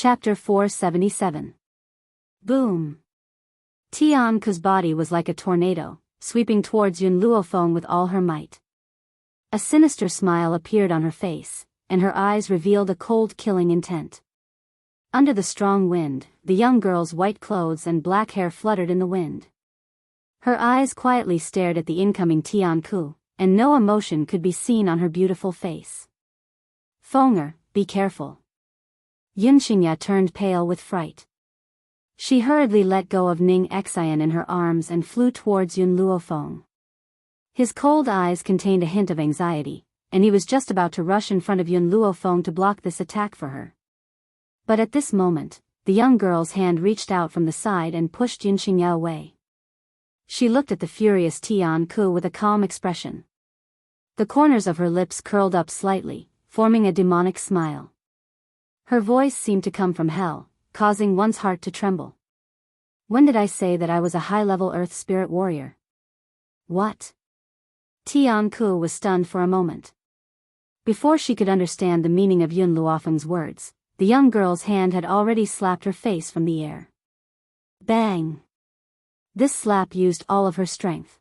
Chapter 477. Boom! Tian Ku's body was like a tornado, sweeping towards Yun Luofeng with all her might. A sinister smile appeared on her face, and her eyes revealed a cold killing intent. Under the strong wind, the young girl's white clothes and black hair fluttered in the wind. Her eyes quietly stared at the incoming Tian Ku, and no emotion could be seen on her beautiful face. Fenger, be careful. Yun Xingya turned pale with fright. She hurriedly let go of Ning Xian in her arms and flew towards Yun Luofeng. His cold eyes contained a hint of anxiety, and he was just about to rush in front of Yun Luofeng to block this attack for her. But at this moment, the young girl's hand reached out from the side and pushed Yun Xingya away. She looked at the furious Tian Ku with a calm expression. The corners of her lips curled up slightly, forming a demonic smile. Her voice seemed to come from hell, causing one's heart to tremble. When did I say that I was a high-level earth spirit warrior? What? Tian Ku was stunned for a moment. Before she could understand the meaning of Yun Luofeng's words, the young girl's hand had already slapped her face from the air. Bang! This slap used all of her strength.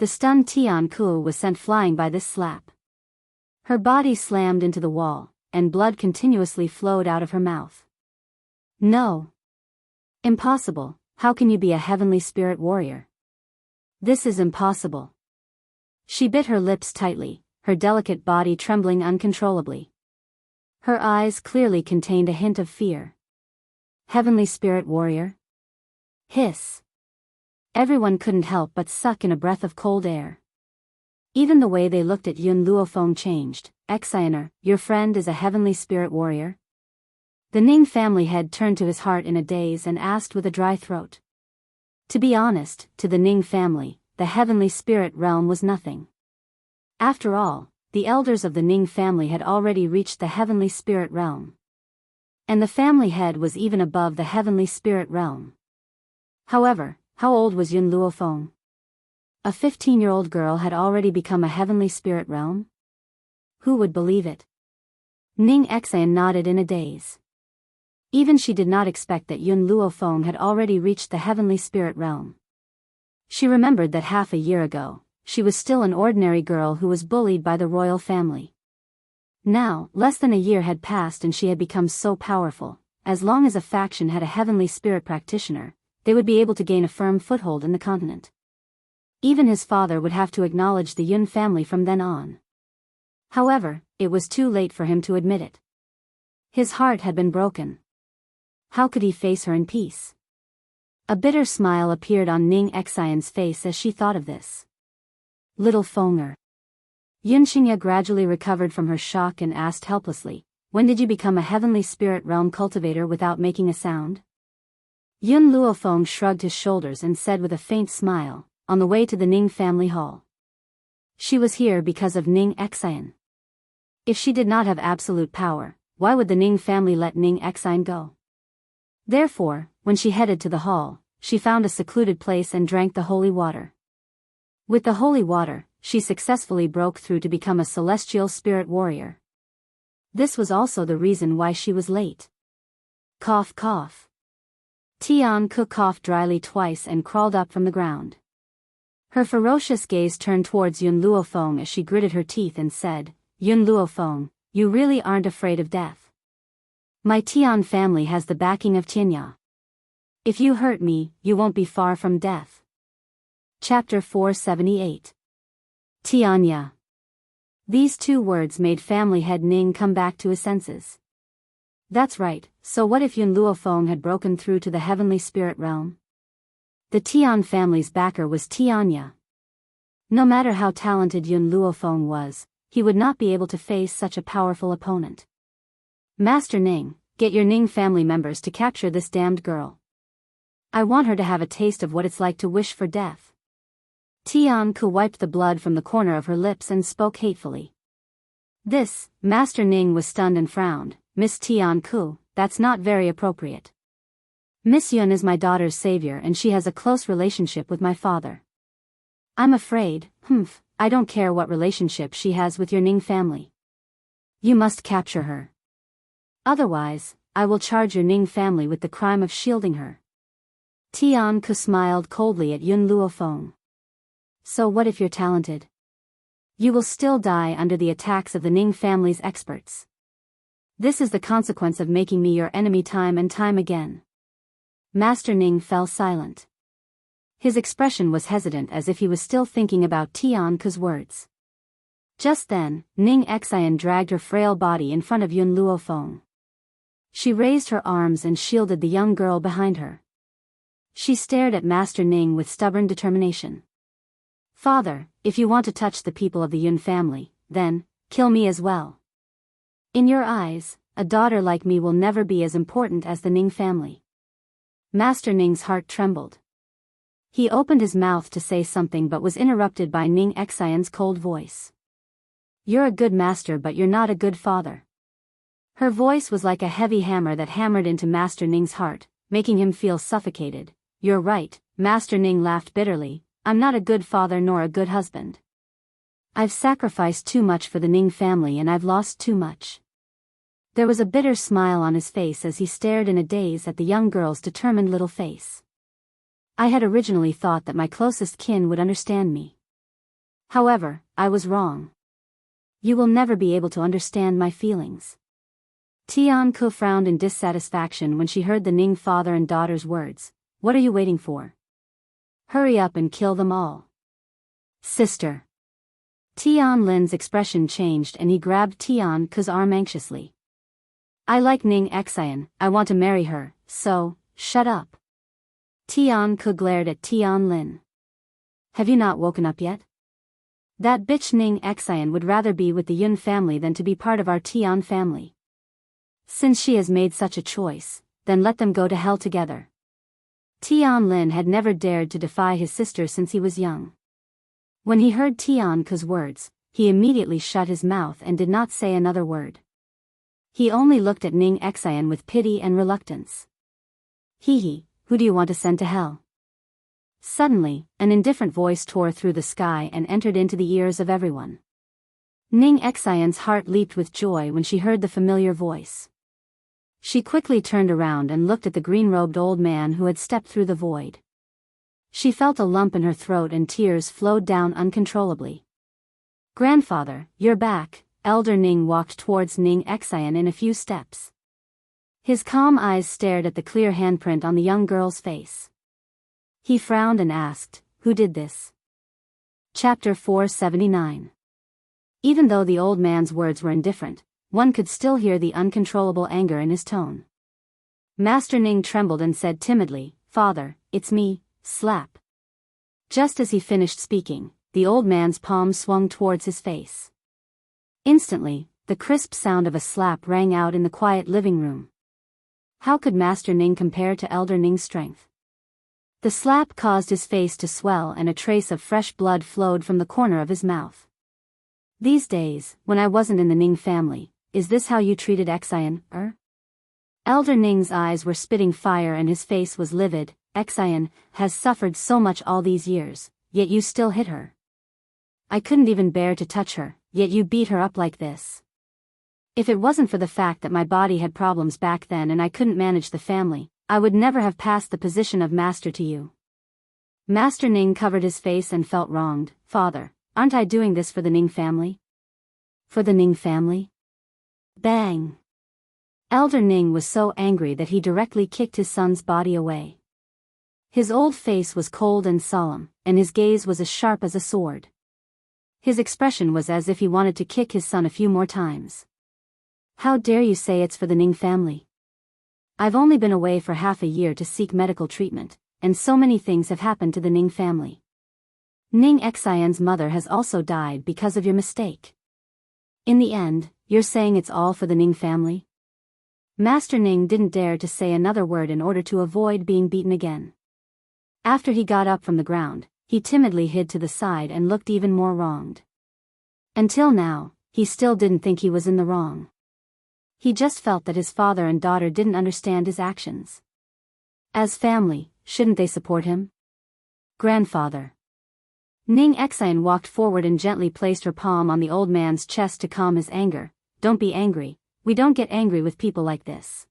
The stunned Tian Ku was sent flying by this slap. Her body slammed into the wall, and blood continuously flowed out of her mouth. No! Impossible, how can you be a heavenly spirit warrior? This is impossible. She bit her lips tightly, her delicate body trembling uncontrollably. Her eyes clearly contained a hint of fear. Heavenly spirit warrior? Hiss! Everyone couldn't help but suck in a breath of cold air. Even the way they looked at Yun Luofeng changed. Xianer, your friend is a heavenly spirit warrior? The Ning family head turned to his heart in a daze and asked with a dry throat. To be honest, to the Ning family, the heavenly spirit realm was nothing. After all, the elders of the Ning family had already reached the heavenly spirit realm. And the family head was even above the heavenly spirit realm. However, how old was Yun Luofeng? A 15-year-old girl had already become a heavenly spirit realm? Who would believe it? Ning Xian nodded in a daze. Even she did not expect that Yun Luofeng had already reached the heavenly spirit realm. She remembered that half a year ago, she was still an ordinary girl who was bullied by the royal family. Now, less than a year had passed and she had become so powerful. As long as a faction had a heavenly spirit practitioner, they would be able to gain a firm foothold in the continent. Even his father would have to acknowledge the Yun family from then on. However, it was too late for him to admit it. His heart had been broken. How could he face her in peace? A bitter smile appeared on Ning Xian's face as she thought of this. Little Fenger. Yun Xingya gradually recovered from her shock and asked helplessly, when did you become a heavenly spirit realm cultivator without making a sound? Yun Luofeng shrugged his shoulders and said with a faint smile, on the way to the Ning family hall. She was here because of Ning Xian. If she did not have absolute power, why would the Ning family let Ning Xian go? Therefore, when she headed to the hall, she found a secluded place and drank the holy water. With the holy water, she successfully broke through to become a celestial spirit warrior. This was also the reason why she was late. Cough cough. Tian Ku coughed dryly twice and crawled up from the ground. Her ferocious gaze turned towards Yun Luofeng as she gritted her teeth and said, Yun Luofeng, you really aren't afraid of death. My Tian family has the backing of Tianya. If you hurt me, you won't be far from death. Chapter 478. Tianya. These two words made family head Ning come back to his senses. That's right, so what if Yun Luofeng had broken through to the heavenly spirit realm? The Tian family's backer was Tianya. No matter how talented Yun Luofeng was, he would not be able to face such a powerful opponent. Master Ning, get your Ning family members to capture this damned girl. I want her to have a taste of what it's like to wish for death. Tian Ku wiped the blood from the corner of her lips and spoke hatefully. This, Master Ning was stunned and frowned. Miss Tian Ku, that's not very appropriate. Miss Yun is my daughter's savior and she has a close relationship with my father. I'm afraid, I don't care what relationship she has with your Ning family. You must capture her. Otherwise, I will charge your Ning family with the crime of shielding her. Tian Ke smiled coldly at Yun Luofeng. So what if you're talented? You will still die under the attacks of the Ning family's experts. This is the consequence of making me your enemy time and time again. Master Ning fell silent. His expression was hesitant as if he was still thinking about Tian Ke's words. Just then, Ning Xian dragged her frail body in front of Yun Luofeng. She raised her arms and shielded the young girl behind her. She stared at Master Ning with stubborn determination. Father, if you want to touch the people of the Yun family, then, kill me as well. In your eyes, a daughter like me will never be as important as the Ning family. Master Ning's heart trembled. He opened his mouth to say something but was interrupted by Ning Xian's cold voice. You're a good master but you're not a good father. Her voice was like a heavy hammer that hammered into Master Ning's heart, making him feel suffocated. You're right, Master Ning laughed bitterly, I'm not a good father nor a good husband. I've sacrificed too much for the Ning family and I've lost too much. There was a bitter smile on his face as he stared in a daze at the young girl's determined little face. I had originally thought that my closest kin would understand me. However, I was wrong. You will never be able to understand my feelings. Tian Ke frowned in dissatisfaction when she heard the Ning father and daughter's words. What are you waiting for? Hurry up and kill them all. Sister. Tian Lin's expression changed and he grabbed Tian Ke's arm anxiously. I like Ning Xian, I want to marry her, so, shut up. Tian Ke glared at Tian Lin. Have you not woken up yet? That bitch Ning Xian would rather be with the Yun family than to be part of our Tian family. Since she has made such a choice, then let them go to hell together. Tian Lin had never dared to defy his sister since he was young. When he heard Tian Ke's words, he immediately shut his mouth and did not say another word. He only looked at Ning Xian with pity and reluctance. Hee, who do you want to send to hell? Suddenly, an indifferent voice tore through the sky and entered into the ears of everyone. Ning Xian's heart leaped with joy when she heard the familiar voice. She quickly turned around and looked at the green-robed old man who had stepped through the void. She felt a lump in her throat and tears flowed down uncontrollably. Grandfather, you're back. Elder Ning walked towards Ning Xian in a few steps. His calm eyes stared at the clear handprint on the young girl's face. He frowned and asked, who did this? Chapter 479. Even though the old man's words were indifferent, one could still hear the uncontrollable anger in his tone. Master Ning trembled and said timidly, Father, it's me, slap. Just as he finished speaking, the old man's palm swung towards his face. Instantly, the crisp sound of a slap rang out in the quiet living room. How could Master Ning compare to Elder Ning's strength? The slap caused his face to swell and a trace of fresh blood flowed from the corner of his mouth. These days, when I wasn't in the Ning family, is this how you treated Xian, Elder Ning's eyes were spitting fire and his face was livid. Xian has suffered so much all these years, yet you still hit her. I couldn't even bear to touch her, yet you beat her up like this. If it wasn't for the fact that my body had problems back then and I couldn't manage the family, I would never have passed the position of master to you. Master Ning covered his face and felt wronged. Father, aren't I doing this for the Ning family? For the Ning family? Bang! Elder Ning was so angry that he directly kicked his son's body away. His old face was cold and solemn, and his gaze was as sharp as a sword. His expression was as if he wanted to kick his son a few more times. How dare you say it's for the Ning family? I've only been away for half a year to seek medical treatment, and so many things have happened to the Ning family. Ning Xian's mother has also died because of your mistake. In the end, you're saying it's all for the Ning family? Master Ning didn't dare to say another word in order to avoid being beaten again. After he got up from the ground, he timidly hid to the side and looked even more wronged. Until now, he still didn't think he was in the wrong. He just felt that his father and daughter didn't understand his actions. As family, shouldn't they support him? Grandfather. Ning Xian walked forward and gently placed her palm on the old man's chest to calm his anger. Don't be angry, we don't get angry with people like this.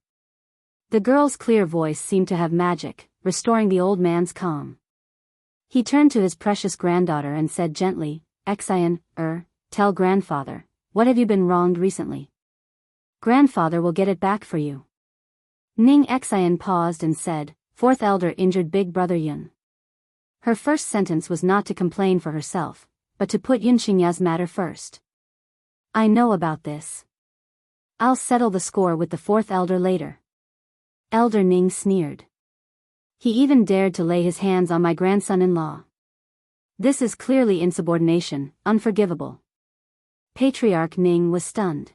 The girl's clear voice seemed to have magic, restoring the old man's calm. He turned to his precious granddaughter and said gently, Xian, tell grandfather, what have you been wronged recently? Grandfather will get it back for you. Ning Xian paused and said, fourth elder injured big brother Yun. Her first sentence was not to complain for herself, but to put Yun Xingya's matter first. I know about this. I'll settle the score with the fourth elder later. Elder Ning sneered. He even dared to lay his hands on my grandson-in-law. This is clearly insubordination, unforgivable. Patriarch Ning was stunned.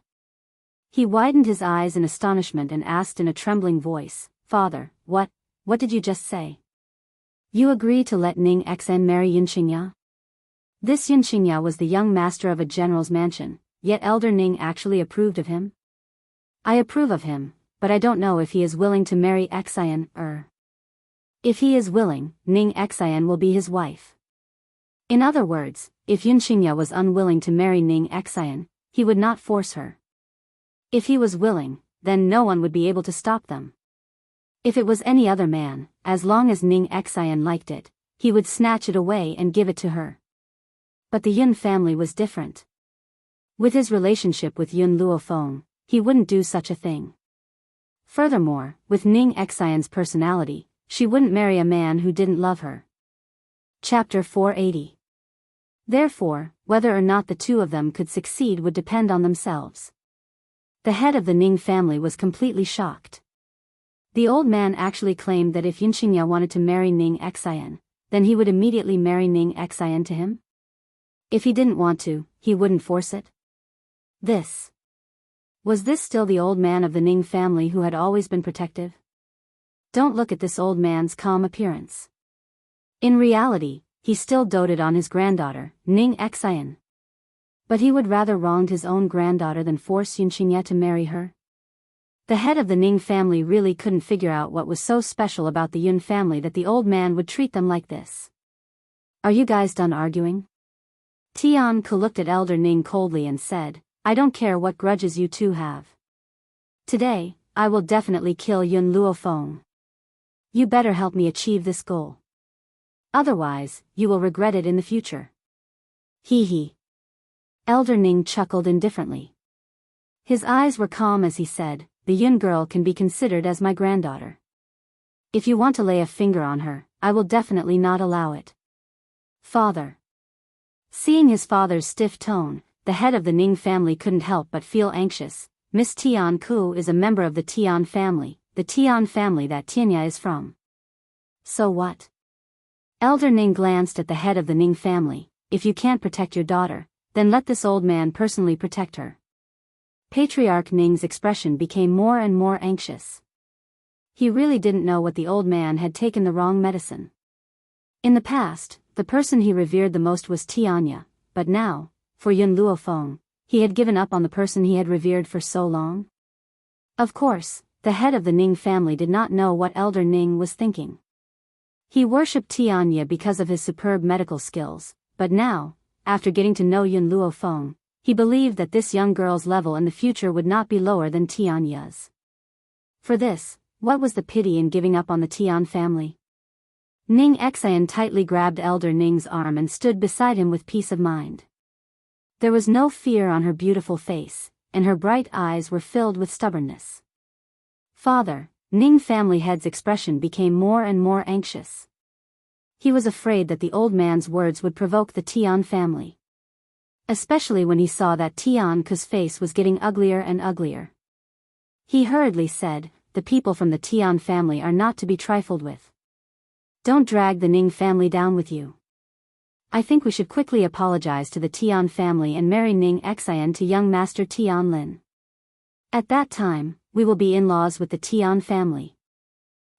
He widened his eyes in astonishment and asked in a trembling voice, Father, what did you just say? You agree to let Ning Xen marry Yun Xingya? This Yun Xingya was the young master of a general's mansion, yet Elder Ning actually approved of him? I approve of him, but I don't know if he is willing to marry Xian. If he is willing, Ning Xian will be his wife. In other words, if Yun Xingya was unwilling to marry Ning Xian, he would not force her. If he was willing, then no one would be able to stop them. If it was any other man, as long as Ning Xian liked it, he would snatch it away and give it to her. But the Yun family was different. With his relationship with Yun Luofeng, he wouldn't do such a thing. Furthermore, with Ning Xian's personality, she wouldn't marry a man who didn't love her. Chapter 480. Therefore, whether or not the two of them could succeed would depend on themselves. The head of the Ning family was completely shocked. The old man actually claimed that if Yun Xingya wanted to marry Ning Xian, then he would immediately marry Ning Xian to him? If he didn't want to, he wouldn't force it? Was this still the old man of the Ning family who had always been protective? Don't look at this old man's calm appearance. In reality, he still doted on his granddaughter, Ning Xian. But he would rather wronged his own granddaughter than force Yun Xingya to marry her. The head of the Ning family really couldn't figure out what was so special about the Yun family that the old man would treat them like this. Are you guys done arguing? Tian Ke looked at Elder Ning coldly and said, I don't care what grudges you two have. Today, I will definitely kill Yun Luofeng. You better help me achieve this goal. Otherwise, you will regret it in the future. Hee hee. Elder Ning chuckled indifferently. His eyes were calm as he said, the Yun girl can be considered as my granddaughter. If you want to lay a finger on her, I will definitely not allow it. Father. Seeing his father's stiff tone, the head of the Ning family couldn't help but feel anxious. Miss Tian Ke is a member of the Tian family, the Tian family that Tianya is from. So what? Elder Ning glanced at the head of the Ning family. If you can't protect your daughter, then let this old man personally protect her. Patriarch Ning's expression became more and more anxious. He really didn't know what the old man had taken the wrong medicine. In the past, the person he revered the most was Tianya, but now, for Yun Luofeng, he had given up on the person he had revered for so long. Of course, the head of the Ning family did not know what Elder Ning was thinking. He worshipped Tianya because of his superb medical skills, but now, after getting to know Yun Luofeng, he believed that this young girl's level in the future would not be lower than Tianya's. For this, what was the pity in giving up on the Tian family? Ning Xian tightly grabbed Elder Ning's arm and stood beside him with peace of mind. There was no fear on her beautiful face, and her bright eyes were filled with stubbornness. Father, Ning family head's expression became more and more anxious. He was afraid that the old man's words would provoke the Tian family. Especially when he saw that Tian Ke's face was getting uglier and uglier. He hurriedly said, the people from the Tian family are not to be trifled with. Don't drag the Ning family down with you. I think we should quickly apologize to the Tian family and marry Ning Xian to young Master Tian Lin. At that time, we will be in-laws with the Tian family.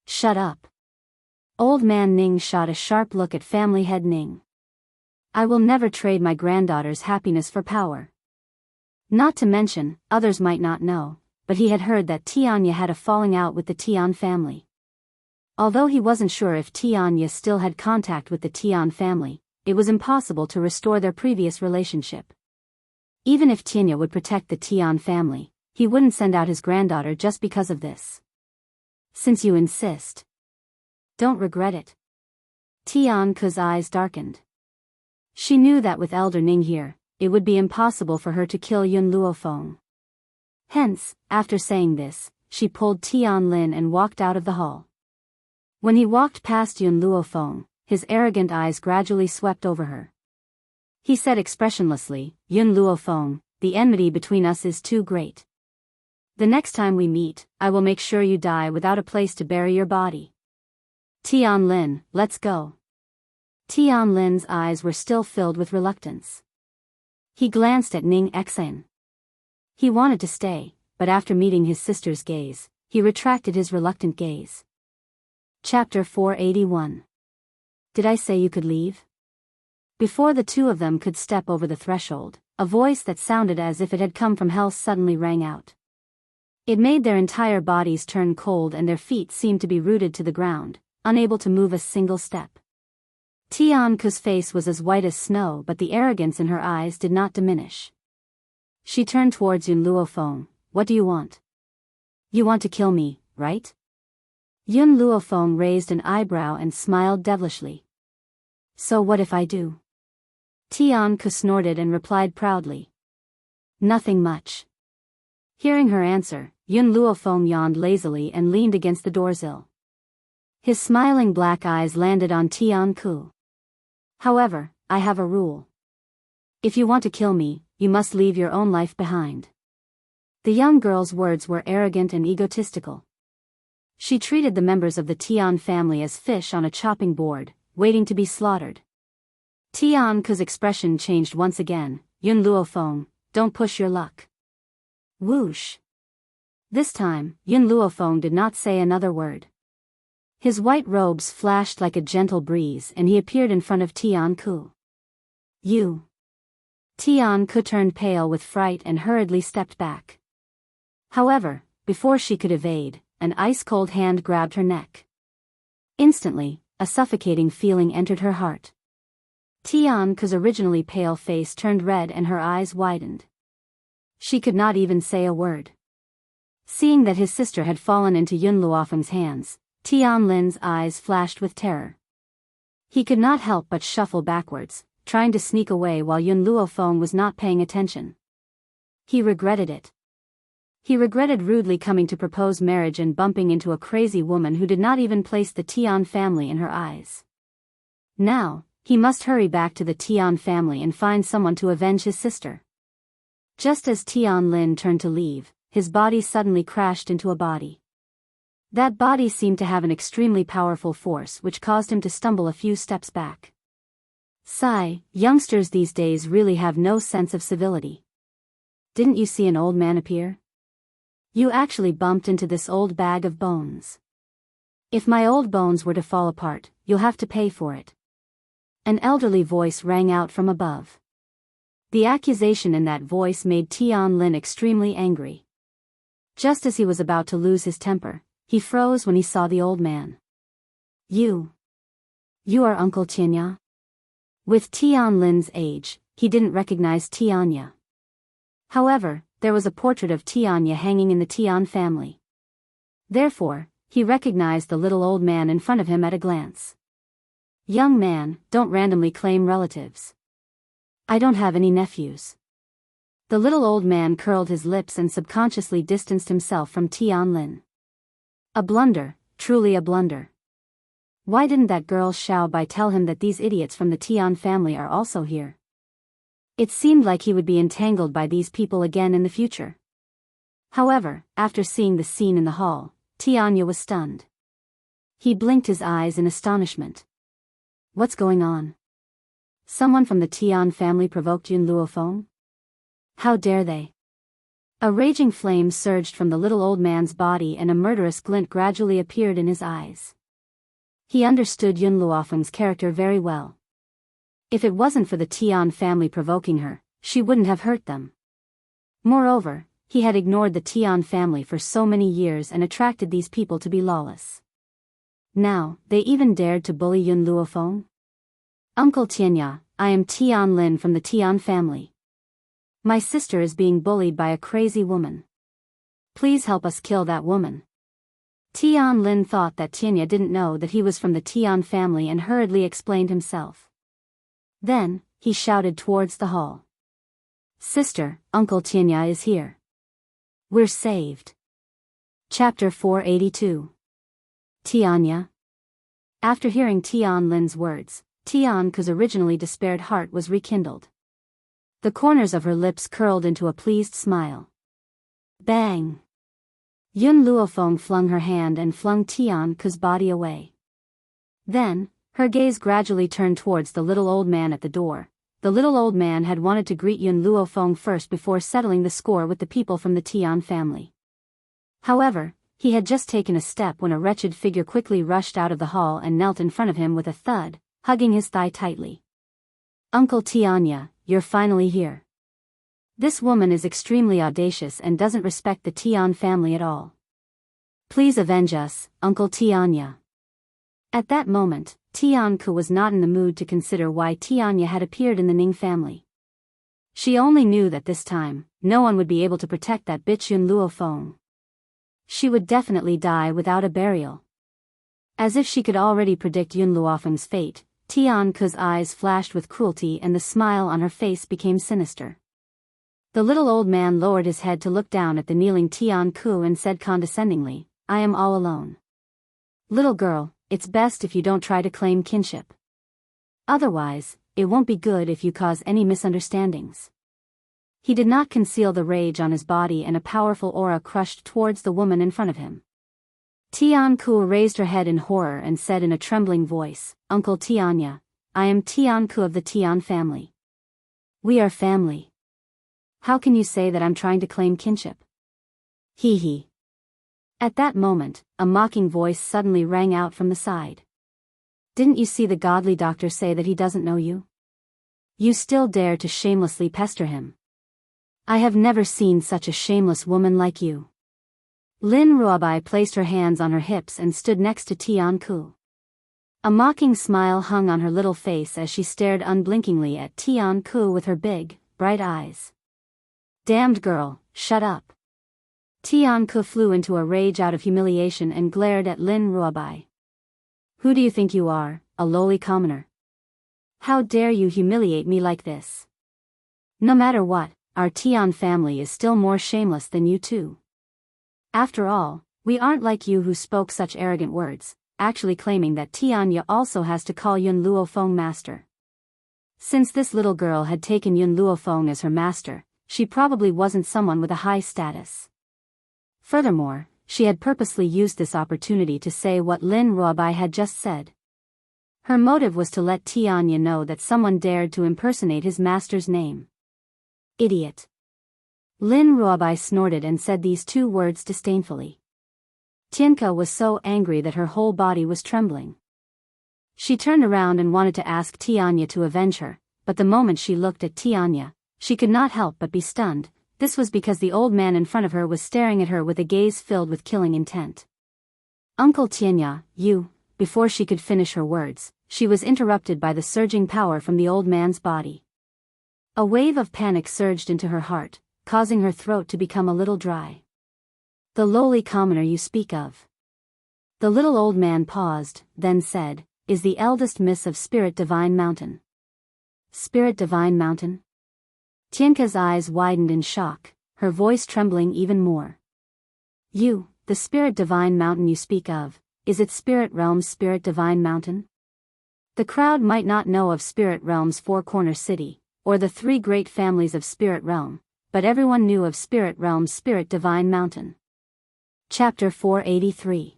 Shut up. Old man Ning shot a sharp look at family head Ning. I will never trade my granddaughter's happiness for power. Not to mention, others might not know, but he had heard that Tianya had a falling out with the Tian family. Although he wasn't sure if Tianya still had contact with the Tian family, it was impossible to restore their previous relationship. Even if Tianya would protect the Tian family, he wouldn't send out his granddaughter just because of this. Since you insist. Don't regret it. Tian Ke's eyes darkened. She knew that with Elder Ning here, it would be impossible for her to kill Yun Luofeng. Hence, after saying this, she pulled Tian Lin and walked out of the hall. When he walked past Yun Luofeng, his arrogant eyes gradually swept over her. He said expressionlessly, "Yun Luofeng, the enmity between us is too great. The next time we meet, I will make sure you die without a place to bury your body. Tian Lin, let's go." Tian Lin's eyes were still filled with reluctance. He glanced at Ning Xen. He wanted to stay, but after meeting his sister's gaze, he retracted his reluctant gaze. Chapter 481. Did I say you could leave? Before the two of them could step over the threshold, a voice that sounded as if it had come from hell suddenly rang out. It made their entire bodies turn cold and their feet seemed to be rooted to the ground, unable to move a single step. Tian Ke's face was as white as snow, but the arrogance in her eyes did not diminish. She turned towards Yun Luofeng. "What do you want? You want to kill me, right?" Yun Luofeng raised an eyebrow and smiled devilishly. "So what if I do?" Tian Ke snorted and replied proudly. "Nothing much." Hearing her answer, Yun Luofeng yawned lazily and leaned against the doorsill. His smiling black eyes landed on Tian Ke. "However, I have a rule. If you want to kill me, you must leave your own life behind." The young girl's words were arrogant and egotistical. She treated the members of the Tian family as fish on a chopping board, waiting to be slaughtered. Tian Ke's expression changed once again. "Yun Luofeng, don't push your luck." Whoosh. This time, Yun Luofeng did not say another word. His white robes flashed like a gentle breeze and he appeared in front of Tian Ke. "You." Tian Ke turned pale with fright and hurriedly stepped back. However, before she could evade, an ice-cold hand grabbed her neck. Instantly, a suffocating feeling entered her heart. Tian Ke's originally pale face turned red and her eyes widened. She could not even say a word. Seeing that his sister had fallen into Yun Luofeng's hands, Tian Lin's eyes flashed with terror. He could not help but shuffle backwards, trying to sneak away while Yun Luofeng was not paying attention. He regretted it. He regretted rudely coming to propose marriage and bumping into a crazy woman who did not even place the Tian family in her eyes. Now, he must hurry back to the Tian family and find someone to avenge his sister. Just as Tian Lin turned to leave, his body suddenly crashed into a body. That body seemed to have an extremely powerful force which caused him to stumble a few steps back. Sigh, youngsters these days really have no sense of civility. Didn't you see an old man appear? You actually bumped into this old bag of bones. If my old bones were to fall apart, you'll have to pay for it. An elderly voice rang out from above. The accusation in that voice made Tian Lin extremely angry. Just as he was about to lose his temper, he froze when he saw the old man. You are Uncle Tianya?" With Tian Lin's age, he didn't recognize Tianya. However, there was a portrait of Tianya hanging in the Tian family. Therefore, he recognized the little old man in front of him at a glance. "Young man, don't randomly claim relatives. I don't have any nephews." The little old man curled his lips and subconsciously distanced himself from Tian Lin. A blunder, truly a blunder. Why didn't that girl Xiao Bai tell him that these idiots from the Tian family are also here? It seemed like he would be entangled by these people again in the future. However, after seeing the scene in the hall, Tianya was stunned. He blinked his eyes in astonishment. What's going on? Someone from the Tian family provoked Yun Luofeng? How dare they? A raging flame surged from the little old man's body and a murderous glint gradually appeared in his eyes. He understood Yun Luofeng's character very well. If it wasn't for the Tian family provoking her, she wouldn't have hurt them. Moreover, he had ignored the Tian family for so many years and attracted these people to be lawless. Now, they even dared to bully Yun Luofeng? "Uncle Tianya, I am Tian Lin from the Tian family. My sister is being bullied by a crazy woman. Please help us kill that woman." Tian Lin thought that Tianya didn't know that he was from the Tian family and hurriedly explained himself. Then, he shouted towards the hall. Sister, Uncle Tianya is here. We're saved. Chapter 482. Tianya. After hearing Tian Lin's words, Tian Ku's originally despaired heart was rekindled. The corners of her lips curled into a pleased smile. Bang! Yun Luofeng flung her hand and flung Tian Ku's body away. Then, her gaze gradually turned towards the little old man at the door. The little old man had wanted to greet Yun Luofeng first before settling the score with the people from the Tian family. However, he had just taken a step when a wretched figure quickly rushed out of the hall and knelt in front of him with a thud, hugging his thigh tightly. Uncle Tianya, you're finally here. This woman is extremely audacious and doesn't respect the Tian family at all. Please avenge us, Uncle Tianya. At that moment, Tian Ku was not in the mood to consider why Tianya had appeared in the Ning family. She only knew that this time, no one would be able to protect that bitch Yun Luofeng. She would definitely die without a burial. As if she could already predict Yun Luofeng's fate, Tian Ku's eyes flashed with cruelty and the smile on her face became sinister. The little old man lowered his head to look down at the kneeling Tian Ku and said condescendingly, I am all alone. Little girl, it's best if you don't try to claim kinship. Otherwise, it won't be good if you cause any misunderstandings. He did not conceal the rage on his body and a powerful aura crushed towards the woman in front of him. Tian Ku raised her head in horror and said in a trembling voice, Uncle Tianya, I am Tian Ku of the Tian family. We are family. How can you say that I'm trying to claim kinship? Hee hee. At that moment, a mocking voice suddenly rang out from the side. Didn't you see the godly doctor say that he doesn't know you? You still dare to shamelessly pester him. I have never seen such a shameless woman like you. Lin Ruobai placed her hands on her hips and stood next to Tian Ku. A mocking smile hung on her little face as she stared unblinkingly at Tian Ku with her big, bright eyes. Damned girl, shut up. Tian Ku flew into a rage out of humiliation and glared at Lin Ruobai. Who do you think you are, a lowly commoner? How dare you humiliate me like this? No matter what, our Tian family is still more shameless than you two. After all, we aren't like you who spoke such arrogant words, actually claiming that Tianya also has to call Yun Luofeng master. Since this little girl had taken Yun Luofeng as her master, she probably wasn't someone with a high status. Furthermore, she had purposely used this opportunity to say what Lin Ruobai had just said. Her motive was to let Tianya know that someone dared to impersonate his master's name. Idiot. Lin Ruobai snorted and said these two words disdainfully. Tianka was so angry that her whole body was trembling. She turned around and wanted to ask Tianya to avenge her, but the moment she looked at Tianya, she could not help but be stunned. This was because the old man in front of her was staring at her with a gaze filled with killing intent. Uncle Tianya, you, before she could finish her words, she was interrupted by the surging power from the old man's body. A wave of panic surged into her heart, causing her throat to become a little dry. The lowly commoner you speak of. The little old man paused, then said, is the eldest miss of Spirit Divine Mountain. Spirit Divine Mountain? Tianka's eyes widened in shock, her voice trembling even more. You, the Spirit Divine Mountain you speak of, is it Spirit Realm's Spirit Divine Mountain? The crowd might not know of Spirit Realm's Four-Corner City, or the three great families of Spirit Realm, but everyone knew of Spirit Realm's Spirit Divine Mountain. Chapter 483.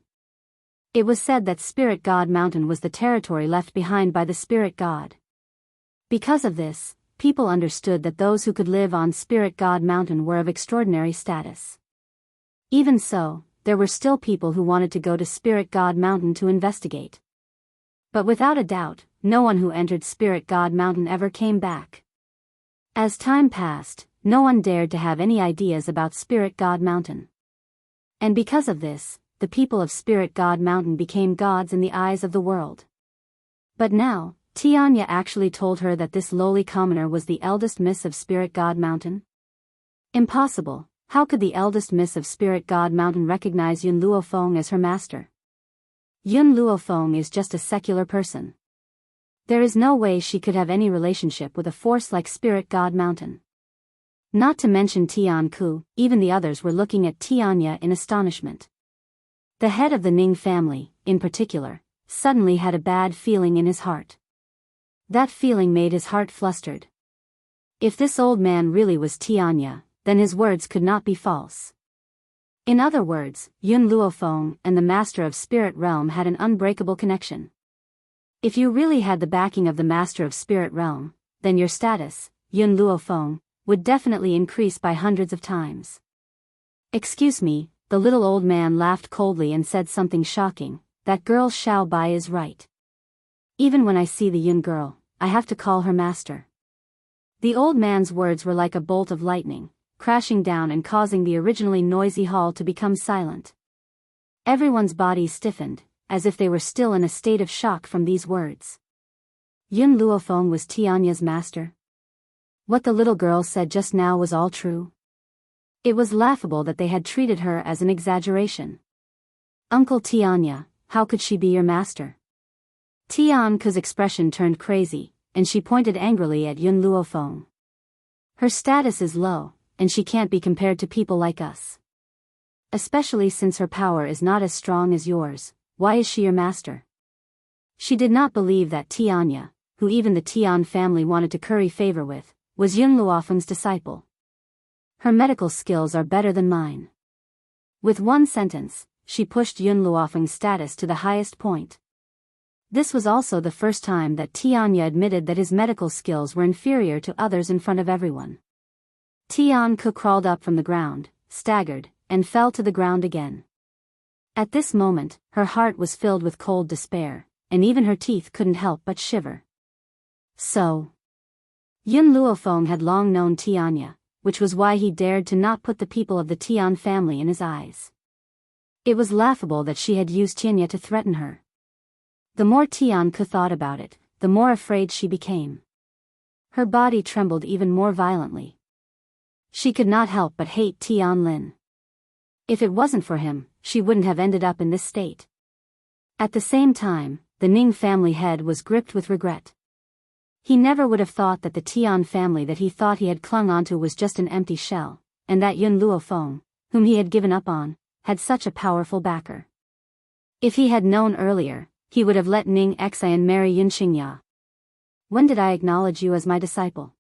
It was said that Spirit God Mountain was the territory left behind by the Spirit God. Because of this, people understood that those who could live on Spirit God Mountain were of extraordinary status. Even so, there were still people who wanted to go to Spirit God Mountain to investigate. But without a doubt, no one who entered Spirit God Mountain ever came back. As time passed, no one dared to have any ideas about Spirit God Mountain. And because of this, the people of Spirit God Mountain became gods in the eyes of the world. But now, Tianya actually told her that this lowly commoner was the eldest miss of Spirit God Mountain? Impossible. How could the eldest miss of Spirit God Mountain recognize Yun Luofeng as her master? Yun Luofeng is just a secular person. There is no way she could have any relationship with a force like Spirit God Mountain. Not to mention Tian Ku, even the others were looking at Tianya in astonishment. The head of the Ning family, in particular, suddenly had a bad feeling in his heart. That feeling made his heart flustered. If this old man really was Tianya, then his words could not be false. In other words, Yun Luofeng and the Master of Spirit Realm had an unbreakable connection. If you really had the backing of the Master of Spirit Realm, then your status, Yun Luofeng, would definitely increase by hundreds of times. Excuse me, the little old man laughed coldly and said something shocking, that girl Xiao Bai is right. Even when I see the Yun girl, I have to call her master. The old man's words were like a bolt of lightning, crashing down and causing the originally noisy hall to become silent. Everyone's bodies stiffened, as if they were still in a state of shock from these words. Yun Luofeng was Tianya's master. What the little girl said just now was all true. It was laughable that they had treated her as an exaggeration. Uncle Tianya, how could she be your master? Tian Ku's expression turned crazy, and she pointed angrily at Yun Luofeng. Her status is low, and she can't be compared to people like us. Especially since her power is not as strong as yours, why is she your master? She did not believe that Tianya, who even the Tian family wanted to curry favor with, was Yun Luofeng's disciple. Her medical skills are better than mine. With one sentence, she pushed Yun Luofeng's status to the highest point. This was also the first time that Tianya admitted that his medical skills were inferior to others in front of everyone. Tian Ku crawled up from the ground, staggered, and fell to the ground again. At this moment, her heart was filled with cold despair, and even her teeth couldn't help but shiver. So, Yun Luofeng had long known Tianya, which was why he dared to not put the people of the Tian family in his eyes. It was laughable that she had used Tianya to threaten her. The more Tian Ku thought about it, the more afraid she became. Her body trembled even more violently. She could not help but hate Tian Lin. If it wasn't for him, she wouldn't have ended up in this state. At the same time, the Ning family head was gripped with regret. He never would have thought that the Tian family that he thought he had clung onto was just an empty shell, and that Yun Luofeng, whom he had given up on, had such a powerful backer. If he had known earlier, he would have let Ning Xian marry Yun Xingya. When did I acknowledge you as my disciple?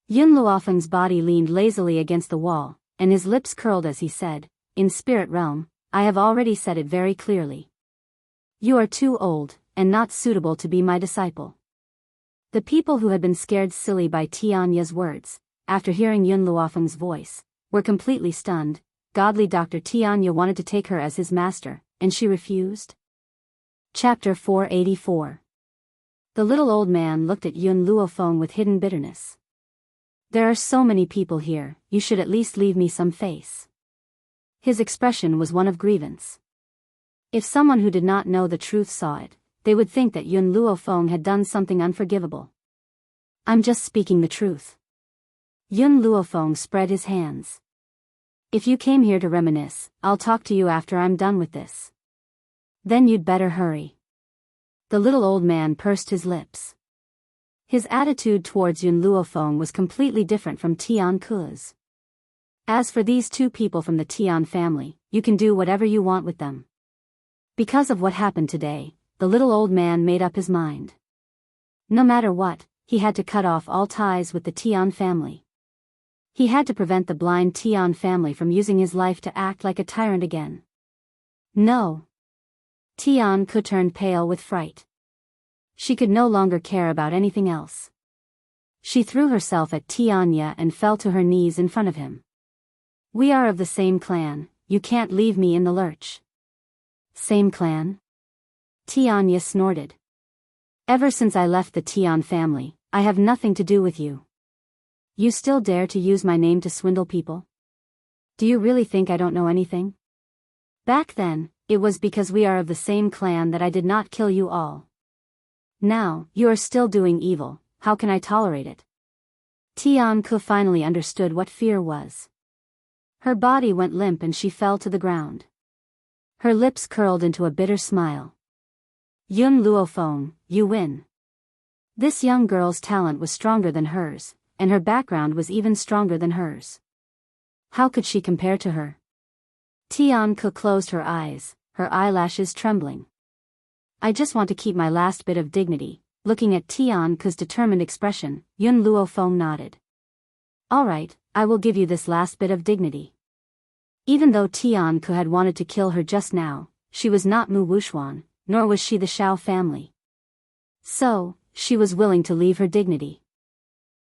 Yun Luofeng's body leaned lazily against the wall, and his lips curled as he said, in Spirit Realm, I have already said it very clearly. You are too old, and not suitable to be my disciple. The people who had been scared silly by Tianya's words, after hearing Yun Luofeng's voice, were completely stunned. Godly Dr. Tianya wanted to take her as his master, and she refused? Chapter 484. The little old man looked at Yun Luofeng with hidden bitterness. There are so many people here, you should at least leave me some face. His expression was one of grievance. If someone who did not know the truth saw it, they would think that Yun Luofeng had done something unforgivable. I'm just speaking the truth. Yun Luofeng spread his hands. If you came here to reminisce, I'll talk to you after I'm done with this. Then you'd better hurry. The little old man pursed his lips. His attitude towards Yun Luofeng was completely different from Tian Ku's. As for these two people from the Tian family, you can do whatever you want with them. Because of what happened today, the little old man made up his mind. No matter what, he had to cut off all ties with the Tian family. He had to prevent the blind Tian family from using his life to act like a tyrant again. No. Tian Ku turned pale with fright. She could no longer care about anything else. She threw herself at Tianya and fell to her knees in front of him. We are of the same clan, you can't leave me in the lurch. Same clan? Tianya snorted. Ever since I left the Tian family, I have nothing to do with you. You still dare to use my name to swindle people? Do you really think I don't know anything? Back then, it was because we are of the same clan that I did not kill you all. Now, you are still doing evil, how can I tolerate it? Tian Ku finally understood what fear was. Her body went limp and she fell to the ground. Her lips curled into a bitter smile. Yun Luofeng, you win. This young girl's talent was stronger than hers, and her background was even stronger than hers. How could she compare to her? Tian Ke closed her eyes, her eyelashes trembling. I just want to keep my last bit of dignity. Looking at Tian Ke's determined expression, Yun Luofeng nodded. All right, I will give you this last bit of dignity. Even though Tian Ke had wanted to kill her just now, she was not Mu Wuxuan, nor was she the Shao family. So, she was willing to leave her dignity.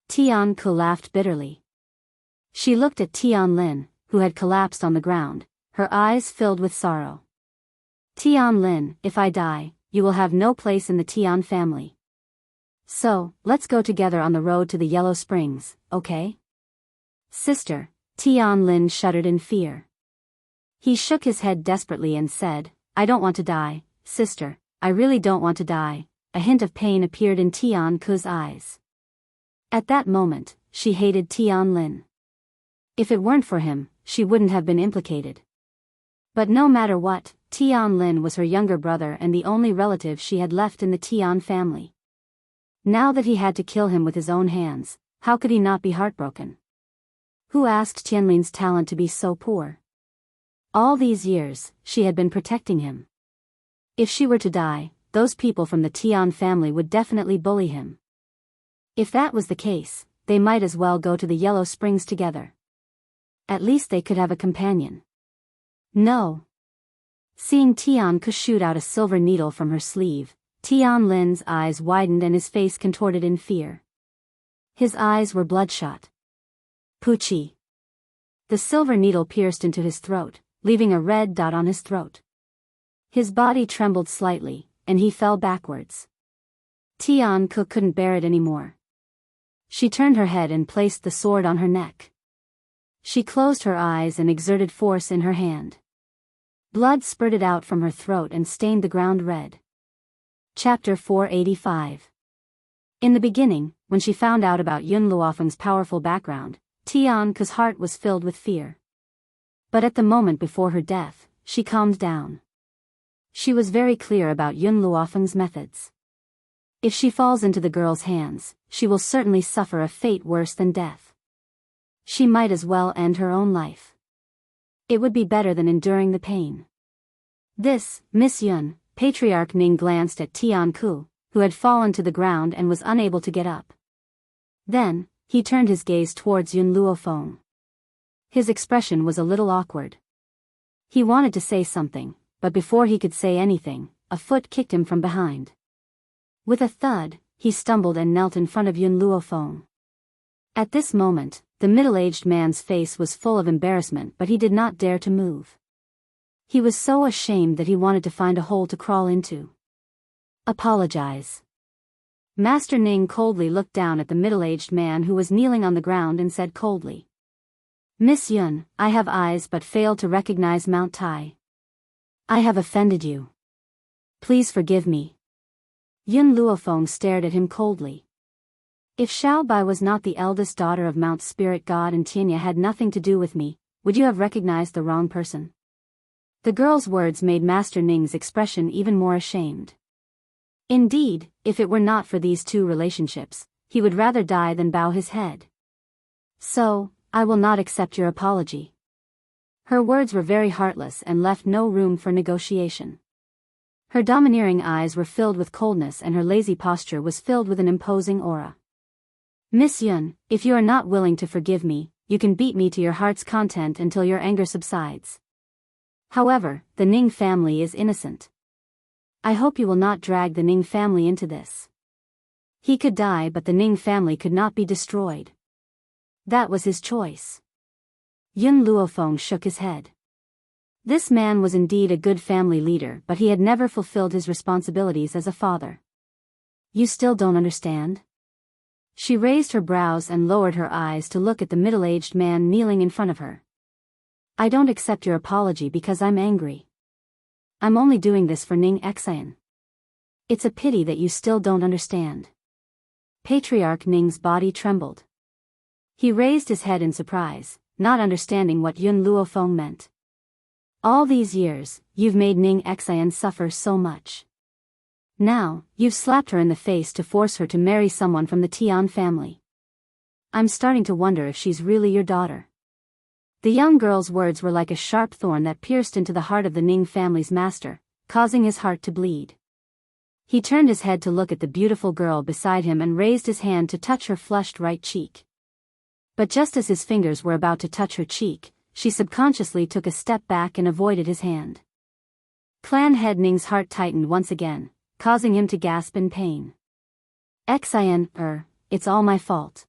Tian Ke laughed bitterly. She looked at Tian Lin, who had collapsed on the ground, her eyes filled with sorrow. Tian Lin, if I die, you will have no place in the Tian family. So, let's go together on the road to the Yellow Springs, okay? Sister, Tian Lin shuddered in fear. He shook his head desperately and said, I don't want to die, sister, I really don't want to die. A hint of pain appeared in Tian Ke's eyes. At that moment, she hated Tian Lin. If it weren't for him, she wouldn't have been implicated. But no matter what, Tian Lin was her younger brother and the only relative she had left in the Tian family. Now that he had to kill him with his own hands, how could he not be heartbroken? Who asked Tianlin's talent to be so poor? All these years, she had been protecting him. If she were to die, those people from the Tian family would definitely bully him. If that was the case, they might as well go to the Yellow Springs together. At least they could have a companion. No. Seeing Tian Ke shoot out a silver needle from her sleeve, Tian Lin's eyes widened and his face contorted in fear. His eyes were bloodshot. Puchi. The silver needle pierced into his throat, leaving a red dot on his throat. His body trembled slightly, and he fell backwards. Tian Ke couldn't bear it anymore. She turned her head and placed the sword on her neck. She closed her eyes and exerted force in her hand. Blood spurted out from her throat and stained the ground red. Chapter 485. In the beginning, when she found out about Yun Luofeng's powerful background, Tian Ke's heart was filled with fear. But at the moment before her death, she calmed down. She was very clear about Yun Luofeng's methods. If she falls into the girl's hands, she will certainly suffer a fate worse than death. She might as well end her own life. It would be better than enduring the pain. This, Miss Yun, Patriarch Ning glanced at Tian Ke, who had fallen to the ground and was unable to get up. Then, he turned his gaze towards Yun Luofeng. His expression was a little awkward. He wanted to say something, but before he could say anything, a foot kicked him from behind. With a thud, he stumbled and knelt in front of Yun Luofeng. At this moment, the middle-aged man's face was full of embarrassment, but he did not dare to move. He was so ashamed that he wanted to find a hole to crawl into. Apologize. Master Ning coldly looked down at the middle-aged man who was kneeling on the ground and said coldly, Miss Yun, I have eyes but fail to recognize Mount Tai. I have offended you. Please forgive me. Yun Luofeng stared at him coldly. If Xiao Bai was not the eldest daughter of Mount Spirit God and Tianya had nothing to do with me, would you have recognized the wrong person? The girl's words made Master Ning's expression even more ashamed. Indeed, if it were not for these two relationships, he would rather die than bow his head. So, I will not accept your apology. Her words were very heartless and left no room for negotiation. Her domineering eyes were filled with coldness and her lazy posture was filled with an imposing aura. Miss Yun, if you are not willing to forgive me, you can beat me to your heart's content until your anger subsides. However, the Ning family is innocent. I hope you will not drag the Ning family into this. He could die, but the Ning family could not be destroyed. That was his choice. Yun Luofeng shook his head. This man was indeed a good family leader, but he had never fulfilled his responsibilities as a father. You still don't understand? She raised her brows and lowered her eyes to look at the middle-aged man kneeling in front of her. I don't accept your apology because I'm angry. I'm only doing this for Ning Xian. It's a pity that you still don't understand. Patriarch Ning's body trembled. He raised his head in surprise, not understanding what Yun Luofeng meant. All these years, you've made Ning Xian suffer so much. Now, you've slapped her in the face to force her to marry someone from the Tian family. I'm starting to wonder if she's really your daughter. The young girl's words were like a sharp thorn that pierced into the heart of the Ning family's master, causing his heart to bleed. He turned his head to look at the beautiful girl beside him and raised his hand to touch her flushed right cheek. But just as his fingers were about to touch her cheek, she subconsciously took a step back and avoided his hand. Clan head Ning's heart tightened once again, causing him to gasp in pain. Xian, it's all my fault.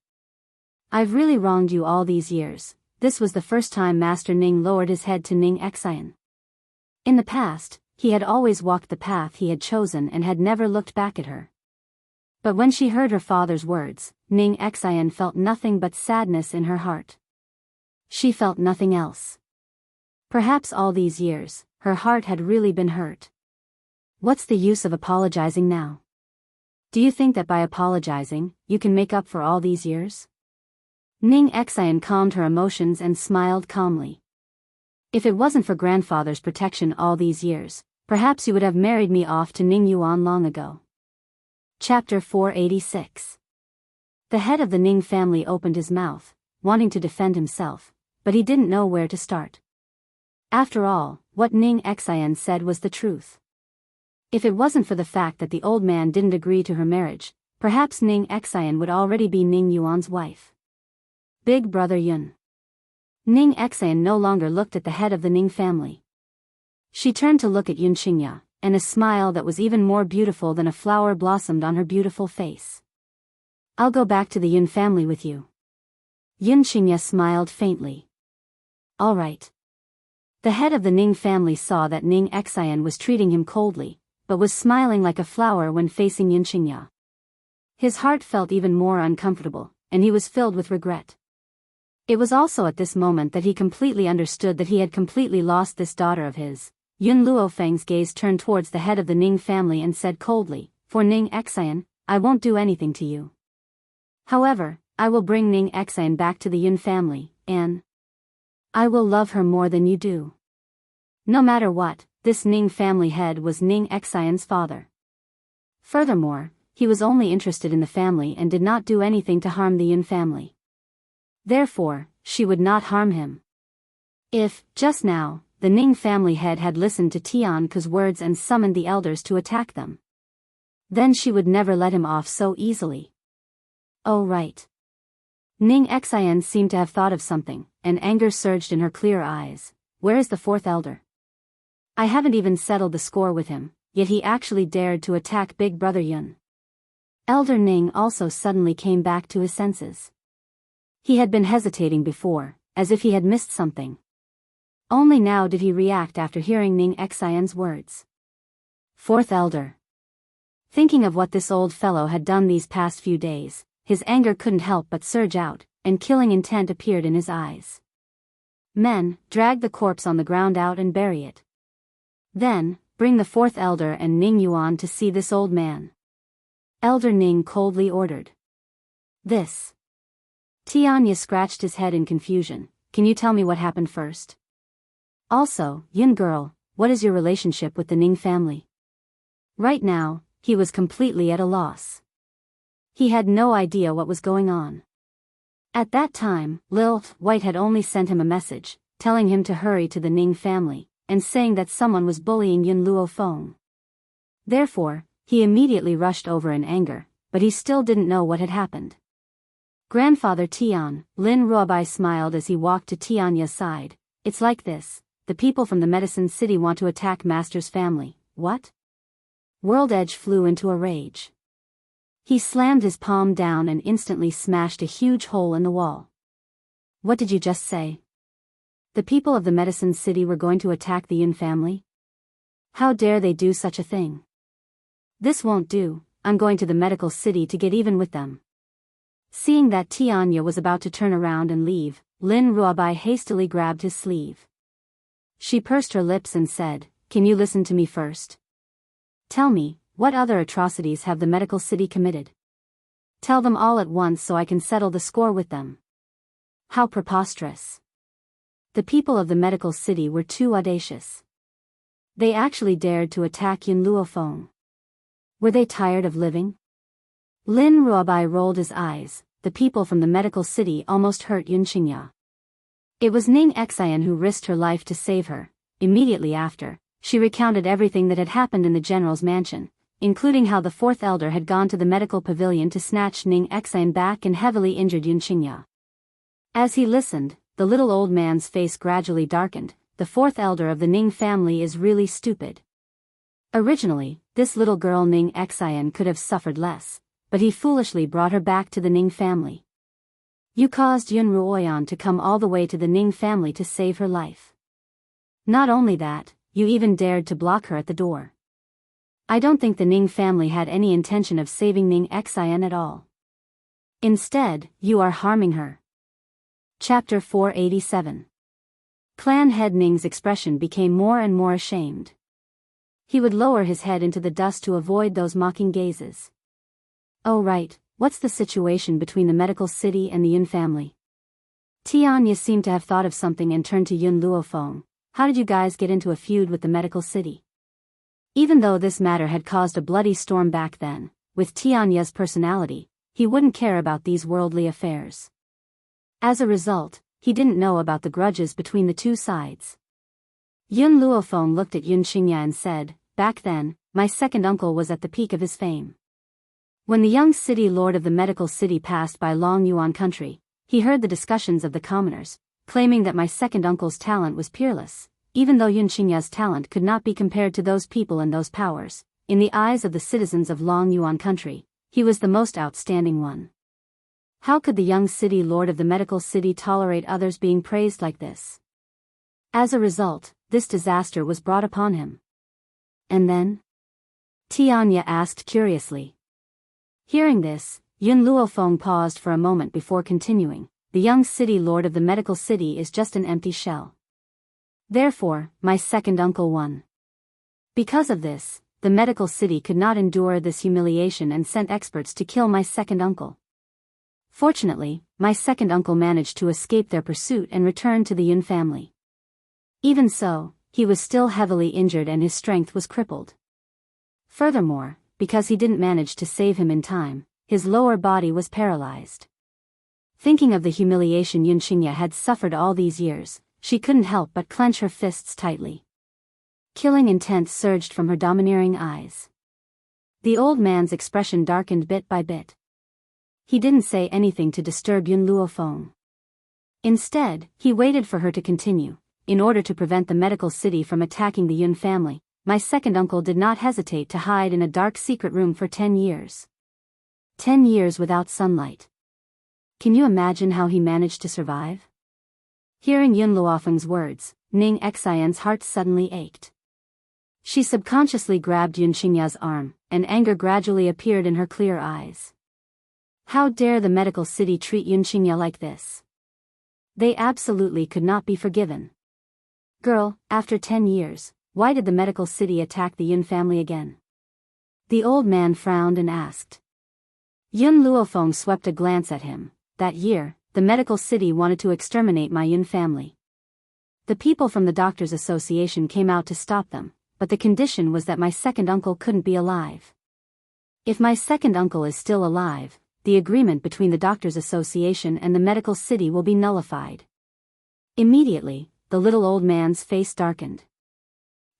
I've really wronged you all these years. This was the first time Master Ning lowered his head to Ning Xian. In the past, he had always walked the path he had chosen and had never looked back at her. But when she heard her father's words, Ning Xian felt nothing but sadness in her heart. She felt nothing else. Perhaps all these years, her heart had really been hurt. What's the use of apologizing now? Do you think that by apologizing, you can make up for all these years? Ning Xian calmed her emotions and smiled calmly. If it wasn't for grandfather's protection all these years, perhaps you would have married me off to Ning Yuan long ago. Chapter 486. The head of the Ning family opened his mouth, wanting to defend himself, but he didn't know where to start. After all, what Ning Xian said was the truth. If it wasn't for the fact that the old man didn't agree to her marriage, perhaps Ning Xian would already be Ning Yuan's wife. Big brother Yun. Ning Xian no longer looked at the head of the Ning family. She turned to look at Yun Qingya, and a smile that was even more beautiful than a flower blossomed on her beautiful face. I'll go back to the Yun family with you. Yun Qingya smiled faintly. All right. The head of the Ning family saw that Ning Xian was treating him coldly, but was smiling like a flower when facing Yun Qingya. His heart felt even more uncomfortable, and he was filled with regret. It was also at this moment that he completely understood that he had completely lost this daughter of his. Yun Luofeng's gaze turned towards the head of the Ning family and said coldly, "For Ning Xian, I won't do anything to you. However, I will bring Ning Xian back to the Yun family, and I will love her more than you do." No matter what, this Ning family head was Ning Xian's father. Furthermore, he was only interested in the family and did not do anything to harm the Yun family. Therefore, she would not harm him. If, just now, the Ning family head had listened to Tian Ke's words and summoned the elders to attack them, then she would never let him off so easily. Oh right. Ning Xian seemed to have thought of something, and anger surged in her clear eyes. Where is the fourth elder? I haven't even settled the score with him, yet he actually dared to attack Big Brother Yun. Elder Ning also suddenly came back to his senses. He had been hesitating before, as if he had missed something. Only now did he react after hearing Ning Xian's words. Fourth elder. Thinking of what this old fellow had done these past few days, his anger couldn't help but surge out, and killing intent appeared in his eyes. Men, drag the corpse on the ground out and bury it. Then, bring the fourth elder and Ning Yuan to see this old man. Elder Ning coldly ordered. This. Tianya scratched his head in confusion. Can you tell me what happened first? Also, Yun girl, what is your relationship with the Ning family? Right now, he was completely at a loss. He had no idea what was going on. At that time, Lil White had only sent him a message, telling him to hurry to the Ning family, and saying that someone was bullying Yun Luofeng. Therefore, he immediately rushed over in anger, but he still didn't know what had happened. Grandfather Tian, Lin Ruobai smiled as he walked to Tianya's side. It's like this, the people from the Medicine City want to attack Master's family. What? World Edge flew into a rage. He slammed his palm down and instantly smashed a huge hole in the wall. What did you just say? The people of the Medicine City were going to attack the Yun family? How dare they do such a thing? This won't do, I'm going to the medical city to get even with them. Seeing that Tianya was about to turn around and leave, Lin Ruobai hastily grabbed his sleeve. She pursed her lips and said, "Can you listen to me first? Tell me, what other atrocities have the medical city committed? Tell them all at once so I can settle the score with them." How preposterous. the people of the medical city were too audacious. They actually dared to attack Yun Luofeng. Were they tired of living? Lin Ruobai rolled his eyes. The people from the medical city almost hurt Yun Qingya. It was Ning Xian who risked her life to save her. Immediately after, she recounted everything that had happened in the general's mansion, including how the fourth elder had gone to the medical pavilion to snatch Ning Xian back and heavily injured Yun Qingya. As he listened, the little old man's face gradually darkened. The fourth elder of the Ning family is really stupid. Originally, this little girl Ning Xian could have suffered less, but he foolishly brought her back to the Ning family. You caused Yun Ruoyan to come all the way to the Ning family to save her life. Not only that, you even dared to block her at the door. I don't think the Ning family had any intention of saving Ning Xian at all. Instead, you are harming her. Chapter 487. Clan head Ning's expression became more and more ashamed. He would lower his head into the dust to avoid those mocking gazes. Oh right, what's the situation between the medical city and the Yun family? Tianya seemed to have thought of something and turned to Yun Luofeng. How did you guys get into a feud with the medical city? Even though this matter had caused a bloody storm back then, with Tianya's personality, he wouldn't care about these worldly affairs. As a result, he didn't know about the grudges between the two sides. Yun Luofeng looked at Yun Qingya and said, back then, my second uncle was at the peak of his fame. When the young city lord of the medical city passed by Long Yuan country, he heard the discussions of the commoners, claiming that my second uncle's talent was peerless. Even though Yun Qingya's talent could not be compared to those people and those powers, in the eyes of the citizens of Long Yuan country, he was the most outstanding one. How could the young city lord of the medical city tolerate others being praised like this? As a result, this disaster was brought upon him. And then? Tianya asked curiously. Hearing this, Yun Luofeng paused for a moment before continuing. The young city lord of the medical city is just an empty shell. Therefore, my second uncle won. Because of this, the medical city could not endure this humiliation and sent experts to kill my second uncle. Fortunately, my second uncle managed to escape their pursuit and return to the Yun family. Even so, he was still heavily injured and his strength was crippled. Furthermore, because he didn't manage to save him in time, his lower body was paralyzed. Thinking of the humiliation Yun Qingya had suffered all these years, she couldn't help but clench her fists tightly. Killing intent surged from her domineering eyes. The old man's expression darkened bit by bit. He didn't say anything to disturb Yun Luofeng. Instead, he waited for her to continue. In order to prevent the medical city from attacking the Yun family, my second uncle did not hesitate to hide in a dark secret room for 10 years. 10 years without sunlight. Can you imagine how he managed to survive? Hearing Yun Luofeng's words, Ning Xian's heart suddenly ached. She subconsciously grabbed Yun Qingya's arm, and anger gradually appeared in her clear eyes. How dare the medical city treat Yun Qingya like this? They absolutely could not be forgiven. Girl, after 10 years, why did the medical city attack the Yun family again? The old man frowned and asked. Yun Luofeng swept a glance at him. That year, the medical city wanted to exterminate my Yun family. The people from the Doctors' Association came out to stop them, but the condition was that my second uncle couldn't be alive. If my second uncle is still alive, the agreement between the Doctors' Association and the medical city will be nullified. Immediately, the little old man's face darkened.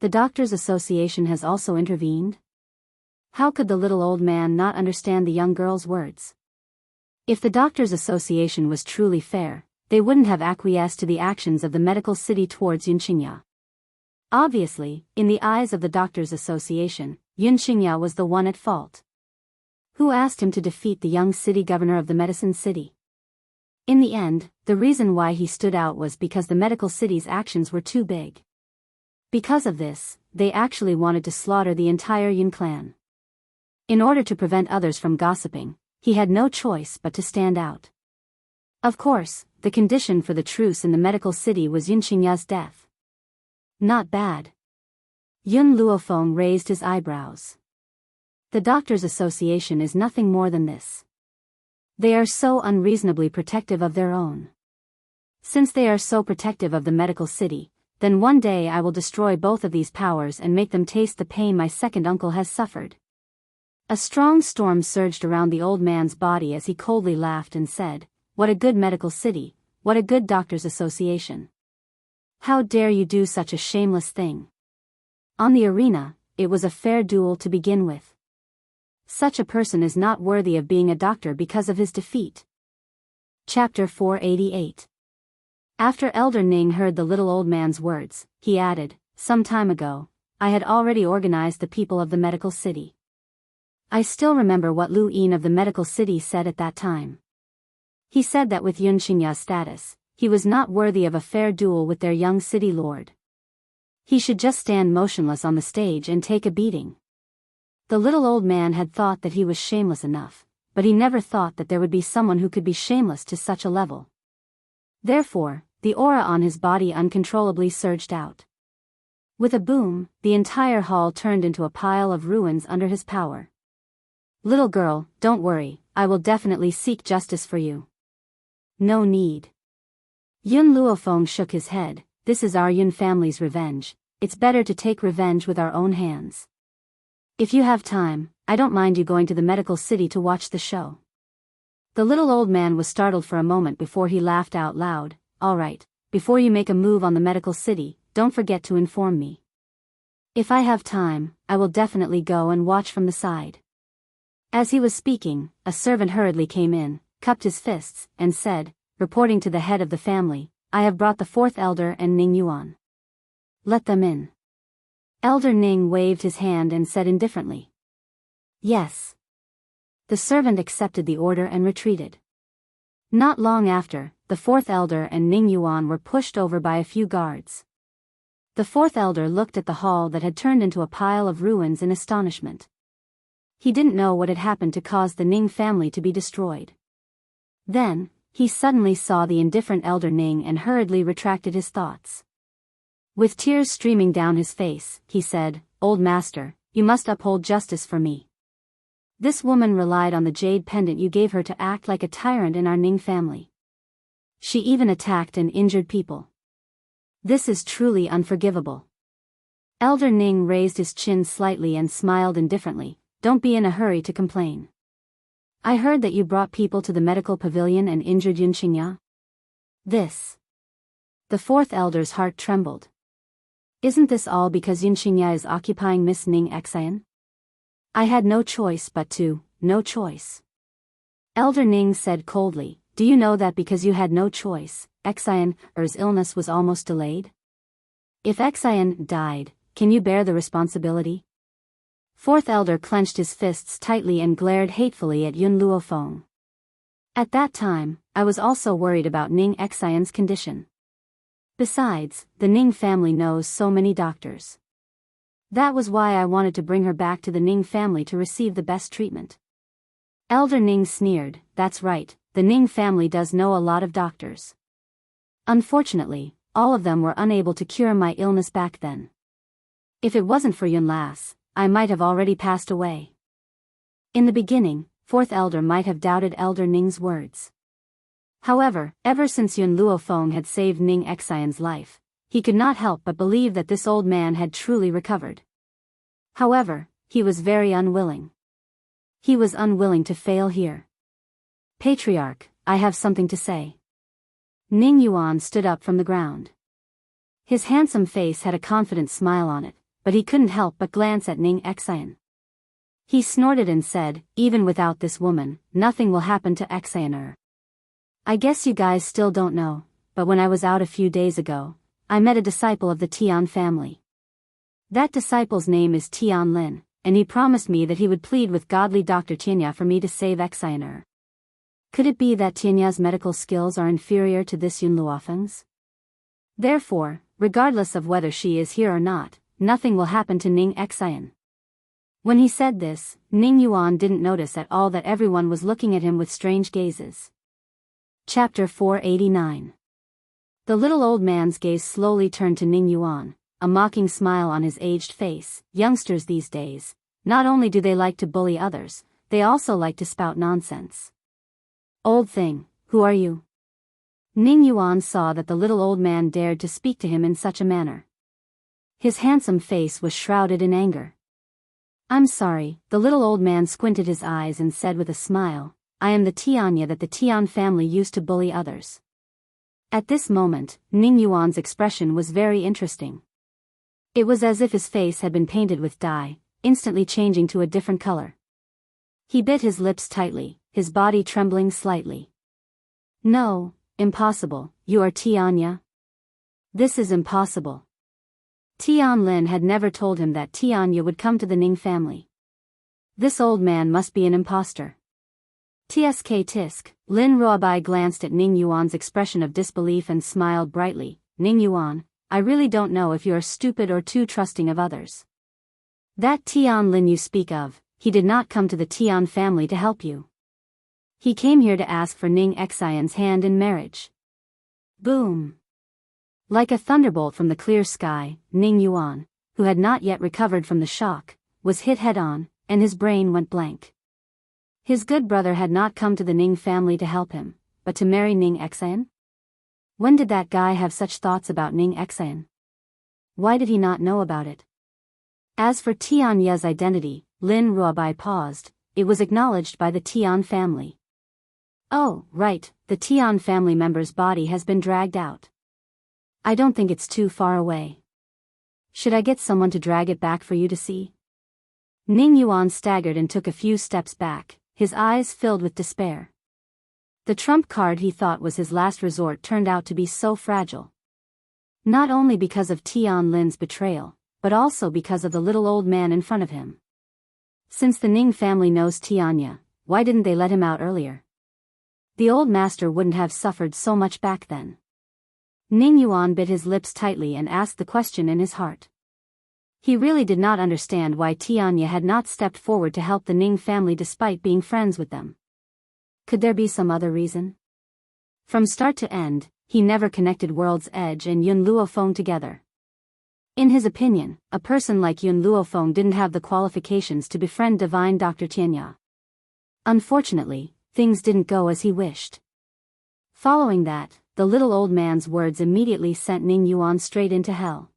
The Doctors' Association has also intervened? How could the little old man not understand the young girl's words? If the Doctors' Association was truly fair, they wouldn't have acquiesced to the actions of the medical city towards Yun Qingya. Obviously, in the eyes of the Doctors' Association, Yun Qingya was the one at fault. Who asked him to defeat the young city governor of the medicine city? In the end, the reason why he stood out was because the medical city's actions were too big. Because of this, they actually wanted to slaughter the entire Yun clan. In order to prevent others from gossiping, he had no choice but to stand out. Of course, the condition for the truce in the medical city was Yun Qingya's death. Not bad. Yun Luofeng raised his eyebrows. The Doctors' Association is nothing more than this. They are so unreasonably protective of their own. Since they are so protective of the medical city, then one day I will destroy both of these powers and make them taste the pain my second uncle has suffered. A strong storm surged around the old man's body as he coldly laughed and said, "What a good medical city, what a good doctors' association. How dare you do such a shameless thing? On the arena, it was a fair duel to begin with. Such a person is not worthy of being a doctor because of his defeat." Chapter 488. After Elder Ning heard the little old man's words, he added, "Some time ago, I had already organized the people of the medical city. I still remember what Lu Yin of the medical city said at that time. He said that with Yun Xingya's status, he was not worthy of a fair duel with their young city lord. He should just stand motionless on the stage and take a beating." The little old man had thought that he was shameless enough, but he never thought that there would be someone who could be shameless to such a level. Therefore, the aura on his body uncontrollably surged out. With a boom, the entire hall turned into a pile of ruins under his power. "Little girl, don't worry, I will definitely seek justice for you." "No need." Yun Luofeng shook his head. "This is our Yun family's revenge. It's better to take revenge with our own hands. If you have time, I don't mind you going to the medical city to watch the show." The little old man was startled for a moment before he laughed out loud. "All right, before you make a move on the medical city, don't forget to inform me. If I have time, I will definitely go and watch from the side." As he was speaking, a servant hurriedly came in, cupped his fists, and said, reporting to the head of the family, "I have brought the fourth elder and Ning Yuan. Let them in." Elder Ning waved his hand and said indifferently, "Yes." The servant accepted the order and retreated. Not long after, the fourth elder and Ning Yuan were pushed over by a few guards. The fourth elder looked at the hall that had turned into a pile of ruins in astonishment. He didn't know what had happened to cause the Ning family to be destroyed. Then, he suddenly saw the indifferent Elder Ning and hurriedly retracted his thoughts. With tears streaming down his face, he said, "Old master, you must uphold justice for me. This woman relied on the jade pendant you gave her to act like a tyrant in our Ning family. She even attacked and injured people. This is truly unforgivable." Elder Ning raised his chin slightly and smiled indifferently. "Don't be in a hurry to complain. I heard that you brought people to the medical pavilion and injured Yun Xingya. This." The fourth elder's heart trembled. "Isn't this all because Yun Xingya is occupying Miss Ning Xian? I had no choice but to, no choice." Elder Ning said coldly, "Do you know that because you had no choice, Xian's illness was almost delayed? If Xian died, can you bear the responsibility?" Fourth elder clenched his fists tightly and glared hatefully at Yun Luofeng. "At that time, I was also worried about Ning Xian's condition. Besides, the Ning family knows so many doctors. That was why I wanted to bring her back to the Ning family to receive the best treatment." Elder Ning sneered, "That's right, the Ning family does know a lot of doctors. Unfortunately, all of them were unable to cure my illness back then. If it wasn't for Yun Lass, I might have already passed away." In the beginning, fourth elder might have doubted Elder Ning's words. However, ever since Yun Luofeng had saved Ning Xian's life, he could not help but believe that this old man had truly recovered. However, he was very unwilling. He was unwilling to fail here. "Patriarch, I have something to say." Ning Yuan stood up from the ground. His handsome face had a confident smile on it, but he couldn't help but glance at Ning Xian. He snorted and said, "Even without this woman, nothing will happen to Xian. I guess you guys still don't know, but when I was out a few days ago, I met a disciple of the Tian family. That disciple's name is Tian Lin, and he promised me that he would plead with godly Dr. Tianya for me to save Xian. Could it be that Tianya's medical skills are inferior to this Yun Luofeng's? Therefore, regardless of whether she is here or not, nothing will happen to Ning Xian." When he said this, Ning Yuan didn't notice at all that everyone was looking at him with strange gazes. Chapter 489. The little old man's gaze slowly turned to Ning Yuan, a mocking smile on his aged face. "Youngsters these days, not only do they like to bully others, they also like to spout nonsense. Old thing, who are you?" Ning Yuan saw that the little old man dared to speak to him in such a manner. His handsome face was shrouded in anger. "I'm sorry," the little old man squinted his eyes and said with a smile, "I am the Tianya that the Tian family used to bully others." At this moment, Ning Yuan's expression was very interesting. It was as if his face had been painted with dye, instantly changing to a different color. He bit his lips tightly, his body trembling slightly. "No, impossible, you are Tianya? This is impossible." Tian Lin had never told him that Tianya would come to the Ning family. This old man must be an impostor. Tsk tisk, Lin Ruobai glanced at Ning Yuan's expression of disbelief and smiled brightly. "Ning Yuan, I really don't know if you are stupid or too trusting of others. That Tian Lin you speak of, he did not come to the Tian family to help you. He came here to ask for Ning Xian's hand in marriage." Boom! Like a thunderbolt from the clear sky, Ning Yuan, who had not yet recovered from the shock, was hit head-on, and his brain went blank. His good brother had not come to the Ning family to help him, but to marry Ning Xian? When did that guy have such thoughts about Ning Xian? Why did he not know about it? As for Tianya's identity, Lin Ruobai paused. It was acknowledged by the Tian family. "Oh, right, the Tian family member's body has been dragged out. I don't think it's too far away. Should I get someone to drag it back for you to see?" Ning Yuan staggered and took a few steps back, his eyes filled with despair. The trump card he thought was his last resort turned out to be so fragile. Not only because of Tian Lin's betrayal, but also because of the little old man in front of him. Since the Ning family knows Tianya, why didn't they let him out earlier? The old master wouldn't have suffered so much back then. Ning Yuan bit his lips tightly and asked the question in his heart. He really did not understand why Tianya had not stepped forward to help the Ning family despite being friends with them. Could there be some other reason? From start to end, he never connected World's Edge and Yun Luofeng together. In his opinion, a person like Yun Luofeng didn't have the qualifications to befriend divine Dr. Tianya. Unfortunately, things didn't go as he wished. Following that, the little old man's words immediately sent Ning Yuan straight into hell.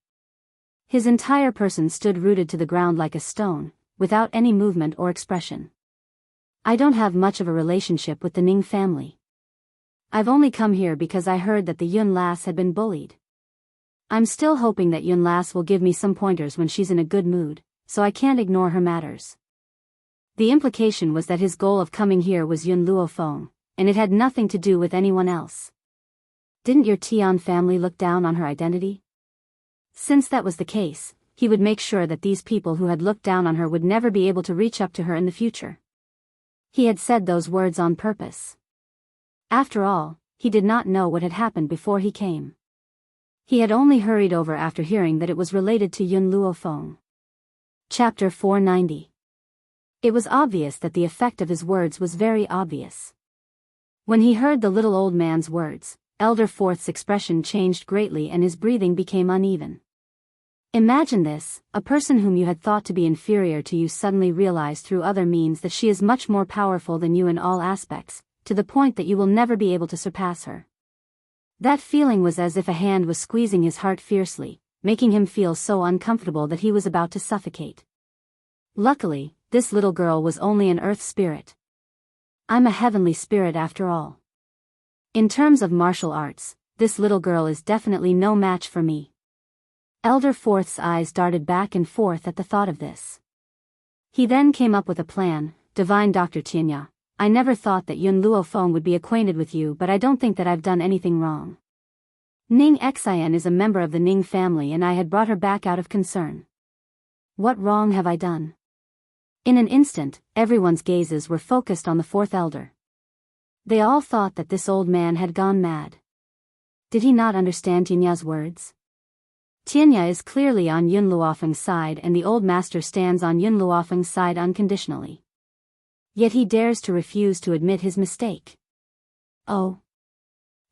His entire person stood rooted to the ground like a stone, without any movement or expression. "I don't have much of a relationship with the Ning family. I've only come here because I heard that the Yun lass had been bullied. I'm still hoping that Yun lass will give me some pointers when she's in a good mood, so I can't ignore her matters." The implication was that his goal of coming here was Yun Luofeng, and it had nothing to do with anyone else. "Didn't your Tian family look down on her identity?" Since that was the case, he would make sure that these people who had looked down on her would never be able to reach up to her in the future. He had said those words on purpose. After all, he did not know what had happened before he came. He had only hurried over after hearing that it was related to Yun Luofeng. Chapter 490. It was obvious that the effect of his words was very obvious. When he heard the little old man's words, Elder Fourth's expression changed greatly and his breathing became uneven. Imagine this, a person whom you had thought to be inferior to you suddenly realized through other means that she is much more powerful than you in all aspects, to the point that you will never be able to surpass her. That feeling was as if a hand was squeezing his heart fiercely, making him feel so uncomfortable that he was about to suffocate. Luckily, this little girl was only an earth spirit. "I'm a heavenly spirit after all. In terms of martial arts, this little girl is definitely no match for me." Elder Fourth's eyes darted back and forth at the thought of this. He then came up with a plan. "Divine Dr. Tianya, I never thought that Yun Luofeng would be acquainted with you, but I don't think that I've done anything wrong. Ning Xian is a member of the Ning family and I had brought her back out of concern. What wrong have I done?" In an instant, everyone's gazes were focused on the fourth elder. They all thought that this old man had gone mad. Did he not understand Tianya's words? Tianya is clearly on Yun Luofeng's side and the old master stands on Yun Luofeng's side unconditionally. Yet he dares to refuse to admit his mistake. "Oh."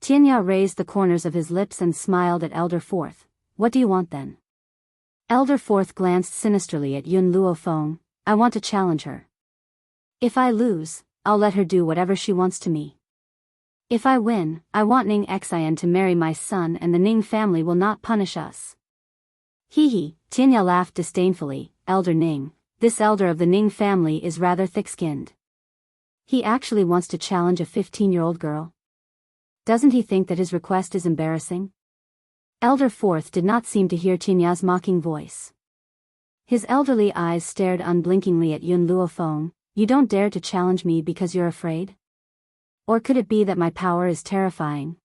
Tianya raised the corners of his lips and smiled at Elder Fourth. "What do you want then?" Elder Fourth glanced sinisterly at Yun Luofeng. "I want to challenge her. If I lose, I'll let her do whatever she wants to me." If I win, I want Ning Xian to marry my son and the Ning family will not punish us. Hee hee, Tianya laughed disdainfully. Elder Ning, this elder of the Ning family is rather thick-skinned. He actually wants to challenge a 15-year-old girl. Doesn't he think that his request is embarrassing? Elder Fourth did not seem to hear Tinya's mocking voice. His elderly eyes stared unblinkingly at Yun Luofeng. You don't dare to challenge me because you're afraid? Or could it be that my power is terrifying?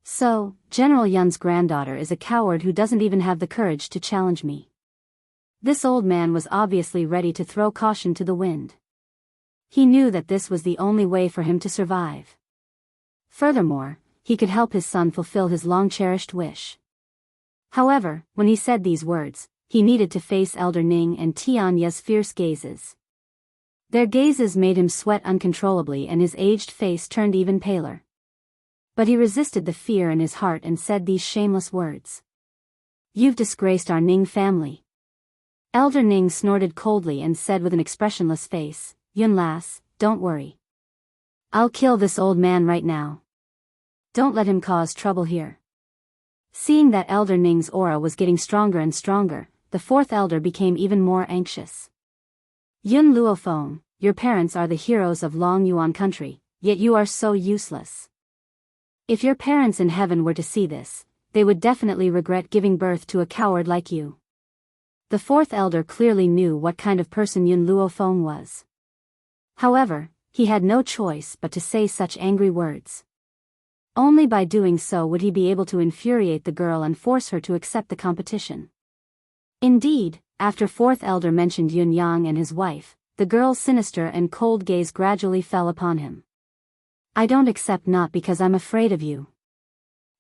So, General Yun's granddaughter is a coward who doesn't even have the courage to challenge me. This old man was obviously ready to throw caution to the wind. He knew that this was the only way for him to survive. Furthermore, he could help his son fulfill his long-cherished wish. However, when he said these words, he needed to face Elder Ning and Tianya's fierce gazes. Their gazes made him sweat uncontrollably and his aged face turned even paler. But he resisted the fear in his heart and said these shameless words. You've disgraced our Ning family. Elder Ning snorted coldly and said with an expressionless face, Yun lass, don't worry. I'll kill this old man right now. Don't let him cause trouble here. Seeing that Elder Ning's aura was getting stronger and stronger, the fourth elder became even more anxious. Yun Luofeng, your parents are the heroes of Long Yuan country, yet you are so useless. If your parents in heaven were to see this, they would definitely regret giving birth to a coward like you. The fourth elder clearly knew what kind of person Yun Luofeng was. However, he had no choice but to say such angry words. Only by doing so would he be able to infuriate the girl and force her to accept the competition. Indeed, after fourth elder mentioned Yun Yang and his wife, the girl's sinister and cold gaze gradually fell upon him. I don't accept not because I'm afraid of you.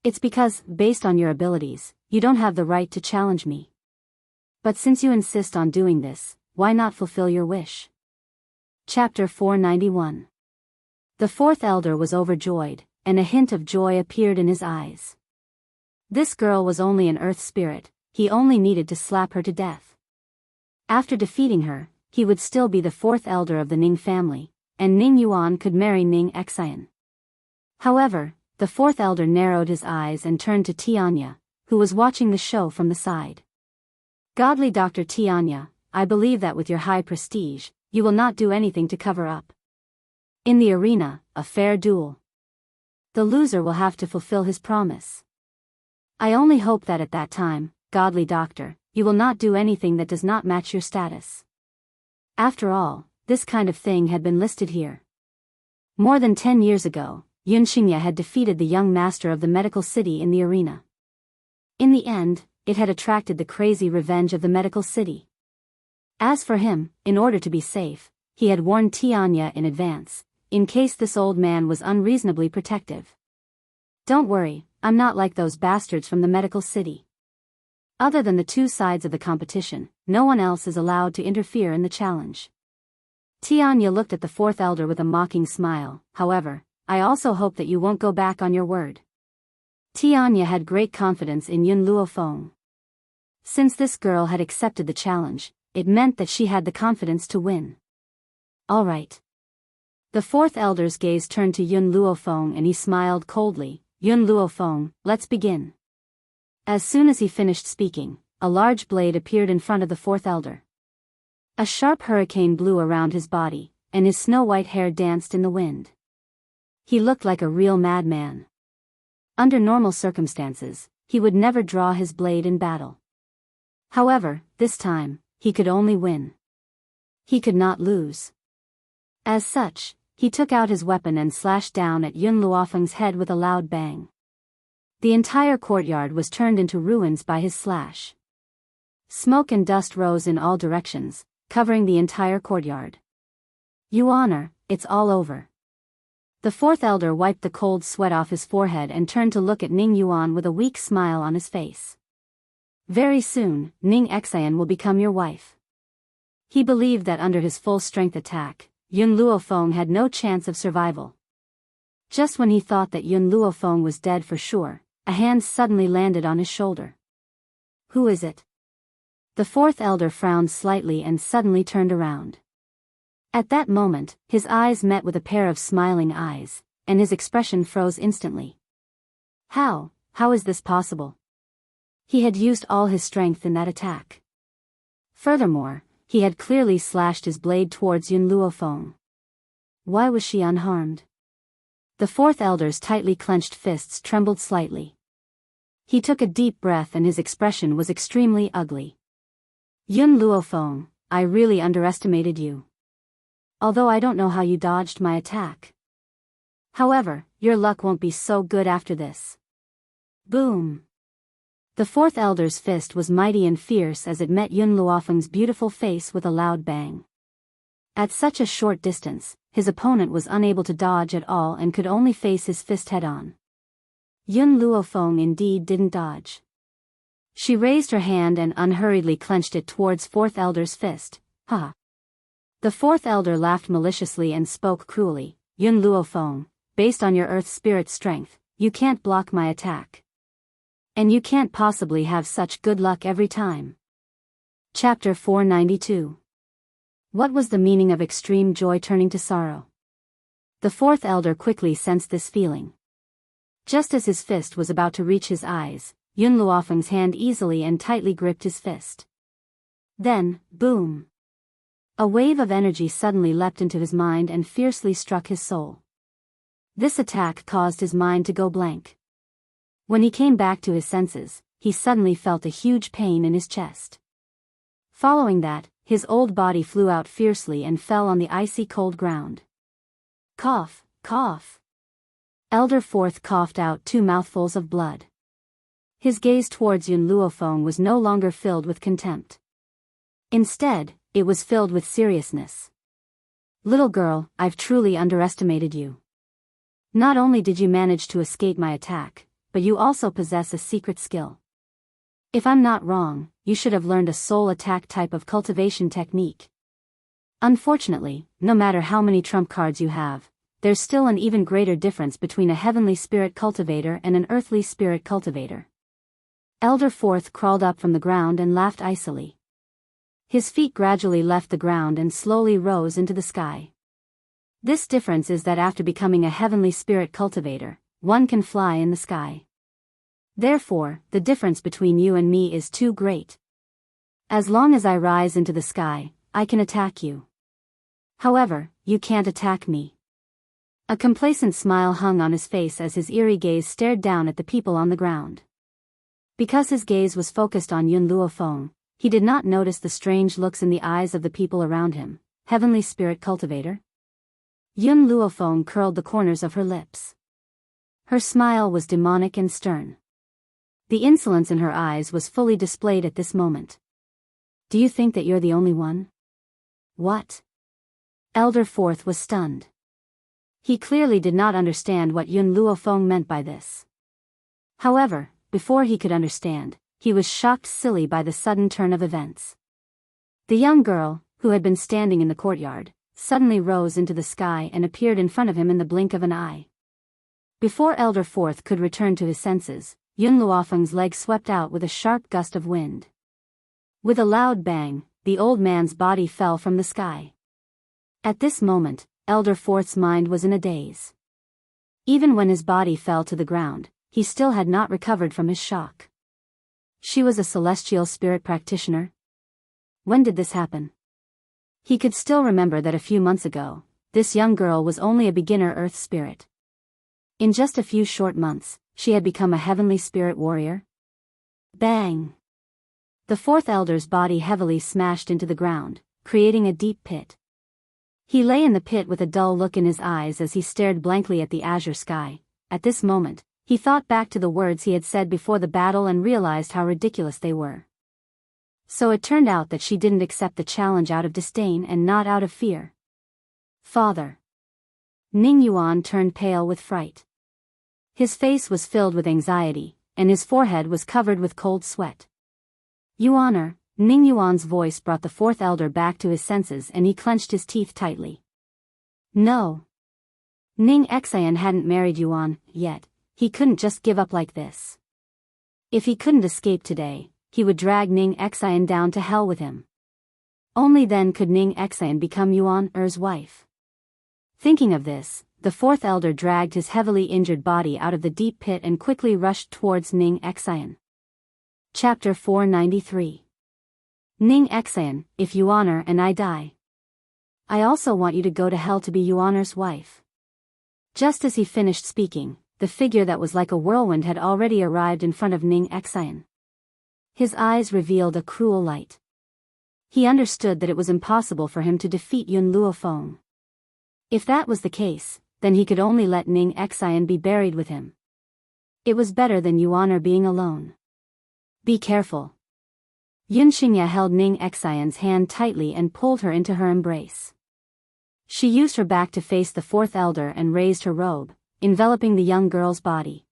It's because, based on your abilities, you don't have the right to challenge me. But since you insist on doing this, why not fulfill your wish? Chapter 491. The fourth elder was overjoyed, and a hint of joy appeared in his eyes. This girl was only an earth spirit, he only needed to slap her to death. After defeating her, he would still be the fourth elder of the Ning family, and Ning Yuan could marry Ning Xian. However, the fourth elder narrowed his eyes and turned to Tianya, who was watching the show from the side. Godly Dr. Tianya, I believe that with your high prestige, you will not do anything to cover up. In the arena, a fair duel. The loser will have to fulfill his promise. I only hope that at that time, Godly Doctor, you will not do anything that does not match your status. After all, this kind of thing had been listed here. More than 10 years ago, Yun Xingye had defeated the young master of the medical city in the arena. In the end, it had attracted the crazy revenge of the medical city. As for him, in order to be safe, he had warned Tianya in advance, in case this old man was unreasonably protective. Don't worry, I'm not like those bastards from the medical city. Other than the two sides of the competition, no one else is allowed to interfere in the challenge. Tianya looked at the fourth elder with a mocking smile. However, I also hope that you won't go back on your word. Tianya had great confidence in Yun Luofeng. Since this girl had accepted the challenge, it meant that she had the confidence to win. All right. The fourth elder's gaze turned to Yun Luofeng and he smiled coldly. Yun Luofeng, let's begin. As soon as he finished speaking, a large blade appeared in front of the fourth elder. A sharp hurricane blew around his body, and his snow-white hair danced in the wind. He looked like a real madman. Under normal circumstances, he would never draw his blade in battle. However, this time, he could only win. He could not lose. As such, he took out his weapon and slashed down at Yun Luofeng's head with a loud bang. The entire courtyard was turned into ruins by his slash. Smoke and dust rose in all directions, covering the entire courtyard. Your Honor, it's all over. The fourth elder wiped the cold sweat off his forehead and turned to look at Ning Yuan with a weak smile on his face. Very soon, Ning Xian will become your wife. He believed that under his full-strength attack, Yun Luofeng had no chance of survival. Just when he thought that Yun Luofeng was dead for sure, a hand suddenly landed on his shoulder. Who is it? The fourth elder frowned slightly and suddenly turned around. At that moment, his eyes met with a pair of smiling eyes, and his expression froze instantly. How is this possible? He had used all his strength in that attack. Furthermore, he had clearly slashed his blade towards Yun Luofeng. Why was she unharmed? The fourth elder's tightly clenched fists trembled slightly. He took a deep breath and his expression was extremely ugly. Yun Luofeng, I really underestimated you. Although I don't know how you dodged my attack. However, your luck won't be so good after this. Boom. The fourth elder's fist was mighty and fierce as it met Yun Luofeng's beautiful face with a loud bang. At such a short distance, his opponent was unable to dodge at all and could only face his fist head-on. Yun Luofeng indeed didn't dodge. She raised her hand and unhurriedly clenched it towards fourth elder's fist. Ha! The fourth elder laughed maliciously and spoke cruelly. Yun Luofeng, based on your earth spirit strength, you can't block my attack. And you can't possibly have such good luck every time. Chapter 492. What was the meaning of extreme joy turning to sorrow? The fourth elder quickly sensed this feeling. Just as his fist was about to reach his eyes, Yun Luofeng's hand easily and tightly gripped his fist. Then, boom! A wave of energy suddenly leapt into his mind and fiercely struck his soul. This attack caused his mind to go blank. When he came back to his senses, he suddenly felt a huge pain in his chest. Following that, his old body flew out fiercely and fell on the icy cold ground. Cough, cough. Elder Fourth coughed out 2 mouthfuls of blood. His gaze towards Yun Luofeng was no longer filled with contempt. Instead, it was filled with seriousness. Little girl, I've truly underestimated you. Not only did you manage to escape my attack, but you also possess a secret skill. If I'm not wrong, you should have learned a soul attack type of cultivation technique. Unfortunately, no matter how many trump cards you have, there's still an even greater difference between a heavenly spirit cultivator and an earthly spirit cultivator. Elder Fourth crawled up from the ground and laughed icily. His feet gradually left the ground and slowly rose into the sky. This difference is that after becoming a heavenly spirit cultivator, one can fly in the sky. Therefore, the difference between you and me is too great. As long as I rise into the sky, I can attack you. However, you can't attack me. A complacent smile hung on his face as his eerie gaze stared down at the people on the ground. Because his gaze was focused on Yun Luofeng, he did not notice the strange looks in the eyes of the people around him. Heavenly spirit cultivator? Yun Luofeng curled the corners of her lips. Her smile was demonic and stern. The insolence in her eyes was fully displayed at this moment. Do you think that you're the only one? What? Elder Fourth was stunned. He clearly did not understand what Yun Luofeng meant by this. However, before he could understand, he was shocked silly by the sudden turn of events. The young girl, who had been standing in the courtyard, suddenly rose into the sky and appeared in front of him in the blink of an eye. Before Elder Fourth could return to his senses, Yun Luofeng's leg swept out with a sharp gust of wind. With a loud bang, the old man's body fell from the sky. At this moment, Elder Fourth's mind was in a daze. Even when his body fell to the ground, he still had not recovered from his shock. She was a celestial spirit practitioner? When did this happen? He could still remember that a few months ago, this young girl was only a beginner earth spirit. In just a few short months, she had become a heavenly spirit warrior? Bang! The fourth elder's body heavily smashed into the ground, creating a deep pit. He lay in the pit with a dull look in his eyes as he stared blankly at the azure sky. At this moment, he thought back to the words he had said before the battle and realized how ridiculous they were. So it turned out that she didn't accept the challenge out of disdain and not out of fear. Father. Ning Yuan turned pale with fright. His face was filled with anxiety, and his forehead was covered with cold sweat. Yuaner, Ning Yuan's voice brought the fourth elder back to his senses and he clenched his teeth tightly. No. Ning Xian hadn't married Yuan yet. He couldn't just give up like this. If he couldn't escape today, he would drag Ning Xian down to hell with him. Only then could Ning Xian become Yuan Er's wife. Thinking of this, the fourth elder dragged his heavily injured body out of the deep pit and quickly rushed towards Ning Xian. Chapter 493. Ning Xian, if you honor and I die, I also want you to go to hell to be Yuaner's wife. Just as he finished speaking, the figure that was like a whirlwind had already arrived in front of Ning Xian. His eyes revealed a cruel light. He understood that it was impossible for him to defeat Yun Luofeng. If that was the case, then he could only let Ning Xian be buried with him. It was better than Yuaner being alone. Be careful. Yun Xingya held Ning Xian's hand tightly and pulled her into her embrace. She used her back to face the fourth elder and raised her robe, enveloping the young girl's body.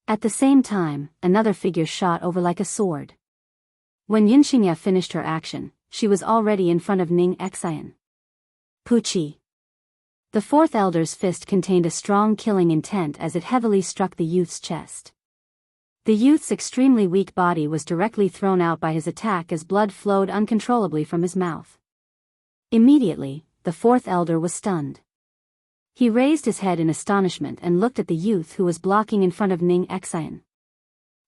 At the same time, another figure shot over like a sword. When Yun Xingya finished her action, she was already in front of Ning Xian. Puchi. The fourth elder's fist contained a strong killing intent as it heavily struck the youth's chest. The youth's extremely weak body was directly thrown out by his attack as blood flowed uncontrollably from his mouth. Immediately, the fourth elder was stunned. He raised his head in astonishment and looked at the youth who was blocking in front of Ning Xian.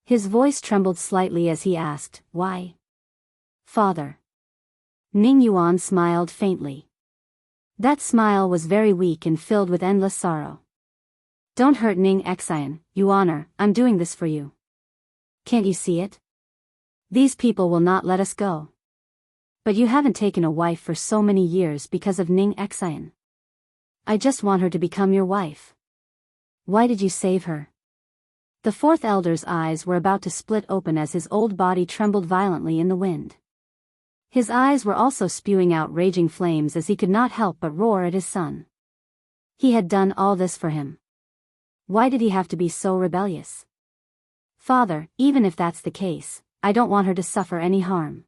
His voice trembled slightly as he asked, "Why?" "Father." Ning Yuan smiled faintly. That smile was very weak and filled with endless sorrow. "Don't hurt Ning Xian, Yuaner, I'm doing this for you. Can't you see it? These people will not let us go. But you haven't taken a wife for so many years because of Ning Xian. I just want her to become your wife. Why did you save her?" The fourth elder's eyes were about to split open as his old body trembled violently in the wind. His eyes were also spewing out raging flames as he could not help but roar at his son. He had done all this for him. Why did he have to be so rebellious? "Father, even if that's the case, I don't want her to suffer any harm."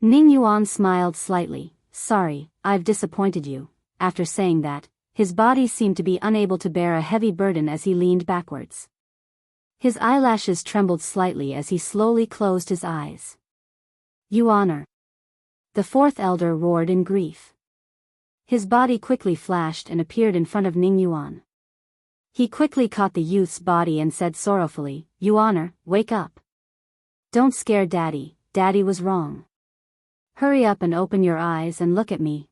Ning Yuan smiled slightly. "Sorry, I've disappointed you." After saying that, his body seemed to be unable to bear a heavy burden as he leaned backwards. His eyelashes trembled slightly as he slowly closed his eyes. "Yuaner." The fourth elder roared in grief. His body quickly flashed and appeared in front of Ning Yuan. He quickly caught the youth's body and said sorrowfully, "Yuaner, wake up. Don't scare Daddy, Daddy was wrong. Hurry up and open your eyes and look at me."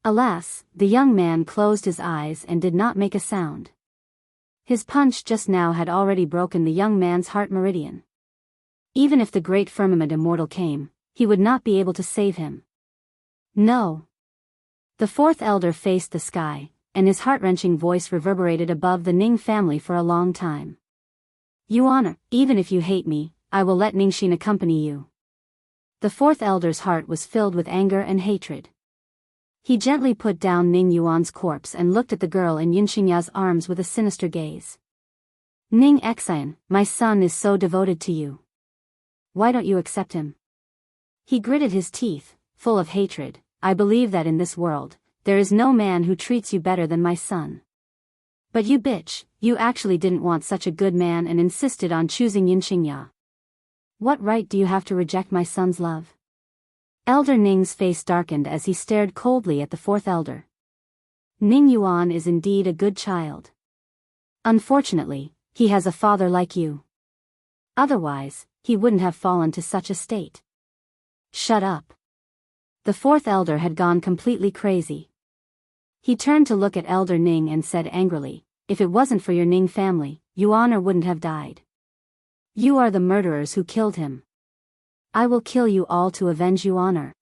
Alas, the young man closed his eyes and did not make a sound. His punch just now had already broken the young man's heart meridian. Even if the great firmament immortal came, he would not be able to save him. "No." The fourth elder faced the sky, and his heart-wrenching voice reverberated above the Ning family for a long time. "Yuaner, even if you hate me, I will let Ningxin accompany you." The fourth elder's heart was filled with anger and hatred. He gently put down Ning Yuan's corpse and looked at the girl in Yunxingya's arms with a sinister gaze. "Ning Xian, my son is so devoted to you. Why don't you accept him?" He gritted his teeth, full of hatred. "I believe that in this world, there is no man who treats you better than my son. But you bitch, you actually didn't want such a good man and insisted on choosing Yunxingya. What right do you have to reject my son's love?" Elder Ning's face darkened as he stared coldly at the fourth elder. "Ning Yuan is indeed a good child. Unfortunately, he has a father like you. Otherwise, he wouldn't have fallen to such a state." "Shut up." The fourth elder had gone completely crazy. He turned to look at Elder Ning and said angrily, "If it wasn't for your Ning family, Yuaner wouldn't have died. You are the murderers who killed him. I will kill you all to avenge Yuaner."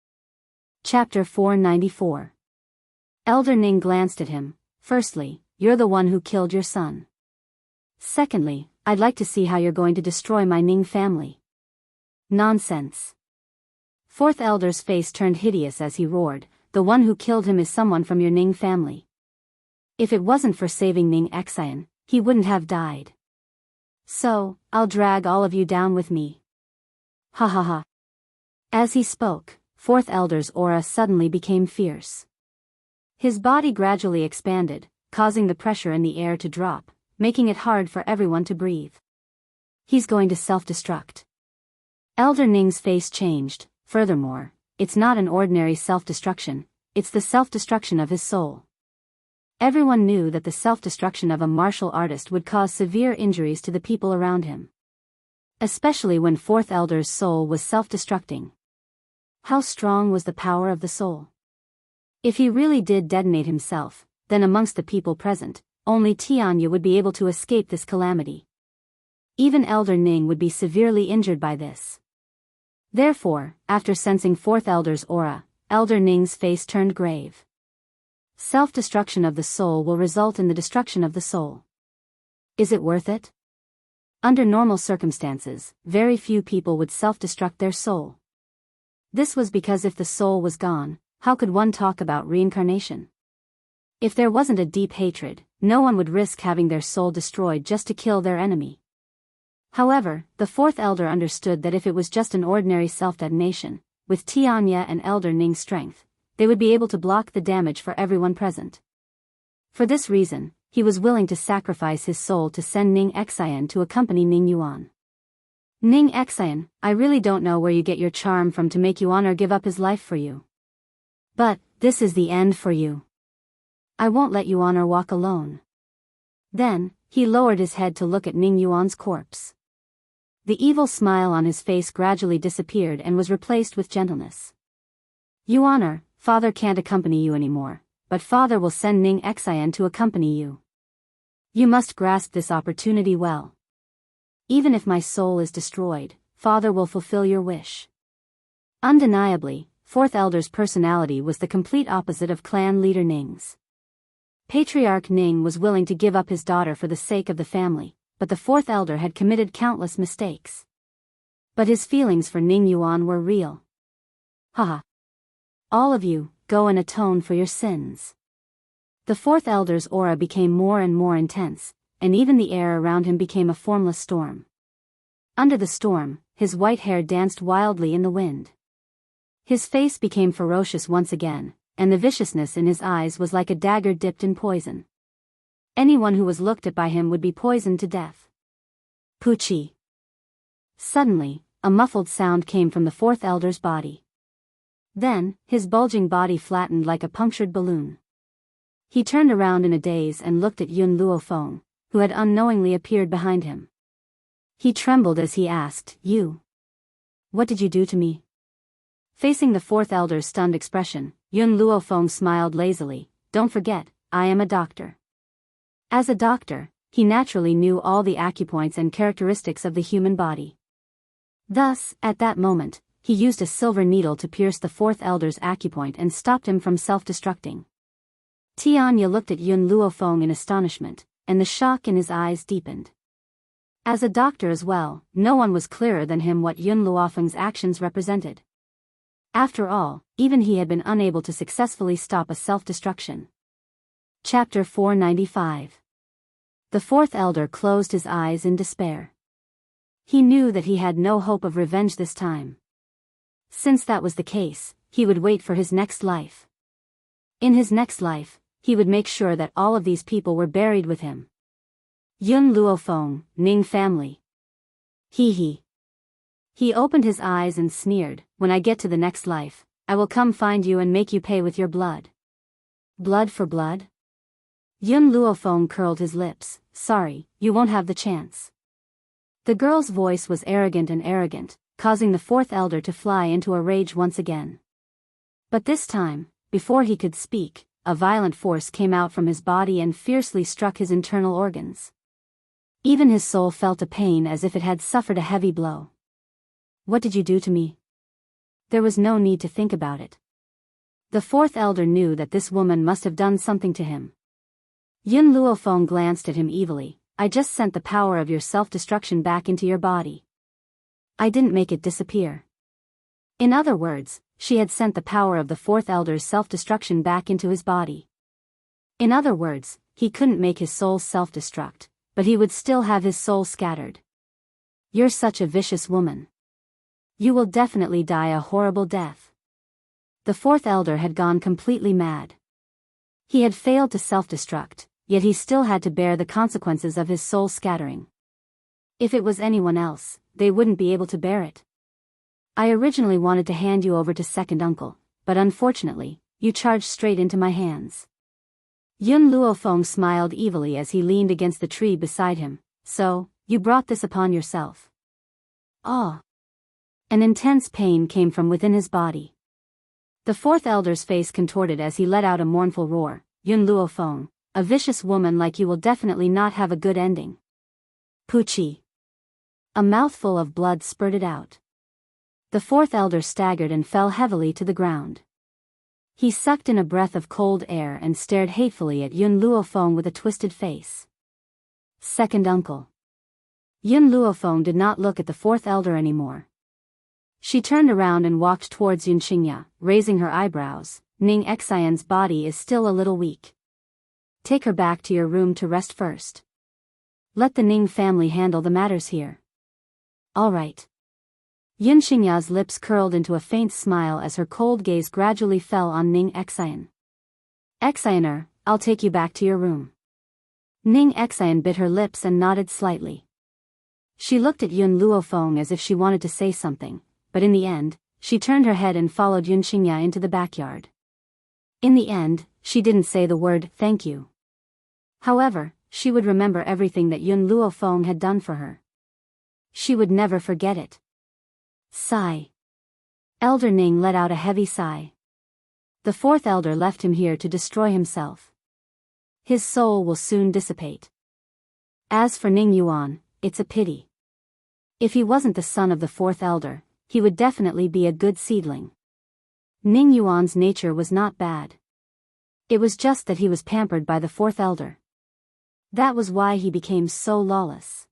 Chapter 494. Elder Ning glanced at him. "Firstly, you're the one who killed your son. Secondly, I'd like to see how you're going to destroy my Ning family." "Nonsense." Fourth elder's face turned hideous as he roared, "The one who killed him is someone from your Ning family. If it wasn't for saving Ning Xian, he wouldn't have died. So, I'll drag all of you down with me." Ha ha ha. As he spoke, fourth elder's aura suddenly became fierce. His body gradually expanded, causing the pressure in the air to drop, making it hard for everyone to breathe. "He's going to self-destruct." Elder Ning's face changed. "Furthermore, it's not an ordinary self-destruction, it's the self-destruction of his soul." Everyone knew that the self-destruction of a martial artist would cause severe injuries to the people around him. Especially when Fourth Elder's soul was self-destructing. How strong was the power of the soul? If he really did detonate himself, then amongst the people present, only Tianya would be able to escape this calamity. Even Elder Ning would be severely injured by this. Therefore, after sensing Fourth Elder's aura, Elder Ning's face turned grave. Self-destruction of the soul will result in the destruction of the soul. Is it worth it? Under normal circumstances, very few people would self-destruct their soul. This was because if the soul was gone, how could one talk about reincarnation? If there wasn't a deep hatred, no one would risk having their soul destroyed just to kill their enemy. However, the Fourth Elder understood that if it was just an ordinary self-detonation, with Tianya and Elder Ning's strength, they would be able to block the damage for everyone present. For this reason, he was willing to sacrifice his soul to send Ning Xian to accompany Ning Yuan. Ning Xian, I really don't know where you get your charm from to make Yuan give up his life for you. But, this is the end for you. I won't let Yuan walk alone. Then, he lowered his head to look at Ning Yuan's corpse. The evil smile on his face gradually disappeared and was replaced with gentleness. Yuan, Father can't accompany you anymore, but Father will send Ning Xian to accompany you. You must grasp this opportunity well. Even if my soul is destroyed, Father will fulfill your wish. Undeniably, Fourth Elder's personality was the complete opposite of clan leader Ning's. Patriarch Ning was willing to give up his daughter for the sake of the family, but the Fourth Elder had committed countless mistakes. But his feelings for Ning Yuan were real. Haha. All of you, go and atone for your sins. The Fourth Elder's aura became more and more intense, and even the air around him became a formless storm. Under the storm, his white hair danced wildly in the wind. His face became ferocious once again, and the viciousness in his eyes was like a dagger dipped in poison. Anyone who was looked at by him would be poisoned to death. Poochie. Suddenly, a muffled sound came from the Fourth Elder's body. Then, his bulging body flattened like a punctured balloon. He turned around in a daze and looked at Yun Luofeng, who had unknowingly appeared behind him. He trembled as he asked, "You? What did you do to me?" Facing the Fourth Elder's stunned expression, Yun Luofeng smiled lazily. "Don't forget, I am a doctor." As a doctor, he naturally knew all the acupoints and characteristics of the human body. Thus, at that moment, he used a silver needle to pierce the Fourth Elder's acupoint and stopped him from self-destructing. Tianya looked at Yun Luofeng in astonishment, and the shock in his eyes deepened. As a doctor as well, no one was clearer than him what Yun Luofeng's actions represented. After all, even he had been unable to successfully stop a self-destruction. Chapter 495. The Fourth Elder closed his eyes in despair. He knew that he had no hope of revenge this time. Since that was the case, he would wait for his next life. In his next life, he would make sure that all of these people were buried with him. Yun Luofeng, Ning family. He opened his eyes and sneered, "When I get to the next life, I will come find you and make you pay with your blood." Blood for blood? Yun Luofeng curled his lips. "Sorry, you won't have the chance." The girl's voice was arrogant, causing the Fourth Elder to fly into a rage once again. But this time, before he could speak, a violent force came out from his body and fiercely struck his internal organs. Even his soul felt a pain as if it had suffered a heavy blow. "What did you do to me?" There was no need to think about it. The Fourth Elder knew that this woman must have done something to him. Yun Luofeng glanced at him evilly. "I just sent the power of your self-destruction back into your body. I didn't make it disappear." In other words, she had sent the power of the Fourth Elder's self-destruction back into his body. In other words, he couldn't make his soul self-destruct, but he would still have his soul scattered. "You're such a vicious woman. You will definitely die a horrible death." The Fourth Elder had gone completely mad. He had failed to self-destruct, yet he still had to bear the consequences of his soul scattering. If it was anyone else, they wouldn't be able to bear it. "I originally wanted to hand you over to Second Uncle, but unfortunately, you charged straight into my hands." Yun Luofeng smiled evilly as he leaned against the tree beside him. So, you brought this upon yourself. Ah! An intense pain came from within his body. The fourth elder's face contorted as he let out a mournful roar. Yun Luofeng, a vicious woman like you will definitely not have a good ending. Puchi. A mouthful of blood spurted out. The fourth elder staggered and fell heavily to the ground. He sucked in a breath of cold air and stared hatefully at Yun Luofeng with a twisted face. Second uncle. Yun Luofeng did not look at the fourth elder anymore. She turned around and walked towards Yun Xingya, raising her eyebrows. Ning Xian's body is still a little weak. Take her back to your room to rest first. Let the Ning family handle the matters here. All right. Yun Xingya's lips curled into a faint smile as her cold gaze gradually fell on Ning Xian. Xianer, I'll take you back to your room. Ning Xian bit her lips and nodded slightly. She looked at Yun Luofeng as if she wanted to say something, but in the end, she turned her head and followed Yun Xingya into the backyard. In the end, she didn't say the word thank you. However, she would remember everything that Yun Luofeng had done for her. She would never forget it. Sigh. Elder Ning let out a heavy sigh. The fourth elder left him here to destroy himself. His soul will soon dissipate. As for Ning Yuan, it's a pity. If he wasn't the son of the fourth elder, he would definitely be a good seedling. Ning Yuan's nature was not bad. It was just that he was pampered by the fourth elder. That was why he became so lawless.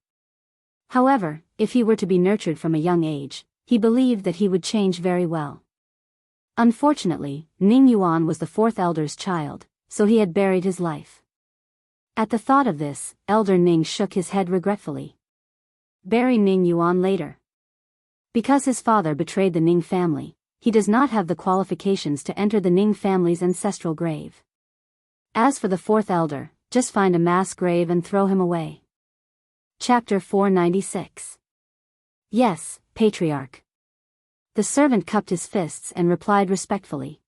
However, if he were to be nurtured from a young age, he believed that he would change very well. Unfortunately, Ning Yuan was the fourth elder's child, so he had buried his life. At the thought of this, Elder Ning shook his head regretfully. Bury Ning Yuan later. Because his father betrayed the Ning family, he does not have the qualifications to enter the Ning family's ancestral grave. As for the fourth elder, just find a mass grave and throw him away. Chapter 496. Yes, Patriarch. The servant cupped his fists and replied respectfully.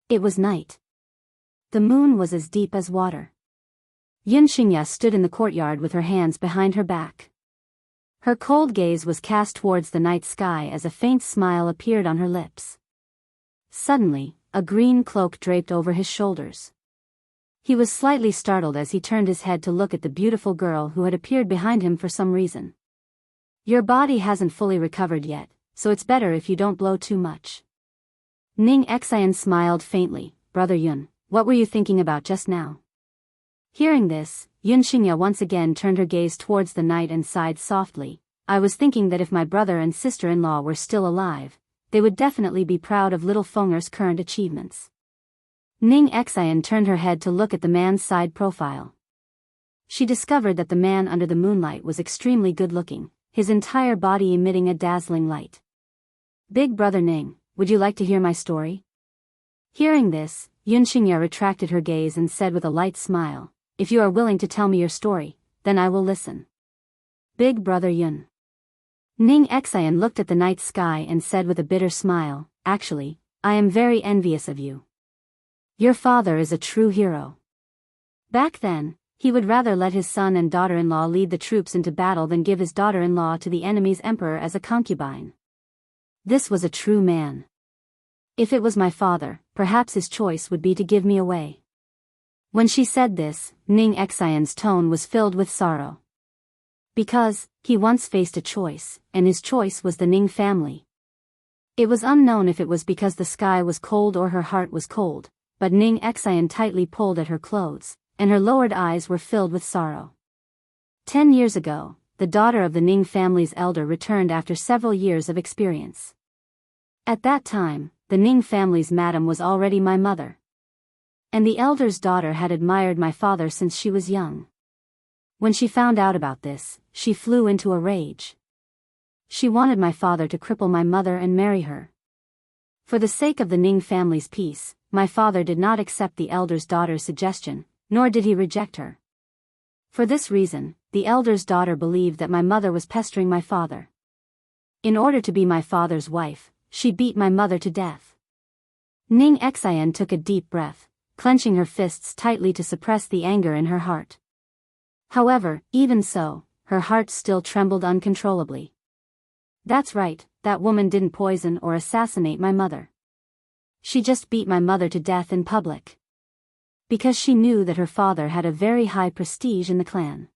It was night. The moon was as deep as water. Yun Xingya stood in the courtyard with her hands behind her back. Her cold gaze was cast towards the night sky as a faint smile appeared on her lips. Suddenly, a green cloak draped over his shoulders. He was slightly startled as he turned his head to look at the beautiful girl who had appeared behind him for some reason. Your body hasn't fully recovered yet, so it's better if you don't blow too much. Ning Xian smiled faintly. Brother Yun, what were you thinking about just now? Hearing this, Yun Xingya once again turned her gaze towards the night and sighed softly. I was thinking that if my brother and sister-in-law were still alive, they would definitely be proud of little Fenger's current achievements. Ning Xian turned her head to look at the man's side profile. She discovered that the man under the moonlight was extremely good-looking, his entire body emitting a dazzling light. Big brother Ning, would you like to hear my story? Hearing this, Yun Xingya retracted her gaze and said with a light smile, if you are willing to tell me your story, then I will listen. Big brother Yun. Ning Xian looked at the night sky and said with a bitter smile, actually, I am very envious of you. Your father is a true hero. Back then, he would rather let his son and daughter-in-law lead the troops into battle than give his daughter-in-law to the enemy's emperor as a concubine. This was a true man. If it was my father, perhaps his choice would be to give me away. When she said this, Ning Xian's tone was filled with sorrow. Because, he once faced a choice, and his choice was the Ning family. It was unknown if it was because the sky was cold or her heart was cold, but Ning Xian tightly pulled at her clothes, and her lowered eyes were filled with sorrow. 10 years ago, the daughter of the Ning family's elder returned after several years of experience. At that time, the Ning family's madam was already my mother. And the elder's daughter had admired my father since she was young. When she found out about this, she flew into a rage. She wanted my father to cripple my mother and marry her. For the sake of the Ning family's peace, my father did not accept the elder's daughter's suggestion, nor did he reject her. For this reason, the elder's daughter believed that my mother was pestering my father. In order to be my father's wife, she beat my mother to death. Ning Xian took a deep breath. clenching her fists tightly to suppress the anger in her heart. However, even so, her heart still trembled uncontrollably. That's right, that woman didn't poison or assassinate my mother. She just beat my mother to death in public. Because she knew that her father had a very high prestige in the clan.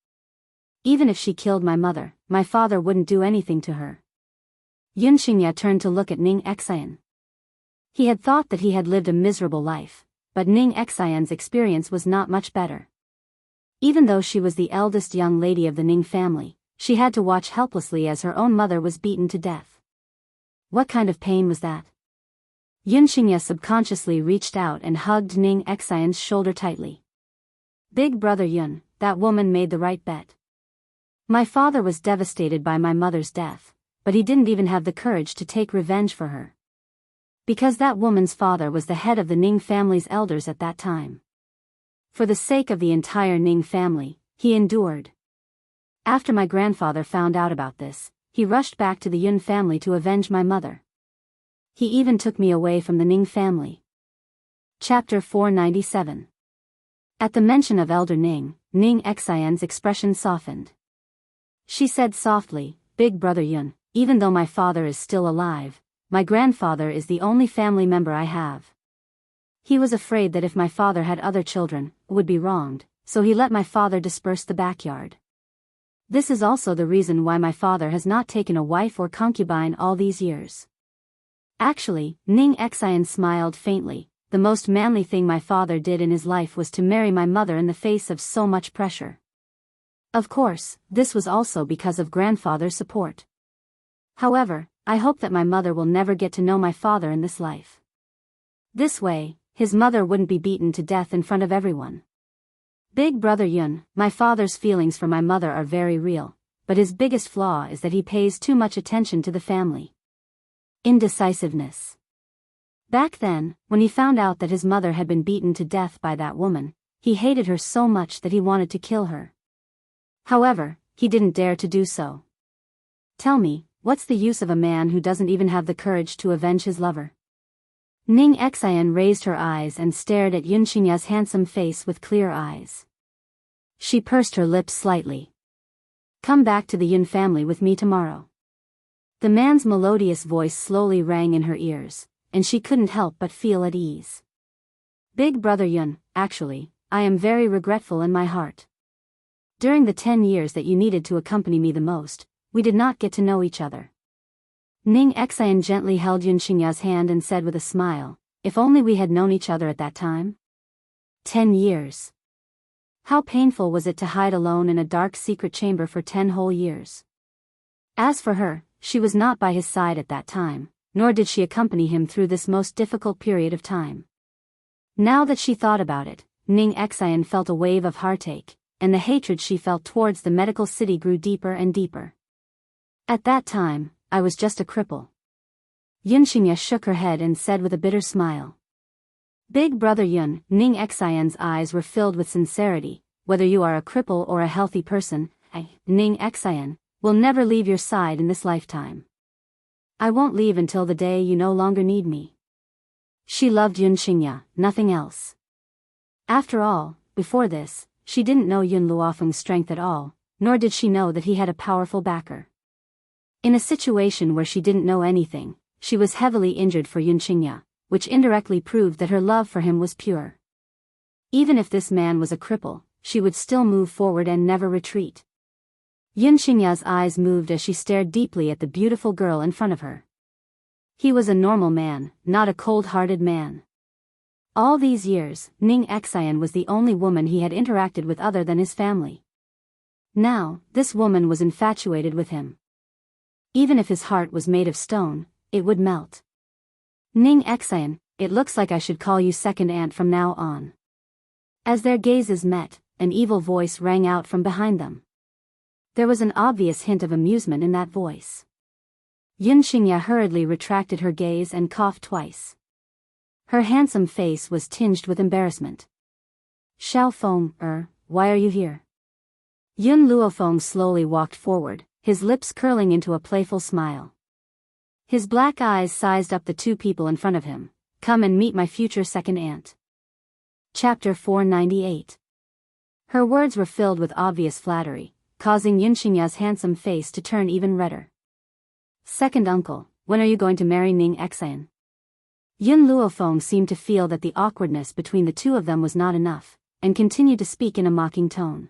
Even if she killed my mother, my father wouldn't do anything to her. Yun Xingye turned to look at Ning Xian. He had thought that he had lived a miserable life, but Ning Xian's experience was not much better. Even though she was the eldest young lady of the Ning family, she had to watch helplessly as her own mother was beaten to death. What kind of pain was that? Yun Xingye subconsciously reached out and hugged Ning Xian's shoulder tightly. Big brother Yun, that woman made the right bet. My father was devastated by my mother's death, but he didn't even have the courage to take revenge for her. Because that woman's father was the head of the Ning family's elders at that time. For the sake of the entire Ning family, he endured. After my grandfather found out about this, he rushed back to the Yun family to avenge my mother. He even took me away from the Ning family. Chapter 497. At the mention of Elder Ning, Ning Xian's expression softened. She said softly, Big brother Yun, even though my father is still alive, my grandfather is the only family member I have. He was afraid that if my father had other children, would be wronged, so he let my father disperse the backyard. This is also the reason why my father has not taken a wife or concubine all these years. Actually, Ning Xian smiled faintly, the most manly thing my father did in his life was to marry my mother in the face of so much pressure. Of course, this was also because of grandfather's support. However, I hope that my mother will never get to know my father in this life. This way, his mother wouldn't be beaten to death in front of everyone. Big brother Yun, my father's feelings for my mother are very real, but his biggest flaw is that he pays too much attention to the family. Indecisiveness. Back then, when he found out that his mother had been beaten to death by that woman, he hated her so much that he wanted to kill her. However, he didn't dare to do so. Tell me, what's the use of a man who doesn't even have the courage to avenge his lover? Ning Xian raised her eyes and stared at Yun Xingye's handsome face with clear eyes. She pursed her lips slightly. Come back to the Yun family with me tomorrow. The man's melodious voice slowly rang in her ears, and she couldn't help but feel at ease. Big brother Yun, actually, I am very regretful in my heart. During the 10 years that you needed to accompany me the most, we did not get to know each other. Ning Xian gently held Yun Xingye's hand and said with a smile, if only we had known each other at that time. 10 years. How painful was it to hide alone in a dark secret chamber for 10 whole years? As for her, she was not by his side at that time, nor did she accompany him through this most difficult period of time. Now that she thought about it, Ning Xian felt a wave of heartache, and the hatred she felt towards the medical city grew deeper and deeper. At that time, I was just a cripple. Yun Xingye shook her head and said with a bitter smile. Big brother Yun, Ning Xian's eyes were filled with sincerity, whether you are a cripple or a healthy person, Ning Xian, will never leave your side in this lifetime. I won't leave until the day you no longer need me. She loved Yun Xingye, nothing else. After all, before this, she didn't know Yun Luofeng's strength at all, nor did she know that he had a powerful backer. In a situation where she didn't know anything, she was heavily injured for Yun Xingye, which indirectly proved that her love for him was pure. Even if this man was a cripple, she would still move forward and never retreat. Yun Xingye's eyes moved as she stared deeply at the beautiful girl in front of her. He was a normal man, not a cold-hearted man. All these years, Ning Xian was the only woman he had interacted with other than his family. Now, this woman was infatuated with him. Even if his heart was made of stone, it would melt. Ning Xian, it looks like I should call you second aunt from now on. As their gazes met, an evil voice rang out from behind them. There was an obvious hint of amusement in that voice. Yun Xingye hurriedly retracted her gaze and coughed twice. Her handsome face was tinged with embarrassment. Xiao Feng, why are you here? Yun Luofeng slowly walked forward, his lips curling into a playful smile. His black eyes sized up the two people in front of him. Come and meet my future second aunt. Chapter 498. Her words were filled with obvious flattery, causing Yunxinya's handsome face to turn even redder. Second uncle, when are you going to marry Ning Xian? Yun Luofeng seemed to feel that the awkwardness between the two of them was not enough, and continued to speak in a mocking tone.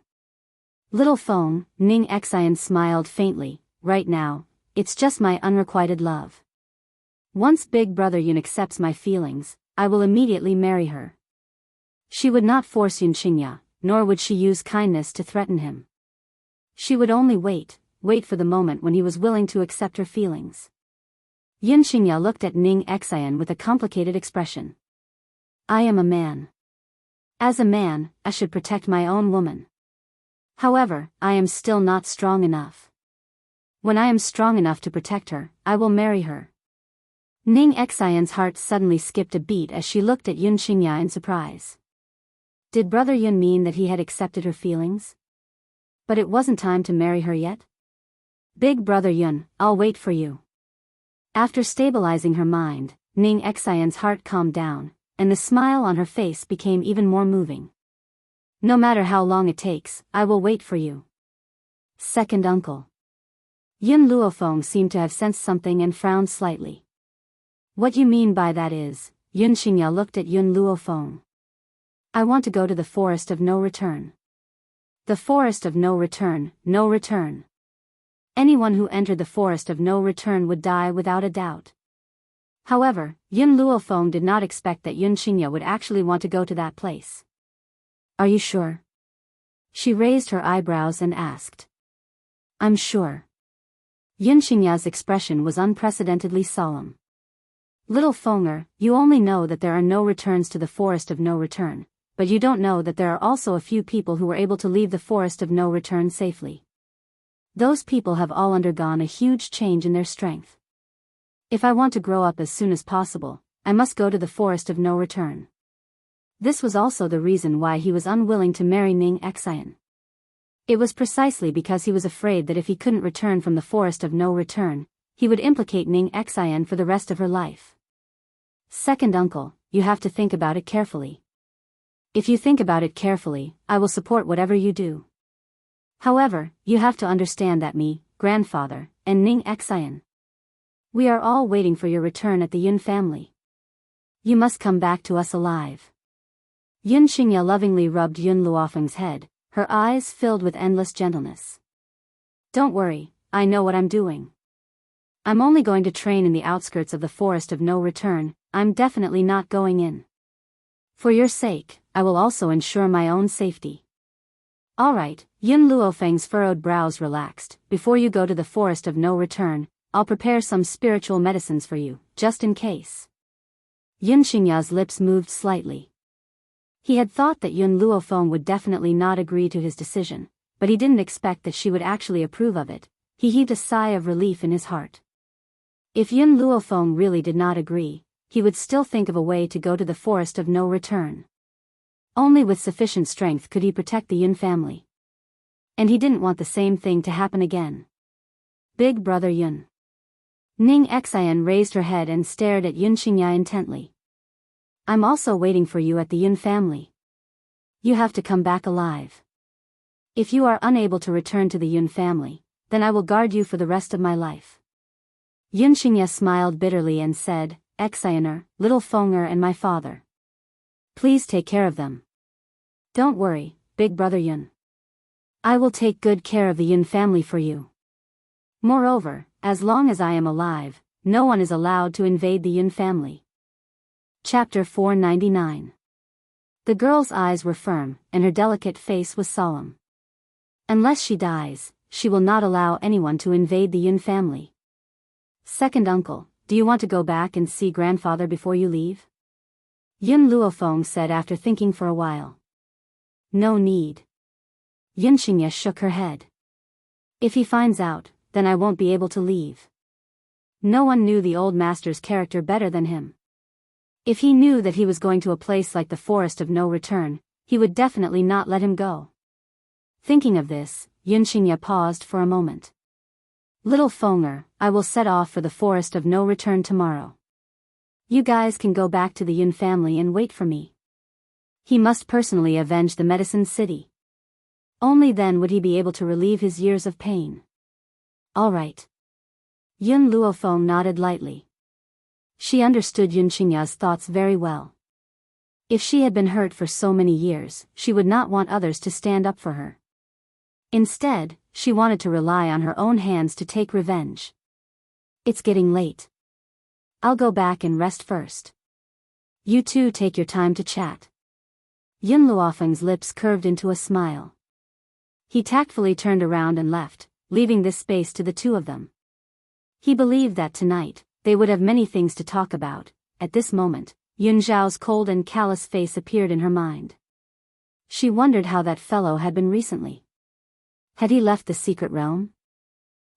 Little Feng, Ning Xian smiled faintly, right now, it's just my unrequited love. Once Big Brother Yun accepts my feelings, I will immediately marry her. She would not force Yunxinya, nor would she use kindness to threaten him. She would only wait for the moment when he was willing to accept her feelings. Yunxinya looked at Ning Xian with a complicated expression. I am a man. As a man, I should protect my own woman. However, I am still not strong enough. When I am strong enough to protect her, I will marry her. Ning Xian's heart suddenly skipped a beat as she looked at Yunxinya in surprise. Did Brother Yun mean that he had accepted her feelings? But it wasn't time to marry her yet? Big Brother Yun, I'll wait for you. After stabilizing her mind, Ning Xian's heart calmed down, and the smile on her face became even more moving. No matter how long it takes, I will wait for you. Second uncle. Yun Luofeng seemed to have sensed something and frowned slightly. What you mean by that is, Yunxinya looked at Yun Luofeng. I want to go to the forest of no return. The forest of no return, no return. Anyone who entered the forest of no return would die without a doubt. However, Yun Luofeng did not expect that Yunxinya would actually want to go to that place. Are you sure? She raised her eyebrows and asked. I'm sure. Yunxinya's expression was unprecedentedly solemn. Little Fenger, you only know that there are no returns to the forest of no return, but you don't know that there are also a few people who were able to leave the forest of no return safely. Those people have all undergone a huge change in their strength. If I want to grow up as soon as possible, I must go to the forest of no return. This was also the reason why he was unwilling to marry Ning Xian. It was precisely because he was afraid that if he couldn't return from the forest of no return, he would implicate Ning Xian for the rest of her life. Second uncle, you have to think about it carefully. If you think about it carefully, I will support whatever you do. However, you have to understand that me, grandfather, and Ning Xian, we are all waiting for your return at the Yun family. You must come back to us alive. Yunxinya lovingly rubbed Yun Luofeng's head, her eyes filled with endless gentleness. Don't worry, I know what I'm doing. I'm only going to train in the outskirts of the forest of no return, I'm definitely not going in. For your sake, I will also ensure my own safety. Alright, Yun Luofeng's furrowed brows relaxed. Before you go to the forest of no return, I'll prepare some spiritual medicines for you, just in case. Yunxinya's lips moved slightly. He had thought that Yun Luofeng would definitely not agree to his decision, but he didn't expect that she would actually approve of it. He heaved a sigh of relief in his heart. If Yun Luofeng really did not agree, he would still think of a way to go to the forest of no return. Only with sufficient strength could he protect the Yun family. And he didn't want the same thing to happen again. Big Brother Yun. Ning Xian raised her head and stared at Yunxinya intently. I'm also waiting for you at the Yun family. You have to come back alive. If you are unable to return to the Yun family, then I will guard you for the rest of my life. Yunxinya smiled bitterly and said, Xianer, Little Fenger and my father. Please take care of them. Don't worry, Big Brother Yun. I will take good care of the Yun family for you. Moreover, as long as I am alive, no one is allowed to invade the Yun family. Chapter 499. The girl's eyes were firm, and her delicate face was solemn. Unless she dies, she will not allow anyone to invade the Yun family. Second uncle, do you want to go back and see grandfather before you leave? Yun Luofeng said after thinking for a while. No need. Yunxinya shook her head. If he finds out, then I won't be able to leave. No one knew the old master's character better than him. If he knew that he was going to a place like the forest of no return, he would definitely not let him go. Thinking of this, Yunxinya paused for a moment. Little Fenger, I will set off for the forest of no return tomorrow. You guys can go back to the Yun family and wait for me. He must personally avenge the Medicine City. Only then would he be able to relieve his years of pain. All right. Yun Luofeng nodded lightly. She understood Yun Qingya's thoughts very well. If she had been hurt for so many years, she would not want others to stand up for her. Instead, she wanted to rely on her own hands to take revenge. It's getting late. I'll go back and rest first. You two take your time to chat. Yun Luofeng's lips curved into a smile. He tactfully turned around and left, leaving this space to the two of them. He believed that tonight, they would have many things to talk about. At this moment, Yun Zhao's cold and callous face appeared in her mind. She wondered how that fellow had been recently. Had he left the secret realm?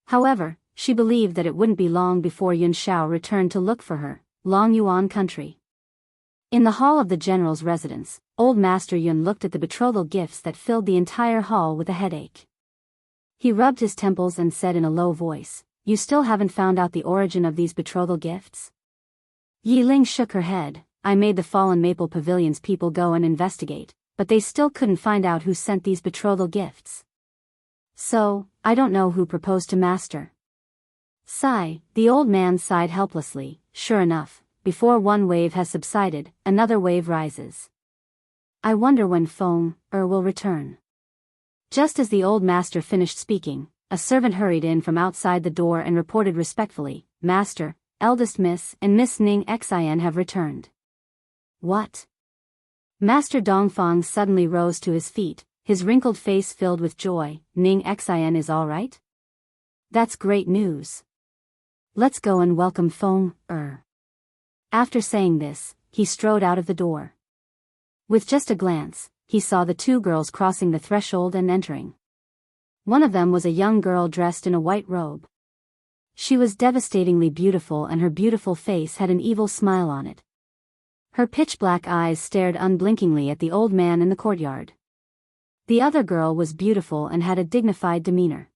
However, she believed that it wouldn't be long before Yun Zhao returned to look for her, Long Yuan country. In the hall of the general's residence, old Master Yun looked at the betrothal gifts that filled the entire hall with a headache. He rubbed his temples and said in a low voice, "You still haven't found out the origin of these betrothal gifts?" Yi Ling shook her head. "I made the Fallen Maple Pavilion's people go and investigate, but they still couldn't find out who sent these betrothal gifts. So, I don't know who proposed to Master." Sigh, the old man sighed helplessly. Sure enough, before one wave has subsided, another wave rises. I wonder when Feng will return. Just as the old master finished speaking, a servant hurried in from outside the door and reported respectfully, "Master, Eldest Miss and Miss Ning Xin have returned." What? Master Dongfang suddenly rose to his feet, his wrinkled face filled with joy. "Ning Xin is all right? That's great news. Let's go and welcome Feng. After saying this, he strode out of the door. With just a glance, he saw the two girls crossing the threshold and entering. One of them was a young girl dressed in a white robe. She was devastatingly beautiful and her beautiful face had an evil smile on it. Her pitch-black eyes stared unblinkingly at the old man in the courtyard. The other girl was beautiful and had a dignified demeanor.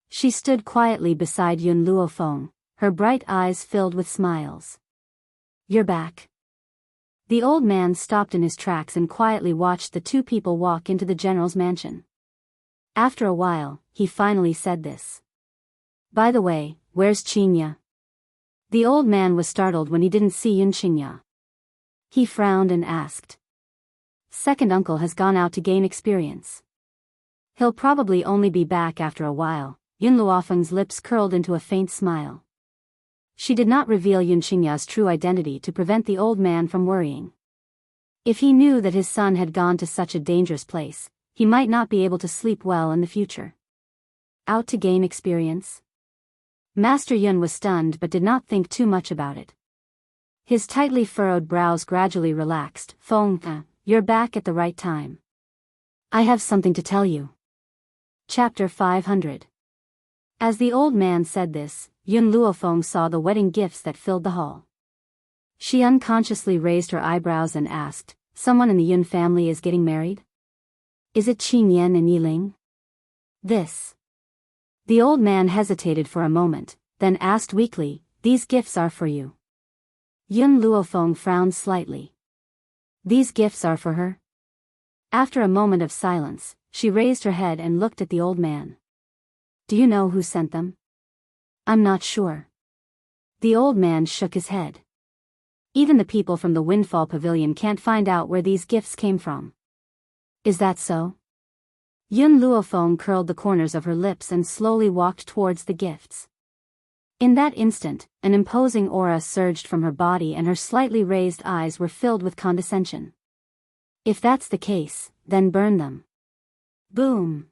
She stood quietly beside Yun Luofeng, her bright eyes filled with smiles. "You're back." The old man stopped in his tracks and quietly watched the two people walk into the general's mansion. After a while, he finally said this. "By the way, where's Qingya?" The old man was startled when he didn't see Yun Qingya. He frowned and asked. "Second uncle has gone out to gain experience. He'll probably only be back after a while." Yun Luofeng's lips curled into a faint smile. She did not reveal Yun Qingya's true identity to prevent the old man from worrying. If he knew that his son had gone to such a dangerous place, he might not be able to sleep well in the future. Out to gain experience? Master Yun was stunned but did not think too much about it. His tightly furrowed brows gradually relaxed. "Feng, you're back at the right time. I have something to tell you." Chapter 500. As the old man said this, Yun Luofeng saw the wedding gifts that filled the hall. She unconsciously raised her eyebrows and asked, "Someone in the Yun family is getting married? Is it Qin Yan and Yi Ling?" "This." The old man hesitated for a moment, then asked weakly, "These gifts are for you." Yun Luofeng frowned slightly. "These gifts are for her?" After a moment of silence, she raised her head and looked at the old man. "Do you know who sent them?" "I'm not sure." The old man shook his head. "Even the people from the Windfall Pavilion can't find out where these gifts came from." "Is that so?" Yun Luofeng curled the corners of her lips and slowly walked towards the gifts. In that instant, an imposing aura surged from her body and her slightly raised eyes were filled with condescension. "If that's the case, then burn them." Boom!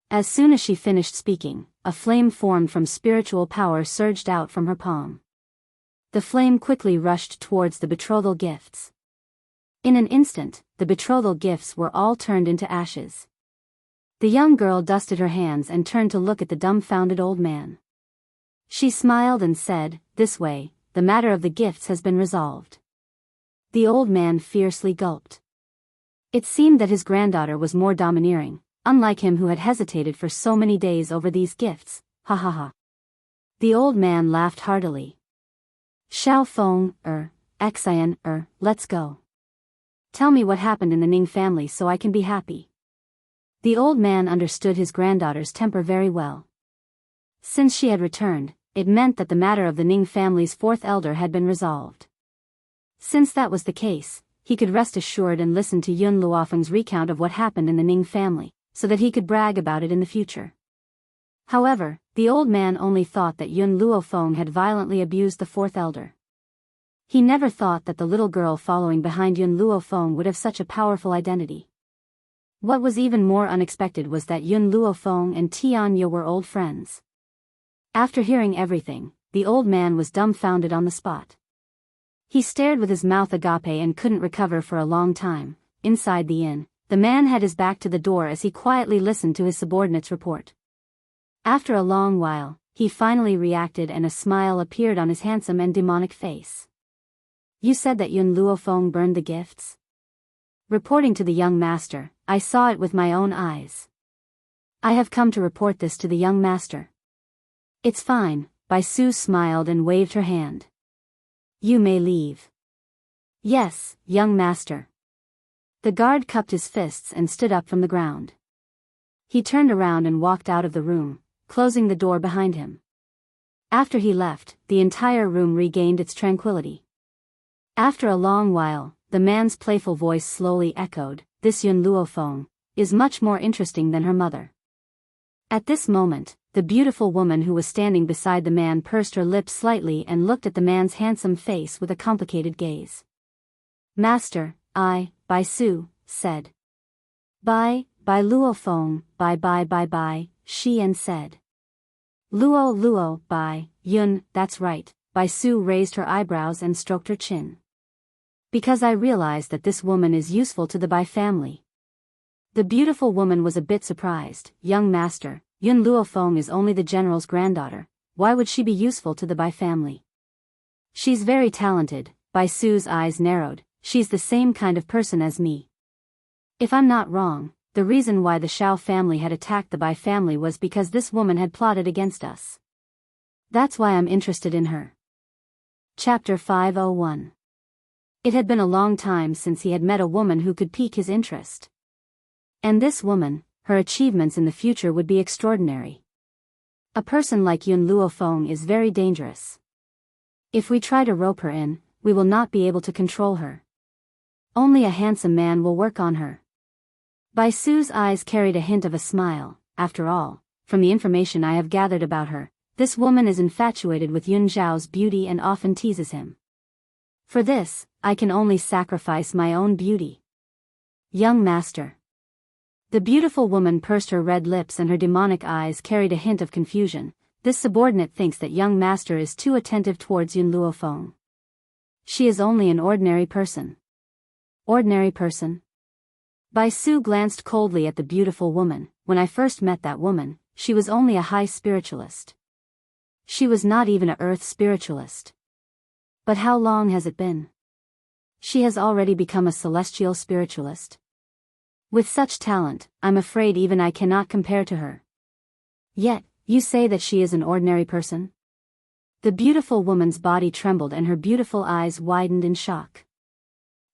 As soon as she finished speaking, a flame formed from spiritual power surged out from her palm. The flame quickly rushed towards the betrothal gifts. In an instant, the betrothal gifts were all turned into ashes. The young girl dusted her hands and turned to look at the dumbfounded old man. She smiled and said, "This way, the matter of the gifts has been resolved." The old man fiercely gulped. It seemed that his granddaughter was more domineering, unlike him who had hesitated for so many days over these gifts. Ha ha ha. The old man laughed heartily. "Xiao Feng, Xian, let's go." Tell me what happened in the Ning family so I can be happy. The old man understood his granddaughter's temper very well. Since she had returned, it meant that the matter of the Ning family's fourth elder had been resolved. Since that was the case, he could rest assured and listen to Yun Luofeng's recount of what happened in the Ning family, so that he could brag about it in the future. However, the old man only thought that Yun Luofeng had violently abused the fourth elder. He never thought that the little girl following behind Yun Luofeng would have such a powerful identity. What was even more unexpected was that Yun Luofeng and Tianya were old friends. After hearing everything, the old man was dumbfounded on the spot. He stared with his mouth agape and couldn't recover for a long time. Inside the inn, the man had his back to the door as he quietly listened to his subordinate's report. After a long while, he finally reacted and a smile appeared on his handsome and demonic face. You said that Yun Luofeng burned the gifts? Reporting to the young master, I saw it with my own eyes. I have come to report this to the young master. It's fine, Bai Su smiled and waved her hand. You may leave. Yes, young master. The guard cupped his fists and stood up from the ground. He turned around and walked out of the room, closing the door behind him. After he left, the entire room regained its tranquility. After a long while, the man's playful voice slowly echoed, "This Yun Luofeng is much more interesting than her mother." At this moment, the beautiful woman who was standing beside the man pursed her lips slightly and looked at the man's handsome face with a complicated gaze. Master, Bai Su, said. Bai Luofeng, Bai, she and said. Luo, Bai, Yun, that's right, Bai Su raised her eyebrows and stroked her chin. Because I realized that this woman is useful to the Bai family. The beautiful woman was a bit surprised. Young master, Yun Luofeng is only the general's granddaughter, why would she be useful to the Bai family? She's very talented. Bai Su's eyes narrowed, she's the same kind of person as me. If I'm not wrong, the reason why the Shao family had attacked the Bai family was because this woman had plotted against us. That's why I'm interested in her. Chapter 501. It had been a long time since he had met a woman who could pique his interest. And this woman, her achievements in the future would be extraordinary. A person like Yun Luofeng is very dangerous. If we try to rope her in, we will not be able to control her. Only a handsome man will work on her. Bai Su's eyes carried a hint of a smile. After all, from the information I have gathered about her, this woman is infatuated with Yun Zhao's beauty and often teases him. For this, I can only sacrifice my own beauty. Young master. The beautiful woman pursed her red lips and her demonic eyes carried a hint of confusion. This subordinate thinks that young master is too attentive towards Yun Luofeng. She is only an ordinary person. Ordinary person? Bai Su glanced coldly at the beautiful woman. When I first met that woman, she was only a high spiritualist. She was not even a earth spiritualist. But how long has it been? She has already become a celestial spiritualist. With such talent, I'm afraid even I cannot compare to her. Yet, you say that she is an ordinary person? The beautiful woman's body trembled and her beautiful eyes widened in shock.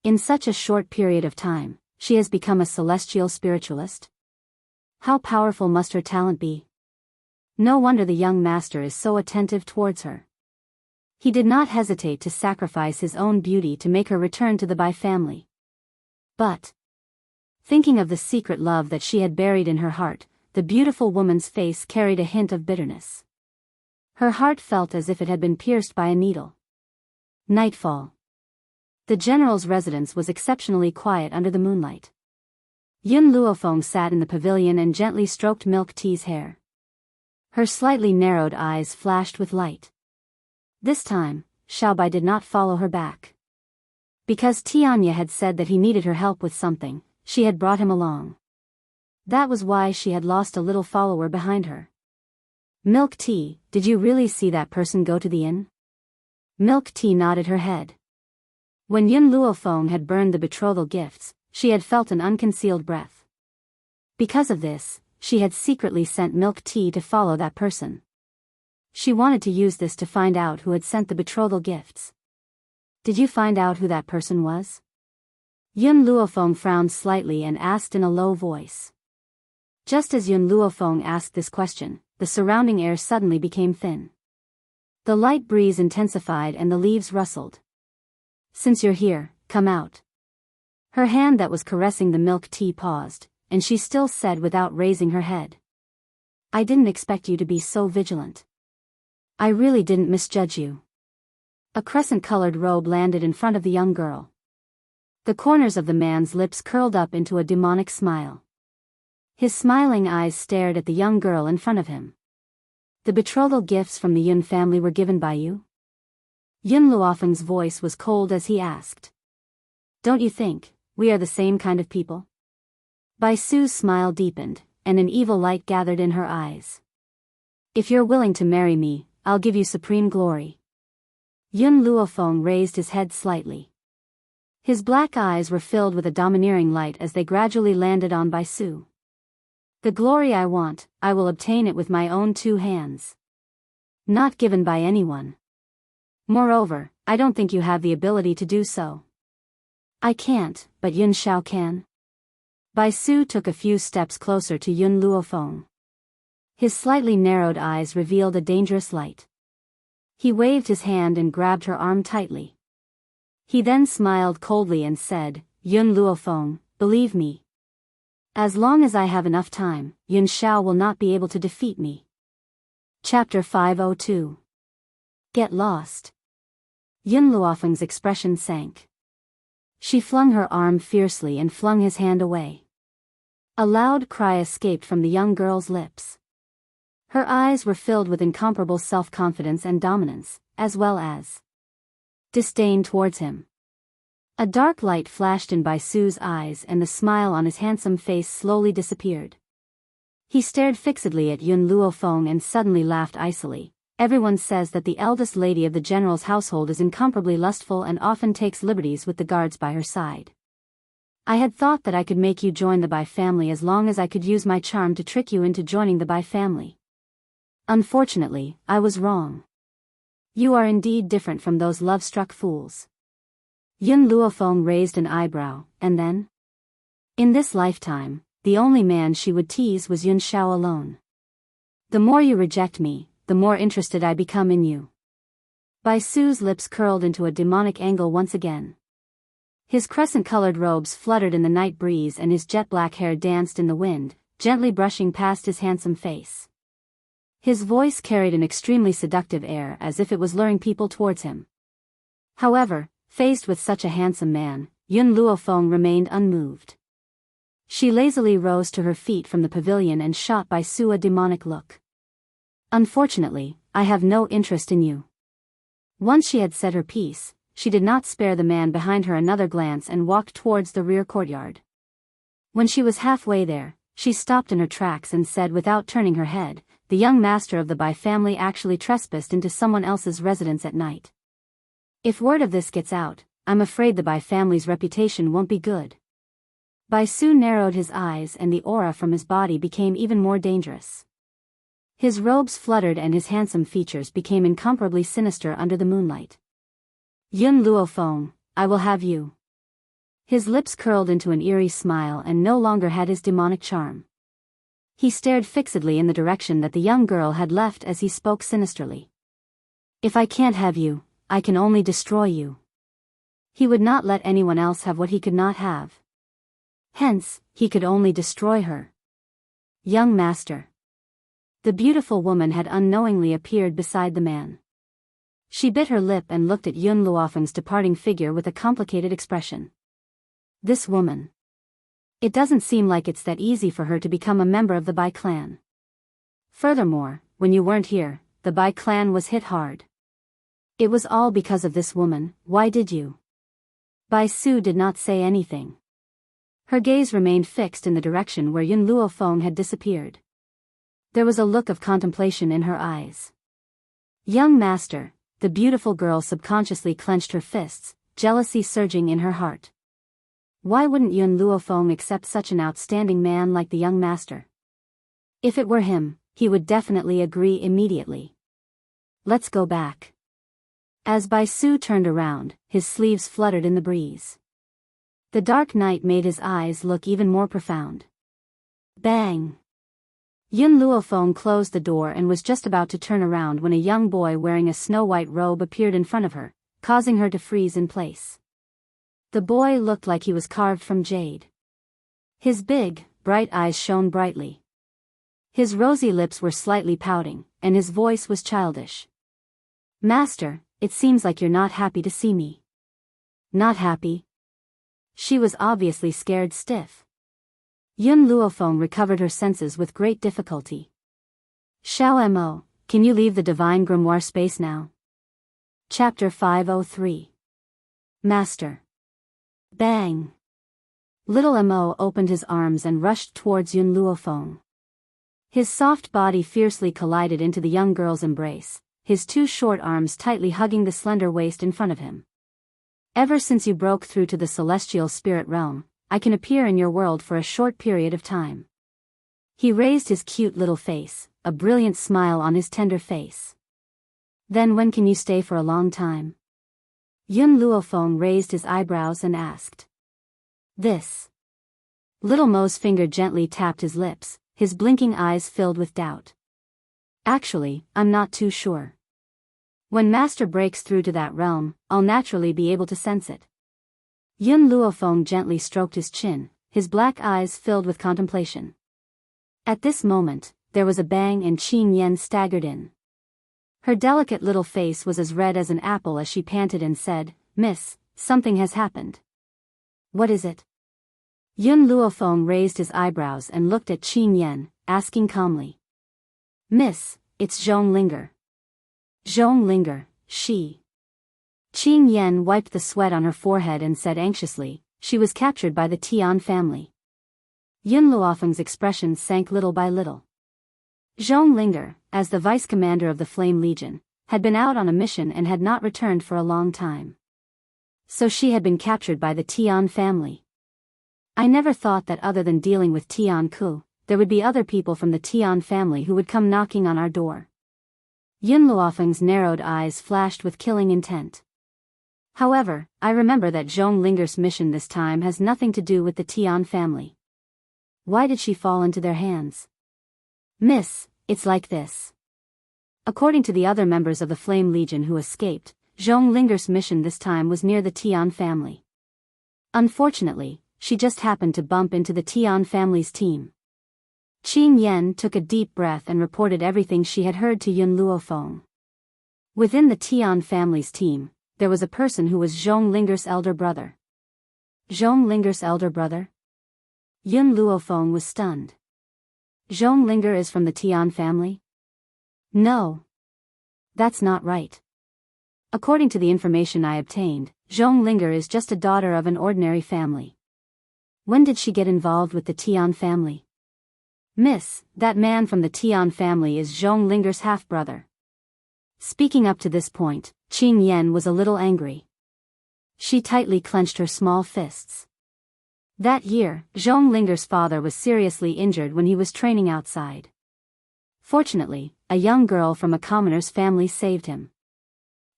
In such a short period of time, she has become a celestial spiritualist? How powerful must her talent be? No wonder the young master is so attentive towards her. He did not hesitate to sacrifice his own beauty to make her return to the Bai family. But, thinking of the secret love that she had buried in her heart, the beautiful woman's face carried a hint of bitterness. Her heart felt as if it had been pierced by a needle. Nightfall. The general's residence was exceptionally quiet under the moonlight. Yun Luofeng sat in the pavilion and gently stroked Milk Tea's hair. Her slightly narrowed eyes flashed with light. This time, Xiaobai did not follow her back. Because Tianya had said that he needed her help with something, she had brought him along. That was why she had lost a little follower behind her. Milk Tea, did you really see that person go to the inn? Milk Tea nodded her head. When Yun Luofeng had burned the betrothal gifts, she had felt an unconcealed breath. Because of this, she had secretly sent Milk Tea to follow that person. She wanted to use this to find out who had sent the betrothal gifts. Did you find out who that person was? Yun Luofeng frowned slightly and asked in a low voice. Just as Yun Luofeng asked this question, the surrounding air suddenly became thin. The light breeze intensified and the leaves rustled. Since you're here, come out. Her hand that was caressing the milk tea paused, and she still said without raising her head. I didn't expect you to be so vigilant. I really didn't misjudge you. A crescent-colored robe landed in front of the young girl. The corners of the man's lips curled up into a demonic smile. His smiling eyes stared at the young girl in front of him. The betrothal gifts from the Yun family were given by you? Yun Luofeng's voice was cold as he asked. Don't you think we are the same kind of people? Bai Su's smile deepened, and an evil light gathered in her eyes. If you're willing to marry me, I'll give you supreme glory. Yun Luofeng raised his head slightly. His black eyes were filled with a domineering light as they gradually landed on Bai Su. The glory I want, I will obtain it with my own 2 hands. Not given by anyone. Moreover, I don't think you have the ability to do so. I can't, but Yun Shao can. Bai Su took a few steps closer to Yun Luofeng. His slightly narrowed eyes revealed a dangerous light. He waved his hand and grabbed her arm tightly. He then smiled coldly and said, Yun Luofeng, believe me. As long as I have enough time, Yun Shao will not be able to defeat me. Chapter 502. Get lost. Yun Luofeng's expression sank. She flung her arm fiercely and flung his hand away. A loud cry escaped from the young girl's lips. Her eyes were filled with incomparable self-confidence and dominance, as well as disdain towards him. A dark light flashed in Bai Su's eyes and the smile on his handsome face slowly disappeared. He stared fixedly at Yun Luofeng and suddenly laughed icily. Everyone says that the eldest lady of the general's household is incomparably lustful and often takes liberties with the guards by her side. I had thought that I could make you join the Bai family as long as I could use my charm to trick you into joining the Bai family. Unfortunately, I was wrong. You are indeed different from those love-struck fools. Yun Luofeng raised an eyebrow, and then? In this lifetime, the only man she would tease was Yun Shao alone. The more you reject me, the more interested I become in you. Bai Su's lips curled into a demonic angle once again. His crescent-colored robes fluttered in the night breeze and his jet-black hair danced in the wind, gently brushing past his handsome face. His voice carried an extremely seductive air as if it was luring people towards him. However, faced with such a handsome man, Yun Luofeng remained unmoved. She lazily rose to her feet from the pavilion and shot Bai Su a demonic look. Unfortunately, I have no interest in you. Once she had said her piece, she did not spare the man behind her another glance and walked towards the rear courtyard. When she was halfway there, she stopped in her tracks and said without turning her head, the young master of the Bai family actually trespassed into someone else's residence at night. If word of this gets out, I'm afraid the Bai family's reputation won't be good. Bai Su narrowed his eyes and the aura from his body became even more dangerous. His robes fluttered and his handsome features became incomparably sinister under the moonlight. Yun Luofeng, I will have you. His lips curled into an eerie smile and no longer had his demonic charm. He stared fixedly in the direction that the young girl had left as he spoke sinisterly. If I can't have you, I can only destroy you. He would not let anyone else have what he could not have. Hence, he could only destroy her. Young master. The beautiful woman had unknowingly appeared beside the man. She bit her lip and looked at Yun Luofeng's departing figure with a complicated expression. This woman. It doesn't seem like it's that easy for her to become a member of the Bai clan. Furthermore, when you weren't here, the Bai clan was hit hard. It was all because of this woman. Why did you? Bai Su did not say anything. Her gaze remained fixed in the direction where Yun Luofeng had disappeared. There was a look of contemplation in her eyes. Young master, the beautiful girl subconsciously clenched her fists, jealousy surging in her heart. Why wouldn't Yun Luofeng accept such an outstanding man like the young master? If it were him, he would definitely agree immediately. Let's go back. As Bai Su turned around, his sleeves fluttered in the breeze. The dark night made his eyes look even more profound. Bang! Yun Luofeng closed the door and was just about to turn around when a young boy wearing a snow-white robe appeared in front of her, causing her to freeze in place. The boy looked like he was carved from jade. His big, bright eyes shone brightly. His rosy lips were slightly pouting, and his voice was childish. "Master, it seems like you're not happy to see me." "Not happy?" She was obviously scared stiff. Yun Luofeng recovered her senses with great difficulty. "Xiao Mo, can you leave the divine grimoire space now?" Chapter 503. Master. Bang! Little Mo opened his arms and rushed towards Yun Luofeng. His soft body fiercely collided into the young girl's embrace, his two short arms tightly hugging the slender waist in front of him. "Ever since you broke through to the celestial spirit realm, I can appear in your world for a short period of time." He raised his cute little face, a brilliant smile on his tender face. "Then when can you stay for a long time?" Yun Luofeng raised his eyebrows and asked. "This." Little Mo's finger gently tapped his lips, his blinking eyes filled with doubt. "Actually, I'm not too sure. When Master breaks through to that realm, I'll naturally be able to sense it." Yun Luofeng gently stroked his chin, his black eyes filled with contemplation. At this moment, there was a bang and Qing Yen staggered in. Her delicate little face was as red as an apple as she panted and said, "Miss, something has happened." "What is it?" Yun Luofeng raised his eyebrows and looked at Qing Yen, asking calmly. "Miss, it's Zhong Linger." "Zhong Linger, she." Qing Yen wiped the sweat on her forehead and said anxiously, "She was captured by the Tian family." Yun Luofeng's expression sank little by little. Zhong Linger, as the vice-commander of the Flame Legion, had been out on a mission and had not returned for a long time. So she had been captured by the Tian family. "I never thought that other than dealing with Tian Ku, there would be other people from the Tian family who would come knocking on our door." Yun Luofeng's narrowed eyes flashed with killing intent. "However, I remember that Zhong Linger's mission this time has nothing to do with the Tian family. Why did she fall into their hands?" "Miss, it's like this. According to the other members of the Flame Legion who escaped, Zhong Linger's mission this time was near the Tian family. Unfortunately, she just happened to bump into the Tian family's team." Qing Yen took a deep breath and reported everything she had heard to Yun Luofeng. Within the Tian family's team, there was a person who was Zhong Linger's elder brother. Zhong Linger's elder brother? Yun Luofeng was stunned. "Zhong Linger is from the Tian family?" "No. That's not right. According to the information I obtained, Zhong Linger is just a daughter of an ordinary family." "When did she get involved with the Tian family?" "Miss, that man from the Tian family is Zhong Linger's half-brother." Speaking up to this point, Qing Yen was a little angry. She tightly clenched her small fists. That year, Zhong Linger's father was seriously injured when he was training outside. Fortunately, a young girl from a commoner's family saved him.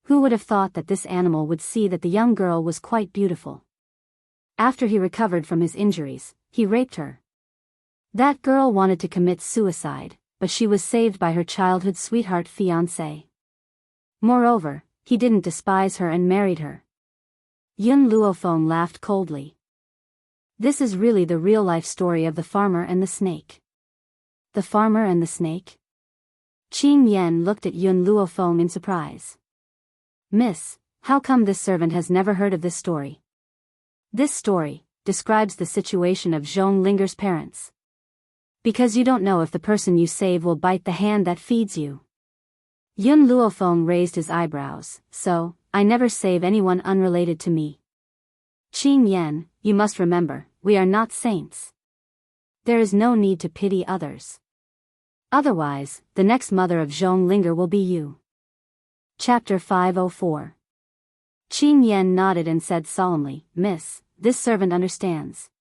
Who would have thought that this animal would see that the young girl was quite beautiful? After he recovered from his injuries, he raped her. That girl wanted to commit suicide, but she was saved by her childhood sweetheart fiancé. Moreover, he didn't despise her and married her. Yun Luofeng laughed coldly. "This is really the real-life story of the farmer and the snake." "The farmer and the snake?" Qing Yen looked at Yun Luofeng in surprise. "Miss, how come this servant has never heard of this story?" "This story describes the situation of Zhong Linger's parents. Because you don't know if the person you save will bite the hand that feeds you." Yun Luofeng raised his eyebrows. "So, I never save anyone unrelated to me." "Qing Yen, you must remember, we are not saints. There is no need to pity others. Otherwise, the next mother of Zhong Linger will be you." Chapter 504. Qing Yen nodded and said solemnly, "Miss, this servant understands."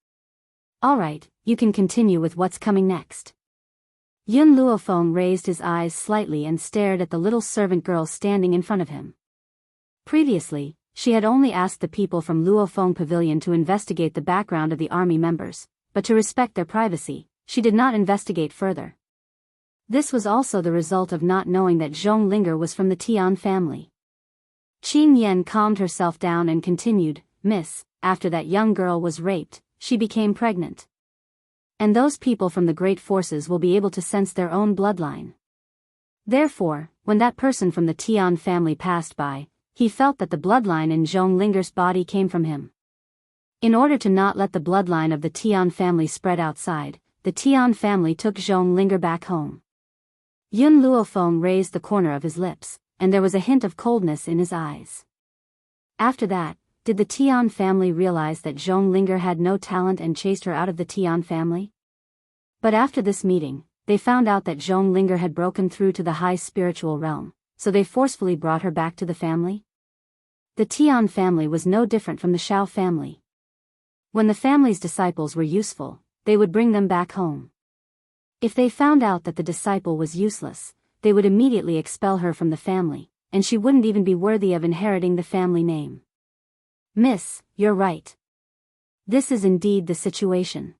"All right, you can continue with what's coming next." Yun Luofeng raised his eyes slightly and stared at the little servant girl standing in front of him. Previously, she had only asked the people from Luofeng Pavilion to investigate the background of the army members, but to respect their privacy, she did not investigate further. This was also the result of not knowing that Zhong Linger was from the Tian family. Qing Yan calmed herself down and continued, "Miss, after that young girl was raped, she became pregnant. And those people from the great forces will be able to sense their own bloodline. Therefore, when that person from the Tian family passed by, he felt that the bloodline in Zhong Linger's body came from him. In order to not let the bloodline of the Tian family spread outside, the Tian family took Zhong Linger back home." Yun Luofeng raised the corner of his lips, and there was a hint of coldness in his eyes. After that, did the Tian family realize that Zhong Linger had no talent and chased her out of the Tian family? But after this meeting, they found out that Zhong Linger had broken through to the high spiritual realm, so they forcefully brought her back to the family? The Tian family was no different from the Shao family. When the family's disciples were useful, they would bring them back home. If they found out that the disciple was useless, they would immediately expel her from the family, and she wouldn't even be worthy of inheriting the family name. "Miss, you're right. This is indeed the situation."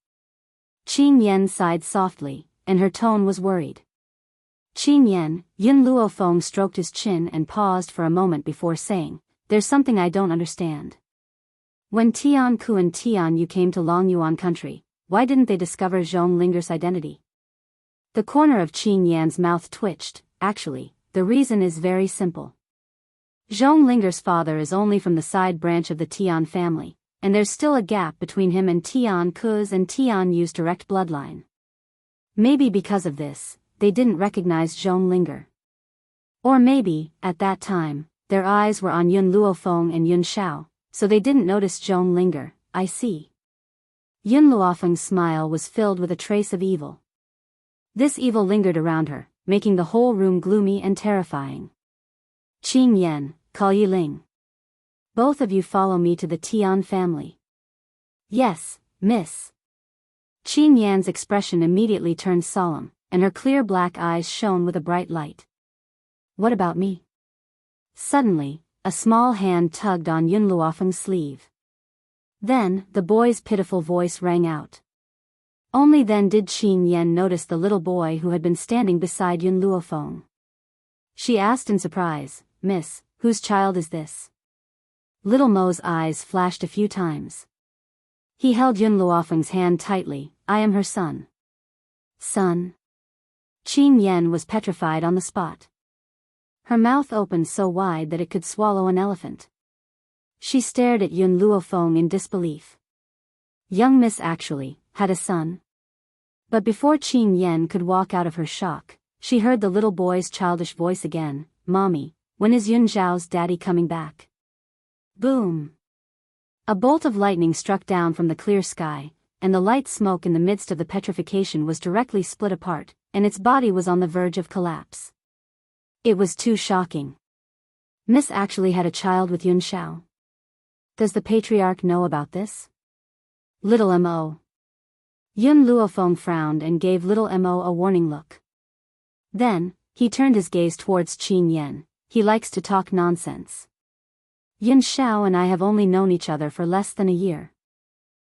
Qing Yan sighed softly, and her tone was worried. "Qing Yan," Yun Luofeng stroked his chin and paused for a moment before saying, "There's something I don't understand. When Tian Ku and Tian Yu came to Longyuan country, why didn't they discover Zhong Linger's identity?" The corner of Qing Yan's mouth twitched. "Actually, the reason is very simple. Zhong Linger's father is only from the side branch of the Tian family, and there's still a gap between him and Tian Ku's and Tian Yu's direct bloodline. Maybe because of this, they didn't recognize Zhong Linger. Or maybe, at that time, their eyes were on Yun Luofeng and Yun Shao, so they didn't notice Zhong Linger." "I see." Yun Luofeng's smile was filled with a trace of evil. This evil lingered around her, making the whole room gloomy and terrifying. "Qing Yan, Call Yi Ling. Both of you follow me to the Tian family." "Yes, miss." Qing Yan's expression immediately turned solemn, and her clear black eyes shone with a bright light. "What about me?" Suddenly, a small hand tugged on Yun Luofeng's sleeve. Then, the boy's pitiful voice rang out. Only then did Qing Yan notice the little boy who had been standing beside Yun Luofeng. She asked in surprise, "Miss, whose child is this?" Little Mo's eyes flashed a few times. He held Yun Luofeng's hand tightly. "I am her son." "Son?" Qing Yan was petrified on the spot. Her mouth opened so wide that it could swallow an elephant. She stared at Yun Luofeng in disbelief. Young Miss actually had a son? But before Qing Yan could walk out of her shock, she heard the little boy's childish voice again. "Mommy, when is Yun Zhao's daddy coming back?" Boom! A bolt of lightning struck down from the clear sky, and the light smoke in the midst of the petrification was directly split apart, and its body was on the verge of collapse. It was too shocking. Miss actually had a child with Yun Zhao. Does the patriarch know about this? Little Mo. Yun Luofeng frowned and gave little Mo a warning look. Then, he turned his gaze towards Qing Yan. "He likes to talk nonsense. Yun Zhao and I have only known each other for less than a year.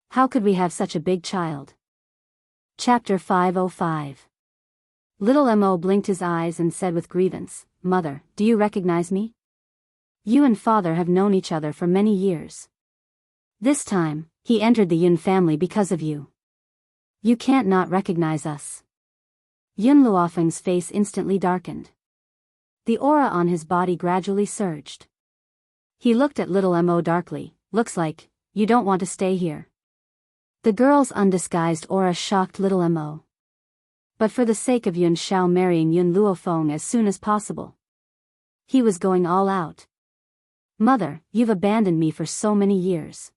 How could we have such a big child?" Chapter 505. Little Mo blinked his eyes and said with grievance, "Mother, do you recognize me? You and father have known each other for many years. This time, he entered the Yun family because of you. You can't not recognize us." Yun Luofeng's face instantly darkened. The aura on his body gradually surged. He looked at little Mo darkly. "Looks like you don't want to stay here." The girl's undisguised aura shocked little Mo. But for the sake of Yun Zhao marrying Yun Luofeng as soon as possible, he was going all out. "Mother, you've abandoned me for so many years.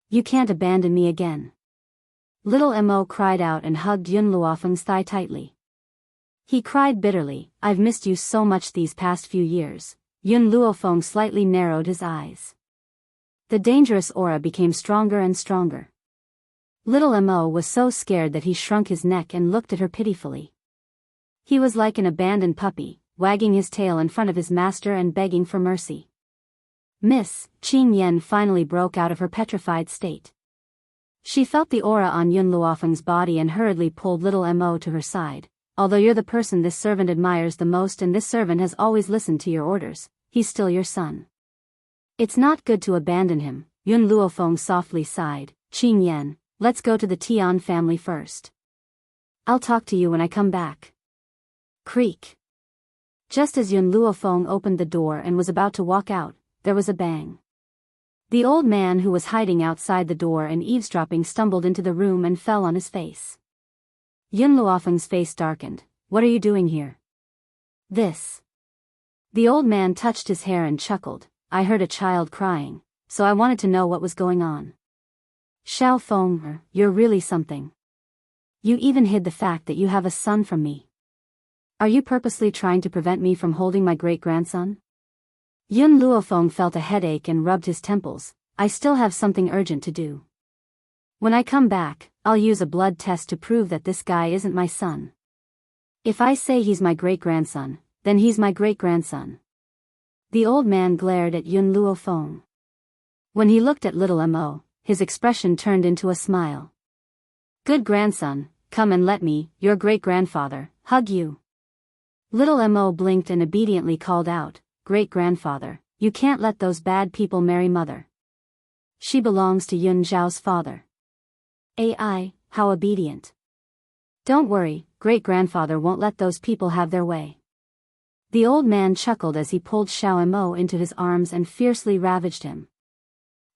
You can't abandon me again." Little Mo cried out and hugged Yun Luofeng's thigh tightly. He cried bitterly, "I've missed you so much these past few years." Yun Luofeng slightly narrowed his eyes. The dangerous aura became stronger and stronger. Little Mo was so scared that he shrunk his neck and looked at her pitifully. He was like an abandoned puppy, wagging his tail in front of his master and begging for mercy. Miss, Qing Yan finally broke out of her petrified state. She felt the aura on Yun Luofeng's body and hurriedly pulled little Mo to her side. Although you're the person this servant admires the most and this servant has always listened to your orders, he's still your son. It's not good to abandon him, Yun Luofeng softly sighed. Qing Yan, let's go to the Tian family first. I'll talk to you when I come back. Creak. Just as Yun Luofeng opened the door and was about to walk out, there was a bang. The old man who was hiding outside the door and eavesdropping stumbled into the room and fell on his face. Yun Luofeng's face darkened. What are you doing here? This. The old man touched his hair and chuckled. I heard a child crying, so I wanted to know what was going on. Xiao Feng, you're really something. You even hid the fact that you have a son from me. Are you purposely trying to prevent me from holding my great-grandson? Yun Luofeng felt a headache and rubbed his temples. I still have something urgent to do. When I come back, I'll use a blood test to prove that this guy isn't my son. If I say he's my great-grandson, then he's my great-grandson. The old man glared at Yun Luofeng. When he looked at little Mo, his expression turned into a smile. Good grandson, come and let me, your great-grandfather, hug you. Little Mo blinked and obediently called out, Great-grandfather, you can't let those bad people marry mother. She belongs to Yun Zhao's father. AI, how obedient. Don't worry, great-grandfather won't let those people have their way. The old man chuckled as he pulled Xiao Mo into his arms and fiercely ravaged him.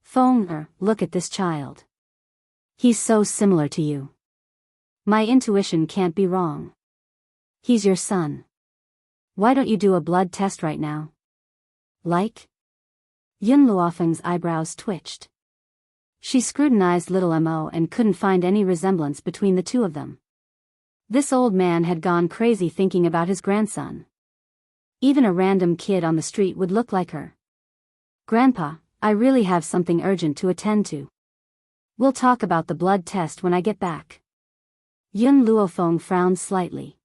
Feng, look at this child. He's so similar to you. My intuition can't be wrong. He's your son. Why don't you do a blood test right now? Like? Yun Luofeng's eyebrows twitched. She scrutinized little Mo and couldn't find any resemblance between the two of them. This old man had gone crazy thinking about his grandson. Even a random kid on the street would look like her. Grandpa, I really have something urgent to attend to. We'll talk about the blood test when I get back. Yun Luofeng frowned slightly.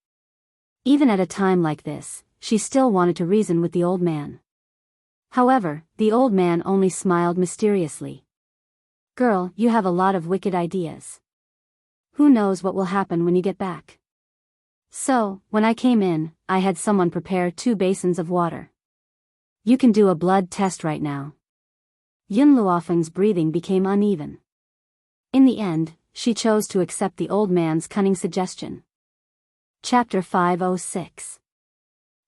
Even at a time like this, she still wanted to reason with the old man. However, the old man only smiled mysteriously. Girl, you have a lot of wicked ideas. Who knows what will happen when you get back? So, when I came in, I had someone prepare 2 basins of water. You can do a blood test right now. Yun Luofeng's breathing became uneven. In the end, she chose to accept the old man's cunning suggestion. Chapter 506.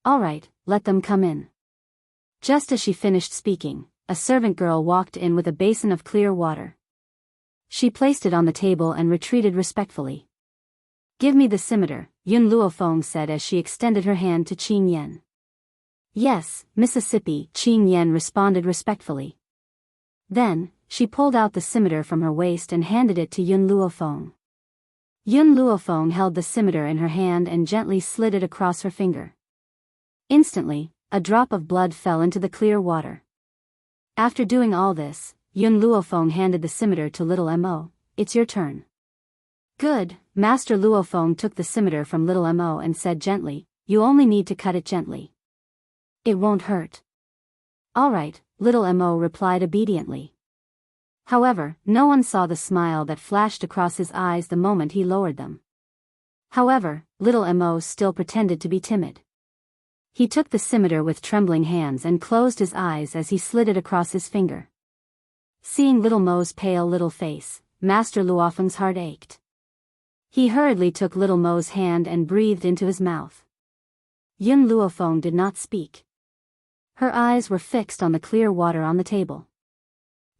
All right, let them come in. Just as she finished speaking, a servant girl walked in with a basin of clear water. She placed it on the table and retreated respectfully. Give me the scimitar, Yun Luofeng said as she extended her hand to Qing Yan. Yes, Mississippi, Qing Yan responded respectfully. Then, she pulled out the scimitar from her waist and handed it to Yun Luofeng. Yun Luofeng held the scimitar in her hand and gently slid it across her finger. Instantly, a drop of blood fell into the clear water. After doing all this, Yun Luofeng handed the scimitar to little Mo. It's your turn. Good, Master Luofeng took the scimitar from little Mo and said gently, you only need to cut it gently. It won't hurt. All right, little Mo replied obediently. However, no one saw the smile that flashed across his eyes the moment he lowered them. However, little Mo still pretended to be timid. He took the scimitar with trembling hands and closed his eyes as he slid it across his finger. Seeing little Mo's pale little face, Master Luofeng's heart ached. He hurriedly took little Mo's hand and breathed into his mouth. Yun Luofeng did not speak. Her eyes were fixed on the clear water on the table.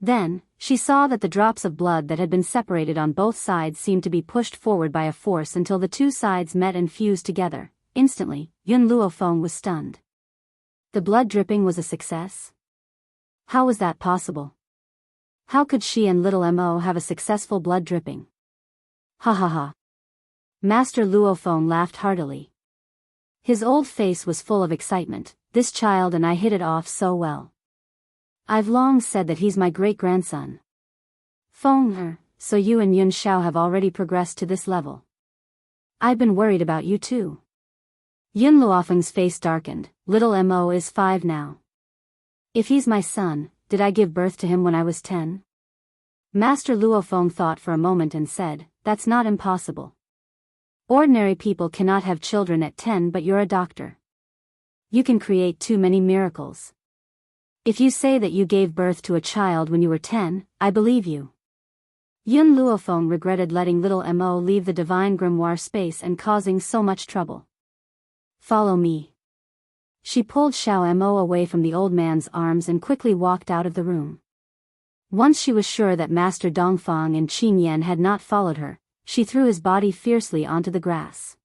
Then, she saw that the drops of blood that had been separated on both sides seemed to be pushed forward by a force until the 2 sides met and fused together. Instantly, Yun Luofeng was stunned. The blood dripping was a success? How was that possible? How could she and little Mo have a successful blood dripping? Ha ha ha. Master Luofeng laughed heartily. His old face was full of excitement. This child and I hit it off so well. I've long said that he's my great-grandson. Feng, so you and Yun Xiao have already progressed to this level. I've been worried about you too. Yun Luofeng's face darkened. Little Mo is 5 now. If he's my son, did I give birth to him when I was 10? Master Luofeng thought for a moment and said, that's not impossible. Ordinary people cannot have children at 10, but you're a doctor. You can create too many miracles. If you say that you gave birth to a child when you were 10, I believe you. Yun Luofeng regretted letting little Mo leave the divine grimoire space and causing so much trouble. Follow me. She pulled Xiao Mo away from the old man's arms and quickly walked out of the room. Once she was sure that Master Dongfang and Qin Yan had not followed her, she threw his body fiercely onto the grass.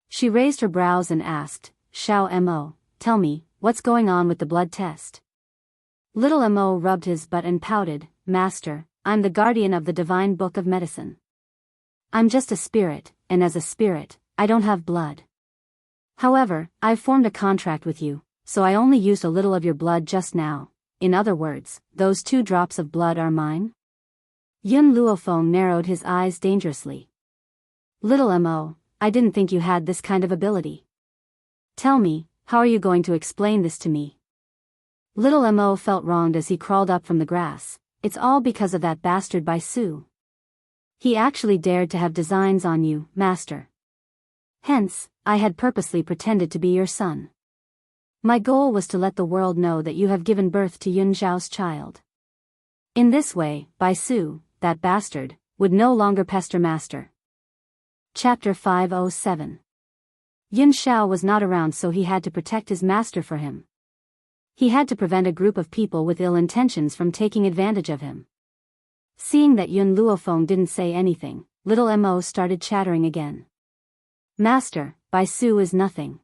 She raised her brows and asked, Xiao Mo, tell me, what's going on with the blood test? Little Mo rubbed his butt and pouted, Master, I'm the guardian of the divine book of medicine. I'm just a spirit, and as a spirit, I don't have blood. However, I've formed a contract with you, so I only used a little of your blood just now. In other words, those 2 drops of blood are mine? Yun Luofeng narrowed his eyes dangerously. Little Mo, I didn't think you had this kind of ability. Tell me, how are you going to explain this to me? Little Mo felt wronged as he crawled up from the grass. It's all because of that bastard Bai Su. He actually dared to have designs on you, Master. Hence, I had purposely pretended to be your son. My goal was to let the world know that you have given birth to Yun Zhao's child. In this way, Bai Su, that bastard, would no longer pester Master. Chapter 507. Yun Zhao was not around, so he had to protect his master for him. He had to prevent a group of people with ill intentions from taking advantage of him. Seeing that Yun Luofeng didn't say anything, little Mo started chattering again. Master, Bai Su is nothing.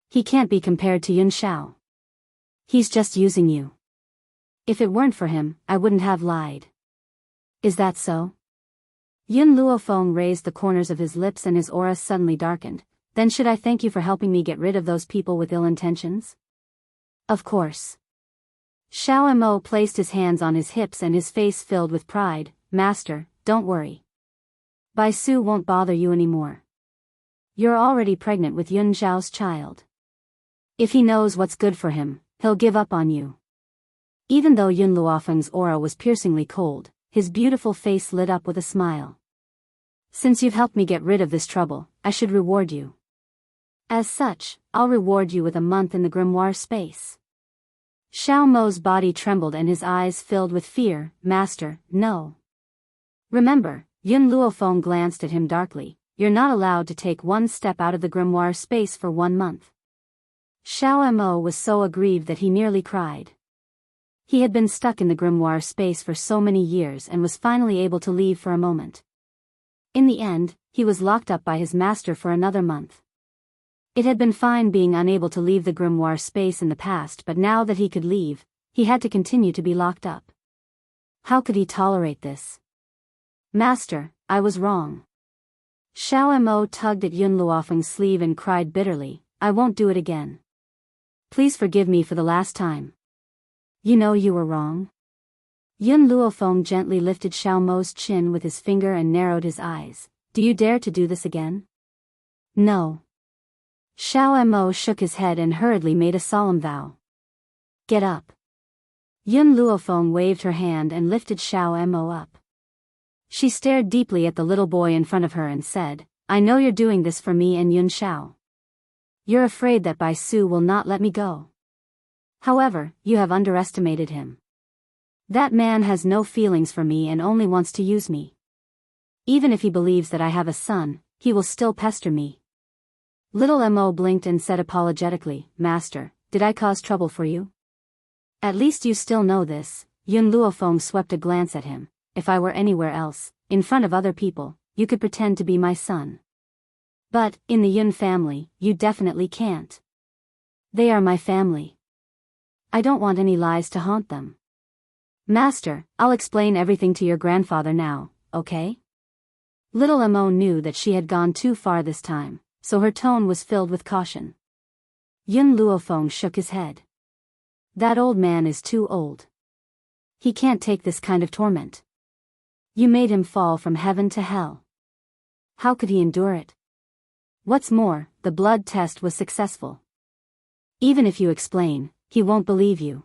He can't be compared to Yun Zhao. He's just using you. If it weren't for him, I wouldn't have lied. Is that so? Yun Luofeng raised the corners of his lips and his aura suddenly darkened. Then should I thank you for helping me get rid of those people with ill intentions? Of course. Xiao Mo placed his hands on his hips and his face filled with pride. Master, don't worry. Bai Su won't bother you anymore. You're already pregnant with Yun Zhao's child. If he knows what's good for him, he'll give up on you. Even though Yun Luofeng's aura was piercingly cold, his beautiful face lit up with a smile. Since you've helped me get rid of this trouble, I should reward you. As such, I'll reward you with a month in the grimoire space. Xiao Mo's body trembled and his eyes filled with fear. Master, no. Remember, Yun Luofeng glanced at him darkly, you're not allowed to take one step out of the grimoire space for 1 month. Xiao Mo was so aggrieved that he nearly cried. He had been stuck in the grimoire space for so many years and was finally able to leave for a moment. In the end, he was locked up by his master for another month. It had been fine being unable to leave the grimoire space in the past, but now that he could leave, he had to continue to be locked up. How could he tolerate this? Master, I was wrong. Xiao Mo tugged at Yun Luofeng's sleeve and cried bitterly, I won't do it again. Please forgive me for the last time. You know you were wrong. Yun Luofeng gently lifted Xiao Mo's chin with his finger and narrowed his eyes. Do you dare to do this again? No. Xiao Mo shook his head and hurriedly made a solemn vow. Get up. Yun Luofeng waved her hand and lifted Xiao Mo up. She stared deeply at the little boy in front of her and said, I know you're doing this for me and Yun Zhao. You're afraid that Bai Su will not let me go. However, you have underestimated him. That man has no feelings for me and only wants to use me. Even if he believes that I have a son, he will still pester me. Little Mo blinked and said apologetically, Master, did I cause trouble for you? At least you still know this. Yun Luofeng swept a glance at him. If I were anywhere else, in front of other people, you could pretend to be my son. But, in the Yun family, you definitely can't. They are my family. I don't want any lies to haunt them. Master, I'll explain everything to your grandfather now, okay? Little Mo knew that she had gone too far this time, so her tone was filled with caution. Yun Luofeng shook his head. That old man is too old. He can't take this kind of torment. You made him fall from heaven to hell. How could he endure it? What's more, the blood test was successful. Even if you explain, he won't believe you.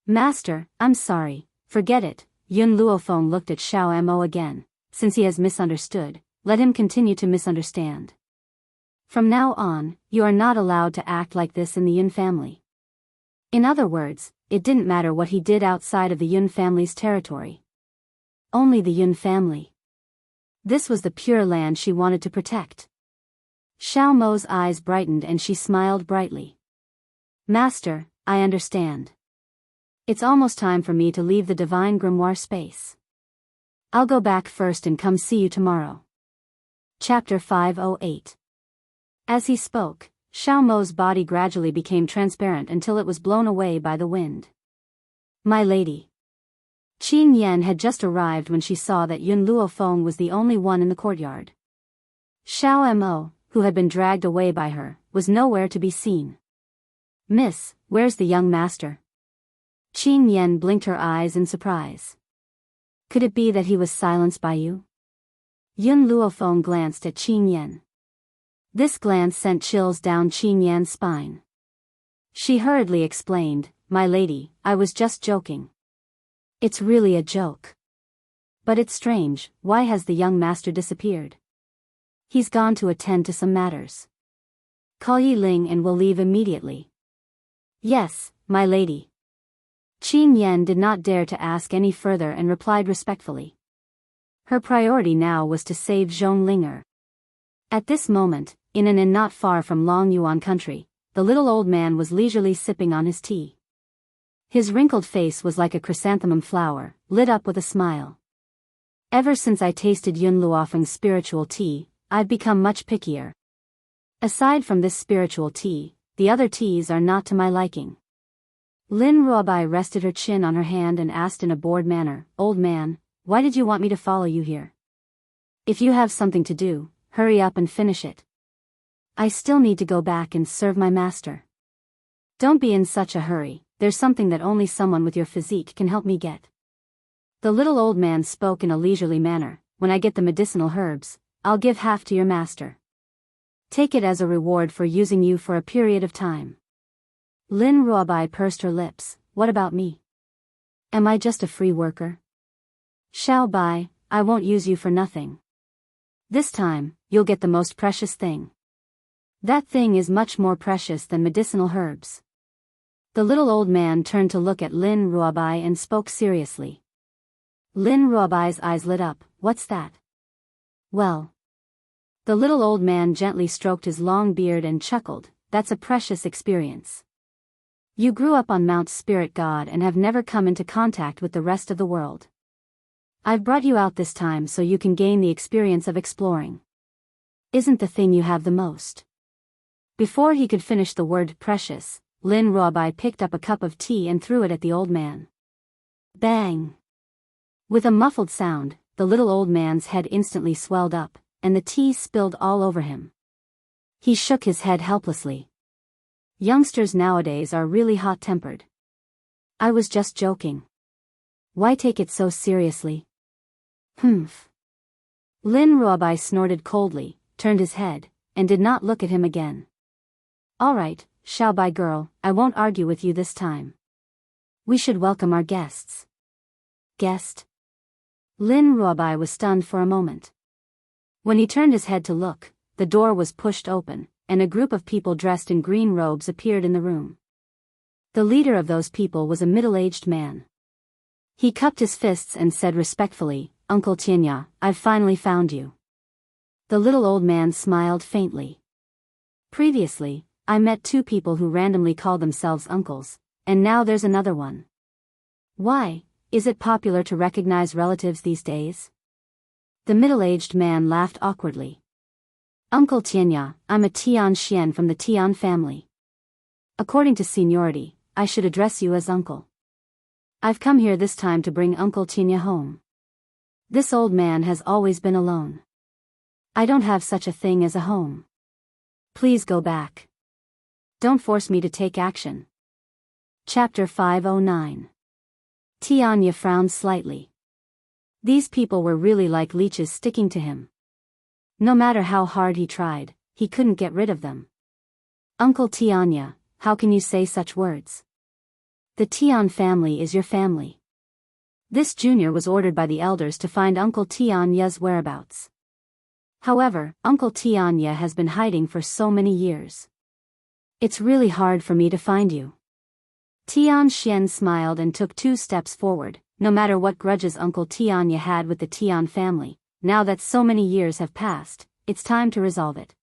Master, I'm sorry, forget it. Yun Luofeng looked at Xiao Mo again. Since he has misunderstood, let him continue to misunderstand. From now on, you are not allowed to act like this in the Yun family. In other words, it didn't matter what he did outside of the Yun family's territory. Only the Yun family. This was the pure land she wanted to protect. Xiao Mo's eyes brightened and she smiled brightly. Master, I understand. It's almost time for me to leave the divine grimoire space. I'll go back first and come see you tomorrow. Chapter 508. As he spoke, Xiao Mo's body gradually became transparent until it was blown away by the wind. My lady. Qin Yan had just arrived when she saw that Yun Luofeng was the only one in the courtyard. Xiao Mo, who had been dragged away by her, was nowhere to be seen. Miss, where's the young master? Qin Yan blinked her eyes in surprise. Could it be that he was silenced by you? Yun Luofeng glanced at Qin Yan. This glance sent chills down Qin Yan's spine. She hurriedly explained, My lady, I was just joking. It's really a joke. But it's strange, why has the young master disappeared? He's gone to attend to some matters. Call Yi Ling and we'll leave immediately. Yes, my lady. Qin Yan did not dare to ask any further and replied respectfully. Her priority now was to save Zhong Linger. At this moment, in an inn not far from Long Yuan country, the little old man was leisurely sipping on his tea. His wrinkled face was like a chrysanthemum flower, lit up with a smile. Ever since I tasted Yun Luofeng's spiritual tea, I've become much pickier. Aside from this spiritual tea, the other teas are not to my liking. Lin Ruobai rested her chin on her hand and asked in a bored manner, Old man, why did you want me to follow you here? If you have something to do, hurry up and finish it. I still need to go back and serve my master. Don't be in such a hurry, there's something that only someone with your physique can help me get. The little old man spoke in a leisurely manner, When I get the medicinal herbs, I'll give half to your master. Take it as a reward for using you for a period of time. Lin Ruobai pursed her lips, What about me? Am I just a free worker? Xiao Bai, I won't use you for nothing. This time, you'll get the most precious thing. That thing is much more precious than medicinal herbs. The little old man turned to look at Lin Ruobai and spoke seriously. Lin Ruobai's eyes lit up, What's that? Well. The little old man gently stroked his long beard and chuckled, That's a precious experience. You grew up on Mount Spirit God and have never come into contact with the rest of the world. I've brought you out this time so you can gain the experience of exploring. Isn't the thing you have the most? Before he could finish the word precious, Lin Ruobai picked up a cup of tea and threw it at the old man. Bang! With a muffled sound, the little old man's head instantly swelled up, and the tea spilled all over him. He shook his head helplessly. Youngsters nowadays are really hot-tempered. I was just joking. Why take it so seriously? Humph. Lin Ruobai snorted coldly, turned his head, and did not look at him again. All right, Xiao Bai girl, I won't argue with you this time. We should welcome our guests. Guest? Lin Ruobai was stunned for a moment. When he turned his head to look, the door was pushed open, and a group of people dressed in green robes appeared in the room. The leader of those people was a middle-aged man. He cupped his fists and said respectfully, Uncle Tianya, I've finally found you. The little old man smiled faintly. Previously, I met two people who randomly called themselves uncles, and now there's another one. Why, is it popular to recognize relatives these days? The middle-aged man laughed awkwardly. Uncle Tianya, I'm a Tian Xian from the Tian family. According to seniority, I should address you as uncle. I've come here this time to bring Uncle Tianya home. This old man has always been alone. I don't have such a thing as a home. Please go back. Don't force me to take action. Chapter 509. Tianya frowned slightly. These people were really like leeches sticking to him. No matter how hard he tried, he couldn't get rid of them. Uncle Tianya, how can you say such words? The Tian family is your family. This junior was ordered by the elders to find Uncle Tianya's whereabouts. However, Uncle Tianya has been hiding for so many years. It's really hard for me to find you. Tian Xian smiled and took 2 steps forward. No matter what grudges Uncle Tianya had with the Tian family, now that so many years have passed, it's time to resolve it.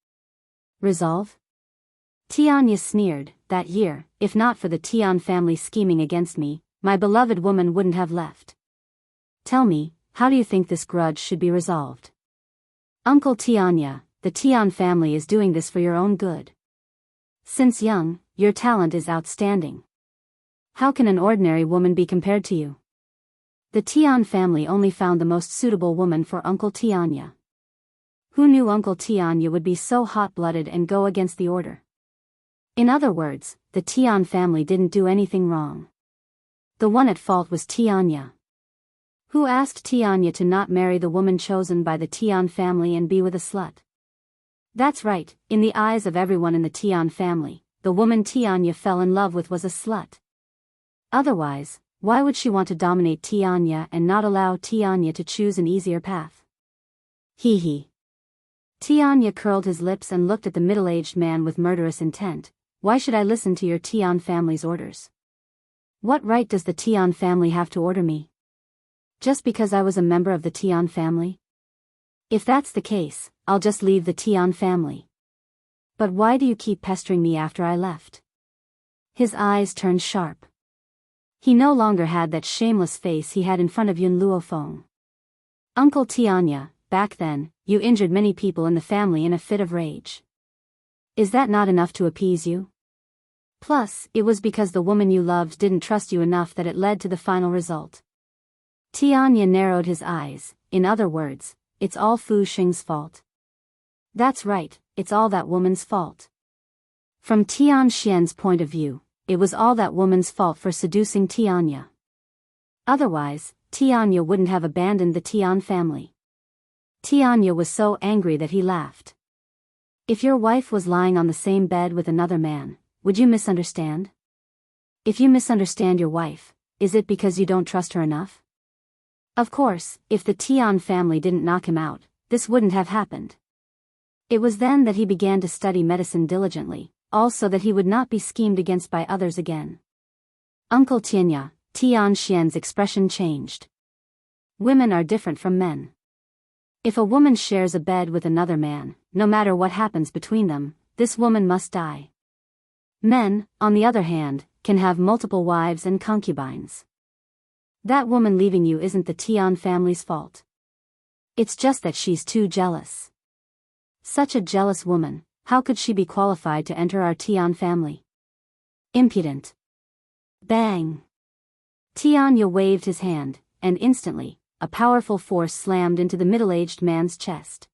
Resolve? Tianya sneered. That year, if not for the Tian family scheming against me, my beloved woman wouldn't have left. Tell me, how do you think this grudge should be resolved? Uncle Tianya, the Tian family is doing this for your own good. Since young, your talent is outstanding. How can an ordinary woman be compared to you? The Tian family only found the most suitable woman for Uncle Tianya. Who knew Uncle Tianya would be so hot-blooded and go against the order? In other words, the Tian family didn't do anything wrong. The one at fault was Tianya. Who asked Tianya to not marry the woman chosen by the Tian family and be with a slut? That's right, in the eyes of everyone in the Tian family, the woman Tianya fell in love with was a slut. Otherwise, why would she want to dominate Tianya and not allow Tianya to choose an easier path? Hee hee. Tianya curled his lips and looked at the middle-aged man with murderous intent. Why should I listen to your Tian family's orders? What right does the Tian family have to order me? Just because I was a member of the Tian family? If that's the case, I'll just leave the Tian family. But why do you keep pestering me after I left? His eyes turned sharp. He no longer had that shameless face he had in front of Yun Luofeng. Uncle Tianya, back then, you injured many people in the family in a fit of rage. Is that not enough to appease you? Plus, it was because the woman you loved didn't trust you enough that it led to the final result. Tianya narrowed his eyes. In other words, it's all Fu Xing's fault. That's right, it's all that woman's fault. From Tian Xian's point of view, it was all that woman's fault for seducing Tianya. Otherwise, Tianya wouldn't have abandoned the Tian family. Tianya was so angry that he laughed. If your wife was lying on the same bed with another man, would you misunderstand? If you misunderstand your wife, is it because you don't trust her enough? Of course, if the Tian family didn't knock him out, this wouldn't have happened. It was then that he began to study medicine diligently, also that he would not be schemed against by others again. Uncle Tianya, Tian Xian's expression changed. Women are different from men. If a woman shares a bed with another man, no matter what happens between them, this woman must die. Men, on the other hand, can have multiple wives and concubines. That woman leaving you isn't the Tian family's fault. It's just that she's too jealous. Such a jealous woman, how could she be qualified to enter our Tian family? Impudent. Bang! Tianya waved his hand, and instantly, a powerful force slammed into the middle-aged man's chest.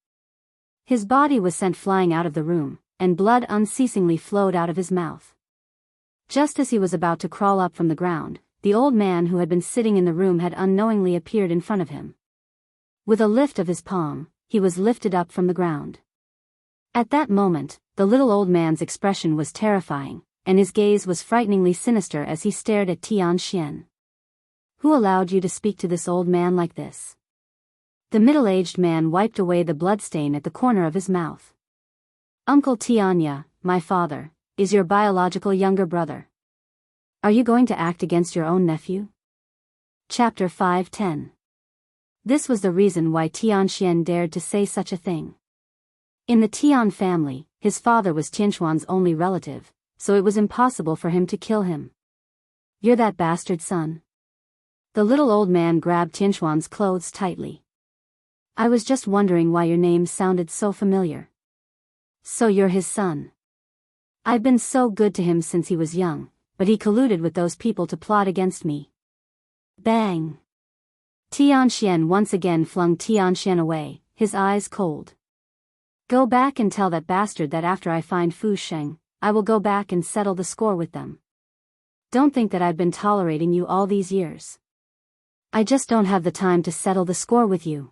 His body was sent flying out of the room, and blood unceasingly flowed out of his mouth. Just as he was about to crawl up from the ground, the old man who had been sitting in the room had unknowingly appeared in front of him. With a lift of his palm, he was lifted up from the ground. At that moment, the little old man's expression was terrifying, and his gaze was frighteningly sinister as he stared at Tian Xian. Who allowed you to speak to this old man like this? The middle-aged man wiped away the bloodstain at the corner of his mouth. Uncle Tianya, my father, is your biological younger brother. Are you going to act against your own nephew? Chapter 5:10. This was the reason why Tian Xian dared to say such a thing. In the Tian family, his father was Tianxuan's only relative, so it was impossible for him to kill him. You're that bastard son. The little old man grabbed Tianxuan's clothes tightly. I was just wondering why your name sounded so familiar. So you're his son. I've been so good to him since he was young, but he colluded with those people to plot against me. Bang! Tian Xian once again flung Tian Xian away, his eyes cold. Go back and tell that bastard that after I find Fu Sheng, I will go back and settle the score with them. Don't think that I've been tolerating you all these years. I just don't have the time to settle the score with you.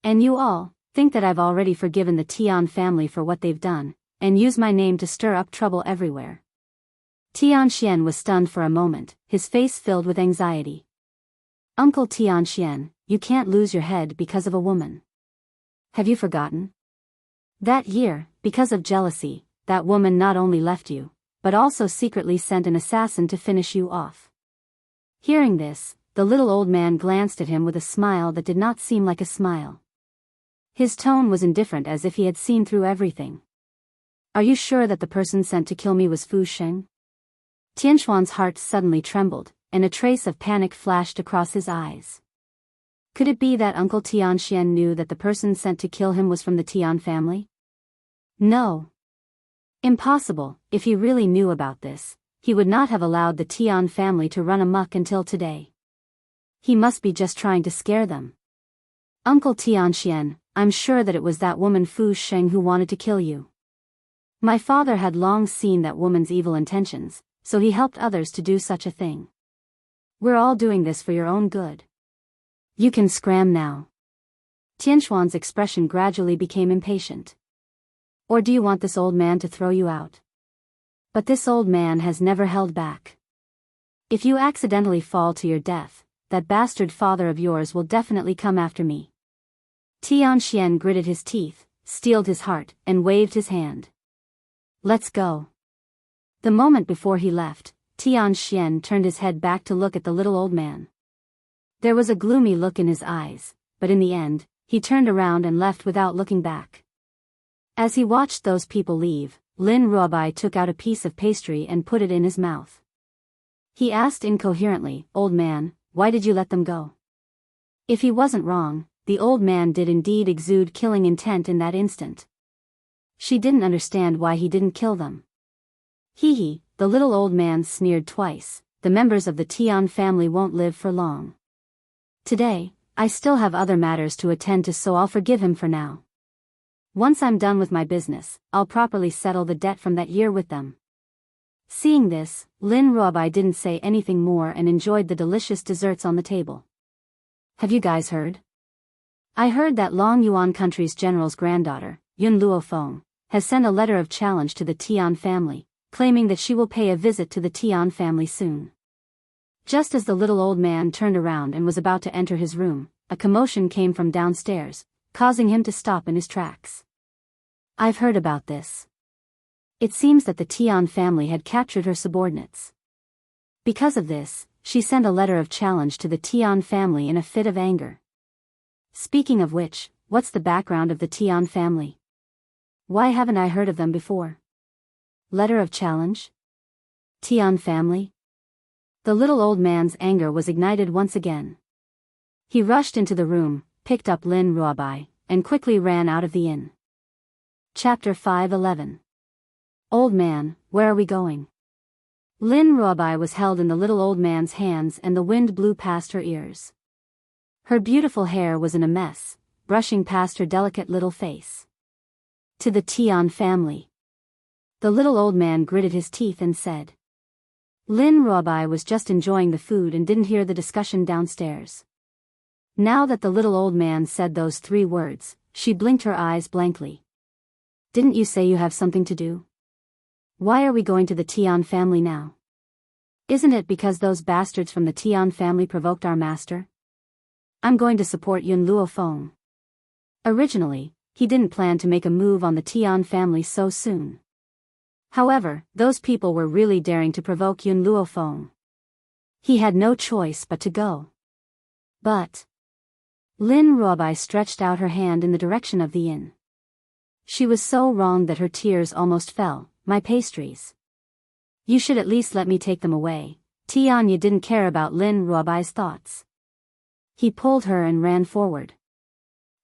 And you all think that I've already forgiven the Tian family for what they've done, and use my name to stir up trouble everywhere. Tianxian was stunned for a moment, his face filled with anxiety. Uncle Tianxian, you can't lose your head because of a woman. Have you forgotten? That year, because of jealousy, that woman not only left you, but also secretly sent an assassin to finish you off. Hearing this, the little old man glanced at him with a smile that did not seem like a smile. His tone was indifferent, as if he had seen through everything. Are you sure that the person sent to kill me was Fu Sheng? Tianxuan's heart suddenly trembled, and a trace of panic flashed across his eyes. Could it be that Uncle Tianxian knew that the person sent to kill him was from the Tian family? No. Impossible. If he really knew about this, he would not have allowed the Tian family to run amok until today. He must be just trying to scare them. Uncle Tianxian, I'm sure that it was that woman Fu Sheng who wanted to kill you. My father had long seen that woman's evil intentions, so he helped others to do such a thing. We're all doing this for your own good. You can scram now. Tianxuan's expression gradually became impatient. Or do you want this old man to throw you out? But this old man has never held back. If you accidentally fall to your death, that bastard father of yours will definitely come after me. Tianxian gritted his teeth, steeled his heart, and waved his hand. Let's go. The moment before he left, Tianxian turned his head back to look at the little old man. There was a gloomy look in his eyes, but in the end, he turned around and left without looking back. As he watched those people leave, Lin Ruobai took out a piece of pastry and put it in his mouth. He asked incoherently, Old man, why did you let them go? If he wasn't wrong, the old man did indeed exude killing intent in that instant. She didn't understand why he didn't kill them. Hee, the little old man sneered twice, the members of the Tian family won't live for long. Today, I still have other matters to attend to, so I'll forgive him for now. Once I'm done with my business, I'll properly settle the debt from that year with them. Seeing this, Lin Ruobai didn't say anything more and enjoyed the delicious desserts on the table. Have you guys heard? I heard that Long Yuan country's general's granddaughter, Yun Luofeng, has sent a letter of challenge to the Tian family, claiming that she will pay a visit to the Tian family soon. Just as the little old man turned around and was about to enter his room, a commotion came from downstairs, causing him to stop in his tracks. I've heard about this. It seems that the Tian family had captured her subordinates. Because of this, she sent a letter of challenge to the Tian family in a fit of anger. Speaking of which, what's the background of the Tian family? Why haven't I heard of them before? Letter of challenge? Tian family? The little old man's anger was ignited once again. He rushed into the room, picked up Lin Ruobai, and quickly ran out of the inn. Chapter 5:11. Old man, where are we going? Lin Ruobai was held in the little old man's hands and the wind blew past her ears. Her beautiful hair was in a mess, brushing past her delicate little face. To the Tian family. The little old man gritted his teeth and said. Lin Ruobai was just enjoying the food and didn't hear the discussion downstairs. Now that the little old man said those 3 words, she blinked her eyes blankly. Didn't you say you have something to do? Why are we going to the Tian family now? Isn't it because those bastards from the Tian family provoked our master? I'm going to support Yun Luofeng. Originally, he didn't plan to make a move on the Tian family so soon. However, those people were really daring to provoke Yun Luofeng. He had no choice but to go. But Lin Ruobai stretched out her hand in the direction of the inn. She was so wrong that her tears almost fell. My pastries. You should at least let me take them away. Tianya didn't care about Lin Ruobai's thoughts. He pulled her and ran forward.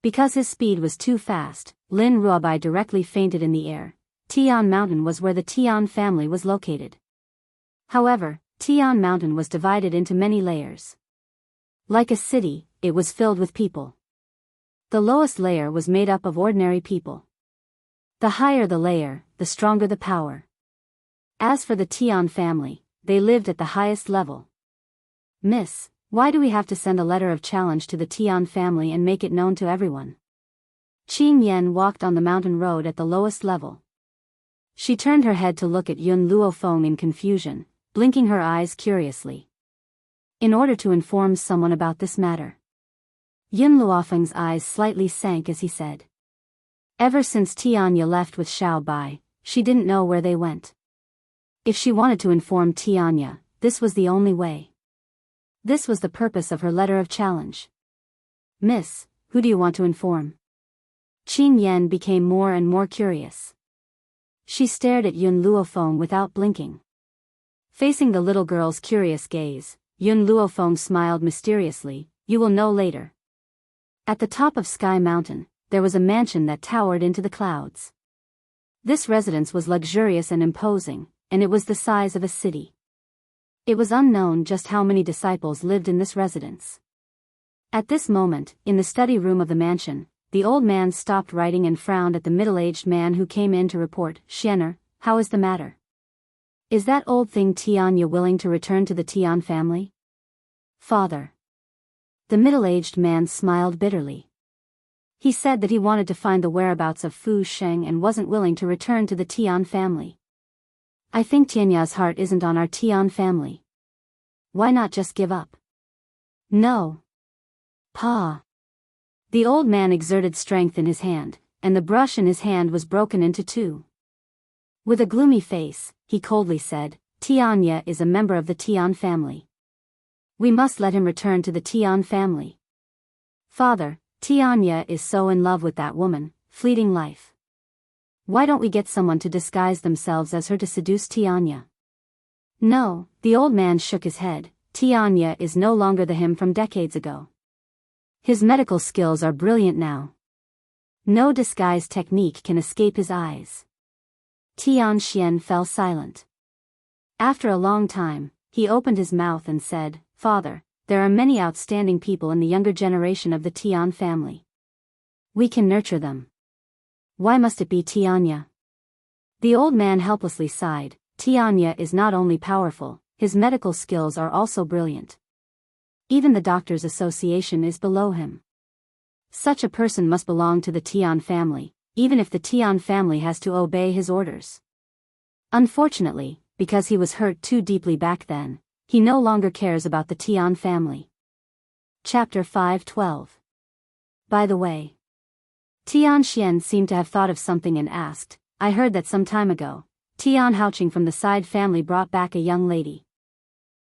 Because his speed was too fast, Lin Ruobai directly fainted in the air. Tian Mountain was where the Tian family was located. However, Tian Mountain was divided into many layers. Like a city, it was filled with people. The lowest layer was made up of ordinary people. The higher the layer, the stronger the power. As for the Tian family, they lived at the highest level. Miss, why do we have to send a letter of challenge to the Tian family and make it known to everyone? Qing Yan walked on the mountain road at the lowest level. She turned her head to look at Yun Luofeng in confusion, blinking her eyes curiously. In order to inform someone about this matter. Yun Luofeng's eyes slightly sank as he said. Ever since Tianya left with Xiao Bai, she didn't know where they went. If she wanted to inform Tianya, this was the only way. This was the purpose of her letter of challenge. Miss, who do you want to inform? Qing Yan became more and more curious. She stared at Yun Luofeng without blinking. Facing the little girl's curious gaze, Yun Luofeng smiled mysteriously. You will know later. At the top of Sky Mountain, there was a mansion that towered into the clouds. This residence was luxurious and imposing, and it was the size of a city. It was unknown just how many disciples lived in this residence. At this moment, in the study room of the mansion, the old man stopped writing and frowned at the middle-aged man who came in to report. Xianer, how is the matter? Is that old thing Tianya willing to return to the Tian family? Father. The middle-aged man smiled bitterly. He said that he wanted to find the whereabouts of Fu Sheng and wasn't willing to return to the Tian family. I think Tianya's heart isn't on our Tian family. Why not just give up? No. Pa. The old man exerted strength in his hand, and the brush in his hand was broken into two. With a gloomy face, he coldly said, Tianya is a member of the Tian family. We must let him return to the Tian family. Father, Tianya is so in love with that woman, fleeting life. Why don't we get someone to disguise themselves as her to seduce Tianya? No, the old man shook his head. Tianya is no longer the him from decades ago. His medical skills are brilliant now. No disguise technique can escape his eyes. Tian Xian fell silent. After a long time, he opened his mouth and said, Father, there are many outstanding people in the younger generation of the Tian family. We can nurture them. Why must it be Tianya? The old man helplessly sighed. Tianya is not only powerful, his medical skills are also brilliant. Even the Doctors' Association is below him. Such a person must belong to the Tian family, even if the Tian family has to obey his orders. Unfortunately, because he was hurt too deeply back then, he no longer cares about the Tian family. Chapter 5:12. By the way. Tian Xian seemed to have thought of something and asked, I heard that some time ago, Tian Haoqing from the side family brought back a young lady.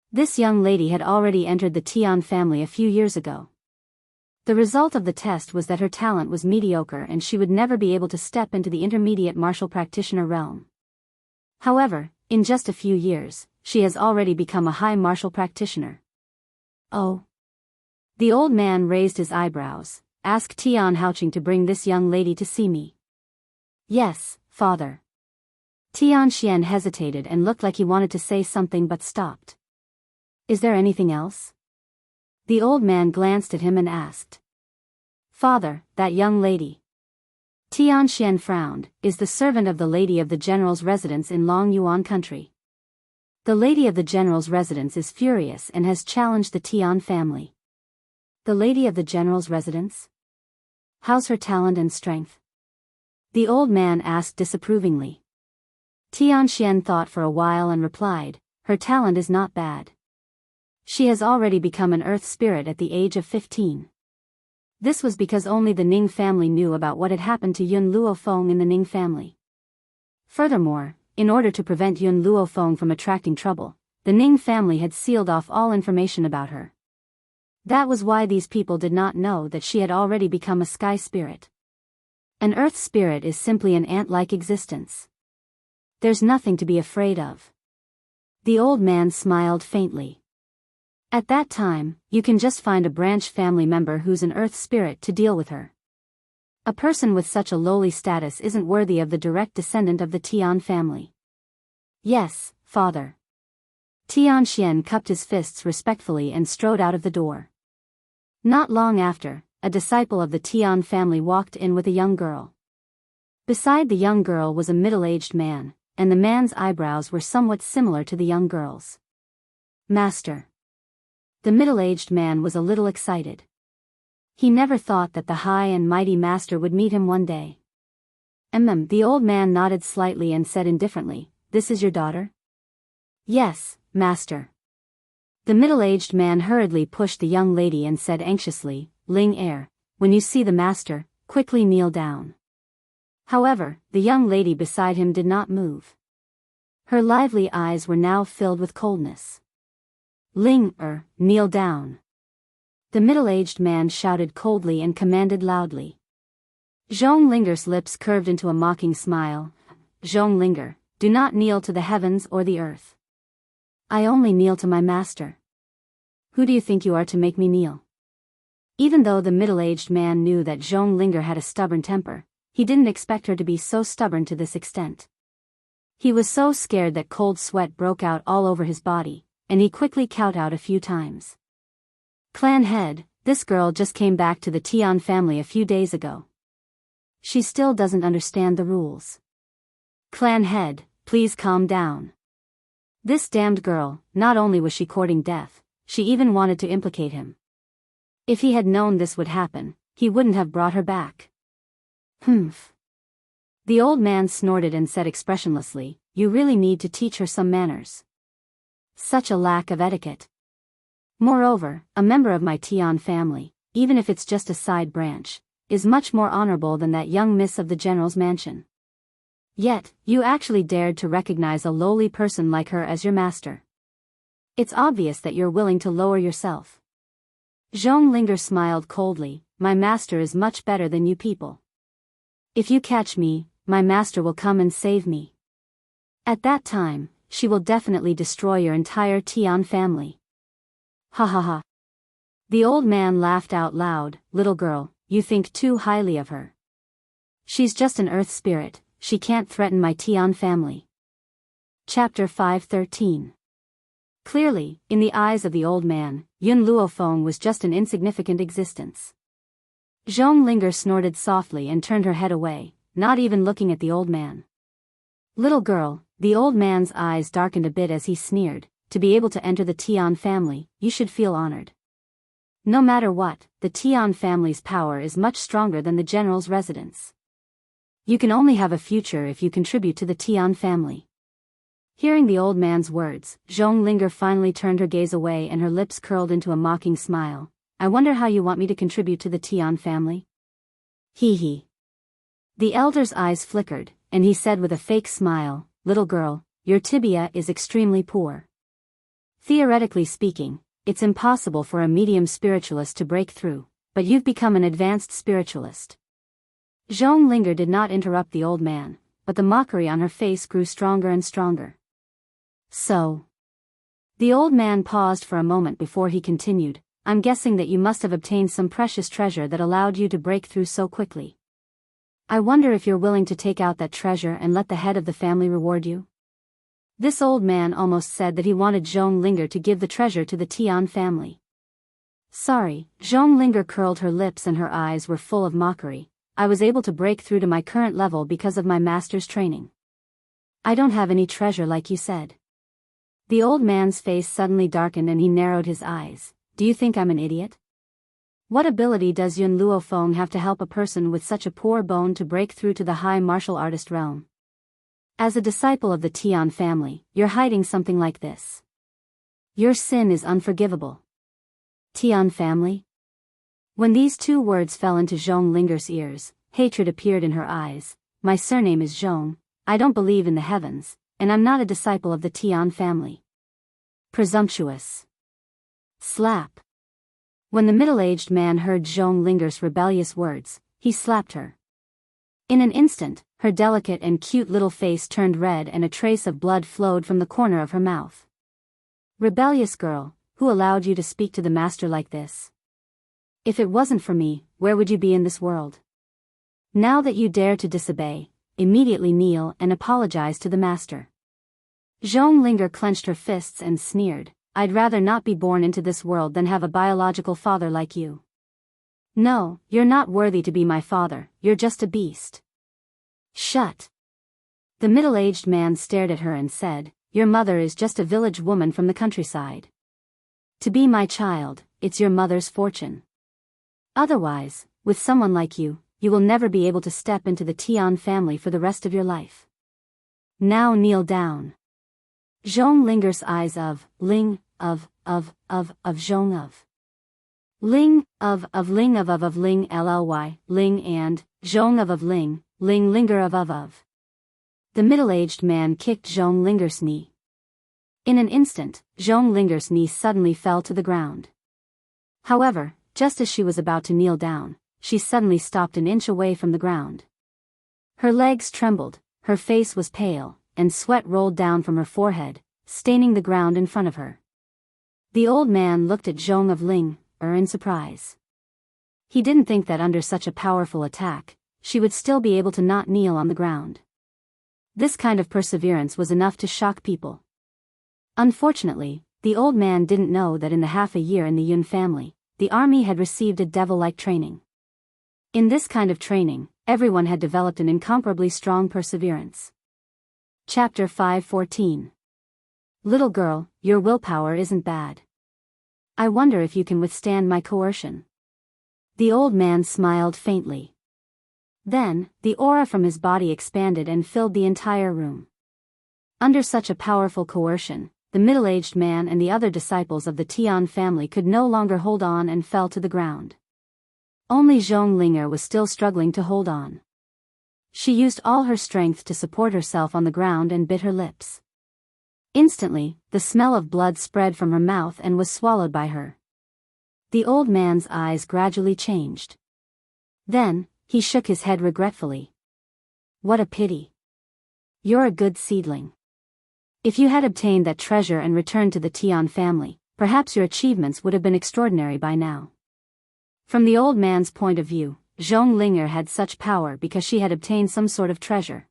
This young lady had already entered the Tian family a few years ago. The result of the test was that her talent was mediocre and she would never be able to step into the intermediate martial practitioner realm. However, in just a few years, she has already become a high martial practitioner. Oh. The old man raised his eyebrows. Ask Tian Haoqing to bring this young lady to see me. Yes, father. Tian Xian hesitated and looked like he wanted to say something but stopped. Is there anything else? The old man glanced at him and asked. Father, that young lady. Tian Xian frowned, is the servant of the lady of the general's residence in Long Yuan country. The lady of the general's residence is furious and has challenged the Tian family. The lady of the general's residence? How's her talent and strength? The old man asked disapprovingly. Tian Xian thought for a while and replied, her talent is not bad. She has already become an earth spirit at the age of 15. This was because only the Ning family knew about what had happened to Yun Luofeng in the Ning family. Furthermore, in order to prevent Yun Luofeng from attracting trouble, the Ning family had sealed off all information about her. That was why these people did not know that she had already become a sky spirit. An earth spirit is simply an ant-like existence. There's nothing to be afraid of. The old man smiled faintly. At that time, you can just find a branch family member who's an earth spirit to deal with her. A person with such a lowly status isn't worthy of the direct descendant of the Tian family. Yes, father. Tian Xian cupped his fists respectfully and strode out of the door. Not long after, a disciple of the Tian family walked in with a young girl. Beside the young girl was a middle-aged man, and the man's eyebrows were somewhat similar to the young girl's. Master. The middle-aged man was a little excited. He never thought that the high and mighty master would meet him one day. The old man nodded slightly and said indifferently, "This is your daughter?" "Yes, master." The middle-aged man hurriedly pushed the young lady and said anxiously, "Ling Er, when you see the master, quickly kneel down." However, the young lady beside him did not move. Her lively eyes were now filled with coldness. "Ling Er, kneel down." The middle-aged man shouted coldly and commanded loudly. Zhong Linger's lips curved into a mocking smile. "Zhong Linger, do not kneel to the heavens or the earth. I only kneel to my master. Who do you think you are to make me kneel?" Even though the middle-aged man knew that Zhong Linger had a stubborn temper, he didn't expect her to be so stubborn to this extent. He was so scared that cold sweat broke out all over his body, and he quickly kowtowed a few times. "Clan head, this girl just came back to the Tian family a few days ago. She still doesn't understand the rules. Clan head, please calm down. This damned girl, not only was she courting death, she even wanted to implicate him. If he had known this would happen, he wouldn't have brought her back." "Humph." The old man snorted and said expressionlessly, "You really need to teach her some manners. Such a lack of etiquette. Moreover, a member of my Tian family, even if it's just a side branch, is much more honorable than that young miss of the general's mansion. Yet, you actually dared to recognize a lowly person like her as your master. It's obvious that you're willing to lower yourself." Zhong Linger smiled coldly, "My master is much better than you people. If you catch me, my master will come and save me. At that time, she will definitely destroy your entire Tian family." "Ha ha ha." The old man laughed out loud, "Little girl, you think too highly of her. She's just an earth spirit. She can't threaten my Tian family." Chapter 513. Clearly, in the eyes of the old man, Yun Luofeng was just an insignificant existence. Zhong Linger snorted softly and turned her head away, not even looking at the old man. "Little girl," the old man's eyes darkened a bit as he sneered, "to be able to enter the Tian family, you should feel honored. No matter what, the Tian family's power is much stronger than the general's residence. You can only have a future if you contribute to the Tian family." Hearing the old man's words, Zhong Linger finally turned her gaze away and her lips curled into a mocking smile. "I wonder how you want me to contribute to the Tian family?" "Hee hee." The elder's eyes flickered, and he said with a fake smile, "Little girl, your tibia is extremely poor. Theoretically speaking, it's impossible for a medium spiritualist to break through, but you've become an advanced spiritualist." Zhong Linger did not interrupt the old man, but the mockery on her face grew stronger and stronger. "So." The old man paused for a moment before he continued, "I'm guessing that you must have obtained some precious treasure that allowed you to break through so quickly. I wonder if you're willing to take out that treasure and let the head of the family reward you?" This old man almost said that he wanted Zhong Linger to give the treasure to the Tian family. "Sorry," Zhong Linger curled her lips and her eyes were full of mockery. "I was able to break through to my current level because of my master's training. I don't have any treasure like you said." The old man's face suddenly darkened and he narrowed his eyes. "Do you think I'm an idiot? What ability does Yun Luofeng have to help a person with such a poor bone to break through to the high martial artist realm? As a disciple of the Tian family, you're hiding something like this. Your sin is unforgivable." "Tian family?" When these two words fell into Zhong Linger's ears, hatred appeared in her eyes. "My surname is Zhong, I don't believe in the heavens, and I'm not a disciple of the Tian family. Presumptuous." Slap. When the middle-aged man heard Zhong Linger's rebellious words, he slapped her. In an instant, her delicate and cute little face turned red and a trace of blood flowed from the corner of her mouth. "Rebellious girl, who allowed you to speak to the master like this? If it wasn't for me, where would you be in this world? Now that you dare to disobey, immediately kneel and apologize to the master." Zhong Linger clenched her fists and sneered, "I'd rather not be born into this world than have a biological father like you. No, you're not worthy to be my father, you're just a beast." "Shut." The middle-aged man stared at her and said, "Your mother is just a village woman from the countryside. To be my child, it's your mother's fortune. Otherwise, with someone like you, you will never be able to step into the Tian family for the rest of your life. Now kneel down. Zhong Linger's eyes of Ling, of Zhong of Ling, of Ling of Ling Lly, Ling and Zhong of Ling, Ling Linger of. The middle-aged man kicked Zhong Linger's knee. In an instant, Zhong Linger's knee suddenly fell to the ground. However, just as she was about to kneel down, she suddenly stopped an inch away from the ground. Her legs trembled, her face was pale, and sweat rolled down from her forehead, staining the ground in front of her. The old man looked at Zhong of Ling, in surprise. He didn't think that under such a powerful attack, she would still be able to not kneel on the ground. This kind of perseverance was enough to shock people. Unfortunately, the old man didn't know that in the half a year in the Yun family, the army had received a devil-like training. In this kind of training, everyone had developed an incomparably strong perseverance. Chapter 5:14. Little girl, your willpower isn't bad. I wonder if you can withstand my coercion. The old man smiled faintly. Then, the aura from his body expanded and filled the entire room. Under such a powerful coercion, the middle-aged man and the other disciples of the Tian family could no longer hold on and fell to the ground. Only Zhong Linger was still struggling to hold on. She used all her strength to support herself on the ground and bit her lips. Instantly, the smell of blood spread from her mouth and was swallowed by her. The old man's eyes gradually changed. Then, he shook his head regretfully. What a pity. You're a good seedling. If you had obtained that treasure and returned to the Tian family, perhaps your achievements would have been extraordinary by now. From the old man's point of view, Zhong Linger had such power because she had obtained some sort of treasure.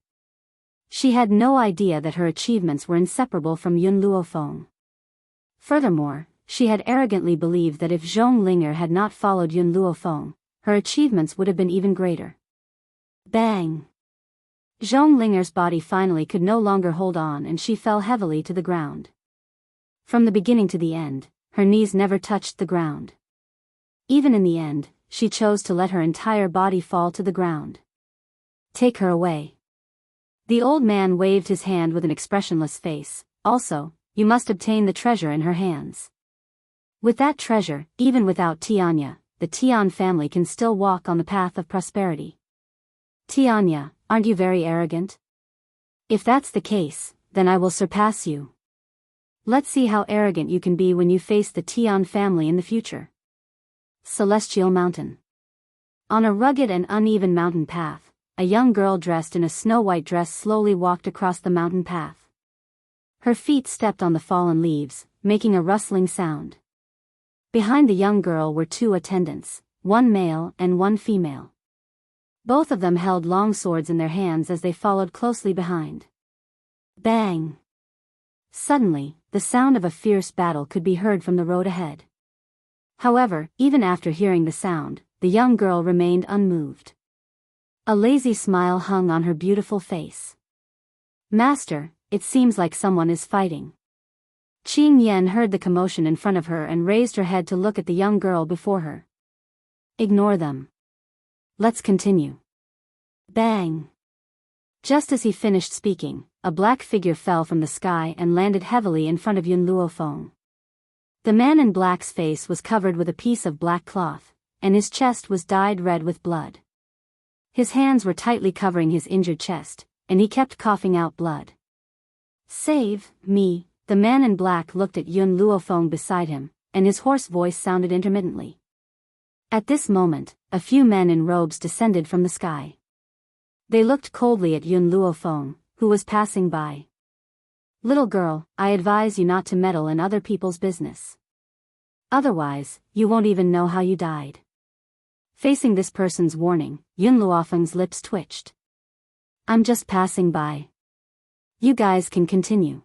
She had no idea that her achievements were inseparable from Yun Luofeng. Furthermore, she had arrogantly believed that if Zhong Linger had not followed Yun Luofeng, her achievements would have been even greater. Bang! Zhong Linger's body finally could no longer hold on and she fell heavily to the ground. From the beginning to the end, her knees never touched the ground. Even in the end, she chose to let her entire body fall to the ground. Take her away. The old man waved his hand with an expressionless face. Also, you must obtain the treasure in her hands. With that treasure, even without Tianya, the Tian family can still walk on the path of prosperity. Tianya, aren't you very arrogant? If that's the case, then I will surpass you. Let's see how arrogant you can be when you face the Tian family in the future. Celestial Mountain. On a rugged and uneven mountain path, a young girl dressed in a snow-white dress slowly walked across the mountain path. Her feet stepped on the fallen leaves, making a rustling sound. Behind the young girl were two attendants, one male and one female. Both of them held long swords in their hands as they followed closely behind. Bang! Suddenly, the sound of a fierce battle could be heard from the road ahead. However, even after hearing the sound, the young girl remained unmoved. A lazy smile hung on her beautiful face. Master, it seems like someone is fighting. Qing Yan heard the commotion in front of her and raised her head to look at the young girl before her. Ignore them. Let's continue. Bang! Just as he finished speaking, a black figure fell from the sky and landed heavily in front of Yun Luofeng. The man in black's face was covered with a piece of black cloth, and his chest was dyed red with blood. His hands were tightly covering his injured chest, and he kept coughing out blood. Save me! The man in black looked at Yun Luofeng beside him, and his hoarse voice sounded intermittently. At this moment, a few men in robes descended from the sky. They looked coldly at Yun Luofeng, who was passing by. Little girl, I advise you not to meddle in other people's business. Otherwise, you won't even know how you died. Facing this person's warning, Yun Luofeng's lips twitched. I'm just passing by. You guys can continue.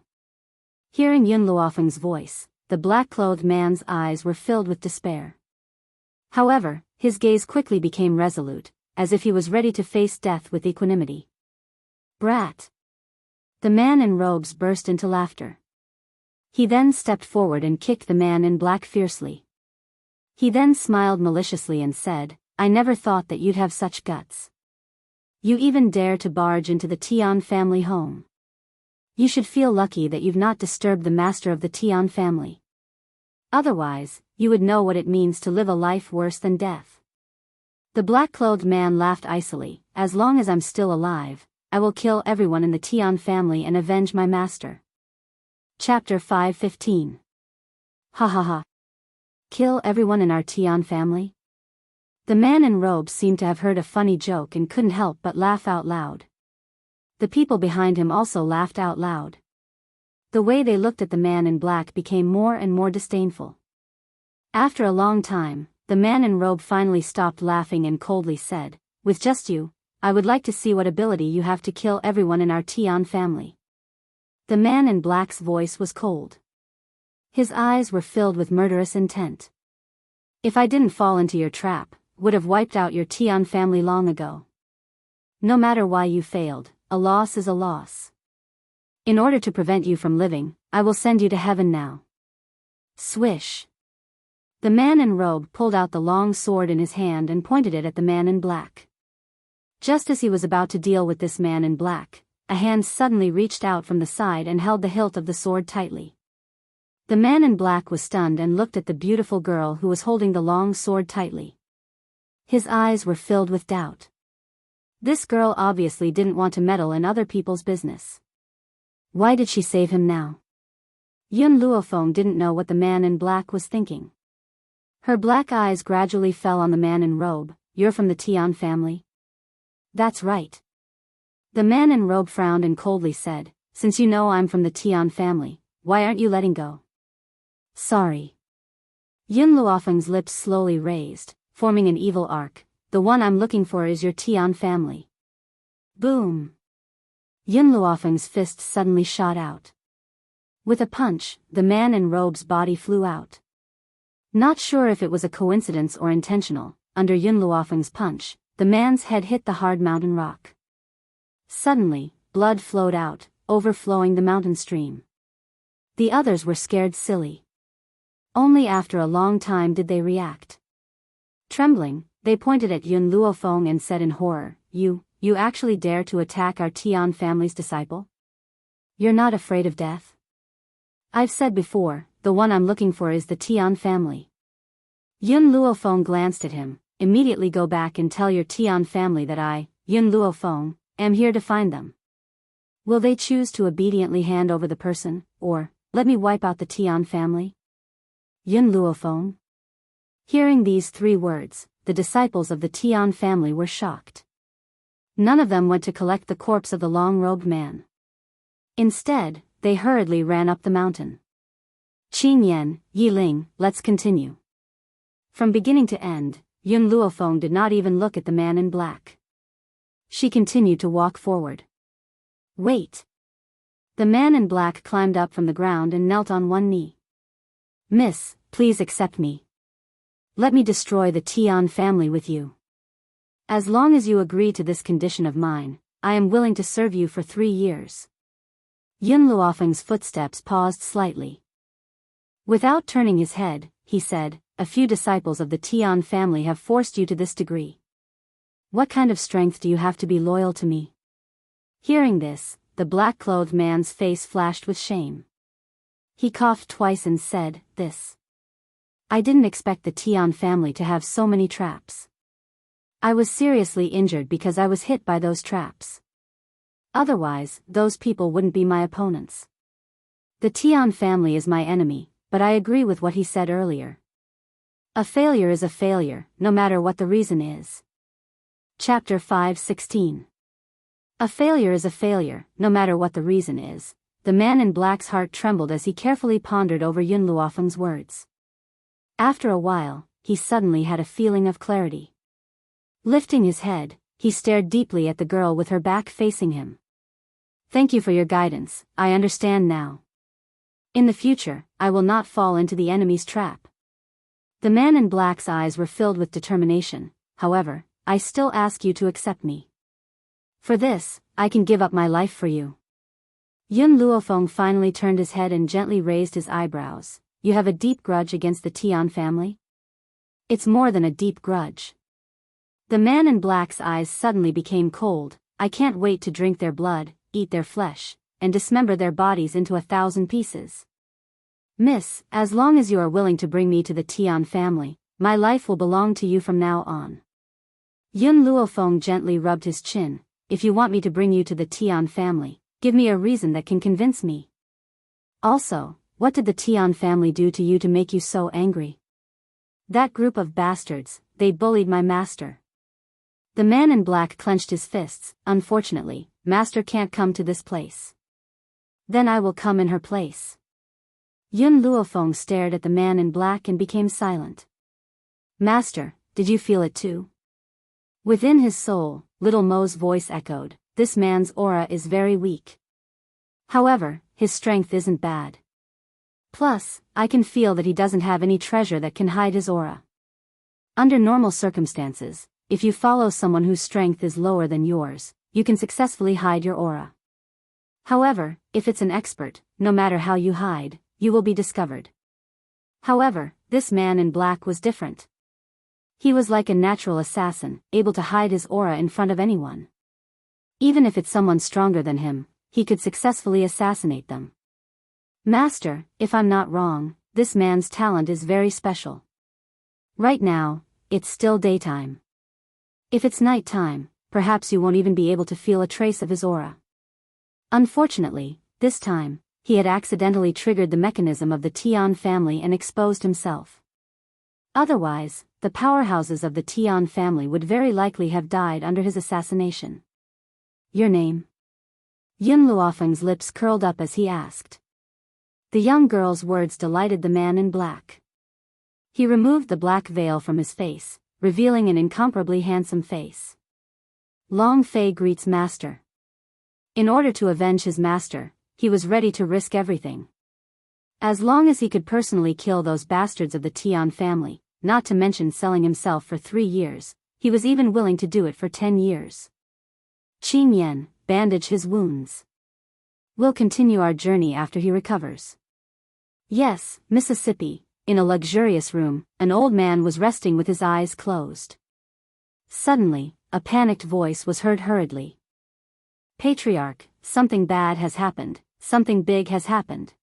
Hearing Yun Luofeng's voice, the black-clothed man's eyes were filled with despair. However, his gaze quickly became resolute, as if he was ready to face death with equanimity. Brat! The man in robes burst into laughter. He then stepped forward and kicked the man in black fiercely. He then smiled maliciously and said, I never thought that you'd have such guts. You even dare to barge into the Tian family home. You should feel lucky that you've not disturbed the master of the Tian family. Otherwise, you would know what it means to live a life worse than death. The black-clothed man laughed icily. As long as I'm still alive, I will kill everyone in the Tian family and avenge my master. Chapter 5:15. Ha ha ha. Kill everyone in our Tian family? The man in robes seemed to have heard a funny joke and couldn't help but laugh out loud. The people behind him also laughed out loud. The way they looked at the man in black became more and more disdainful. After a long time, the man in robe finally stopped laughing and coldly said, "With just you, I would like to see what ability you have to kill everyone in our Tian family." The man in black's voice was cold. His eyes were filled with murderous intent. "If I didn't fall into your trap, would have wiped out your Tian family long ago. No matter why you failed, a loss is a loss. In order to prevent you from living, I will send you to heaven now." Swish. The man in robe pulled out the long sword in his hand and pointed it at the man in black. Just as he was about to deal with this man in black, a hand suddenly reached out from the side and held the hilt of the sword tightly. The man in black was stunned and looked at the beautiful girl who was holding the long sword tightly. His eyes were filled with doubt. This girl obviously didn't want to meddle in other people's business. Why did she save him now? Yun Luofeng didn't know what the man in black was thinking. Her black eyes gradually fell on the man in robe. "You're from the Tian family?" "That's right." The man in robe frowned and coldly said, "Since you know I'm from the Tian family, why aren't you letting go?" "Sorry." Yun Luofeng's lips slowly raised, forming an evil arc. "The one I'm looking for is your Tian family." Boom! Yun Luofeng's fist suddenly shot out. With a punch, the man in robe's body flew out. Not sure if it was a coincidence or intentional, under Yun Luofeng's punch, the man's head hit the hard mountain rock. Suddenly, blood flowed out, overflowing the mountain stream. The others were scared silly. Only after a long time did they react. Trembling, they pointed at Yun Luofeng and said in horror, You actually dare to attack our Tian family's disciple? You're not afraid of death?" "I've said before, the one I'm looking for is the Tian family." Yun Luofeng glanced at him. "Immediately go back and tell your Tian family that I, Yun Luofeng, am here to find them. Will they choose to obediently hand over the person, or let me wipe out the Tian family?" Yun Luofeng. Hearing these 3 words, the disciples of the Tian family were shocked. None of them went to collect the corpse of the long-robed man. Instead, they hurriedly ran up the mountain. "Qing Yan, Yi Ling, let's continue." From beginning to end, Yun Luofeng did not even look at the man in black. She continued to walk forward. "Wait." The man in black climbed up from the ground and knelt on one knee. "Miss, please accept me. Let me destroy the Tian family with you. As long as you agree to this condition of mine, I am willing to serve you for 3 years." Yun Luofeng's footsteps paused slightly. Without turning his head, he said, "A few disciples of the Tian family have forced you to this degree. What kind of strength do you have to be loyal to me?" Hearing this, the black-clothed man's face flashed with shame. He coughed twice and said, I didn't expect the Tian family to have so many traps. I was seriously injured because I was hit by those traps. Otherwise, those people wouldn't be my opponents. The Tian family is my enemy, but I agree with what he said earlier. A failure is a failure, no matter what the reason is. Chapter 5:16. A failure is a failure, no matter what the reason is. The man in black's heart trembled as he carefully pondered over Yun Luofeng's words. After a while, he suddenly had a feeling of clarity. Lifting his head, he stared deeply at the girl with her back facing him. "Thank you for your guidance, I understand now. In the future, I will not fall into the enemy's trap." The man in black's eyes were filled with determination. "However, I still ask you to accept me. For this, I can give up my life for you." Yun Luofeng finally turned his head and gently raised his eyebrows. "You have a deep grudge against the Tian family?" "It's more than a deep grudge. The man in black's eyes suddenly became cold. I can't wait to drink their blood, eat their flesh, and dismember their bodies into 1,000 pieces. Miss, as long as you are willing to bring me to the Tian family, my life will belong to you from now on. Yun Luofeng gently rubbed his chin. If you want me to bring you to the Tian family, give me a reason that can convince me. Also, what did the Tian family do to you to make you so angry? That group of bastards, they bullied my master. The man in black clenched his fists. Unfortunately, master can't come to this place. Then I will come in her place. Yun Luofeng stared at the man in black and became silent. Master, did you feel it too? Within his soul, Little Mo's voice echoed, this man's aura is very weak. However, his strength isn't bad. Plus, I can feel that he doesn't have any treasure that can hide his aura. Under normal circumstances, if you follow someone whose strength is lower than yours, you can successfully hide your aura. However, if it's an expert, no matter how you hide, you will be discovered. However, this man in black was different. He was like a natural assassin, able to hide his aura in front of anyone. Even if it's someone stronger than him, he could successfully assassinate them. Master, if I'm not wrong, this man's talent is very special. Right now, it's still daytime. If it's nighttime, perhaps you won't even be able to feel a trace of his aura. Unfortunately, this time, he had accidentally triggered the mechanism of the Tian family and exposed himself. Otherwise, the powerhouses of the Tian family would very likely have died under his assassination. Your name? Yun Luofeng's lips curled up as he asked. The young girl's words delighted the man in black. He removed the black veil from his face, revealing an incomparably handsome face. Long Fei greets master. In order to avenge his master, he was ready to risk everything. As long as he could personally kill those bastards of the Tian family, not to mention selling himself for 3 years, he was even willing to do it for 10 years. Qing Yan, bandage his wounds. We'll continue our journey after he recovers. Yes, Mississippi, in a luxurious room, an old man was resting with his eyes closed. Suddenly, a panicked voice was heard hurriedly. Patriarch, something bad has happened, something big has happened.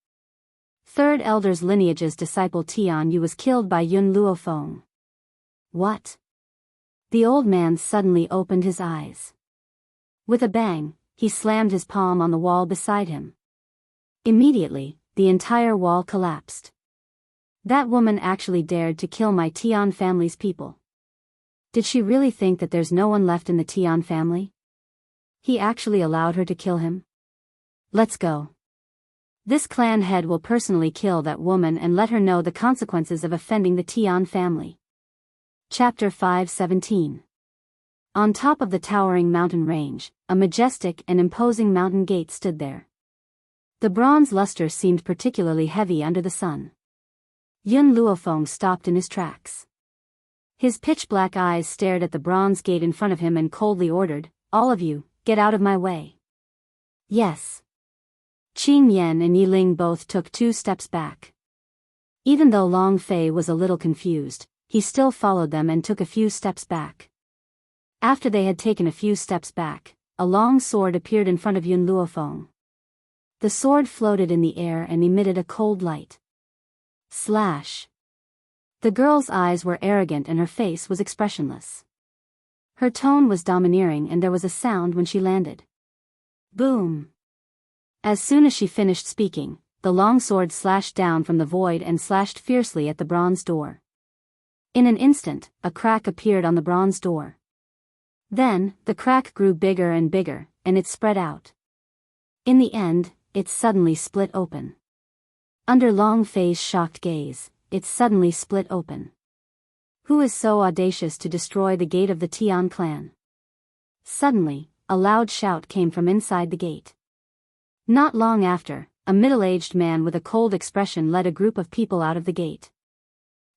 Third Elder's lineage's disciple Tian Yu was killed by Yun Luofeng. What? The old man suddenly opened his eyes. With a bang, he slammed his palm on the wall beside him. Immediately, the entire wall collapsed. That woman actually dared to kill my Tian family's people. Did she really think that there's no one left in the Tian family? He actually allowed her to kill him? Let's go. This clan head will personally kill that woman and let her know the consequences of offending the Tian family. Chapter 5:17. On top of the towering mountain range, a majestic and imposing mountain gate stood there. The bronze luster seemed particularly heavy under the sun. Yun Luofeng stopped in his tracks. His pitch-black eyes stared at the bronze gate in front of him and coldly ordered, "All of you, get out of my way." Yes. Qing Yan and Yiling both took 2 steps back. Even though Long Fei was a little confused, he still followed them and took a few steps back. After they had taken a few steps back, a long sword appeared in front of Yun Luofeng. The sword floated in the air and emitted a cold light. Slash. The girl's eyes were arrogant and her face was expressionless. Her tone was domineering and there was a sound when she landed. Boom. As soon as she finished speaking, the long sword slashed down from the void and slashed fiercely at the bronze door. In an instant, a crack appeared on the bronze door. Then, the crack grew bigger and bigger, and it spread out. In the end, it suddenly split open. Under Long Fei's shocked gaze, it suddenly split open. Who is so audacious to destroy the gate of the Tian clan? Suddenly, a loud shout came from inside the gate. Not long after, a middle-aged man with a cold expression led a group of people out of the gate.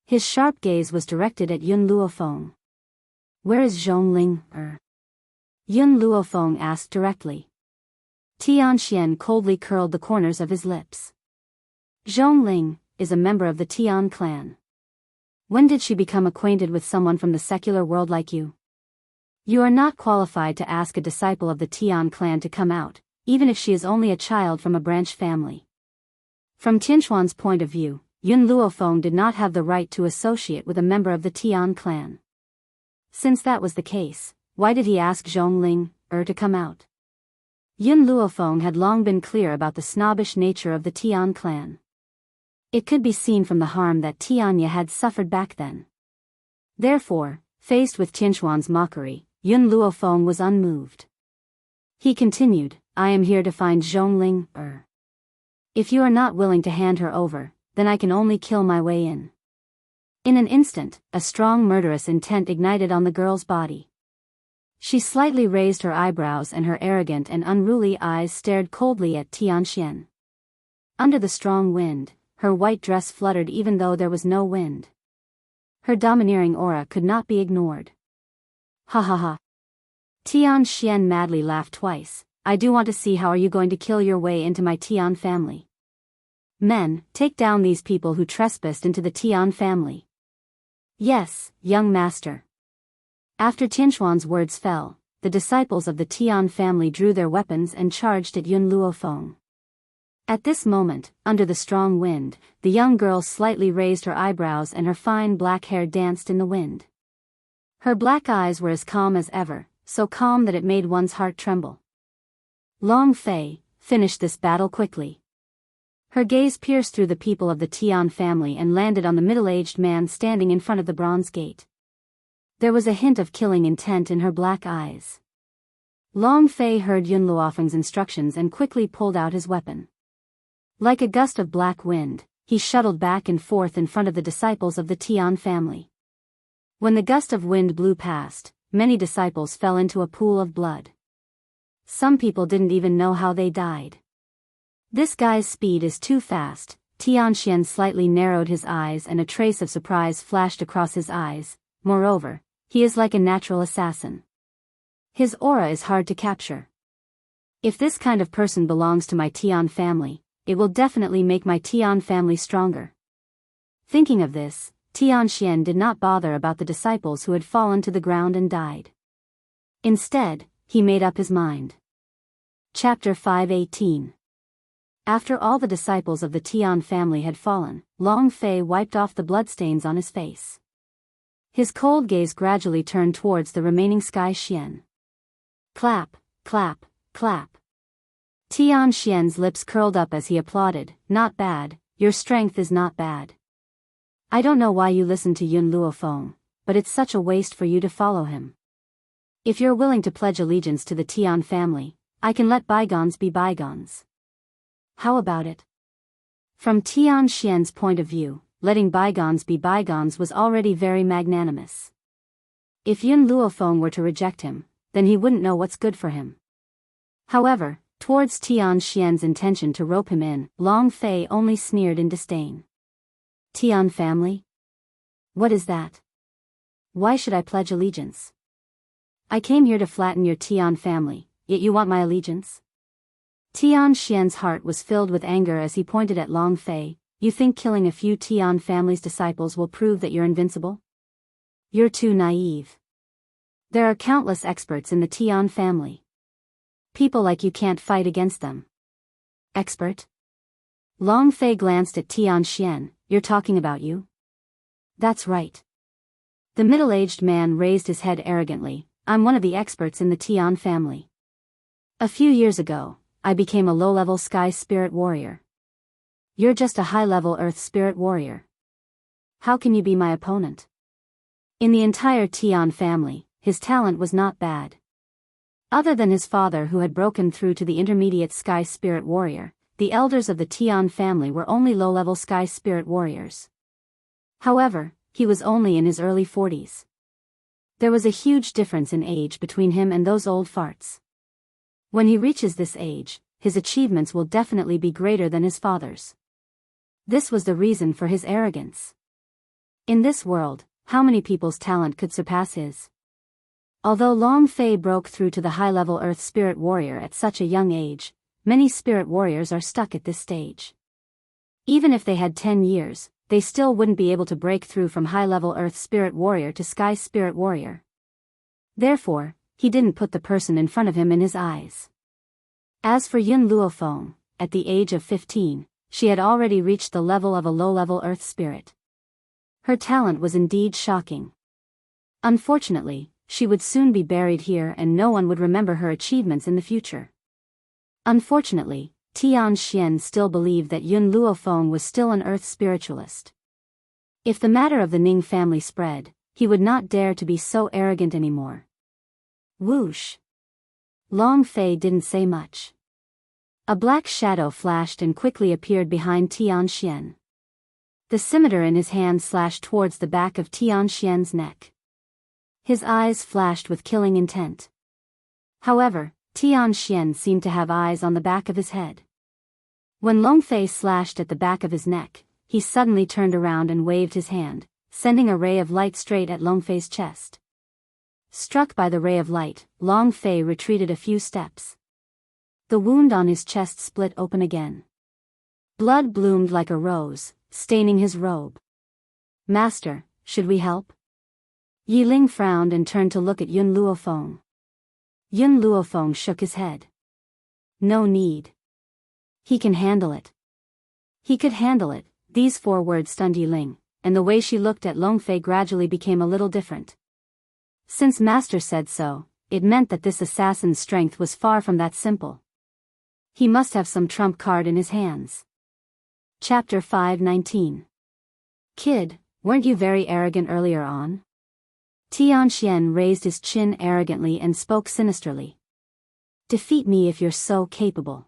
His sharp gaze was directed at Yun Luofeng. Where is Zhongling? Yun Luofeng asked directly. Tianxian coldly curled the corners of his lips. Zhongling is a member of the Tian clan. When did she become acquainted with someone from the secular world like you? You are not qualified to ask a disciple of the Tian clan to come out, even if she is only a child from a branch family. From Tianxuan's point of view, Yun Luofeng did not have the right to associate with a member of the Tian clan. Since that was the case, why did he ask Zhongling, to come out? Yun Luofeng had long been clear about the snobbish nature of the Tian clan. It could be seen from the harm that Tianya had suffered back then. Therefore, faced with Tianxuan's mockery, Yun Luofeng was unmoved. He continued, I am here to find Zhongling, If you are not willing to hand her over, then I can only kill my way in. In an instant, a strong murderous intent ignited on the girl's body. She slightly raised her eyebrows and her arrogant and unruly eyes stared coldly at Tianxian. Under the strong wind, her white dress fluttered even though there was no wind. Her domineering aura could not be ignored. Ha ha ha. Tianxian madly laughed twice. I do want to see how are you going to kill your way into my Tian family. Men, take down these people who trespassed into the Tian family. Yes, young master. After Tianxuan's words fell, the disciples of the Tian family drew their weapons and charged at Yun Luofeng. At this moment, under the strong wind, the young girl slightly raised her eyebrows and her fine black hair danced in the wind. Her black eyes were as calm as ever, so calm that it made one's heart tremble. Long Fei, finish this battle quickly. Her gaze pierced through the people of the Tian family and landed on the middle-aged man standing in front of the bronze gate. There was a hint of killing intent in her black eyes. Long Fei heard Yun Luofeng's instructions and quickly pulled out his weapon. Like a gust of black wind, he shuttled back and forth in front of the disciples of the Tian family. When the gust of wind blew past, many disciples fell into a pool of blood. Some people didn't even know how they died. This guy's speed is too fast. Tianxian slightly narrowed his eyes and a trace of surprise flashed across his eyes. Moreover, he is like a natural assassin. His aura is hard to capture. If this kind of person belongs to my Tian family, it will definitely make my Tian family stronger. Thinking of this, Tianxian did not bother about the disciples who had fallen to the ground and died. Instead, he made up his mind. Chapter 5:18. After all the disciples of the Tian family had fallen, Long Fei wiped off the bloodstains on his face. His cold gaze gradually turned towards the remaining Sky Xian. Clap, clap, clap. Tianxian's lips curled up as he applauded. Not bad, your strength is not bad. I don't know why you listen to Yun Luofeng, but it's such a waste for you to follow him. If you're willing to pledge allegiance to the Tian family, I can let bygones be bygones. How about it? From Tianxian's point of view, letting bygones be bygones was already very magnanimous. If Yun Luofeng were to reject him, then he wouldn't know what's good for him. However, towards Tianxian's intention to rope him in, Long Fei only sneered in disdain. Tian family? What is that? Why should I pledge allegiance? I came here to flatten your Tian family, yet you want my allegiance? Tianxian's heart was filled with anger as he pointed at Long Fei. You think killing a few Tian family's disciples will prove that you're invincible? You're too naive. There are countless experts in the Tian family. People like you can't fight against them. Expert? Long Fei glanced at Tianxian. You're talking about you? That's right. The middle-aged man raised his head arrogantly. I'm one of the experts in the Tian family. A few years ago, I became a low-level sky spirit warrior. You're just a high-level earth spirit warrior. How can you be my opponent? In the entire Tian family, his talent was not bad. Other than his father who had broken through to the intermediate sky spirit warrior, the elders of the Tian family were only low-level sky spirit warriors. However, he was only in his early 40s. There was a huge difference in age between him and those old farts. When he reaches this age, his achievements will definitely be greater than his father's. This was the reason for his arrogance. In this world, how many people's talent could surpass his? Although Long Fei broke through to the high-level Earth Spirit Warrior at such a young age, many Spirit Warriors are stuck at this stage. Even if they had 10 years, they still wouldn't be able to break through from high-level Earth Spirit Warrior to Sky Spirit Warrior. Therefore, he didn't put the person in front of him in his eyes. As for Yun Luofeng, at the age of 15, she had already reached the level of a low-level earth spirit. Her talent was indeed shocking. Unfortunately, she would soon be buried here and no one would remember her achievements in the future. Unfortunately, Tian Xian still believed that Yun Luofeng was still an earth spiritualist. If the matter of the Ning family spread, he would not dare to be so arrogant anymore. Whoosh! Long Fei didn't say much. A black shadow flashed and quickly appeared behind Tian Xian. The scimitar in his hand slashed towards the back of Tian Xian's neck. His eyes flashed with killing intent. However, Tian Xian seemed to have eyes on the back of his head. When Long Fei slashed at the back of his neck, he suddenly turned around and waved his hand, sending a ray of light straight at Long Fei's chest. Struck by the ray of light, Long Fei retreated a few steps. The wound on his chest split open again. Blood bloomed like a rose, staining his robe. "Master, should we help?" Yi Ling frowned and turned to look at Yun Luofeng. Yun Luofeng shook his head. "No need. He can handle it." He could handle it. These 4 words stunned Yi Ling, and the way she looked at Long Fei gradually became a little different. Since Master said so, it meant that this assassin's strength was far from that simple. He must have some trump card in his hands. Chapter 519. "Kid, weren't you very arrogant earlier on?" Tian Xian raised his chin arrogantly and spoke sinisterly. "Defeat me if you're so capable."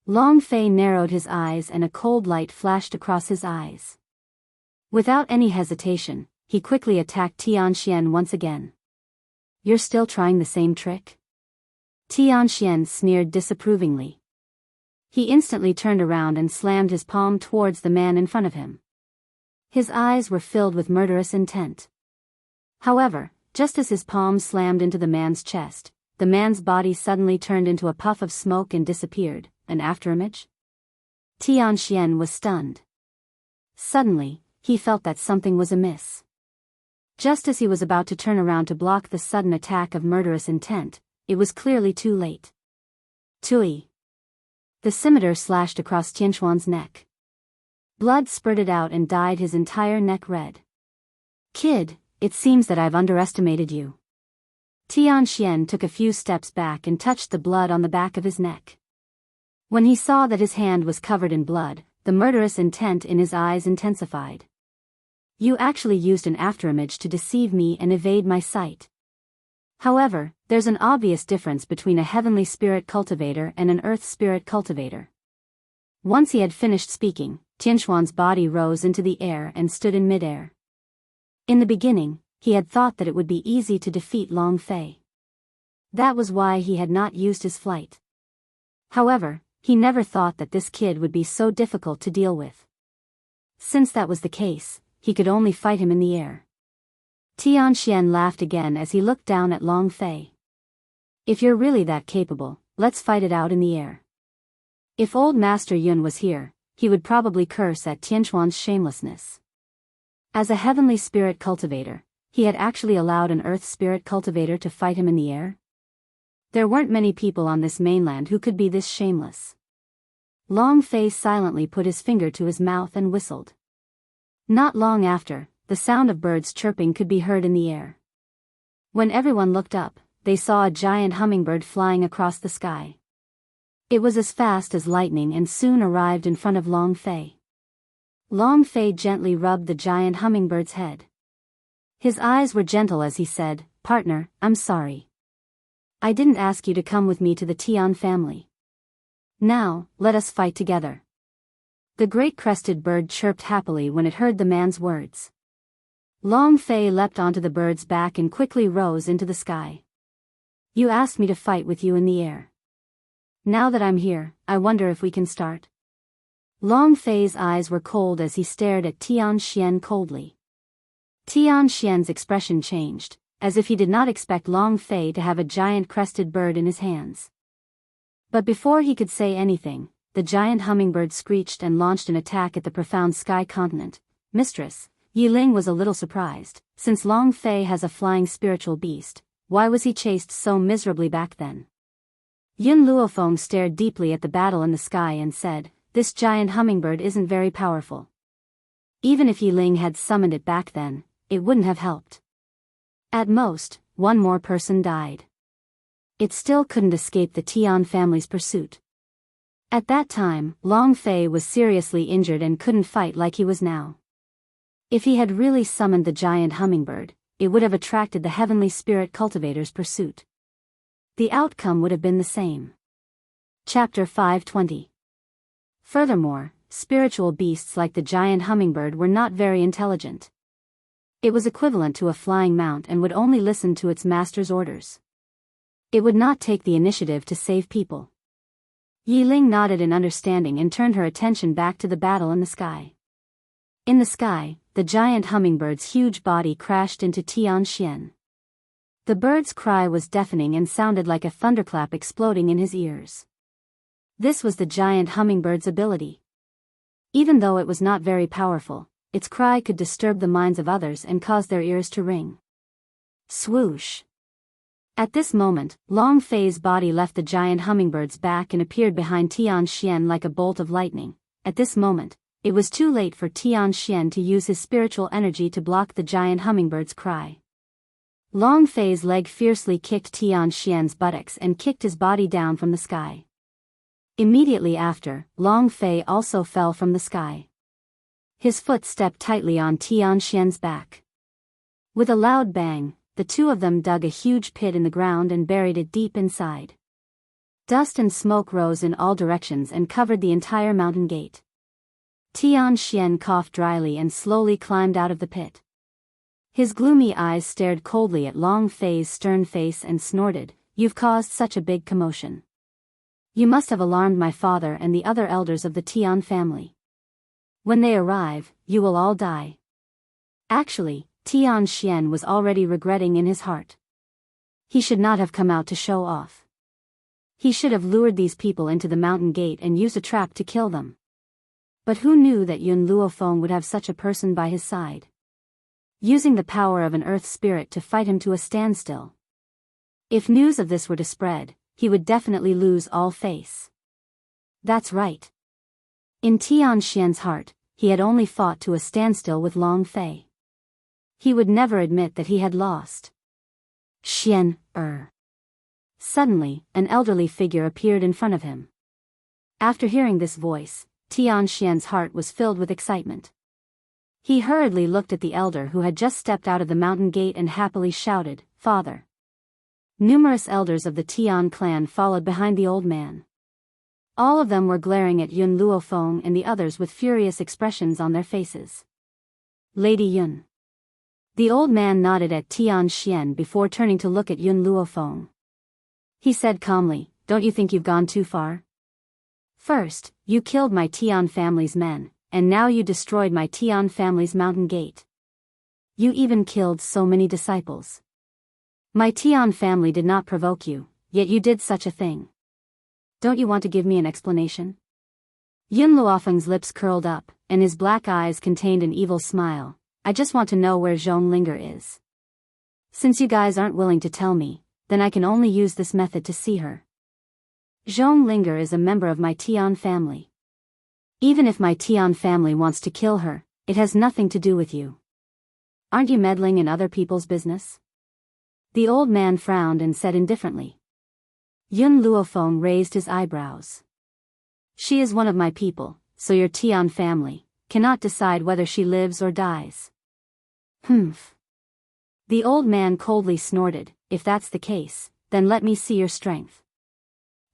Long Fei narrowed his eyes and a cold light flashed across his eyes. Without any hesitation, he quickly attacked Tian Xian once again. "You're still trying the same trick?" Tian Xian sneered disapprovingly. He instantly turned around and slammed his palm towards the man in front of him. His eyes were filled with murderous intent. However, just as his palm slammed into the man's chest, the man's body suddenly turned into a puff of smoke and disappeared. An afterimage? Tian Xian was stunned. Suddenly, he felt that something was amiss. Just as he was about to turn around to block the sudden attack of murderous intent, it was clearly too late. Tui. The scimitar slashed across Tianxuan's neck. Blood spurted out and dyed his entire neck red. "Kid, it seems that I've underestimated you." Tian Xian took a few steps back and touched the blood on the back of his neck. When he saw that his hand was covered in blood, the murderous intent in his eyes intensified. "You actually used an afterimage to deceive me and evade my sight. However, there's an obvious difference between a heavenly spirit cultivator and an earth spirit cultivator." Once he had finished speaking, Tianxuan's body rose into the air and stood in midair. In the beginning, he had thought that it would be easy to defeat Long Fei. That was why he had not used his flight. However, he never thought that this kid would be so difficult to deal with. Since that was the case, he could only fight him in the air. Tian Xian laughed again as he looked down at Long Fei. "If you're really that capable, let's fight it out in the air." If old Master Yun was here, he would probably curse at Tianxuan's shamelessness. As a heavenly spirit cultivator, he had actually allowed an earth spirit cultivator to fight him in the air? There weren't many people on this mainland who could be this shameless. Long Fei silently put his finger to his mouth and whistled. Not long after, the sound of birds chirping could be heard in the air. When everyone looked up, they saw a giant hummingbird flying across the sky. It was as fast as lightning and soon arrived in front of Long Fei. Long Fei gently rubbed the giant hummingbird's head. His eyes were gentle as he said, "Partner, I'm sorry. I didn't ask you to come with me to the Tian family. Now, let us fight together." The great crested bird chirped happily when it heard the man's words. Long Fei leapt onto the bird's back and quickly rose into the sky. "You asked me to fight with you in the air. Now that I'm here, I wonder if we can start." Long Fei's eyes were cold as he stared at Tian Xian coldly. Tian Xian's expression changed, as if he did not expect Long Fei to have a giant crested bird in his hands. But before he could say anything, the giant hummingbird screeched and launched an attack at the profound sky continent. Mistress, Yi Ling was a little surprised, since Long Fei has a flying spiritual beast, why was he chased so miserably back then? Yun Luofeng stared deeply at the battle in the sky and said, "This giant hummingbird isn't very powerful. Even if Yi Ling had summoned it back then, it wouldn't have helped. At most, one more person died. It still couldn't escape the Tian family's pursuit." At that time, Long Fei was seriously injured and couldn't fight like he was now. If he had really summoned the giant hummingbird, it would have attracted the heavenly spirit cultivator's pursuit. The outcome would have been the same. Chapter 520. Furthermore, spiritual beasts like the giant hummingbird were not very intelligent. It was equivalent to a flying mount and would only listen to its master's orders. It would not take the initiative to save people. Yi Ling nodded in understanding and turned her attention back to the battle in the sky. In the sky, the giant hummingbird's huge body crashed into Tian Xian. The bird's cry was deafening and sounded like a thunderclap exploding in his ears. This was the giant hummingbird's ability. Even though it was not very powerful, its cry could disturb the minds of others and cause their ears to ring. Swoosh! At this moment, Long Fei's body left the giant hummingbird's back and appeared behind Tian Xian like a bolt of lightning. At this moment, it was too late for Tian Xian to use his spiritual energy to block the giant hummingbird's cry. Long Fei's leg fiercely kicked Tian Xian's buttocks and kicked his body down from the sky. Immediately after, Long Fei also fell from the sky. His foot stepped tightly on Tian Xian's back. With a loud bang, the two of them dug a huge pit in the ground and buried it deep inside. Dust and smoke rose in all directions and covered the entire mountain gate. Tian Xian coughed dryly and slowly climbed out of the pit. His gloomy eyes stared coldly at Long Fei's stern face and snorted, "You've caused such a big commotion. You must have alarmed my father and the other elders of the Tian family. When they arrive, you will all die." Actually, Tian Xian was already regretting in his heart. He should not have come out to show off. He should have lured these people into the mountain gate and used a trap to kill them. But who knew that Yun Luofeng would have such a person by his side? Using the power of an earth spirit to fight him to a standstill. If news of this were to spread, he would definitely lose all face. That's right. In Tian Xian's heart, he had only fought to a standstill with Long Fei. He would never admit that he had lost. Xian. Suddenly, an elderly figure appeared in front of him. After hearing this voice, Tian Xian's heart was filled with excitement. He hurriedly looked at the elder who had just stepped out of the mountain gate and happily shouted, "Father." Numerous elders of the Tian clan followed behind the old man. All of them were glaring at Yun Luofeng and the others with furious expressions on their faces. "Lady Yun." The old man nodded at Tian Xian before turning to look at Yun Luofeng. He said calmly, "Don't you think you've gone too far? First, you killed my Tian family's men, and now you destroyed my Tian family's mountain gate. You even killed so many disciples. My Tian family did not provoke you, yet you did such a thing. Don't you want to give me an explanation?" Yun Luofeng's lips curled up, and his black eyes contained an evil smile. "I just want to know where Zhong Linger is. Since you guys aren't willing to tell me, then I can only use this method to see her. Zhong Linger is a member of my Tian family. Even if my Tian family wants to kill her, it has nothing to do with you. Aren't you meddling in other people's business?" The old man frowned and said indifferently. Yun Luofeng raised his eyebrows. "She is one of my people, so your Tian family cannot decide whether she lives or dies." "Humph." The old man coldly snorted, "If that's the case, then let me see your strength."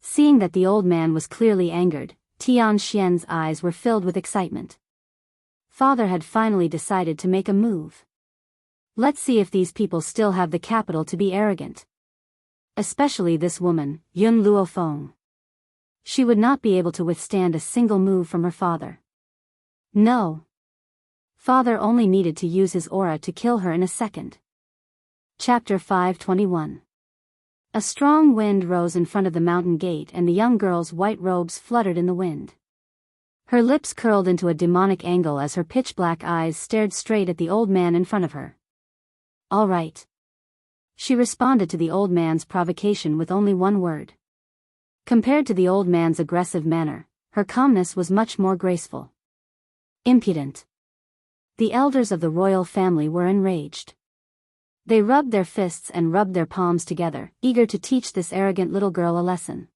Seeing that the old man was clearly angered, Tian Xian's eyes were filled with excitement. Father had finally decided to make a move. Let's see if these people still have the capital to be arrogant. Especially this woman, Yun Luofeng. She would not be able to withstand a single move from her father. No. Father only needed to use his aura to kill her in a second. Chapter 521. A strong wind rose in front of the mountain gate and the young girl's white robes fluttered in the wind. Her lips curled into a demonic angle as her pitch-black eyes stared straight at the old man in front of her. "All right. she responded to the old man's provocation with only one word. Compared to the old man's aggressive manner, her calmness was much more graceful. Impudent. The elders of the royal family were enraged. They rubbed their fists and rubbed their palms together, eager to teach this arrogant little girl a lesson.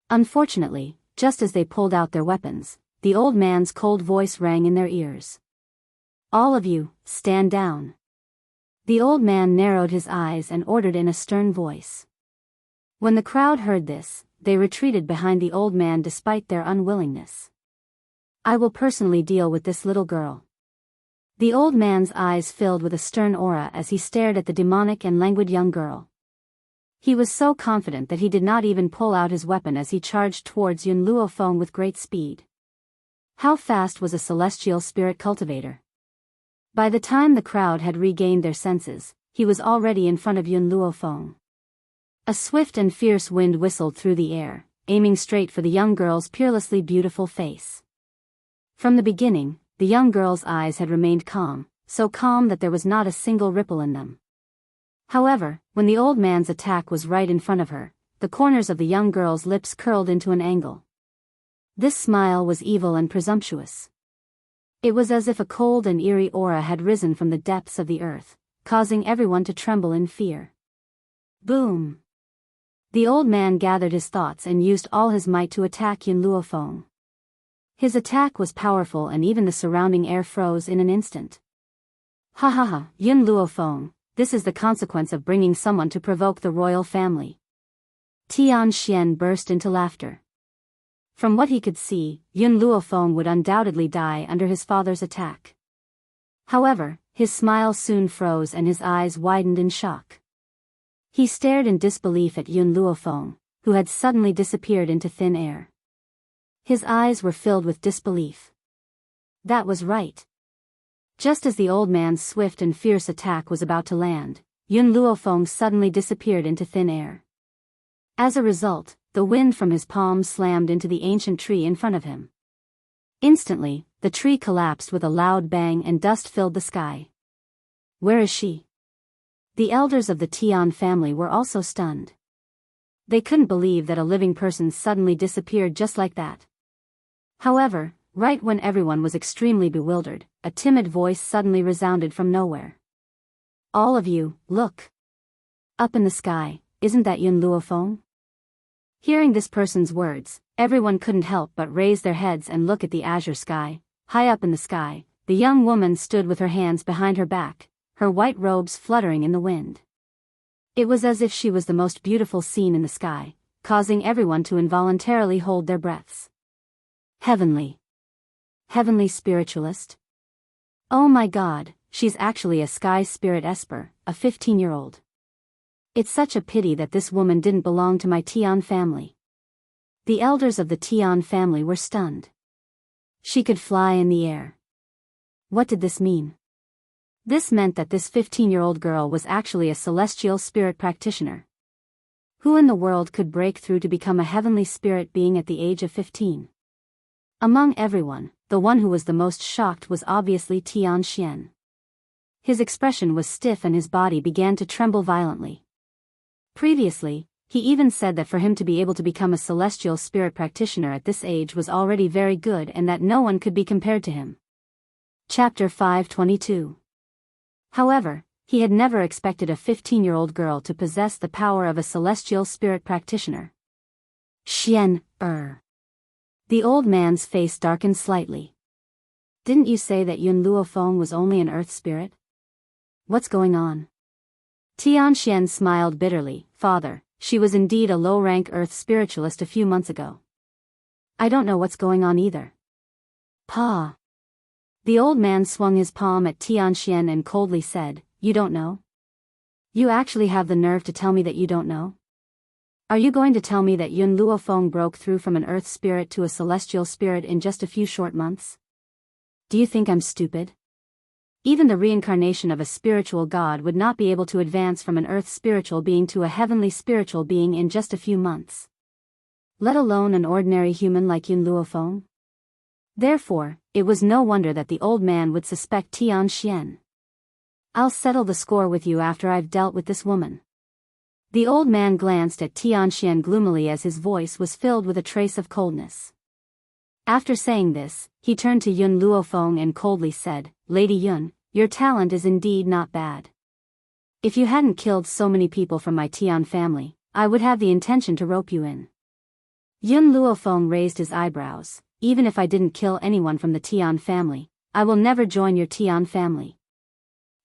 Unfortunately, just as they pulled out their weapons, the old man's cold voice rang in their ears. "All of you, stand down." The old man narrowed his eyes and ordered in a stern voice. When the crowd heard this, they retreated behind the old man despite their unwillingness. "I will personally deal with this little girl." The old man's eyes filled with a stern aura as he stared at the demonic and languid young girl. He was so confident that he did not even pull out his weapon as he charged towards Yun Luofeng with great speed. How fast was a celestial spirit cultivator? By the time the crowd had regained their senses, he was already in front of Yun Luofeng. A swift and fierce wind whistled through the air, aiming straight for the young girl's peerlessly beautiful face. From the beginning, the young girl's eyes had remained calm, so calm that there was not a single ripple in them. However, when the old man's attack was right in front of her, the corners of the young girl's lips curled into an angle. This smile was evil and presumptuous. It was as if a cold and eerie aura had risen from the depths of the earth, causing everyone to tremble in fear. Boom! The old man gathered his thoughts and used all his might to attack Yun Luofeng. His attack was powerful and even the surrounding air froze in an instant. "Ha ha ha, Yun Luofeng, this is the consequence of bringing someone to provoke the royal family." Tian Xian burst into laughter. From what he could see, Yun Luofeng would undoubtedly die under his father's attack. However, his smile soon froze and his eyes widened in shock. He stared in disbelief at Yun Luofeng, who had suddenly disappeared into thin air. His eyes were filled with disbelief. That was right. Just as the old man's swift and fierce attack was about to land, Yun Luofeng suddenly disappeared into thin air. As a result, the wind from his palms slammed into the ancient tree in front of him. Instantly, the tree collapsed with a loud bang and dust filled the sky. "Where is she?" The elders of the Tian family were also stunned. They couldn't believe that a living person suddenly disappeared just like that. However, right when everyone was extremely bewildered, a timid voice suddenly resounded from nowhere. "All of you, look! Up in the sky, isn't that Yun Luofeng?" Hearing this person's words, everyone couldn't help but raise their heads and look at the azure sky. High up in the sky, the young woman stood with her hands behind her back, her white robes fluttering in the wind. It was as if she was the most beautiful scene in the sky, causing everyone to involuntarily hold their breaths. Heavenly. Heavenly spiritualist? Oh my god, she's actually a sky spirit esper, a 15-year-old. It's such a pity that this woman didn't belong to my Tian family. The elders of the Tian family were stunned. She could fly in the air. What did this mean? This meant that this 15-year-old girl was actually a celestial spirit practitioner. Who in the world could break through to become a heavenly spirit being at the age of 15? Among everyone, the one who was the most shocked was obviously Tian Xian. His expression was stiff and his body began to tremble violently. Previously, he even said that for him to be able to become a celestial spirit practitioner at this age was already very good and that no one could be compared to him. Chapter 522. However, he had never expected a 15-year-old girl to possess the power of a celestial spirit practitioner. The old man's face darkened slightly. Didn't you say that Yun Luofeng was only an earth spirit? What's going on? Tian Xian smiled bitterly. Father, she was indeed a low-rank earth spiritualist a few months ago. I don't know what's going on either. Pa. The old man swung his palm at Tian Xian and coldly said, You don't know? You actually have the nerve to tell me that you don't know? Are you going to tell me that Yun Luofeng broke through from an earth spirit to a celestial spirit in just a few short months? Do you think I'm stupid? Even the reincarnation of a spiritual god would not be able to advance from an earth spiritual being to a heavenly spiritual being in just a few months. Let alone an ordinary human like Yun Luofeng. Therefore, it was no wonder that the old man would suspect Tian Xian. I'll settle the score with you after I've dealt with this woman. The old man glanced at Tianxian gloomily as his voice was filled with a trace of coldness. After saying this, he turned to Yun Luofeng and coldly said, Lady Yun, your talent is indeed not bad. If you hadn't killed so many people from my Tian family, I would have the intention to rope you in. Yun Luofeng raised his eyebrows. Even if I didn't kill anyone from the Tian family, I will never join your Tian family.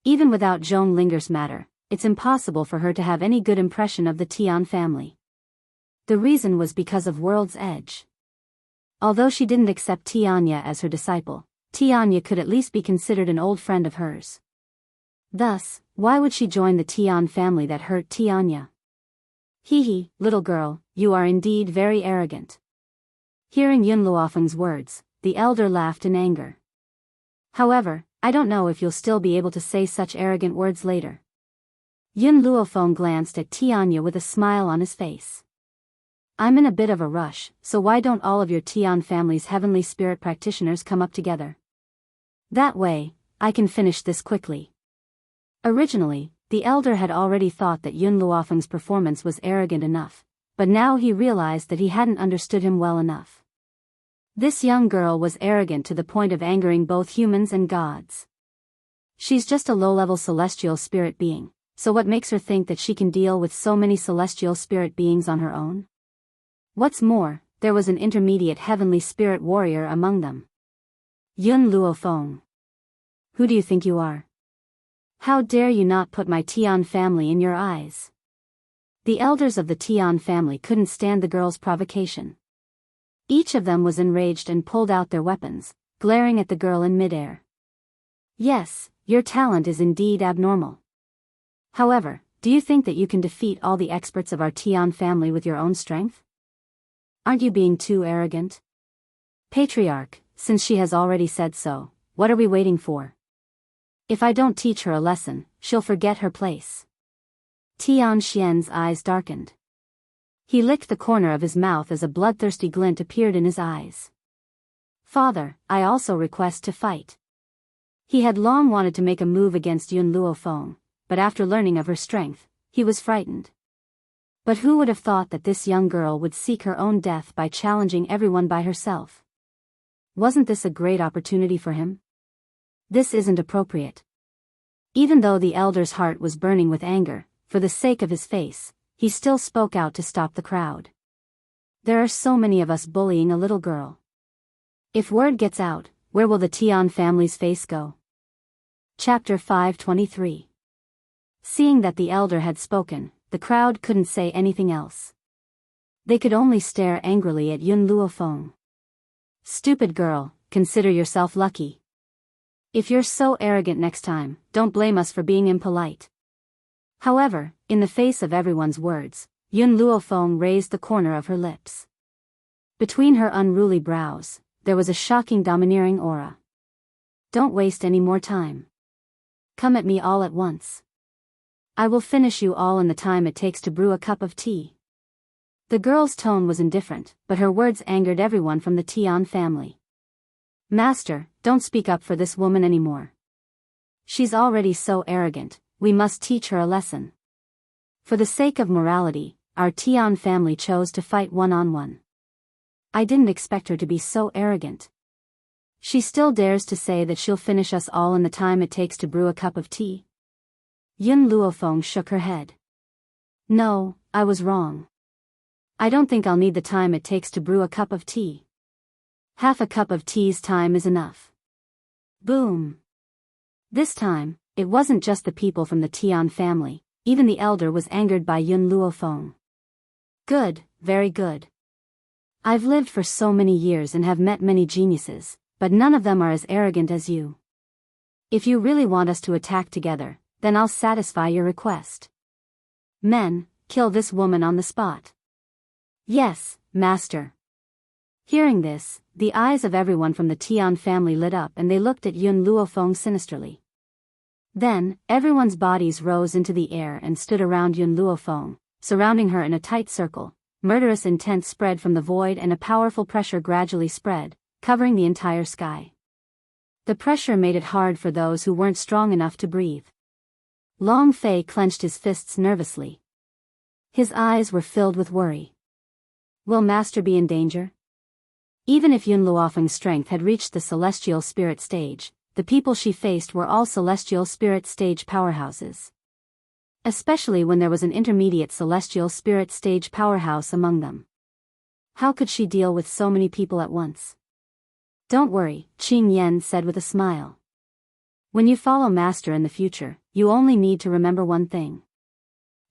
Even without Joan Linger's matter, it's impossible for her to have any good impression of the Tian family. The reason was because of World's Edge. Although she didn't accept Tianya as her disciple, Tianya could at least be considered an old friend of hers. Thus, why would she join the Tian family that hurt Tianya? Hee, little girl, you are indeed very arrogant. Hearing Yun Luofeng's words, the elder laughed in anger. However, I don't know if you'll still be able to say such arrogant words later. Yun Luofeng glanced at Tianya with a smile on his face. I'm in a bit of a rush, so why don't all of your Tian family's heavenly spirit practitioners come up together? That way, I can finish this quickly. Originally, the elder had already thought that Yun Luofeng's performance was arrogant enough, but now he realized that he hadn't understood him well enough. This young girl was arrogant to the point of angering both humans and gods. She's just a low-level celestial spirit being, so what makes her think that she can deal with so many celestial spirit beings on her own? What's more, there was an intermediate heavenly spirit warrior among them. Yun Luofeng. Who do you think you are? How dare you not put my Tian family in your eyes? The elders of the Tian family couldn't stand the girl's provocation. Each of them was enraged and pulled out their weapons, glaring at the girl in midair. Yes, your talent is indeed abnormal. However, do you think that you can defeat all the experts of our Tian family with your own strength? Aren't you being too arrogant? Patriarch, since she has already said so, what are we waiting for? If I don't teach her a lesson, she'll forget her place. Tianxian's eyes darkened. He licked the corner of his mouth as a bloodthirsty glint appeared in his eyes. Father, I also request to fight. He had long wanted to make a move against Yun Luofeng, but after learning of her strength, he was frightened. But who would have thought that this young girl would seek her own death by challenging everyone by herself? Wasn't this a great opportunity for him? This isn't appropriate. Even though the elder's heart was burning with anger, for the sake of his face, he still spoke out to stop the crowd. There are so many of us bullying a little girl. If word gets out, where will the Tian family's face go? Chapter 523. Seeing that the elder had spoken, the crowd couldn't say anything else. They could only stare angrily at Yun Luofeng. Stupid girl, consider yourself lucky. If you're so arrogant next time, don't blame us for being impolite. However, in the face of everyone's words, Yun Luofeng raised the corner of her lips. Between her unruly brows, there was a shocking domineering aura. Don't waste any more time. Come at me all at once. I will finish you all in the time it takes to brew a cup of tea. The girl's tone was indifferent, but her words angered everyone from the Tian family. Master, don't speak up for this woman anymore. She's already so arrogant, we must teach her a lesson. For the sake of morality, our Tian family chose to fight one-on-one. I didn't expect her to be so arrogant. She still dares to say that she'll finish us all in the time it takes to brew a cup of tea? Yun Luofeng shook her head. No, I was wrong. I don't think I'll need the time it takes to brew a cup of tea. Half a cup of tea's time is enough. Boom. This time, it wasn't just the people from the Tian family, even the elder was angered by Yun Luofeng. Good, very good. I've lived for so many years and have met many geniuses, but none of them are as arrogant as you. If you really want us to attack together, then I'll satisfy your request. Men, kill this woman on the spot. Yes, master. Hearing this, the eyes of everyone from the Tian family lit up and they looked at Yun Luofeng sinisterly. Then, everyone's bodies rose into the air and stood around Yun Luofeng, surrounding her in a tight circle. Murderous intent spread from the void and a powerful pressure gradually spread, covering the entire sky. The pressure made it hard for those who weren't strong enough to breathe. Long Fei clenched his fists nervously. His eyes were filled with worry. Will Master be in danger? Even if Yun Luofeng's strength had reached the celestial spirit stage, the people she faced were all celestial spirit stage powerhouses. Especially when there was an intermediate celestial spirit stage powerhouse among them. How could she deal with so many people at once? Don't worry, Qing Yan said with a smile. When you follow Master in the future, you only need to remember one thing.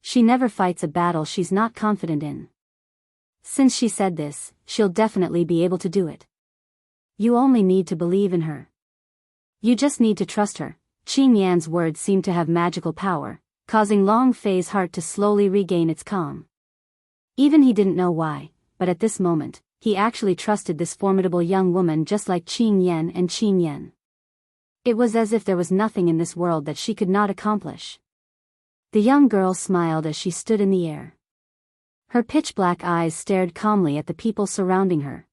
She never fights a battle she's not confident in. Since she said this, she'll definitely be able to do it. You only need to believe in her. You just need to trust her. Qing Yan's words seemed to have magical power, causing Long Fei's heart to slowly regain its calm. Even he didn't know why, but at this moment, he actually trusted this formidable young woman just like Qing Yan and Qing Yan. It was as if there was nothing in this world that she could not accomplish. The young girl smiled as she stood in the air. Her pitch-black eyes stared calmly at the people surrounding her.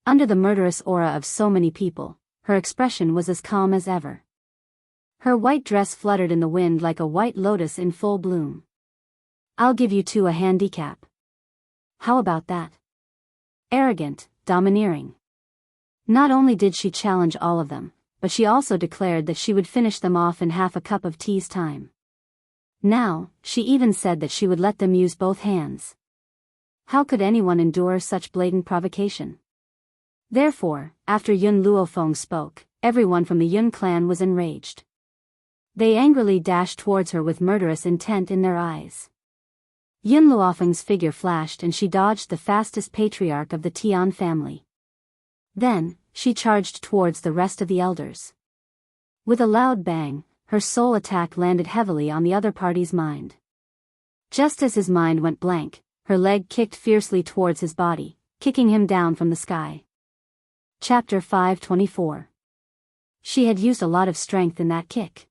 Under the murderous aura of so many people, her expression was as calm as ever. Her white dress fluttered in the wind like a white lotus in full bloom. I'll give you two a handicap. How about that? Arrogant, domineering. Not only did she challenge all of them, but she also declared that she would finish them off in half a cup of tea's time. Now, she even said that she would let them use both hands. How could anyone endure such blatant provocation? Therefore, after Yun Luofeng spoke, everyone from the Yun clan was enraged. They angrily dashed towards her with murderous intent in their eyes. Yun Luofeng's figure flashed and she dodged the fastest patriarch of the Tian family. Then, she charged towards the rest of the elders. With a loud bang, her soul attack landed heavily on the other party's mind. Just as his mind went blank, her leg kicked fiercely towards his body, kicking him down from the sky. Chapter 524. She had used a lot of strength in that kick.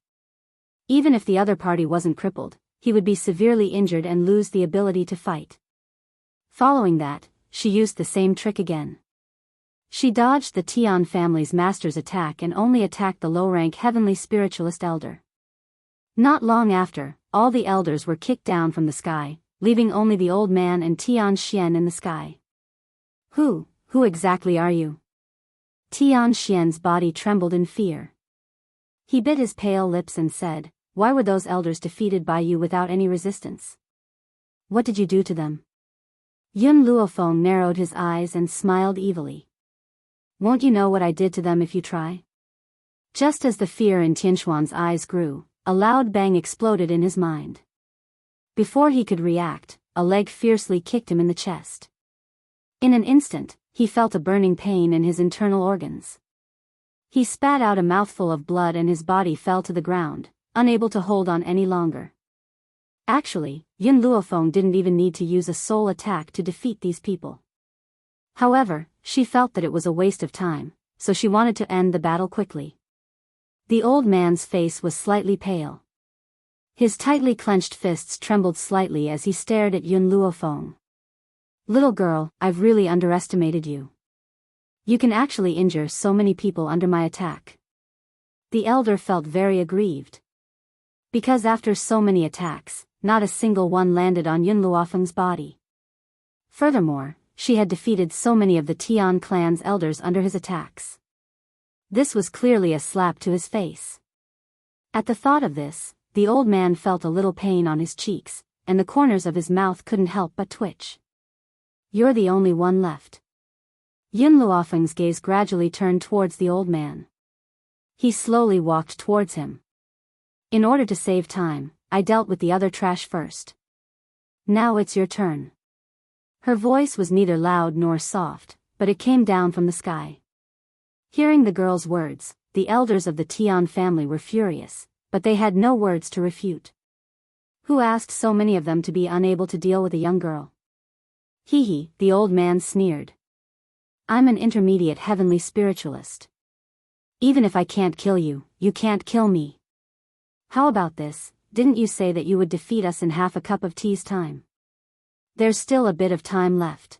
Even if the other party wasn't crippled, he would be severely injured and lose the ability to fight. Following that, she used the same trick again. She dodged the Tian family's master's attack and only attacked the low-rank heavenly spiritualist elder. Not long after, all the elders were kicked down from the sky, leaving only the old man and Tian Xian in the sky. Who exactly are you? Tian Xian's body trembled in fear. He bit his pale lips and said, "Why were those elders defeated by you without any resistance? What did you do to them?" Yun Luofeng narrowed his eyes and smiled evilly. "Won't you know what I did to them if you try?" Just as the fear in Tianxuan's eyes grew, a loud bang exploded in his mind. Before he could react, a leg fiercely kicked him in the chest. In an instant, he felt a burning pain in his internal organs. He spat out a mouthful of blood and his body fell to the ground, unable to hold on any longer. Actually, Yun Luofeng didn't even need to use a soul attack to defeat these people. However, she felt that it was a waste of time, so she wanted to end the battle quickly. The old man's face was slightly pale. His tightly clenched fists trembled slightly as he stared at Yun Luofeng. "Little girl, I've really underestimated you. You can actually injure so many people under my attack." The elder felt very aggrieved. Because after so many attacks, not a single one landed on Yun Luofeng's body. Furthermore, she had defeated so many of the Tian clan's elders under his attacks. This was clearly a slap to his face. At the thought of this, the old man felt a little pain on his cheeks, and the corners of his mouth couldn't help but twitch. "You're the only one left." Yun Luofeng's gaze gradually turned towards the old man. He slowly walked towards him. "In order to save time, I dealt with the other trash first. Now it's your turn." Her voice was neither loud nor soft, but it came down from the sky. Hearing the girl's words, the elders of the Tian family were furious, but they had no words to refute. Who asked so many of them to be unable to deal with a young girl? Hee, the old man sneered. "I'm an intermediate heavenly spiritualist. Even if I can't kill you, you can't kill me. How about this? Didn't you say that you would defeat us in half a cup of tea's time? There's still a bit of time left.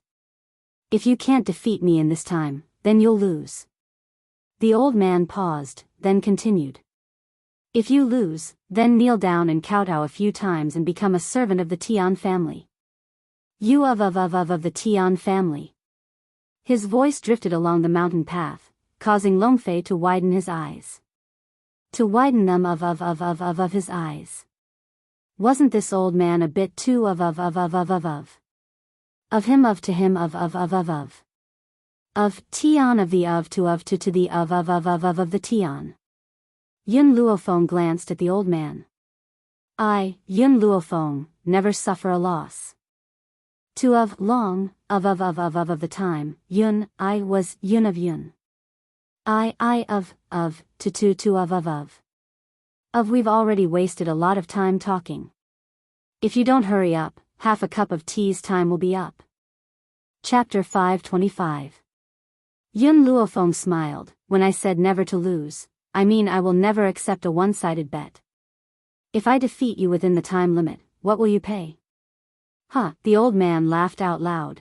If you can't defeat me in this time, then you'll lose." The old man paused, then continued. If you lose, then kneel down and kowtow a few times and become a servant of the Tian family. You of the Tian family. His voice drifted along the mountain path, causing Longfei to widen his eyes. To widen them of his eyes. Wasn't this old man a bit too of him of to him of Tian of the of to the of the Tian. Yun Luofeng glanced at the old man. I, Yun Luofeng, never suffer a loss. To of long, of the time, Yun, I was Yun of Yun. I of, to of. Of we've already wasted a lot of time talking. If you don't hurry up, half a cup of tea's time will be up. Chapter 525. Yun Luofeng smiled. When I said never to lose, I mean I will never accept a one-sided bet. If I defeat you within the time limit, what will you pay? The old man laughed out loud.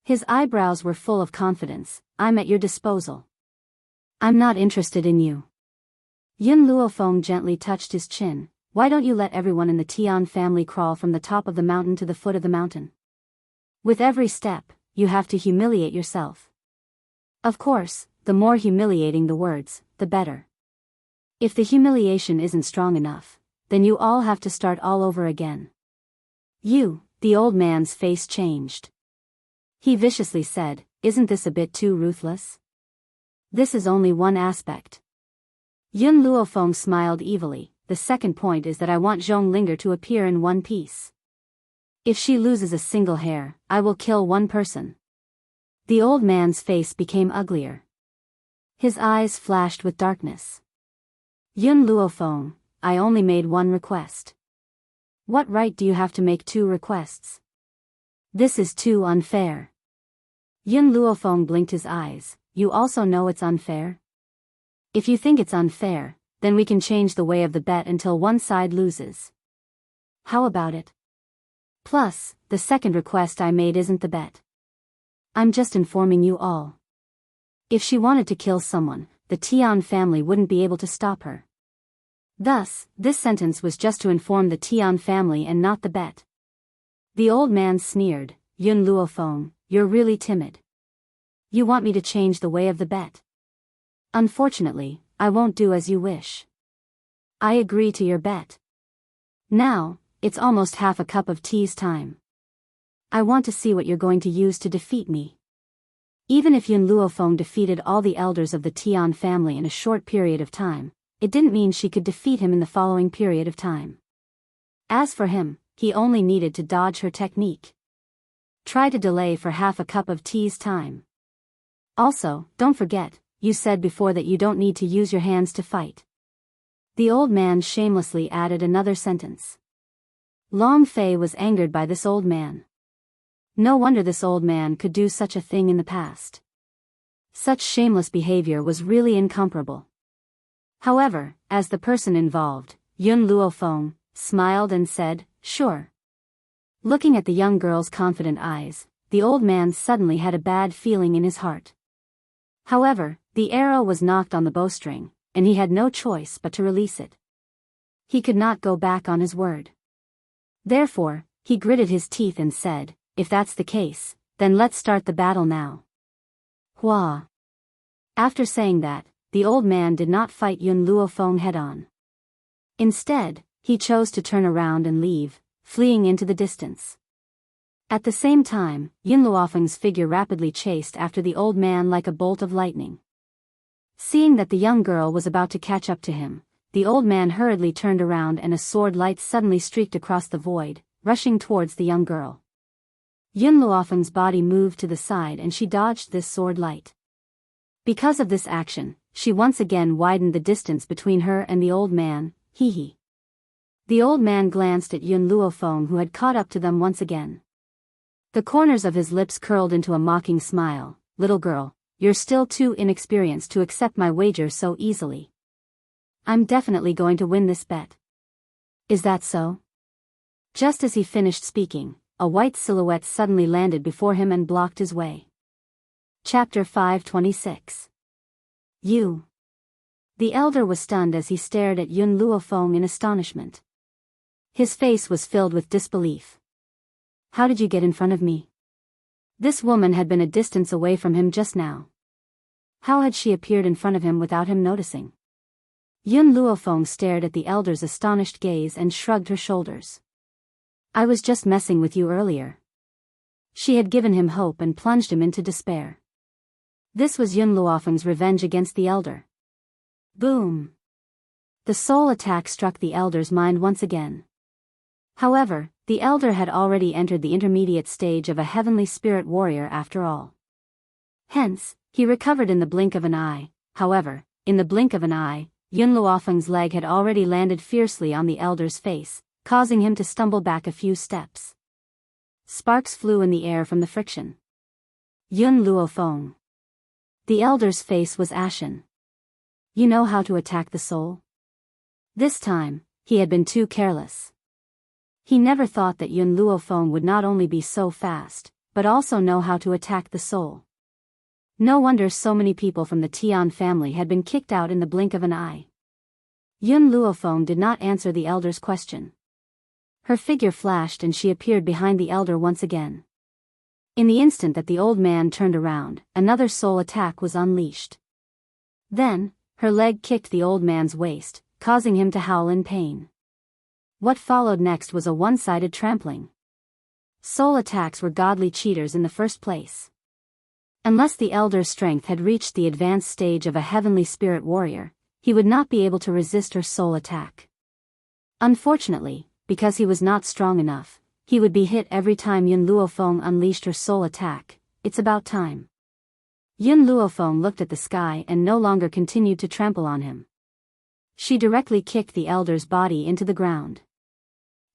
His eyebrows were full of confidence. I'm at your disposal. I'm not interested in you. Yun Luofeng gently touched his chin. Why don't you let everyone in the Tian family crawl from the top of the mountain to the foot of the mountain? With every step, you have to humiliate yourself. Of course, the more humiliating the words, the better. If the humiliation isn't strong enough, then you all have to start all over again. The old man's face changed. He viciously said, isn't this a bit too ruthless? This is only one aspect. Yun Luofeng smiled evilly. The second point is that I want Zhonglinger to appear in one piece. If she loses a single hair, I will kill one person. The old man's face became uglier. His eyes flashed with darkness. Yun Luofeng, I only made one request. What right do you have to make two requests? This is too unfair. Yun Luofeng blinked his eyes. You also know it's unfair? If you think it's unfair, then we can change the way of the bet until one side loses. How about it? Plus, the second request I made isn't the bet. I'm just informing you all. If she wanted to kill someone, the Tian family wouldn't be able to stop her. Thus, this sentence was just to inform the Tian family and not the bet. The old man sneered. Yun Luofeng, you're really timid. You want me to change the way of the bet? Unfortunately, I won't do as you wish. I agree to your bet. Now, it's almost half a cup of tea's time. I want to see what you're going to use to defeat me. Even if Yun Luofeng defeated all the elders of the Tian family in a short period of time, it didn't mean she could defeat him in the following period of time. As for him, he only needed to dodge her technique. Try to delay for half a cup of tea's time. Also, don't forget, you said before that you don't need to use your hands to fight. The old man shamelessly added another sentence. Long Fei was angered by this old man. No wonder this old man could do such a thing in the past. Such shameless behavior was really incomparable. However, as the person involved, Yun Luofeng, smiled and said, sure. Looking at the young girl's confident eyes, the old man suddenly had a bad feeling in his heart. However, the arrow was knocked on the bowstring, and he had no choice but to release it. He could not go back on his word. Therefore, he gritted his teeth and said, if that's the case, then let's start the battle now. Hua. After saying that, the old man did not fight Yun Luofeng head-on. Instead, he chose to turn around and leave, fleeing into the distance. At the same time, Yun Luofeng's figure rapidly chased after the old man like a bolt of lightning. Seeing that the young girl was about to catch up to him, the old man hurriedly turned around and a sword light suddenly streaked across the void, rushing towards the young girl. Yun Luofeng's body moved to the side and she dodged this sword light. Because of this action, she once again widened the distance between her and the old man. Hee. The old man glanced at Yun Luofeng, who had caught up to them once again. The corners of his lips curled into a mocking smile. Little girl, you're still too inexperienced to accept my wager so easily. I'm definitely going to win this bet. Is that so? Just as he finished speaking, a white silhouette suddenly landed before him and blocked his way. Chapter 526. You. The elder was stunned as he stared at Yun Luofeng in astonishment. His face was filled with disbelief. How did you get in front of me? This woman had been a distance away from him just now. How had she appeared in front of him without him noticing? Yun Luofeng stared at the elder's astonished gaze and shrugged her shoulders. I was just messing with you earlier. She had given him hope and plunged him into despair. This was Yun Luofeng's revenge against the elder. Boom! The soul attack struck the elder's mind once again. However, the elder had already entered the intermediate stage of a heavenly spirit warrior after all. Hence, he recovered in the blink of an eye. However, in the blink of an eye, Yun Luofeng's leg had already landed fiercely on the elder's face, causing him to stumble back a few steps. Sparks flew in the air from the friction. Yun Luofeng. The elder's face was ashen. You know how to attack the soul? This time, he had been too careless. He never thought that Yun Luofeng would not only be so fast, but also know how to attack the soul. No wonder so many people from the Tian family had been kicked out in the blink of an eye. Yun Luofeng did not answer the elder's question. Her figure flashed and she appeared behind the elder once again. In the instant that the old man turned around, another soul attack was unleashed. Then, her leg kicked the old man's waist, causing him to howl in pain. What followed next was a one-sided trampling. Soul attacks were godly cheaters in the first place. Unless the elder's strength had reached the advanced stage of a heavenly spirit warrior, he would not be able to resist her soul attack. Unfortunately, because he was not strong enough, he would be hit every time Yun Luofeng unleashed her soul attack. It's about time. Yun Luofeng looked at the sky and no longer continued to trample on him. She directly kicked the elder's body into the ground.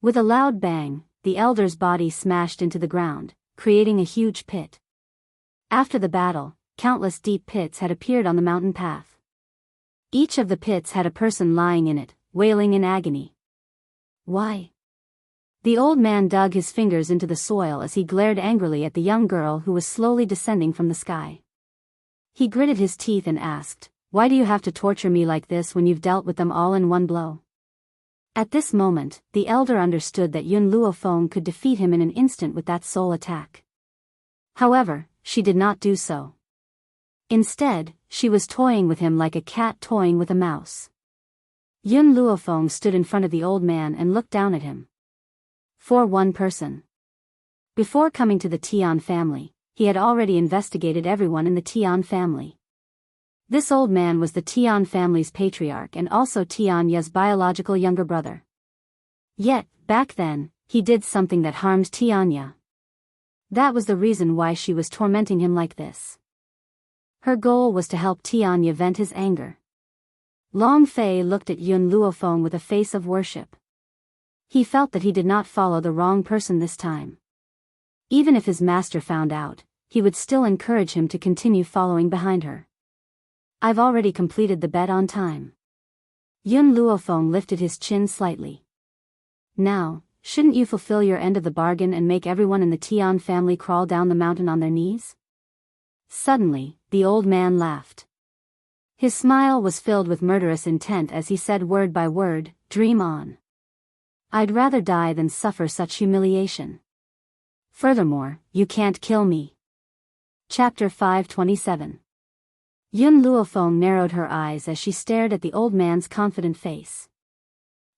With a loud bang, the elder's body smashed into the ground, creating a huge pit. After the battle, countless deep pits had appeared on the mountain path. Each of the pits had a person lying in it, wailing in agony. Why? The old man dug his fingers into the soil as he glared angrily at the young girl who was slowly descending from the sky. He gritted his teeth and asked, "Why do you have to torture me like this when you've dealt with them all in one blow?" At this moment, the elder understood that Yun Luofeng could defeat him in an instant with that soul attack. However, she did not do so. Instead, she was toying with him like a cat toying with a mouse. Yun Luofeng stood in front of the old man and looked down at him. For one person. Before coming to the Tian family, he had already investigated everyone in the Tian family. This old man was the Tian family's patriarch and also Tian Ye's biological younger brother. Yet, back then, he did something that harmed Tian Ye. That was the reason why she was tormenting him like this. Her goal was to help Tian Ye vent his anger. Long Fei looked at Yun Luofeng with a face of worship. He felt that he did not follow the wrong person this time. Even if his master found out, he would still encourage him to continue following behind her. I've already completed the bet on time. Yun Luofeng lifted his chin slightly. Now, shouldn't you fulfill your end of the bargain and make everyone in the Tian family crawl down the mountain on their knees? Suddenly, the old man laughed. His smile was filled with murderous intent as he said word by word, "Dream on. I'd rather die than suffer such humiliation. Furthermore, you can't kill me." Chapter 527. Yun Luofeng narrowed her eyes as she stared at the old man's confident face.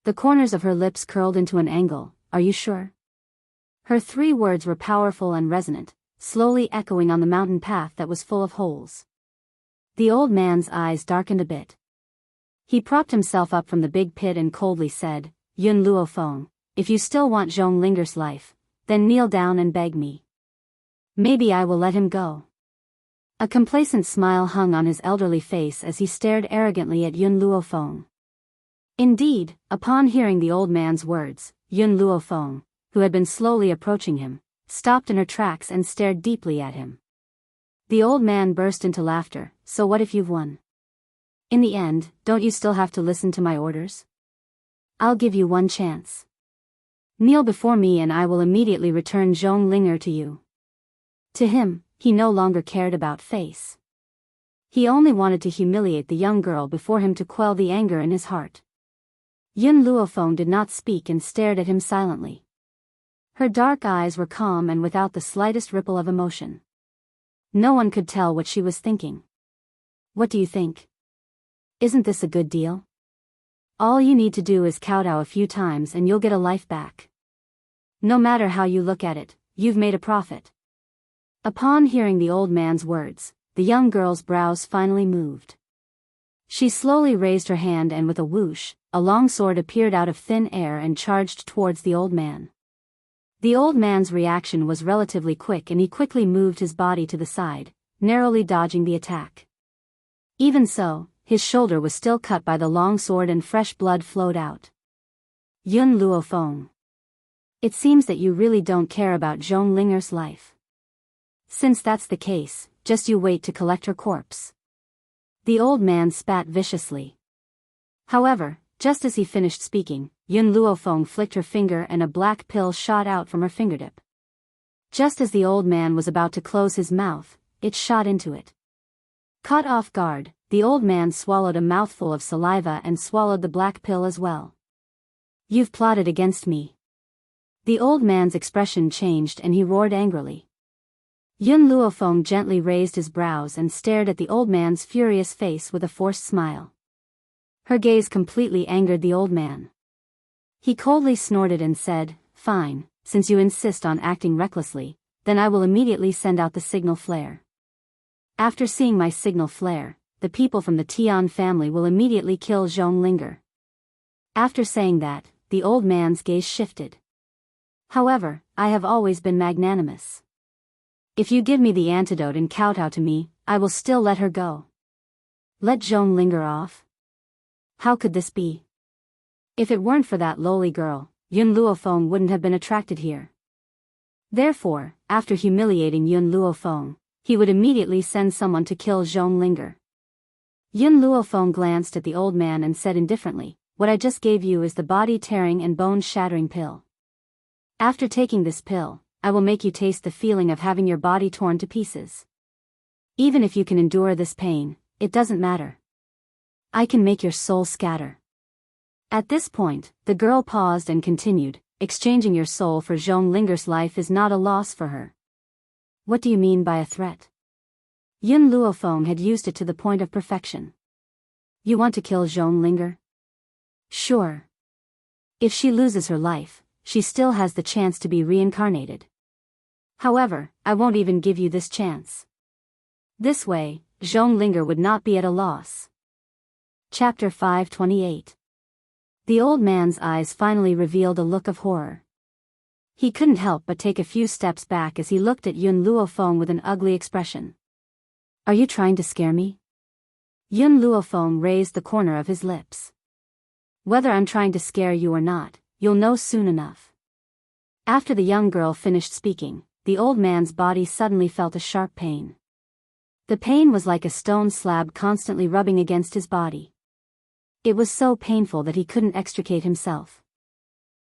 The corners of her lips curled into an angle. "Are you sure?" Her 3 words were powerful and resonant, slowly echoing on the mountain path that was full of holes. The old man's eyes darkened a bit. He propped himself up from the big pit and coldly said, "Yun Luofeng, if you still want Zhonglinger's life, then kneel down and beg me. Maybe I will let him go." A complacent smile hung on his elderly face as he stared arrogantly at Yun Luofeng. Indeed, upon hearing the old man's words, Yun Luofeng, who had been slowly approaching him, stopped in her tracks and stared deeply at him. The old man burst into laughter. "So what if you've won? In the end, don't you still have to listen to my orders? I'll give you one chance. Kneel before me and I will immediately return Zhonglinger to you." To him, he no longer cared about face. He only wanted to humiliate the young girl before him to quell the anger in his heart. Yun Luofeng did not speak and stared at him silently. Her dark eyes were calm and without the slightest ripple of emotion. No one could tell what she was thinking. What do you think? Isn't this a good deal? All you need to do is kowtow a few times and you'll get a life back. No matter how you look at it, you've made a profit. Upon hearing the old man's words, the young girl's brows finally moved. She slowly raised her hand and with a whoosh, a long sword appeared out of thin air and charged towards the old man. The old man's reaction was relatively quick and he quickly moved his body to the side, narrowly dodging the attack. Even so, his shoulder was still cut by the long sword and fresh blood flowed out. Yun Luofeng. It seems that you really don't care about Zhong Linger's life. Since that's the case, just you wait to collect her corpse. The old man spat viciously. However, just as he finished speaking, Yun Luofeng flicked her finger and a black pill shot out from her fingertip. Just as the old man was about to close his mouth, it shot into it. Caught off guard, the old man swallowed a mouthful of saliva and swallowed the black pill as well. You've plotted against me. The old man's expression changed and he roared angrily. Yun Luofeng gently raised his brows and stared at the old man's furious face with a forced smile. Her gaze completely angered the old man. He coldly snorted and said, "Fine, since you insist on acting recklessly, then I will immediately send out the signal flare. After seeing my signal flare, the people from the Tian family will immediately kill Zhong Linger." After saying that, the old man's gaze shifted. "However, I have always been magnanimous. If you give me the antidote and kowtow to me, I will still let her go." Let Zhong Linger off? How could this be? If it weren't for that lowly girl, Yun Luofeng wouldn't have been attracted here. Therefore, after humiliating Yun Luofeng, he would immediately send someone to kill Zhong Linger. Yun Luofeng glanced at the old man and said indifferently, "What I just gave you is the body-tearing and bone-shattering pill. After taking this pill, I will make you taste the feeling of having your body torn to pieces. Even if you can endure this pain, it doesn't matter. I can make your soul scatter." At this point, the girl paused and continued, "Exchanging your soul for Zhong Linger's life is not a loss for her." What do you mean by a threat? Yun Luofeng had used it to the point of perfection. You want to kill Zhong Linger? Sure. If she loses her life, she still has the chance to be reincarnated. However, I won't even give you this chance. This way, Zhong Linger would not be at a loss. Chapter 528. The old man's eyes finally revealed a look of horror. He couldn't help but take a few steps back as he looked at Yun Luofeng with an ugly expression. Are you trying to scare me? Yun Luofeng raised the corner of his lips. Whether I'm trying to scare you or not, you'll know soon enough. After the young girl finished speaking, the old man's body suddenly felt a sharp pain. The pain was like a stone slab constantly rubbing against his body. It was so painful that he couldn't extricate himself.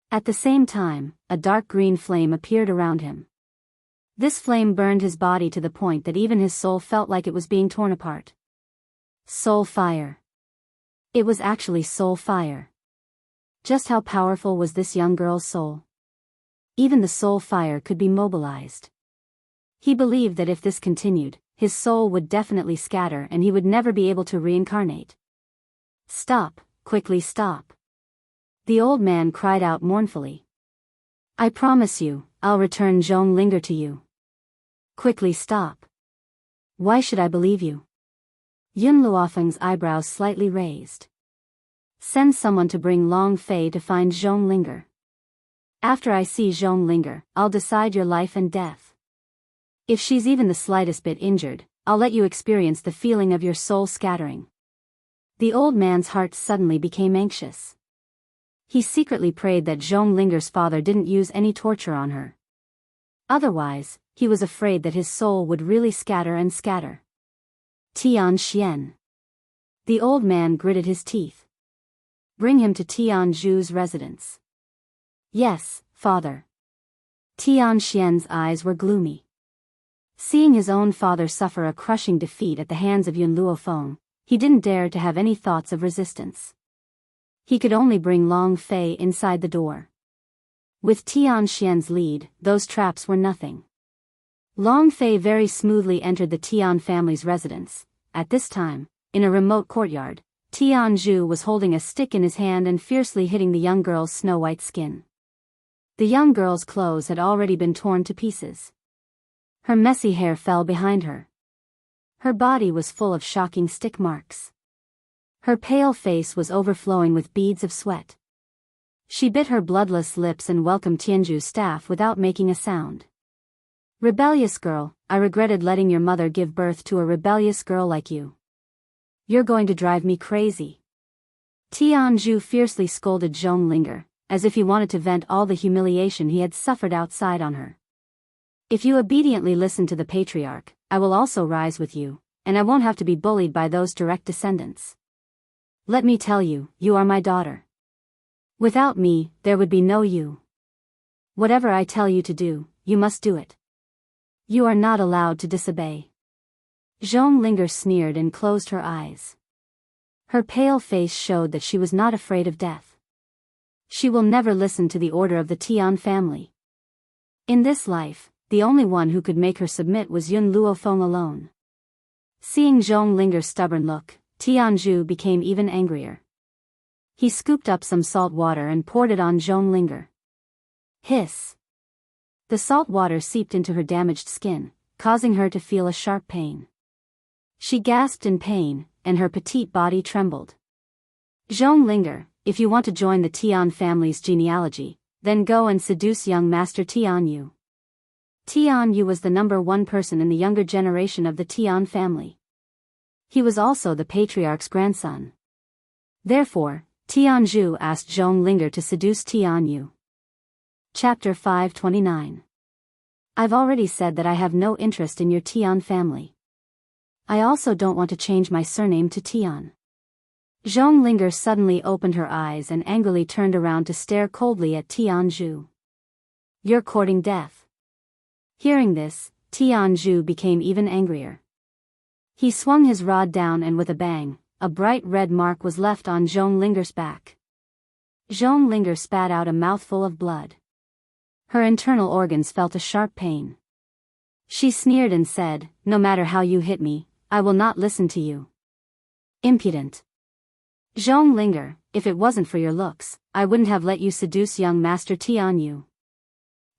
At the same time, a dark green flame appeared around him. This flame burned his body to the point that even his soul felt like it was being torn apart. Soul fire. It was actually soul fire. Just how powerful was this young girl's soul? Even the soul fire could be mobilized. He believed that if this continued, his soul would definitely scatter and he would never be able to reincarnate. Stop, quickly stop. The old man cried out mournfully. I promise you, I'll return Zhong Linger to you. Quickly stop. Why should I believe you? Yun Luofeng's eyebrows slightly raised. Send someone to bring Long Fei to find Zhong Linger. After I see Zhong Linger, I'll decide your life and death. If she's even the slightest bit injured, I'll let you experience the feeling of your soul scattering. The old man's heart suddenly became anxious. He secretly prayed that Zhong Linger's father didn't use any torture on her. Otherwise, he was afraid that his soul would really scatter and scatter. Tian Xian. The old man gritted his teeth. Bring him to Tian Zhu's residence. Yes, father. Tian Xian's eyes were gloomy. Seeing his own father suffer a crushing defeat at the hands of Yun Luofeng, he didn't dare to have any thoughts of resistance. He could only bring Long Fei inside the door. With Tian Xian's lead, those traps were nothing. Long Fei very smoothly entered the Tian family's residence. At this time, in a remote courtyard, Tian Zhu was holding a stick in his hand and fiercely hitting the young girl's snow-white skin. The young girl's clothes had already been torn to pieces. Her messy hair fell behind her. Her body was full of shocking stick marks. Her pale face was overflowing with beads of sweat. She bit her bloodless lips and welcomed Tianju's staff without making a sound. Rebellious girl, I regretted letting your mother give birth to a rebellious girl like you. You're going to drive me crazy. Tianju fiercely scolded Zhonglinger, as if he wanted to vent all the humiliation he had suffered outside on her. If you obediently listen to the patriarch, I will also rise with you, and I won't have to be bullied by those direct descendants. Let me tell you, you are my daughter. Without me, there would be no you. Whatever I tell you to do, you must do it. You are not allowed to disobey. Zhonglinger sneered and closed her eyes. Her pale face showed that she was not afraid of death. She will never listen to the order of the Tian family. In this life, the only one who could make her submit was Yun Luofeng alone. Seeing Zhonglinger's stubborn look, Tianju became even angrier. He scooped up some salt water and poured it on Zhonglinger. Hiss! The salt water seeped into her damaged skin, causing her to feel a sharp pain. She gasped in pain, and her petite body trembled. Zhonglinger, if you want to join the Tian family's genealogy, then go and seduce young Master Tianyu. Tianyu was the #1 person in the younger generation of the Tian family. He was also the patriarch's grandson. Therefore, Tianju asked Zhonglinger to seduce Tianyu. Chapter 529. I've already said that I have no interest in your Tian family. I also don't want to change my surname to Tian. Zhonglinger suddenly opened her eyes and angrily turned around to stare coldly at Tianju. You're courting death. Hearing this, Tianju became even angrier. He swung his rod down and with a bang, a bright red mark was left on Zhonglinger's back. Zhonglinger spat out a mouthful of blood. Her internal organs felt a sharp pain. She sneered and said, no matter how you hit me, I will not listen to you. Impudent. Zhonglinger, if it wasn't for your looks, I wouldn't have let you seduce young Master Tianyu.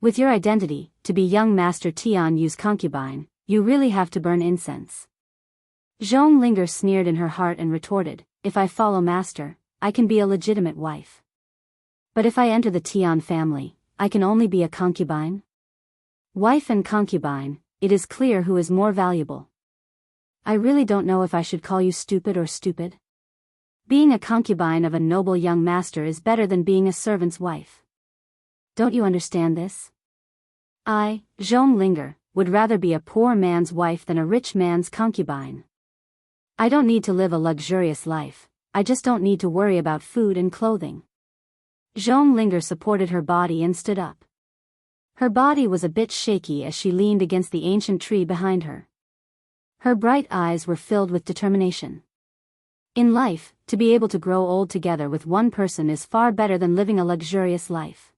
With your identity, to be young Master Tianyu's concubine, you really have to burn incense. Zhonglinger sneered in her heart and retorted, if I follow Master, I can be a legitimate wife. But if I enter the Tian family, I can only be a concubine? Wife and concubine, it is clear who is more valuable. I really don't know if I should call you stupid or stupid. Being a concubine of a noble young master is better than being a servant's wife. Don't you understand this? I, Zhonglinger, would rather be a poor man's wife than a rich man's concubine. I don't need to live a luxurious life, I just don't need to worry about food and clothing. Zhonglinger supported her body and stood up. Her body was a bit shaky as she leaned against the ancient tree behind her. Her bright eyes were filled with determination. In life, to be able to grow old together with one person is far better than living a luxurious life.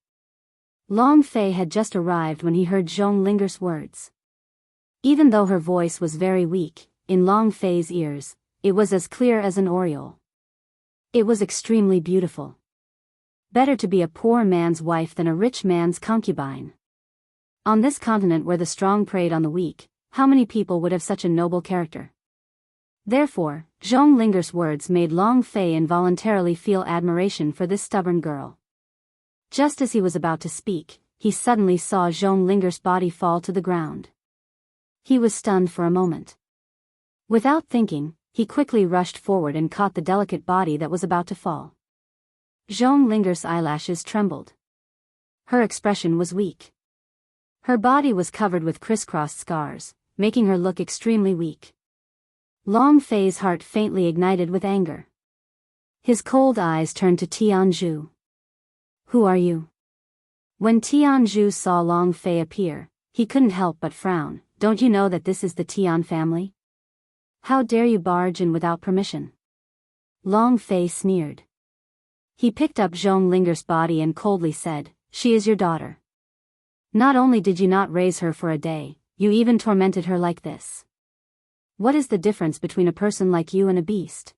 Long Fei had just arrived when he heard Zhonglinger's words. Even though her voice was very weak, in Long Fei's ears, it was as clear as an aureole. It was extremely beautiful. Better to be a poor man's wife than a rich man's concubine. On this continent where the strong preyed on the weak, how many people would have such a noble character? Therefore, Zhonglinger's words made Long Fei involuntarily feel admiration for this stubborn girl. Just as he was about to speak, he suddenly saw Zhonglinger's body fall to the ground. He was stunned for a moment. Without thinking, he quickly rushed forward and caught the delicate body that was about to fall. Zhonglinger's eyelashes trembled. Her expression was weak. Her body was covered with crisscrossed scars, making her look extremely weak. Long Fei's heart faintly ignited with anger. His cold eyes turned to Tianju. Who are you? When Tianju saw Long Fei appear, He couldn't help but frown. Don't you know that this is the Tian family? How dare you barge in without permission? Long Fei sneered. He picked up Zhong Linger's body and coldly said, she is your daughter. Not only did you not raise her for a day, you even tormented her like this. What is the difference between a person like you and a beast?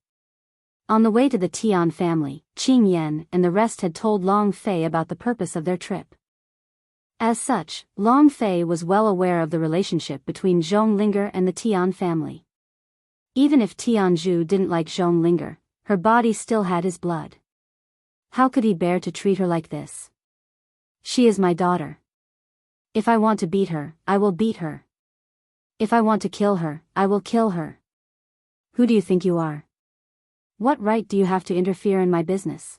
On the way to the Tian family, Qing Yan and the rest had told Long Fei about the purpose of their trip. As such, Long Fei was well aware of the relationship between Zhong Linger and the Tian family. Even if Tianzhu didn't like Zhong Linger, her body still had his blood. How could he bear to treat her like this? She is my daughter. If I want to beat her, I will beat her. If I want to kill her, I will kill her. Who do you think you are? What right do you have to interfere in my business?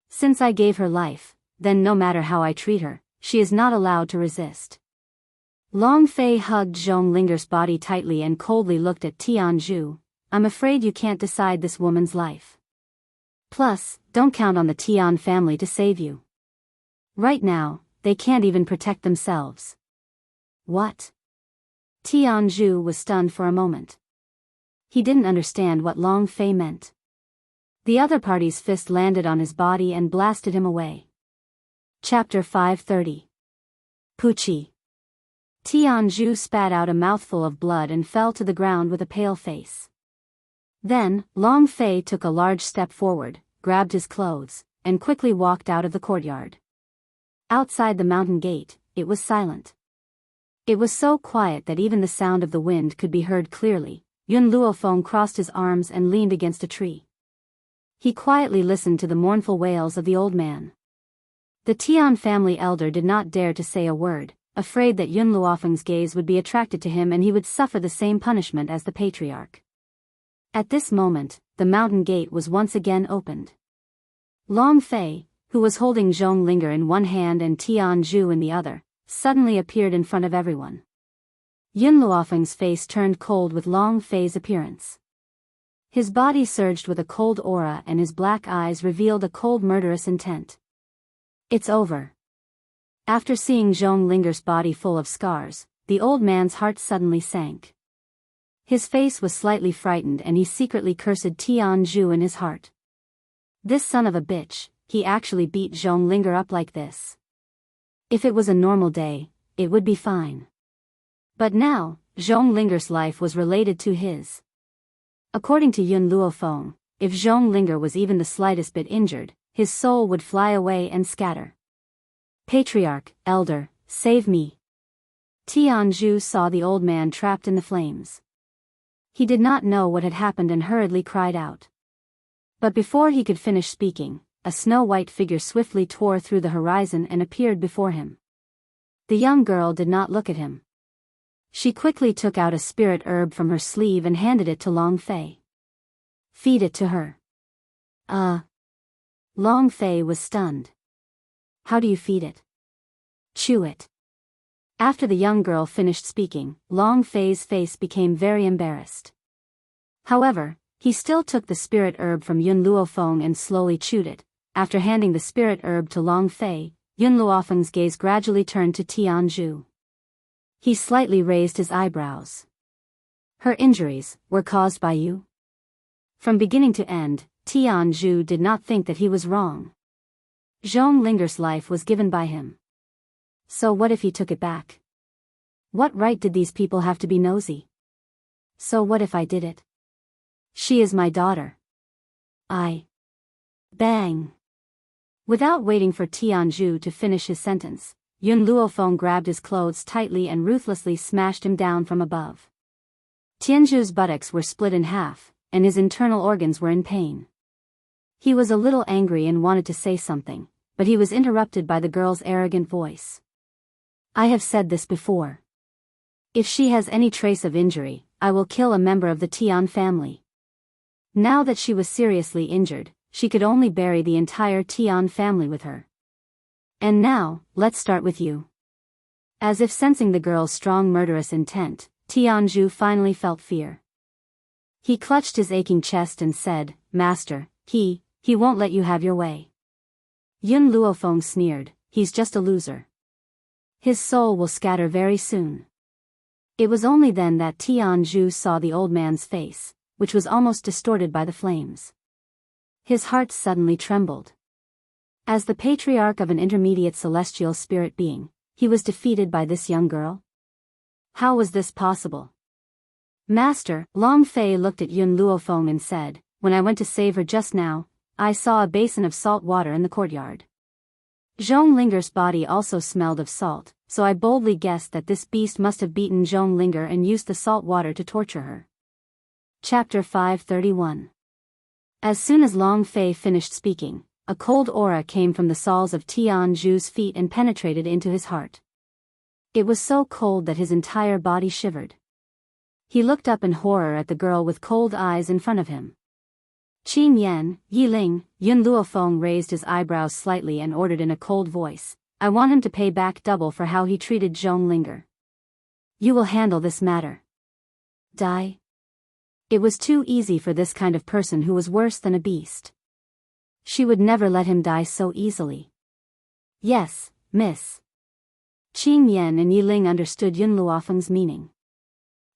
Since I gave her life, then no matter how I treat her, she is not allowed to resist. Long Fei hugged Zhong Linger's body tightly and coldly looked at Tianzhu. I'm afraid you can't decide this woman's life. Plus, don't count on the Tian family to save you. Right now, they can't even protect themselves. What? Tianzhu was stunned for a moment. He didn't understand what Long Fei meant. The other party's fist landed on his body and blasted him away. Chapter 530. Pucci. Tianzhu spat out a mouthful of blood and fell to the ground with a pale face. Then, Long Fei took a large step forward, grabbed his clothes, and quickly walked out of the courtyard. Outside the mountain gate, it was silent. It was so quiet that even the sound of the wind could be heard clearly. Yun Luofeng crossed his arms and leaned against a tree. He quietly listened to the mournful wails of the old man. The Tian family elder did not dare to say a word, afraid that Yun Luofeng's gaze would be attracted to him and he would suffer the same punishment as the patriarch. At this moment, the mountain gate was once again opened. Long Fei, who was holding Zhong Linger in one hand and Tianzhu in the other, suddenly appeared in front of everyone. Yun Luofeng's face turned cold with Long Fei's appearance. His body surged with a cold aura and his black eyes revealed a cold murderous intent. It's over. After seeing Zhong Linger's body full of scars, the old man's heart suddenly sank. His face was slightly frightened and he secretly cursed Tianzhu in his heart. This son of a bitch, he actually beat Zhong Linger up like this. If it was a normal day, it would be fine. But now, Zhong Linger's life was related to his. According to Yun Luofeng, if Zhong Linger was even the slightest bit injured, his soul would fly away and scatter. Patriarch, elder, save me. Tianzhu saw the old man trapped in the flames. He did not know what had happened and hurriedly cried out. But before he could finish speaking, a snow-white figure swiftly tore through the horizon and appeared before him. The young girl did not look at him. She quickly took out a spirit herb from her sleeve and handed it to Long Fei. Feed it to her. Long Fei was stunned. How do you feed it? Chew it. After the young girl finished speaking, Long Fei's face became very embarrassed. However, he still took the spirit herb from Yun Luofeng and slowly chewed it. After handing the spirit herb to Long Fei, Yun Luofeng's gaze gradually turned to Tianzhu. He slightly raised his eyebrows. Her injuries were caused by you? From beginning to end, Tianzhu did not think that he was wrong. Zhong Linger's life was given by him. So what if he took it back? What right did these people have to be nosy? So what if I did it? She is my daughter. Bang! Without waiting for Tianzhu to finish his sentence, Yun Luofeng grabbed his clothes tightly and ruthlessly smashed him down from above. Tianzhu's buttocks were split in half, and his internal organs were in pain. He was a little angry and wanted to say something, but he was interrupted by the girl's arrogant voice. I have said this before. If she has any trace of injury, I will kill a member of the Tian family. Now that she was seriously injured, she could only bury the entire Tian family with her. And now, let's start with you. As if sensing the girl's strong murderous intent, Tianzhu finally felt fear. He clutched his aching chest and said, Master, he won't let you have your way. Yun Luofeng sneered, he's just a loser. His soul will scatter very soon. It was only then that Tianzhu saw the old man's face, which was almost distorted by the flames. His heart suddenly trembled. As the patriarch of an intermediate celestial spirit being, he was defeated by this young girl? How was this possible? Master, Long Fei looked at Yun Luofeng and said, "When I went to save her just now, I saw a basin of salt water in the courtyard. Zhong Linger's body also smelled of salt, so I boldly guessed that this beast must have beaten Zhong Linger and used the salt water to torture her." Chapter 531. As soon as Long Fei finished speaking, a cold aura came from the soles of Tianzhu's feet and penetrated into his heart. It was so cold that his entire body shivered. He looked up in horror at the girl with cold eyes in front of him. Qin Yan, Yi Ling, Yun Luofeng raised his eyebrows slightly and ordered in a cold voice, "I want him to pay back double for how he treated Zhong Linger. You will handle this matter." Die? It was too easy for this kind of person who was worse than a beast. She would never let him die so easily. Yes, miss. Qin Yan and Yi Ling understood Yun Luofeng's meaning.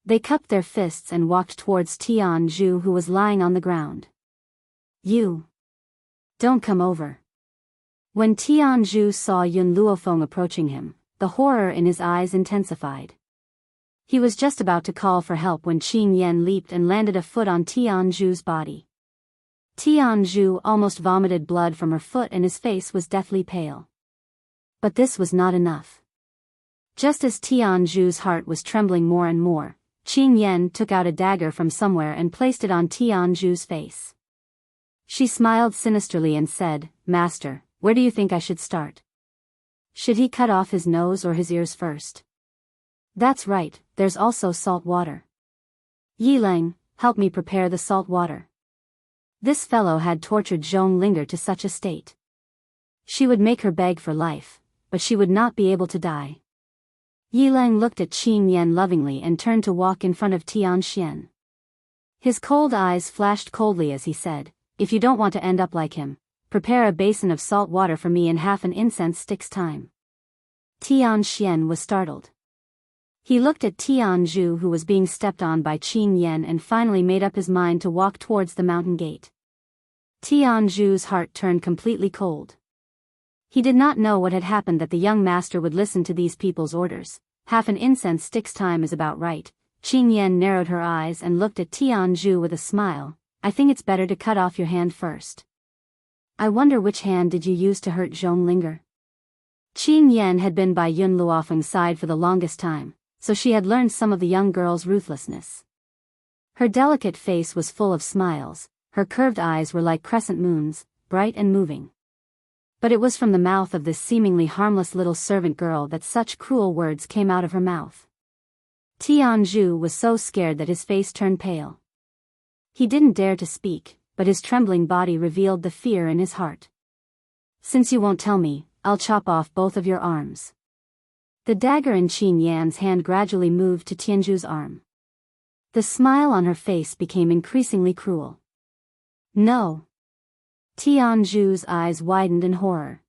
They cupped their fists and walked towards Tianzhu, who was lying on the ground. "You. Don't come over." When Tianzhu saw Yun Luofeng approaching him, the horror in his eyes intensified. He was just about to call for help when Qin Yan leaped and landed a foot on Tianzhu's body. Tianzhu almost vomited blood from her foot and his face was deathly pale. But this was not enough. Just as Tianzhu's heart was trembling more and more, Qin Yan took out a dagger from somewhere and placed it on Tianzhu's face. She smiled sinisterly and said, "Master, where do you think I should start? Should he cut off his nose or his ears first?" "That's right, there's also salt water. Yi Ling, help me prepare the salt water." This fellow had tortured Zhong Linger to such a state. She would make her beg for life, but she would not be able to die. Yi Ling looked at Qin Yan lovingly and turned to walk in front of Tianxian. His cold eyes flashed coldly as he said, "If you don't want to end up like him, prepare a basin of salt water for me in half an incense stick's time." Tianxian was startled. He looked at Tianzhu, who was being stepped on by Qin Yan, and finally made up his mind to walk towards the mountain gate. Tianzhu's heart turned completely cold. He did not know what had happened that the young master would listen to these people's orders. "Half an incense stick's time is about right." Qin Yan narrowed her eyes and looked at Tianzhu with a smile. "I think it's better to cut off your hand first." "I wonder which hand did you use to hurt Zhong Linger?" Qin Yan had been by Yun Luofeng's side for the longest time, so she had learned some of the young girl's ruthlessness. Her delicate face was full of smiles, her curved eyes were like crescent moons, bright and moving. But it was from the mouth of this seemingly harmless little servant girl that such cruel words came out of her mouth. Tianzhu was so scared that his face turned pale. He didn't dare to speak, but his trembling body revealed the fear in his heart. "Since you won't tell me, I'll chop off both of your arms." The dagger in Qin Yan's hand gradually moved to Tianzhu's arm. The smile on her face became increasingly cruel. "No." Tianzhu's eyes widened in horror.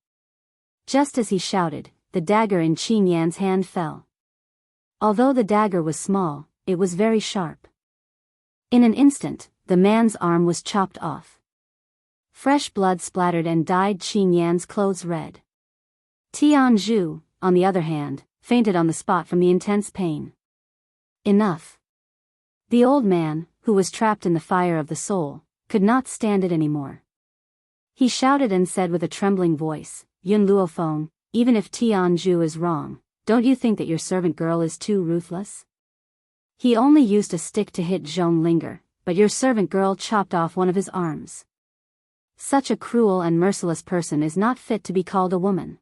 Just as he shouted, the dagger in Qin Yan's hand fell. Although the dagger was small, it was very sharp. In an instant, the man's arm was chopped off. Fresh blood splattered and dyed Qin Yan's clothes red. Tianzhu, on the other hand, fainted on the spot from the intense pain. Enough. The old man, who was trapped in the fire of the soul, could not stand it anymore. He shouted and said with a trembling voice, "Yun Luofeng, even if Tianzhu is wrong, don't you think that your servant girl is too ruthless? He only used a stick to hit Zhong Linger, but your servant girl chopped off one of his arms. Such a cruel and merciless person is not fit to be called a woman."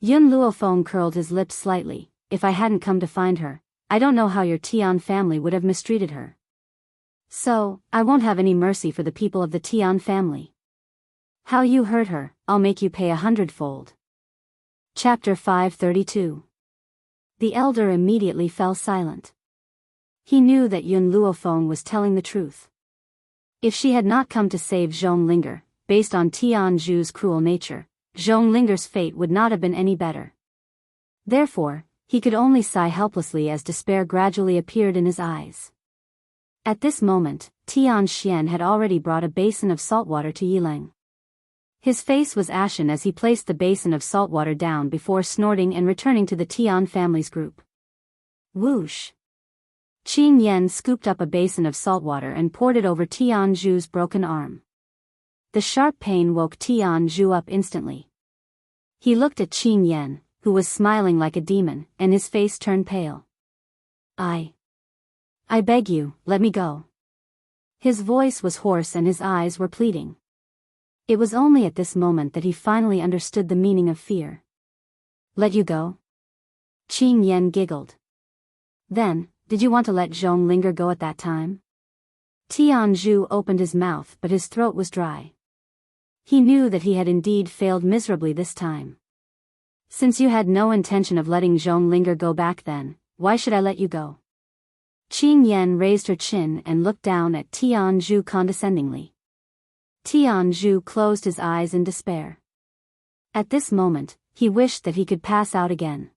Yun Luofeng curled his lips slightly. "If I hadn't come to find her, I don't know how your Tian family would have mistreated her. So, I won't have any mercy for the people of the Tian family. How you hurt her, I'll make you pay 100-fold. Chapter 532. The elder immediately fell silent. He knew that Yun Luofeng was telling the truth. If she had not come to save Zhong Linger, based on Tianzhu's cruel nature, Zhong Linger's fate would not have been any better. Therefore, he could only sigh helplessly as despair gradually appeared in his eyes. At this moment, Tian Xian had already brought a basin of salt water to Yileng. His face was ashen as he placed the basin of salt water down before snorting and returning to the Tian family's group. Whoosh! Qing Yan scooped up a basin of salt water and poured it over Tian Zhu's broken arm. The sharp pain woke Tian Zhu up instantly. He looked at Qing Yan, who was smiling like a demon, and his face turned pale. I beg you, let me go. His voice was hoarse and his eyes were pleading. It was only at this moment that he finally understood the meaning of fear. Let you go? Qing Yan giggled. Then, did you want to let Zhong Linger go at that time? Tian Zhu opened his mouth but his throat was dry. He knew that he had indeed failed miserably this time. Since you had no intention of letting Zhong Linger go back then, why should I let you go? Qing Yan raised her chin and looked down at Tian Zhu condescendingly. Tian Zhu closed his eyes in despair. At this moment, he wished that he could pass out again.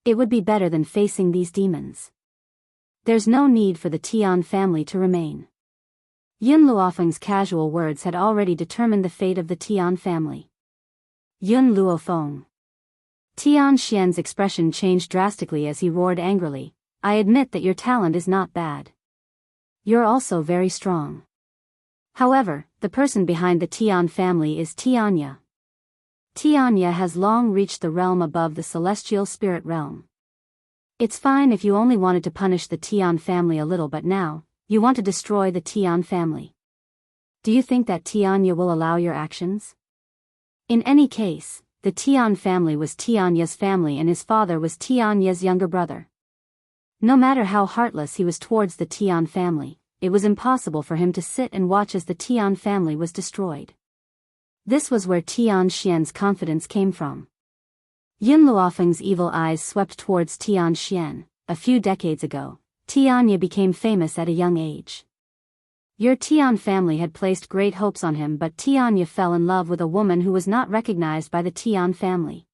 It would be better than facing these demons. There's no need for the Tian family to remain. Yun Luofeng's casual words had already determined the fate of the Tian family. Yun Luofeng. Tian Xian's expression changed drastically as he roared angrily. I admit that your talent is not bad. You're also very strong. However, the person behind the Tian family is Tianya. Tianya has long reached the realm above the celestial spirit realm. It's fine if you only wanted to punish the Tian family a little, but now, you want to destroy the Tian family. Do you think that Tianya will allow your actions? In any case, the Tian family was Tianya's family and his father was Tianya's younger brother. No matter how heartless he was towards the Tian family, it was impossible for him to sit and watch as the Tian family was destroyed. This was where Tian Xian's confidence came from. Yun Luofeng's evil eyes swept towards Tian Xian. A few decades ago, Tianya became famous at a young age. Your Tian family had placed great hopes on him, but Tianya fell in love with a woman who was not recognized by the Tian family.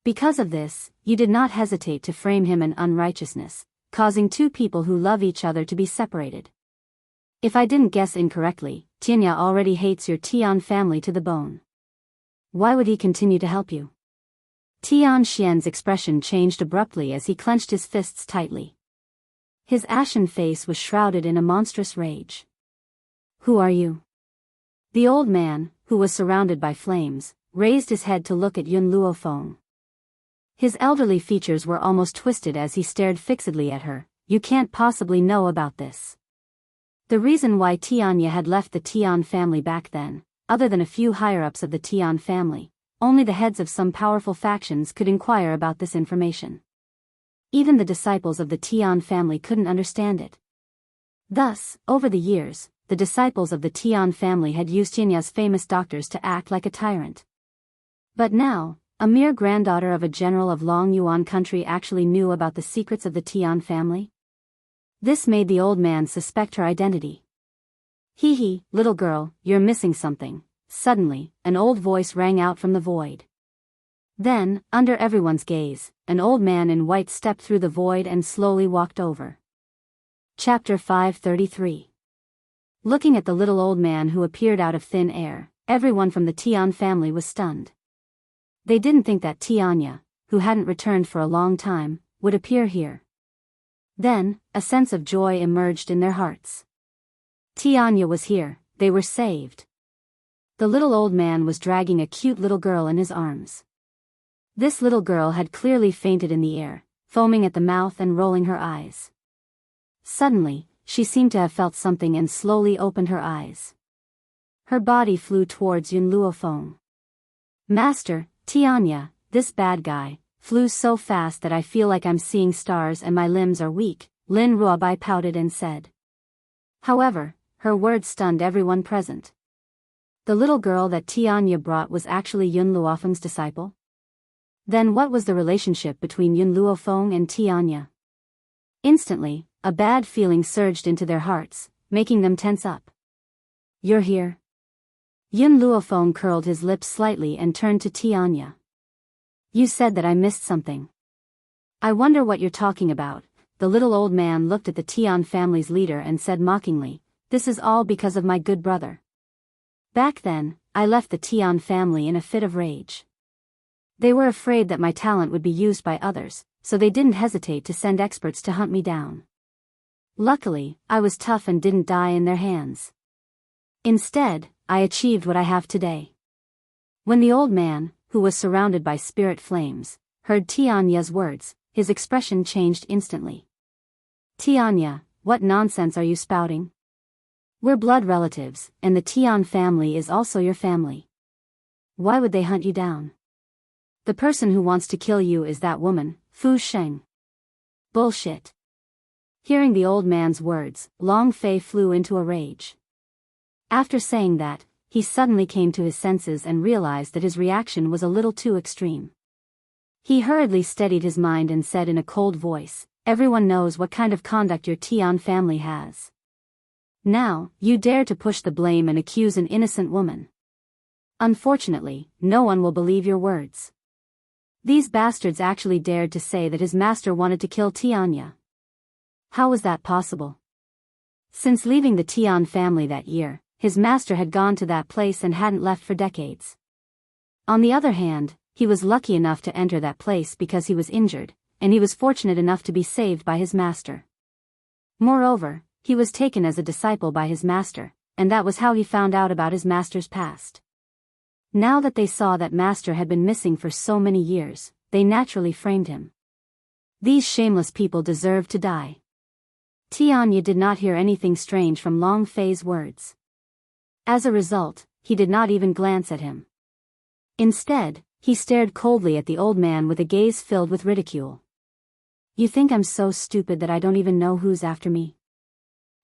Because of this, you did not hesitate to frame him in unrighteousness, causing two people who love each other to be separated. If I didn't guess incorrectly, Tianya already hates your Tian family to the bone. Why would he continue to help you? Tian Xian's expression changed abruptly as he clenched his fists tightly. His ashen face was shrouded in a monstrous rage. Who are you? The old man, who was surrounded by flames, raised his head to look at Yun Luofeng. His elderly features were almost twisted as he stared fixedly at her. You can't possibly know about this. The reason why Tianya had left the Tian family back then, other than a few higher-ups of the Tian family, only the heads of some powerful factions could inquire about this information. Even the disciples of the Tian family couldn't understand it. Thus, over the years, the disciples of the Tian family had used Tinya's famous doctors to act like a tyrant. But now, a mere granddaughter of a general of Long Yuan country actually knew about the secrets of the Tian family? This made the old man suspect her identity. Hee, little girl, you're missing something. Suddenly, an old voice rang out from the void. Then, under everyone's gaze, an old man in white stepped through the void and slowly walked over. Chapter 533. Looking at the little old man who appeared out of thin air, everyone from the Tian family was stunned. They didn't think that Tianya, who hadn't returned for a long time, would appear here. Then, a sense of joy emerged in their hearts. Tianya was here, they were saved. The little old man was dragging a cute little girl in his arms. This little girl had clearly fainted in the air, foaming at the mouth and rolling her eyes. Suddenly, she seemed to have felt something and slowly opened her eyes. Her body flew towards Yun Luofeng. Master, Tianya, this bad guy, flew so fast that I feel like I'm seeing stars and my limbs are weak, Lin Ruobai pouted and said. However, her words stunned everyone present. The little girl that Tianya brought was actually Yun Luofeng's disciple? Then what was the relationship between Yun Luofeng and Tianya? Instantly, a bad feeling surged into their hearts, making them tense up. You're here? Yun Luofeng curled his lips slightly and turned to Tianya. You said that I missed something. I wonder what you're talking about. The little old man looked at the Tian family's leader and said mockingly, "This is all because of my good brother. Back then, I left the Tian family in a fit of rage. They were afraid that my talent would be used by others, so they didn't hesitate to send experts to hunt me down. Luckily, I was tough and didn't die in their hands. Instead, I achieved what I have today." When the old man, who was surrounded by spirit flames, heard Tianya's words, his expression changed instantly. "Tianya, what nonsense are you spouting? We're blood relatives, and the Tian family is also your family. Why would they hunt you down? The person who wants to kill you is that woman, Fu Sheng." "Bullshit." Hearing the old man's words, Long Fei flew into a rage. After saying that, he suddenly came to his senses and realized that his reaction was a little too extreme. He hurriedly steadied his mind and said in a cold voice, "Everyone knows what kind of conduct your Tian family has. Now, you dare to push the blame and accuse an innocent woman. Unfortunately, no one will believe your words. These bastards actually dared to say that his master wanted to kill Tianya. How was that possible? Since leaving the Tian family that year, his master had gone to that place and hadn't left for decades. On the other hand, he was lucky enough to enter that place because he was injured, and he was fortunate enough to be saved by his master. Moreover, he was taken as a disciple by his master, and that was how he found out about his master's past. Now that they saw that master had been missing for so many years, they naturally framed him. These shameless people deserved to die." Tianya did not hear anything strange from Long Fei's words. As a result, he did not even glance at him. Instead, he stared coldly at the old man with a gaze filled with ridicule. "You think I'm so stupid that I don't even know who's after me?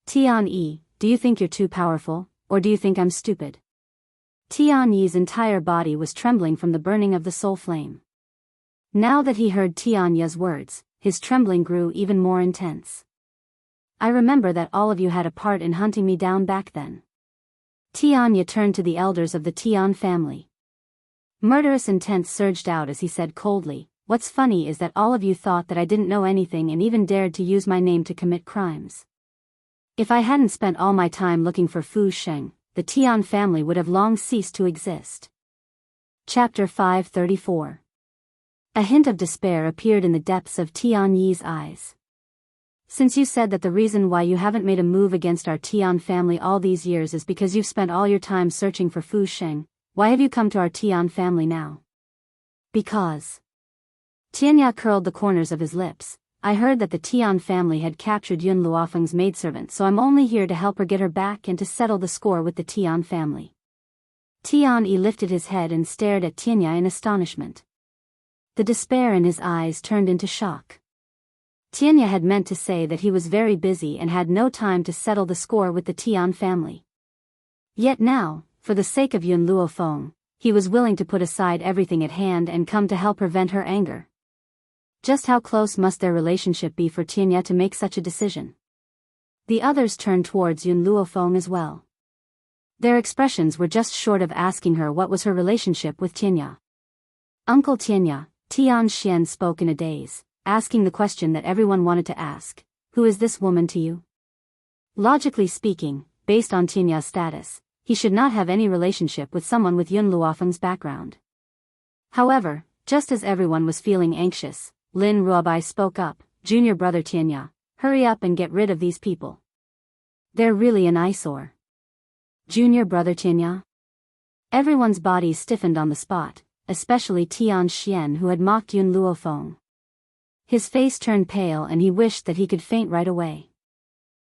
Tian Yi, do you think you're too powerful, or do you think I'm stupid?" Tian Yi's entire body was trembling from the burning of the soul flame. Now that he heard Tianya's words, his trembling grew even more intense. "I remember that all of you had a part in hunting me down back then." Tianya turned to the elders of the Tian family. Murderous intent surged out as he said coldly, "What's funny is that all of you thought that I didn't know anything and even dared to use my name to commit crimes. If I hadn't spent all my time looking for Fu Sheng, the Tian family would have long ceased to exist." Chapter 534. A hint of despair appeared in the depths of Tian Yi's eyes. "Since you said that the reason why you haven't made a move against our Tian family all these years is because you've spent all your time searching for Fu Sheng, why have you come to our Tian family now?" "Because..." Tianya curled the corners of his lips. "I heard that the Tian family had captured Yun Luofeng's maidservant, so I'm only here to help her get her back and to settle the score with the Tian family." Tian Yi lifted his head and stared at Tianya in astonishment. The despair in his eyes turned into shock. Tianya had meant to say that he was very busy and had no time to settle the score with the Tian family. Yet now, for the sake of Yun Luofeng, he was willing to put aside everything at hand and come to help her vent her anger. Just how close must their relationship be for Tianya to make such a decision? The others turned towards Yun Luofeng as well. Their expressions were just short of asking her what was her relationship with Tianya. "Uncle Tianya," Tian Xian spoke in a daze, asking the question that everyone wanted to ask, "Who is this woman to you?" Logically speaking, based on Tianya's status, he should not have any relationship with someone with Yun Luofeng's background. However, just as everyone was feeling anxious, Lin Ruobai spoke up, "Junior brother Tianya, hurry up and get rid of these people. They're really an eyesore." "Junior brother Tianya?" Everyone's bodies stiffened on the spot, especially Tian Xian who had mocked Yun Luofeng. His face turned pale and he wished that he could faint right away.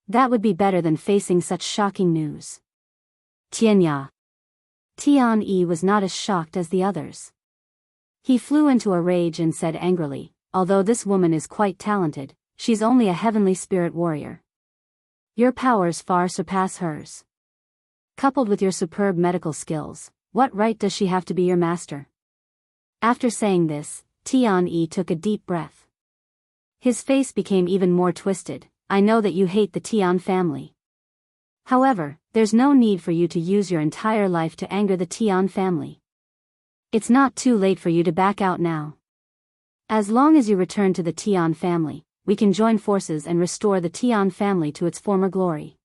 That would be better than facing such shocking news. "Tianya." Tian Yi was not as shocked as the others. He flew into a rage and said angrily, "Although this woman is quite talented, she's only a heavenly spirit warrior. Your powers far surpass hers. Coupled with your superb medical skills, what right does she have to be your master?" After saying this, Tian Yi took a deep breath. His face became even more twisted. "I know that you hate the Tian family. However, there's no need for you to use your entire life to anger the Tian family. It's not too late for you to back out now." As long as you return to the Tian family, we can join forces and restore the Tian family to its former glory.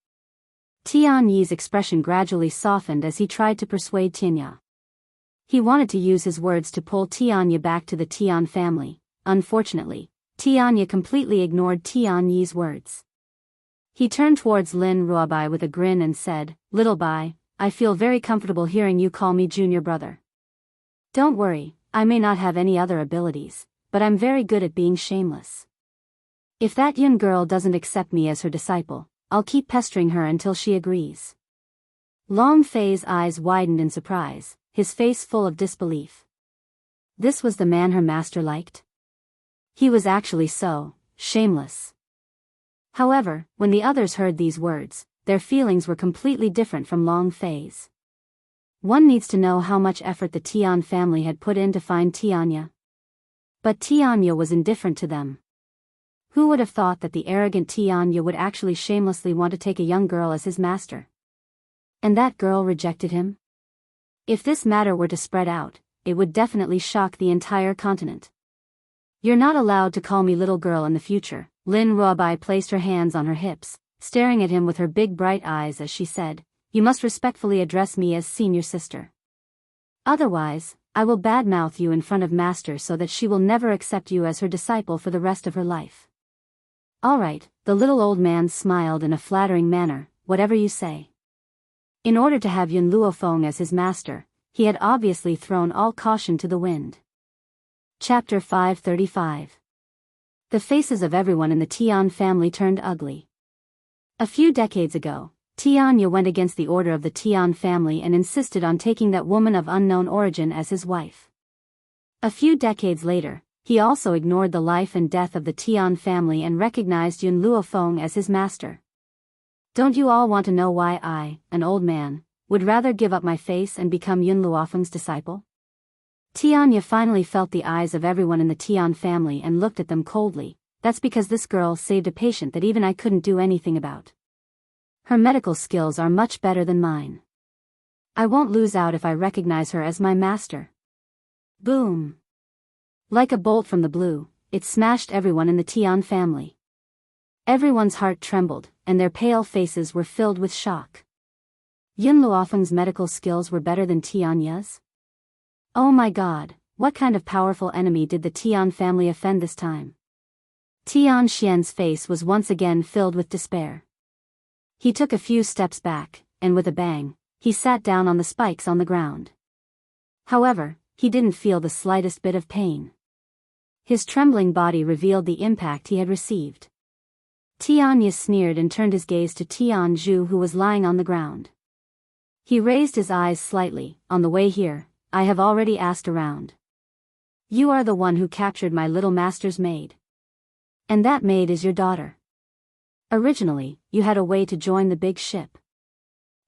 Tian Yi's expression gradually softened as he tried to persuade Tianya. He wanted to use his words to pull Tianya back to the Tian family. Unfortunately, Tianya completely ignored Tian Yi's words. He turned towards Lin Ruobai with a grin and said, "Little Bai, I feel very comfortable hearing you call me junior brother. Don't worry, I may not have any other abilities, but I'm very good at being shameless. If that Yun girl doesn't accept me as her disciple, I'll keep pestering her until she agrees." Long Fei's eyes widened in surprise, his face full of disbelief. This was the man her master liked? He was actually so shameless. However, when the others heard these words, their feelings were completely different from Long Fei's. One needs to know how much effort the Tian family had put in to find Tianya. But Tianya was indifferent to them. Who would have thought that the arrogant Tianya would actually shamelessly want to take a young girl as his master? And that girl rejected him? If this matter were to spread out, it would definitely shock the entire continent. "You're not allowed to call me little girl in the future." Lin Ruobai placed her hands on her hips, staring at him with her big bright eyes as she said, "You must respectfully address me as senior sister. Otherwise, I will badmouth you in front of master so that she will never accept you as her disciple for the rest of her life." "All right," the little old man smiled in a flattering manner, "whatever you say." In order to have Yun Luofeng as his master, he had obviously thrown all caution to the wind. Chapter 535. The faces of everyone in the Tian family turned ugly. A few decades ago, Tianya went against the order of the Tian family and insisted on taking that woman of unknown origin as his wife. A few decades later, he also ignored the life and death of the Tian family and recognized Yun Luofeng as his master. Don't you all want to know why I, an old man, would rather give up my face and become Yun Luofeng's disciple? Tianya finally felt the eyes of everyone in the Tian family and looked at them coldly. "That's because this girl saved a patient that even I couldn't do anything about. Her medical skills are much better than mine. I won't lose out if I recognize her as my master." Boom! Like a bolt from the blue, it smashed everyone in the Tian family. Everyone's heart trembled, and their pale faces were filled with shock. Yun Luofeng's medical skills were better than Tianya's? Oh my god, what kind of powerful enemy did the Tian family offend this time? Tian Xian's face was once again filled with despair. He took a few steps back, and with a bang, he sat down on the spikes on the ground. However, he didn't feel the slightest bit of pain. His trembling body revealed the impact he had received. Tianya sneered and turned his gaze to Tian Zhu, who was lying on the ground. He raised his eyes slightly. "On the way here, I have already asked around. You are the one who captured my little master's maid. And that maid is your daughter. Originally, you had a way to join the big ship.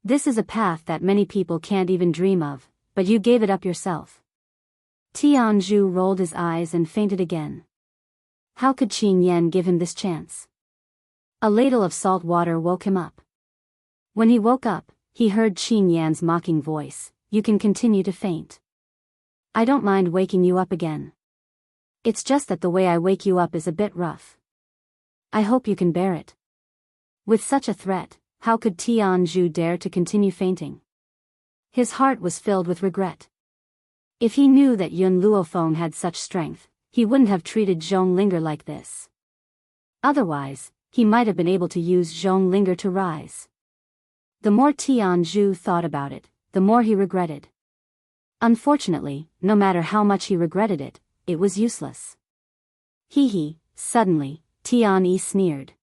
This is a path that many people can't even dream of, but you gave it up yourself." Tian Zhu rolled his eyes and fainted again. How could Qin Yan give him this chance? A ladle of salt water woke him up. When he woke up, he heard Qin Yan's mocking voice, "You can continue to faint. I don't mind waking you up again. It's just that the way I wake you up is a bit rough. I hope you can bear it." With such a threat, how could Tian Zhu dare to continue fainting? His heart was filled with regret. If he knew that Yun Luofeng had such strength, he wouldn't have treated Zhong Linger like this. Otherwise, he might have been able to use Zhong Linger to rise. The more Tian Zhu thought about it, the more he regretted. Unfortunately, no matter how much he regretted it, it was useless. Hee. Suddenly, Tian Yi sneered.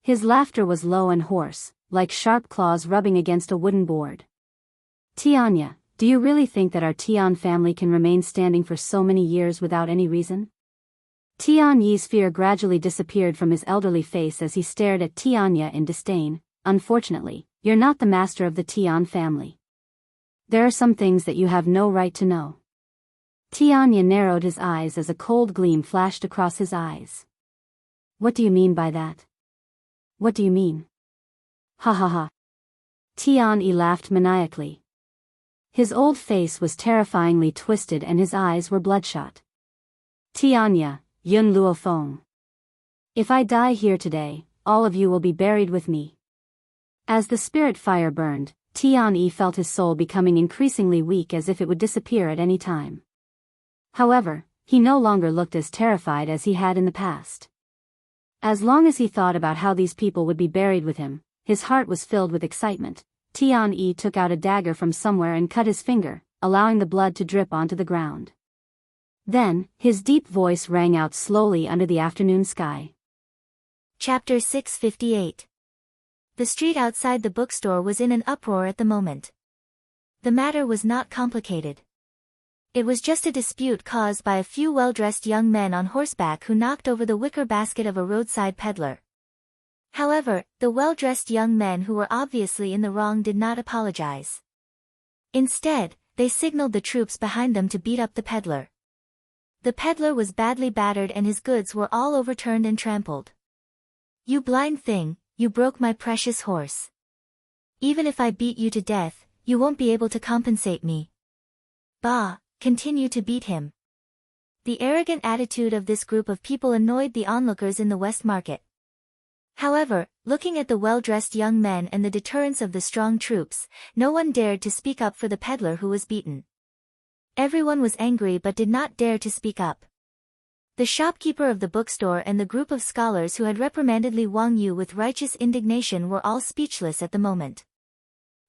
His laughter was low and hoarse, like sharp claws rubbing against a wooden board. "Tianya, do you really think that our Tian family can remain standing for so many years without any reason?" Tian Yi's fear gradually disappeared from his elderly face as he stared at Tianya in disdain. "Unfortunately, you're not the master of the Tian family. There are some things that you have no right to know." Tianya narrowed his eyes as a cold gleam flashed across his eyes. "What do you mean by that? What do you mean?" "Ha ha ha." Tian Yi laughed maniacally. His old face was terrifyingly twisted and his eyes were bloodshot. Tianya, Yun Luo Feng. If I die here today, all of you will be buried with me. As the spirit fire burned, Tian Yi felt his soul becoming increasingly weak as if it would disappear at any time. However, he no longer looked as terrified as he had in the past. As long as he thought about how these people would be buried with him, his heart was filled with excitement. Tian Yi took out a dagger from somewhere and cut his finger, allowing the blood to drip onto the ground. Then, his deep voice rang out slowly under the afternoon sky. Chapter 658. The street outside the bookstore was in an uproar at the moment. The matter was not complicated. It was just a dispute caused by a few well-dressed young men on horseback who knocked over the wicker basket of a roadside peddler. However, the well-dressed young men who were obviously in the wrong did not apologize. Instead, they signaled the troops behind them to beat up the peddler. The peddler was badly battered and his goods were all overturned and trampled. "You blind thing, you broke my precious horse. Even if I beat you to death, you won't be able to compensate me." Bah, continue to beat him. The arrogant attitude of this group of people annoyed the onlookers in the West Market. However, looking at the well-dressed young men and the deterrence of the strong troops, no one dared to speak up for the peddler who was beaten. Everyone was angry but did not dare to speak up. The shopkeeper of the bookstore and the group of scholars who had reprimanded Li Wangyu with righteous indignation were all speechless at the moment.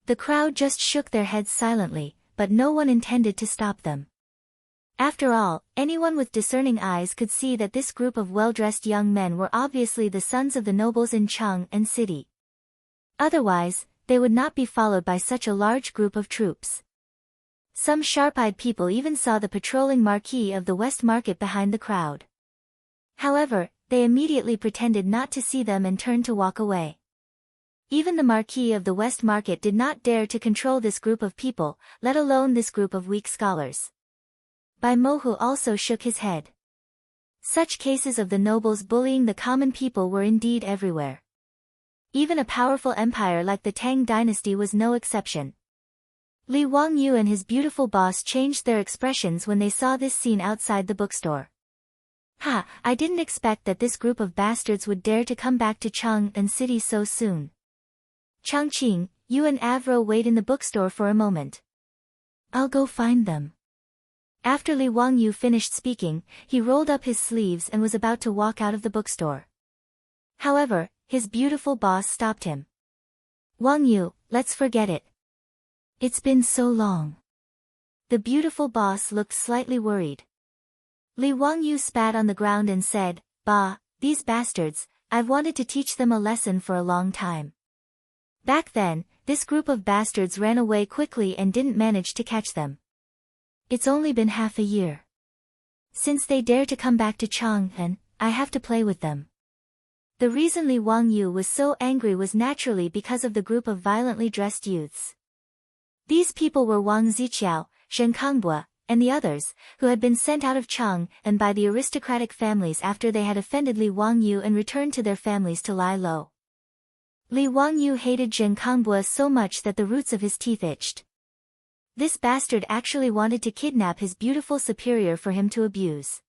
The crowd just shook their heads silently, but no one intended to stop them. After all, anyone with discerning eyes could see that this group of well-dressed young men were obviously the sons of the nobles in Cheng'an City. Otherwise, they would not be followed by such a large group of troops. Some sharp-eyed people even saw the patrolling marquis of the West Market behind the crowd. However, they immediately pretended not to see them and turned to walk away. Even the marquis of the West Market did not dare to control this group of people, let alone this group of weak scholars. Bai Mohu also shook his head. Such cases of the nobles bullying the common people were indeed everywhere. Even a powerful empire like the Tang dynasty was no exception. Li Wangyu and his beautiful boss changed their expressions when they saw this scene outside the bookstore. "Ha, I didn't expect that this group of bastards would dare to come back to Cheng'an City so soon. Changqing, you and Avro wait in the bookstore for a moment. I'll go find them." After Li Wangyu finished speaking, he rolled up his sleeves and was about to walk out of the bookstore. However, his beautiful boss stopped him. "Wangyu, let's forget it. It's been so long." The beautiful boss looked slightly worried. Li Wangyu spat on the ground and said, "Bah, these bastards, I've wanted to teach them a lesson for a long time." Back then, this group of bastards ran away quickly and didn't manage to catch them. It's only been half a year. Since they dare to come back to Cheng'an, I have to play with them. The reason Li Wangyu was so angry was naturally because of the group of violently dressed youths. These people were Wang Ziqiao, Shen Kangbua, and the others, who had been sent out of Cheng'an by the aristocratic families after they had offended Li Wangyu and returned to their families to lie low. Li Wangyu hated Zhen Kangbua so much that the roots of his teeth itched. This bastard actually wanted to kidnap his beautiful superior for him to abuse.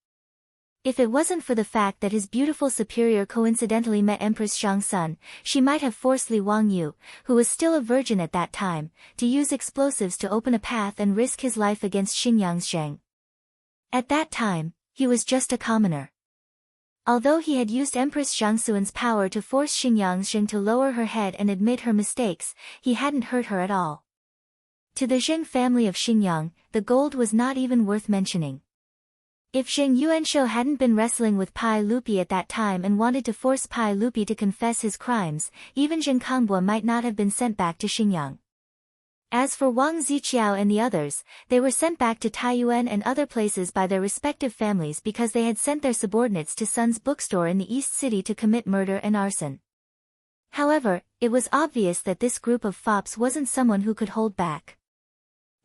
If it wasn't for the fact that his beautiful superior coincidentally met Empress Shangsun, she might have forced Li Wangyu, who was still a virgin at that time, to use explosives to open a path and risk his life against Xingyang's Zheng. At that time, he was just a commoner. Although he had used Empress Shangsun's power to force Xingyang's Zheng to lower her head and admit her mistakes, he hadn't hurt her at all. To the Zheng family of Xingyang, the gold was not even worth mentioning. If Zheng Yuanshou hadn't been wrestling with Pai Lupi at that time and wanted to force Pai Lupi to confess his crimes, even Zheng Kangbua might not have been sent back to Xingyang. As for Wang Ziqiao and the others, they were sent back to Taiyuan and other places by their respective families because they had sent their subordinates to Sun's bookstore in the East City to commit murder and arson. However, it was obvious that this group of fops wasn't someone who could hold back.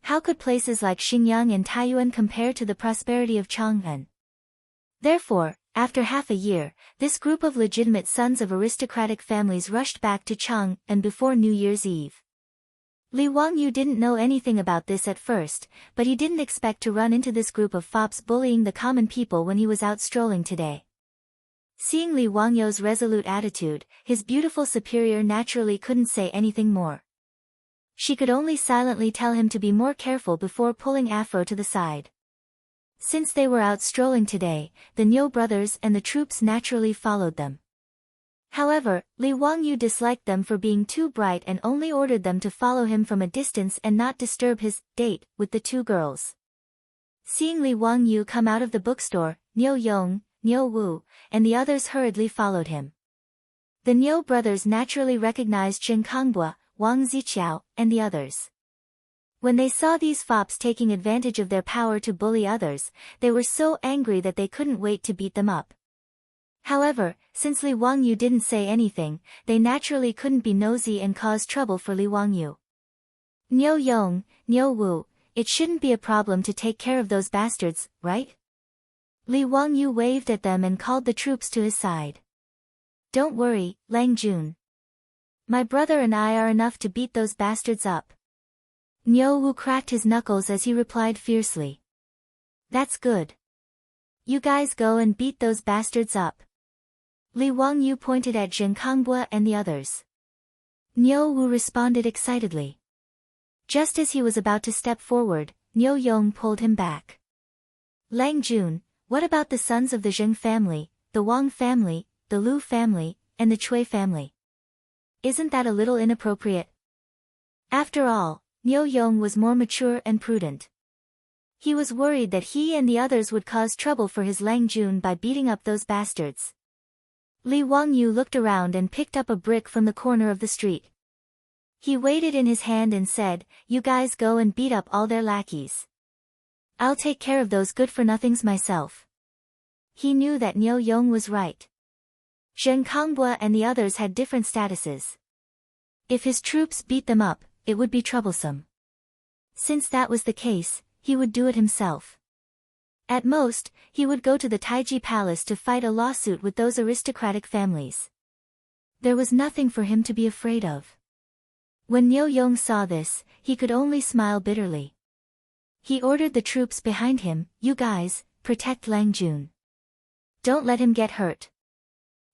How could places like Xingyang and Taiyuan compare to the prosperity of Cheng'an? Therefore, after half a year, this group of legitimate sons of aristocratic families rushed back to Cheng'an before New Year's Eve. Li Wangyu didn't know anything about this at first, but he didn't expect to run into this group of fops bullying the common people when he was out strolling today. Seeing Li Wangyu's resolute attitude, his beautiful superior naturally couldn't say anything more. She could only silently tell him to be more careful before pulling Afro to the side. Since they were out strolling today, the Niu brothers and the troops naturally followed them. However, Li Wangyu disliked them for being too bright and only ordered them to follow him from a distance and not disturb his date with the two girls. Seeing Li Wangyu come out of the bookstore, Niu Yong, Niu Wu, and the others hurriedly followed him. The Niu brothers naturally recognized Zheng Kongbua, Wang Ziqiao, and the others. When they saw these fops taking advantage of their power to bully others, they were so angry that they couldn't wait to beat them up. However, since Li Wangyu didn't say anything, they naturally couldn't be nosy and cause trouble for Li Wangyu. Niu Yong, Niu Wu, it shouldn't be a problem to take care of those bastards, right? Li Wangyu waved at them and called the troops to his side. Don't worry, Lang Jun. My brother and I are enough to beat those bastards up. Niu Wu cracked his knuckles as he replied fiercely. That's good. You guys go and beat those bastards up. Li Wangyu pointed at Zheng Kongbua and the others. Niu Wu responded excitedly. Just as he was about to step forward, Niu Yong pulled him back. Lang Jun, what about the sons of the Zheng family, the Wang family, the Lu family, and the Cui family? Isn't that a little inappropriate? After all, Niu Yong was more mature and prudent. He was worried that he and the others would cause trouble for his Lang Jun by beating up those bastards. Li Wangyu looked around and picked up a brick from the corner of the street. He weighed it in his hand and said, You guys go and beat up all their lackeys. I'll take care of those good-for-nothings myself. He knew that Niu Yong was right. Zheng Kongbua and the others had different statuses. If his troops beat them up, it would be troublesome. Since that was the case, he would do it himself. At most, he would go to the Taiji Palace to fight a lawsuit with those aristocratic families. There was nothing for him to be afraid of. When Niu Yong saw this, he could only smile bitterly. He ordered the troops behind him, You guys, protect Lang Jun. Don't let him get hurt.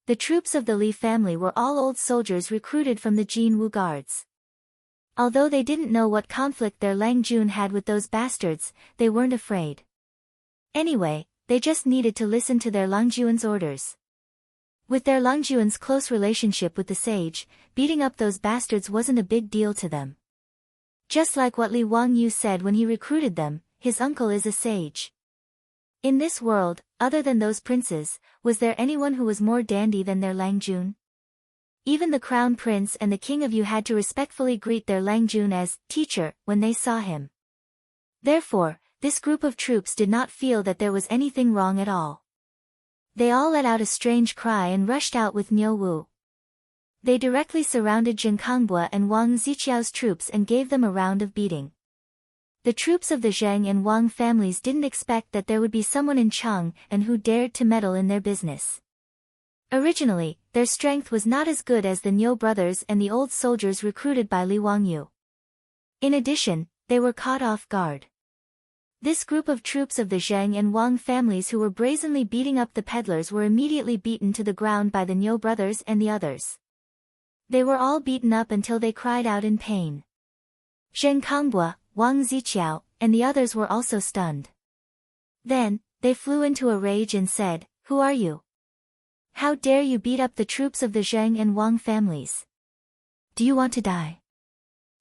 The troops of the Li family were all old soldiers recruited from the Jin Wu guards. Although they didn't know what conflict their Lang Jun had with those bastards, they weren't afraid. Anyway, they just needed to listen to their Langjuan's orders. With their Langjuan's close relationship with the sage, beating up those bastards wasn't a big deal to them. Just like what Li Wangyu said when he recruited them, his uncle is a sage. In this world, other than those princes, was there anyone who was more dandy than their Lang Jun? Even the crown prince and the king of Yu had to respectfully greet their Lang Jun as teacher when they saw him. Therefore, this group of troops did not feel that there was anything wrong at all. They all let out a strange cry and rushed out with Niu Wu. They directly surrounded Zheng Kongbua and Wang Ziqiao's troops and gave them a round of beating. The troops of the Zheng and Wang families didn't expect that there would be someone in Cheng and who dared to meddle in their business. Originally, their strength was not as good as the Niu brothers and the old soldiers recruited by Li Wangyu. In addition, they were caught off guard. This group of troops of the Zheng and Wang families who were brazenly beating up the peddlers were immediately beaten to the ground by the Niu brothers and the others. They were all beaten up until they cried out in pain. Zheng Kongbua, Wang Ziqiao, and the others were also stunned. Then, they flew into a rage and said, Who are you? How dare you beat up the troops of the Zheng and Wang families? Do you want to die?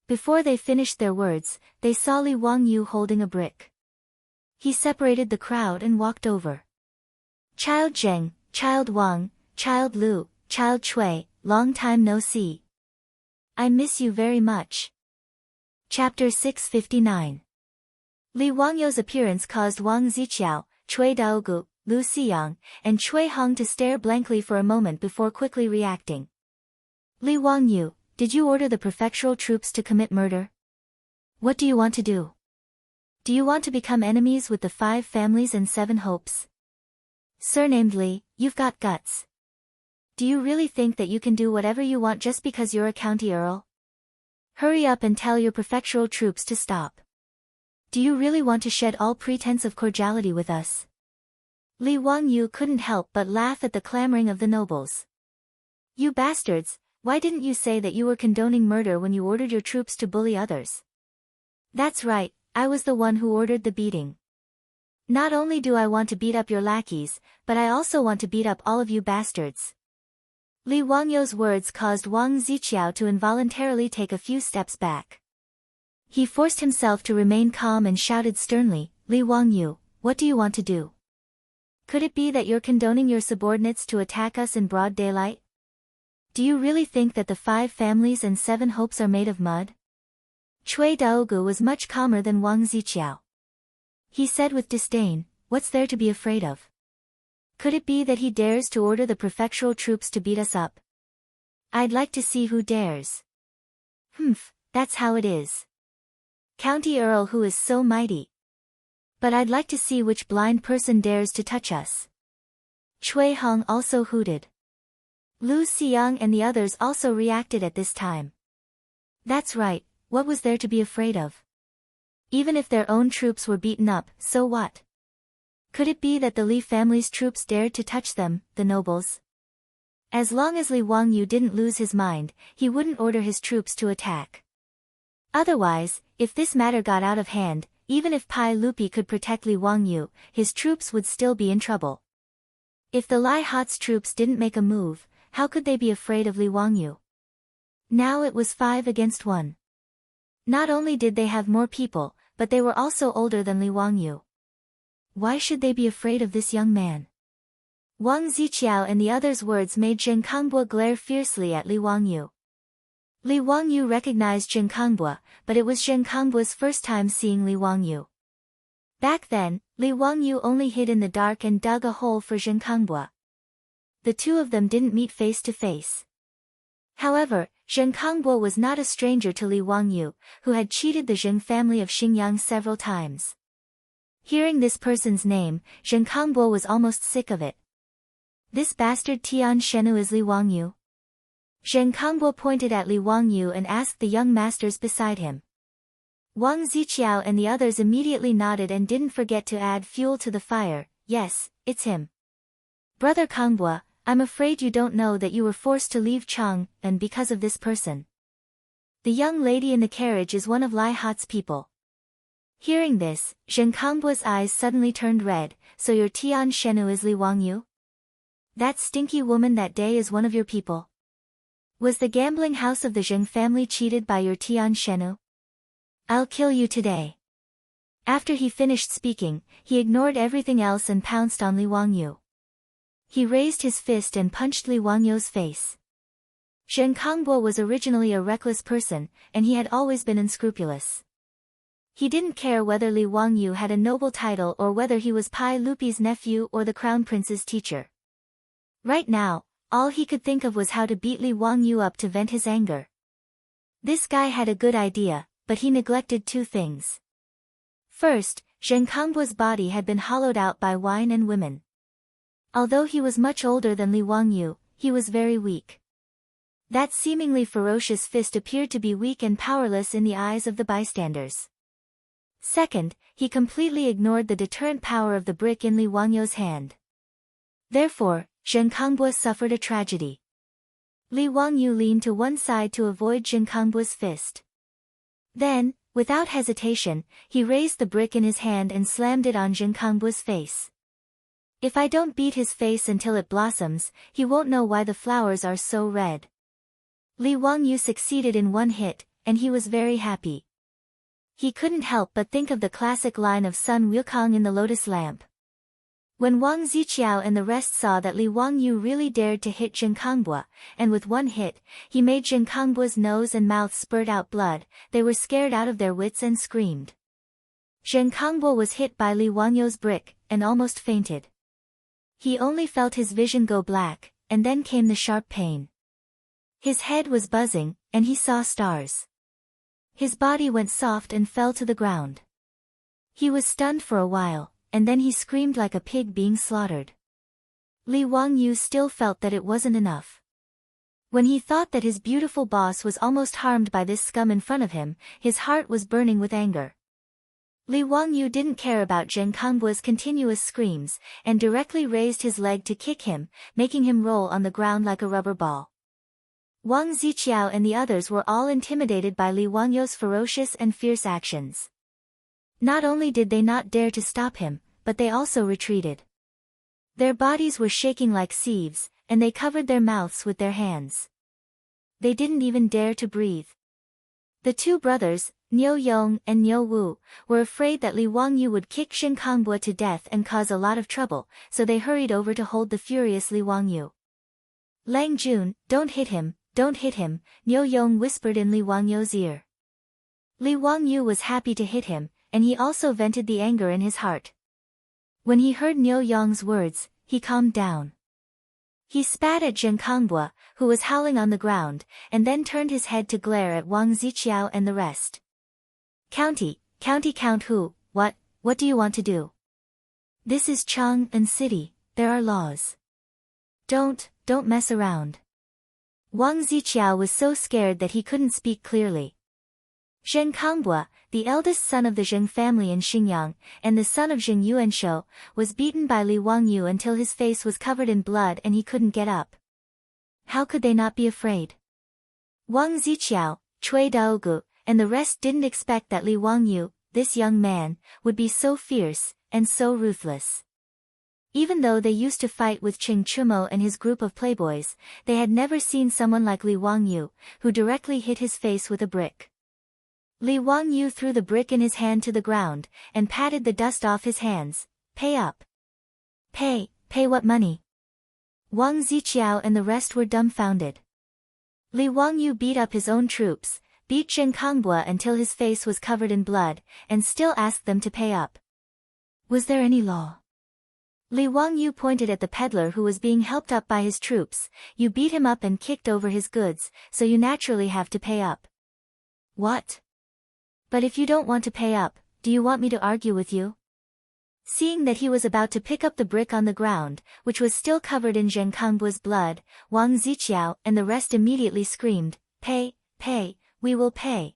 Before they finished their words, they saw Li Wangyu holding a brick. He separated the crowd and walked over. Child Zheng, Child Wang, Child Lu, Child Cui, long time no see. I miss you very much. Chapter 659. Li Wangyu's appearance caused Wang Ziqiao, Cui Daogu, Lu Xiyang, and Cui Hong to stare blankly for a moment before quickly reacting. Li Wangyu, did you order the prefectural troops to commit murder? What do you want to do? Do you want to become enemies with the 5 families and 7 hopes? Surnamed Li, you've got guts. Do you really think that you can do whatever you want just because you're a county earl? Hurry up and tell your prefectural troops to stop. Do you really want to shed all pretense of cordiality with us? Li Wangyu couldn't help but laugh at the clamoring of the nobles. You bastards, why didn't you say that you were condoning murder when you ordered your troops to bully others? That's right, I was the one who ordered the beating. Not only do I want to beat up your lackeys, but I also want to beat up all of you bastards. Li Wangyu's words caused Wang Ziqiao to involuntarily take a few steps back. He forced himself to remain calm and shouted sternly, Li Wangyu, what do you want to do? Could it be that you're condoning your subordinates to attack us in broad daylight? Do you really think that the 5 families and 7 hopes are made of mud? Cui Daogu was much calmer than Wang Ziqiao. He said with disdain, what's there to be afraid of? Could it be that he dares to order the prefectural troops to beat us up? I'd like to see who dares. Humph, that's how it is. County Earl who is so mighty. But I'd like to see which blind person dares to touch us. Cui Hong also hooted. Lu Xiang and the others also reacted at this time. That's right, what was there to be afraid of? Even if their own troops were beaten up, so what? Could it be that the Li family's troops dared to touch them, the nobles? As long as Li Wangyu didn't lose his mind, he wouldn't order his troops to attack. Otherwise, if this matter got out of hand, even if Pai Lupi could protect Li Wangyu, his troops would still be in trouble. If the Lai Hot's troops didn't make a move, how could they be afraid of Li Wangyu? Now it was 5 against 1. Not only did they have more people, but they were also older than Li Wangyu. Why should they be afraid of this young man? Wang Ziqiao and the others' words made Zheng Kongbua glare fiercely at Li Wangyu. Li Wangyu recognized Zheng Kongbua, but it was Zheng Kongbua's first time seeing Li Wangyu. Back then, Li Wangyu only hid in the dark and dug a hole for Zheng Kongbua. The two of them didn't meet face to face. However, Zheng Kongbua was not a stranger to Li Wangyu, who had cheated the Zheng family of Xingyang several times. Hearing this person's name, Zheng Kongbua was almost sick of it. This bastard Tian Shenu is Li Wangyu? Zheng Kongbua pointed at Li Wangyu and asked the young masters beside him. Wang Ziqiao and the others immediately nodded and didn't forget to add fuel to the fire. Yes, it's him. Brother Kongbua, I'm afraid you don't know that you were forced to leave Chang, and because of this person. The young lady in the carriage is one of Lai Hot's people. Hearing this, Zheng Kongbua's eyes suddenly turned red. So your Tian Shenu is Li Wangyu? That stinky woman that day is one of your people? Was the gambling house of the Zheng family cheated by your Tian Shenu? I'll kill you today. After he finished speaking, he ignored everything else and pounced on Li Wangyu. He raised his fist and punched Li Wangyu's face. Zheng Kongbua was originally a reckless person, and he had always been unscrupulous. He didn't care whether Li Wangyu had a noble title or whether he was Pai Lupi's nephew or the crown prince's teacher. Right now, all he could think of was how to beat Li Wangyu up to vent his anger. This guy had a good idea, but he neglected 2 things. First, Zheng Kongbua's body had been hollowed out by wine and women. Although he was much older than Li Wangyu, he was very weak. That seemingly ferocious fist appeared to be weak and powerless in the eyes of the bystanders. Second, he completely ignored the deterrent power of the brick in Li Wangyu's hand. Therefore, Zheng Kongbua suffered a tragedy. Li Wangyu leaned to one side to avoid Zheng Kongbua's fist. Then, without hesitation, he raised the brick in his hand and slammed it on Zheng Kongbua's face. If I don't beat his face until it blossoms, he won't know why the flowers are so red. Li Wangyu succeeded in one hit, and he was very happy. He couldn't help but think of the classic line of Sun Wukong in the lotus lamp. When Wang Ziqiao and the rest saw that Li Wangyu really dared to hit Zheng Kongbua, and with one hit, he made Zheng Kongbua's nose and mouth spurt out blood, they were scared out of their wits and screamed. Zheng Kongbua was hit by Li Wangyu's brick, and almost fainted. He only felt his vision go black, and then came the sharp pain. His head was buzzing, and he saw stars. His body went soft and fell to the ground. He was stunned for a while, and then he screamed like a pig being slaughtered. Li Wangyu still felt that it wasn't enough. When he thought that his beautiful boss was almost harmed by this scum in front of him, his heart was burning with anger. Li Wangyu didn't care about Zheng Kangbua's continuous screams, and directly raised his leg to kick him, making him roll on the ground like a rubber ball. Wang Ziqiao and the others were all intimidated by Li Wangyu's ferocious and fierce actions. Not only did they not dare to stop him, but they also retreated. Their bodies were shaking like sieves, and they covered their mouths with their hands. They didn't even dare to breathe. The two brothers, Niu Yong and Niu Wu, were afraid that Li Wangyu would kick Zheng Kangbua to death and cause a lot of trouble, so they hurried over to hold the furious Li Wangyu. Lang Jun, don't hit him, Niu Yong whispered in Li Wangyu's ear. Li Wangyu was happy to hit him, and he also vented the anger in his heart. When he heard Niu Yong's words, he calmed down. He spat at Zheng Kangbua, who was howling on the ground, and then turned his head to glare at Wang Ziqiao and the rest. Count who, what do you want to do? This is Chang'an City, there are laws. Don't mess around. Wang Ziqiao was so scared that he couldn't speak clearly. Zheng Kangbua, the eldest son of the Zheng family in Xinjiang, and the son of Zheng Yuanshou, was beaten by Li Wangyu until his face was covered in blood and he couldn't get up. How could they not be afraid? Wang Ziqiao, Cui Daogu, and the rest didn't expect that Li Wangyu, this young man, would be so fierce, and so ruthless. Even though they used to fight with Cheng Chumo and his group of playboys, they had never seen someone like Li Wangyu, who directly hit his face with a brick. Li Wangyu threw the brick in his hand to the ground, and patted the dust off his hands. Pay up. Pay what money? Wang Ziqiao and the rest were dumbfounded. Li Wangyu beat up his own troops, beat Zheng Kangbua until his face was covered in blood, and still asked them to pay up. Was there any law? Li Wangyu pointed at the peddler who was being helped up by his troops. You beat him up and kicked over his goods, so you naturally have to pay up. What? But if you don't want to pay up, do you want me to argue with you? Seeing that he was about to pick up the brick on the ground, which was still covered in Zheng Kangbua's blood, Wang Ziqiao and the rest immediately screamed, Pay, we will pay.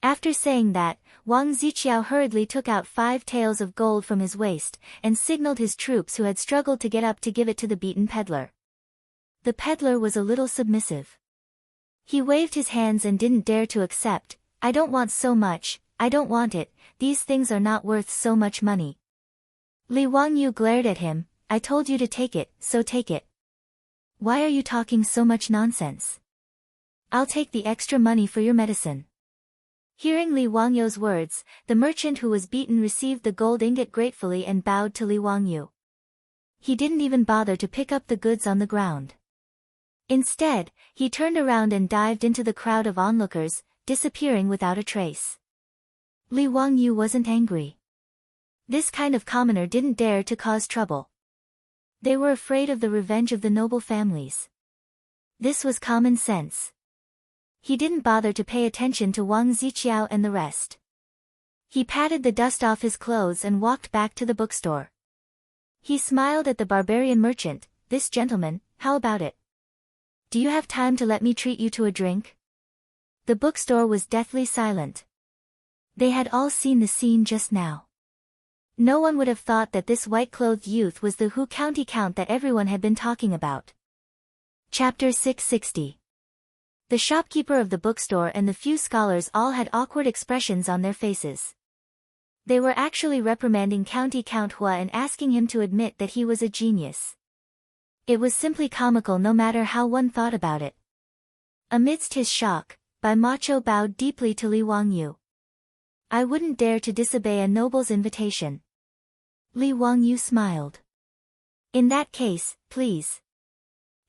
After saying that, Wang Ziqiao hurriedly took out 5 taels of gold from his waist, and signaled his troops who had struggled to get up to give it to the beaten peddler. The peddler was a little submissive. He waved his hands and didn't dare to accept. I don't want so much, I don't want it, these things are not worth so much money. Li Wangyu glared at him, I told you to take it, so take it. Why are you talking so much nonsense? I'll take the extra money for your medicine. Hearing Li Wangyu's words, the merchant who was beaten received the gold ingot gratefully and bowed to Li Wangyu. He didn't even bother to pick up the goods on the ground. Instead, he turned around and dived into the crowd of onlookers, disappearing without a trace. Li Wangyu wasn't angry. This kind of commoner didn't dare to cause trouble. They were afraid of the revenge of the noble families. This was common sense. He didn't bother to pay attention to Wang Ziqiao and the rest. He patted the dust off his clothes and walked back to the bookstore. He smiled at the barbarian merchant, this gentleman, how about it? Do you have time to let me treat you to a drink? The bookstore was deathly silent. They had all seen the scene just now. No one would have thought that this white-clothed youth was the Hu County Count that everyone had been talking about. Chapter 660. The shopkeeper of the bookstore and the few scholars all had awkward expressions on their faces. They were actually reprimanding County Count Hua and asking him to admit that he was a genius. It was simply comical no matter how one thought about it. Amidst his shock, Bai Macho bowed deeply to Li Wangyu. I wouldn't dare to disobey a noble's invitation. Li Wangyu smiled. In that case, please.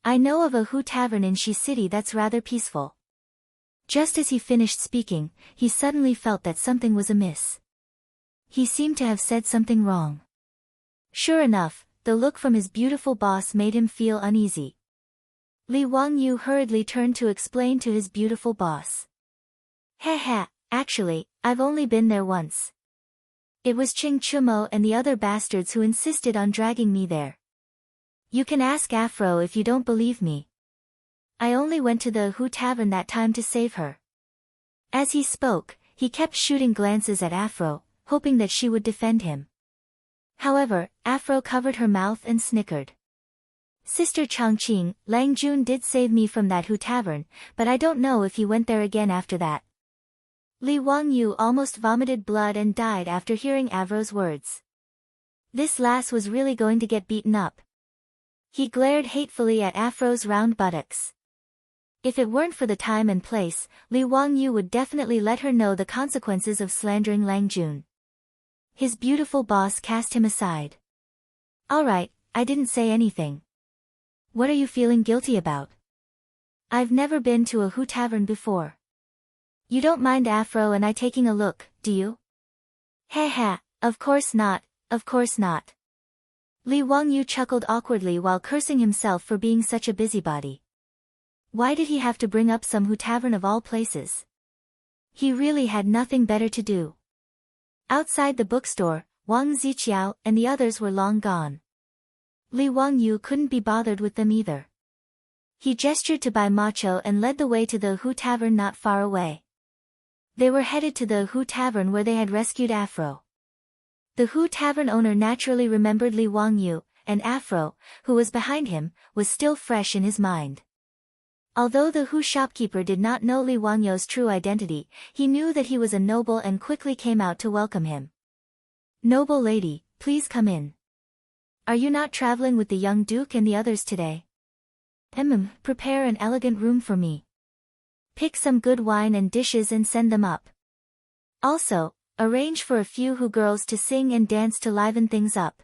I know of a Hu tavern in Shi City that's rather peaceful. Just as he finished speaking, he suddenly felt that something was amiss. He seemed to have said something wrong. Sure enough, the look from his beautiful boss made him feel uneasy. Li Wangyu hurriedly turned to explain to his beautiful boss. Actually, I've only been there once. It was Cheng Chumo and the other bastards who insisted on dragging me there. You can ask Afro if you don't believe me. I only went to the Hu Tavern that time to save her. As he spoke, he kept shooting glances at Afro, hoping that she would defend him. However, Afro covered her mouth and snickered. Sister Changqing, Lang Jun did save me from that Hu Tavern, but I don't know if he went there again after that. Li Wangyu almost vomited blood and died after hearing Afro's words. This lass was really going to get beaten up. He glared hatefully at Afro's round buttocks. If it weren't for the time and place, Li Wangyu would definitely let her know the consequences of slandering Lang Jun. His beautiful boss cast him aside. Alright, I didn't say anything. What are you feeling guilty about? I've never been to a Hu Tavern before. You don't mind Afro and I taking a look, do you? Haha, of course not, of course not. Li Wangyu chuckled awkwardly while cursing himself for being such a busybody. Why did he have to bring up some Hu Tavern of all places? He really had nothing better to do. Outside the bookstore, Wang Ziqiao and the others were long gone. Li Wangyu couldn't be bothered with them either. He gestured to Bai Macho and led the way to the Hu Tavern not far away. They were headed to the Hu Tavern where they had rescued Afro. The Hu Tavern owner naturally remembered Li Wangyu, and Afro, who was behind him, was still fresh in his mind. Although the Hu shopkeeper did not know Li Wangyu's true identity, he knew that he was a noble and quickly came out to welcome him. Noble lady, please come in. Are you not traveling with the young duke and the others today? Prepare an elegant room for me. Pick some good wine and dishes and send them up. Also, arrange for a few Hu girls to sing and dance to liven things up.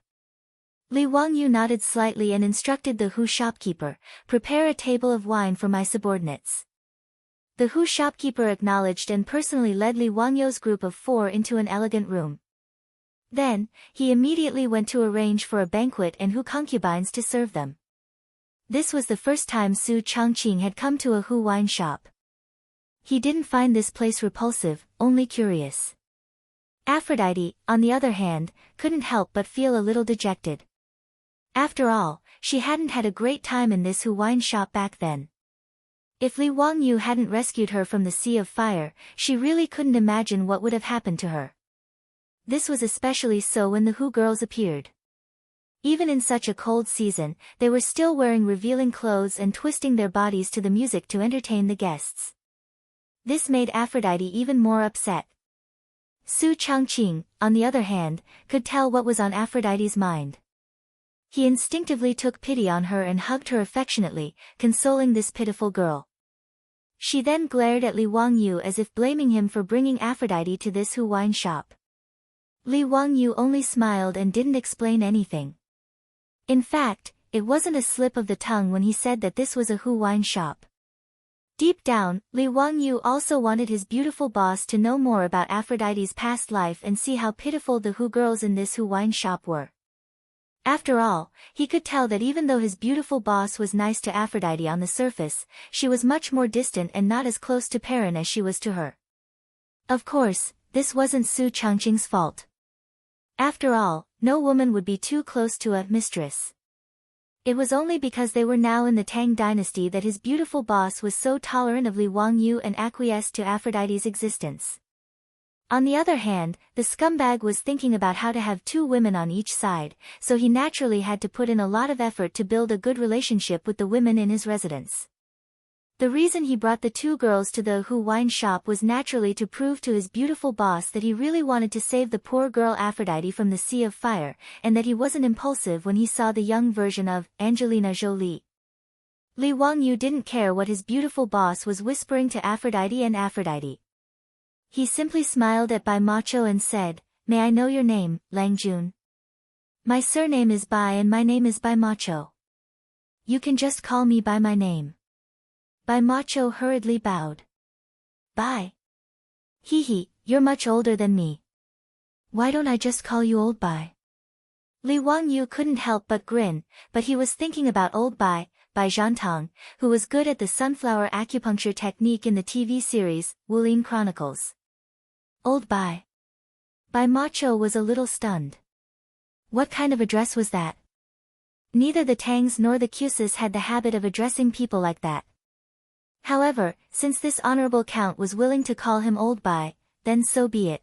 Li Wangyu nodded slightly and instructed the Hu shopkeeper, prepare a table of wine for my subordinates. The Hu shopkeeper acknowledged and personally led Li Wangyu's group of 4 into an elegant room. Then, he immediately went to arrange for a banquet and Hu concubines to serve them. This was the first time Su Changqing had come to a Hu wine shop. He didn't find this place repulsive, only curious. Aphrodite, on the other hand, couldn't help but feel a little dejected. After all, she hadn't had a great time in this Hu wine shop back then. If Li Wangyu hadn't rescued her from the sea of fire, she really couldn't imagine what would have happened to her. This was especially so when the Hu girls appeared. Even in such a cold season, they were still wearing revealing clothes and twisting their bodies to the music to entertain the guests. This made Aphrodite even more upset. Su Changqing, on the other hand, could tell what was on Aphrodite's mind. He instinctively took pity on her and hugged her affectionately, consoling this pitiful girl. She then glared at Li Wangyu as if blaming him for bringing Aphrodite to this Hu wine shop. Li Wangyu only smiled and didn't explain anything. In fact, it wasn't a slip of the tongue when he said that this was a Hu wine shop. Deep down, Li Wangyu also wanted his beautiful boss to know more about Aphrodite's past life and see how pitiful the Hu girls in this Hu wine shop were. After all, he could tell that even though his beautiful boss was nice to Aphrodite on the surface, she was much more distant and not as close to Perrin as she was to her. Of course, this wasn't Su Changqing's fault. After all, no woman would be too close to a mistress. It was only because they were now in the Tang dynasty that his beautiful boss was so tolerant of Li Wangyu and acquiesced to Aphrodite's existence. On the other hand, the scumbag was thinking about how to have 2 women on each side, so he naturally had to put in a lot of effort to build a good relationship with the women in his residence. The reason he brought the 2 girls to the Hu wine shop was naturally to prove to his beautiful boss that he really wanted to save the poor girl Aphrodite from the sea of fire, and that he wasn't impulsive when he saw the young version of Angelina Jolie. Li Wangyu didn't care what his beautiful boss was whispering to Aphrodite and Aphrodite. He simply smiled at Bai Macho and said, "May I know your name, Lang Jun?" "My surname is Bai and my name is Bai Macho. You can just call me by my name." Bai Macho hurriedly bowed. "Bai. Hee, you're much older than me. Why don't I just call you Old Bai?" Li Wangyu couldn't help but grin, but he was thinking about Old Bai, Bai Zhantong, who was good at the sunflower acupuncture technique in the TV series, Wulin Chronicles. Old Bai. Bai Macho was a little stunned. What kind of address was that? Neither the Tangs nor the Cuses had the habit of addressing people like that. However, since this honorable count was willing to call him Old Bai, then so be it.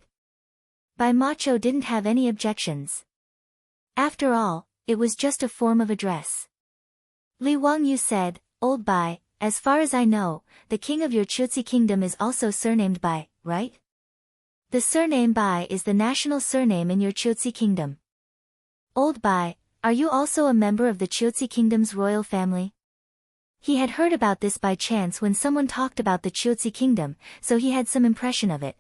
Bai Macho didn't have any objections. After all, it was just a form of address. Li Wangyu said, Old Bai, as far as I know, the king of your Chutzi kingdom is also surnamed Bai, right? The surname Bai is the national surname in your Chutzi kingdom. Old Bai, are you also a member of the Chutzi kingdom's royal family? He had heard about this by chance when someone talked about the Chutzi kingdom, so he had some impression of it.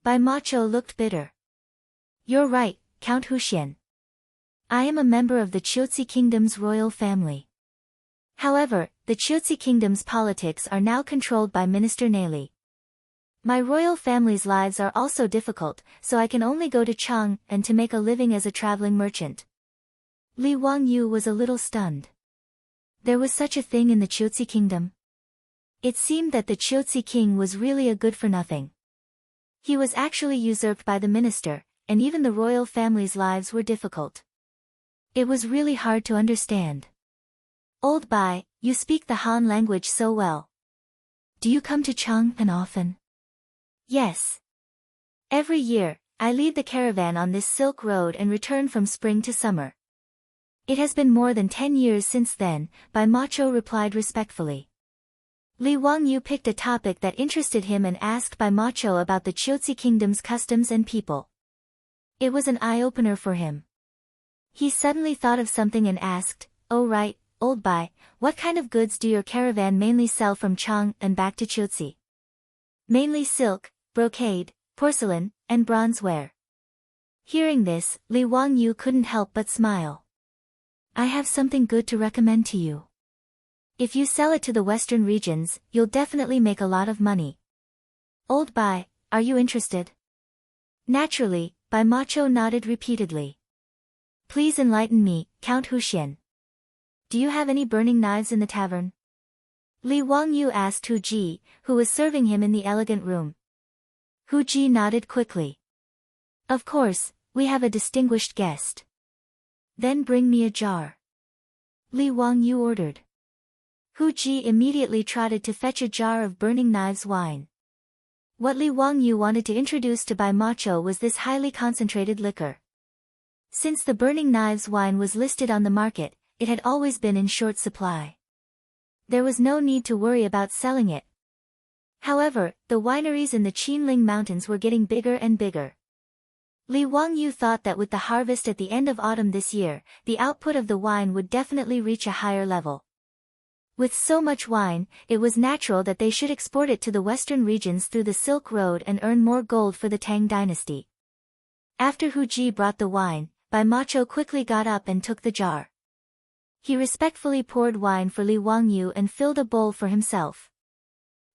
Bai Macho looked bitter. You're right, Count Huxian. I am a member of the Chutzi kingdom's royal family. However, the Chutzi kingdom's politics are now controlled by Minister Neli. My royal family's lives are also difficult, so I can only go to Chang and to make a living as a traveling merchant. Li Wangyu was a little stunned. There was such a thing in the Chutzi kingdom? It seemed that the Chutzi king was really a good-for-nothing. He was actually usurped by the minister, and even the royal family's lives were difficult. It was really hard to understand. Old Bai, you speak the Han language so well. Do you come to Chang'an often? Yes. Every year, I lead the caravan on this Silk Road and return from spring to summer. It has been more than 10 years since then, Bai Macho replied respectfully. Li Wangyu picked a topic that interested him and asked Bai Macho about the Chutzi kingdom's customs and people. It was an eye-opener for him. He suddenly thought of something and asked, Oh right, Old Bai, what kind of goods do your caravan mainly sell from Chang and back to Chutzi? Mainly silk, brocade, porcelain, and bronzeware. Hearing this, Li Wangyu couldn't help but smile. I have something good to recommend to you. If you sell it to the western regions, you'll definitely make a lot of money. Old Bai, are you interested? Naturally, Bai Macho nodded repeatedly. Please enlighten me, Count Huxian. Do you have any burning knives in the tavern? Li Wangyu asked Hu Ji, who was serving him in the elegant room. Hu Ji nodded quickly. Of course, we have a distinguished guest. Then bring me a jar. Li Wangyu ordered. Hu Ji immediately trotted to fetch a jar of burning knives wine. What Li Wangyu wanted to introduce to Bai Macho was this highly concentrated liquor. Since the burning knives wine was listed on the market, it had always been in short supply. There was no need to worry about selling it. However, the wineries in the Qinling Mountains were getting bigger and bigger. Li Wangyu thought that with the harvest at the end of autumn this year, the output of the wine would definitely reach a higher level. With so much wine, it was natural that they should export it to the western regions through the Silk Road and earn more gold for the Tang dynasty. After Hu Ji brought the wine, Bai Macho quickly got up and took the jar. He respectfully poured wine for Li Wangyu and filled a bowl for himself.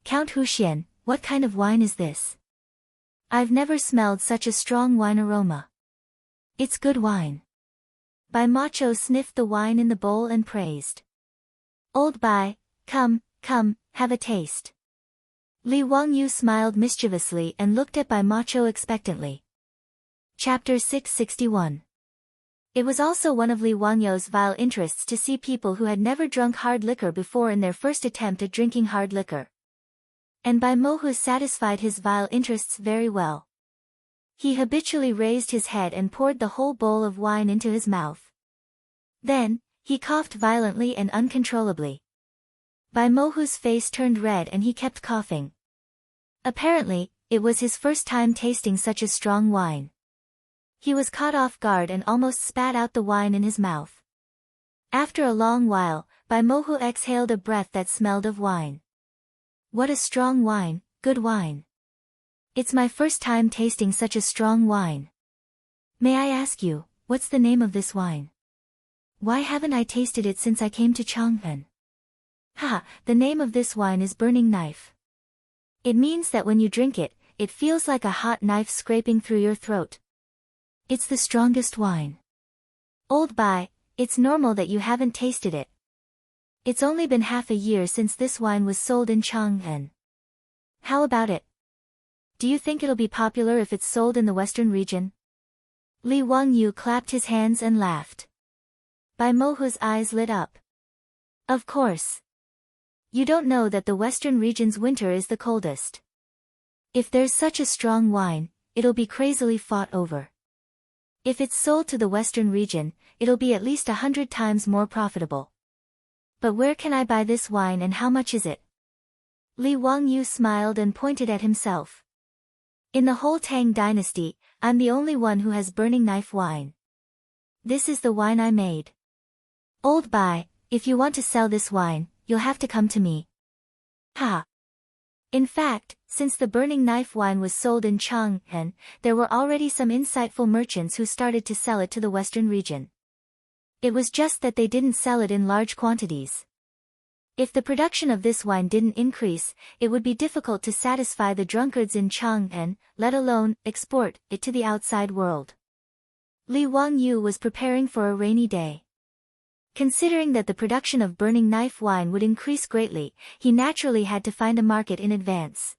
Count Huxian, what kind of wine is this? I've never smelled such a strong wine aroma. It's good wine. Bai Macho sniffed the wine in the bowl and praised. Old Bai, come, have a taste. Li Wangyu smiled mischievously and looked at Bai Macho expectantly. Chapter 661. It was also one of Li Wangyu's vile interests to see people who had never drunk hard liquor before in their first attempt at drinking hard liquor. And Bai Mohu satisfied his vile interests very well. He habitually raised his head and poured the whole bowl of wine into his mouth. Then, he coughed violently and uncontrollably. Bai Mohu's face turned red and he kept coughing. Apparently, it was his first time tasting such a strong wine. He was caught off guard and almost spat out the wine in his mouth. After a long while, Bai Mohu exhaled a breath that smelled of wine. What a strong wine, good wine. It's my first time tasting such a strong wine. May I ask you, what's the name of this wine? Why haven't I tasted it since I came to Chang'an? Haha, the name of this wine is Burning Knife. It means that when you drink it, it feels like a hot knife scraping through your throat. It's the strongest wine. Old Bai, it's normal that you haven't tasted it. It's only been half a year since this wine was sold in Chang'an. How about it? Do you think it'll be popular if it's sold in the western region? Li Wangyu clapped his hands and laughed. Bai Mohu's eyes lit up. Of course. You don't know that the western region's winter is the coldest. If there's such a strong wine, it'll be crazily fought over. If it's sold to the western region, it'll be at least 100 times more profitable. But where can I buy this wine and how much is it? Li Wangyu smiled and pointed at himself. In the whole Tang dynasty, I'm the only one who has burning knife wine. This is the wine I made. Old Bai, if you want to sell this wine, you'll have to come to me. Ha! In fact, since the burning knife wine was sold in Chang'an, there were already some insightful merchants who started to sell it to the western region. It was just that they didn't sell it in large quantities. If the production of this wine didn't increase, it would be difficult to satisfy the drunkards in Chang'an, let alone export it to the outside world. Li Wangyu was preparing for a rainy day. Considering that the production of burning knife wine would increase greatly, he naturally had to find a market in advance.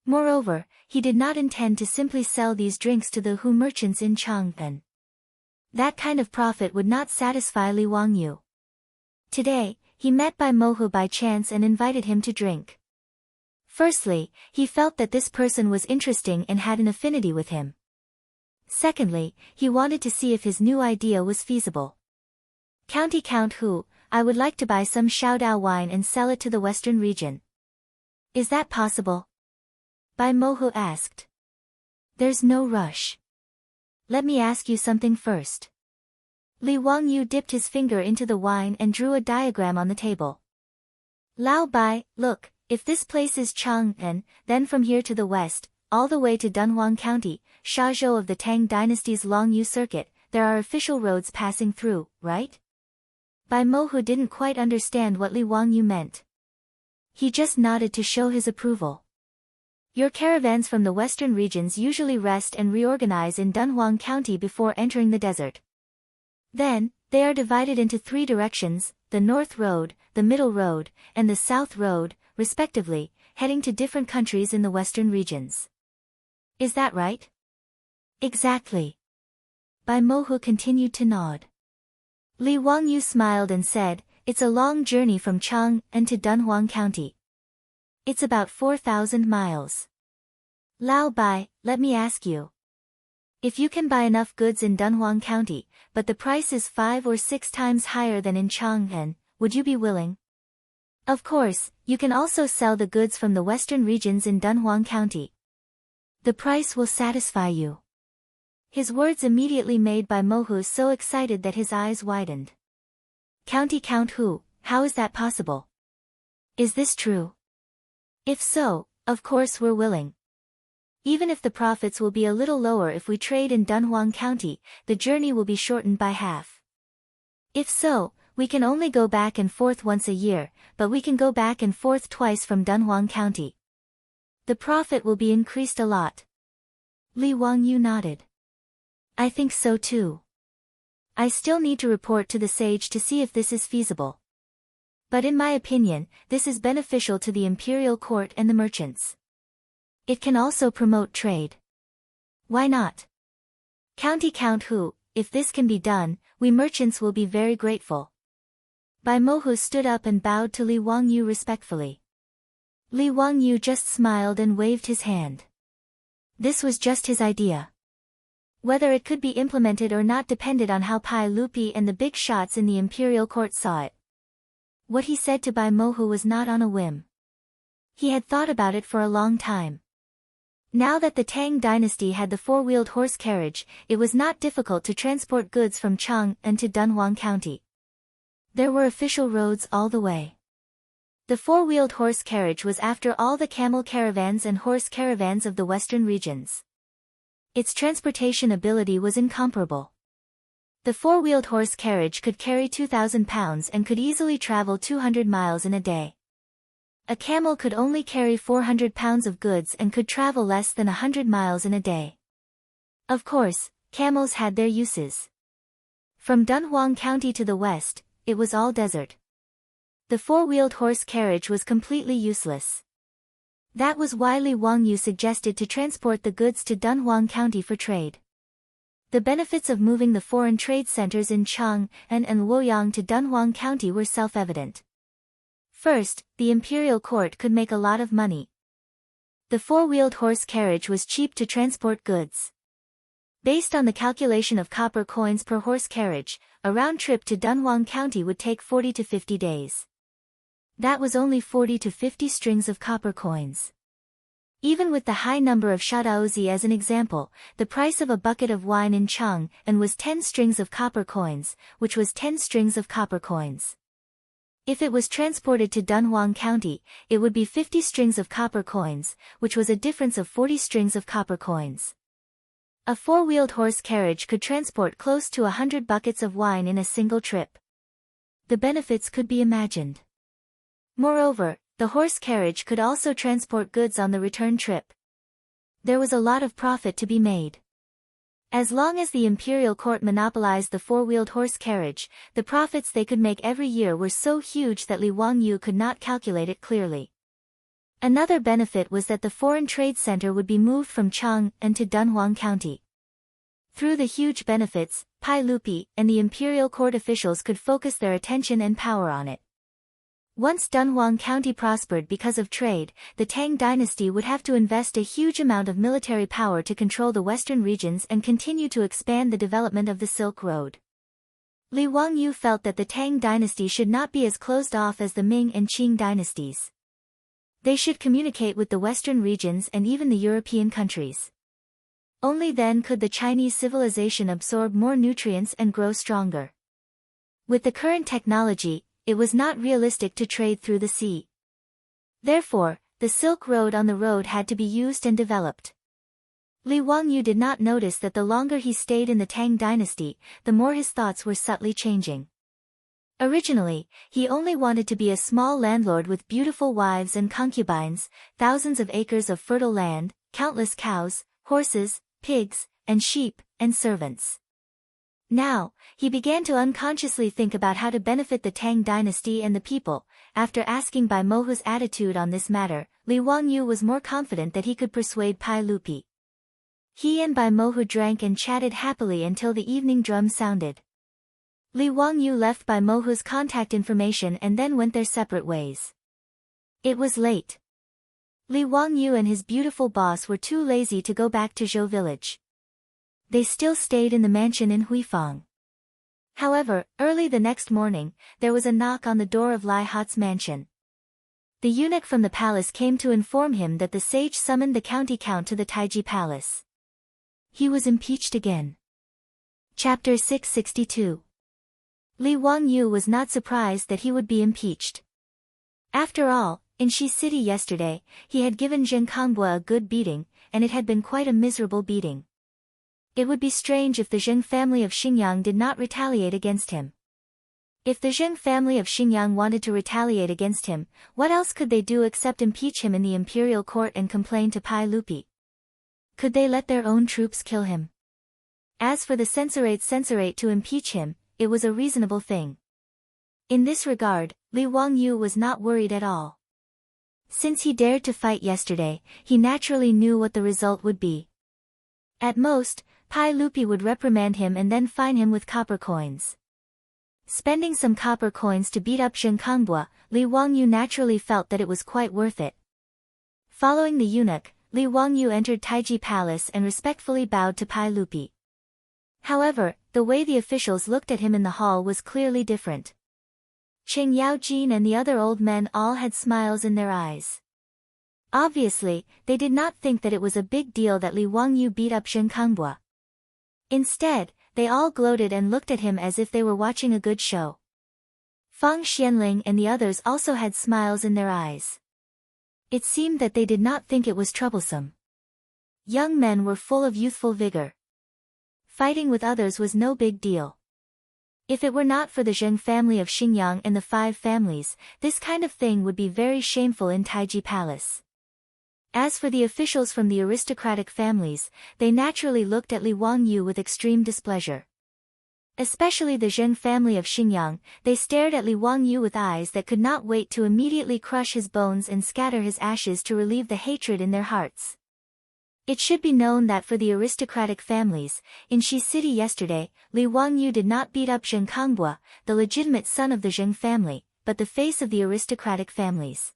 Moreover, he did not intend to simply sell these drinks to the Hu merchants in Chang'an. That kind of profit would not satisfy Li Wangyu. Today, he met Bai Mohu by chance and invited him to drink. Firstly, he felt that this person was interesting and had an affinity with him. Secondly, he wanted to see if his new idea was feasible. County Count Hu, I would like to buy some Shaodao wine and sell it to the western region. Is that possible? Bai Mohu asked. There's no rush. Let me ask you something first. Li Wangyu dipped his finger into the wine and drew a diagram on the table. Lao Bai, look, if this place is Chang'an, then from here to the west, all the way to Dunhuang County, Shazhou of the Tang dynasty's Longyu circuit, there are official roads passing through, right? Bai Mohu didn't quite understand what Li Wangyu meant. He just nodded to show his approval. Your caravans from the western regions usually rest and reorganize in Dunhuang County before entering the desert. Then, they are divided into 3 directions, the North Road, the Middle Road, and the South Road, respectively, heading to different countries in the western regions. Is that right? Exactly. Bai Mohu continued to nod. Li Wangyu smiled and said, it's a long journey from Chang'an to Dunhuang County. It's about 4,000 miles. Lao Bai, let me ask you. If you can buy enough goods in Dunhuang County, but the price is 5 or 6 times higher than in Chang'an, would you be willing? Of course, you can also sell the goods from the western regions in Dunhuang County. The price will satisfy you. His words immediately made Bai Mohu so excited that his eyes widened. County Count Hu, how is that possible? Is this true? If so, of course we're willing. Even if the profits will be a little lower if we trade in Dunhuang County, the journey will be shortened by half. If so, we can only go back and forth once a year, but we can go back and forth twice from Dunhuang County. The profit will be increased a lot. Li Wangyu nodded. I think so too. I still need to report to the sage to see if this is feasible. But in my opinion, this is beneficial to the imperial court and the merchants. It can also promote trade. Why not? County Count Hu, if this can be done, we merchants will be very grateful. Bai Mohu stood up and bowed to Li Wangyu respectfully. Li Wangyu just smiled and waved his hand. This was just his idea. Whether it could be implemented or not depended on how Pai Lupi and the big shots in the imperial court saw it. What he said to Bai Mohu was not on a whim. He had thought about it for a long time. Now that the Tang dynasty had the 4-wheeled horse carriage, it was not difficult to transport goods from Chang'an to Dunhuang County. There were official roads all the way. The 4-wheeled horse carriage was after all the camel caravans and horse caravans of the western regions. Its transportation ability was incomparable. The 4-wheeled horse carriage could carry 2,000 pounds and could easily travel 200 miles in a day. A camel could only carry 400 pounds of goods and could travel less than 100 miles in a day. Of course, camels had their uses. From Dunhuang County to the west, it was all desert. The 4-wheeled horse carriage was completely useless. That was why Li Wangyu suggested to transport the goods to Dunhuang County for trade. The benefits of moving the foreign trade centers in Chang'an and Luoyang to Dunhuang County were self-evident. First, the imperial court could make a lot of money. The four-wheeled horse carriage was cheap to transport goods. Based on the calculation of copper coins per horse carriage, a round trip to Dunhuang County would take 40 to 50 days. That was only 40 to 50 strings of copper coins. Even with the high number of shadaozi as an example, the price of a bucket of wine in Chang'an was 10 strings of copper coins, which was 10 strings of copper coins. If it was transported to Dunhuang County, it would be 50 strings of copper coins, which was a difference of 40 strings of copper coins. A four-wheeled horse carriage could transport close to 100 buckets of wine in a single trip. The benefits could be imagined. Moreover, the horse carriage could also transport goods on the return trip. There was a lot of profit to be made. As long as the imperial court monopolized the four-wheeled horse carriage, the profits they could make every year were so huge that Li Wangyu could not calculate it clearly. Another benefit was that the foreign trade center would be moved from Chang'an to Dunhuang County. Through the huge benefits, Pai Lupi and the imperial court officials could focus their attention and power on it. Once Dunhuang County prospered because of trade, the Tang dynasty would have to invest a huge amount of military power to control the western regions and continue to expand the development of the Silk Road. Li Wangyu felt that the Tang dynasty should not be as closed off as the Ming and Qing dynasties. They should communicate with the western regions and even the European countries. Only then could the Chinese civilization absorb more nutrients and grow stronger. With the current technology, it was not realistic to trade through the sea. Therefore, the Silk Road on the road had to be used and developed. Li Wangyu did not notice that the longer he stayed in the Tang dynasty, the more his thoughts were subtly changing. Originally, he only wanted to be a small landlord with beautiful wives and concubines, thousands of acres of fertile land, countless cows, horses, pigs, and sheep, and servants. Now, he began to unconsciously think about how to benefit the Tang dynasty and the people. After asking Bai Mohu's attitude on this matter, Li Wangyu was more confident that he could persuade Pai Lupi. He and Bai Mohu drank and chatted happily until the evening drum sounded. Li Wangyu left Bai Mohu's contact information and then went their separate ways. It was late. Li Wangyu and his beautiful boss were too lazy to go back to Zhou village. They still stayed in the mansion in Huifang. However, early the next morning, there was a knock on the door of Lai Hat's mansion. The eunuch from the palace came to inform him that the sage summoned the county count to the Taiji palace. He was impeached again. Chapter 662. Li Wangyu was not surprised that he would be impeached. After all, in Shi City yesterday, he had given Zheng Kongbua a good beating, and it had been quite a miserable beating. It would be strange if the Zheng family of Xingyang did not retaliate against him. If the Zheng family of Xingyang wanted to retaliate against him, what else could they do except impeach him in the imperial court and complain to Pai Lupi? Could they let their own troops kill him? As for the censorate to impeach him, it was a reasonable thing. In this regard, Li Wangyu was not worried at all. Since he dared to fight yesterday, he naturally knew what the result would be. At most, Pai Lupi would reprimand him and then fine him with copper coins. Spending some copper coins to beat up Zheng Kongbua, Li Wangyu naturally felt that it was quite worth it. Following the eunuch, Li Wangyu entered Taiji Palace and respectfully bowed to Pai Lupi. However, the way the officials looked at him in the hall was clearly different. Qing Yaojin and the other old men all had smiles in their eyes. Obviously, they did not think that it was a big deal that Li Wangyu beat up Zheng Kongbua. Instead, they all gloated and looked at him as if they were watching a good show. Fang Xianling and the others also had smiles in their eyes. It seemed that they did not think it was troublesome. Young men were full of youthful vigor. Fighting with others was no big deal. If it were not for the Zheng family of Xingyang and the 5 families, this kind of thing would be very shameful in Taiji Palace. As for the officials from the aristocratic families, they naturally looked at Li Wangyu with extreme displeasure. Especially the Zheng family of Xingyang, they stared at Li Wangyu with eyes that could not wait to immediately crush his bones and scatter his ashes to relieve the hatred in their hearts. It should be known that for the aristocratic families, in Shi City yesterday, Li Wangyu did not beat up Zheng Kongbua, the legitimate son of the Zheng family, but the face of the aristocratic families.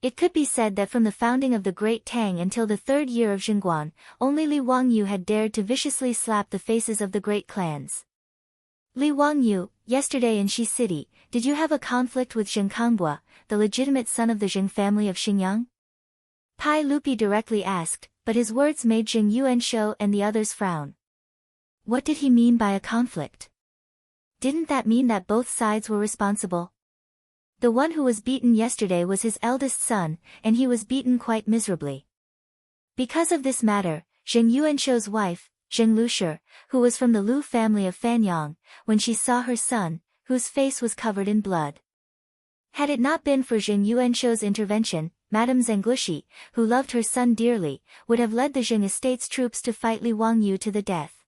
It could be said that from the founding of the Great Tang until the third year of Zhengguan, only Li Wangyu had dared to viciously slap the faces of the great clans. Li Wangyu, yesterday in Shi City, did you have a conflict with Zheng Kangbua, the legitimate son of the Zheng family of Xingyang? Pai Lupi directly asked, but his words made Zheng Yuanshou and the others frown. What did he mean by a conflict? Didn't that mean that both sides were responsible? The one who was beaten yesterday was his eldest son, and he was beaten quite miserably. Because of this matter, Zheng Yuanshou's wife, Zheng Lushi, who was from the Lu family of Fanyang, when she saw her son, whose face was covered in blood. Had it not been for Zheng Yuanshou's intervention, Madame Zhenglushi, who loved her son dearly, would have led the Zheng estate's troops to fight Li Wangyu to the death.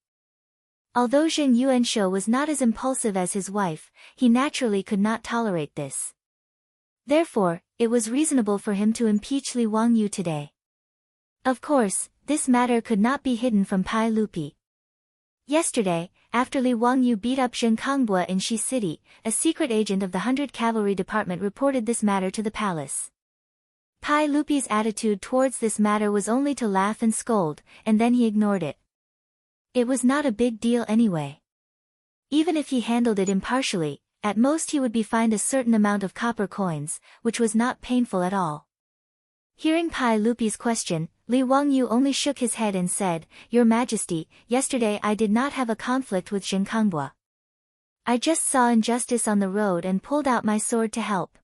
Although Zheng Yuanshou was not as impulsive as his wife, he naturally could not tolerate this. Therefore, it was reasonable for him to impeach Li Wangyu today. Of course, this matter could not be hidden from Pai Lupi. Yesterday, after Li Wangyu beat up Zheng Kangbua in Shi City, a secret agent of the 100 Cavalry Department reported this matter to the palace. Pai Lupi's attitude towards this matter was only to laugh and scold, and then he ignored it. It was not a big deal anyway. Even if he handled it impartially, at most he would be fined a certain amount of copper coins, which was not painful at all. Hearing Pai Lupi's question, Li Wangyu only shook his head and said, Your Majesty, yesterday I did not have a conflict with Zheng Kangbua. I just saw injustice on the road and pulled out my sword to help.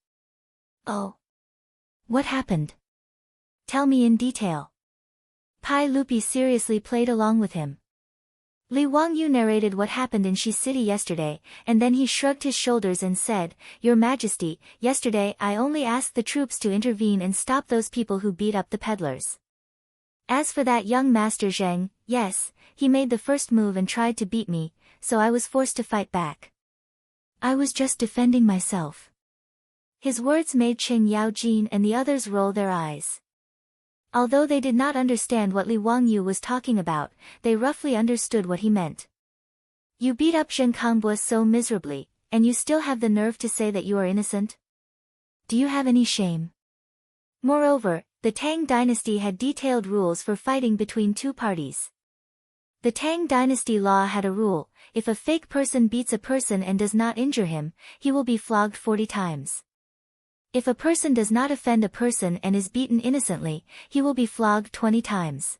Oh. What happened? Tell me in detail. Pai Lupi seriously played along with him. Li Wangyu narrated what happened in Shi City yesterday, and then he shrugged his shoulders and said, Your Majesty, yesterday I only asked the troops to intervene and stop those people who beat up the peddlers. As for that young Master Zheng, yes, he made the first move and tried to beat me, so I was forced to fight back. I was just defending myself. His words made Cheng Yaojin and the others roll their eyes. Although they did not understand what Li Wangyu was talking about, they roughly understood what he meant. You beat up Zheng Kangbua so miserably, and you still have the nerve to say that you are innocent? Do you have any shame? Moreover, the Tang dynasty had detailed rules for fighting between two parties. The Tang dynasty law had a rule: if a fake person beats a person and does not injure him, he will be flogged 40 times. If a person does not offend a person and is beaten innocently, he will be flogged 20 times.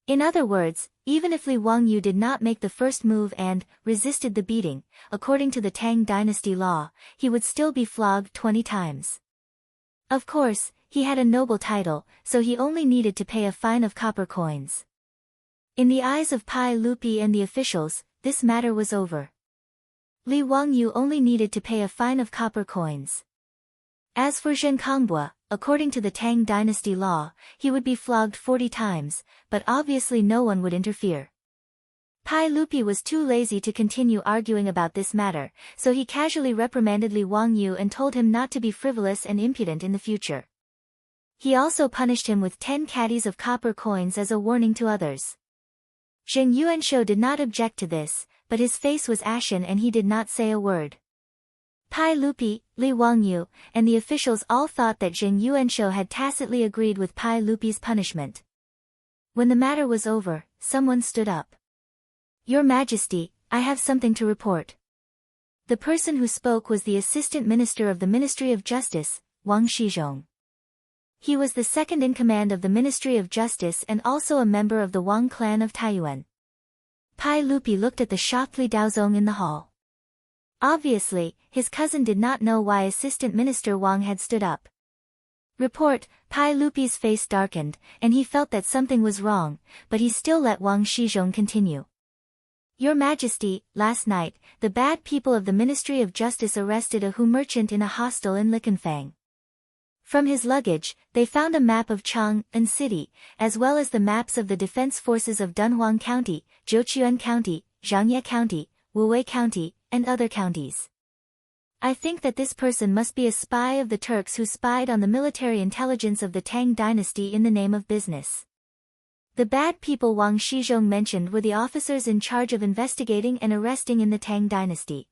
In other words, even if Li Wangyu did not make the first move and resisted the beating, according to the Tang dynasty law, he would still be flogged 20 times. Of course, he had a noble title, so he only needed to pay a fine of copper coins. In the eyes of Pai Lupi and the officials, this matter was over. Li Wangyu only needed to pay a fine of copper coins. As for Zheng Kangbua, according to the Tang dynasty law, he would be flogged 40 times, but obviously no one would interfere. Pai Lupi was too lazy to continue arguing about this matter, so he casually reprimanded Li Wangyu and told him not to be frivolous and impudent in the future. He also punished him with 10 caddies of copper coins as a warning to others. Zheng Yuanshou did not object to this, but his face was ashen and he did not say a word. Pai Lupi, Li Wangyu, and the officials all thought that Zheng Yuanshou had tacitly agreed with Pai Lupi's punishment. When the matter was over, someone stood up. Your Majesty, I have something to report. The person who spoke was the Assistant Minister of the Ministry of Justice, Wang Shizhong. He was the second in command of the Ministry of Justice and also a member of the Wang clan of Taiyuan. Pai Lupi looked at the shocked Li Daozong in the hall. Obviously, his cousin did not know why Assistant Minister Wang had stood up. Report, Pai Lupi's face darkened, and he felt that something was wrong, but he still let Wang Shizhong continue. Your Majesty, last night, the bad people of the Ministry of Justice arrested a Hu merchant in a hostel in Likenfang. From his luggage, they found a map of Chang'an City, as well as the maps of the defense forces of Dunhuang County, Zhouchuan County, Zhangye County, Wuwei County, and other counties. I think that this person must be a spy of the Turks who spied on the military intelligence of the Tang dynasty in the name of business. The bad people Wang Shizhong mentioned were the officers in charge of investigating and arresting in the Tang dynasty.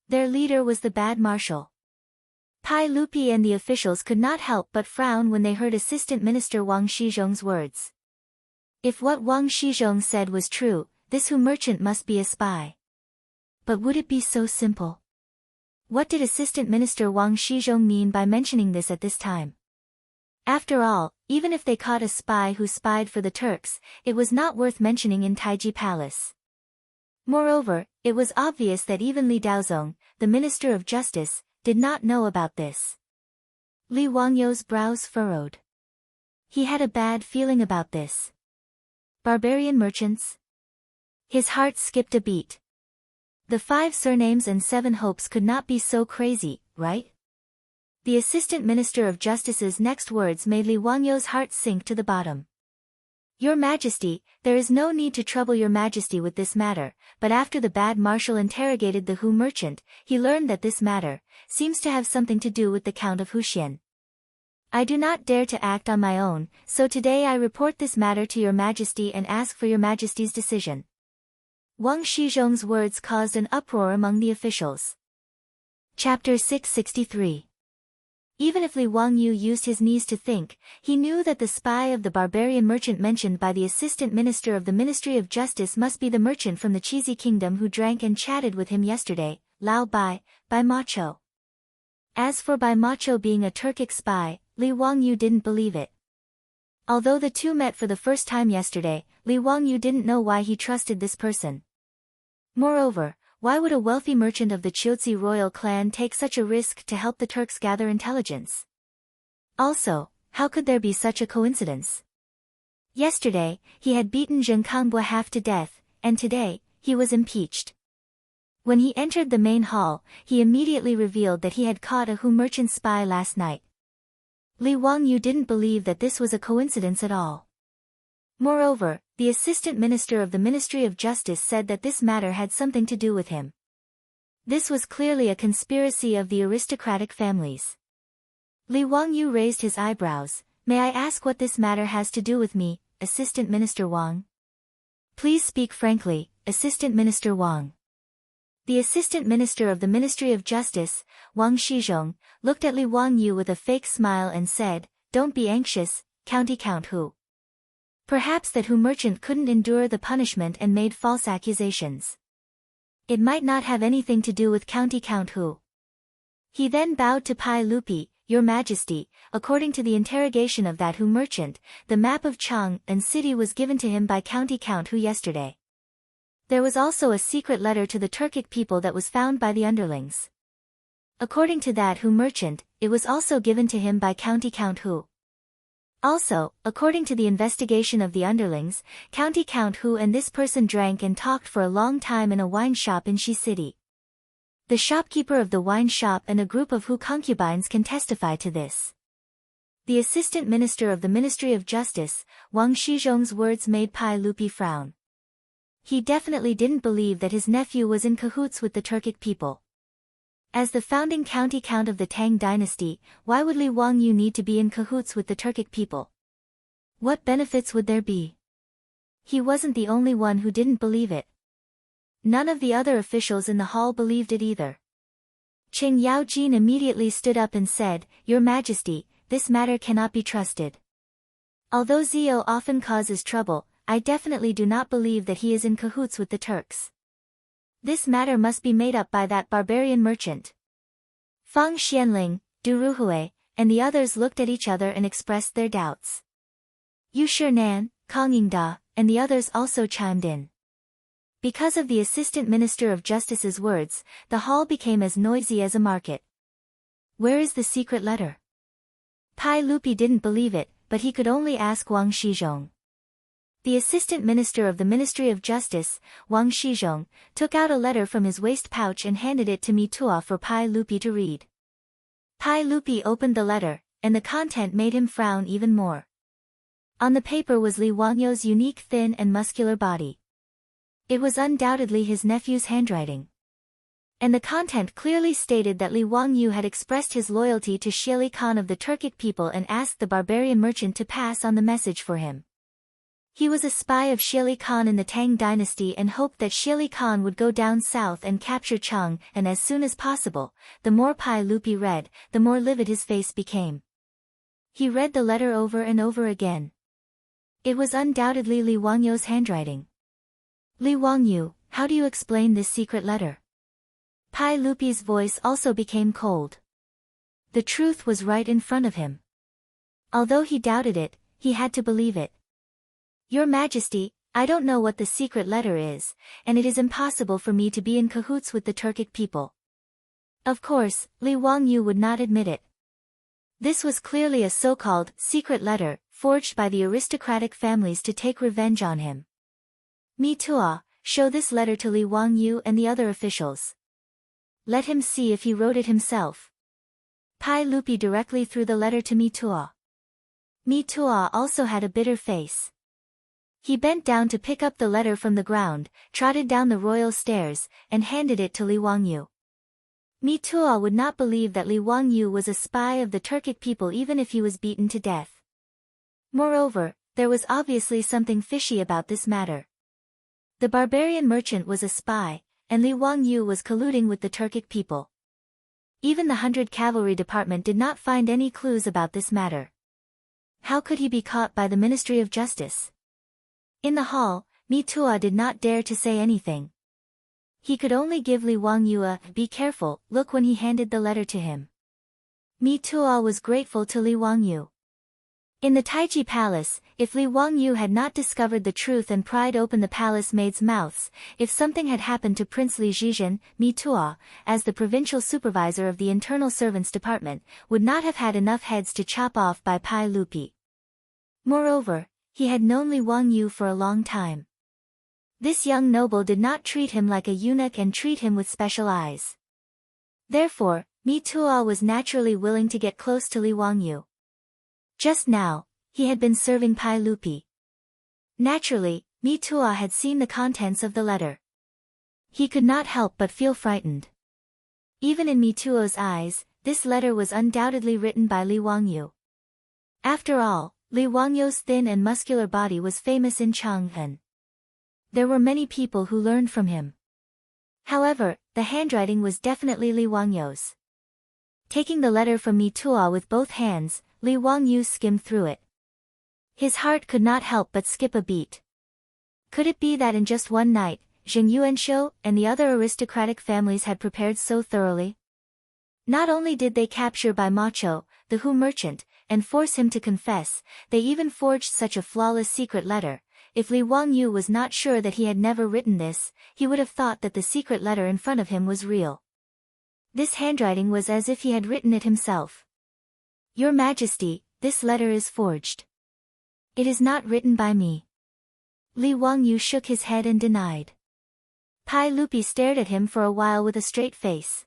Their leader was the bad marshal. Pai Lupi and the officials could not help but frown when they heard Assistant Minister Wang Shizhong's words. If what Wang Shizhong said was true, this Hu merchant must be a spy. But would it be so simple? What did Assistant Minister Wang Shizhong mean by mentioning this at this time? After all, even if they caught a spy who spied for the Turks, it was not worth mentioning in Taiji Palace. Moreover, it was obvious that even Li Daozong, the Minister of Justice, did not know about this. Li Wangyou's brows furrowed. He had a bad feeling about this. Barbarian merchants? His heart skipped a beat. The 5 surnames and 7 hopes could not be so crazy, right? The Assistant Minister of Justice's next words made Li Wangyou's heart sink to the bottom. Your Majesty, there is no need to trouble your Majesty with this matter, but after the bad marshal interrogated the Hu merchant, he learned that this matter seems to have something to do with the Count of Huxian. I do not dare to act on my own, so today I report this matter to your Majesty and ask for your Majesty's decision. Wang Shizhong's words caused an uproar among the officials. Chapter 663. Even if Li Wangyu used his knees to think, he knew that the spy of the barbarian merchant mentioned by the Assistant Minister of the Ministry of Justice must be the merchant from the Cheesy Kingdom who drank and chatted with him yesterday, Lao Bai Macho. As for Bai Macho being a Turkic spy, Li Wangyu didn't believe it. Although the two met for the first time yesterday, Li Wangyu didn't know why he trusted this person. Moreover, why would a wealthy merchant of the Chiotzi royal clan take such a risk to help the Turks gather intelligence? Also, how could there be such a coincidence? Yesterday, he had beaten Zheng Kangbua half to death, and today, he was impeached. When he entered the main hall, he immediately revealed that he had caught a Hu merchant spy last night. Li Wangyu didn't believe that this was a coincidence at all. Moreover, the Assistant Minister of the Ministry of Justice said that this matter had something to do with him. This was clearly a conspiracy of the aristocratic families. Li Wangyu raised his eyebrows. May I ask what this matter has to do with me, Assistant Minister Wang? Please speak frankly, Assistant Minister Wang. The Assistant Minister of the Ministry of Justice, Wang Shizhong, looked at Li Wangyu with a fake smile and said, Don't be anxious, County Count Hu. Perhaps that Hu merchant couldn't endure the punishment and made false accusations. It might not have anything to do with County Count Hu. He then bowed to Pai Lupi, Your Majesty, according to the interrogation of that Hu merchant, the map of Chang and city was given to him by County Count Hu yesterday. There was also a secret letter to the Turkic people that was found by the underlings. According to that Hu merchant, it was also given to him by County Count Hu. Also, according to the investigation of the underlings, County Count Hu and this person drank and talked for a long time in a wine shop in Shi City. The shopkeeper of the wine shop and a group of Hu concubines can testify to this. The Assistant Minister of the Ministry of Justice, Wang Shizhong's words made Pai Lupi frown. He definitely didn't believe that his nephew was in cahoots with the Turkic people. As the founding county count of the Tang dynasty, why would Li Wangyu need to be in cahoots with the Turkic people? What benefits would there be? He wasn't the only one who didn't believe it. None of the other officials in the hall believed it either. Qing Yaojin immediately stood up and said, Your Majesty, this matter cannot be trusted. Although Zio often causes trouble, I definitely do not believe that he is in cahoots with the Turks. This matter must be made up by that barbarian merchant. Fang Xianling, Du Ruhui, and the others looked at each other and expressed their doubts. Yu Shinan, Kang Yingda, and the others also chimed in. Because of the Assistant Minister of Justice's words, the hall became as noisy as a market. Where is the secret letter? Pai Lupi didn't believe it, but he could only ask Wang Shizhong. The Assistant Minister of the Ministry of Justice, Wang Shizhong, took out a letter from his waist pouch and handed it to Mitua for Pai Lupi to read. Pai Lupi opened the letter, and the content made him frown even more. On the paper was Li Wangyou's unique thin and muscular body. It was undoubtedly his nephew's handwriting. And the content clearly stated that Li Wangyu had expressed his loyalty to Xieli Khan of the Turkic people and asked the barbarian merchant to pass on the message for him. He was a spy of Xie Khan in the Tang dynasty and hoped that Xie Khan would go down south and capture Cheng, and as soon as possible. The more Pai Lupi read, the more livid his face became. He read the letter over and over again. It was undoubtedly Li Wangyu's handwriting. Li Wangyu, how do you explain this secret letter? Pai Lupi's voice also became cold. The truth was right in front of him. Although he doubted it, he had to believe it. Your Majesty, I don't know what the secret letter is, and it is impossible for me to be in cahoots with the Turkic people. Of course, Li Wangyu would not admit it. This was clearly a so-called secret letter, forged by the aristocratic families to take revenge on him. Mi Tua, show this letter to Li Wangyu and the other officials. Let him see if he wrote it himself. Pai Lupi directly threw the letter to Mi Tua. Mi Tua also had a bitter face. He bent down to pick up the letter from the ground, trotted down the royal stairs, and handed it to Li Wangyu. Mi Tua would not believe that Li Wangyu was a spy of the Turkic people even if he was beaten to death. Moreover, there was obviously something fishy about this matter. The barbarian merchant was a spy, and Li Wangyu was colluding with the Turkic people. Even the 100 Cavalry Department did not find any clues about this matter. How could he be caught by the Ministry of Justice? In the hall, Mi Tua did not dare to say anything. He could only give Li Wangyu a "be careful" look when he handed the letter to him. Mi Tua was grateful to Li Wangyu. In the Taiji Palace, if Li Wangyu had not discovered the truth and pried open the palace maids' mouths, if something had happened to Prince Li Zhizhen, Mi Tua, as the provincial supervisor of the Internal Servants Department, would not have had enough heads to chop off by Pai Lupi. Moreover, he had known Li Wangyu for a long time. This young noble did not treat him like a eunuch and treat him with special eyes. Therefore, Mi Tua was naturally willing to get close to Li Wangyu. Just now, he had been serving Pai Lupi. Naturally, Mi Tua had seen the contents of the letter. He could not help but feel frightened. Even in Mi Tua's eyes, this letter was undoubtedly written by Li Wangyu. After all, Li Wangyu's thin and muscular body was famous in Chang'an. There were many people who learned from him. However, the handwriting was definitely Li Wangyu's. Taking the letter from Mi Tua with both hands, Li Wangyu skimmed through it. His heart could not help but skip a beat. Could it be that in just one night, Zheng Yuanshou and the other aristocratic families had prepared so thoroughly? Not only did they capture Bai Macho, the Hu merchant, and force him to confess, they even forged such a flawless secret letter. If Li Wangyu was not sure that he had never written this, he would have thought that the secret letter in front of him was real. This handwriting was as if he had written it himself. Your Majesty, this letter is forged. It is not written by me. Li Wangyu shook his head and denied. Pai Lupi stared at him for a while with a straight face.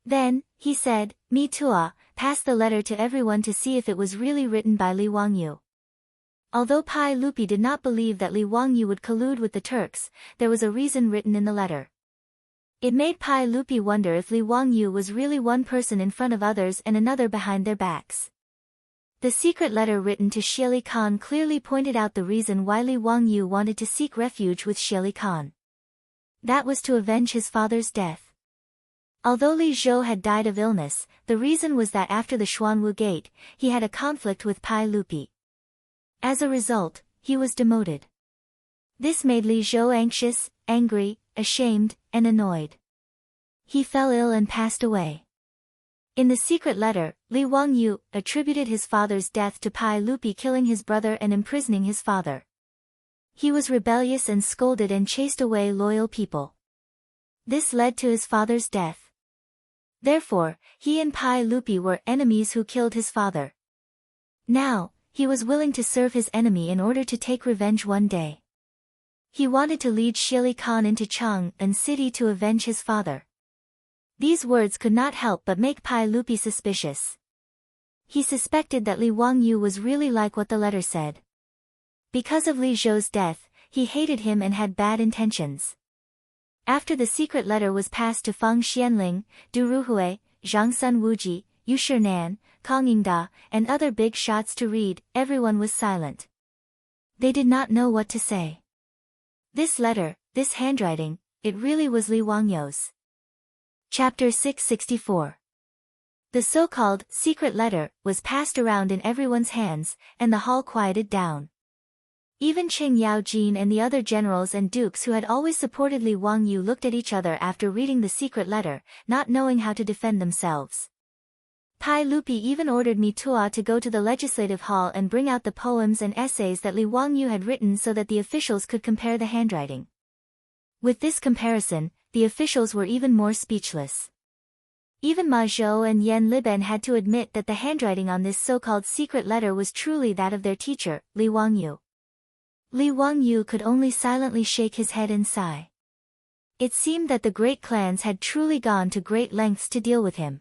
Then, he said, Mi Tua, pass the letter to everyone to see if it was really written by Li Wangyu. Although Pai Lupi did not believe that Li Wangyu would collude with the Turks, there was a reason written in the letter. It made Pai Lupi wonder if Li Wangyu was really one person in front of others and another behind their backs. The secret letter written to Xie Khan clearly pointed out the reason why Li Wangyu wanted to seek refuge with Xie Khan. That was to avenge his father's death. Although Li Zhou had died of illness, the reason was that after the Xuanwu Gate, he had a conflict with Pai Lupi. As a result, he was demoted. This made Li Zhou anxious, angry, ashamed, and annoyed. He fell ill and passed away. In the secret letter, Li Wangyu attributed his father's death to Pai Lupi killing his brother and imprisoning his father. He was rebellious and scolded and chased away loyal people. This led to his father's death. Therefore, he and Pai Lupi were enemies who killed his father. Now, he was willing to serve his enemy in order to take revenge one day. He wanted to lead Xie Khan into Chang'an City to avenge his father. These words could not help but make Pai Lupi suspicious. He suspected that Li Wangyu was really like what the letter said. Because of Li Zhou's death, he hated him and had bad intentions. After the secret letter was passed to Fang Xianling, Du Ruhui, Zhang Sun Wuji, Yu Shinan, Kang Yingda, and other big shots to read, everyone was silent. They did not know what to say. This letter, this handwriting, it really was Li Wangyou's. Chapter 664. The so-called secret letter was passed around in everyone's hands, and the hall quieted down. Even Qing Yaojin and the other generals and dukes who had always supported Li Wangyou looked at each other after reading the secret letter, not knowing how to defend themselves. Pai Lupi even ordered Mitua to go to the legislative hall and bring out the poems and essays that Li Wangyou had written so that the officials could compare the handwriting. With this comparison, the officials were even more speechless. Even Ma Zhou and Yan Liben had to admit that the handwriting on this so-called secret letter was truly that of their teacher, Li Wangyou. Li Wangyou could only silently shake his head and sigh. It seemed that the great clans had truly gone to great lengths to deal with him.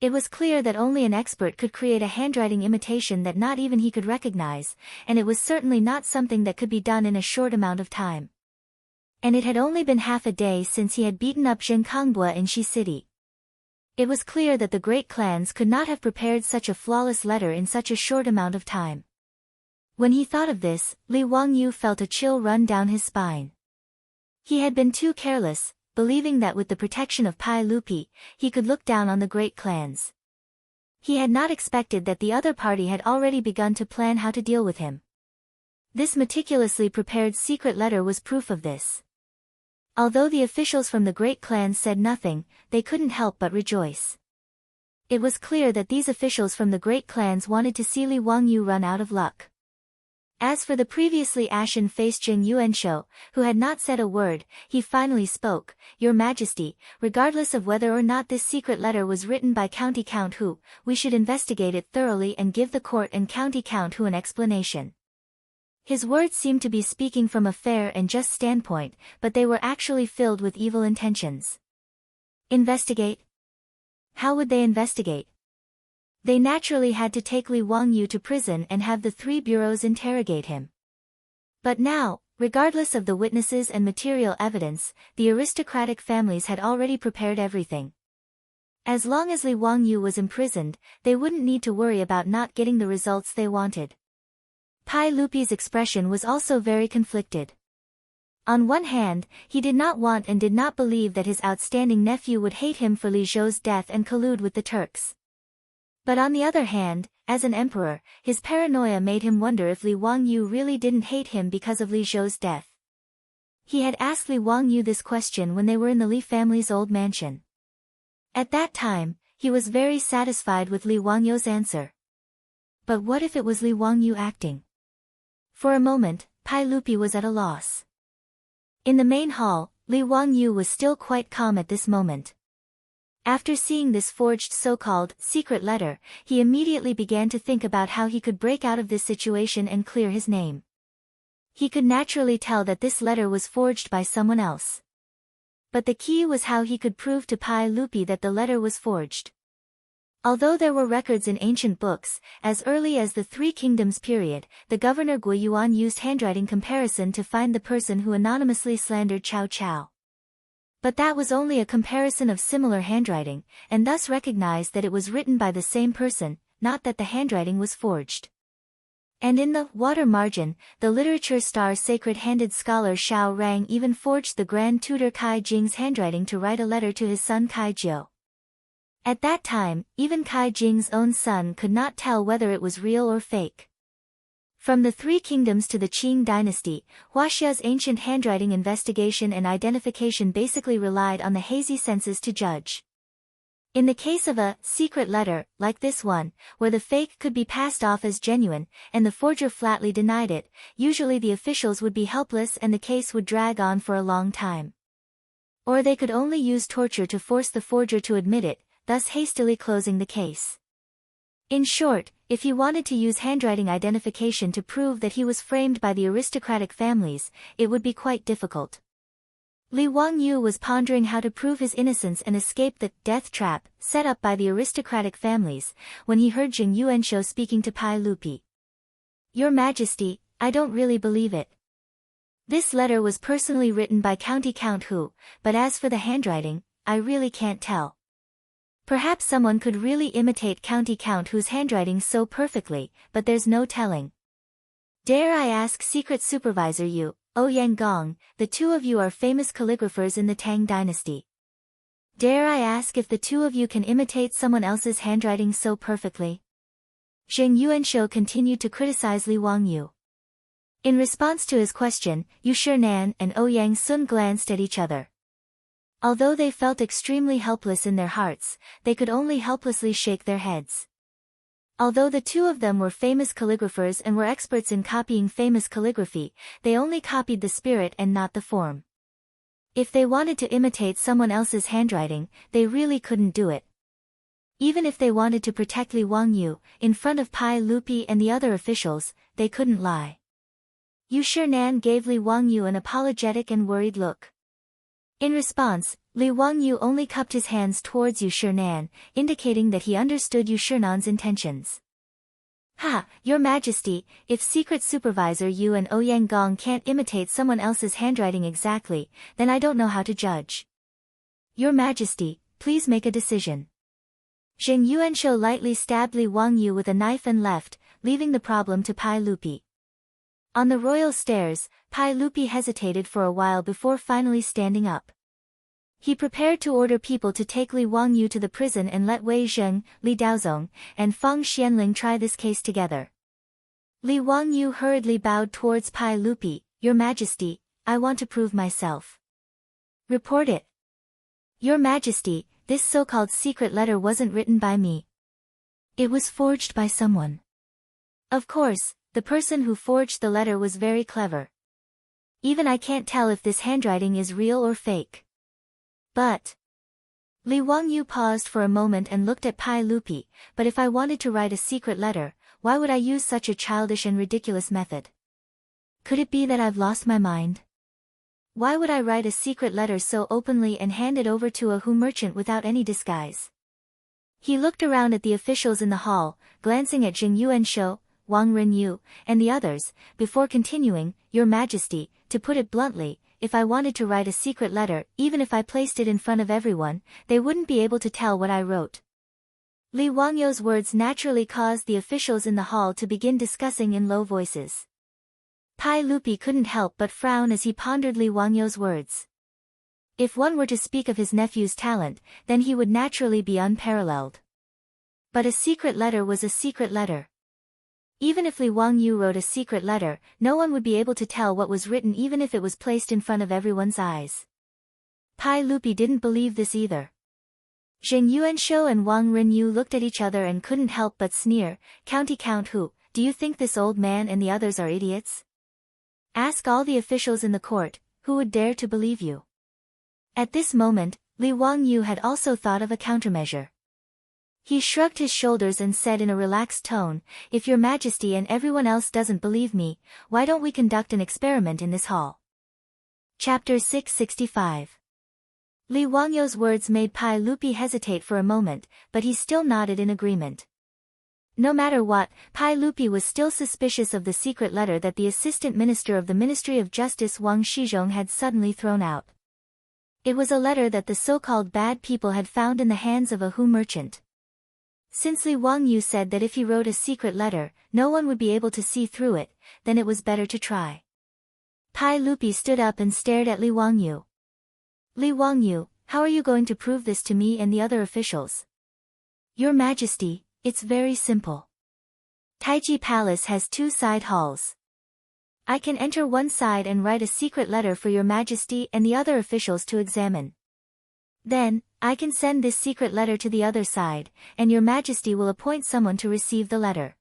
It was clear that only an expert could create a handwriting imitation that not even he could recognize, and it was certainly not something that could be done in a short amount of time. And it had only been half a day since he had beaten up Zheng Kongbua in Shi City. It was clear that the great clans could not have prepared such a flawless letter in such a short amount of time. When he thought of this, Li Wangyou felt a chill run down his spine. He had been too careless, believing that with the protection of Pai Lupi, he could look down on the great clans. He had not expected that the other party had already begun to plan how to deal with him. This meticulously prepared secret letter was proof of this. Although the officials from the great clans said nothing, they couldn't help but rejoice. It was clear that these officials from the great clans wanted to see Li Wangyou run out of luck. As for the previously ashen-faced Jing Yuanshou, who had not said a word, he finally spoke, "Your Majesty, regardless of whether or not this secret letter was written by County Count Hu, we should investigate it thoroughly and give the court and County Count Hu an explanation." His words seemed to be speaking from a fair and just standpoint, but they were actually filled with evil intentions. Investigate? How would they investigate? They naturally had to take Li Wangyou to prison and have the 3 bureaus interrogate him. But now, regardless of the witnesses and material evidence, the aristocratic families had already prepared everything. As long as Li Wangyou was imprisoned, they wouldn't need to worry about not getting the results they wanted. Pai Lupi's expression was also very conflicted. On one hand, he did not want and did not believe that his outstanding nephew would hate him for Li Zhou's death and collude with the Turks. But on the other hand, as an emperor, his paranoia made him wonder if Li Wangyou really didn't hate him because of Li Zhou's death. He had asked Li Wangyou this question when they were in the Li family's old mansion. At that time, he was very satisfied with Li Wangyou's answer. But what if it was Li Wangyou acting? For a moment, Pai Lupi was at a loss. In the main hall, Li Wangyou was still quite calm at this moment. After seeing this forged so-called secret letter, he immediately began to think about how he could break out of this situation and clear his name. He could naturally tell that this letter was forged by someone else. But the key was how he could prove to Pai Lupi that the letter was forged. Although there were records in ancient books, as early as the Three Kingdoms period, the governor Guo Yuan used handwriting comparison to find the person who anonymously slandered Cao Cao. But that was only a comparison of similar handwriting, and thus recognized that it was written by the same person, not that the handwriting was forged. And in the water margin, the literature star sacred-handed scholar Xiao Rang even forged the Grand Tutor Kai Jing's handwriting to write a letter to his son Kai Jiu. At that time, even Kai Jing's own son could not tell whether it was real or fake. From the Three Kingdoms to the Qing dynasty, Huaxia's ancient handwriting investigation and identification basically relied on the hazy senses to judge. In the case of a secret letter, like this one, where the fake could be passed off as genuine, and the forger flatly denied it, usually the officials would be helpless and the case would drag on for a long time. Or they could only use torture to force the forger to admit it, thus hastily closing the case. In short, if he wanted to use handwriting identification to prove that he was framed by the aristocratic families, it would be quite difficult. Li Wangyou was pondering how to prove his innocence and escape the death trap set up by the aristocratic families, when he heard Jing Yuanshou speaking to Pai Lupi. "Your Majesty, I don't really believe it. This letter was personally written by County Count Hu, but as for the handwriting, I really can't tell. Perhaps someone could really imitate County Count Hu's handwriting so perfectly, but there's no telling." Dare I ask Secret Supervisor Yu, Yang Gong, the two of you are famous calligraphers in the Tang dynasty. Dare I ask if the two of you can imitate someone else's handwriting so perfectly? Zheng Yuanshou continued to criticize Li Wangyu. In response to his question, Yu Shinan and Yang Sun glanced at each other. Although they felt extremely helpless in their hearts, they could only helplessly shake their heads. Although the two of them were famous calligraphers and were experts in copying famous calligraphy, they only copied the spirit and not the form. If they wanted to imitate someone else's handwriting, they really couldn't do it. Even if they wanted to protect Li Wangyu, in front of Pai Lupi and the other officials, they couldn't lie. Yu Shinan gave Li Wangyu an apologetic and worried look. In response, Li Wangyu only cupped his hands towards Yu Shinan, indicating that he understood Yu Shinan's intentions. Ha, Your Majesty, if Secret Supervisor Yu and Yang Gong can't imitate someone else's handwriting exactly, then I don't know how to judge. Your Majesty, please make a decision. Zheng Yuanshou lightly stabbed Li Wangyu with a knife and left, leaving the problem to Pai Lupi. On the royal stairs, Pai Lupi hesitated for a while before finally standing up. He prepared to order people to take Li Wangyu to the prison and let Wei Zheng, Li Daozong, and Feng Xianling try this case together. Li Wangyu hurriedly bowed towards Pai Lupi. Your Majesty, I want to prove myself. Report it. Your Majesty, this so-called secret letter wasn't written by me. It was forged by someone. Of course, the person who forged the letter was very clever. Even I can't tell if this handwriting is real or fake. But... Li Wangyu paused for a moment and looked at Pai Lupi, but if I wanted to write a secret letter, why would I use such a childish and ridiculous method? Could it be that I've lost my mind? Why would I write a secret letter so openly and hand it over to a Hu merchant without any disguise? He looked around at the officials in the hall, glancing at Zheng Yuanshou, Wang Renyu, and the others, before continuing, Your Majesty, to put it bluntly, if I wanted to write a secret letter, even if I placed it in front of everyone, they wouldn't be able to tell what I wrote. Li Wangyu's words naturally caused the officials in the hall to begin discussing in low voices. Pai Lupi couldn't help but frown as he pondered Li Wangyu's words. If one were to speak of his nephew's talent, then he would naturally be unparalleled. But a secret letter was a secret letter. Even if Li Wangyu wrote a secret letter, no one would be able to tell what was written even if it was placed in front of everyone's eyes. Pai Lupi didn't believe this either. Zheng Yuanshou and Wang Renyu looked at each other and couldn't help but sneer. County Count Hu, do you think this old man and the others are idiots? Ask all the officials in the court, who would dare to believe you? At this moment, Li Wangyu had also thought of a countermeasure. He shrugged his shoulders and said in a relaxed tone, If Your Majesty and everyone else doesn't believe me, why don't we conduct an experiment in this hall? Chapter 665. Li Wangyu's words made Pai Lupi hesitate for a moment, but he still nodded in agreement. No matter what, Pai Lupi was still suspicious of the secret letter that the Assistant Minister of the Ministry of Justice Wang Shizhong had suddenly thrown out. It was a letter that the so-called bad people had found in the hands of a Hu merchant. Since Li Wangyu said that if he wrote a secret letter, no one would be able to see through it, then it was better to try. Pai Lupi stood up and stared at Li Wangyu. Li Wangyu, how are you going to prove this to me and the other officials? Your Majesty, it's very simple. Taiji Palace has 2 side halls. I can enter one side and write a secret letter for Your Majesty and the other officials to examine. Then, I can send this secret letter to the other side, and Your Majesty will appoint someone to receive the letter.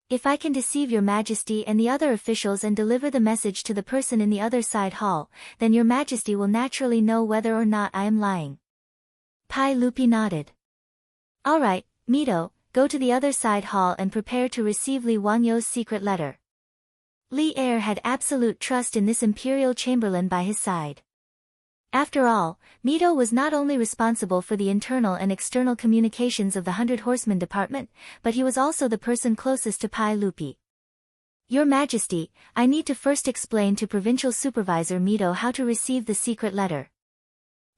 If I can deceive Your Majesty and the other officials and deliver the message to the person in the other side hall, then Your Majesty will naturally know whether or not I am lying. Pai Lupi nodded. All right, Mito, go to the other side hall and prepare to receive Li Wangyu's secret letter. Li Er had absolute trust in this imperial chamberlain by his side. After all, Mito was not only responsible for the internal and external communications of the 100 Horsemen Department, but he was also the person closest to Pai Lupi. Your Majesty, I need to first explain to Provincial Supervisor Mito how to receive the secret letter.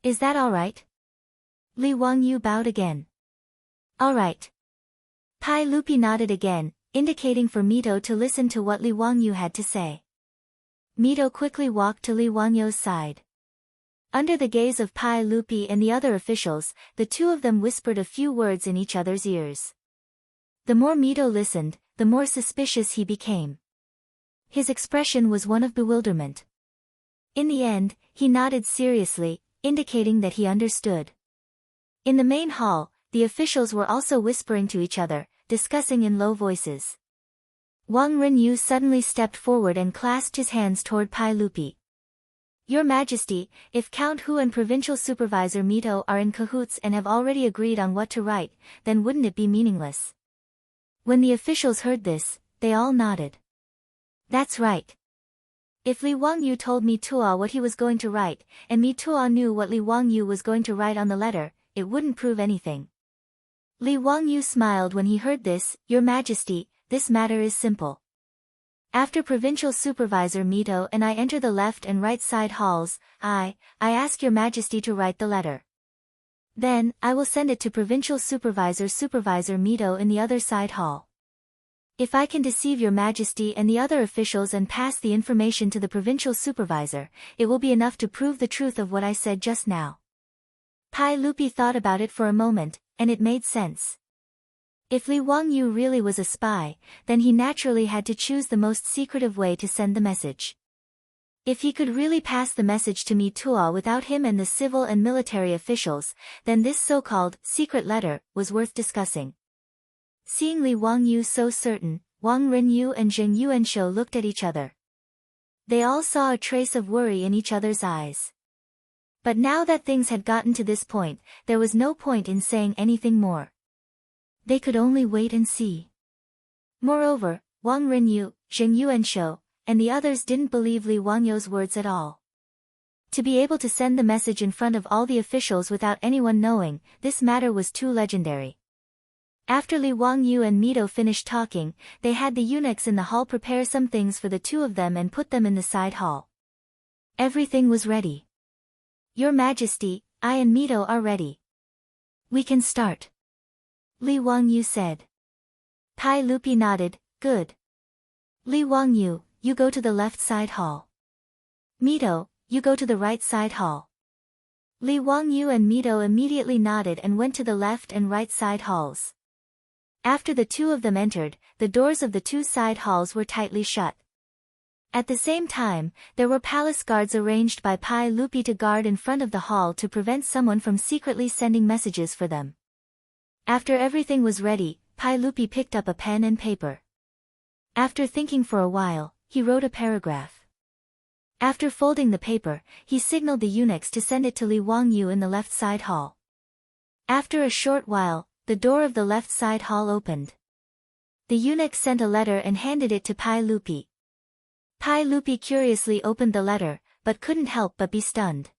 Is that all right? Li Wangyu bowed again. All right. Pai Lupi nodded again. indicating for Mito to listen to what Li Wangyu had to say. Mito quickly walked to Li Wangyu's side. Under the gaze of Pai Lupi and the other officials, the two of them whispered a few words in each other's ears. The more Mito listened, the more suspicious he became. His expression was one of bewilderment. In the end, he nodded seriously, indicating that he understood. In the main hall, the officials were also whispering to each other, discussing in low voices. Wang Renyu suddenly stepped forward and clasped his hands toward Pai Lupi. Your Majesty, if Count Hu and Provincial Supervisor Mito are in cahoots and have already agreed on what to write, then wouldn't it be meaningless? When the officials heard this, they all nodded. That's right. If Li Wangyu told Mi Tuo what he was going to write, and Mi Tuo knew what Li Wangyu was going to write on the letter, it wouldn't prove anything. Li Wangyu smiled when he heard this. Your Majesty, this matter is simple. After Provincial Supervisor Mito and I enter the left and right side halls, I ask Your Majesty to write the letter. Then, I will send it to Provincial Supervisor Mito in the other side hall. If I can deceive Your Majesty and the other officials and pass the information to the Provincial Supervisor, it will be enough to prove the truth of what I said just now. Pai Lupi thought about it for a moment, and it made sense. If Li Wangyu really was a spy, then he naturally had to choose the most secretive way to send the message. If he could really pass the message to Mi Tuo without him and the civil and military officials, then this so-called secret letter was worth discussing. Seeing Li Wangyu so certain, Wang Renyu and Zheng Yuanshou looked at each other. They all saw a trace of worry in each other's eyes. But now that things had gotten to this point, there was no point in saying anything more. They could only wait and see. Moreover, Wang Renyu, Zheng Yuanshou, and the others didn't believe Li Wangyu's words at all. To be able to send the message in front of all the officials without anyone knowing, this matter was too legendary. After Li Wangyu and Mito finished talking, they had the eunuchs in the hall prepare some things for the two of them and put them in the side hall. Everything was ready. Your Majesty, I and Mito are ready. We can start. Li Wangyu said. Pai Lupi nodded, good. Li Wangyu, you go to the left side hall. Mito, you go to the right side hall. Li Wangyu and Mito immediately nodded and went to the left and right side halls. After the two of them entered, the doors of the two side halls were tightly shut. At the same time, there were palace guards arranged by Pai Lupi to guard in front of the hall to prevent someone from secretly sending messages for them. After everything was ready, Pai Lupi picked up a pen and paper. After thinking for a while, he wrote a paragraph. After folding the paper, he signaled the eunuchs to send it to Li Wangyu in the left side hall. After a short while, the door of the left side hall opened. The eunuch sent a letter and handed it to Pai Lupi. Pai Lupi curiously opened the letter, but couldn't help but be stunned.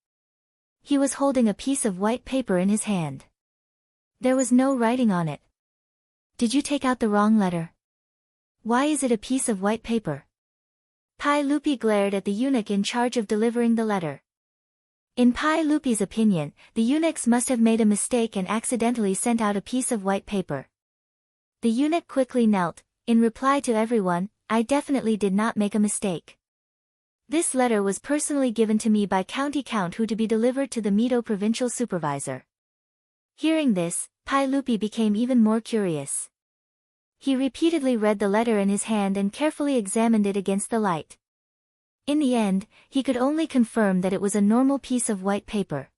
He was holding a piece of white paper in his hand. There was no writing on it. Did you take out the wrong letter? Why is it a piece of white paper? Pai Lupi glared at the eunuch in charge of delivering the letter. In Pai Lupi's opinion, the eunuchs must have made a mistake and accidentally sent out a piece of white paper. The eunuch quickly knelt. In reply to everyone, I definitely did not make a mistake. This letter was personally given to me by County Count Hu to be delivered to the Mito Provincial Supervisor. Hearing this, Pai Lupi became even more curious. He repeatedly read the letter in his hand and carefully examined it against the light. In the end, he could only confirm that it was a normal piece of white paper.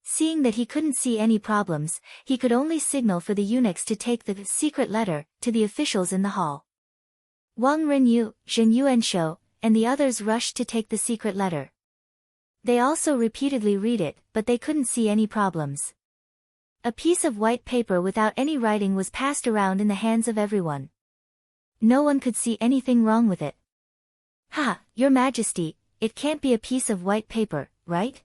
Seeing that he couldn't see any problems, he could only signal for the eunuchs to take the secret letter to the officials in the hall. Wang Renyu, Zheng Yuanshou, and the others rushed to take the secret letter. They also repeatedly read it, but they couldn't see any problems. A piece of white paper without any writing was passed around in the hands of everyone. No one could see anything wrong with it. Ha, Your Majesty, it can't be a piece of white paper, right?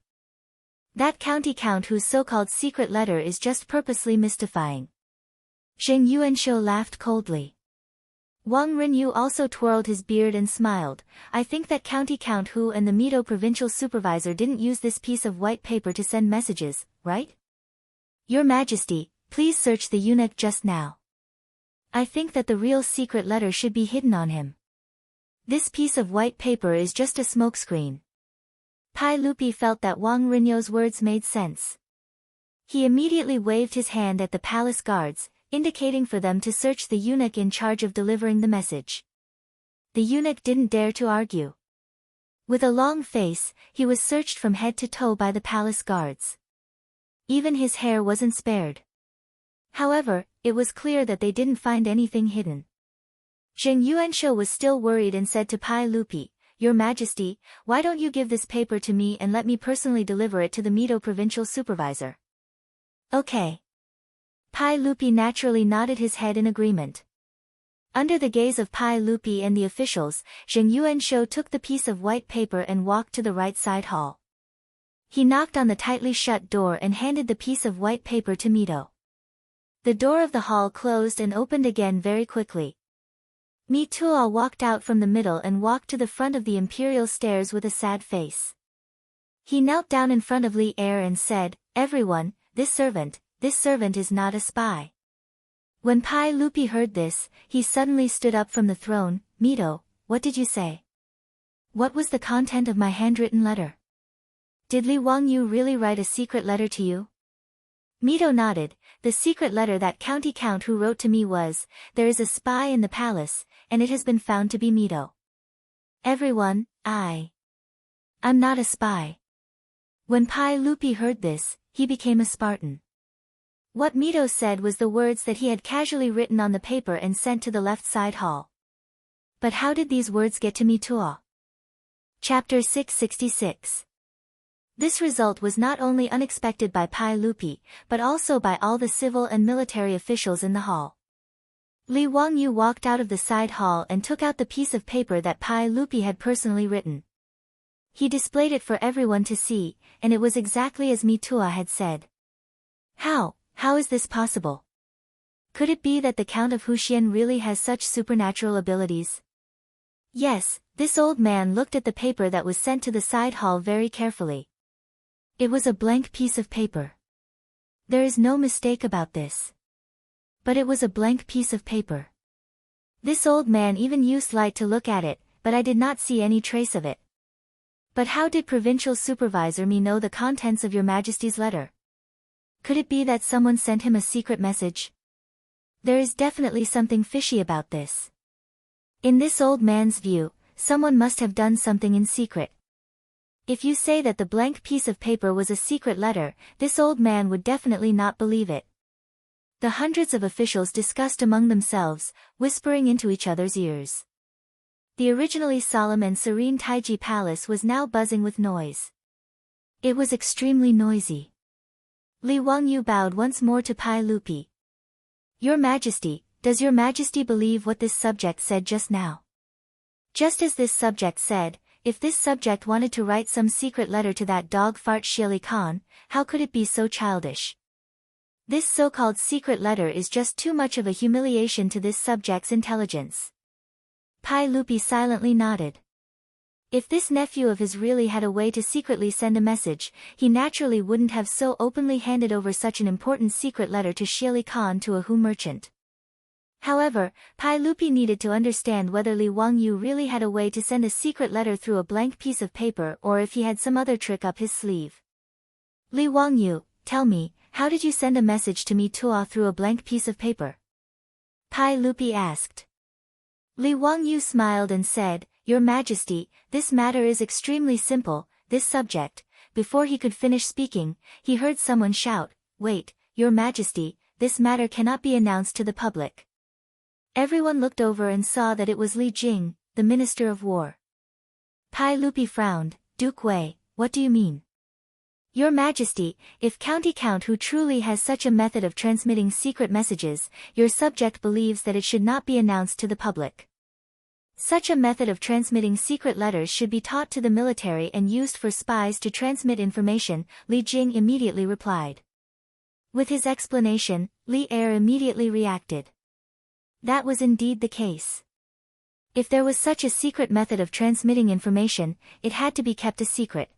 That County Count whose so-called secret letter is just purposely mystifying. Zheng Yuanshou laughed coldly. Wang Renyu also twirled his beard and smiled. I think that County Count Hu and the Mito Provincial Supervisor didn't use this piece of white paper to send messages, right? Your Majesty, please search the eunuch just now. I think that the real secret letter should be hidden on him. This piece of white paper is just a smokescreen. Pai Lupi felt that Wang Rinyo's words made sense. He immediately waved his hand at the palace guards, indicating for them to search the eunuch in charge of delivering the message. The eunuch didn't dare to argue. With a long face, he was searched from head to toe by the palace guards. Even his hair wasn't spared. However, it was clear that they didn't find anything hidden. Zheng Yuanshou was still worried and said to Pai Lupi, "Your Majesty, why don't you give this paper to me and let me personally deliver it to the Mito provincial supervisor?" "Okay." Pai Lupi naturally nodded his head in agreement. Under the gaze of Pai Lupi and the officials, Zheng Yuanshou took the piece of white paper and walked to the right side hall. He knocked on the tightly shut door and handed the piece of white paper to Mito. The door of the hall closed and opened again very quickly. Mituo walked out from the middle and walked to the front of the imperial stairs with a sad face. He knelt down in front of Li Er and said, "Everyone, this servant is not a spy." When Pai Lupi heard this, he suddenly stood up from the throne. "Mito, what did you say? What was the content of my handwritten letter? Did Li Wangyu really write a secret letter to you?" Mito nodded. "The secret letter that county count who wrote to me was, 'There is a spy in the palace, and it has been found to be Mito.' Everyone, I'm not a spy." When Pai Lupi heard this, he became a Spartan. What Mito said was the words that he had casually written on the paper and sent to the left side hall. But how did these words get to Mituo? Chapter 666. This result was not only unexpected by Pai Lupi, but also by all the civil and military officials in the hall. Li Wangyu walked out of the side hall and took out the piece of paper that Pai Lupi had personally written. He displayed it for everyone to see, and it was exactly as Mituo had said. How is this possible? Could it be that the Count of Huxian really has such supernatural abilities? Yes, this old man looked at the paper that was sent to the side hall very carefully. It was a blank piece of paper. There is no mistake about this. But it was a blank piece of paper. This old man even used light to look at it, but I did not see any trace of it. But how did Provincial Supervisor Me know the contents of Your Majesty's letter? Could it be that someone sent him a secret message? There is definitely something fishy about this. In this old man's view, someone must have done something in secret. If you say that the blank piece of paper was a secret letter, this old man would definitely not believe it. The hundreds of officials discussed among themselves, whispering into each other's ears. The originally solemn and serene Taiji Palace was now buzzing with noise. It was extremely noisy. Li Wangyu bowed once more to Pai Lupi. "Your Majesty, does Your Majesty believe what this subject said just now?" Just as this subject said, if this subject wanted to write some secret letter to that dog fart Shili Khan, how could it be so childish? This so-called secret letter is just too much of a humiliation to this subject's intelligence. Pai Lupi silently nodded. If this nephew of his really had a way to secretly send a message, he naturally wouldn't have so openly handed over such an important secret letter to Shili Khan to a Hu merchant. However, Pai Lupi needed to understand whether Li Wangyu really had a way to send a secret letter through a blank piece of paper or if he had some other trick up his sleeve. "Li Wangyu, tell me, how did you send a message to me Tuo through a blank piece of paper?" Pai Lupi asked. Li Wangyu smiled and said, "Your Majesty, this matter is extremely simple. This subject." Before he could finish speaking, he heard someone shout, "Wait, Your Majesty, this matter cannot be announced to the public." Everyone looked over and saw that it was Li Jing, the Minister of War. Pai Lupi frowned. "Duke Wei, what do you mean?" "Your Majesty, if County Count who truly has such a method of transmitting secret messages, your subject believes that it should not be announced to the public. Such a method of transmitting secret letters should be taught to the military and used for spies to transmit information," Li Jing immediately replied. With his explanation, Li Er immediately reacted. That was indeed the case. If there was such a secret method of transmitting information, it had to be kept a secret.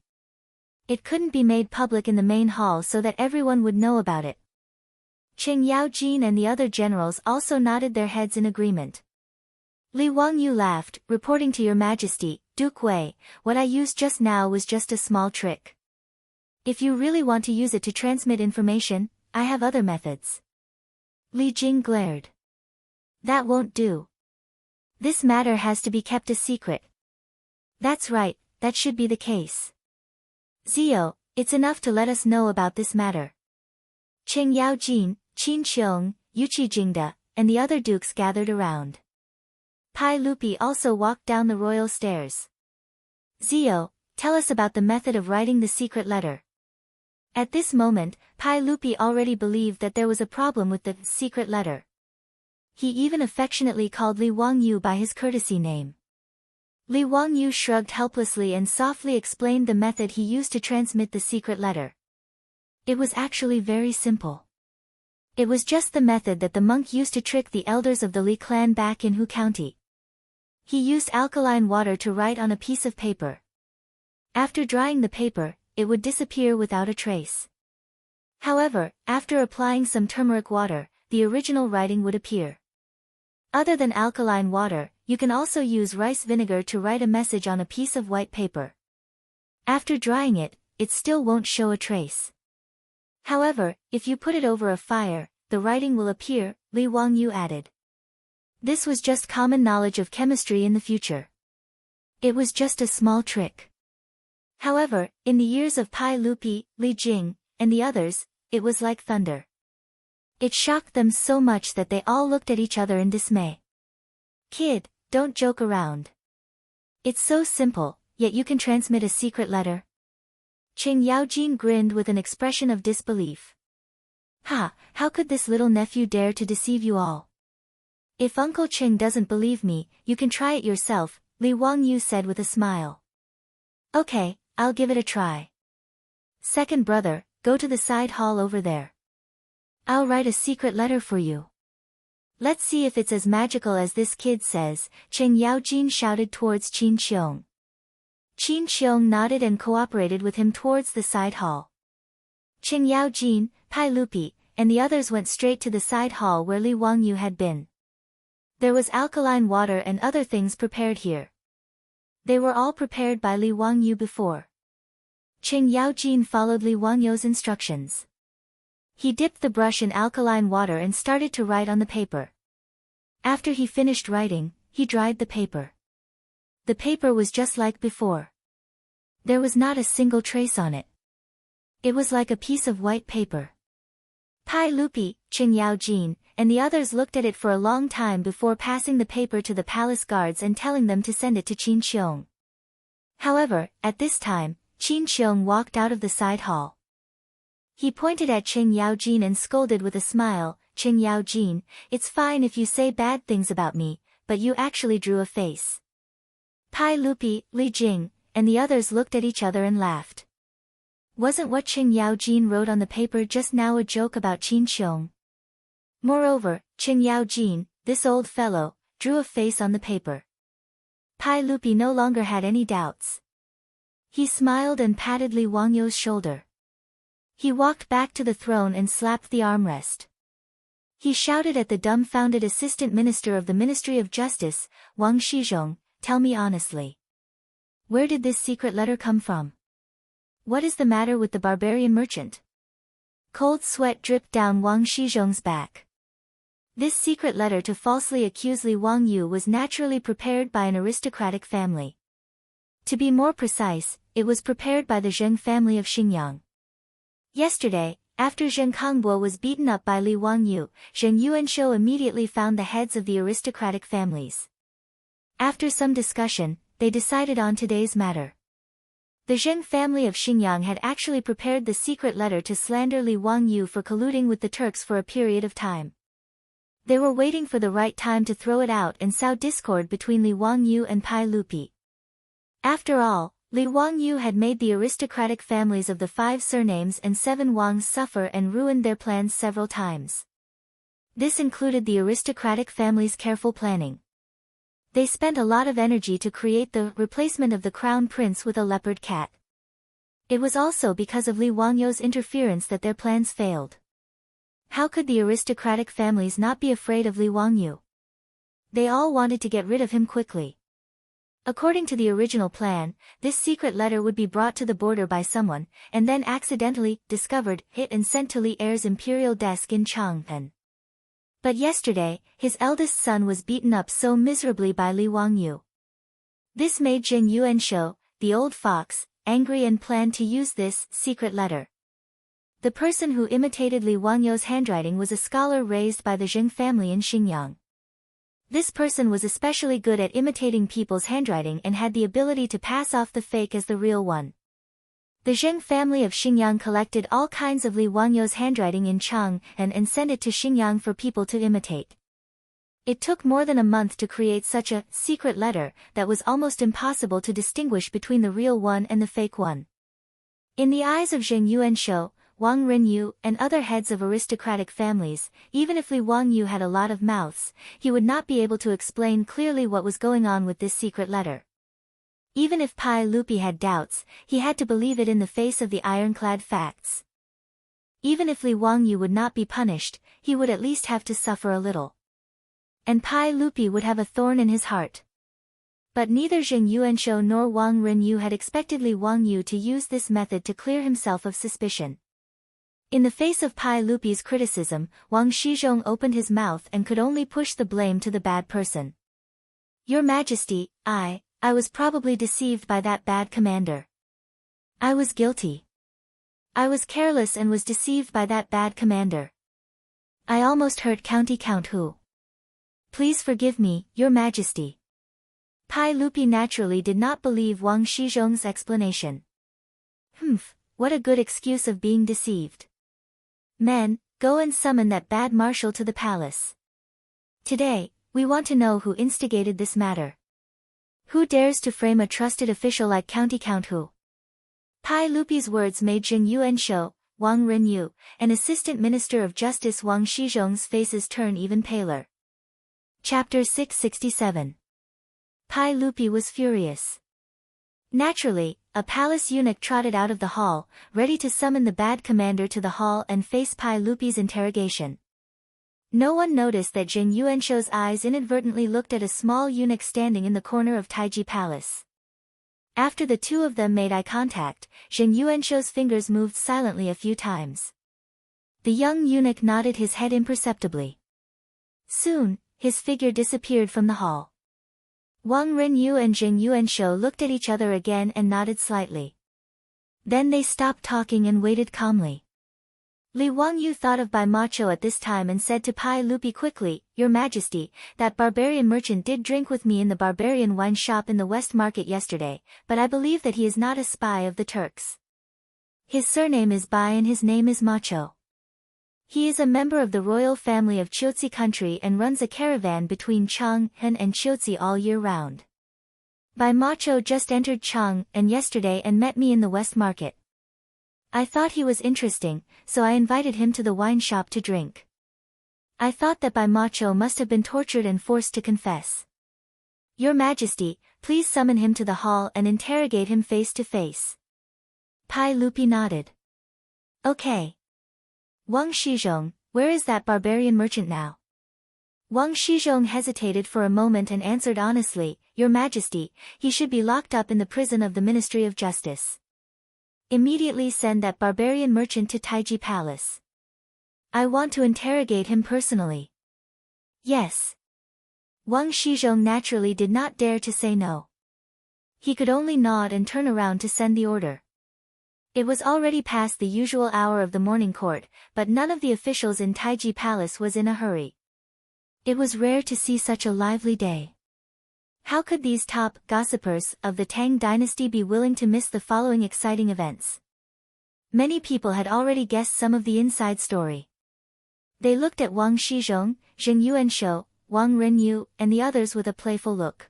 It couldn't be made public in the main hall so that everyone would know about it. Qing Yaojin and the other generals also nodded their heads in agreement. Li Wangyu laughed, reporting to Your Majesty, Duke Wei, what I used just now was just a small trick. If you really want to use it to transmit information, I have other methods. Li Jing glared. That won't do. This matter has to be kept a secret. That's right, that should be the case. Zio, it's enough to let us know about this matter. Qing Yaojin, Qin Qiong, Yuqi Jingda, and the other dukes gathered around. Pai Lupi also walked down the royal stairs. Zio, tell us about the method of writing the secret letter. At this moment, Pai Lupi already believed that there was a problem with the secret letter. He even affectionately called Li Wangyu by his courtesy name. Li Wangyu shrugged helplessly and softly explained the method he used to transmit the secret letter. It was actually very simple. It was just the method that the monk used to trick the elders of the Li clan back in Hu County. He used alkaline water to write on a piece of paper. After drying the paper, it would disappear without a trace. However, after applying some turmeric water, the original writing would appear. Other than alkaline water, you can also use rice vinegar to write a message on a piece of white paper. After drying it, it still won't show a trace. However, if you put it over a fire, the writing will appear, Li Wangyu added. This was just common knowledge of chemistry in the future. It was just a small trick. However, in the ears of Pai Lupi, Li Jing, and the others, it was like thunder. It shocked them so much that they all looked at each other in dismay. Kid, don't joke around. It's so simple, yet you can transmit a secret letter. Qing Yaojin grinned with an expression of disbelief. Ha, how could this little nephew dare to deceive you all? If Uncle Qing doesn't believe me, you can try it yourself, Li Wangyu said with a smile. Okay, I'll give it a try. Second brother, go to the side hall over there. I'll write a secret letter for you. Let's see if it's as magical as this kid says, Qing Yaojin shouted towards Qin Qiong. Qin Qiong nodded and cooperated with him towards the side hall. Qing Yaojin, Pai Lupi, and the others went straight to the side hall where Li Wangyu had been. There was alkaline water and other things prepared here. They were all prepared by Li Wangyu before. Qing Yaojin followed Li Wangyu's instructions. He dipped the brush in alkaline water and started to write on the paper. After he finished writing, he dried the paper. The paper was just like before. There was not a single trace on it. It was like a piece of white paper. Pai Lupi, Qing Yaojin, and the others looked at it for a long time before passing the paper to the palace guards and telling them to send it to Qin Qiong. However, at this time, Qin Qiong walked out of the side hall. He pointed at Qing Yaojin and scolded with a smile, Qing Yaojin, it's fine if you say bad things about me, but you actually drew a face. Pai Lupi, Li Jing, and the others looked at each other and laughed. Wasn't what Qing Yaojin wrote on the paper just now a joke about Qin Qiong? Moreover, Qing Yaojin, this old fellow, drew a face on the paper. Pai Lupi no longer had any doubts. He smiled and patted Li Wangyu's shoulder. He walked back to the throne and slapped the armrest. He shouted at the dumbfounded assistant minister of the Ministry of Justice, Wang Shizhong, tell me honestly. Where did this secret letter come from? What is the matter with the barbarian merchant? Cold sweat dripped down Wang Shizhong's back. This secret letter to falsely accuse Li Wangyu was naturally prepared by an aristocratic family. To be more precise, it was prepared by the Zheng family of Xingyang. Yesterday, after Zheng Kangbo was beaten up by Li Wangyu, Zheng Yuanshou immediately found the heads of the aristocratic families. After some discussion, they decided on today's matter. The Zheng family of Xingyang had actually prepared the secret letter to slander Li Wangyu for colluding with the Turks for a period of time. They were waiting for the right time to throw it out and sow discord between Li Wangyu and Pai Lupi. After all, Li Wangyu had made the aristocratic families of the 5 surnames and 7 Wangs suffer and ruined their plans several times. This included the aristocratic family's careful planning. They spent a lot of energy to create the replacement of the crown prince with a leopard cat. It was also because of Li Wangyu's interference that their plans failed. How could the aristocratic families not be afraid of Li Wangyu? They all wanted to get rid of him quickly. According to the original plan, this secret letter would be brought to the border by someone, and then accidentally discovered, hid and sent to Li Er's imperial desk in Chang'an. But yesterday, his eldest son was beaten up so miserably by Li Wangyu. This made Jing Yuanshou, the old fox, angry and planned to use this secret letter. The person who imitated Li Wangyou's handwriting was a scholar raised by the Zheng family in Xinjiang. This person was especially good at imitating people's handwriting and had the ability to pass off the fake as the real one. The Zheng family of Xinjiang collected all kinds of Li Wangyou's handwriting in Chang'an and sent it to Xinjiang for people to imitate. It took more than a month to create such a secret letter that was almost impossible to distinguish between the real one and the fake one. In the eyes of Zheng Yuanshou, Wang Renyu, and other heads of aristocratic families, even if Li Wangyu had a lot of mouths, he would not be able to explain clearly what was going on with this secret letter. Even if Pai Lupi had doubts, he had to believe it in the face of the ironclad facts. Even if Li Wangyu would not be punished, he would at least have to suffer a little. And Pai Lupi would have a thorn in his heart. But neither Zheng Yuanshou nor Wang Renyu had expected Li Wangyu to use this method to clear himself of suspicion. In the face of Pai Lupi's criticism, Wang Shizhong opened his mouth and could only push the blame to the bad person. Your Majesty, I was probably deceived by that bad commander. I was guilty. I was careless and was deceived by that bad commander. I almost hurt County Count Hu. Please forgive me, Your Majesty. Pai Lupi naturally did not believe Wang Shizhong's explanation. What a good excuse of being deceived. Men, go and summon that bad marshal to the palace. Today, we want to know who instigated this matter. Who dares to frame a trusted official like County Count Hu? Pai Lupi's words made Jing Yuanshou, Wang Renyu, and Assistant Minister of Justice Wang Shizhong's faces turn even paler. Chapter 667. Pai Lupi was furious. Naturally, a palace eunuch trotted out of the hall, ready to summon the bad commander to the hall and face Pai Lupi's interrogation. No one noticed that Jing Yuanshou's eyes inadvertently looked at a small eunuch standing in the corner of Taiji Palace. After the two of them made eye contact, Jing Yuanshou's fingers moved silently a few times. The young eunuch nodded his head imperceptibly. Soon, his figure disappeared from the hall. Wang Renyu and Jing Yuanshou looked at each other again and nodded slightly. Then they stopped talking and waited calmly. Li Wangyu thought of Bai Macho at this time and said to Pai Lupi quickly, Your Majesty, that barbarian merchant did drink with me in the barbarian wine shop in the West Market yesterday, but I believe that he is not a spy of the Turks. His surname is Bai and his name is Macho. He is a member of the royal family of Qiuzi country and runs a caravan between Chang'an and Qiuzi all year round. Bai Macho just entered Chang'an yesterday and met me in the West Market. I thought he was interesting, so I invited him to the wine shop to drink. I thought that Bai Macho must have been tortured and forced to confess. Your Majesty, please summon him to the hall and interrogate him face to face. Pai Lupi nodded. Okay. Wang Shizhong, where is that barbarian merchant now? Wang Shizhong hesitated for a moment and answered honestly, Your Majesty, he should be locked up in the prison of the Ministry of Justice. Immediately send that barbarian merchant to Taiji Palace. I want to interrogate him personally. Yes. Wang Shizhong naturally did not dare to say no. He could only nod and turn around to send the order. It was already past the usual hour of the morning court, but none of the officials in Taiji Palace was in a hurry. It was rare to see such a lively day. How could these top gossipers of the Tang dynasty be willing to miss the following exciting events? Many people had already guessed some of the inside story. They looked at Wang Shizhong, Jing Yuanshou, Wang Renyu, and the others with a playful look.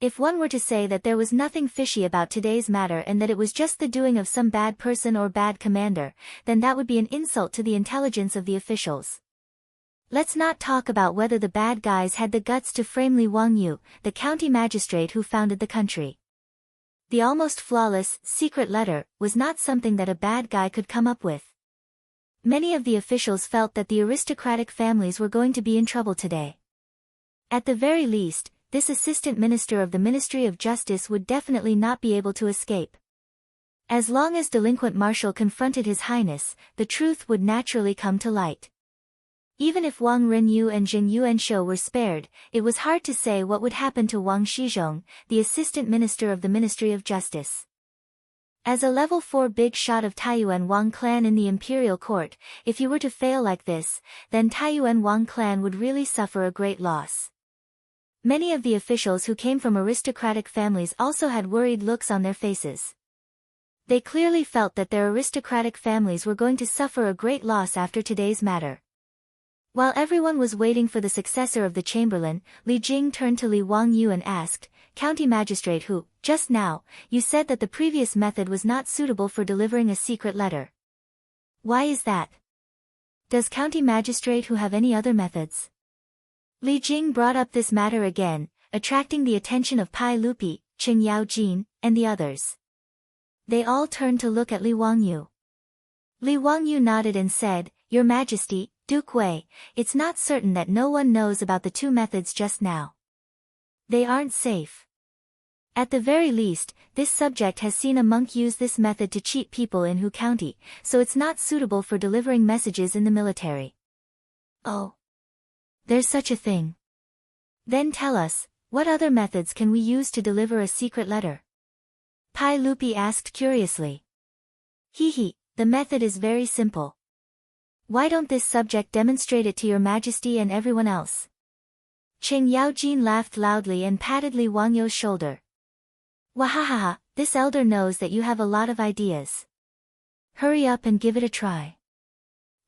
If one were to say that there was nothing fishy about today's matter and that it was just the doing of some bad person or bad commander, then that would be an insult to the intelligence of the officials. Let's not talk about whether the bad guys had the guts to frame Li Wangyu, the county magistrate who founded the country. The almost flawless, secret letter was not something that a bad guy could come up with. Many of the officials felt that the aristocratic families were going to be in trouble today. At the very least, this assistant minister of the Ministry of Justice would definitely not be able to escape. As long as delinquent Marshal confronted His Highness, the truth would naturally come to light. Even if Wang Renyu and Jin Yuanshou were spared, it was hard to say what would happen to Wang Shizhong, the assistant minister of the Ministry of Justice. As a level 4 big shot of Taiyuan Wang clan in the imperial court, if he were to fail like this, then Taiyuan Wang clan would really suffer a great loss. Many of the officials who came from aristocratic families also had worried looks on their faces. They clearly felt that their aristocratic families were going to suffer a great loss after today's matter. While everyone was waiting for the successor of the chamberlain, Li Jing turned to Li Wangyu and asked, "County magistrate who, just now, you said that the previous method was not suitable for delivering a secret letter. Why is that? Does county magistrate who have any other methods?" Li Jing brought up this matter again, attracting the attention of Pai Lupi, Qing Yaojin, and the others. They all turned to look at Li Wangyu. Li Wangyu nodded and said, "Your Majesty, Duke Wei, it's not certain that no one knows about the two methods just now. They aren't safe. At the very least, this subject has seen a monk use this method to cheat people in Hu County, so it's not suitable for delivering messages in the military." "Oh. There's such a thing. Then tell us, what other methods can we use to deliver a secret letter?" Pai Lupi asked curiously. The method is very simple. Why don't this subject demonstrate it to your Majesty and everyone else?" Qing Yaojin laughed loudly and patted Li Wangyu's shoulder. "Wahahaha, this elder knows that you have a lot of ideas. Hurry up and give it a try.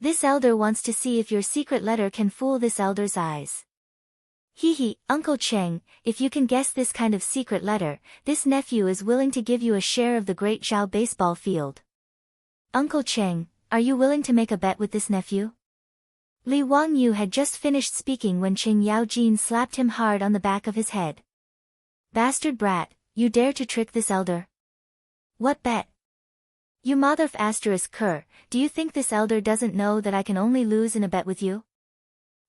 This elder wants to see if your secret letter can fool this elder's eyes." Uncle Cheng, if you can guess this kind of secret letter, this nephew is willing to give you a share of the Great Zhao baseball field. Uncle Cheng, are you willing to make a bet with this nephew? Li Wangyu had just finished speaking when Qing Yaojin slapped him hard on the back of his head. "Bastard brat, you dare to trick this elder? What bet? You motherf asterisk cur, do you think this elder doesn't know that I can only lose in a bet with you?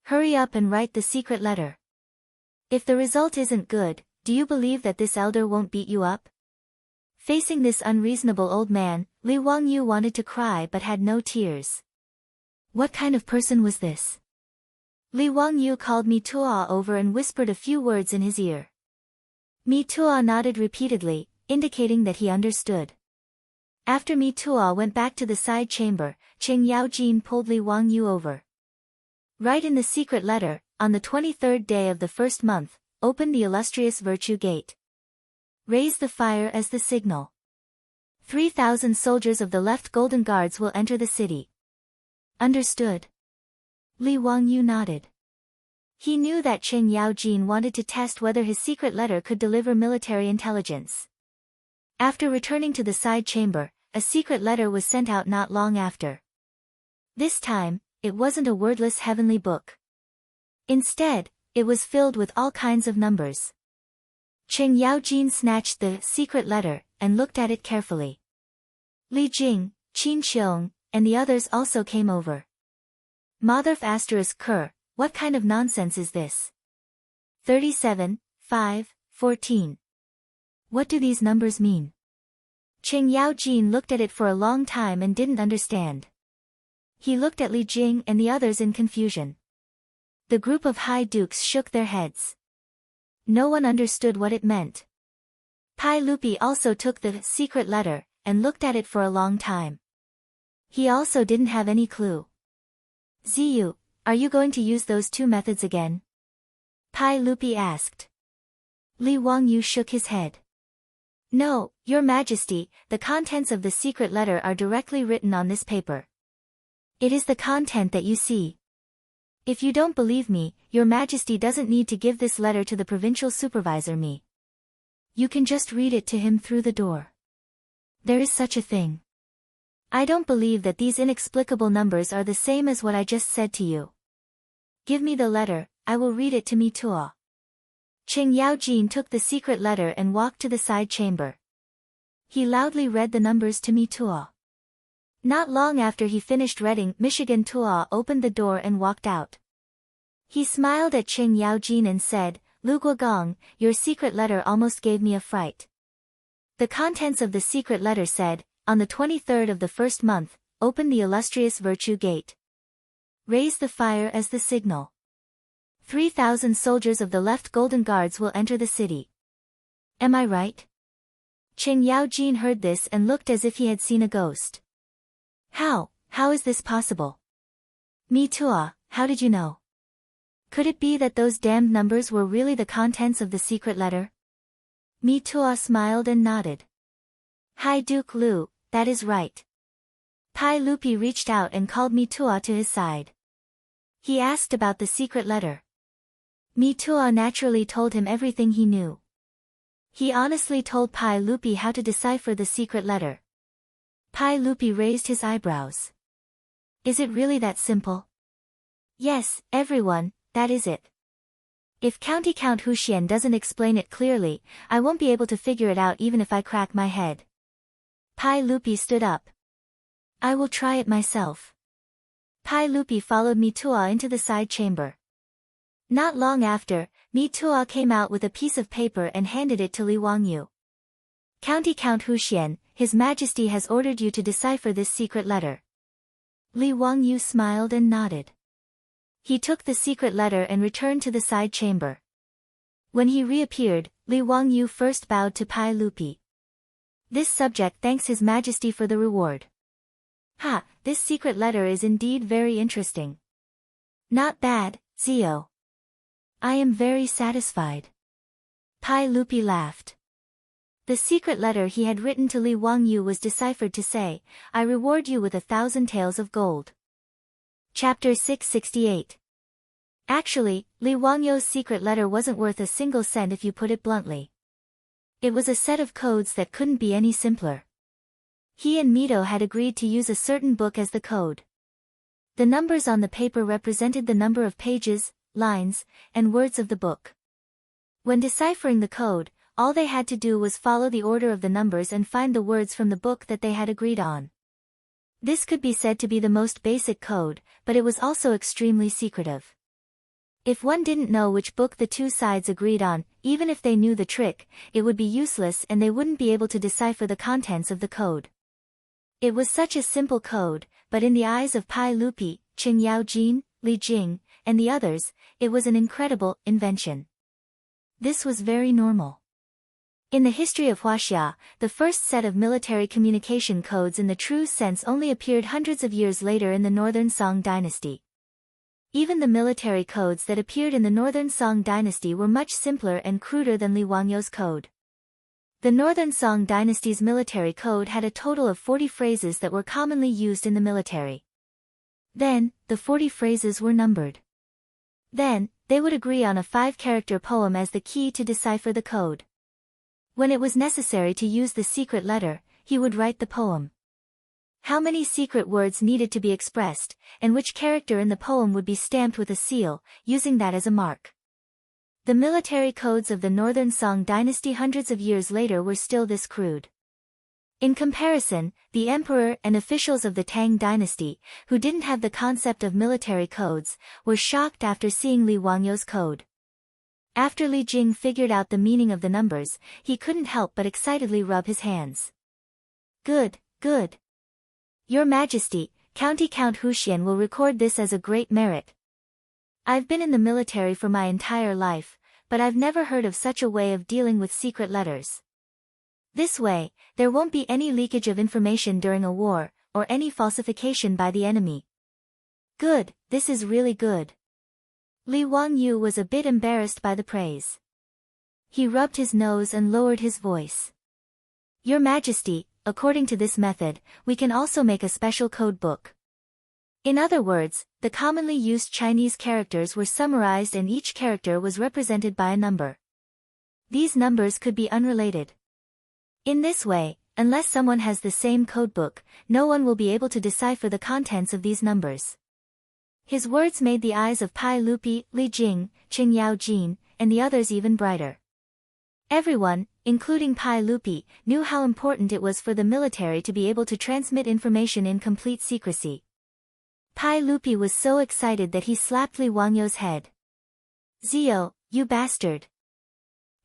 Hurry up and write the secret letter. If the result isn't good, do you believe that this elder won't beat you up?" Facing this unreasonable old man, Li Wangyu wanted to cry but had no tears. What kind of person was this? Li Wangyu called Mi Tuo over and whispered a few words in his ear. Mi Tuo nodded repeatedly, indicating that he understood. After Mi Tuo went back to the side chamber, Qing Yaojin pulled Li Wangyu over. "Write in the secret letter, on the 23rd day of the first month, open the illustrious Virtue Gate. Raise the fire as the signal. 3,000 soldiers of the left Golden Guards will enter the city." Understood. Li Wangyu nodded. He knew that Qing Yaojin wanted to test whether his secret letter could deliver military intelligence. After returning to the side chamber, a secret letter was sent out not long after. This time, it wasn't a wordless heavenly book. Instead, it was filled with all kinds of numbers. Qing Yaojin snatched the secret letter and looked at it carefully. Li Jing, Qin Xiong, and the others also came over. "Motherf asterisk cur, what kind of nonsense is this? 37, 5, 14. What do these numbers mean?" Qing Yaojin looked at it for a long time and didn't understand. He looked at Li Jing and the others in confusion. The group of high dukes shook their heads. No one understood what it meant. Pai Lupi also took the secret letter and looked at it for a long time. He also didn't have any clue. "Ziyu, are you going to use those two methods again?" Pai Lupi asked. Li Wangyu shook his head. "No, Your Majesty, the contents of the secret letter are directly written on this paper. It is the content that you see. If you don't believe me, Your Majesty doesn't need to give this letter to the provincial supervisor me. You can just read it to him through the door. There is such a thing. I don't believe that these inexplicable numbers are the same as what I just said to you. Give me the letter, I will read it to Mi Tuo." Qing Yaojin took the secret letter and walked to the side chamber. He loudly read the numbers to Mi Tuo. Not long after he finished reading, Michigan Tua opened the door and walked out. He smiled at Qing Yaojin and said, "Lu Guogong, your secret letter almost gave me a fright." The contents of the secret letter said, "On the 23rd of the first month, open the illustrious Virtue Gate. Raise the fire as the signal. 3,000 soldiers of the left Golden Guards will enter the city." Am I right? Qing Yaojin heard this and looked as if he had seen a ghost. How is this possible? Mi Tua, how did you know? Could it be that those damned numbers were really the contents of the secret letter? Mi Tua smiled and nodded. Hi Duke Lu, that is right. Pai Lupi reached out and called Mi Tua to his side. He asked about the secret letter. Mi Tua naturally told him everything he knew. He honestly told Pai Lupi how to decipher the secret letter. Pai Lupi raised his eyebrows. Is it really that simple? Yes, everyone, that is it. If Count Huxian doesn't explain it clearly, I won't be able to figure it out even if I crack my head. Pai Lupi stood up. I will try it myself. Pai Lupi followed Mi Tua into the side chamber. Not long after, Mi Tua came out with a piece of paper and handed it to Li Wangyu. Count Huxian, His Majesty has ordered you to decipher this secret letter. Li Wangyu smiled and nodded. He took the secret letter and returned to the side chamber. When he reappeared, Li Wangyu first bowed to Pai Lupi. This subject thanks His Majesty for the reward. Ha, this secret letter is indeed very interesting. Not bad, Zio. I am very satisfied. Pai Lupi laughed. The secret letter he had written to Li Wangyu was deciphered to say, I reward you with 1,000 taels of gold. Chapter 668. Actually, Li Wangyu's secret letter wasn't worth a single cent if you put it bluntly. It was a set of codes that couldn't be any simpler. He and Mito had agreed to use a certain book as the code. The numbers on the paper represented the number of pages, lines, and words of the book. When deciphering the code, all they had to do was follow the order of the numbers and find the words from the book that they had agreed on. This could be said to be the most basic code, but it was also extremely secretive. If one didn't know which book the two sides agreed on, even if they knew the trick, it would be useless and they wouldn't be able to decipher the contents of the code. It was such a simple code, but in the eyes of Pai Lupi, Qing Yaojin, Li Jing, and the others, it was an incredible invention. This was very normal. In the history of Huaxia, the first set of military communication codes in the true sense only appeared hundreds of years later in the Northern Song dynasty. Even the military codes that appeared in the Northern Song dynasty were much simpler and cruder than Li Wangyu's code. The Northern Song dynasty's military code had a total of 40 phrases that were commonly used in the military. Then, the 40 phrases were numbered. Then, they would agree on a 5-character poem as the key to decipher the code. When it was necessary to use the secret letter, he would write the poem. How many secret words needed to be expressed, and which character in the poem would be stamped with a seal, using that as a mark. The military codes of the Northern Song dynasty hundreds of years later were still this crude. In comparison, the emperor and officials of the Tang dynasty, who didn't have the concept of military codes, were shocked after seeing Li Wangyu's code. After Li Jing figured out the meaning of the numbers, he couldn't help but excitedly rub his hands. Good, good. Your Majesty, Count Huxian will record this as a great merit. I've been in the military for my entire life, but I've never heard of such a way of dealing with secret letters. This way, there won't be any leakage of information during a war, or any falsification by the enemy. Good, this is really good. Li Wangyu was a bit embarrassed by the praise. He rubbed his nose and lowered his voice. Your Majesty, according to this method, we can also make a special code book. In other words, the commonly used Chinese characters were summarized and each character was represented by a number. These numbers could be unrelated. In this way, unless someone has the same codebook, no one will be able to decipher the contents of these numbers. His words made the eyes of Pai Lupi, Li Jing, Qing Yaojin, and the others even brighter. Everyone, including Pai Lupi, knew how important it was for the military to be able to transmit information in complete secrecy. Pai Lupi was so excited that he slapped Li Wangyou's head. "Zio, you bastard.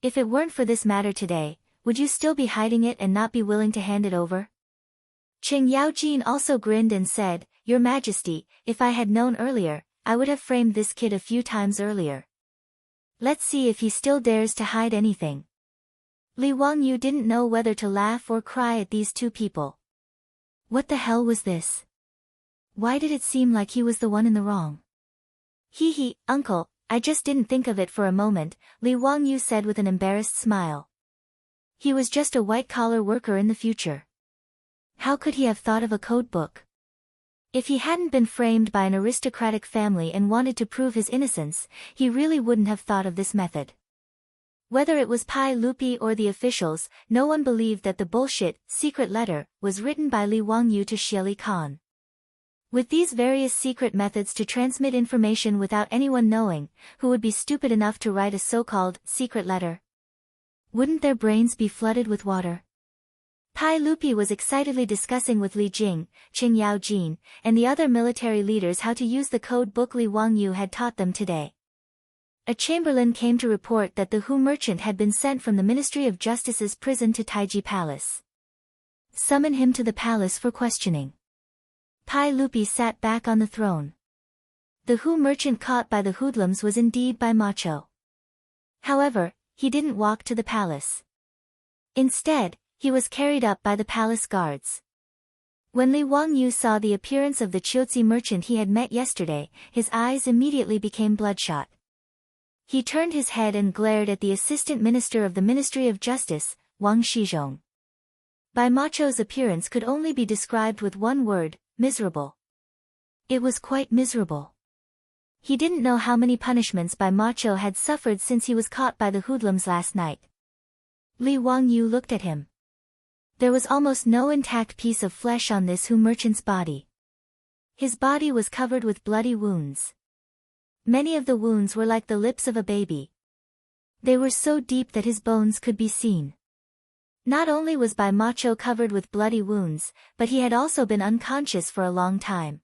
If it weren't for this matter today, would you still be hiding it and not be willing to hand it over?" Qing Yaojin also grinned and said, "Your Majesty, if I had known earlier, I would have framed this kid a few times earlier. Let's see if he still dares to hide anything." Li Wangyou didn't know whether to laugh or cry at these two people. What the hell was this? Why did it seem like he was the one in the wrong? "Hee hee, uncle, I just didn't think of it for a moment," Li Wangyou said with an embarrassed smile. He was just a white-collar worker in the future. How could he have thought of a code book? If he hadn't been framed by an aristocratic family and wanted to prove his innocence, he really wouldn't have thought of this method. Whether it was Pai Lupi or the officials, no one believed that the bullshit, secret letter, was written by Li Wangyou to Xieli Khan. With these various secret methods to transmit information without anyone knowing, who would be stupid enough to write a so-called secret letter? Wouldn't their brains be flooded with water? Pai Lupi was excitedly discussing with Li Jing, Qing Yaojin, and the other military leaders how to use the code book Li Wangyou had taught them today. A chamberlain came to report that the Hu merchant had been sent from the Ministry of Justice's prison to Taiji Palace. Summon him to the palace for questioning. Pai Lupi sat back on the throne. The Hu merchant caught by the hoodlums was indeed Bai Macho. However, he didn't walk to the palace. Instead, he was carried up by the palace guards. When Li Wangyou saw the appearance of the Chiuzi merchant he had met yesterday, his eyes immediately became bloodshot. He turned his head and glared at the assistant minister of the Ministry of Justice, Wang Shizhong. Bai Macho's appearance could only be described with one word: miserable. It was quite miserable. He didn't know how many punishments Bai Macho had suffered since he was caught by the hoodlums last night. Li Wangyou looked at him. There was almost no intact piece of flesh on this Hu merchant's body. His body was covered with bloody wounds. Many of the wounds were like the lips of a baby. They were so deep that his bones could be seen. Not only was Bai Macho covered with bloody wounds, but he had also been unconscious for a long time.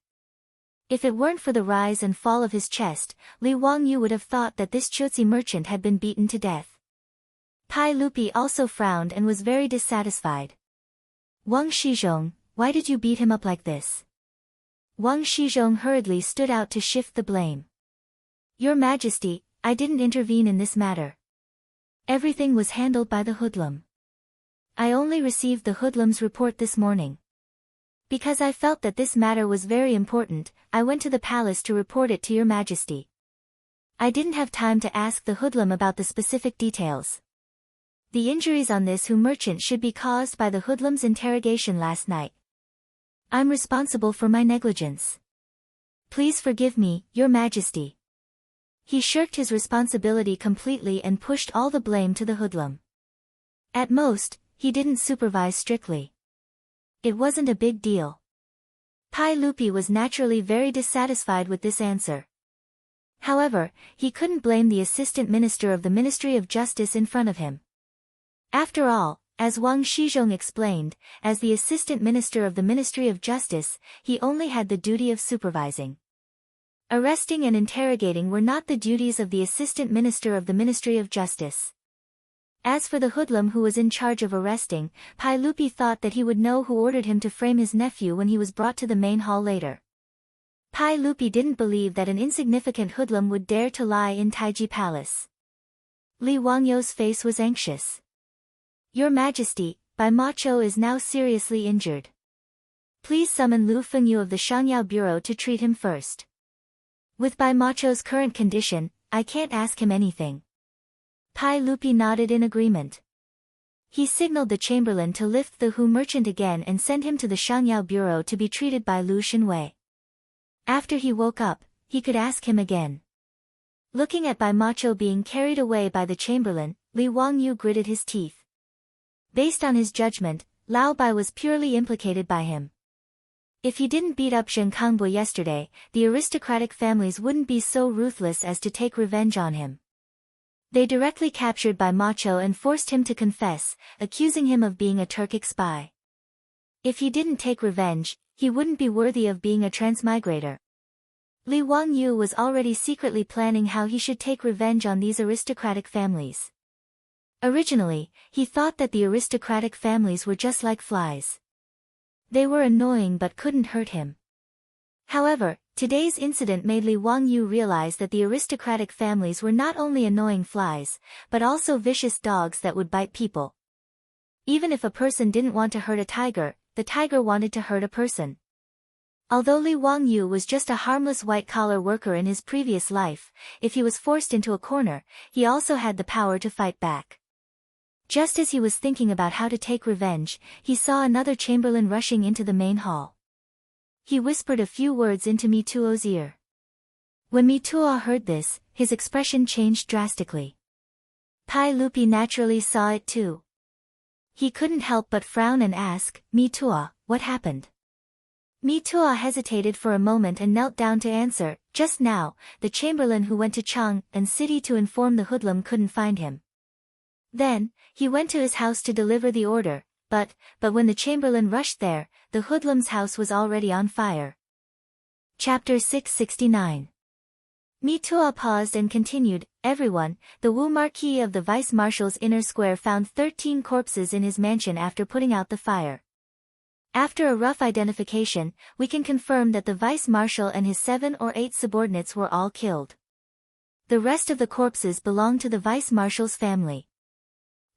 If it weren't for the rise and fall of his chest, Li Wangyou would have thought that this Chiuzi merchant had been beaten to death. Pai Lupi also frowned and was very dissatisfied. "Wang Shizhong, why did you beat him up like this?" Wang Shizhong hurriedly stood out to shift the blame. "Your Majesty, I didn't intervene in this matter. Everything was handled by the hoodlum. I only received the hoodlum's report this morning. Because I felt that this matter was very important, I went to the palace to report it to your Majesty. I didn't have time to ask the hoodlum about the specific details. The injuries on this Hu merchant should be caused by the hoodlum's interrogation last night. I'm responsible for my negligence. Please forgive me, your Majesty." He shirked his responsibility completely and pushed all the blame to the hoodlum. At most, he didn't supervise strictly. It wasn't a big deal. Pai Lupi was naturally very dissatisfied with this answer. However, he couldn't blame the assistant minister of the Ministry of Justice in front of him. After all, as Wang Shizhong explained, as the assistant minister of the Ministry of Justice, he only had the duty of supervising. Arresting and interrogating were not the duties of the assistant minister of the Ministry of Justice. As for the hoodlum who was in charge of arresting, Pai Lupi thought that he would know who ordered him to frame his nephew when he was brought to the main hall later. Pai Lupi didn't believe that an insignificant hoodlum would dare to lie in Taiji Palace. Li Wangyou's face was anxious. "Your Majesty, Bai Macho is now seriously injured. Please summon Lu Fengyu of the Shangyao Bureau to treat him first. With Bai Macho's current condition, I can't ask him anything." Pai Lupi nodded in agreement. He signaled the chamberlain to lift the Hu merchant again and send him to the Shangyao Bureau to be treated by Lu Shenwei. After he woke up, he could ask him again. Looking at Bai Macho being carried away by the chamberlain, Li Wangyou gritted his teeth. Based on his judgment, Lao Bai was purely implicated by him. If he didn't beat up Zheng Kangbo yesterday, the aristocratic families wouldn't be so ruthless as to take revenge on him. They directly captured by Macho and forced him to confess, accusing him of being a Turkic spy. If he didn't take revenge, he wouldn't be worthy of being a transmigrator. Li Wangyu was already secretly planning how he should take revenge on these aristocratic families. Originally, he thought that the aristocratic families were just like flies. They were annoying but couldn't hurt him. However, today's incident made Li Wangyu realize that the aristocratic families were not only annoying flies, but also vicious dogs that would bite people. Even if a person didn't want to hurt a tiger, the tiger wanted to hurt a person. Although Li Wangyu was just a harmless white-collar worker in his previous life, if he was forced into a corner, he also had the power to fight back. Just as he was thinking about how to take revenge, he saw another chamberlain rushing into the main hall. He whispered a few words into Mituo's ear. When Mituo heard this, his expression changed drastically. Pai Lupi naturally saw it too. He couldn't help but frown and ask, "Mituo, what happened?" Mituo hesitated for a moment and knelt down to answer, "Just now, the chamberlain who went to Chang'an City to inform the hoodlum couldn't find him. Then, he went to his house to deliver the order, but when the chamberlain rushed there, the hoodlum's house was already on fire." Chapter 669. Mituo paused and continued, "Everyone, the Wu Marquis of the Vice-Marshal's inner square found 13 corpses in his mansion after putting out the fire. After a rough identification, we can confirm that the Vice-Marshal and his 7 or 8 subordinates were all killed. The rest of the corpses belong to the Vice-Marshal's family.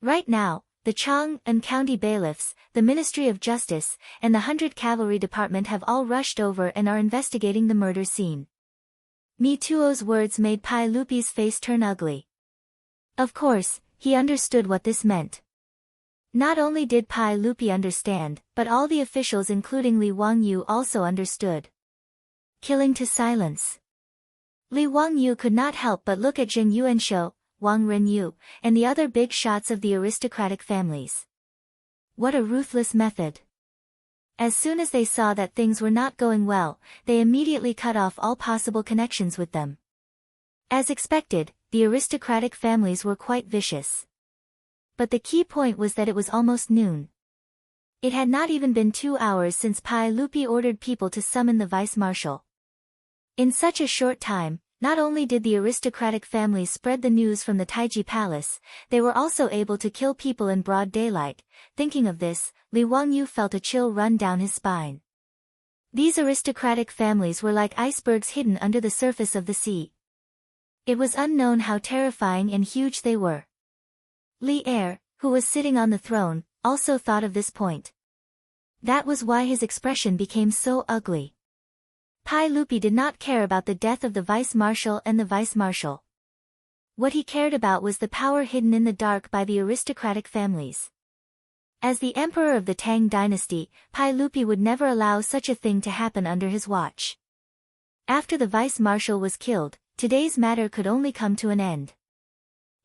Right now, the Chang'an County bailiffs, the Ministry of Justice, and the 100 Cavalry Department have all rushed over and are investigating the murder scene." Mituo's words made Pai Lupi's face turn ugly. Of course, he understood what this meant. Not only did Pai Lupi understand, but all the officials including Li Wangyu also understood. Killing to silence. Li Wangyu could not help but look at Zheng Yuanshou, Wang Renyu, and the other big shots of the aristocratic families. What a ruthless method. As soon as they saw that things were not going well, they immediately cut off all possible connections with them. As expected, the aristocratic families were quite vicious. But the key point was that it was almost noon. It had not even been 2 hours since Pai Lupi ordered people to summon the vice-marshal. In such a short time, not only did the aristocratic families spread the news from the Taiji Palace, they were also able to kill people in broad daylight. Thinking of this, Li Wangyu felt a chill run down his spine. These aristocratic families were like icebergs hidden under the surface of the sea. It was unknown how terrifying and huge they were. Li Er, who was sitting on the throne, also thought of this point. That was why his expression became so ugly. Pai Lupi did not care about the death of the vice-marshal and the vice-marshal. What he cared about was the power hidden in the dark by the aristocratic families. As the emperor of the Tang dynasty, Pai Lupi would never allow such a thing to happen under his watch. After the vice-marshal was killed, today's matter could only come to an end.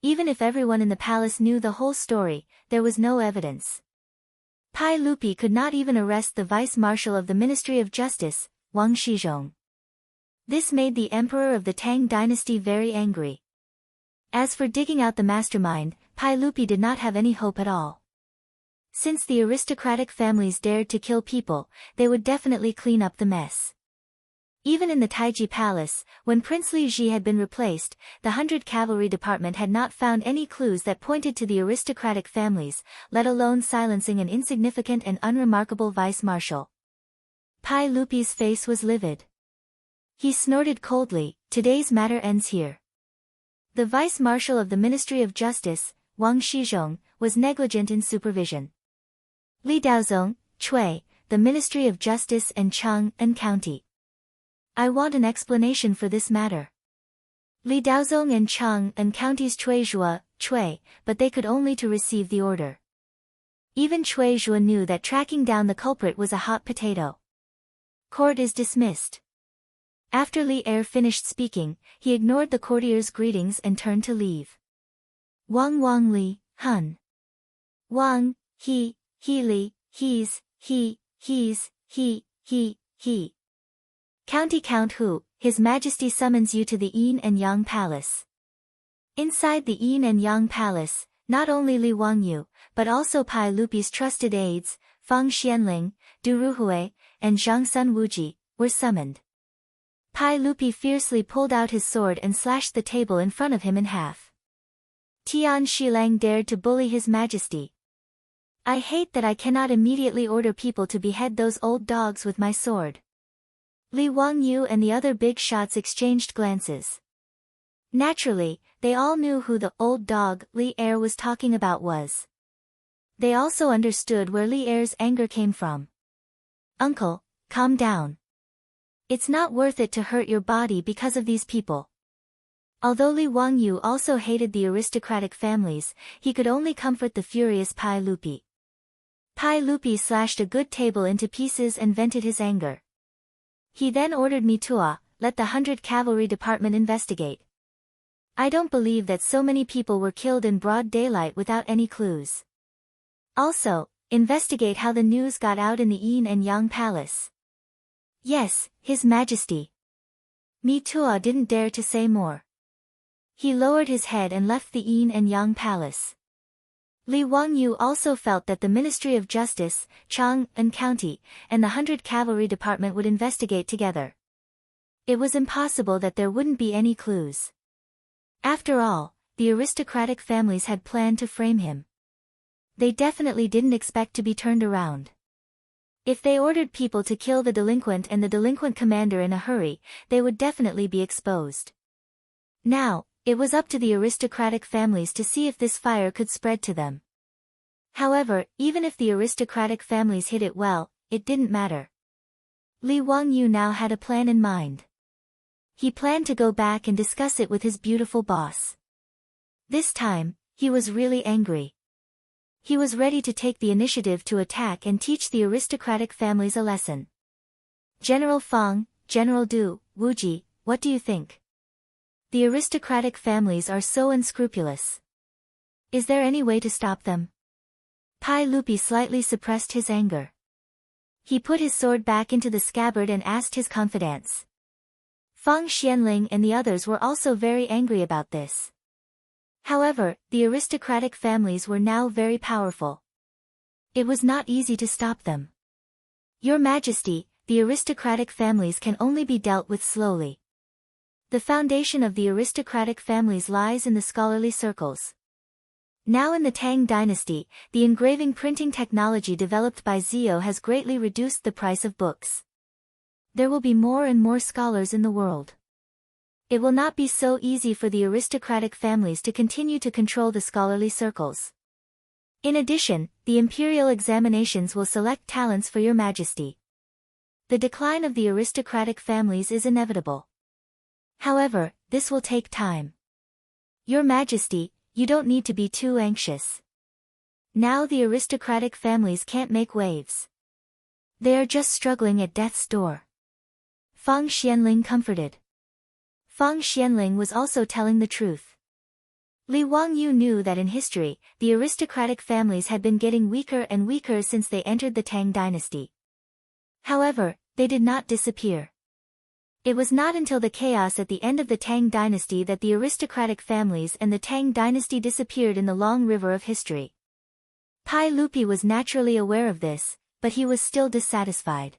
Even if everyone in the palace knew the whole story, there was no evidence. Pai Lupi could not even arrest the vice-marshal of the Ministry of Justice, Wang Shizhong. This made the emperor of the Tang dynasty very angry. As for digging out the mastermind, Pai Lupi did not have any hope at all. Since the aristocratic families dared to kill people, they would definitely clean up the mess. Even in the Taiji Palace, when Prince Li Ji had been replaced, the 100 Cavalry Department had not found any clues that pointed to the aristocratic families, let alone silencing an insignificant and unremarkable vice-marshal. Pai Lupi's face was livid. He snorted coldly, "Today's matter ends here." The vice-marshal of the Ministry of Justice, Wang Shizhong, was negligent in supervision. Li Daozong, Chui, the Ministry of Justice and Chang'an County. I want an explanation for this matter. Li Daozong and Chang'an County's Chui Zhua, but they could only to receive the order. Even Chui Zhua knew that tracking down the culprit was a hot potato. Court is dismissed. After Li Er finished speaking, he ignored the courtier's greetings and turned to leave. Wang Li, Hun. Wang, he Li, he's, he. County Count Hu, His Majesty summons you to the Yin and Yang Palace. Inside the yin and yang palace, not only Li Wangyu, but also Pai Lupi's trusted aides, Feng Xianling, Du Ruhui, and Zhang Sun Wuji, were summoned. Pai Lupi fiercely pulled out his sword and slashed the table in front of him in half. Tian Shilang dared to bully His Majesty. I hate that I cannot immediately order people to behead those old dogs with my sword. Li Wangyu and the other big shots exchanged glances. Naturally, they all knew who the old dog Li Er was talking about was. They also understood where Li Er's anger came from. Uncle, calm down. It's not worth it to hurt your body because of these people. Although Li Wangyu also hated the aristocratic families, he could only comfort the furious Pai Lupi. Pai Lupi slashed a good table into pieces and vented his anger. He then ordered Mitua, let the 100 Cavalry Department investigate. I don't believe that so many people were killed in broad daylight without any clues. Also, investigate how the news got out in the Yin and Yang Palace. Yes, His Majesty. Mitua didn't dare to say more. He lowered his head and left the Yin and Yang Palace. Li Wangyu also felt that the Ministry of Justice, Chang'an County, and the 100 Cavalry Department would investigate together. It was impossible that there wouldn't be any clues. After all, the aristocratic families had planned to frame him. They definitely didn't expect to be turned around. If they ordered people to kill the delinquent and the delinquent commander in a hurry, they would definitely be exposed. Now, it was up to the aristocratic families to see if this fire could spread to them. However, even if the aristocratic families hid it well, it didn't matter. Li Wangyu now had a plan in mind. He planned to go back and discuss it with his beautiful boss. This time, he was really angry. He was ready to take the initiative to attack and teach the aristocratic families a lesson. General Feng, General Du, Wuji, what do you think? The aristocratic families are so unscrupulous. Is there any way to stop them? Pai Lupi slightly suppressed his anger. He put his sword back into the scabbard and asked his confidants. Feng Xianling and the others were also very angry about this. However, the aristocratic families were now very powerful. It was not easy to stop them. Your Majesty, the aristocratic families can only be dealt with slowly. The foundation of the aristocratic families lies in the scholarly circles. Now in the Tang dynasty, the engraving printing technology developed by Zhou has greatly reduced the price of books. There will be more and more scholars in the world. It will not be so easy for the aristocratic families to continue to control the scholarly circles. In addition, the imperial examinations will select talents for your Majesty. The decline of the aristocratic families is inevitable. However, this will take time. Your Majesty, you don't need to be too anxious. Now the aristocratic families can't make waves. They are just struggling at death's door. Feng Xianling comforted. Feng Xianling was also telling the truth. Li Wangyu knew that in history, the aristocratic families had been getting weaker and weaker since they entered the Tang dynasty. However, they did not disappear. It was not until the chaos at the end of the Tang dynasty that the aristocratic families and the Tang dynasty disappeared in the long river of history. Pai Lupi was naturally aware of this, but he was still dissatisfied.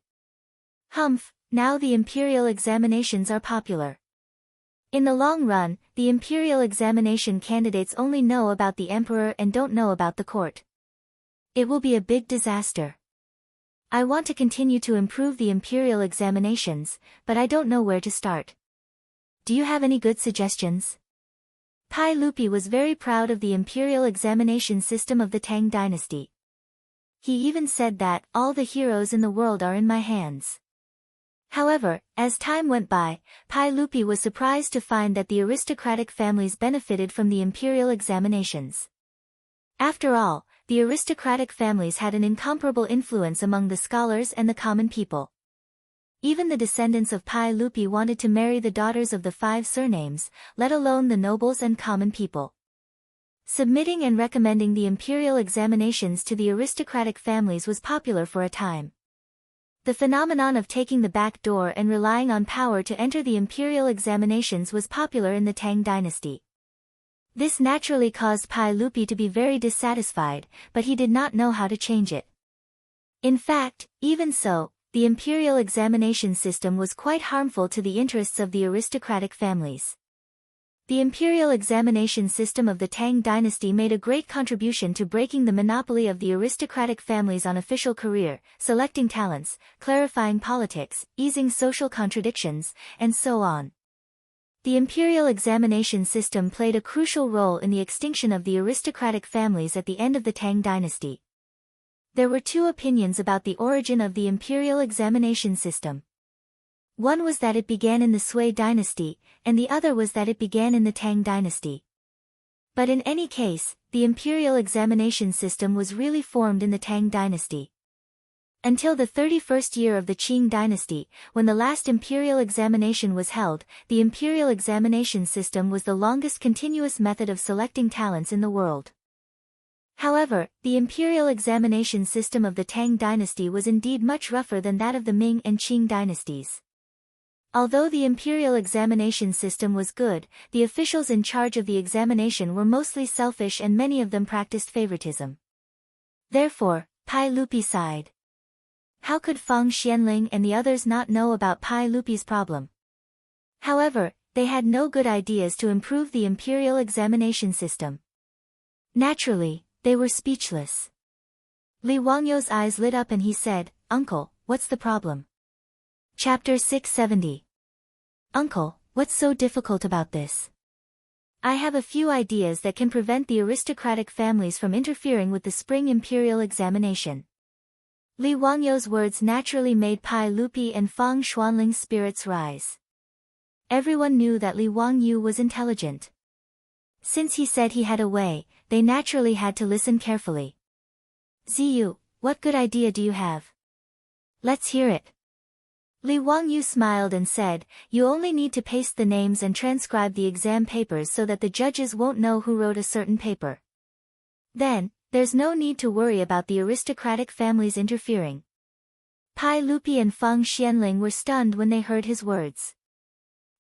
Humph, now the imperial examinations are popular. In the long run, the imperial examination candidates only know about the emperor and don't know about the court. It will be a big disaster. I want to continue to improve the imperial examinations, but I don't know where to start. Do you have any good suggestions? Pai Lupi was very proud of the imperial examination system of the Tang dynasty. He even said that, all the heroes in the world are in my hands. However, as time went by, Pai Lupi was surprised to find that the aristocratic families benefited from the imperial examinations. After all, the aristocratic families had an incomparable influence among the scholars and the common people. Even the descendants of Pai Lupi wanted to marry the daughters of the 5 surnames, let alone the nobles and common people. Submitting and recommending the imperial examinations to the aristocratic families was popular for a time. The phenomenon of taking the back door and relying on power to enter the imperial examinations was popular in the Tang dynasty. This naturally caused Pai Lupi to be very dissatisfied, but he did not know how to change it. In fact, even so, the imperial examination system was quite harmful to the interests of the aristocratic families. The imperial examination system of the Tang dynasty made a great contribution to breaking the monopoly of the aristocratic families on official career, selecting talents, clarifying politics, easing social contradictions, and so on. The imperial examination system played a crucial role in the extinction of the aristocratic families at the end of the Tang dynasty. There were two opinions about the origin of the imperial examination system. One was that it began in the Sui dynasty, and the other was that it began in the Tang dynasty. But in any case, the imperial examination system was really formed in the Tang dynasty. Until the 31st year of the Qing dynasty, when the last imperial examination was held, the imperial examination system was the longest continuous method of selecting talents in the world. However, the imperial examination system of the Tang dynasty was indeed much rougher than that of the Ming and Qing dynasties. Although the imperial examination system was good, the officials in charge of the examination were mostly selfish and many of them practiced favoritism. Therefore, Pai Lupi sighed. How could Feng Xianling and the others not know about Pai Lupi's problem? However, they had no good ideas to improve the imperial examination system. Naturally, they were speechless. Li Wangyou's eyes lit up and he said, "Uncle, what's the problem?" Chapter 670. Uncle, what's so difficult about this? I have a few ideas that can prevent the aristocratic families from interfering with the spring imperial examination. Li Wangyou's words naturally made Pai Lupi and Feng Xuanling's spirits rise. Everyone knew that Li Wangyou was intelligent. Since he said he had a way, they naturally had to listen carefully. Ziyu, what good idea do you have? Let's hear it. Li Wangyou smiled and said, you only need to paste the names and transcribe the exam papers so that the judges won't know who wrote a certain paper. Then, there's no need to worry about the aristocratic families interfering. Pai Lupi and Feng Xianling were stunned when they heard his words.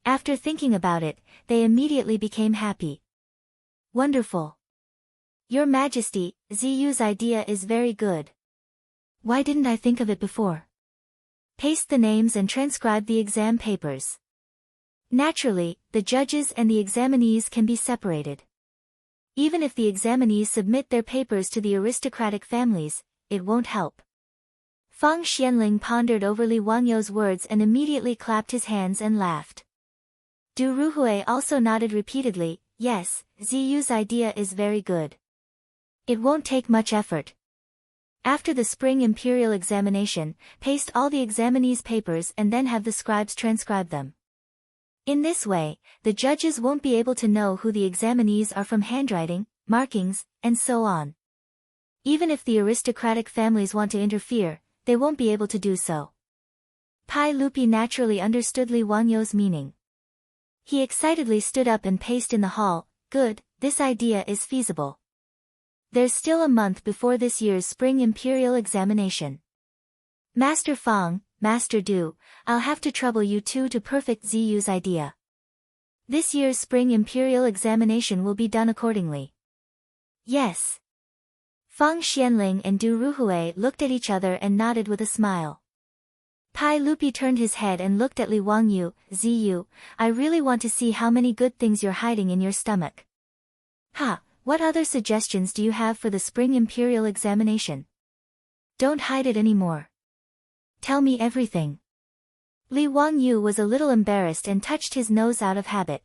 After thinking about it, they immediately became happy. Wonderful. Your Majesty, Ziyu's idea is very good. Why didn't I think of it before? Paste the names and transcribe the exam papers. Naturally, the judges and the examinees can be separated. Even if the examinees submit their papers to the aristocratic families, it won't help. Feng Xianling pondered over Li Wangyou's words and immediately clapped his hands and laughed. Du Ruhui also nodded repeatedly, yes, Ziyu's idea is very good. It won't take much effort. After the spring imperial examination, paste all the examinees' papers and then have the scribes transcribe them. In this way, the judges won't be able to know who the examinees are from handwriting, markings, and so on. Even if the aristocratic families want to interfere, they won't be able to do so. Pai Lupi naturally understood Li Wangyou's meaning. He excitedly stood up and paced in the hall, good, this idea is feasible. There's still a month before this year's spring imperial examination. Master Feng, Master Du, I'll have to trouble you two to perfect Ziyu's idea. This year's spring imperial examination will be done accordingly. Yes. Feng Xianling and Du Ruhui looked at each other and nodded with a smile. Pai Lupi turned his head and looked at Li Wangyou, Ziyu, I really want to see how many good things you're hiding in your stomach. Ha! What other suggestions do you have for the spring imperial examination? Don't hide it anymore. Tell me everything. Li Wangyou was a little embarrassed and touched his nose out of habit.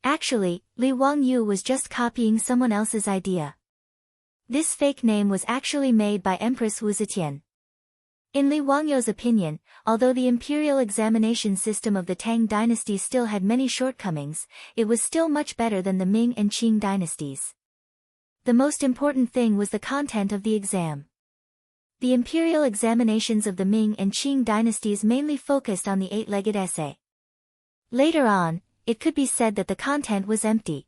Actually, Li Wangyou was just copying someone else's idea. This fake name was actually made by Empress Wu Zetian. In Li Wangyou's opinion, although the imperial examination system of the Tang dynasty still had many shortcomings, it was still much better than the Ming and Qing dynasties. The most important thing was the content of the exam. The imperial examinations of the Ming and Qing dynasties mainly focused on the eight-legged essay. Later on, it could be said that the content was empty.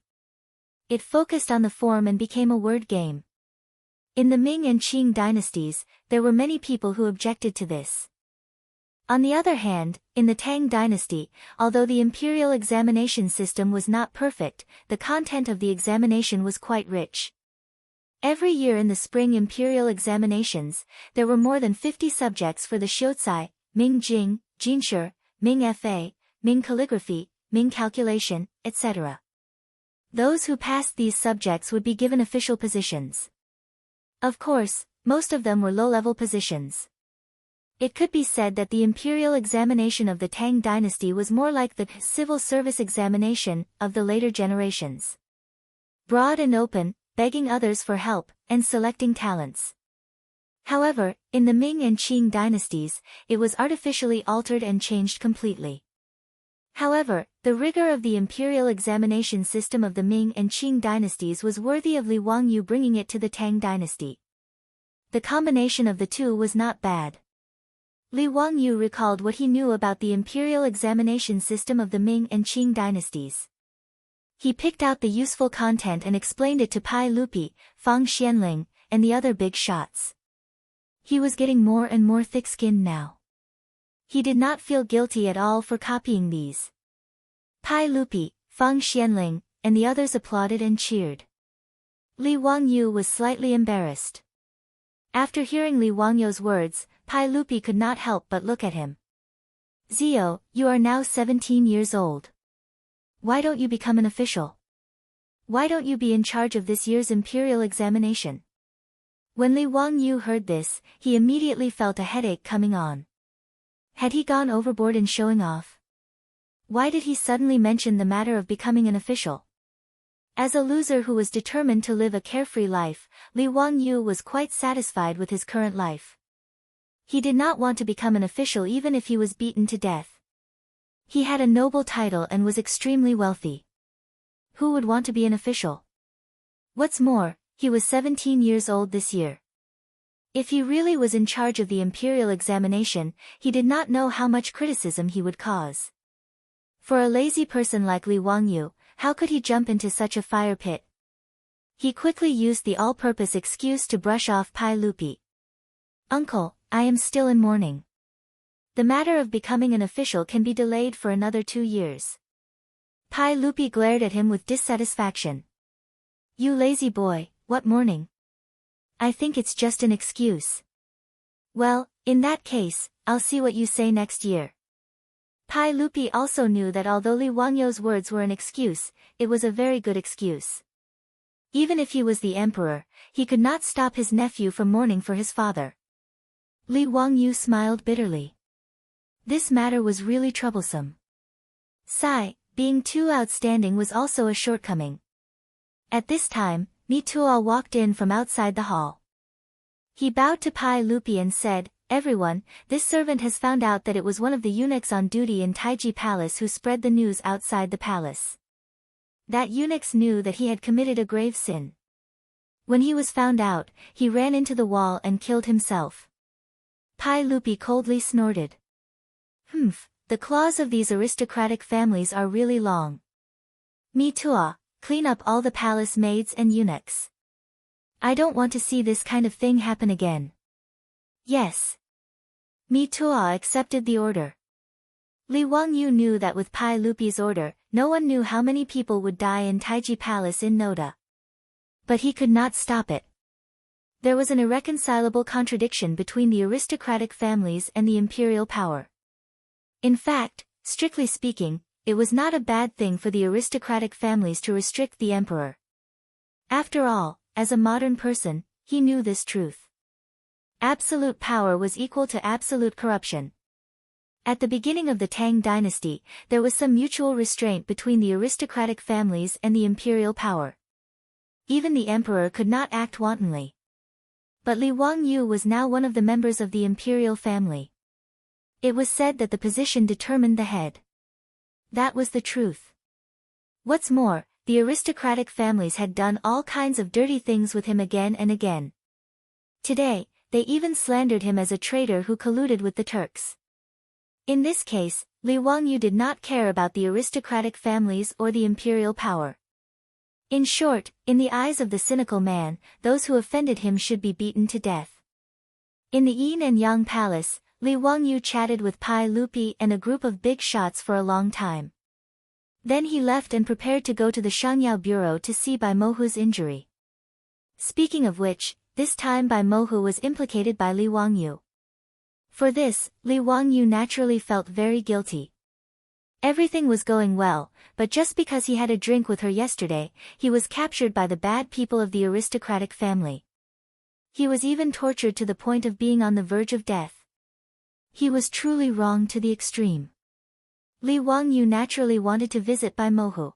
It focused on the form and became a word game. In the Ming and Qing dynasties, there were many people who objected to this. On the other hand, in the Tang dynasty, although the imperial examination system was not perfect, the content of the examination was quite rich. Every year in the spring imperial examinations, there were more than 50 subjects for the Xiuzai, Ming Jing, Jinshi, Ming Fa, Ming calligraphy, Ming calculation, etc. Those who passed these subjects would be given official positions. Of course, most of them were low-level positions. It could be said that the imperial examination of the Tang dynasty was more like the civil service examination of the later generations. Broad and open, begging others for help, and selecting talents. However, in the Ming and Qing dynasties, it was artificially altered and changed completely. However, the rigor of the imperial examination system of the Ming and Qing dynasties was worthy of Li Wangyu bringing it to the Tang dynasty. The combination of the two was not bad. Li Wangyu recalled what he knew about the imperial examination system of the Ming and Qing dynasties. He picked out the useful content and explained it to Pai Lupi, Fang Xianling, and the other big shots. He was getting more and more thick-skinned now. He did not feel guilty at all for copying these. Pai Lupi, Fang Xianling, and the others applauded and cheered. Li Wangyu was slightly embarrassed. After hearing Li Wangyu's words, Pai Lupi could not help but look at him. Zio, you are now 17 years old. Why don't you become an official? Why don't you be in charge of this year's imperial examination? When Li Wangyu heard this, he immediately felt a headache coming on. Had he gone overboard in showing off? Why did he suddenly mention the matter of becoming an official? As a loser who was determined to live a carefree life, Li Wangyu was quite satisfied with his current life. He did not want to become an official even if he was beaten to death. He had a noble title and was extremely wealthy. Who would want to be an official? What's more, he was 17 years old this year. If he really was in charge of the imperial examination, he did not know how much criticism he would cause. For a lazy person like Li Wangyu, how could he jump into such a fire pit? He quickly used the all-purpose excuse to brush off Pai Lupi. Uncle, I am still in mourning. The matter of becoming an official can be delayed for another 2 years. Pai Lupi glared at him with dissatisfaction. You lazy boy, what mourning? I think it's just an excuse. Well, in that case, I'll see what you say next year. Pai Lupi also knew that although Li Wangyu's words were an excuse, it was a very good excuse. Even if he was the emperor, he could not stop his nephew from mourning for his father. Li Wangyu smiled bitterly. This matter was really troublesome. Sai, being too outstanding was also a shortcoming. At this time, Mi Tuo walked in from outside the hall. He bowed to Pai Lupi and said, Everyone, this servant has found out that it was one of the eunuchs on duty in Taiji Palace who spread the news outside the palace. That eunuch knew that he had committed a grave sin. When he was found out, he ran into the wall and killed himself. Pai Lupi coldly snorted. The claws of these aristocratic families are really long. Mi Tuo, clean up all the palace maids and eunuchs. I don't want to see this kind of thing happen again. Yes. Mi Tuo accepted the order. Li Wangyu knew that with Pai Lupi's order, no one knew how many people would die in Taiji Palace in Noda. But he could not stop it. There was an irreconcilable contradiction between the aristocratic families and the imperial power. In fact, strictly speaking, it was not a bad thing for the aristocratic families to restrict the emperor. After all, as a modern person, he knew this truth. Absolute power was equal to absolute corruption. At the beginning of the Tang dynasty, there was some mutual restraint between the aristocratic families and the imperial power. Even the emperor could not act wantonly. But Li Wangyu was now one of the members of the imperial family. It was said that the position determined the head. That was the truth. What's more, the aristocratic families had done all kinds of dirty things with him again and again. Today, they even slandered him as a traitor who colluded with the Turks. In this case, Li Wangyu did not care about the aristocratic families or the imperial power. In short, in the eyes of the cynical man, those who offended him should be beaten to death. In the Yin and Yang Palace, Li Wangyu chatted with Pai Lupi and a group of big shots for a long time. Then he left and prepared to go to the Shangyao Bureau to see Bai Mohu's injury. Speaking of which, this time Bai Mohu was implicated by Li Wangyu. For this, Li Wangyu naturally felt very guilty. Everything was going well, but just because he had a drink with her yesterday, he was captured by the bad people of the aristocratic family. He was even tortured to the point of being on the verge of death. He was truly wrong to the extreme. Li Wangyu naturally wanted to visit Bai Mohu.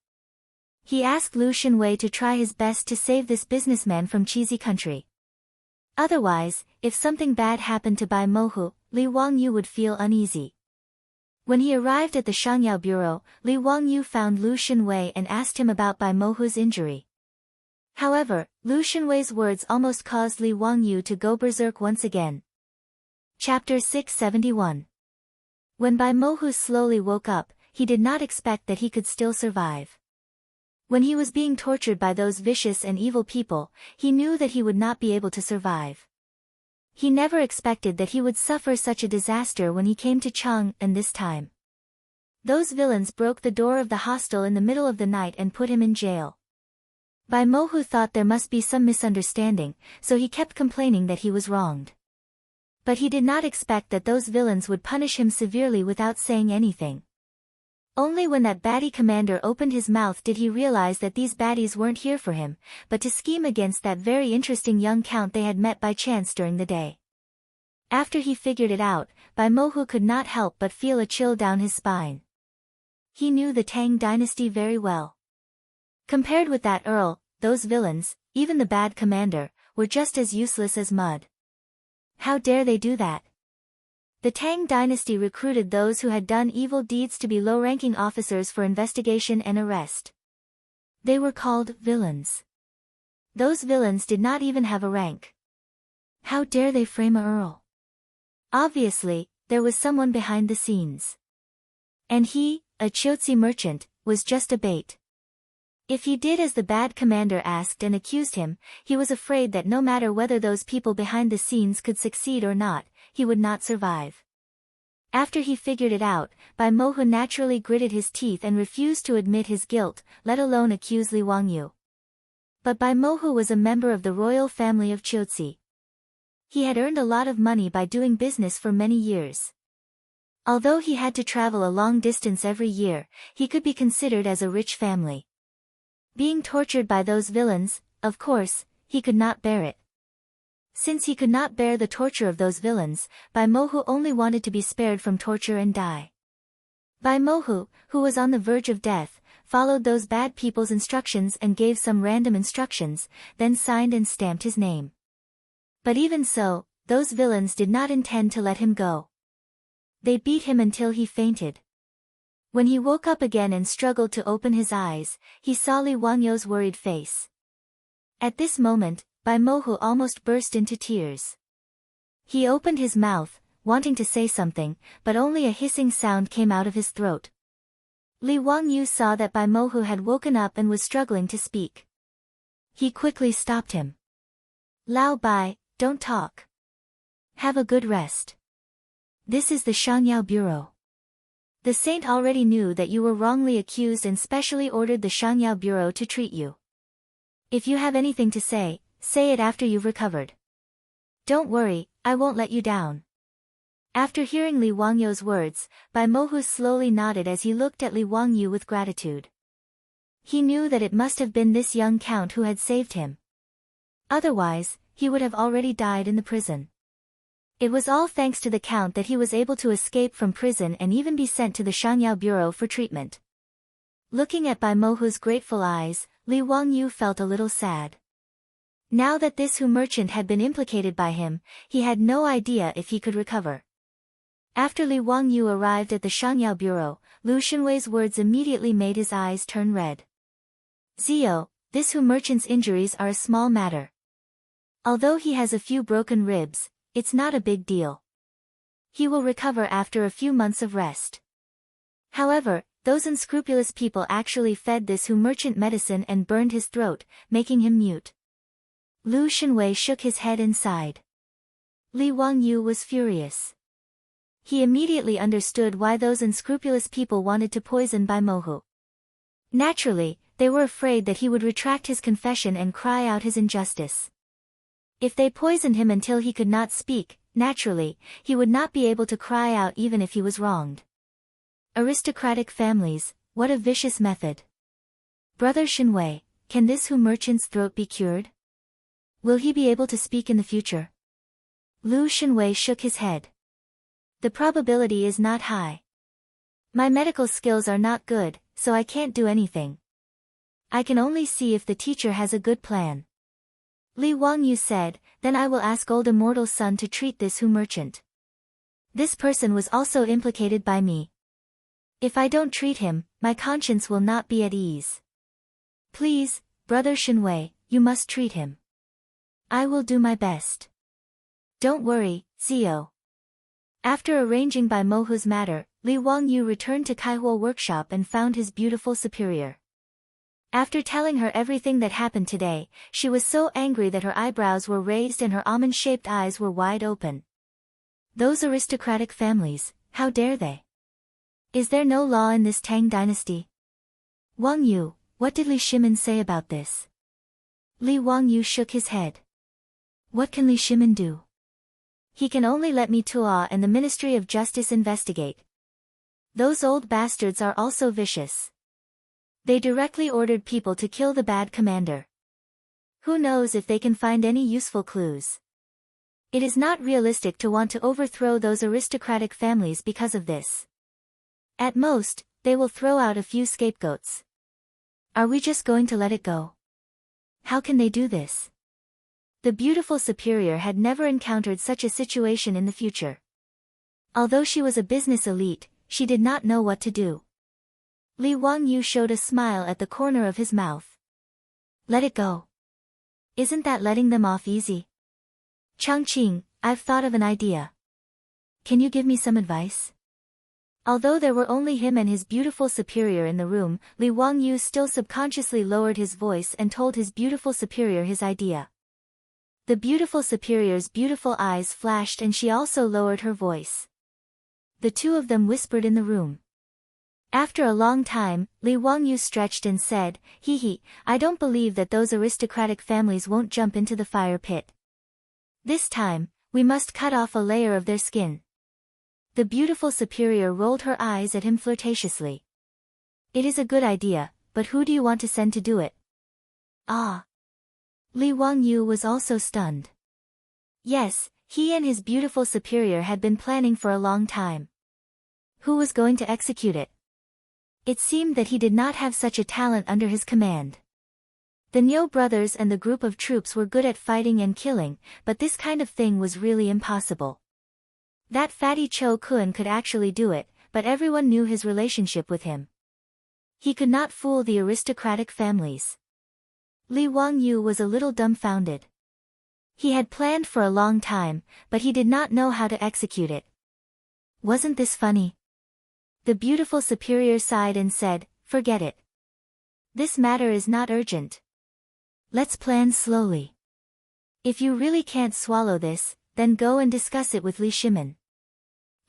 He asked Lu Shenwei to try his best to save this businessman from cheesy country. Otherwise, if something bad happened to Bai Mohu, Li Wangyu would feel uneasy. When he arrived at the Shangyao Bureau, Li Wangyu found Lu Shenwei and asked him about Bai Mohu's injury. However, Lu Shenwei's words almost caused Li Wangyu to go berserk once again. Chapter 671. When Bai Mohu slowly woke up, he did not expect that he could still survive. When he was being tortured by those vicious and evil people, he knew that he would not be able to survive. He never expected that he would suffer such a disaster when he came to Chang'an this time. Those villains broke the door of the hostel in the middle of the night and put him in jail. Bai Mohu thought there must be some misunderstanding, so he kept complaining that he was wronged. But he did not expect that those villains would punish him severely without saying anything. Only when that baddie commander opened his mouth did he realize that these baddies weren't here for him, but to scheme against that very interesting young count they had met by chance during the day. After he figured it out, Bai Mohu could not help but feel a chill down his spine. He knew the Tang dynasty very well. Compared with that earl, those villains, even the bad commander, were just as useless as mud. How dare they do that? The Tang dynasty recruited those who had done evil deeds to be low-ranking officers for investigation and arrest. They were called villains. Those villains did not even have a rank. How dare they frame a earl? Obviously, there was someone behind the scenes. And he, a Chiotzi merchant, was just a bait. If he did as the bad commander asked and accused him, he was afraid that no matter whether those people behind the scenes could succeed or not, he would not survive. After he figured it out, Bai Mohu naturally gritted his teeth and refused to admit his guilt, let alone accuse Li Wangyu. But Bai Mohu was a member of the royal family of Chiotzi. He had earned a lot of money by doing business for many years. Although he had to travel a long distance every year, he could be considered as a rich family. Being tortured by those villains, of course, he could not bear it. Since he could not bear the torture of those villains, Bai Mohu only wanted to be spared from torture and die. Bai Mohu, who was on the verge of death, followed those bad people's instructions and gave some random instructions, then signed and stamped his name. But even so, those villains did not intend to let him go. They beat him until he fainted. When he woke up again and struggled to open his eyes, he saw Li Wangyu's worried face. At this moment, Bai Mohu almost burst into tears. He opened his mouth, wanting to say something, but only a hissing sound came out of his throat. Li Wangyu saw that Bai Mohu had woken up and was struggling to speak. He quickly stopped him. Lao Bai, don't talk. Have a good rest. This is the Shangyao Bureau. The saint already knew that you were wrongly accused and specially ordered the Shangyao Bureau to treat you. If you have anything to say, say it after you've recovered. Don't worry, I won't let you down. After hearing Li Wangyu's words, Bai Mohu slowly nodded as he looked at Li Wangyu with gratitude. He knew that it must have been this young count who had saved him. Otherwise, he would have already died in the prison. It was all thanks to the count that he was able to escape from prison and even be sent to the Shangyao Bureau for treatment. Looking at Bai Mohu's grateful eyes, Li Wangyu felt a little sad. Now that this Hu merchant had been implicated by him, he had no idea if he could recover. After Li Wangyu arrived at the Shangyao Bureau, Lu Shenwei's words immediately made his eyes turn red. Zio, this Hu merchant's injuries are a small matter. Although he has a few broken ribs, it's not a big deal. He will recover after a few months of rest. However, those unscrupulous people actually fed this Hu merchant medicine and burned his throat, making him mute. Lu Shenwei shook his head and sighed. Li Wangyu was furious. He immediately understood why those unscrupulous people wanted to poison Bai Mohu. Naturally, they were afraid that he would retract his confession and cry out his injustice. If they poisoned him until he could not speak, naturally, he would not be able to cry out even if he was wronged. Aristocratic families, what a vicious method. Brother Shenwei, can this Hu merchant's throat be cured? Will he be able to speak in the future? Lu Shenwei shook his head. The probability is not high. My medical skills are not good, so I can't do anything. I can only see if the teacher has a good plan. Li Wangyu said, then I will ask old immortal's son to treat this Hu merchant. This person was also implicated by me. If I don't treat him, my conscience will not be at ease. Please, Brother Shenwei, you must treat him. I will do my best. Don't worry, Zio. After arranging Bai Mohu's matter, Li Wangyu returned to Kaihuo workshop and found his beautiful superior. After telling her everything that happened today, she was so angry that her eyebrows were raised and her almond-shaped eyes were wide open. Those aristocratic families, how dare they? Is there no law in this Tang dynasty? Wangyu, what did Li Shimin say about this? Li Wangyu shook his head. What can Li Shimin do? He can only let me Tua and the Ministry of Justice investigate. Those old bastards are also vicious. They directly ordered people to kill the bad commander. Who knows if they can find any useful clues? It is not realistic to want to overthrow those aristocratic families because of this. At most, they will throw out a few scapegoats. Are we just going to let it go? How can they do this? The beautiful superior had never encountered such a situation in the future. Although she was a business elite, she did not know what to do. Li Wangyu showed a smile at the corner of his mouth. Let it go. Isn't that letting them off easy? Changqing, I've thought of an idea. Can you give me some advice? Although there were only him and his beautiful superior in the room, Li Wangyu still subconsciously lowered his voice and told his beautiful superior his idea. The beautiful superior's beautiful eyes flashed and she also lowered her voice. The two of them whispered in the room. After a long time, Li Wangyu stretched and said, I don't believe that those aristocratic families won't jump into the fire pit. This time, we must cut off a layer of their skin. The beautiful superior rolled her eyes at him flirtatiously. It is a good idea, but who do you want to send to do it? Ah. Li Wangyu was also stunned. Yes, he and his beautiful superior had been planning for a long time. Who was going to execute it? It seemed that he did not have such a talent under his command. The Niu brothers and the group of troops were good at fighting and killing, but this kind of thing was really impossible. That fatty Cho Kun could actually do it, but everyone knew his relationship with him. He could not fool the aristocratic families. Li Wangyu was a little dumbfounded. He had planned for a long time, but he did not know how to execute it. Wasn't this funny? The beautiful superior sighed and said, forget it. This matter is not urgent. Let's plan slowly. If you really can't swallow this, then go and discuss it with Li Shimin.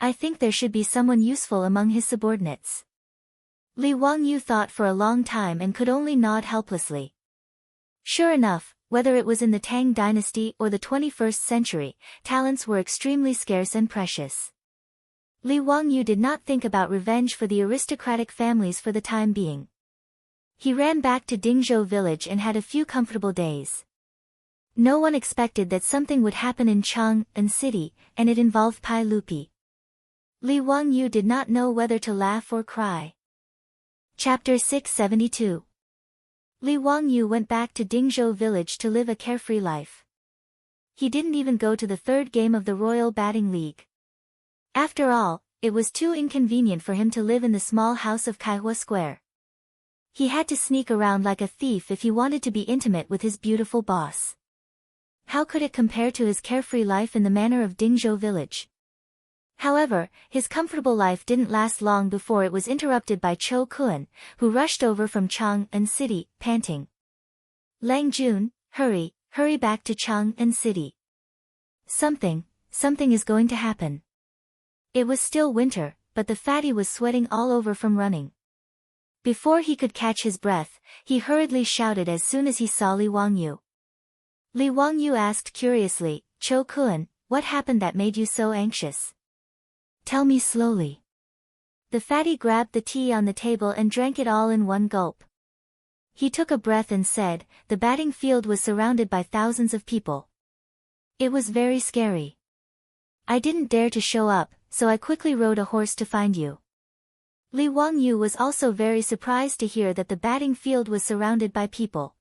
I think there should be someone useful among his subordinates. Li Wangyu thought for a long time and could only nod helplessly. Sure enough, whether it was in the Tang dynasty or the 21st century, talents were extremely scarce and precious. Li Wangyu did not think about revenge for the aristocratic families for the time being. He ran back to Dingzhou village and had a few comfortable days. No one expected that something would happen in Chang'an City, and it involved Pai Lupi. Li Wangyu did not know whether to laugh or cry. Chapter 672. Li Wangyu went back to Dingzhou village to live a carefree life. He didn't even go to the third game of the Royal Batting League. After all, it was too inconvenient for him to live in the small house of Kaihua Square. He had to sneak around like a thief if he wanted to be intimate with his beautiful boss. How could it compare to his carefree life in the manor of Dingzhou village? However, his comfortable life didn't last long before it was interrupted by Cho Kun, who rushed over from Chang'an City, panting. Lang Jun, hurry back to Chang'an City. Something is going to happen. It was still winter, but the fatty was sweating all over from running. Before he could catch his breath, he hurriedly shouted as soon as he saw Li Wangyu. Li Wangyu asked curiously, "Cho-kun, what happened that made you so anxious? Tell me slowly." The fatty grabbed the tea on the table and drank it all in one gulp. He took a breath and said, "The batting field was surrounded by thousands of people. It was very scary. I didn't dare to show up, so I quickly rode a horse to find you." Li Wangyu was also very surprised to hear that the batting field was surrounded by people.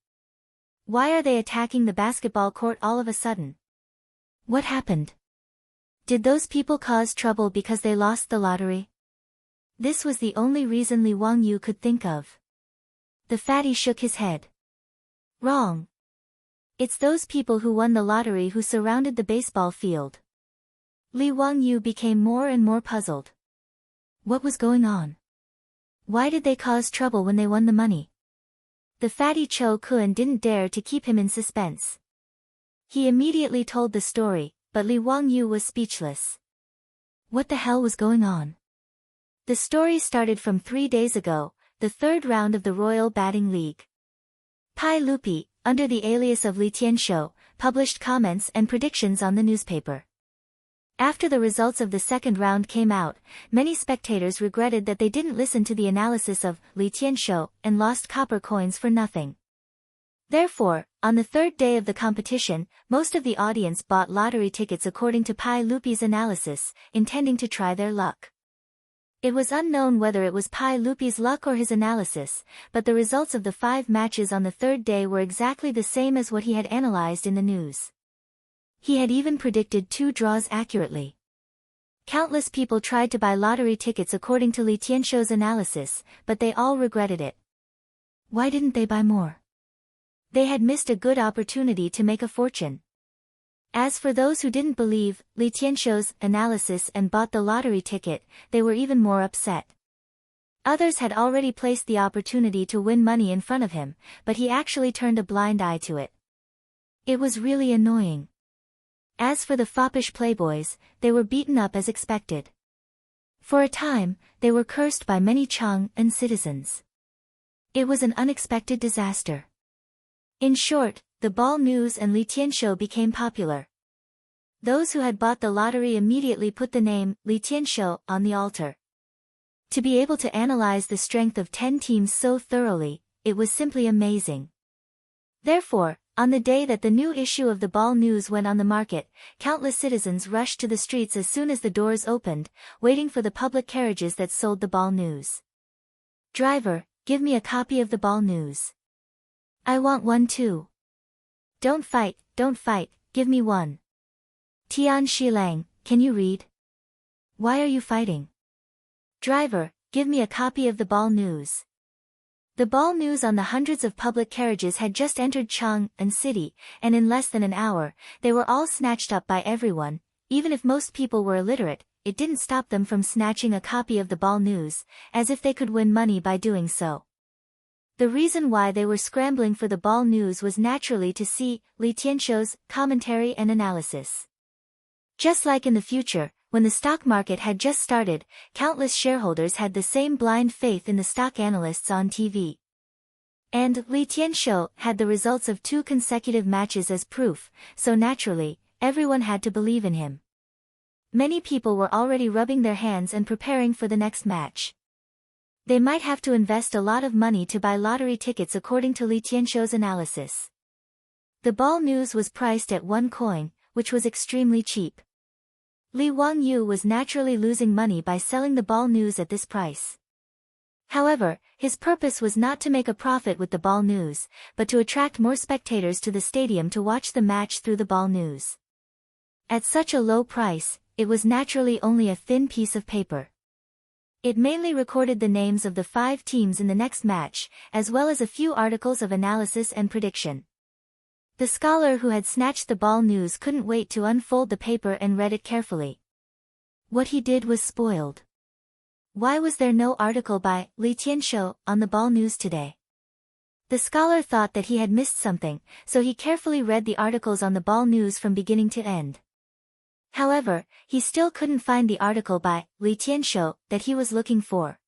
Why are they attacking the basketball court all of a sudden? What happened? Did those people cause trouble because they lost the lottery? This was the only reason Li Wangyu could think of. The fatty shook his head. Wrong. It's those people who won the lottery who surrounded the baseball field. Li Wangyu became more and more puzzled. What was going on? Why did they cause trouble when they won the money? The fatty Cho-kun didn't dare to keep him in suspense. He immediately told the story, but Li Wangyu was speechless. What the hell was going on? The story started from 3 days ago, the third round of the Royal Batting League. Pai Lupi, under the alias of Li Tianshou, published comments and predictions on the newspaper. After the results of the second round came out, many spectators regretted that they didn't listen to the analysis of Li Tianshou and lost copper coins for nothing. Therefore, on the third day of the competition, most of the audience bought lottery tickets according to Pai Lupi's analysis, intending to try their luck. It was unknown whether it was Pai Lupi's luck or his analysis, but the results of the 5 matches on the third day were exactly the same as what he had analyzed in the news. He had even predicted 2 draws accurately. Countless people tried to buy lottery tickets according to Li Tianshou's analysis, but they all regretted it. Why didn't they buy more? They had missed a good opportunity to make a fortune. As for those who didn't believe Li Tianshou's analysis and bought the lottery ticket, they were even more upset. Others had already placed the opportunity to win money in front of him, but he actually turned a blind eye to it. It was really annoying. As for the foppish playboys, they were beaten up as expected. For a time, they were cursed by many Chang'an citizens. It was an unexpected disaster. In short, the ball news and Li Tianshou became popular. Those who had bought the lottery immediately put the name Li Tianshou on the altar. To be able to analyze the strength of 10 teams so thoroughly, it was simply amazing. Therefore, on the day that the new issue of the Ball News went on the market, countless citizens rushed to the streets as soon as the doors opened, waiting for the public carriages that sold the Ball News. "Driver, give me a copy of the Ball News." "I want one too." Don't fight, give me one." "Tian Shilang, can you read?" "Why are you fighting?" "Driver, give me a copy of the Ball News." The Ball News on the hundreds of public carriages had just entered Chang'an City, and in less than an hour, they were all snatched up by everyone. Even if most people were illiterate, it didn't stop them from snatching a copy of the Ball News, as if they could win money by doing so. The reason why they were scrambling for the Ball News was naturally to see Li Tianshou's commentary and analysis. Just like in the future, when the stock market had just started, countless shareholders had the same blind faith in the stock analysts on TV. And Li Tianshou had the results of 2 consecutive matches as proof, so naturally, everyone had to believe in him. Many people were already rubbing their hands and preparing for the next match. They might have to invest a lot of money to buy lottery tickets according to Li Tianshou's analysis. The Ball News was priced at 1 coin, which was extremely cheap. Li Wangyu was naturally losing money by selling the Ball News at this price. However, his purpose was not to make a profit with the Ball News, but to attract more spectators to the stadium to watch the match through the Ball News. At such a low price, it was naturally only a thin piece of paper. It mainly recorded the names of the 5 teams in the next match, as well as a few articles of analysis and prediction. The scholar who had snatched the Ball News couldn't wait to unfold the paper and read it carefully. What he did was spoiled. Why was there no article by Li Tianshou on the Ball News today? The scholar thought that he had missed something, so he carefully read the articles on the Ball News from beginning to end. However, he still couldn't find the article by Li Tianshou that he was looking for.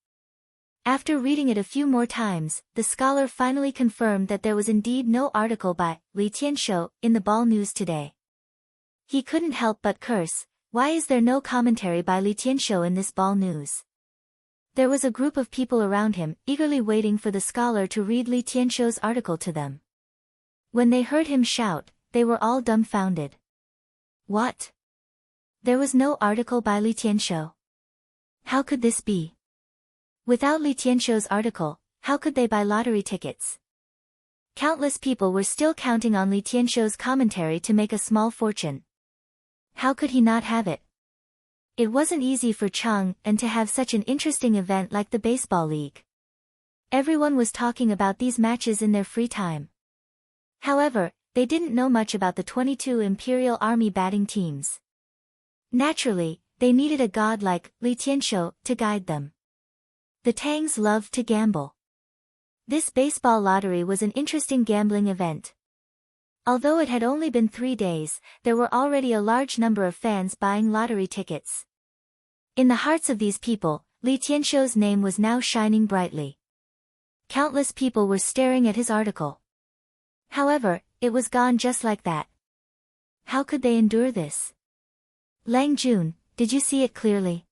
After reading it a few more times, the scholar finally confirmed that there was indeed no article by Li Tianshou in the Ball News today. He couldn't help but curse, why is there no commentary by Li Tianshou in this Ball News? There was a group of people around him, eagerly waiting for the scholar to read Li Tianshou's article to them. When they heard him shout, they were all dumbfounded. What? There was no article by Li Tianshou. How could this be? Without Li Tianshou's article, how could they buy lottery tickets? Countless people were still counting on Li Tianshou's commentary to make a small fortune. How could he not have it? It wasn't easy for Chang and to have such an interesting event like the baseball league. Everyone was talking about these matches in their free time. However, they didn't know much about the 22 Imperial Army batting teams. Naturally, they needed a god like Li Tianshou to guide them. The Tangs loved to gamble. This baseball lottery was an interesting gambling event. Although it had only been 3 days, there were already a large number of fans buying lottery tickets. In the hearts of these people, Li Tianshou's name was now shining brightly. Countless people were staring at his article. However, it was gone just like that. How could they endure this? Lang Jun, did you see it clearly?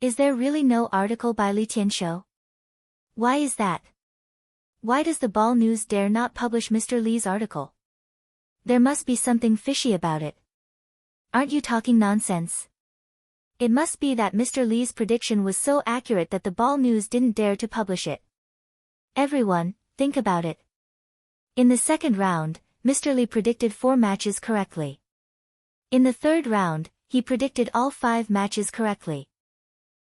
Is there really no article by Li Tianshou? Why is that? Why does the Ball News dare not publish Mr. Li's article? There must be something fishy about it. Aren't you talking nonsense? It must be that Mr. Li's prediction was so accurate that the Ball News didn't dare to publish it. Everyone, think about it. In the second round, Mr. Li predicted 4 matches correctly. In the third round, he predicted all 5 matches correctly.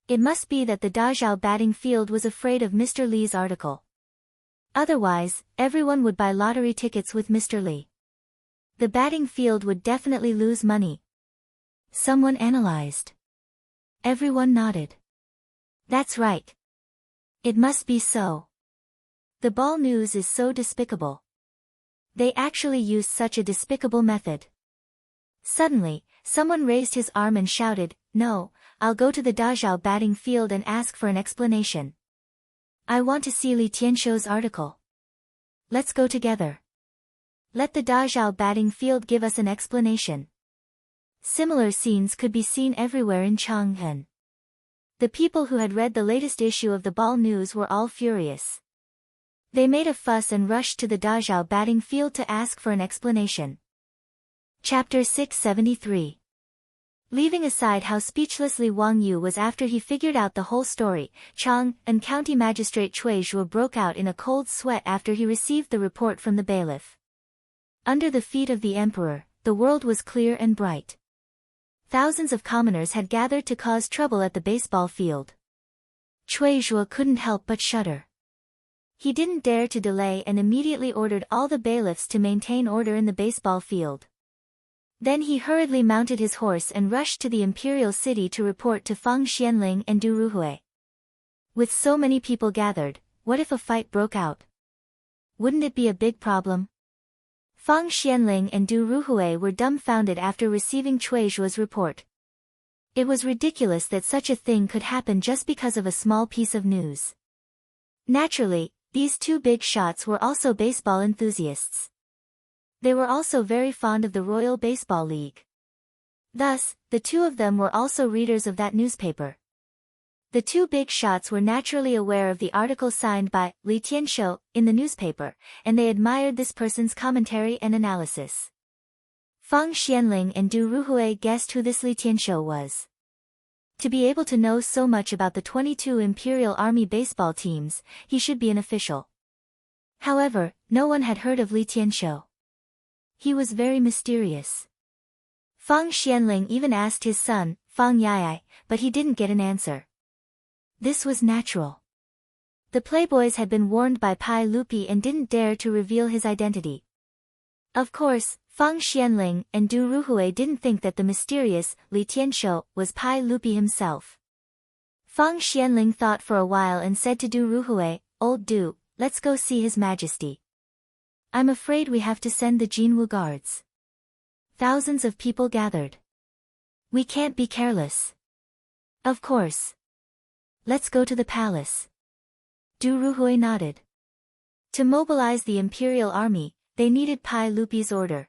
It must be that the Dazhao batting field was afraid of Mr. Li's article. Otherwise, everyone would buy lottery tickets with Mr. Li. The batting field would definitely lose money. Someone analyzed. Everyone nodded. That's right. It must be so. The Ball News is so despicable. They actually used such a despicable method. Suddenly, someone raised his arm and shouted, "No, I'll go to the Dazhao batting field and ask for an explanation. I want to see Li Tianshou's article. Let's go together. Let the Dazhao batting field give us an explanation." Similar scenes could be seen everywhere in Chang'an. The people who had read the latest issue of the Ball News were all furious. They made a fuss and rushed to the Dazhao batting field to ask for an explanation. Chapter 673. Leaving aside how speechlessly Wang Yu was after he figured out the whole story, Chang and County Magistrate Cui Zhuo broke out in a cold sweat after he received the report from the bailiff. Under the feet of the emperor, the world was clear and bright. Thousands of commoners had gathered to cause trouble at the baseball field. Cui Zhuo couldn't help but shudder. He didn't dare to delay and immediately ordered all the bailiffs to maintain order in the baseball field. Then he hurriedly mounted his horse and rushed to the imperial city to report to Fang Xianling and Du Ruhui. With so many people gathered, what if a fight broke out? Wouldn't it be a big problem? Fang Xianling and Du Ruhui were dumbfounded after receiving Cui Zhuo's report. It was ridiculous that such a thing could happen just because of a small piece of news. Naturally, these 2 big shots were also baseball enthusiasts. They were also very fond of the Royal Baseball League. Thus, the 2 of them were also readers of that newspaper. The 2 big shots were naturally aware of the article signed by Li Tianshou in the newspaper, and they admired this person's commentary and analysis. Fang Xianling and Du Ruhui guessed who this Li Tianshou was. To be able to know so much about the 22 Imperial Army baseball teams, he should be an official. However, no one had heard of Li Tianshou. He was very mysterious. Fang Xianling even asked his son, Fang Yai, but he didn't get an answer. This was natural. The playboys had been warned by Pai Lupi and didn't dare to reveal his identity. Of course, Fang Xianling and Du Ruhui didn't think that the mysterious Li Tianshou was Pai Lupi himself. Fang Xianling thought for a while and said to Du Ruhui, "Old Du, let's go see His Majesty. I'm afraid we have to send the Jinwu guards." Thousands of people gathered. We can't be careless. Of course. Let's go to the palace. Du Ruhui nodded. To mobilize the imperial army, they needed Pai Lupi's order.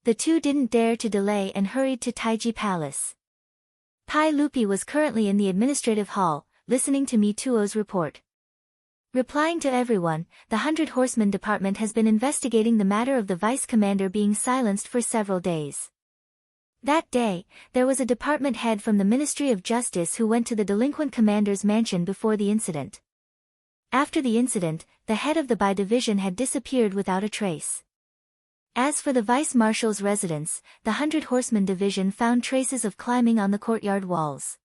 The two didn't dare to delay and hurried to Taiji Palace. Pai Lupi was currently in the administrative hall, listening to Mituo's report. Replying to everyone, the 100 Horsemen Department has been investigating the matter of the vice commander being silenced for several days. That day, there was a department head from the Ministry of Justice who went to the delinquent commander's mansion before the incident. After the incident, the head of the Bai division had disappeared without a trace. As for the vice-marshal's residence, the 100 Horsemen division found traces of climbing on the courtyard walls.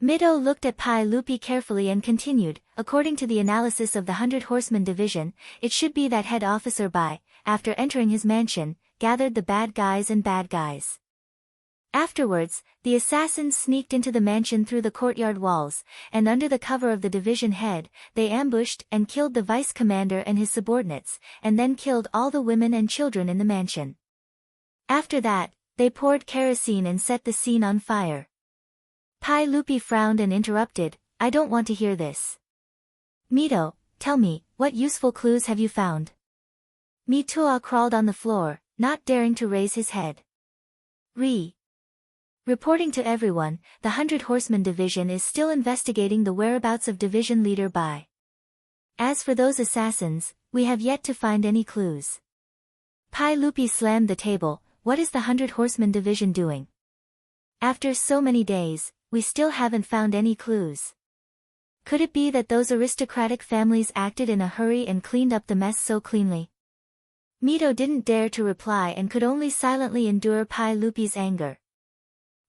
Mido looked at Pai Lupi carefully and continued, according to the analysis of the 100 Horsemen division, it should be that head officer Bai, after entering his mansion, gathered the bad guys. Afterwards, the assassins sneaked into the mansion through the courtyard walls, and under the cover of the division head, they ambushed and killed the vice commander and his subordinates, and then killed all the women and children in the mansion. After that, they poured kerosene and set the scene on fire. Pai Lupi frowned and interrupted, I don't want to hear this. Mito, tell me, what useful clues have you found? Mituo crawled on the floor, not daring to raise his head. Reporting to everyone, the 100 Horsemen Division is still investigating the whereabouts of division leader Bai. As for those assassins, we have yet to find any clues. Pai Lupi slammed the table, what is the 100 Horsemen Division doing? After so many days, we still haven't found any clues. Could it be that those aristocratic families acted in a hurry and cleaned up the mess so cleanly? Mito didn't dare to reply and could only silently endure Pai Lupi's anger.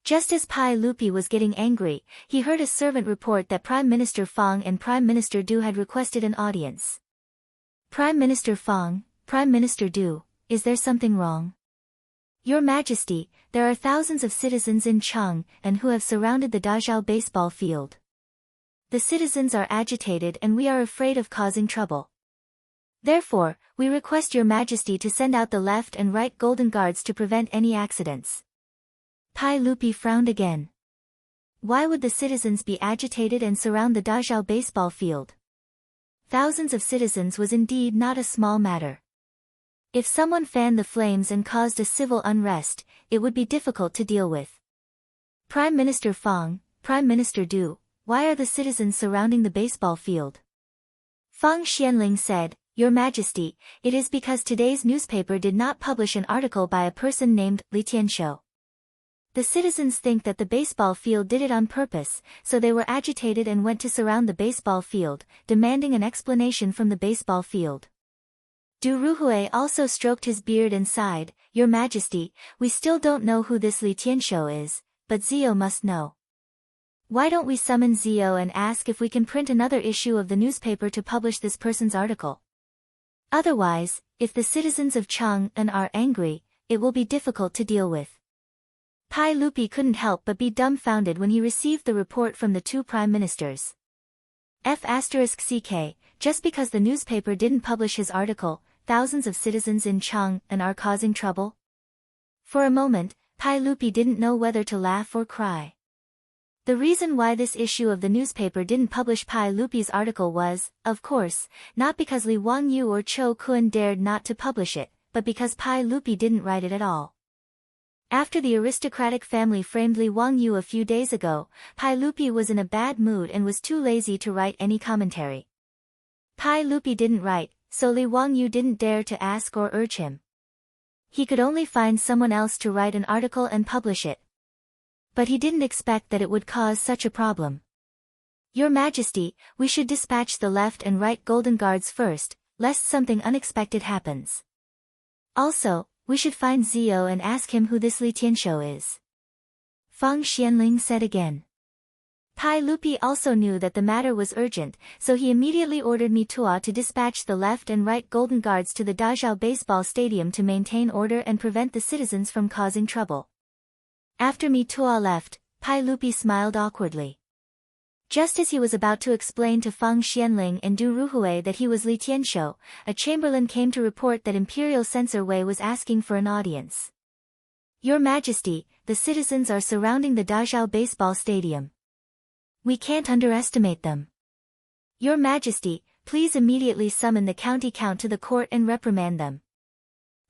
Just as Pai Lupi was getting angry, he heard a servant report that Prime Minister Fang and Prime Minister Du had requested an audience. Prime Minister Fang, Prime Minister Du, is there something wrong? Your Majesty, there are thousands of citizens in Cheng and who have surrounded the Dazhao baseball field. The citizens are agitated and we are afraid of causing trouble. Therefore, we request Your Majesty to send out the left and right golden guards to prevent any accidents. Pai Lupi frowned again. Why would the citizens be agitated and surround the Dazhao baseball field? Thousands of citizens was indeed not a small matter. If someone fanned the flames and caused a civil unrest, it would be difficult to deal with. Prime Minister Fang, Prime Minister Du, why are the citizens surrounding the baseball field? Fang Xianling said, Your Majesty, it is because today's newspaper did not publish an article by a person named Li Tianshou. The citizens think that the baseball field did it on purpose, so they were agitated and went to surround the baseball field, demanding an explanation from the baseball field. Du Ruhui also stroked his beard and sighed, Your Majesty, we still don't know who this Li Tianshou is, but Zio must know. Why don't we summon Zio and ask if we can print another issue of the newspaper to publish this person's article? Otherwise, if the citizens of Chang'an are angry, it will be difficult to deal with. Pai Lupi couldn't help but be dumbfounded when he received the report from the two prime ministers. F***CK, just because the newspaper didn't publish his article, thousands of citizens in Chang'an are causing trouble? For a moment, Pai Lupi didn't know whether to laugh or cry. The reason why this issue of the newspaper didn't publish Pai Lupi's article was, of course, not because Li Wangyu or Cho Kun dared not to publish it, but because Pai Lupi didn't write it at all. After the aristocratic family framed Li Wangyu a few days ago, Pai Lupi was in a bad mood and was too lazy to write any commentary. Pai Lupi didn't write, so Li Wangyu didn't dare to ask or urge him. He could only find someone else to write an article and publish it. But he didn't expect that it would cause such a problem. Your Majesty, we should dispatch the left and right golden guards first, lest something unexpected happens. Also, we should find Zio and ask him who this Li Tianshou is. Fang Xianling said again. Pai Lupi also knew that the matter was urgent, so he immediately ordered Mituo to dispatch the left and right golden guards to the Dazhao baseball stadium to maintain order and prevent the citizens from causing trouble. After Mituo left, Pai Lupi smiled awkwardly. Just as he was about to explain to Fang Xianling and Du Ruhui that he was Li Tianshou, a chamberlain came to report that Imperial Censor Wei was asking for an audience. Your Majesty, the citizens are surrounding the Dazhao baseball stadium. We can't underestimate them. Your Majesty, please immediately summon the county count to the court and reprimand them.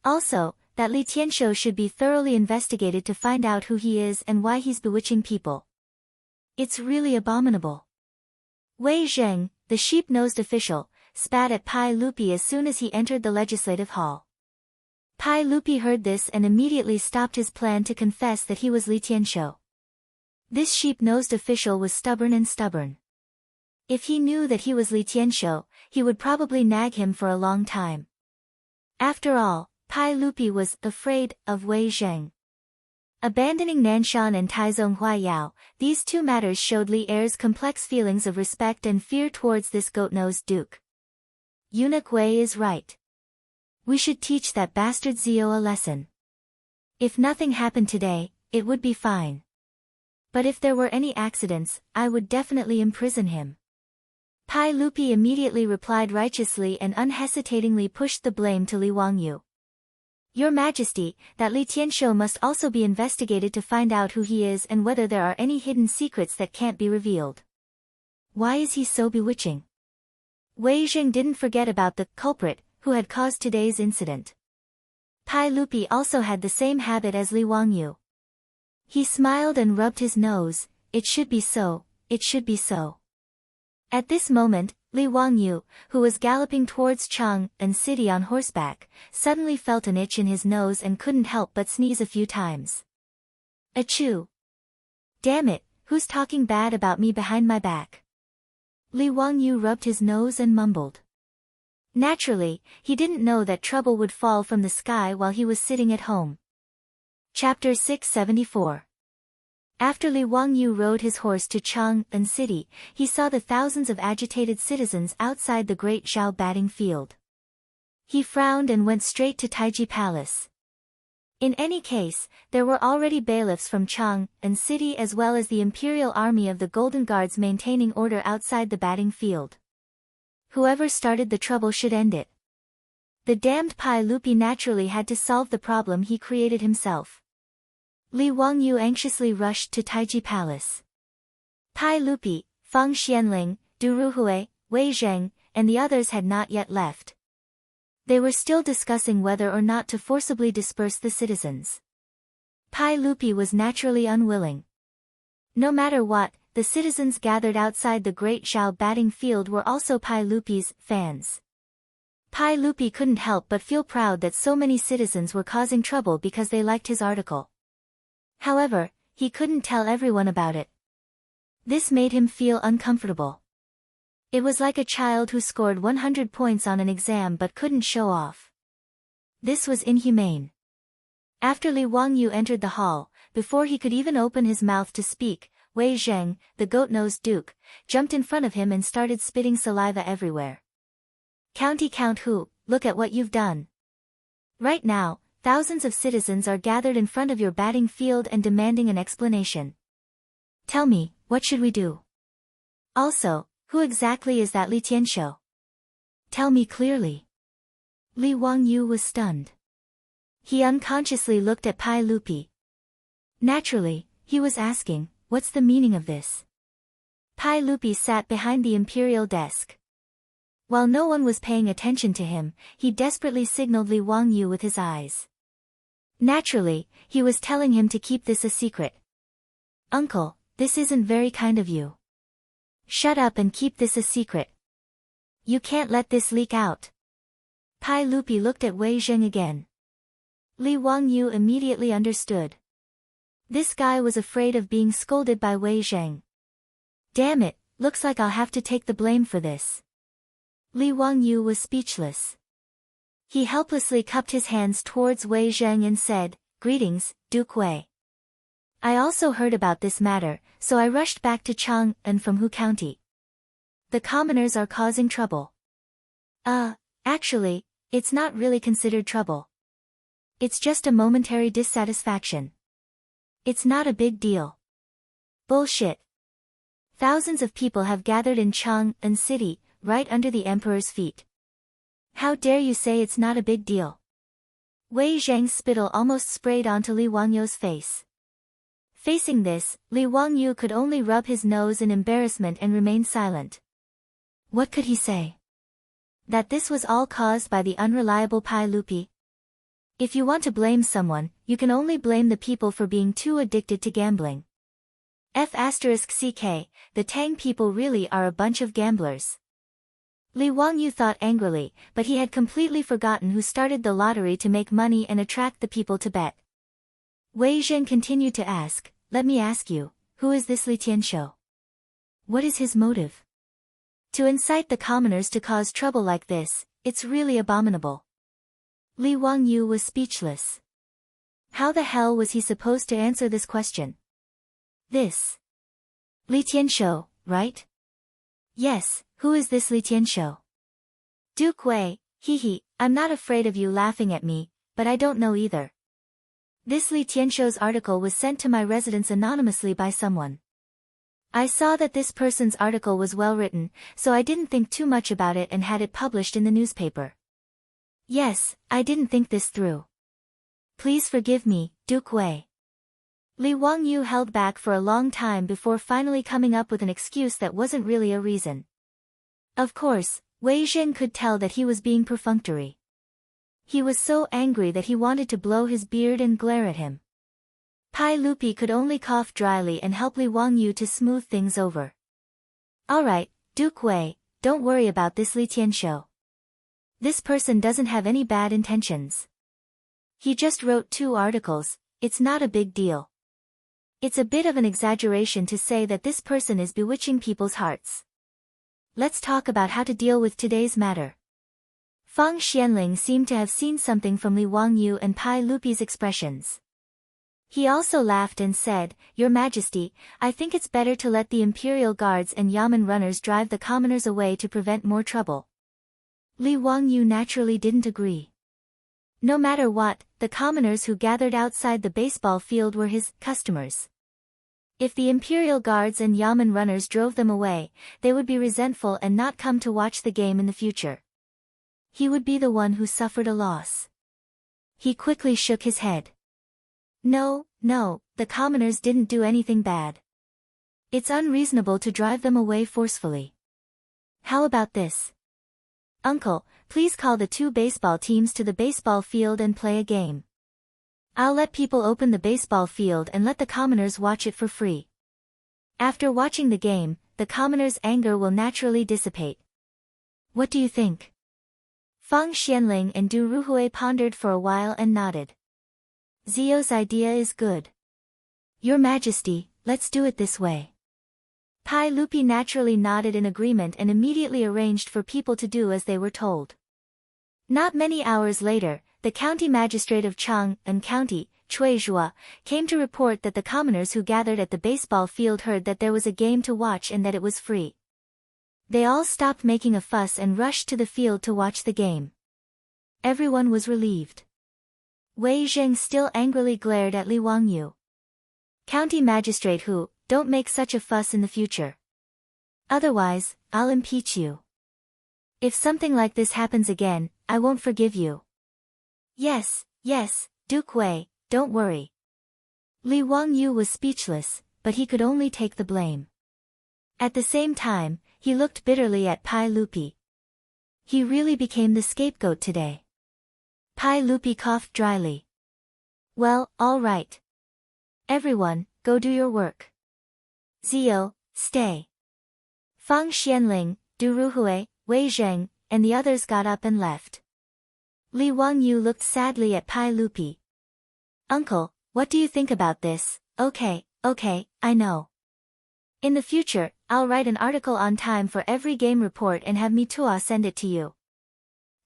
Also, that Li Tianshou should be thoroughly investigated to find out who he is and why he's bewitching people. It's really abominable. Wei Zheng, the sheep-nosed official, spat at Pai Lupi as soon as he entered the legislative hall. Pai Lupi heard this and immediately stopped his plan to confess that he was Li Tianshou. This sheep-nosed official was stubborn. If he knew that he was Li Tianshou, he would probably nag him for a long time. After all, Pai Lupi was afraid of Wei Zheng. Abandoning Nanshan and Taizong Huaiyao, these two matters showed Li Er's complex feelings of respect and fear towards this goat-nosed duke. Eunuch Wei is right. We should teach that bastard Zio a lesson. If nothing happened today, it would be fine. But if there were any accidents, I would definitely imprison him. Pai Lupi immediately replied righteously and unhesitatingly pushed the blame to Li Wangyu. Your Majesty, that Li Tianshou must also be investigated to find out who he is and whether there are any hidden secrets that can't be revealed. Why is he so bewitching? Wei Zheng didn't forget about the culprit who had caused today's incident. Pai Lupi also had the same habit as Li Wangyu. He smiled and rubbed his nose. It should be so, it should be so. At this moment, Li Wangyu, who was galloping towards Chang'an City on horseback, suddenly felt an itch in his nose and couldn't help but sneeze a few times. Achoo! Damn it, who's talking bad about me behind my back? Li Wangyu rubbed his nose and mumbled. Naturally, he didn't know that trouble would fall from the sky while he was sitting at home. Chapter 674. After Li Wangyu rode his horse to Chang'an City, he saw the thousands of agitated citizens outside the great Zhao batting field. He frowned and went straight to Taiji Palace. In any case, there were already bailiffs from Chang'an City as well as the imperial army of the Golden Guards maintaining order outside the batting field. Whoever started the trouble should end it. The damned Pai Lupi naturally had to solve the problem he created himself. Li Wangyu anxiously rushed to Taiji Palace. Pai Lupi, Feng Xianling, Du Ruhui, Wei Zheng, and the others had not yet left. They were still discussing whether or not to forcibly disperse the citizens. Pai Lupi was naturally unwilling. No matter what, the citizens gathered outside the great Zhao batting field were also Pai Lupi's fans. Pai Lupi couldn't help but feel proud that so many citizens were causing trouble because they liked his article. However, he couldn't tell everyone about it. This made him feel uncomfortable. It was like a child who scored 100 points on an exam but couldn't show off. This was inhumane. After Li Wangyu entered the hall, before he could even open his mouth to speak, Wei Zheng, the goat-nosed duke, jumped in front of him and started spitting saliva everywhere. County Count Hu, look at what you've done. Right now, thousands of citizens are gathered in front of your batting field and demanding an explanation. Tell me, what should we do? Also, who exactly is that Li Tianshou? Tell me clearly. Li Wangyu was stunned. He unconsciously looked at Pai Lupi. Naturally, he was asking, what's the meaning of this? Pai Lupi sat behind the imperial desk. While no one was paying attention to him, he desperately signaled Li Wangyu with his eyes. Naturally, he was telling him to keep this a secret. Uncle, this isn't very kind of you. Shut up and keep this a secret. You can't let this leak out. Pai Lupi looked at Wei Zheng again. Li Wangyu immediately understood. This guy was afraid of being scolded by Wei Zheng. Damn it, looks like I'll have to take the blame for this. Li Wangyu was speechless. He helplessly cupped his hands towards Wei Zheng and said, Greetings, Duke Wei. I also heard about this matter, so I rushed back to Chang'an from Hu County. The commoners are causing trouble. Actually, it's not really considered trouble. It's just a momentary dissatisfaction. It's not a big deal. Bullshit. Thousands of people have gathered in Chang'an City, right under the emperor's feet. How dare you say it's not a big deal? Wei Zheng's spittle almost sprayed onto Li Wangyu's face. Facing this, Li Wangyu could only rub his nose in embarrassment and remain silent. What could he say? That this was all caused by the unreliable Pai Lupi? If you want to blame someone, you can only blame the people for being too addicted to gambling. *CK, the Tang people really are a bunch of gamblers. Li Wangyu thought angrily, but he had completely forgotten who started the lottery to make money and attract the people to bet. Wei Zhen continued to ask, let me ask you, who is this Li Tianshou? What is his motive? To incite the commoners to cause trouble like this, it's really abominable. Li Wangyu was speechless. How the hell was he supposed to answer this question? This. Li Tianshou, right? Yes, who is this Li Tianshou? Duke Wei, I'm not afraid of you laughing at me, but I don't know either. This Li Tianshou's article was sent to my residence anonymously by someone. I saw that this person's article was well written, so I didn't think too much about it and had it published in the newspaper. Yes, I didn't think this through. Please forgive me, Duke Wei. Li Wangyu held back for a long time before finally coming up with an excuse that wasn't really a reason. Of course, Wei Zhen could tell that he was being perfunctory. He was so angry that he wanted to blow his beard and glare at him. Pai Lupi could only cough dryly and help Li Wangyu to smooth things over. Alright, Duke Wei, don't worry about this Li Tianshou. This person doesn't have any bad intentions. He just wrote 2 articles, it's not a big deal. It's a bit of an exaggeration to say that this person is bewitching people's hearts. Let's talk about how to deal with today's matter. Fang Xianling seemed to have seen something from Li Wangyu and Pai Lupi's expressions. He also laughed and said, Your Majesty, I think it's better to let the imperial guards and yamen runners drive the commoners away to prevent more trouble. Li Wangyu naturally didn't agree. No matter what, the commoners who gathered outside the baseball field were his customers. If the imperial guards and yamen runners drove them away, they would be resentful and not come to watch the game in the future. He would be the one who suffered a loss. He quickly shook his head. No, the commoners didn't do anything bad. It's unreasonable to drive them away forcefully. How about this? Uncle, please call the 2 baseball teams to the baseball field and play a game. I'll let people open the baseball field and let the commoners watch it for free. After watching the game, the commoners' anger will naturally dissipate. What do you think? Fang Xianling and Du Ruhui pondered for a while and nodded. Zio's idea is good. Your Majesty, let's do it this way. Pai Lupi naturally nodded in agreement and immediately arranged for people to do as they were told. Not many hours later, the county magistrate of Chang'an County, Cui Zhua, came to report that the commoners who gathered at the baseball field heard that there was a game to watch and that it was free. They all stopped making a fuss and rushed to the field to watch the game. Everyone was relieved. Wei Zheng still angrily glared at Li Wangyu. County magistrate who, don't make such a fuss in the future. Otherwise, I'll impeach you. If something like this happens again, I won't forgive you. Yes, Duke Wei, don't worry. Li Wangyu was speechless, but he could only take the blame. At the same time, he looked bitterly at Pai Lupi. He really became the scapegoat today. Pai Lupi coughed dryly. Well, all right. Everyone, go do your work. Zio, stay. Fang Xianling, Du Ruhui, Wei Zheng, and the others got up and left. Li Wangyu looked sadly at Pai Lupi. Uncle, what do you think about this? Okay, I know. In the future, I'll write an article on time for every game report and have Mitua send it to you.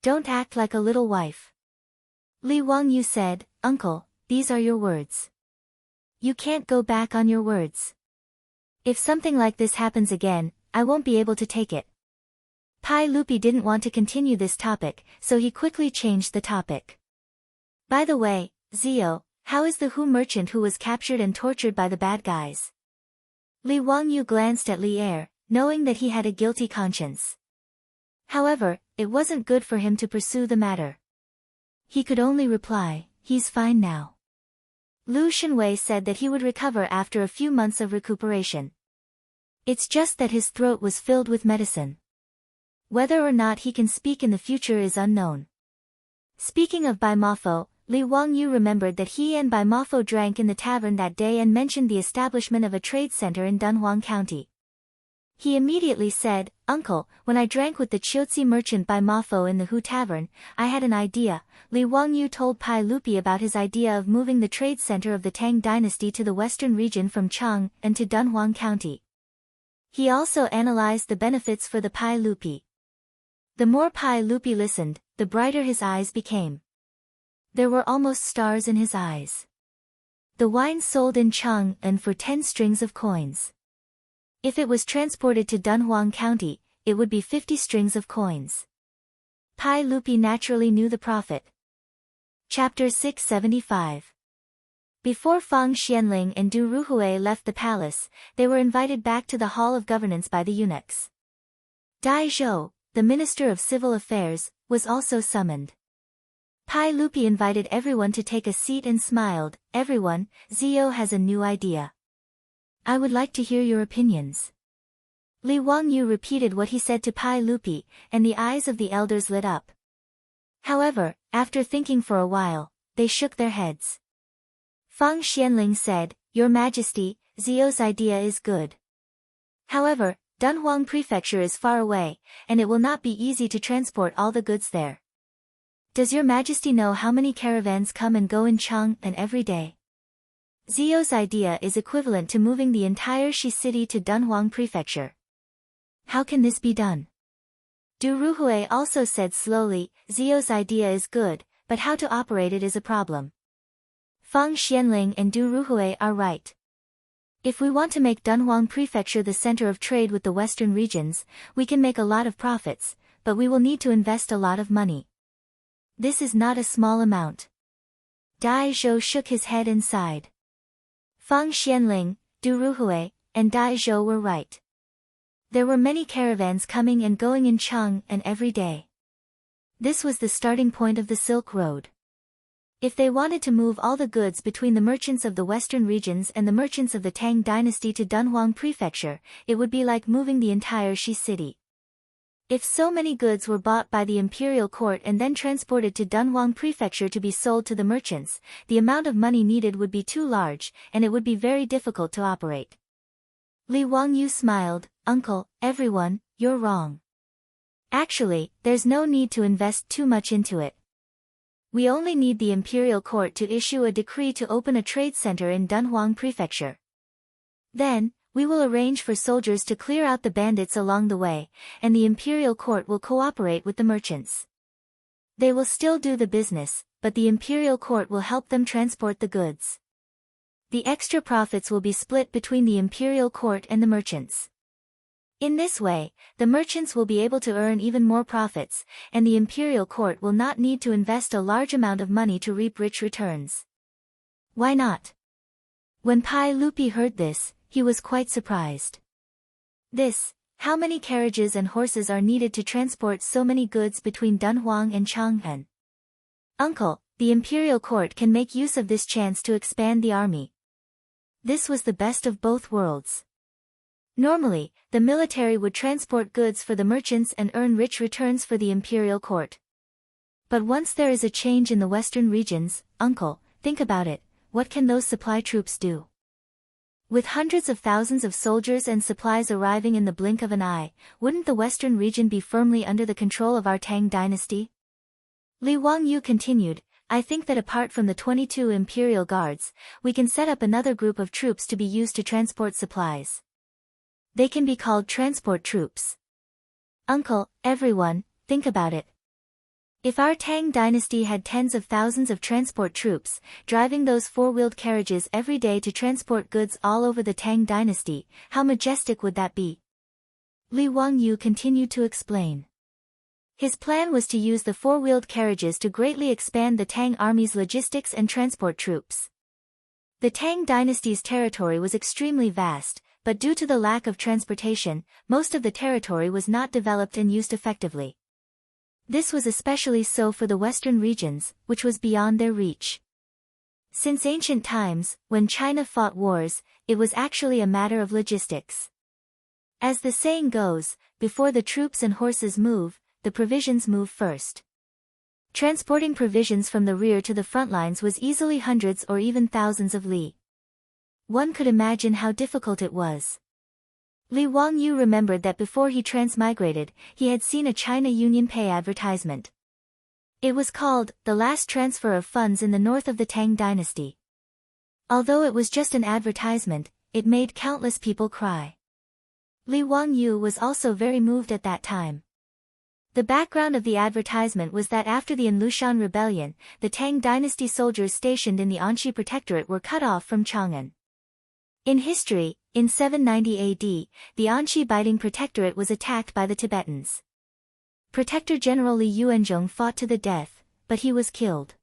Don't act like a little wife. Li Wangyu said, Uncle, these are your words. You can't go back on your words. If something like this happens again, I won't be able to take it. Pai Lupi didn't want to continue this topic, so he quickly changed the topic. By the way, Zio, how is the Hu merchant who was captured and tortured by the bad guys? Li Wangyu glanced at Li Er, knowing that he had a guilty conscience. However, it wasn't good for him to pursue the matter. He could only reply, he's fine now. Lu Shenwei said that he would recover after a few months of recuperation. It's just that his throat was filled with medicine. Whether or not he can speak in the future is unknown. Speaking of Bai Mafo, Li Wangyu remembered that he and Bai Mafo drank in the tavern that day and mentioned the establishment of a trade center in Dunhuang County. He immediately said, "Uncle, when I drank with the Chiotzi merchant Bai Mafo in the Hu Tavern, I had an idea." Li Wangyu told Pai Lupi about his idea of moving the trade center of the Tang dynasty to the western region from Cheng and to Dunhuang County. He also analyzed the benefits for the Pai Lupi. The more Pai Lupi listened, the brighter his eyes became. There were almost stars in his eyes. The wine sold in Cheng and for 10 strings of coins. If it was transported to Dunhuang County, it would be 50 strings of coins. Pai Lupi naturally knew the profit. Chapter 675. Before Fang Xianling and Du Ruhui left the palace, they were invited back to the Hall of Governance by the eunuchs. Dai Zhou, the Minister of Civil Affairs, was also summoned. Pai Lupi invited everyone to take a seat and smiled. "Everyone, Zio has a new idea. I would like to hear your opinions." Li Wangyu repeated what he said to Pai Lupi, and the eyes of the elders lit up. However, after thinking for a while, they shook their heads. Fang Xianling said, "Your Majesty, Zio's idea is good. However, Dunhuang Prefecture is far away, and it will not be easy to transport all the goods there. Does your Majesty know how many caravans come and go in Cheng and every day? Zio's idea is equivalent to moving the entire Shi city to Dunhuang Prefecture. How can this be done?" Du Ruhui also said slowly, "Zio's idea is good, but how to operate it is a problem." Fang Xianling and Du Ruhui are right. If we want to make Dunhuang Prefecture the center of trade with the western regions, we can make a lot of profits, but we will need to invest a lot of money. This is not a small amount. Dai Zhou shook his head and sighed. Fang Xianling, Du Ruhui, and Dai Zhou were right. There were many caravans coming and going in Cheng and every day. This was the starting point of the Silk Road. If they wanted to move all the goods between the merchants of the western regions and the merchants of the Tang dynasty to Dunhuang Prefecture, it would be like moving the entire Shi city. If so many goods were bought by the imperial court and then transported to Dunhuang Prefecture to be sold to the merchants, the amount of money needed would be too large, and it would be very difficult to operate. Li Wangyu smiled, "Uncle, everyone, you're wrong. Actually, there's no need to invest too much into it. We only need the imperial court to issue a decree to open a trade center in Dunhuang Prefecture. Then, we will arrange for soldiers to clear out the bandits along the way, and the imperial court will cooperate with the merchants. They will still do the business, but the imperial court will help them transport the goods. The extra profits will be split between the imperial court and the merchants. In this way, the merchants will be able to earn even more profits, and the imperial court will not need to invest a large amount of money to reap rich returns." "Why not?" When Pai Lupi heard this, he was quite surprised. How many carriages and horses are needed to transport so many goods between Dunhuang and Chang'an? "Uncle, the imperial court can make use of this chance to expand the army." This was the best of both worlds. Normally, the military would transport goods for the merchants and earn rich returns for the imperial court. But once there is a change in the western regions, uncle, think about it, what can those supply troops do? With hundreds of thousands of soldiers and supplies arriving in the blink of an eye, wouldn't the western region be firmly under the control of our Tang dynasty? Li Wangyu continued, "I think that apart from the 22 imperial guards, we can set up another group of troops to be used to transport supplies. They can be called transport troops." "Uncle, everyone, think about it. If our Tang dynasty had tens of thousands of transport troops, driving those four-wheeled carriages every day to transport goods all over the Tang dynasty, how majestic would that be?" Li Wangyu continued to explain. His plan was to use the four-wheeled carriages to greatly expand the Tang army's logistics and transport troops. The Tang dynasty's territory was extremely vast, but due to the lack of transportation, most of the territory was not developed and used effectively. This was especially so for the western regions, which was beyond their reach. Since ancient times, when China fought wars, it was actually a matter of logistics. As the saying goes, before the troops and horses move, the provisions move first. Transporting provisions from the rear to the front lines was easily hundreds or even thousands of li. One could imagine how difficult it was. Li Wangyu remembered that before he transmigrated, he had seen a China UnionPay advertisement. It was called, "The Last Transfer of Funds in the North of the Tang Dynasty." Although it was just an advertisement, it made countless people cry. Li Wangyu was also very moved at that time. The background of the advertisement was that after the Anlushan rebellion, the Tang dynasty soldiers stationed in the Anxi Protectorate were cut off from Chang'an. In history, in 790 AD, the Anxi Biting Protectorate was attacked by the Tibetans. Protector General Li Yuanzhong fought to the death, but he was killed.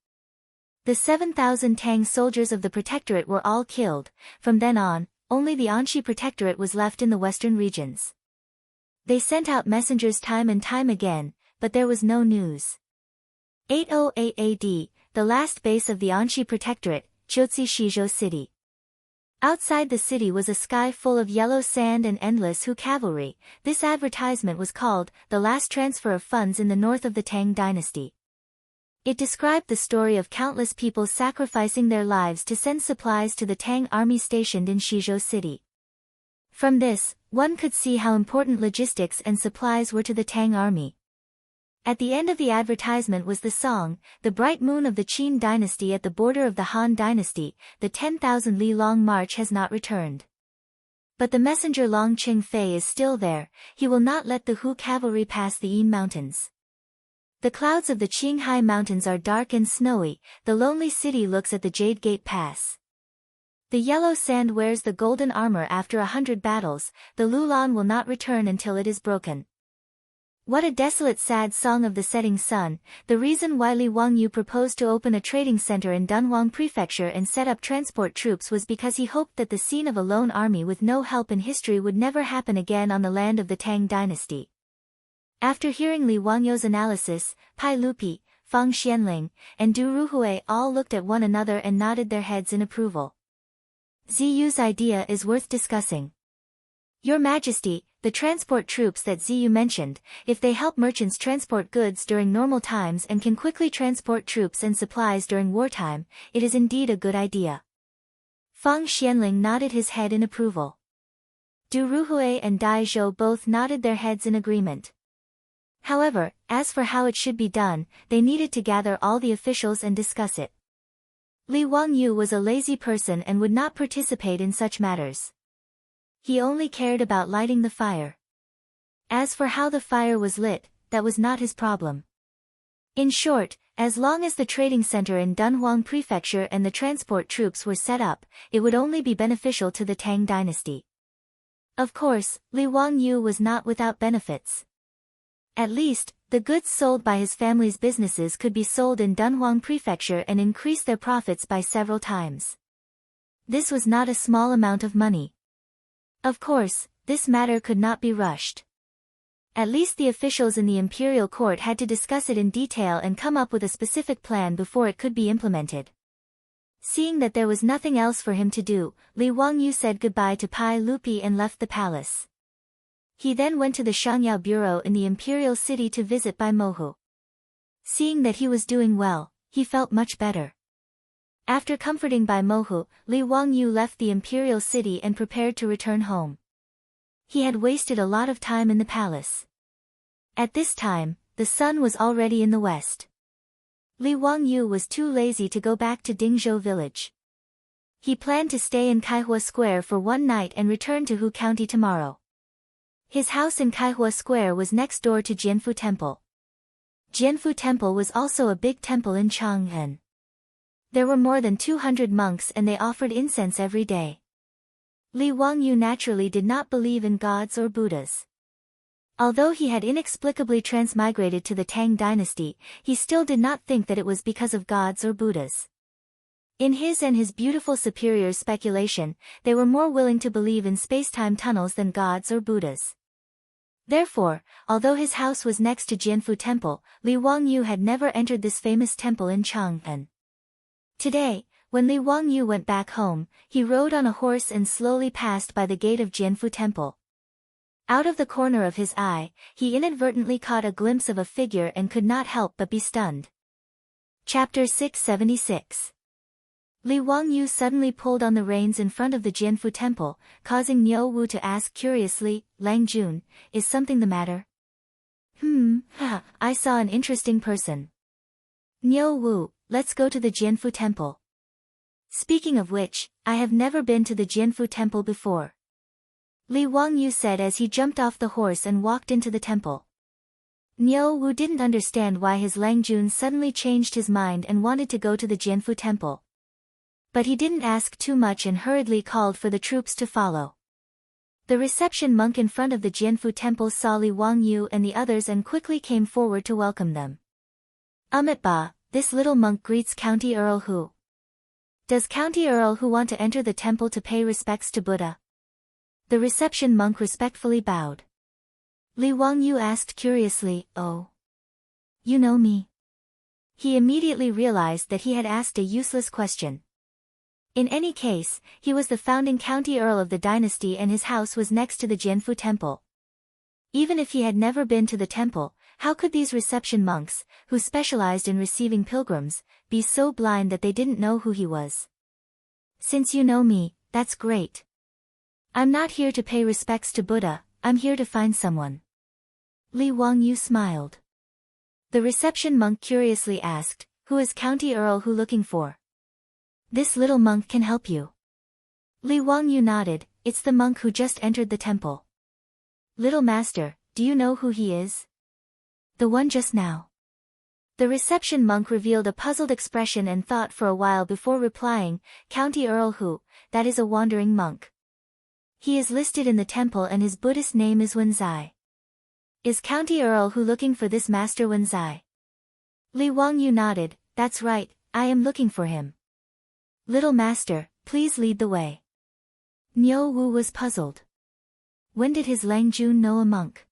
The 7,000 Tang soldiers of the Protectorate were all killed. From then on, only the Anxi Protectorate was left in the western regions. They sent out messengers time and time again, but there was no news. 808 AD, the last base of the Anxi Protectorate, Jiuzhi Shizhou City. Outside the city was a sky full of yellow sand and endless Hu cavalry. This advertisement was called, "The Last Transfer of Funds in the North of the Tang Dynasty." It described the story of countless people sacrificing their lives to send supplies to the Tang army stationed in Shizhou City. From this, one could see how important logistics and supplies were to the Tang army. At the end of the advertisement was the song, "The Bright Moon of the Qin Dynasty at the border of the Han Dynasty, the 10,000 li long march has not returned. But the messenger Long Qing Fei is still there, he will not let the Hu cavalry pass the Yin Mountains. The clouds of the Qinghai Mountains are dark and snowy, the lonely city looks at the Jade Gate Pass. The yellow sand wears the golden armor after 100 battles, the Lulan will not return until it is broken." What a desolate sad song of the setting sun. The reason why Li Wangyu proposed to open a trading center in Dunhuang Prefecture and set up transport troops was because he hoped that the scene of a lone army with no help in history would never happen again on the land of the Tang dynasty. After hearing Li Wangyu's analysis, Pai Lupi, Fang Xianling, and Du Ruhui all looked at one another and nodded their heads in approval. Ziyu's idea is worth discussing. Your Majesty, the transport troops that Ziyu mentioned, if they help merchants transport goods during normal times and can quickly transport troops and supplies during wartime, it is indeed a good idea. Fang Xianling nodded his head in approval. Du Ruhui and Dai Zhou both nodded their heads in agreement. However, as for how it should be done, they needed to gather all the officials and discuss it. Li Wangyu was a lazy person and would not participate in such matters. He only cared about lighting the fire. As for how the fire was lit, that was not his problem. In short, as long as the trading center in Dunhuang Prefecture and the transport troops were set up, it would only be beneficial to the Tang dynasty. Of course, Li Wangyu was not without benefits. At least, the goods sold by his family's businesses could be sold in Dunhuang Prefecture and increase their profits by several times. This was not a small amount of money. Of course, this matter could not be rushed. At least the officials in the imperial court had to discuss it in detail and come up with a specific plan before it could be implemented. Seeing that there was nothing else for him to do, Li Wangyu said goodbye to Pai Lupi and left the palace. He then went to the Shangyao bureau in the imperial city to visit Bai Mohu. Seeing that he was doing well, he felt much better. After comforting Bai Mohu, Li Wangyu left the imperial city and prepared to return home. He had wasted a lot of time in the palace. At this time, the sun was already in the west. Li Wangyu was too lazy to go back to Dingzhou village. He planned to stay in Kaihua Square for one night and return to Hu County tomorrow. His house in Kaihua Square was next door to Jianfu Temple. Jianfu Temple was also a big temple in Chang'an. There were more than 200 monks and they offered incense every day. Li Wangyu naturally did not believe in gods or Buddhas. Although he had inexplicably transmigrated to the Tang dynasty, he still did not think that it was because of gods or Buddhas. In his and his beautiful superior's speculation, they were more willing to believe in space-time tunnels than gods or Buddhas. Therefore, although his house was next to Jianfu Temple, Li Wangyu had never entered this famous temple in Chang'an. Today, When Li Wangyu went back home, he rode on a horse and slowly passed by the gate of Jianfu Temple. Out of the corner of his eye, he inadvertently caught a glimpse of a figure and could not help but be stunned. Chapter 676. Li Wangyu suddenly pulled on the reins in front of the Jianfu Temple, causing Niu Wu to ask curiously, "Lang Jun, is something the matter?" I saw an interesting person." "Niu Wu, let's go to the Jianfu Temple." "Speaking of which, I have never been to the Jianfu Temple before," Li Wangyu said as he jumped off the horse and walked into the temple. Niu Wu didn't understand why his Lang Jun suddenly changed his mind and wanted to go to the Jianfu Temple. But he didn't ask too much and hurriedly called for the troops to follow. The reception monk in front of the Jianfu Temple saw Li Wangyu and the others and quickly came forward to welcome them. "Ba, this little monk greets County Earl Hu. Does County Earl Hu want to enter the temple to pay respects to Buddha?" The reception monk respectfully bowed. Li Wangyu asked curiously, "Oh, you know me?" He immediately realized that he had asked a useless question. In any case, he was the founding county earl of the dynasty and his house was next to the Jianfu Temple. Even if he had never been to the temple, how could these reception monks, who specialized in receiving pilgrims, be so blind that they didn't know who he was? "Since you know me, that's great. I'm not here to pay respects to Buddha, I'm here to find someone." Li Wangyu smiled. The reception monk curiously asked, "Who is County Earl Hu looking for?" "This little monk can help you." Li Wangyu nodded, "It's the monk who just entered the temple." "Little master, do you know who he is?" "The one just now." The reception monk revealed a puzzled expression and thought for a while before replying, "County Earl Hu, that is a wandering monk. He is listed in the temple and his Buddhist name is Wenzai. Is County Earl Hu looking for this master Wenzai?" Li Wangyu nodded, "That's right, I am looking for him." "Little master, please lead the way." Niu Wu was puzzled. When did his Lang Jun know a monk?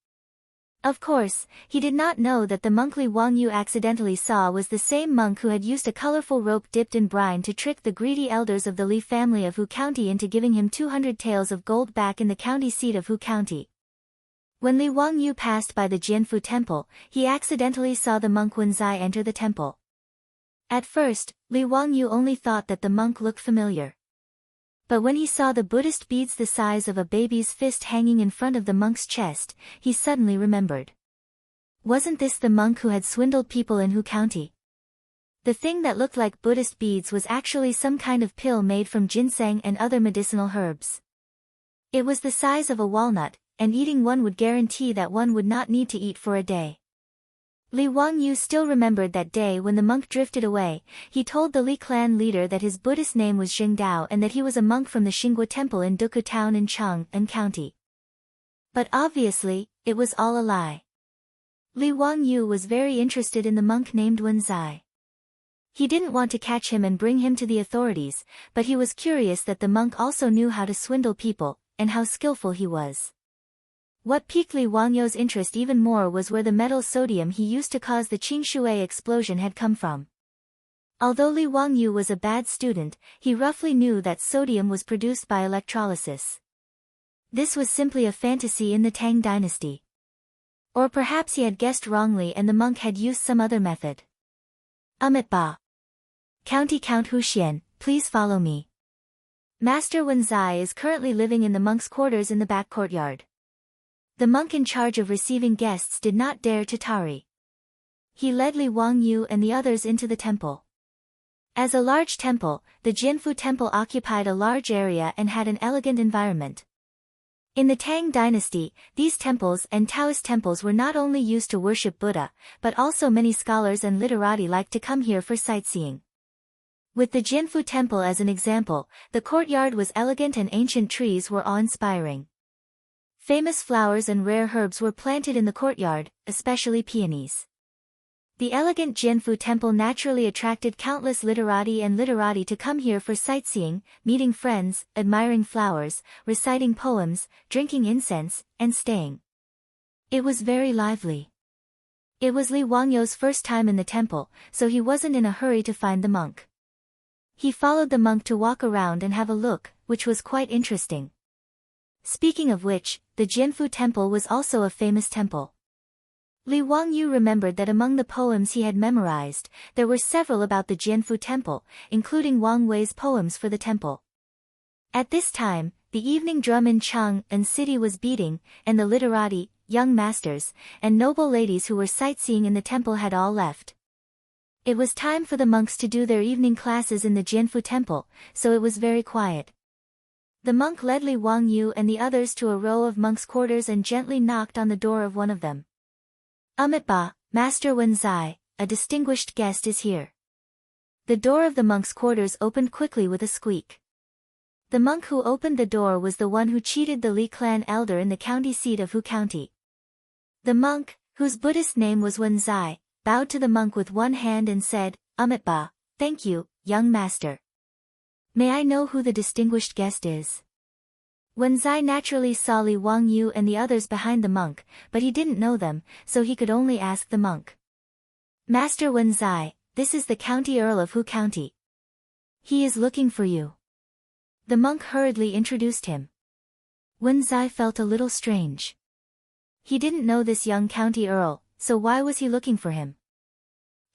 Of course, he did not know that the monk Li Wangyu accidentally saw was the same monk who had used a colorful rope dipped in brine to trick the greedy elders of the Li family of Hu County into giving him 200 taels of gold back in the county seat of Hu County. When Li Wangyu passed by the Jianfu Temple, he accidentally saw the monk Wenzai enter the temple. At first, Li Wangyu only thought that the monk looked familiar. But when he saw the Buddhist beads the size of a baby's fist hanging in front of the monk's chest, he suddenly remembered. Wasn't this the monk who had swindled people in Hu County? The thing that looked like Buddhist beads was actually some kind of pill made from ginseng and other medicinal herbs. It was the size of a walnut, and eating one would guarantee that one would not need to eat for a day. Li Wangyu still remembered that day when the monk drifted away. He told the Li clan leader that his Buddhist name was Xingdao and that he was a monk from the Xinghua Temple in Duku Town in Chang'an County. But obviously, it was all a lie. Li Wangyu was very interested in the monk named Wenzai. He didn't want to catch him and bring him to the authorities, but he was curious that the monk also knew how to swindle people, and how skillful he was. What piqued Li Wangyu's interest even more was where the metal sodium he used to cause the Qingshui explosion had come from. Although Li Wangyu was a bad student, he roughly knew that sodium was produced by electrolysis. This was simply a fantasy in the Tang dynasty. Or perhaps he had guessed wrongly and the monk had used some other method. Ba. County Count Huxian, please follow me. Master Wenzai is currently living in the monk's quarters in the back courtyard. The monk in charge of receiving guests did not dare to tarry. He led Li Wangyu and the others into the temple. As a large temple, the Jianfu Temple occupied a large area and had an elegant environment. In the Tang dynasty, these temples and Taoist temples were not only used to worship Buddha, but also many scholars and literati liked to come here for sightseeing. With the Jianfu Temple as an example, the courtyard was elegant and ancient trees were awe-inspiring. Famous flowers and rare herbs were planted in the courtyard, especially peonies. The elegant Jianfu Temple naturally attracted countless literati and literati to come here for sightseeing, meeting friends, admiring flowers, reciting poems, drinking incense, and staying. It was very lively. It was Li Wangyu's first time in the temple, so he wasn't in a hurry to find the monk. He followed the monk to walk around and have a look, which was quite interesting. Speaking of which, the Jianfu Temple was also a famous temple. Li Wangyu remembered that among the poems he had memorized, there were several about the Jianfu Temple, including Wang Wei's poems for the temple. At this time, the evening drum in Chang'an city was beating, and the literati, young masters, and noble ladies who were sightseeing in the temple had all left. It was time for the monks to do their evening classes in the Jianfu Temple, so it was very quiet. The monk led Li Wangyu and the others to a row of monks' quarters and gently knocked on the door of one of them. "Ba, Master Wenzai, a distinguished guest is here." The door of the monks' quarters opened quickly with a squeak. The monk who opened the door was the one who cheated the Li clan elder in the county seat of Hu County. The monk, whose Buddhist name was Wenzai, bowed to the monk with one hand and said, "Ba, thank you, young master. May I know who the distinguished guest is?" Wenzai naturally saw Li Wangyu and the others behind the monk, but he didn't know them, so he could only ask the monk. "Master Wenzai, this is the County Earl of Hu County. He is looking for you." The monk hurriedly introduced him. Wenzai felt a little strange. He didn't know this young county earl, so why was he looking for him?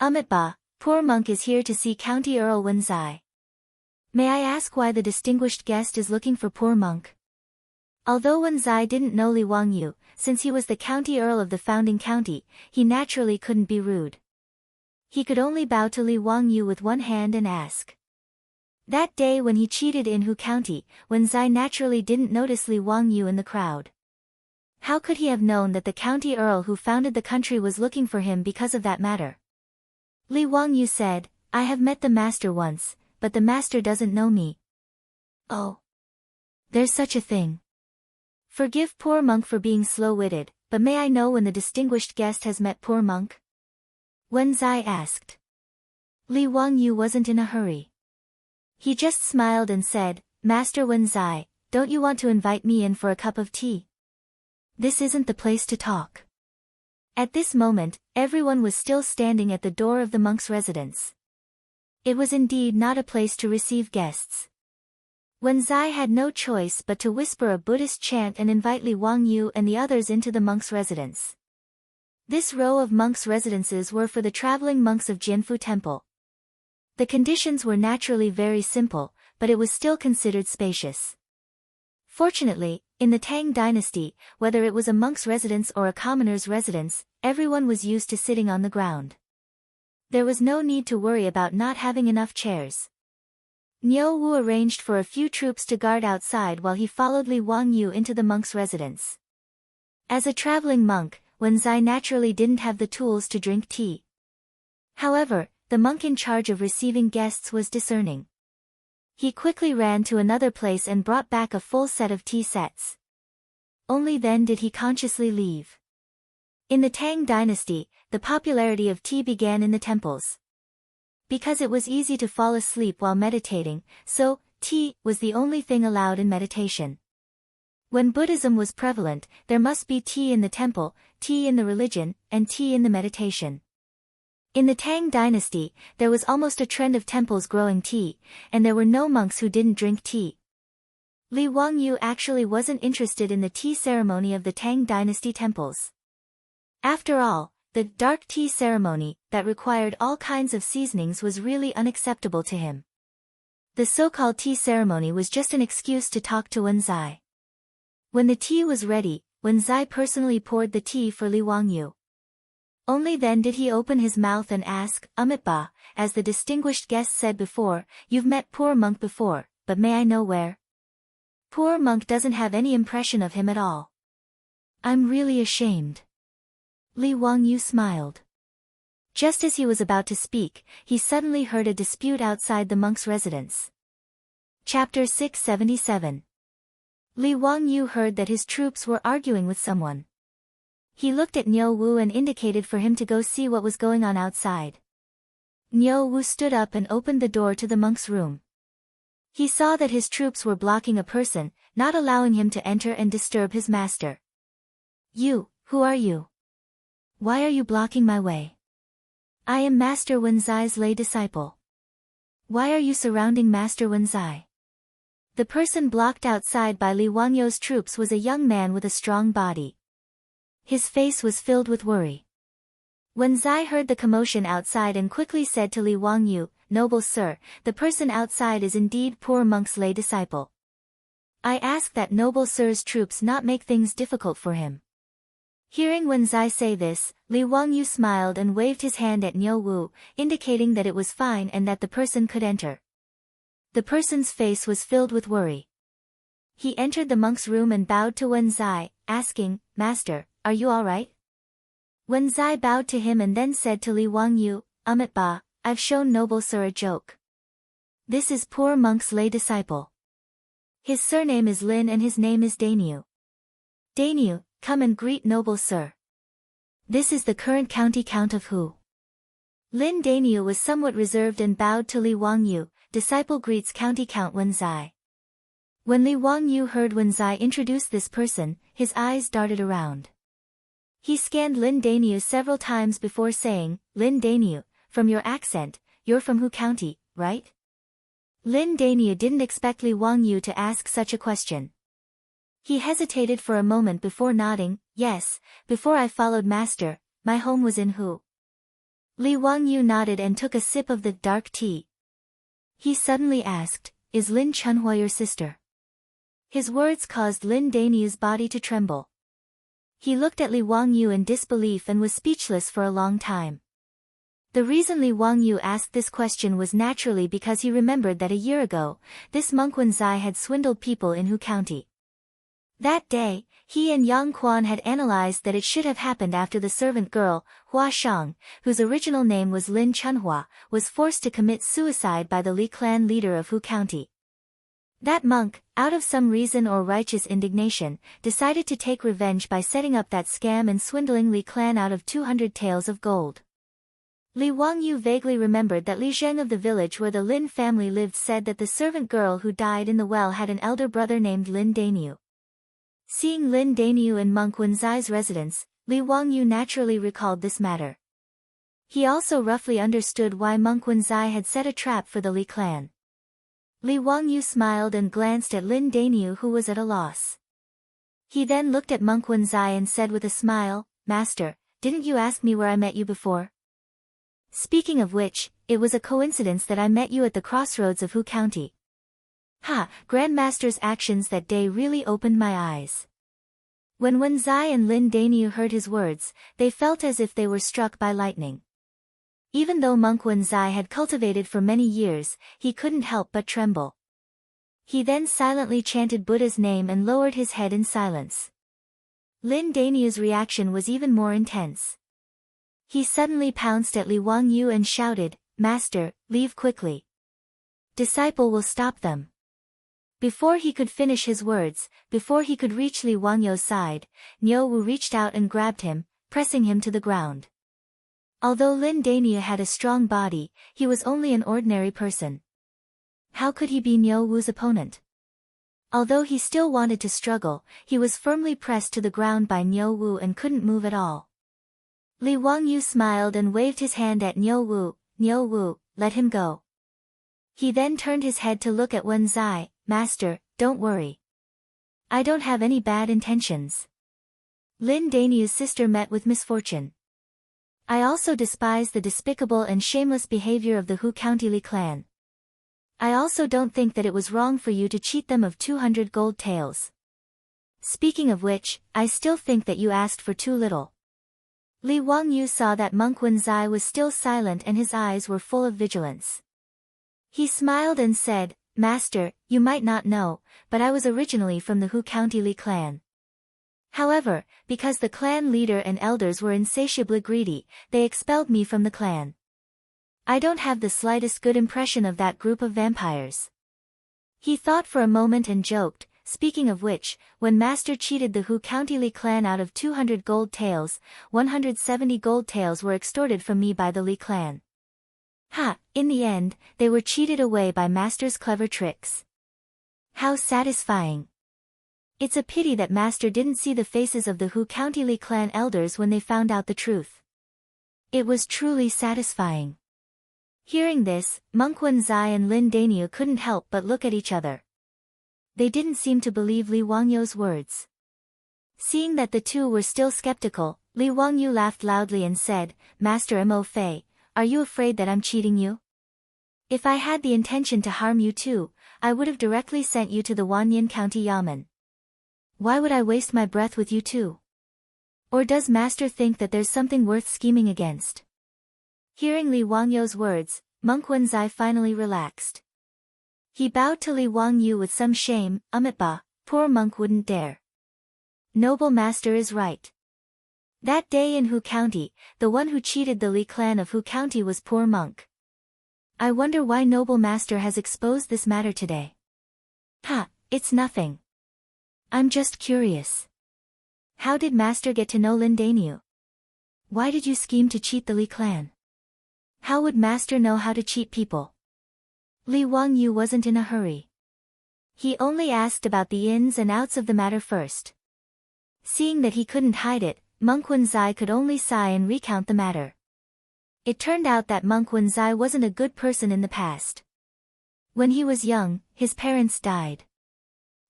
Ba, poor monk is here to see County Earl Wenzai. May I ask why the distinguished guest is looking for poor monk? Although Wenzai didn't know Li Wangyu, since he was the county earl of the founding county, he naturally couldn't be rude. He could only bow to Li Wangyu with one hand and ask. That day when he cheated in Hu County, Wenzai naturally didn't notice Li Wangyu in the crowd. How could he have known that the county earl who founded the country was looking for him because of that matter? Li Wangyu said, "I have met the master once, but the master doesn't know me." "Oh. There's such a thing. Forgive poor monk for being slow-witted, but may I know when the distinguished guest has met poor monk?" Wenzai asked. Li Wangyu wasn't in a hurry. He just smiled and said, "Master Wenzai, don't you want to invite me in for a cup of tea? This isn't the place to talk." At this moment, everyone was still standing at the door of the monk's residence. It was indeed not a place to receive guests. Wenzai had no choice but to whisper a Buddhist chant and invite Li Wangyu and the others into the monk's residence. This row of monks' residences were for the traveling monks of Jianfu Temple. The conditions were naturally very simple, but it was still considered spacious. Fortunately, in the Tang dynasty, whether it was a monk's residence or a commoner's residence, everyone was used to sitting on the ground. There was no need to worry about not having enough chairs. Niu Wu arranged for a few troops to guard outside while he followed Li Wangyu into the monk's residence. As a traveling monk, Wenzai naturally didn't have the tools to drink tea. However, the monk in charge of receiving guests was discerning. He quickly ran to another place and brought back a full set of tea sets. Only then did he consciously leave. In the Tang dynasty, the popularity of tea began in the temples. Because it was easy to fall asleep while meditating, so, tea was the only thing allowed in meditation. When Buddhism was prevalent, there must be tea in the temple, tea in the religion, and tea in the meditation. In the Tang dynasty, there was almost a trend of temples growing tea, and there were no monks who didn't drink tea. Li Wangyu actually wasn't interested in the tea ceremony of the Tang dynasty temples. After all, the dark tea ceremony, that required all kinds of seasonings, was really unacceptable to him. The so-called tea ceremony was just an excuse to talk to Wenzai. When the tea was ready, Wenzai personally poured the tea for Li Wangyu. Only then did he open his mouth and ask, Ba, as the distinguished guest said before, "You've met poor monk before, but may I know where?" Poor monk doesn't have any impression of him at all. "I'm really ashamed." Li Wangyu smiled. Just as he was about to speak, he suddenly heard a dispute outside the monk's residence. Chapter 677. Li Wangyu heard that his troops were arguing with someone. He looked at Niu Wu and indicated for him to go see what was going on outside. Niu Wu stood up and opened the door to the monk's room. He saw that his troops were blocking a person, not allowing him to enter and disturb his master. "You, who are you? Why are you blocking my way?" "I am Master Wenzai's lay disciple." Why are you surrounding Master Wenzai? The person blocked outside by Li Wangyou's troops was a young man with a strong body. His face was filled with worry. Wenzai heard the commotion outside and quickly said to Li Wangyou, "Noble sir, the person outside is indeed poor monk's lay disciple. I ask that noble sir's troops not make things difficult for him." Hearing Wenzai say this, Li Wangyou smiled and waved his hand at Niu Wu, indicating that it was fine and that the person could enter. The person's face was filled with worry. He entered the monk's room and bowed to Wenzai, asking, "Master, are you all right?" Wenzai bowed to him and then said to Li Wangyou, "Ba, I've shown noble sir a joke. This is poor monk's lay disciple. His surname is Lin and his name is Dainyu. Dainyu, come and greet noble sir. This is the current county count of Hu." Lin Dainyu was somewhat reserved and bowed to Li Wangyou, "Disciple greets county count Wenzai." When Li Wangyou heard Wenzai introduce this person, his eyes darted around. He scanned Lin Dainyu several times before saying, "Lin Dainyu, from your accent, you're from Hu County, right?" Lin Dainyu didn't expect Li Wangyou to ask such a question. He hesitated for a moment before nodding, "Yes, before I followed master, my home was in Hu." Li Wangyou nodded and took a sip of the dark tea. He suddenly asked, "Is Lin Chunhua your sister?" His words caused Lin Dainyu's body to tremble. He looked at Li Wangyou in disbelief and was speechless for a long time. The reason Li Wangyou asked this question was naturally because he remembered that a year ago, this monk Wenzai had swindled people in Hu County. That day, he and Yang Quan had analyzed that it should have happened after the servant girl, Hua Shang, whose original name was Lin Chunhua, was forced to commit suicide by the Li clan leader of Hu County. That monk, out of some reason or righteous indignation, decided to take revenge by setting up that scam and swindling Li clan out of 200 taels of gold. Li Wangyou vaguely remembered that Li Zheng of the village where the Lin family lived said that the servant girl who died in the well had an elder brother named Lin Dainyu. Seeing Lin Dainyu in monk Wenzai's residence, Li Wangyou naturally recalled this matter. He also roughly understood why monk Wenzai had set a trap for the Li clan. Li Wangyou smiled and glanced at Lin Dainyu, who was at a loss. He then looked at monk Wenzai and said with a smile, "Master, didn't you ask me where I met you before? Speaking of which, it was a coincidence that I met you at the crossroads of Hu County." Ha! Grandmaster's actions that day really opened my eyes. When Wenzai and Lin Dainyu heard his words, they felt as if they were struck by lightning. Even though monk Wenzai had cultivated for many years, he couldn't help but tremble. He then silently chanted Buddha's name and lowered his head in silence. Lin Dainyu's reaction was even more intense. He suddenly pounced at Li Wangyou and shouted, "Master, leave quickly. Disciple will stop them." Before he could finish his words, before he could reach Li Wangyou's side, Niu Wu reached out and grabbed him, pressing him to the ground. Although Lin Dainyu had a strong body, he was only an ordinary person. How could he be Niu Wu's opponent? Although he still wanted to struggle, he was firmly pressed to the ground by Niu Wu and couldn't move at all. Li Wangyou smiled and waved his hand at Niu Wu, "Niu Wu, let him go." He then turned his head to look at Wenzai, "Master, don't worry. I don't have any bad intentions. Lin Dainyu's sister met with misfortune. I also despise the despicable and shameless behavior of the Hu County Li clan. I also don't think that it was wrong for you to cheat them of 200 gold taels. Speaking of which, I still think that you asked for too little." Li Wangyou saw that monk Wenzai was still silent and his eyes were full of vigilance. He smiled and said, "Master, you might not know, but I was originally from the Hu County Li clan. However, because the clan leader and elders were insatiably greedy, they expelled me from the clan. I don't have the slightest good impression of that group of vampires." He thought for a moment and joked, "Speaking of which, when Master cheated the Hu County Li clan out of 200 gold taels, 170 gold taels were extorted from me by the Li clan. Ha! In the end, they were cheated away by Master's clever tricks. How satisfying. It's a pity that Master didn't see the faces of the Hu County Li clan elders when they found out the truth. It was truly satisfying." Hearing this, Monk Wenzai and Lin Daniu couldn't help but look at each other. They didn't seem to believe Li Wangyu's words. Seeing that the two were still skeptical, Li Wangyu laughed loudly and said, "Master Mo Fei, are you afraid that I'm cheating you? If I had the intention to harm you too, I would have directly sent you to the Wanyan County Yamen. Why would I waste my breath with you too? Or does Master think that there's something worth scheming against?" Hearing Li Wangyu's words, Monk Wenzai finally relaxed. He bowed to Li Wangyu with some shame. "Ba, poor monk wouldn't dare. Noble master is right. That day in Hu County, the one who cheated the Li clan of Hu County was poor monk. I wonder why noble master has exposed this matter today." "Ha, it's nothing. I'm just curious. How did master get to know Lin Daniu? Why did you scheme to cheat the Li clan? How would master know how to cheat people?" Li Wangyu wasn't in a hurry. He only asked about the ins and outs of the matter first. Seeing that he couldn't hide it, Monk Wenzai could only sigh and recount the matter. It turned out that Monk Wenzai wasn't a good person in the past. When he was young, his parents died.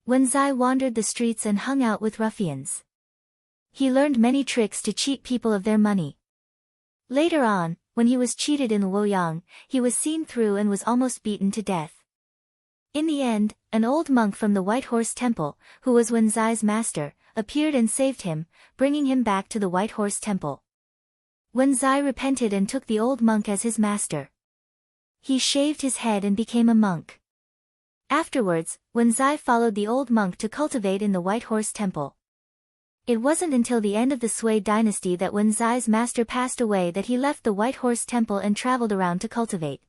Wenzai wandered the streets and hung out with ruffians. He learned many tricks to cheat people of their money. Later on, when he was cheated in Luoyang, he was seen through and was almost beaten to death. In the end, an old monk from the White Horse Temple, who was Wenzai's master, appeared and saved him, bringing him back to the White Horse Temple. Wenzai repented and took the old monk as his master. He shaved his head and became a monk. Afterwards, Wenzai followed the old monk to cultivate in the White Horse Temple. It wasn't until the end of the Sui dynasty that Wenzai's master passed away that he left the White Horse Temple and traveled around to cultivate.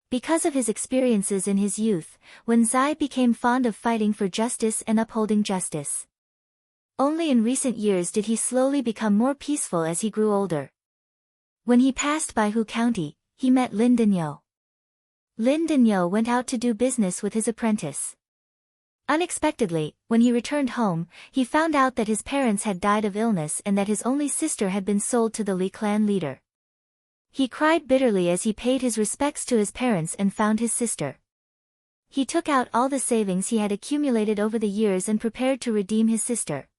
Because of his experiences in his youth, Wenzai became fond of fighting for justice and upholding justice. Only in recent years did he slowly become more peaceful as he grew older. When he passed by Hu County, he met Lin Daniu. Lin Daniu went out to do business with his apprentice. Unexpectedly, when he returned home, he found out that his parents had died of illness and that his only sister had been sold to the Li clan leader. He cried bitterly as he paid his respects to his parents and found his sister. He took out all the savings he had accumulated over the years and prepared to redeem his sister.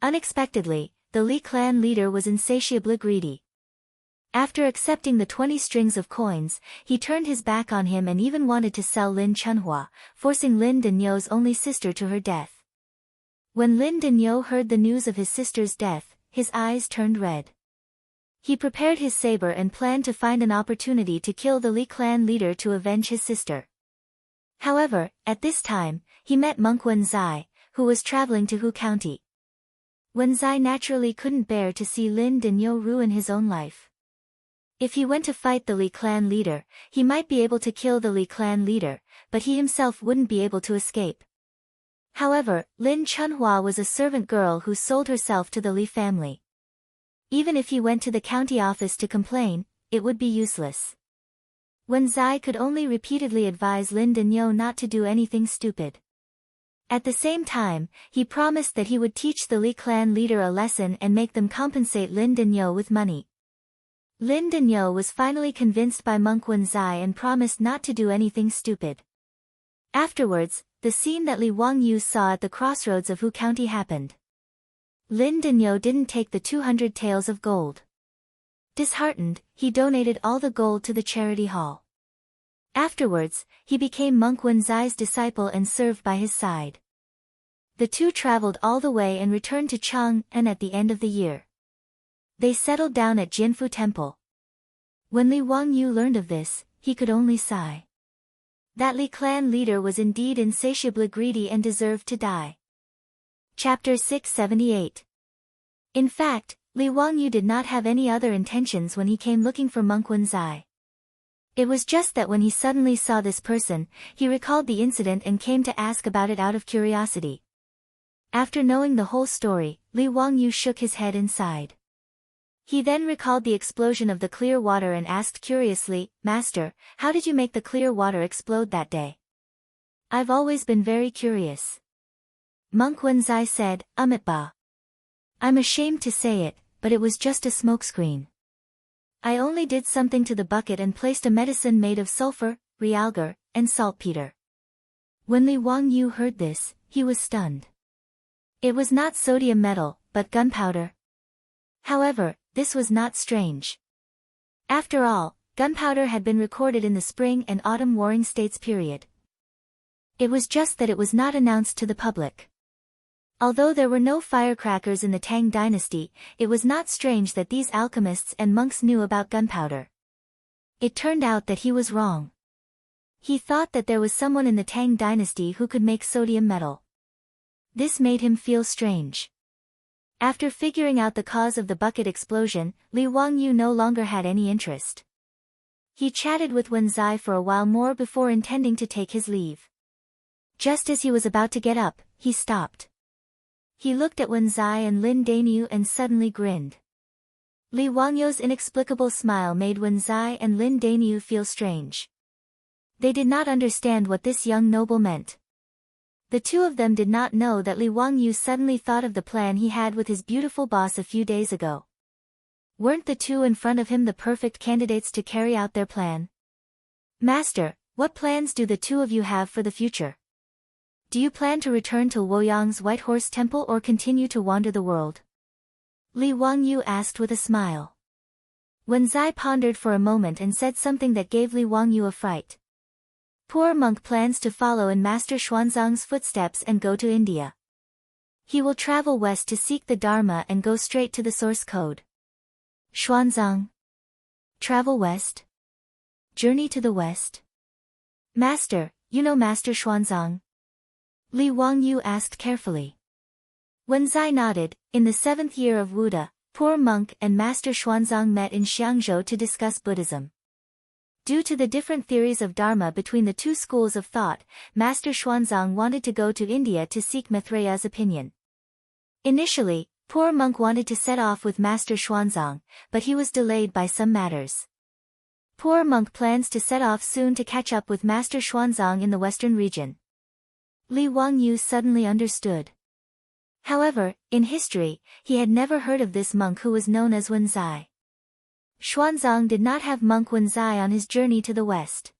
Unexpectedly, the Li clan leader was insatiably greedy. After accepting the 20 strings of coins, he turned his back on him and even wanted to sell Lin Chunhua, forcing Lin Daniu's only sister to her death. When Lin Daniu heard the news of his sister's death, his eyes turned red. He prepared his saber and planned to find an opportunity to kill the Li clan leader to avenge his sister. However, at this time, he met Monk Wenzai, who was traveling to Hu County. Wenzai naturally couldn't bear to see Lin Daniu ruin his own life. If he went to fight the Li clan leader, he might be able to kill the Li clan leader, but he himself wouldn't be able to escape. However, Lin Chunhua was a servant girl who sold herself to the Li family. Even if he went to the county office to complain, it would be useless. Wenzai could only repeatedly advise Lin Daniu not to do anything stupid. At the same time, he promised that he would teach the Li clan leader a lesson and make them compensate Lin Daniu with money. Lin Daniu was finally convinced by Monk Wenzai and promised not to do anything stupid. Afterwards, the scene that Li Wangyu saw at the crossroads of Hu County happened. Lin Daniu didn't take the 200 taels of gold. Disheartened, he donated all the gold to the charity hall. Afterwards, he became Monk Wenzai's disciple and served by his side. The two traveled all the way and returned to Chang'an at the end of the year. They settled down at Jinfu Temple. When Li Wangyu learned of this, he could only sigh. That Li clan leader was indeed insatiably greedy and deserved to die. Chapter 678. In fact, Li Wangyu did not have any other intentions when he came looking for Monk Wenzai. It was just that when he suddenly saw this person, he recalled the incident and came to ask about it out of curiosity. After knowing the whole story, Li Wangyu shook his head and sighed. He then recalled the explosion of the clear water and asked curiously, "Master, how did you make the clear water explode that day?" "I've always been very curious." Monk Wenzai said, Ba. "I'm ashamed to say it, but it was just a smokescreen." I only did something to the bucket and placed a medicine made of sulfur, realgar, and saltpeter. When Li Wangyu heard this, he was stunned. It was not sodium metal, but gunpowder. However, this was not strange. After all, gunpowder had been recorded in the spring and autumn warring states period. It was just that it was not announced to the public. Although there were no firecrackers in the Tang dynasty, it was not strange that these alchemists and monks knew about gunpowder. It turned out that he was wrong. He thought that there was someone in the Tang dynasty who could make sodium metal. This made him feel strange. After figuring out the cause of the bucket explosion, Li Wangyu no longer had any interest. He chatted with Wen Zai for a while more before intending to take his leave. Just as he was about to get up, he stopped. He looked at Wen Zai and Lin Dainyu and suddenly grinned. Li Wangyu's inexplicable smile made Wen Zai and Lin Dainyu feel strange. They did not understand what this young noble meant. The two of them did not know that Li Wangyu suddenly thought of the plan he had with his beautiful boss a few days ago. Weren't the two in front of him the perfect candidates to carry out their plan? Master, what plans do the two of you have for the future? Do you plan to return to Luoyang's White Horse Temple or continue to wander the world? Li Wangyu asked with a smile. Wen Zai pondered for a moment and said something that gave Li Wangyu a fright. Poor monk plans to follow in Master Xuanzang's footsteps and go to India. He will travel west to seek the Dharma and go straight to the source code. Xuanzang. Travel west? Journey to the west? Master, you know Master Xuanzang? Li Wangyu asked carefully. Wen Zai nodded. In the 7th year of Wuda, poor monk and Master Xuanzang met in Xiangzhou to discuss Buddhism. Due to the different theories of Dharma between the two schools of thought, Master Xuanzang wanted to go to India to seek Maitreya's opinion. Initially, poor monk wanted to set off with Master Xuanzang, but he was delayed by some matters. Poor monk plans to set off soon to catch up with Master Xuanzang in the western region. Li Wangyu suddenly understood. However, in history, he had never heard of this monk who was known as Wen Zai. Xuanzang did not have monk Wen Zai on his journey to the west.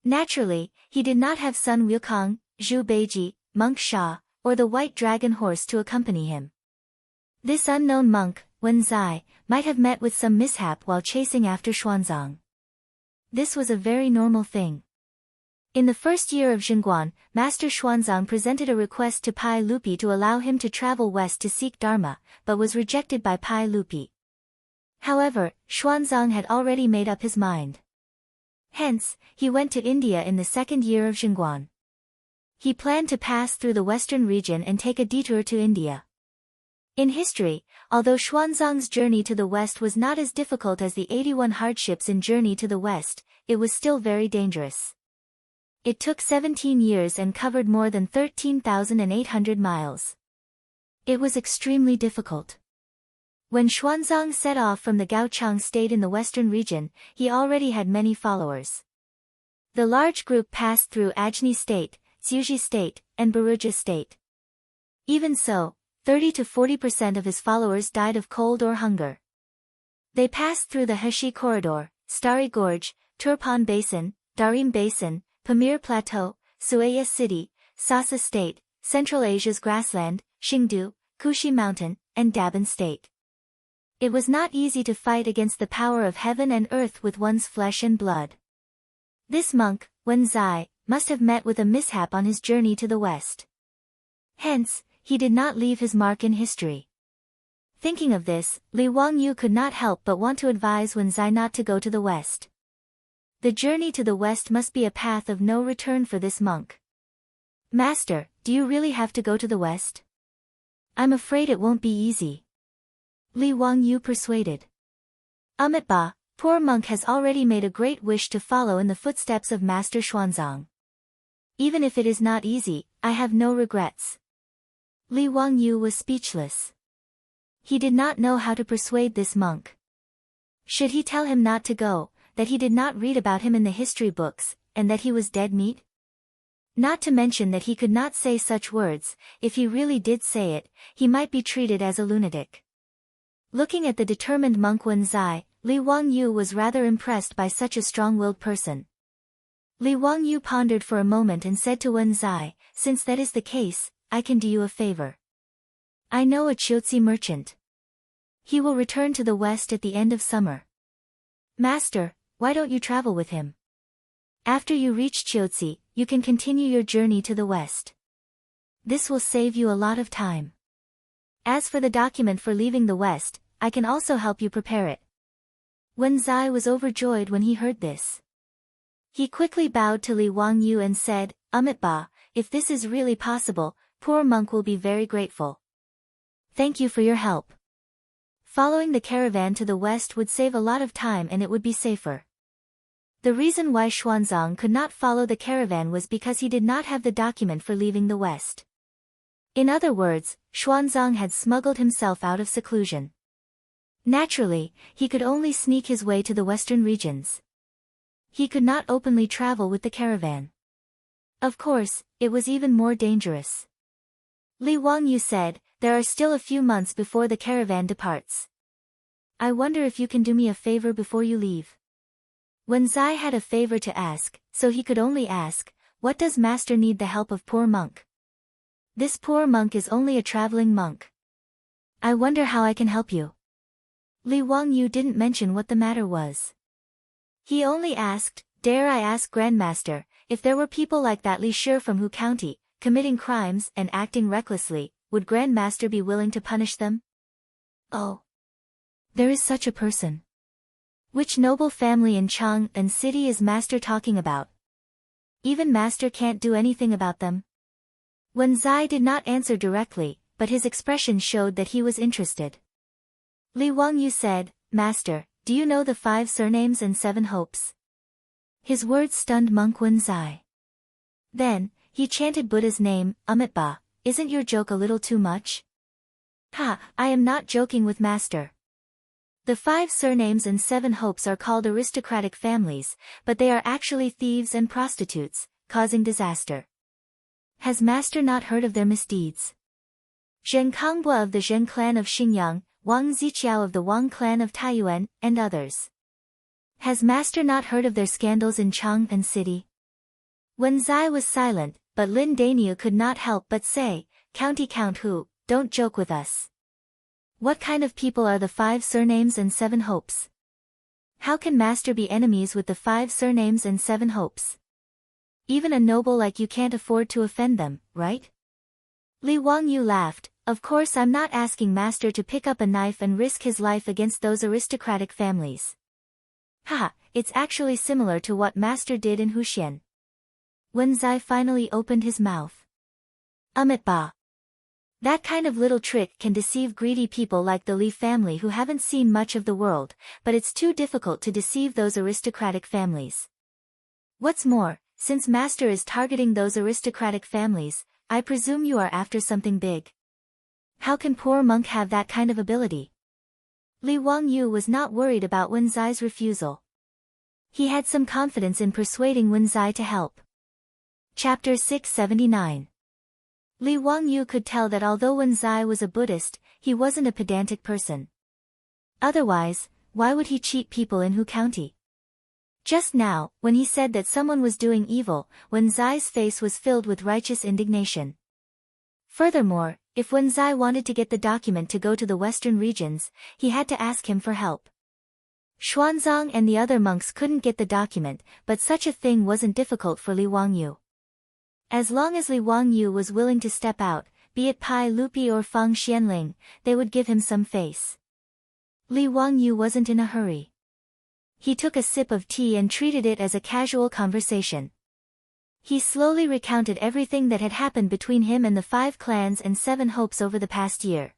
Naturally, he did not have son Wukong, Zhu Beiji, monk Sha, or the white dragon horse to accompany him. This unknown monk, Wen Zai, might have met with some mishap while chasing after Xuanzang. This was a very normal thing. In the first year of Zhengguan, Master Xuanzang presented a request to Pai Lupi to allow him to travel west to seek Dharma, but was rejected by Pai Lupi. However, Xuanzang had already made up his mind. Hence, he went to India in the 2nd year of Zhengguan. He planned to pass through the western region and take a detour to India. In history, although Xuanzang's journey to the west was not as difficult as the 81 hardships in Journey to the West, it was still very dangerous. It took 17 years and covered more than 13,800 miles. It was extremely difficult. When Xuanzang set off from the Gaochang state in the western region, he already had many followers. The large group passed through Ajni state, Xiuji state, and Baruja state. Even so, 30 to 40% of his followers died of cold or hunger. They passed through the Heshi corridor, Starry Gorge, Turpan Basin, Darim Basin, Pamir Plateau, Suaya City, Sasa State, Central Asia's grassland, Xingdu, Kushi Mountain, and Daban State. It was not easy to fight against the power of heaven and earth with one's flesh and blood. This monk, Wen Zai, must have met with a mishap on his journey to the west. Hence, he did not leave his mark in history. Thinking of this, Li Wangyu could not help but want to advise Wen Zai not to go to the west. The journey to the west must be a path of no return for this monk. Master, do you really have to go to the west? I'm afraid it won't be easy. Li Wangyu persuaded. Ba, poor monk has already made a great wish to follow in the footsteps of Master Xuanzang. Even if it is not easy, I have no regrets. Li Wangyu was speechless. He did not know how to persuade this monk. Should he tell him not to go, that he did not read about him in the history books, and that he was dead meat? Not to mention that he could not say such words. If he really did say it, he might be treated as a lunatic. Looking at the determined monk Wen Zai, Li Wangyu was rather impressed by such a strong-willed person. Li Wangyu pondered for a moment and said to Wen Zai, "Since that is the case, I can do you a favor. I know a Chiuzi merchant. He will return to the west at the end of summer. Master, why don't you travel with him? After you reach Chiuzi, you can continue your journey to the west. This will save you a lot of time. As for the document for leaving the west, I can also help you prepare it." Wen Zai was overjoyed when he heard this. He quickly bowed to Li Wangyu and said, "Amitabha, if this is really possible, poor monk will be very grateful. Thank you for your help. Following the caravan to the west would save a lot of time and it would be safer." The reason why Xuanzang could not follow the caravan was because he did not have the document for leaving the west. In other words, Xuanzang had smuggled himself out of seclusion. Naturally, he could only sneak his way to the western regions. He could not openly travel with the caravan. Of course, it was even more dangerous. Li Wangyu said, "There are still a few months before the caravan departs. I wonder if you can do me a favor before you leave." Wen Zai had a favor to ask, so he could only ask, "What does master need the help of poor monk? This poor monk is only a traveling monk. I wonder how I can help you." Li Wangyu didn't mention what the matter was. He only asked, "Dare I ask Grandmaster, if there were people like that Li Shi from Hu County, committing crimes and acting recklessly, would Grandmaster be willing to punish them?" "Oh. There is such a person. Which noble family in Chang'an City is Master talking about? Even Master can't do anything about them?" Wen Zai did not answer directly, but his expression showed that he was interested. Li Wangyu said, "Master, do you know the 5 surnames and 7 hopes?" His words stunned monk Wen Zai. Then, he chanted Buddha's name, "Amitabha, isn't your joke a little too much?" "Ha, I am not joking with Master. The 5 surnames and 7 hopes are called aristocratic families, but they are actually thieves and prostitutes, causing disaster. Has Master not heard of their misdeeds? Zhen Kongbua of the Zhen clan of Xingyang, Wang Ziqiao of the Wang clan of Taiyuan, and others. Has Master not heard of their scandals in Chang'an City?" Wen Zai was silent, but Lin Daniu could not help but say, "County Count Hu, don't joke with us. What kind of people are the 5 surnames and 7 hopes? How can Master be enemies with the 5 surnames and 7 hopes? Even a noble like you can't afford to offend them, right?" Li Wangyu laughed, "Of course I'm not asking Master to pick up a knife and risk his life against those aristocratic families. Haha, it's actually similar to what Master did in Huxian." Wen Zai finally opened his mouth. "Amitabha. That kind of little trick can deceive greedy people like the Li family who haven't seen much of the world, but it's too difficult to deceive those aristocratic families. What's more, since Master is targeting those aristocratic families, I presume you are after something big. How can poor monk have that kind of ability?" Li Wangyu was not worried about Wen Zai's refusal. He had some confidence in persuading Wen Zai to help. Chapter 679. Li Wangyu could tell that although Wen Zai was a Buddhist, he wasn't a pedantic person. Otherwise, why would he cheat people in Hu County? Just now, when he said that someone was doing evil, Wen Zai's face was filled with righteous indignation. Furthermore, if Wen Zai wanted to get the document to go to the western regions, he had to ask him for help. Xuanzang and the other monks couldn't get the document, but such a thing wasn't difficult for Li Wangyu. As long as Li Wangyu was willing to step out, be it Pai Lupi or Fang Xianling, they would give him some face. Li Wangyu wasn't in a hurry. He took a sip of tea and treated it as a casual conversation. He slowly recounted everything that had happened between him and the 5 clans and 7 hopes over the past year.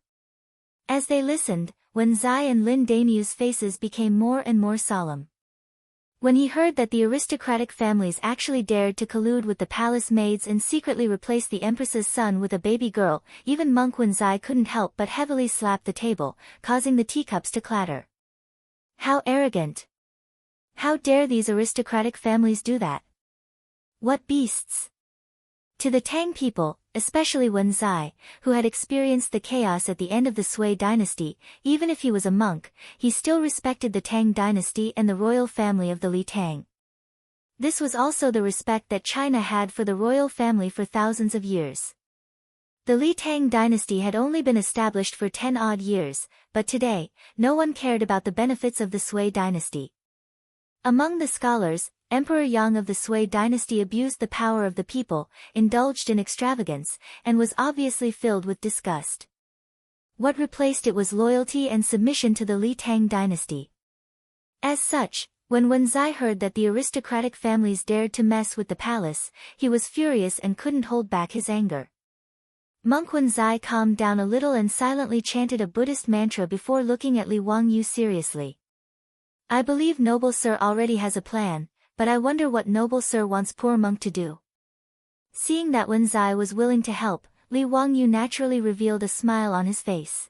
As they listened, Wen Zai and Lin Daniu's faces became more and more solemn. When he heard that the aristocratic families actually dared to collude with the palace maids and secretly replace the empress's son with a baby girl, even monk Wen Zai couldn't help but heavily slap the table, causing the teacups to clatter. How arrogant! How dare these aristocratic families do that? What beasts! To the Tang people, especially Wen Zai, who had experienced the chaos at the end of the Sui dynasty. Even if he was a monk, he still respected the Tang dynasty and the royal family of the Li Tang. This was also the respect that China had for the royal family for thousands of years. The Li Tang dynasty had only been established for 10-odd years, but today, no one cared about the benefits of the Sui dynasty. Among the scholars, Emperor Yang of the Sui dynasty abused the power of the people, indulged in extravagance, and was obviously filled with disgust. What replaced it was loyalty and submission to the Li Tang dynasty. As such, when Wen Zai heard that the aristocratic families dared to mess with the palace, he was furious and couldn't hold back his anger. Monk Wen Zai calmed down a little and silently chanted a Buddhist mantra before looking at Li Wangyu seriously. I believe noble sir already has a plan, but I wonder what noble sir wants poor monk to do. Seeing that Wen Zai was willing to help, Li Wangyu naturally revealed a smile on his face.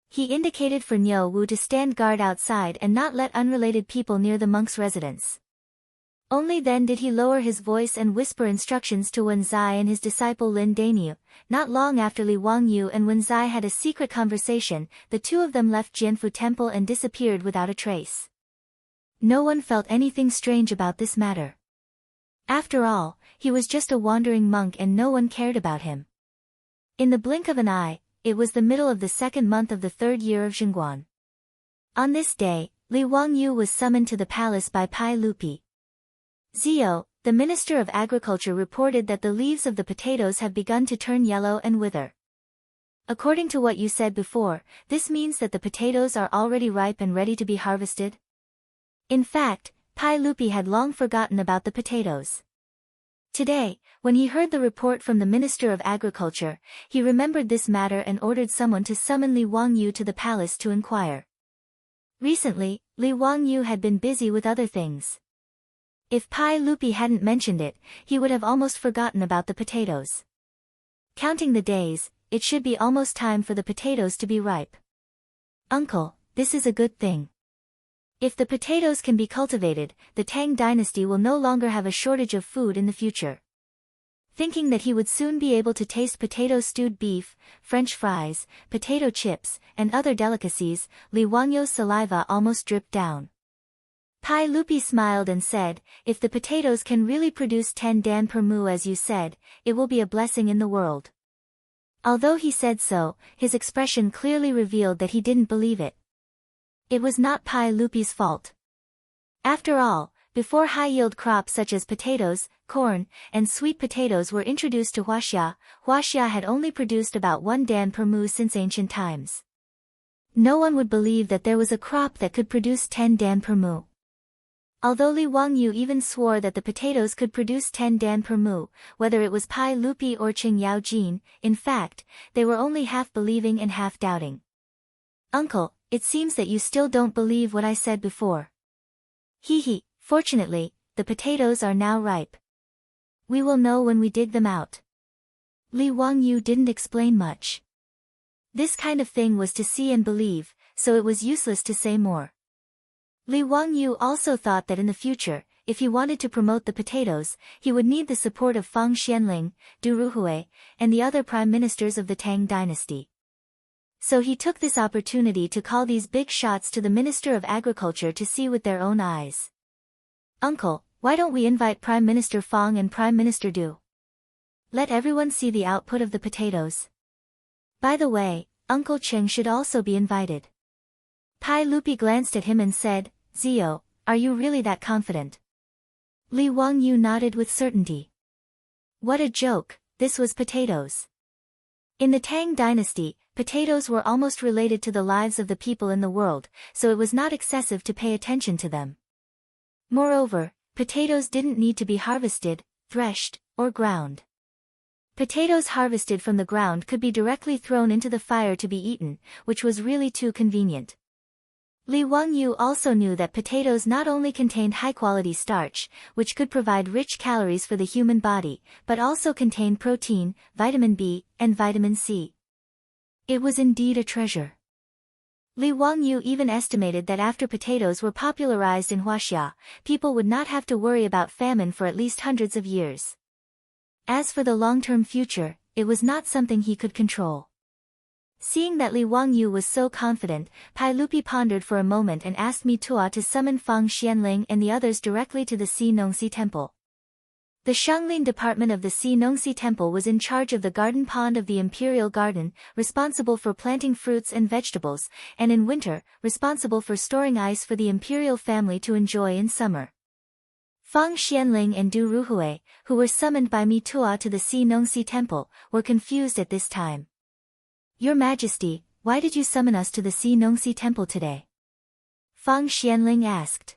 He indicated for Niu Wu to stand guard outside and not let unrelated people near the monk's residence. Only then did he lower his voice and whisper instructions to Wen Zai and his disciple Lin Dainyu. Not long after Li Wangyu and Wen Zai had a secret conversation, the two of them left Jianfu Temple and disappeared without a trace. No one felt anything strange about this matter. After all, he was just a wandering monk and no one cared about him. In the blink of an eye, it was the middle of the 2nd month of the 3rd year of Xingguan. On this day, Li Wangyu was summoned to the palace by Pai Lupi. Zio, the Minister of Agriculture, reported that the leaves of the potatoes have begun to turn yellow and wither. According to what you said before, this means that the potatoes are already ripe and ready to be harvested? In fact, Pai Lupi had long forgotten about the potatoes. Today, when he heard the report from the Minister of Agriculture, he remembered this matter and ordered someone to summon Li Wangyu to the palace to inquire. Recently, Li Wangyu had been busy with other things. If Pai Lupi hadn't mentioned it, he would have almost forgotten about the potatoes. Counting the days, it should be almost time for the potatoes to be ripe. Uncle, this is a good thing. If the potatoes can be cultivated, the Tang dynasty will no longer have a shortage of food in the future. Thinking that he would soon be able to taste potato stewed beef, French fries, potato chips, and other delicacies, Li Wangyu's saliva almost dripped down. Pai Lupi smiled and said, if the potatoes can really produce 10 dan per mu as you said, it will be a blessing in the world. Although he said so, his expression clearly revealed that he didn't believe it. It was not Pai Lupi's fault. After all, before high-yield crops such as potatoes, corn, and sweet potatoes were introduced to Huaxia, Huaxia had only produced about 1 dan per mu since ancient times. No one would believe that there was a crop that could produce 10 dan per mu. Although Li Wangyu even swore that the potatoes could produce 10 dan per mu, whether it was Pai Lupi or Qing Yaojin, in fact, they were only half believing and half doubting. Uncle, it seems that you still don't believe what I said before. Hee. Fortunately, the potatoes are now ripe. We will know when we dig them out. Li Wangyu didn't explain much. This kind of thing was to see and believe, so it was useless to say more. Li Wangyu also thought that in the future, if he wanted to promote the potatoes, he would need the support of Fang Xianling, Du Ruhui, and the other prime ministers of the Tang dynasty. So he took this opportunity to call these big shots to the Minister of Agriculture to see with their own eyes. Uncle, why don't we invite Prime Minister Fang and Prime Minister Du? Let everyone see the output of the potatoes. By the way, Uncle Cheng should also be invited. Pai Lupi glanced at him and said, Zio, are you really that confident? Li Wangyu nodded with certainty. What a joke, this was potatoes. In the Tang dynasty, potatoes were almost related to the lives of the people in the world, so it was not excessive to pay attention to them. Moreover, potatoes didn't need to be harvested, threshed, or ground. Potatoes harvested from the ground could be directly thrown into the fire to be eaten, which was really too convenient. Li Wangyu also knew that potatoes not only contained high-quality starch, which could provide rich calories for the human body, but also contained protein, vitamin B, and vitamin C. It was indeed a treasure. Li Wangyu even estimated that after potatoes were popularized in Huaxia, people would not have to worry about famine for at least hundreds of years. As for the long-term future, it was not something he could control. Seeing that Li Wangyu was so confident, Pai Lupi pondered for a moment and asked Mitua to summon Fang Xianling and the others directly to the Si Nongxi Temple. The Shanglin department of the Si Nongxi Temple was in charge of the garden pond of the Imperial Garden, responsible for planting fruits and vegetables, and in winter, responsible for storing ice for the Imperial family to enjoy in summer. Fang Xianling and Du Ruhui, who were summoned by Mitua to the Si Nongxi Temple, were confused at this time. Your Majesty, why did you summon us to the Si Nongxi Temple today? Fang Xianling asked.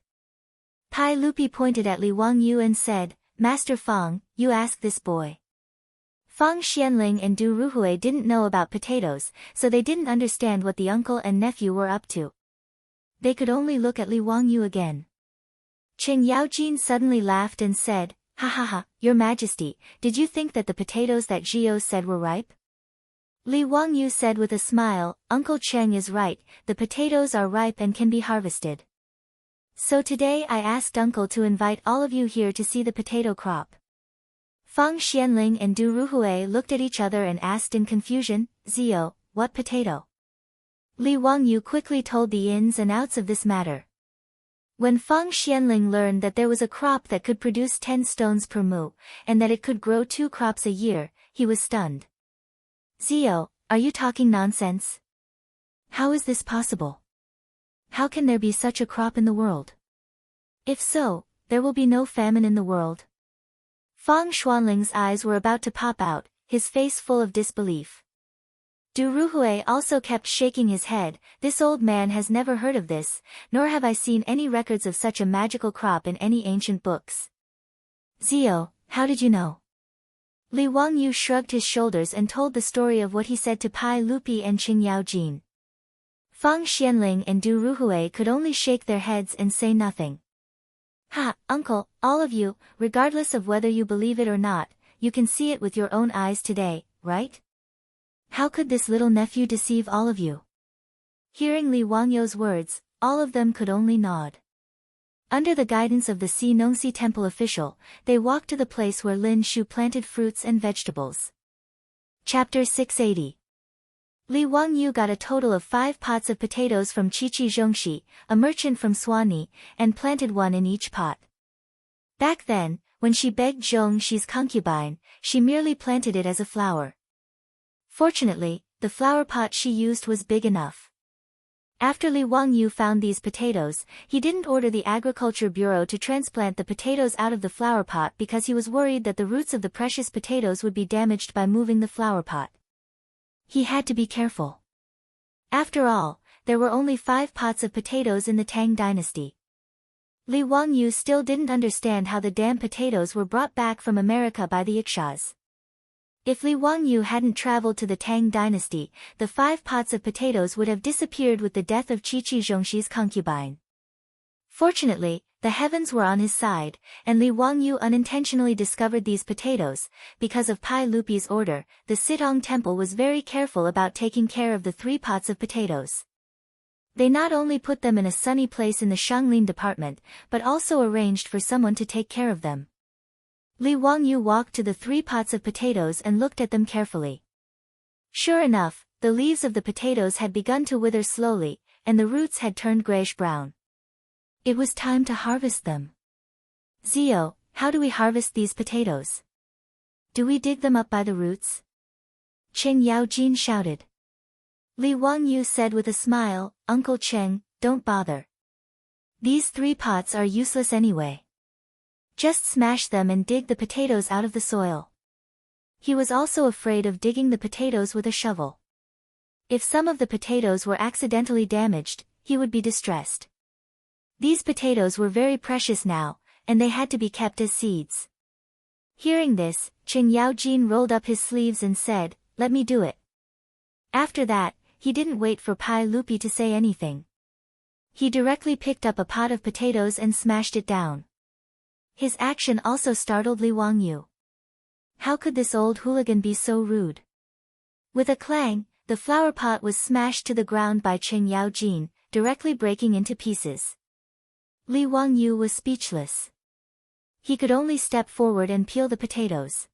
Pai Lupi pointed at Li Wangyu and said, Master Fang, you ask this boy. Fang Xianling and Du Ruhui didn't know about potatoes, so they didn't understand what the uncle and nephew were up to. They could only look at Li Wangyu again. Qing Yaojin suddenly laughed and said, Ha ha ha, Your Majesty, did you think that the potatoes that Zhio said were ripe? Li Wangyu said with a smile, Uncle Cheng is right, the potatoes are ripe and can be harvested. So today I asked Uncle to invite all of you here to see the potato crop. Fang Xianling and Du Ruhui looked at each other and asked in confusion, Zio, what potato? Li Wangyu quickly told the ins and outs of this matter. When Fang Xianling learned that there was a crop that could produce 10 stones per mu, and that it could grow 2 crops a year, he was stunned. Zio, are you talking nonsense? How is this possible? How can there be such a crop in the world? If so, there will be no famine in the world. Fang Xuanling's eyes were about to pop out, his face full of disbelief. Du Ruhui also kept shaking his head, this old man has never heard of this, nor have I seen any records of such a magical crop in any ancient books. Zio, how did you know? Li Wangyu shrugged his shoulders and told the story of what he said to Pai Lupi and Qing Yaojin. Fang Xianling and Du Ruhui could only shake their heads and say nothing. Ha, uncle, all of you, regardless of whether you believe it or not, you can see it with your own eyes today, right? How could this little nephew deceive all of you? Hearing Li Wangyu's words, all of them could only nod. Under the guidance of the Si Nongxi Temple official, they walked to the place where Lin Shu planted fruits and vegetables. Chapter 680. Li Wangyu got a total of 5 pots of potatoes from Qiqi Zhongxi, a merchant from Suani, and planted one in each pot. Back then, when she begged Zhongxi's concubine, she merely planted it as a flower. Fortunately, the flower pot she used was big enough. After Li Wangyu found these potatoes, he didn't order the Agriculture Bureau to transplant the potatoes out of the flower pot because he was worried that the roots of the precious potatoes would be damaged by moving the flower pot. He had to be careful. After all, there were only 5 pots of potatoes in the Tang dynasty. Li Wangyu still didn't understand how the damn potatoes were brought back from America by the Ikshas. If Li Wangyu hadn't traveled to the Tang dynasty, the 5 pots of potatoes would have disappeared with the death of Qiqi Zhongxi's concubine. Fortunately, the heavens were on his side, and Li Wangyu unintentionally discovered these potatoes. Because of Pai Lupi's order, the Sitong Temple was very careful about taking care of the 3 pots of potatoes. They not only put them in a sunny place in the Shanglin department, but also arranged for someone to take care of them. Li Wangyu walked to the 3 pots of potatoes and looked at them carefully. Sure enough, the leaves of the potatoes had begun to wither slowly, and the roots had turned grayish-brown. It was time to harvest them. Zio, how do we harvest these potatoes? Do we dig them up by the roots? Qing Yaojin shouted. Li Wangyu said with a smile, Uncle Cheng, don't bother. These 3 pots are useless anyway. Just smash them and dig the potatoes out of the soil. He was also afraid of digging the potatoes with a shovel. If some of the potatoes were accidentally damaged, he would be distressed. These potatoes were very precious now, and they had to be kept as seeds. Hearing this, Qing Yaojin rolled up his sleeves and said, let me do it. After that, he didn't wait for Pai Lupi to say anything. He directly picked up a pot of potatoes and smashed it down. His action also startled Li Wangyu. How could this old hooligan be so rude? With a clang, the flower pot was smashed to the ground by Qing Yaojin, directly breaking into pieces. Li Wangyu was speechless. He could only step forward and peel the potatoes.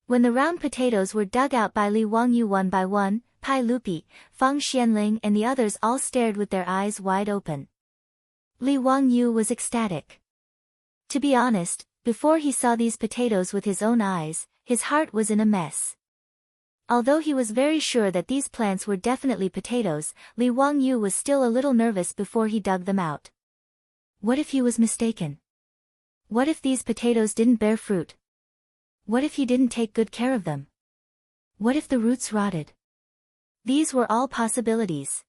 When the round potatoes were dug out by Li Wangyu one by one, Pai Lupi, Feng Xianling and the others all stared with their eyes wide open. Li Wangyu was ecstatic. To be honest, before he saw these potatoes with his own eyes, his heart was in a mess. Although he was very sure that these plants were definitely potatoes, Li Wangyu was still a little nervous before he dug them out. What if he was mistaken? What if these potatoes didn't bear fruit? What if he didn't take good care of them? What if the roots rotted? These were all possibilities.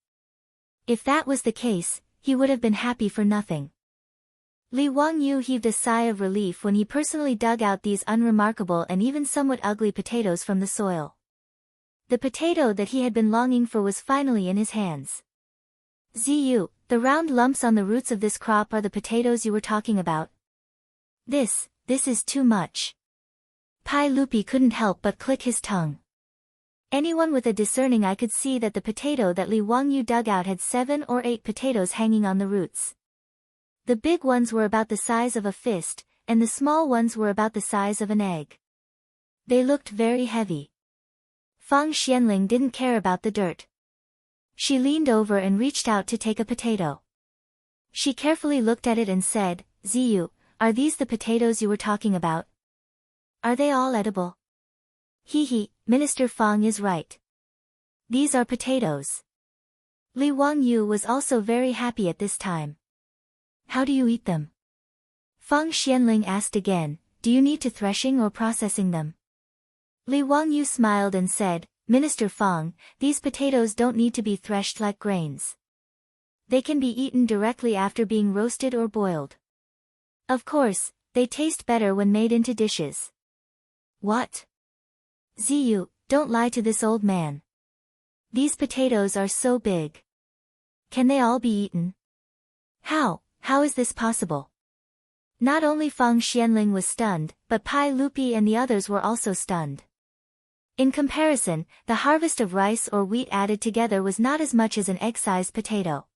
If that was the case, he would have been happy for nothing. Li Wangyu heaved a sigh of relief when he personally dug out these unremarkable and even somewhat ugly potatoes from the soil. The potato that he had been longing for was finally in his hands. Ziyu, the round lumps on the roots of this crop are the potatoes you were talking about? This is too much. Pai Lupi couldn't help but click his tongue. Anyone with a discerning eye could see that the potato that Li Wangyu dug out had 7 or 8 potatoes hanging on the roots. The big ones were about the size of a fist, and the small ones were about the size of an egg. They looked very heavy. Feng Xianling didn't care about the dirt. She leaned over and reached out to take a potato. She carefully looked at it and said, Ziyu, are these the potatoes you were talking about? Are they all edible? He, Minister Feng is right. These are potatoes. Li Wangyu was also very happy at this time. How do you eat them? Feng Xianling asked again, do you need to threshing or processing them? Li Wangyu smiled and said, Minister Feng, these potatoes don't need to be threshed like grains. They can be eaten directly after being roasted or boiled. Of course, they taste better when made into dishes. What? Ziyu, don't lie to this old man. These potatoes are so big. Can they all be eaten? How is this possible? Not only Feng Xianling was stunned, but Pai Lupi and the others were also stunned. In comparison, the harvest of rice or wheat added together was not as much as an egg-sized potato.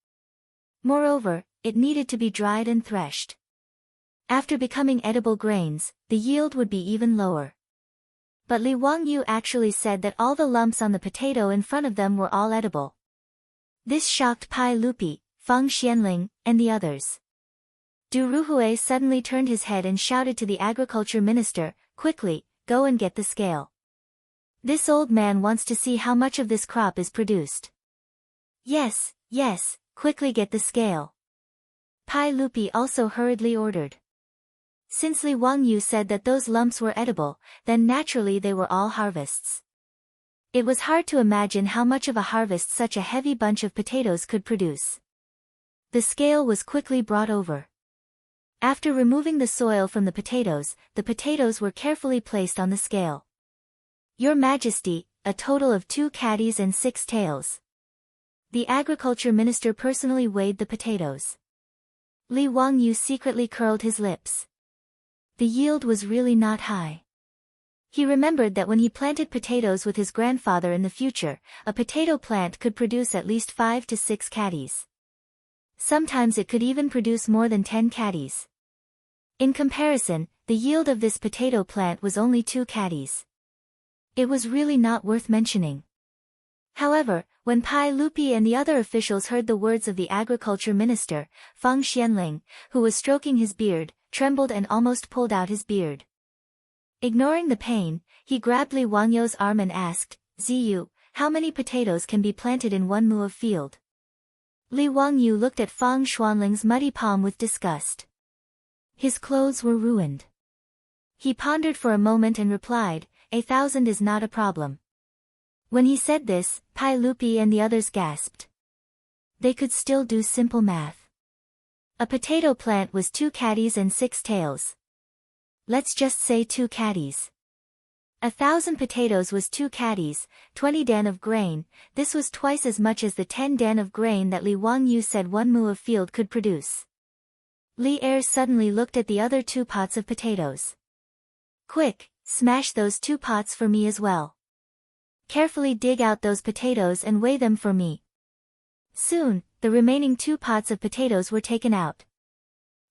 Moreover, it needed to be dried and threshed. After becoming edible grains, the yield would be even lower. But Li Wangyu actually said that all the lumps on the potato in front of them were all edible. This shocked Pai Lupi, Feng Xianling, and the others. Du Ruhui suddenly turned his head and shouted to the agriculture minister, quickly, go and get the scale. This old man wants to see how much of this crop is produced. Yes, quickly get the scale. Pai Lupi also hurriedly ordered. Since Li Wangyu said that those lumps were edible, then naturally they were all harvests. It was hard to imagine how much of a harvest such a heavy bunch of potatoes could produce. The scale was quickly brought over. After removing the soil from the potatoes were carefully placed on the scale. Your Majesty, a total of 2 caddies and 6 taels. The agriculture minister personally weighed the potatoes. Li Wangyu secretly curled his lips. The yield was really not high. He remembered that when he planted potatoes with his grandfather in the future, a potato plant could produce at least 5 to 6 caddies. Sometimes it could even produce more than 10 caddies. In comparison, the yield of this potato plant was only 2 caddies. It was really not worth mentioning. However, when Pai Lupi and the other officials heard the words of the agriculture minister, Feng Xianling, who was stroking his beard, trembled and almost pulled out his beard. Ignoring the pain, he grabbed Li Wangyu's arm and asked, Ziyu, how many potatoes can be planted in one mu of field? Li Wangyu looked at Feng Xianling's muddy palm with disgust. His clothes were ruined. He pondered for a moment and replied, 1,000 is not a problem. When he said this, Pai Lupi and the others gasped. They could still do simple math. A potato plant was 2 caddies and 6 taels. Let's just say 2 caddies. 1,000 potatoes was 2 caddies, 20 dan of grain. This was twice as much as the 10 dan of grain that Li Wangyu said 1 mu of field could produce. Li Er suddenly looked at the other 2 pots of potatoes. Quick, smash those 2 pots for me as well. Carefully dig out those potatoes and weigh them for me. Soon, the remaining 2 pots of potatoes were taken out.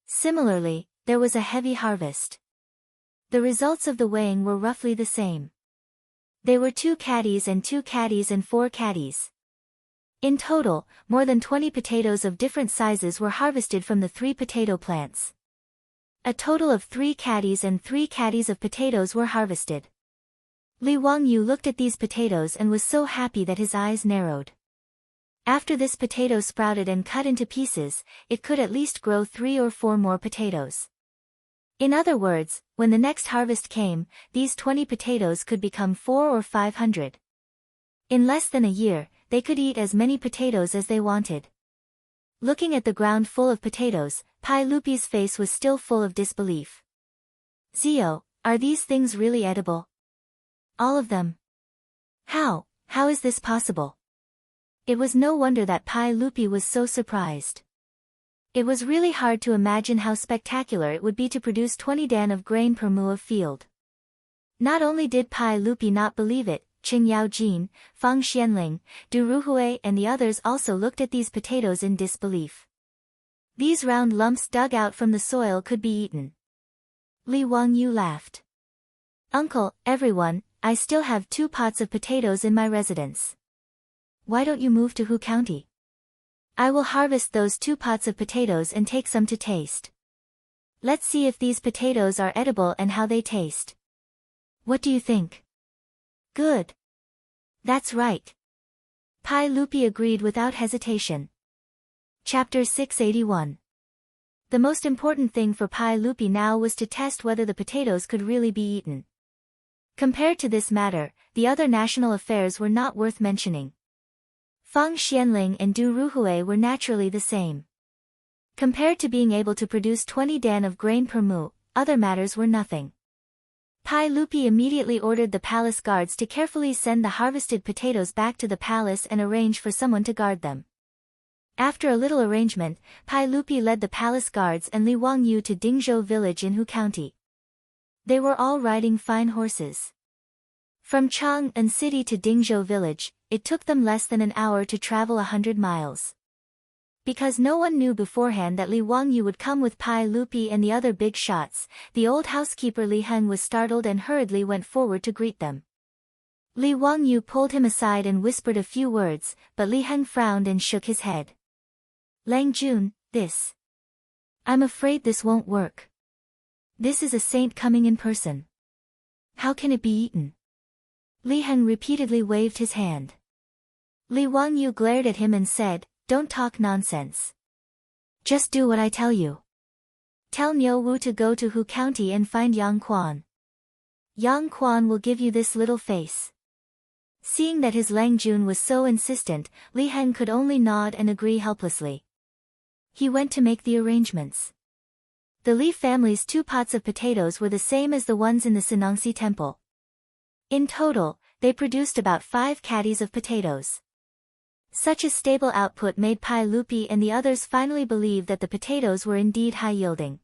Similarly, there was a heavy harvest. The results of the weighing were roughly the same. They were 2 caddies and 2 caddies and 4 caddies. In total, more than 20 potatoes of different sizes were harvested from the 3 potato plants. A total of 3 caddies and 3 caddies of potatoes were harvested. Li Wangyu looked at these potatoes and was so happy that his eyes narrowed. After this potato sprouted and cut into pieces, it could at least grow 3 or 4 more potatoes. In other words, when the next harvest came, these 20 potatoes could become 4 or 500. In less than a year, they could eat as many potatoes as they wanted. Looking at the ground full of potatoes, Pai Lupi's face was still full of disbelief. Zio, are these things really edible? All of them? How is this possible? It was no wonder that Pai Lupi was so surprised. It was really hard to imagine how spectacular it would be to produce 20 dan of grain per mu of field. Not only did Pai Lupi not believe it, Qing Yaojin, Fang Xianling, Du Ruhui and the others also looked at these potatoes in disbelief. These round lumps dug out from the soil could be eaten. Li Wangyu laughed. Uncle, everyone, I still have 2 pots of potatoes in my residence. Why don't you move to Hu County? I will harvest those 2 pots of potatoes and take some to taste. Let's see if these potatoes are edible and how they taste. What do you think? Good. That's right. Pai Lupi agreed without hesitation. Chapter 681. The most important thing for Pai Lupi now was to test whether the potatoes could really be eaten. Compared to this matter, the other national affairs were not worth mentioning. Fang Xianling and Du Ruhui were naturally the same. Compared to being able to produce 20 dan of grain per mu, other matters were nothing. Pai Lupi immediately ordered the palace guards to carefully send the harvested potatoes back to the palace and arrange for someone to guard them. After a little arrangement, Pai Lupi led the palace guards and Li Wangyu to Dingzhou village in Hu County. They were all riding fine horses. From Chang'an city to Dingzhou village, it took them less than an hour to travel 100 miles. Because no one knew beforehand that Li Wangyu would come with Pai Lupi and the other big shots, the old housekeeper Li Heng was startled and hurriedly went forward to greet them. Li Wangyu pulled him aside and whispered a few words, but Li Heng frowned and shook his head. Lang Jun, I'm afraid this won't work. This is a saint coming in person. How can it be eaten? Li Heng repeatedly waved his hand. Li Wangyu glared at him and said, Don't talk nonsense. Just do what I tell you. Tell Niu Wu to go to Hu County and find Yang Quan. Yang Quan will give you this little face. Seeing that his Lang Jun was so insistent, Li Heng could only nod and agree helplessly. He went to make the arrangements. The Li family's 2 pots of potatoes were the same as the ones in the Sinangxi temple. In total, they produced about 5 caddies of potatoes. Such a stable output made Pai Lupi and the others finally believe that the potatoes were indeed high-yielding.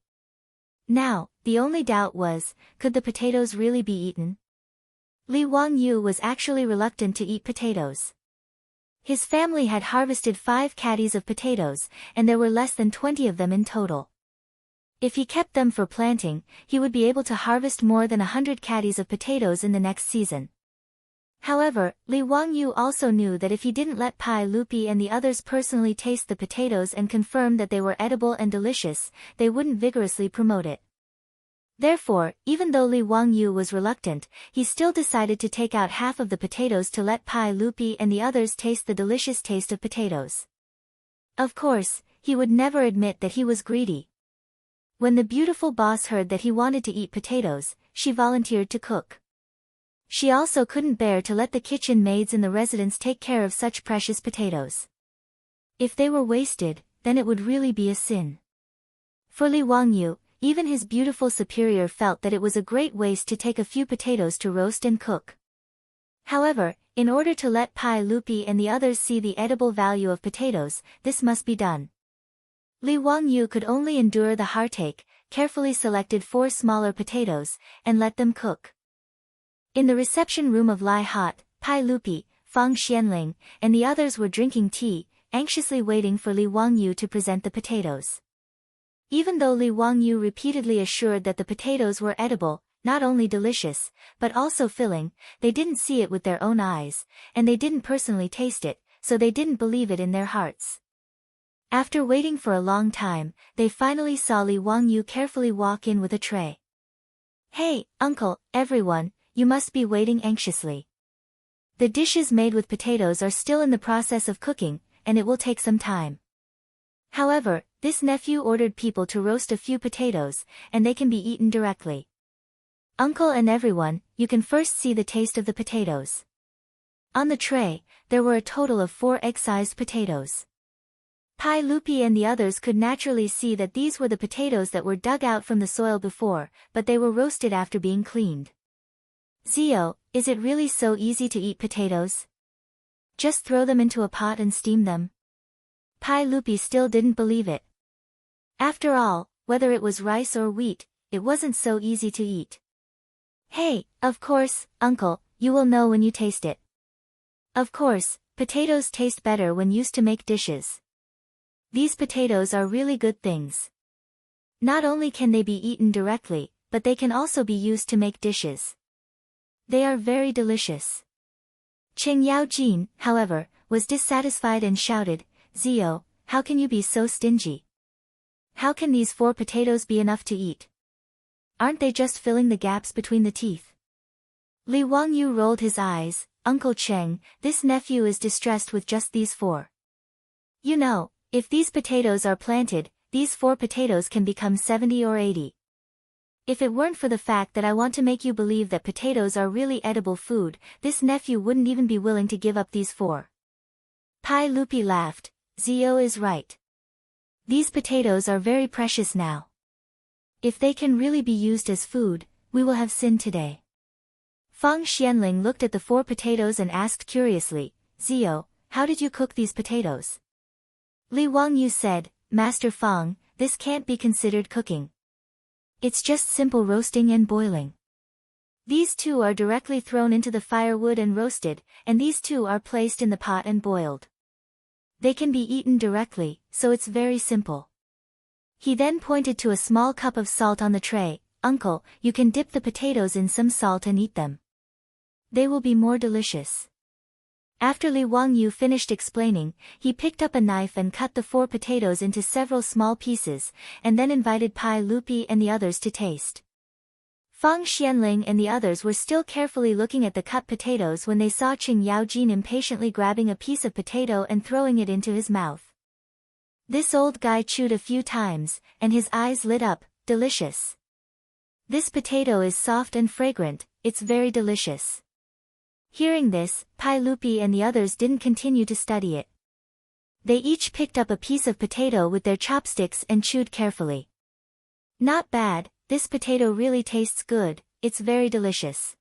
Now, the only doubt was, could the potatoes really be eaten? Li Wangyu was actually reluctant to eat potatoes. His family had harvested 5 caddies of potatoes, and there were less than 20 of them in total. If he kept them for planting, he would be able to harvest more than 100 caddies of potatoes in the next season. However, Li Wangyu also knew that if he didn't let Pai Lupi and the others personally taste the potatoes and confirm that they were edible and delicious, they wouldn't vigorously promote it. Therefore, even though Li Wangyu was reluctant, he still decided to take out half of the potatoes to let Pai Lupi and the others taste the delicious taste of potatoes. Of course, he would never admit that he was greedy. When the beautiful boss heard that he wanted to eat potatoes, she volunteered to cook. She also couldn't bear to let the kitchen maids in the residence take care of such precious potatoes. If they were wasted, then it would really be a sin. For Li Wangyu, even his beautiful superior felt that it was a great waste to take a few potatoes to roast and cook. However, in order to let Pai Lupi and the others see the edible value of potatoes, this must be done. Li Wangyu could only endure the heartache, carefully selected 4 smaller potatoes, and let them cook. In the reception room of Lai Hot, Pai Lupi, Fang Xianling, and the others were drinking tea, anxiously waiting for Li Wangyu to present the potatoes. Even though Li Wangyu repeatedly assured that the potatoes were edible, not only delicious, but also filling. They didn't see it with their own eyes, and they didn't personally taste it, so they didn't believe it in their hearts. After waiting for a long time, they finally saw Li Wangyu carefully walk in with a tray. "Hey, uncle, everyone, you must be waiting anxiously. The dishes made with potatoes are still in the process of cooking, and it will take some time. However, this nephew ordered people to roast a few potatoes, and they can be eaten directly. Uncle and everyone, you can first see the taste of the potatoes." On the tray, there were a total of 4 egg-sized potatoes. Pai Lupi and the others could naturally see that these were the potatoes that were dug out from the soil before, but they were roasted after being cleaned. "Zio, is it really so easy to eat potatoes? Just throw them into a pot and steam them?" Pai Lupi still didn't believe it. After all, whether it was rice or wheat, it wasn't so easy to eat. "Hey, of course, uncle, you will know when you taste it. Of course, potatoes taste better when used to make dishes. These potatoes are really good things. Not only can they be eaten directly, but they can also be used to make dishes. They are very delicious." Qing Yaojin, however, was dissatisfied and shouted, "Zio, how can you be so stingy? How can these 4 potatoes be enough to eat? Aren't they just filling the gaps between the teeth?" Li Wangyu rolled his eyes. "Uncle Cheng, this nephew is distressed with just these 4. You know, if these potatoes are planted, these 4 potatoes can become 70 or 80. If it weren't for the fact that I want to make you believe that potatoes are really edible food, this nephew wouldn't even be willing to give up these 4. Pai Lupi laughed. "Zio is right. These potatoes are very precious now. If they can really be used as food, we will have sin today." Feng Xianling looked at the 4 potatoes and asked curiously, "Zio, how did you cook these potatoes?" Li Wangyu said, "Master Feng, this can't be considered cooking. It's just simple roasting and boiling. These 2 are directly thrown into the firewood and roasted, and these 2 are placed in the pot and boiled. They can be eaten directly, so it's very simple." He then pointed to a small cup of salt on the tray. "Uncle, you can dip the potatoes in some salt and eat them. They will be more delicious." After Li Wangyu finished explaining, he picked up a knife and cut the 4 potatoes into several small pieces, and then invited Pai Lupi and the others to taste. Feng Xianling and the others were still carefully looking at the cut potatoes when they saw Qing Yaojin impatiently grabbing a piece of potato and throwing it into his mouth. This old guy chewed a few times, and his eyes lit up. "Delicious. This potato is soft and fragrant, it's very delicious." Hearing this, Pai Lupi and the others didn't continue to study it. They each picked up a piece of potato with their chopsticks and chewed carefully. "Not bad, this potato really tastes good, it's very delicious.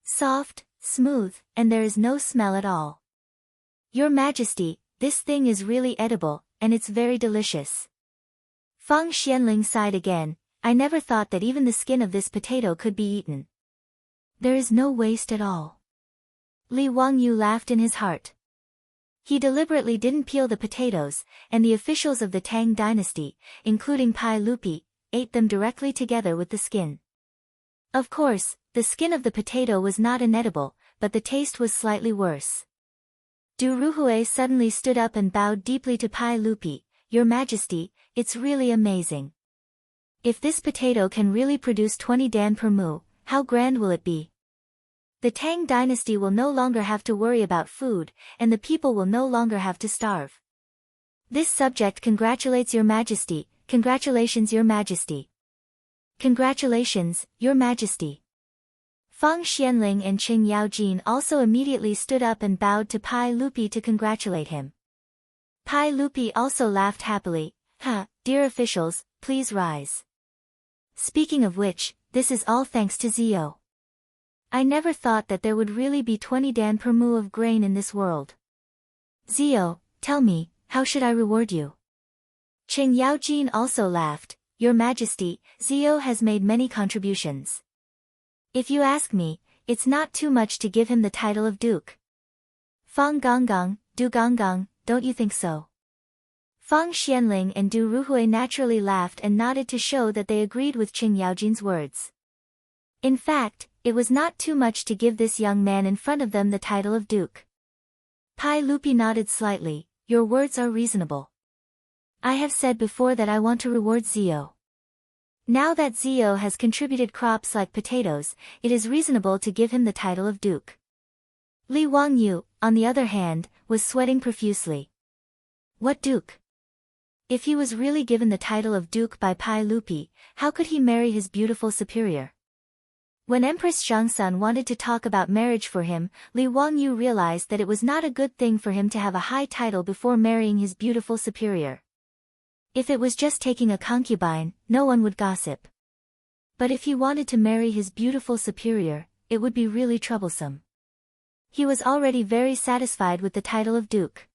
Soft, smooth, and there is no smell at all. Your Majesty, this thing is really edible, and it's very delicious." Feng Xianling sighed again. "I never thought that even the skin of this potato could be eaten. There is no waste at all." Li Wangyu laughed in his heart. He deliberately didn't peel the potatoes, and the officials of the Tang dynasty, including Pai Lupi, ate them directly together with the skin. Of course, the skin of the potato was not inedible, but the taste was slightly worse. Du Ruhui suddenly stood up and bowed deeply to Pai Lupi. "Your Majesty, it's really amazing. If this potato can really produce 20 dan per mu, how grand will it be? The Tang dynasty will no longer have to worry about food, and the people will no longer have to starve. This subject congratulates Your Majesty. Congratulations, Your Majesty. Congratulations, Your Majesty." Feng Xianling and Qing Yaojin also immediately stood up and bowed to Pai Lupi to congratulate him. Pai Lupi also laughed happily. Dear officials, please rise. Speaking of which, this is all thanks to Zio. I never thought that there would really be 20 dan per mu of grain in this world. Zio, tell me, how should I reward you?" Qing Yaojin also laughed. "Your Majesty, Zio has made many contributions. If you ask me, it's not too much to give him the title of Duke. Feng Gonggong, Du Gonggong, don't you think so?" Feng Xianling and Du Ruhui naturally laughed and nodded to show that they agreed with Qing Yaojin's words. In fact, it was not too much to give this young man in front of them the title of Duke. Pai Lupi nodded slightly. Your words are reasonable. I have said before that I want to reward Zio. Now that Zio has contributed crops like potatoes, it is reasonable to give him the title of Duke. Li Wangyu, on the other hand, was sweating profusely. What Duke? If he was really given the title of Duke by Pai Lupi, how could he marry his beautiful superior? When Empress Zhangsun wanted to talk about marriage for him, Li Wangyu realized that it was not a good thing for him to have a high title before marrying his beautiful superior. If it was just taking a concubine, no one would gossip. But if he wanted to marry his beautiful superior, it would be really troublesome. He was already very satisfied with the title of Duke.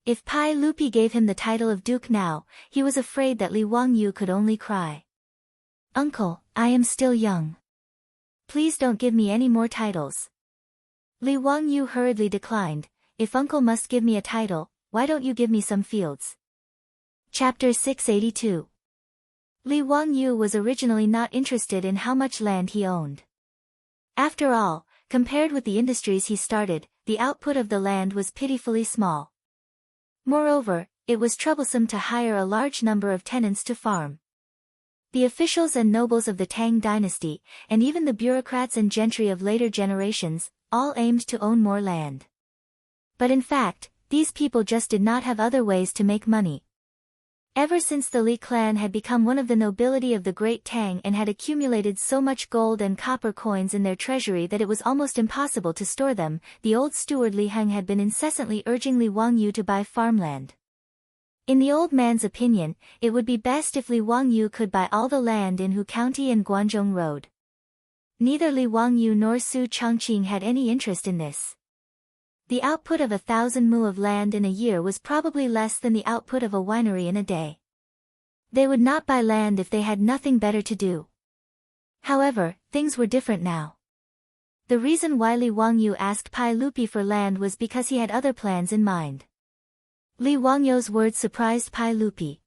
If Pai Lupi gave him the title of Duke now, he was afraid that Li Wangyu could only cry. Uncle, I am still young. Please don't give me any more titles. Li Wangyu hurriedly declined. If uncle must give me a title, why don't you give me some fields? Chapter 682. Li Wangyu was originally not interested in how much land he owned. After all, compared with the industries he started, the output of the land was pitifully small. Moreover, it was troublesome to hire a large number of tenants to farm. The officials and nobles of the Tang dynasty, and even the bureaucrats and gentry of later generations, all aimed to own more land. But in fact, these people just did not have other ways to make money. Ever since the Li clan had become one of the nobility of the Great Tang and had accumulated so much gold and copper coins in their treasury that it was almost impossible to store them, the old steward Li Heng had been incessantly urging Li Wangyu to buy farmland. In the old man's opinion, it would be best if Li Wangyu could buy all the land in Hu County and Guanzhong Road. Neither Li Wangyu nor Su Chongqing had any interest in this. The output of 1,000 mu of land in a year was probably less than the output of a winery in a day. They would not buy land if they had nothing better to do. However, things were different now. The reason why Li Wangyu asked Pai Lupi for land was because he had other plans in mind. Li Wangyu's words surprised Pai Lupi.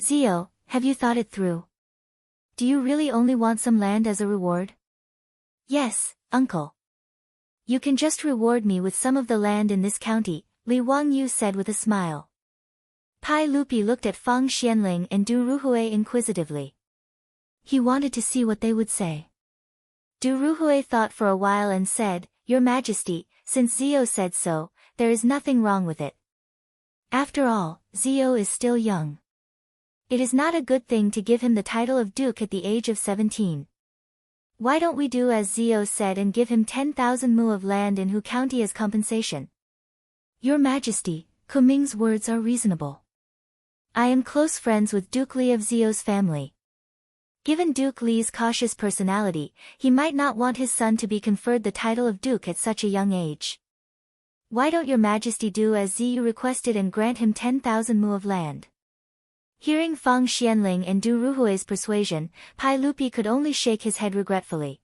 Zio, have you thought it through? Do you really only want some land as a reward? Yes, uncle. You can just reward me with some of the land in this county, Li Wangyu said with a smile. Pai Lupi looked at Fang Xianling and Du Ruhui inquisitively. He wanted to see what they would say. Du Ruhui thought for a while and said, Your Majesty, since Zio said so, there is nothing wrong with it. After all, Zio is still young. It is not a good thing to give him the title of Duke at the age of 17. Why don't we do as Zio said and give him 10,000 mu of land in Hu County as compensation? Your Majesty, Kuming's words are reasonable. I am close friends with Duke Li of Zio's family. Given Duke Li's cautious personality, he might not want his son to be conferred the title of Duke at such a young age. Why don't your Majesty do as Ziyu requested and grant him 10,000 mu of land? Hearing Fang Xianling and Du Ruhui's persuasion, Pai Lupi could only shake his head regretfully.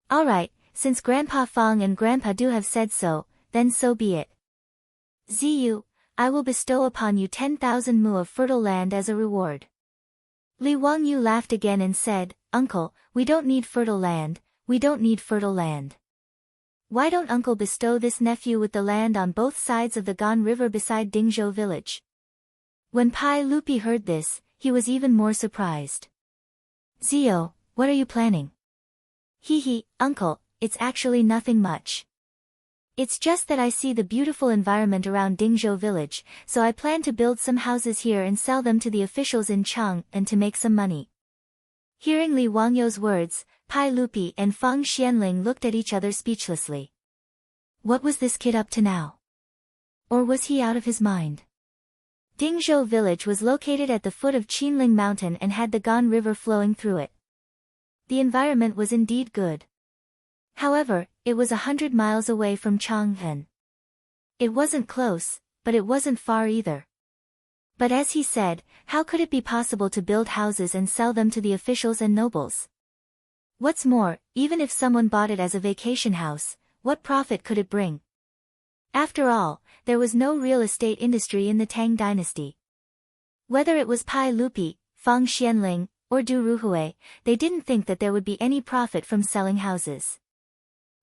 All right, since Grandpa Fang and Grandpa Du have said so, then so be it. Ziyu, I will bestow upon you 10,000 mu of fertile land as a reward. Li Wangyu laughed again and said, Uncle, we don't need fertile land, we don't need fertile land. Why don't Uncle bestow this nephew with the land on both sides of the Gan River beside Dingzhou village? When Pai Lupi heard this, he was even more surprised. Zio, what are you planning? Hee, Uncle, it's actually nothing much. It's just that I see the beautiful environment around Dingzhou village, so I plan to build some houses here and sell them to the officials in Chang and to make some money. Hearing Li Wangyu's words, Pai Lupi and Fang Xianling looked at each other speechlessly. What was this kid up to now? Or was he out of his mind? Dingzhou village was located at the foot of Qinling Mountain and had the Gan River flowing through it. The environment was indeed good. However, it was 100 miles away from Chang'an. It wasn't close, but it wasn't far either. But as he said, how could it be possible to build houses and sell them to the officials and nobles? What's more, even if someone bought it as a vacation house, what profit could it bring? After all, there was no real estate industry in the Tang dynasty. Whether it was Pai Lupi, Fang Xianling, or du ruhui, they didn't think that there would be any profit from selling houses.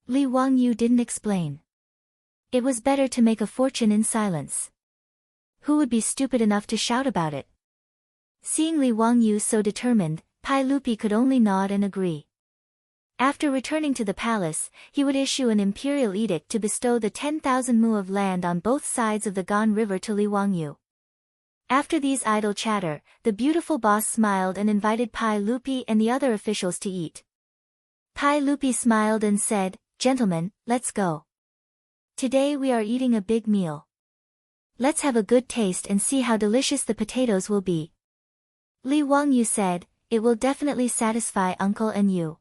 Li Wangyu didn't explain. It was better to make a fortune in silence. Who would be stupid enough to shout about it? Seeing Li Wangyu so determined, Pai Lupi could only nod and agree. After returning to the palace, he would issue an imperial edict to bestow the 10,000 mu of land on both sides of the Gan River to Li Wangyu. After these idle chatter, the beautiful boss smiled and invited Pai Lupi and the other officials to eat. Pai Lupi smiled and said, "Gentlemen, let's go. Today we are eating a big meal. Let's have a good taste and see how delicious the potatoes will be." Li Wangyu said, "It will definitely satisfy uncle and you."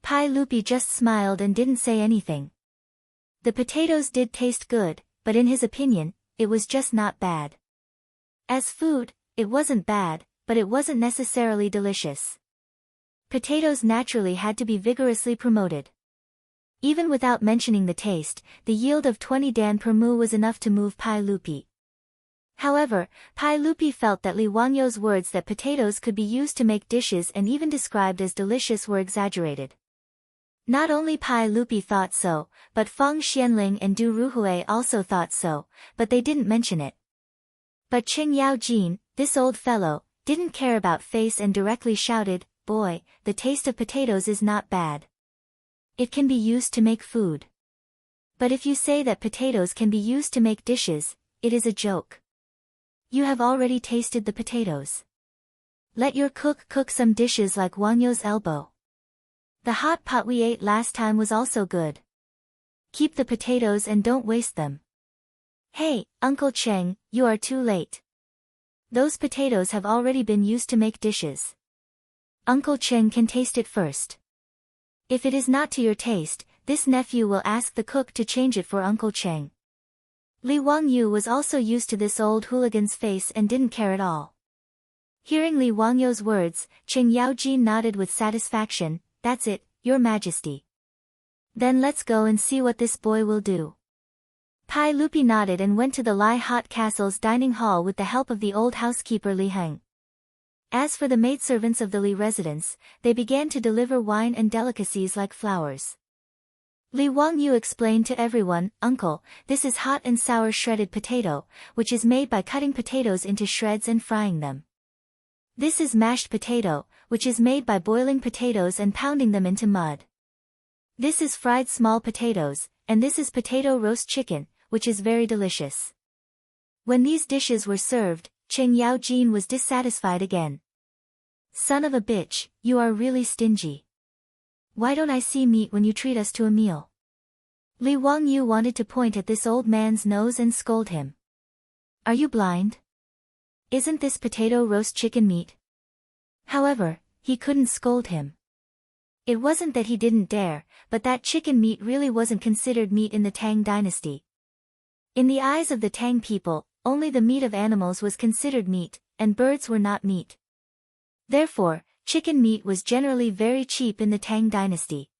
Pai Lupi just smiled and didn't say anything. The potatoes did taste good, but in his opinion, it was just not bad. As food, it wasn't bad, but it wasn't necessarily delicious. Potatoes naturally had to be vigorously promoted. Even without mentioning the taste, the yield of 20 dan per mu was enough to move Pai Lupi. However, Pai Lupi felt that Li Wangyu's words that potatoes could be used to make dishes and even described as delicious were exaggerated. Not only Pai Lupi thought so, but Feng Xianling and Du Ruhui also thought so, but they didn't mention it. But Qing Yaojin, this old fellow, didn't care about face and directly shouted, "Boy, the taste of potatoes is not bad. It can be used to make food. But if you say that potatoes can be used to make dishes, it is a joke. You have already tasted the potatoes. Let your cook cook some dishes like Wanyo's elbow. The hot pot we ate last time was also good. Keep the potatoes and don't waste them." "Hey, Uncle Cheng, you are too late. Those potatoes have already been used to make dishes. Uncle Cheng can taste it first. If it is not to your taste, this nephew will ask the cook to change it for Uncle Cheng." Li Wangyu was also used to this old hooligan's face and didn't care at all. Hearing Li Wangyu's words, Qing Yaojin nodded with satisfaction, "That's it, Your Majesty. Then let's go and see what this boy will do." Pai Lupi nodded and went to the Lai Hot Castle's dining hall with the help of the old housekeeper Li Heng. As for the maidservants of the Li residence, they began to deliver wine and delicacies like flowers. Li Wangyu explained to everyone, "Uncle, this is hot and sour shredded potato, which is made by cutting potatoes into shreds and frying them. This is mashed potato, which is made by boiling potatoes and pounding them into mud. This is fried small potatoes, and this is potato roast chicken, which is very delicious." When these dishes were served, Qing Yaojin was dissatisfied again. "Son of a bitch, you are really stingy. Why don't I see meat when you treat us to a meal?" Li Wangyu wanted to point at this old man's nose and scold him. "Are you blind? Isn't this potato roast chicken meat?" However, he couldn't scold him. It wasn't that he didn't dare, but that chicken meat really wasn't considered meat in the Tang dynasty. In the eyes of the Tang people, only the meat of animals was considered meat, and birds were not meat. Therefore, chicken meat was generally very cheap in the Tang dynasty.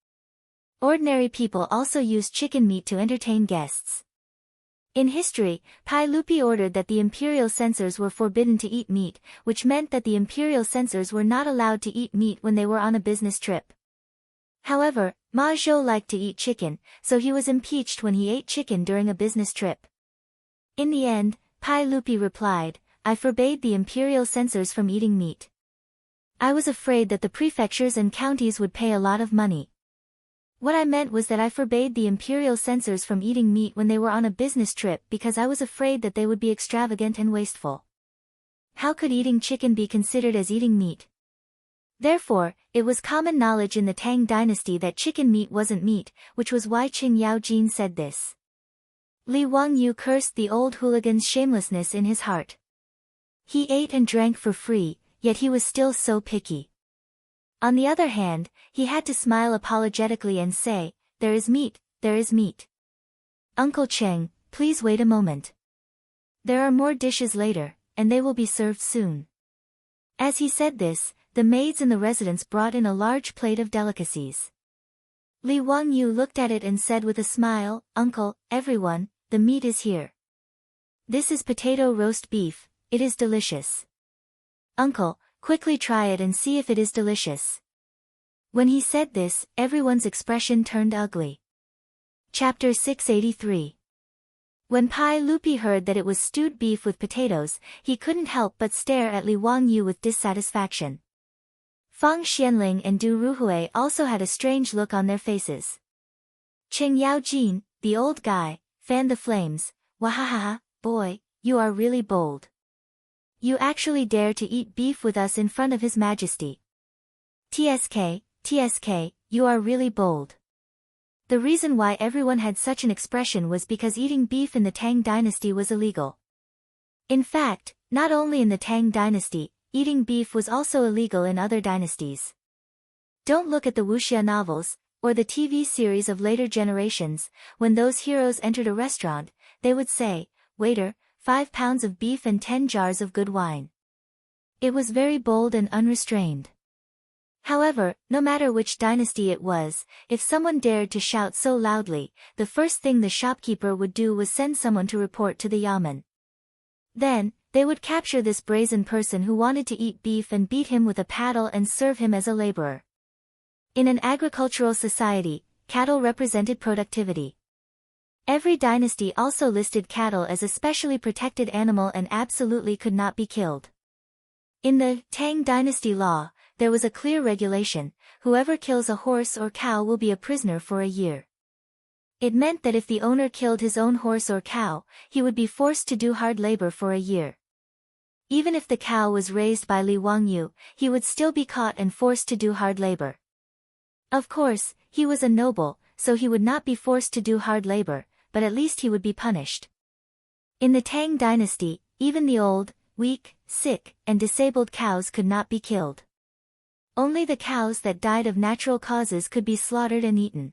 Ordinary people also used chicken meat to entertain guests. In history, Pai Lupi ordered that the imperial censors were forbidden to eat meat, which meant that the imperial censors were not allowed to eat meat when they were on a business trip. However, Ma Zhou liked to eat chicken, so he was impeached when he ate chicken during a business trip. In the end, Pai Lupi replied, "I forbade the imperial censors from eating meat. I was afraid that the prefectures and counties would pay a lot of money. What I meant was that I forbade the imperial censors from eating meat when they were on a business trip because I was afraid that they would be extravagant and wasteful. How could eating chicken be considered as eating meat?" Therefore, it was common knowledge in the Tang dynasty that chicken meat wasn't meat, which was why Qing Yaojin said this. Li Wangyu cursed the old hooligan's shamelessness in his heart. He ate and drank for free, yet he was still so picky. On the other hand, he had to smile apologetically and say, "There is meat, there is meat. Uncle Cheng, please wait a moment. There are more dishes later, and they will be served soon." As he said this, the maids in the residence brought in a large plate of delicacies. Li Wangyu looked at it and said with a smile, "Uncle, everyone, the meat is here. This is potato roast beef, it is delicious. Uncle, quickly try it and see if it is delicious." When he said this, everyone's expression turned ugly. Chapter 683. When Pai Lupi heard that it was stewed beef with potatoes, he couldn't help but stare at Li Wangyu with dissatisfaction. Fang Xianling and Du Ruhui also had a strange look on their faces. Qing Yaojin, the old guy, fanned the flames. "Wahahaha, boy, you are really bold. You actually dare to eat beef with us in front of His Majesty. TSK, you are really bold." The reason why everyone had such an expression was because eating beef in the Tang dynasty was illegal. In fact, not only in the Tang dynasty, eating beef was also illegal in other dynasties. Don't look at the wuxia novels, or the TV series of later generations. When those heroes entered a restaurant, they would say, "Waiter, 5 pounds of beef and 10 jars of good wine." It was very bold and unrestrained. However, no matter which dynasty it was, if someone dared to shout so loudly, the first thing the shopkeeper would do was send someone to report to the yamen. Then, they would capture this brazen person who wanted to eat beef and beat him with a paddle and serve him as a laborer. In an agricultural society, cattle represented productivity. Every dynasty also listed cattle as a specially protected animal and absolutely could not be killed. In the Tang dynasty law, there was a clear regulation: whoever kills a horse or cow will be a prisoner for a year. It meant that if the owner killed his own horse or cow, he would be forced to do hard labor for a year. Even if the cow was raised by Li Wangyu, he would still be caught and forced to do hard labor. Of course, he was a noble, so he would not be forced to do hard labor, but at least he would be punished. In the Tang dynasty, even the old, weak, sick, and disabled cows could not be killed. Only the cows that died of natural causes could be slaughtered and eaten.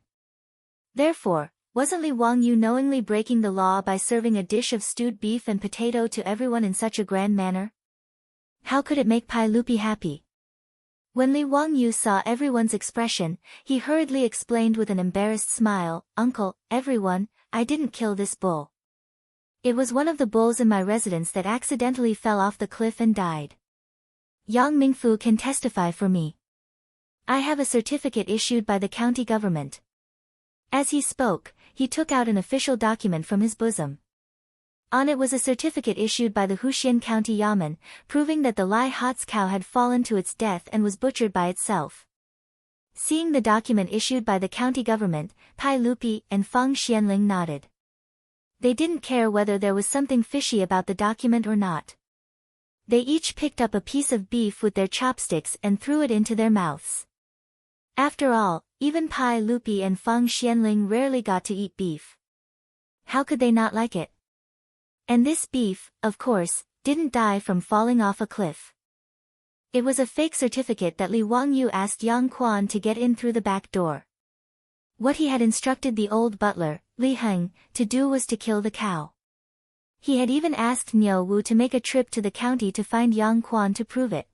Therefore, wasn't Li Wangyu knowingly breaking the law by serving a dish of stewed beef and potato to everyone in such a grand manner? How could it make Pai Lupi happy? When Li Wangyu saw everyone's expression, he hurriedly explained with an embarrassed smile, "Uncle, everyone, I didn't kill this bull. It was one of the bulls in my residence that accidentally fell off the cliff and died. Yang Mingfu can testify for me. I have a certificate issued by the county government." As he spoke, he took out an official document from his bosom. On it was a certificate issued by the Huxian County Yamen, proving that the Lai Hot's cow had fallen to its death and was butchered by itself. Seeing the document issued by the county government, Pai Lupi and Fang Xianling nodded. They didn't care whether there was something fishy about the document or not. They each picked up a piece of beef with their chopsticks and threw it into their mouths. After all, even Pai Lupi and Fang Xianling rarely got to eat beef. How could they not like it? And this beef, of course, didn't die from falling off a cliff. It was a fake certificate that Li Wangyu asked Yang Quan to get in through the back door. What he had instructed the old butler, Li Heng, to do was to kill the cow. He had even asked Niu Wu to make a trip to the county to find Yang Quan to prove it.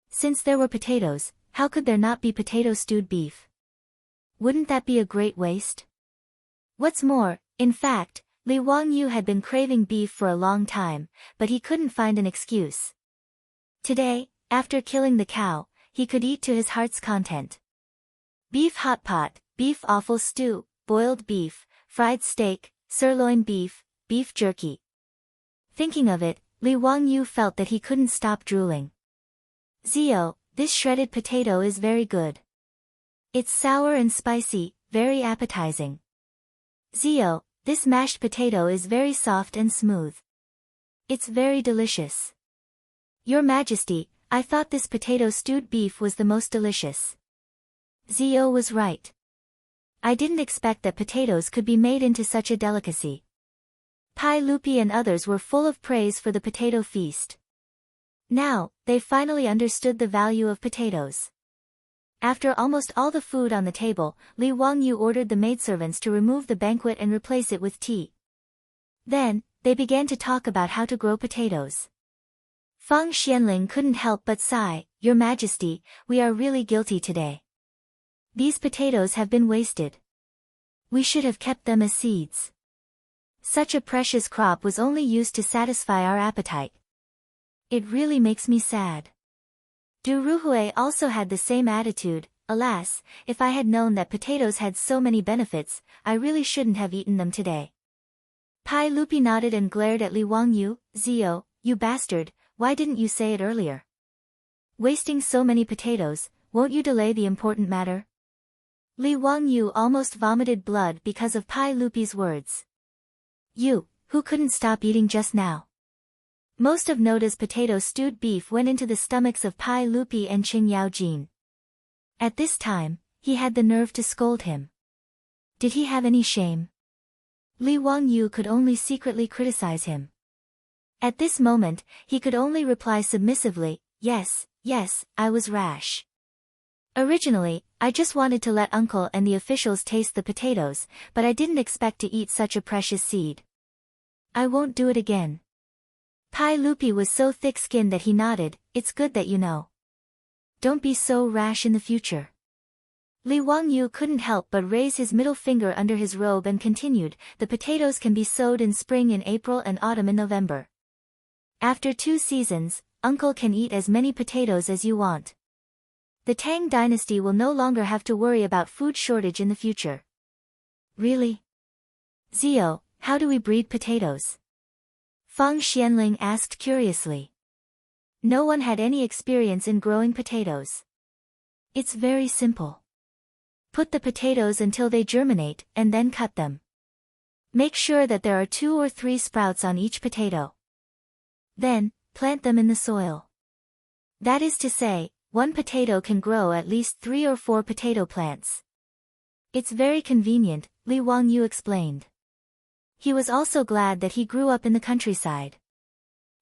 Since there were potatoes, how could there not be potato stewed beef? Wouldn't that be a great waste? What's more, in fact, Li Wangyu had been craving beef for a long time, but he couldn't find an excuse. Today, after killing the cow, he could eat to his heart's content. Beef hot pot, beef offal stew, boiled beef, fried steak, sirloin beef, beef jerky. Thinking of it, Li Wangyu felt that he couldn't stop drooling. "Zio, this shredded potato is very good. It's sour and spicy, very appetizing. Zio, this mashed potato is very soft and smooth. It's very delicious. Your Majesty, I thought this potato stewed beef was the most delicious." Zio was right. I didn't expect that potatoes could be made into such a delicacy. Pai Lupi and others were full of praise for the potato feast. Now, they finally understood the value of potatoes. After almost all the food on the table, Li Wangyu ordered the maidservants to remove the banquet and replace it with tea. Then, they began to talk about how to grow potatoes. Fang Xianling couldn't help but sigh, "Your Majesty, we are really guilty today. These potatoes have been wasted. We should have kept them as seeds. Such a precious crop was only used to satisfy our appetite. It really makes me sad." Du Ruhue also had the same attitude. Alas, if I had known that potatoes had so many benefits, I really shouldn't have eaten them today. Pai Lupi nodded and glared at Li Wangyu. Zio, you bastard, why didn't you say it earlier? Wasting so many potatoes, won't you delay the important matter? Li Wangyu almost vomited blood because of Pai Lupi's words. You, who couldn't stop eating just now? Most of Noda's potato stewed beef went into the stomachs of Pai Lupi and Qing Yaojin. At this time, he had the nerve to scold him. Did he have any shame? Li Wangyu could only secretly criticize him. At this moment, he could only reply submissively, yes, I was rash. Originally, I just wanted to let Uncle and the officials taste the potatoes, but I didn't expect to eat such a precious seed. I won't do it again. Pai Lupi was so thick-skinned that he nodded. It's good that you know. Don't be so rash in the future. Li Wangyu couldn't help but raise his middle finger under his robe and continued, the potatoes can be sowed in spring in April and autumn in November. After 2 seasons, Uncle can eat as many potatoes as you want. The Tang dynasty will no longer have to worry about food shortage in the future. Really? Zio, how do we breed potatoes? Fang Xianling asked curiously. No one had any experience in growing potatoes. It's very simple. Put the potatoes until they germinate, and then cut them. Make sure that there are 2 or 3 sprouts on each potato. Then, plant them in the soil. That is to say, 1 potato can grow at least 3 or 4 potato plants. It's very convenient, Li Wangyu explained. He was also glad that he grew up in the countryside.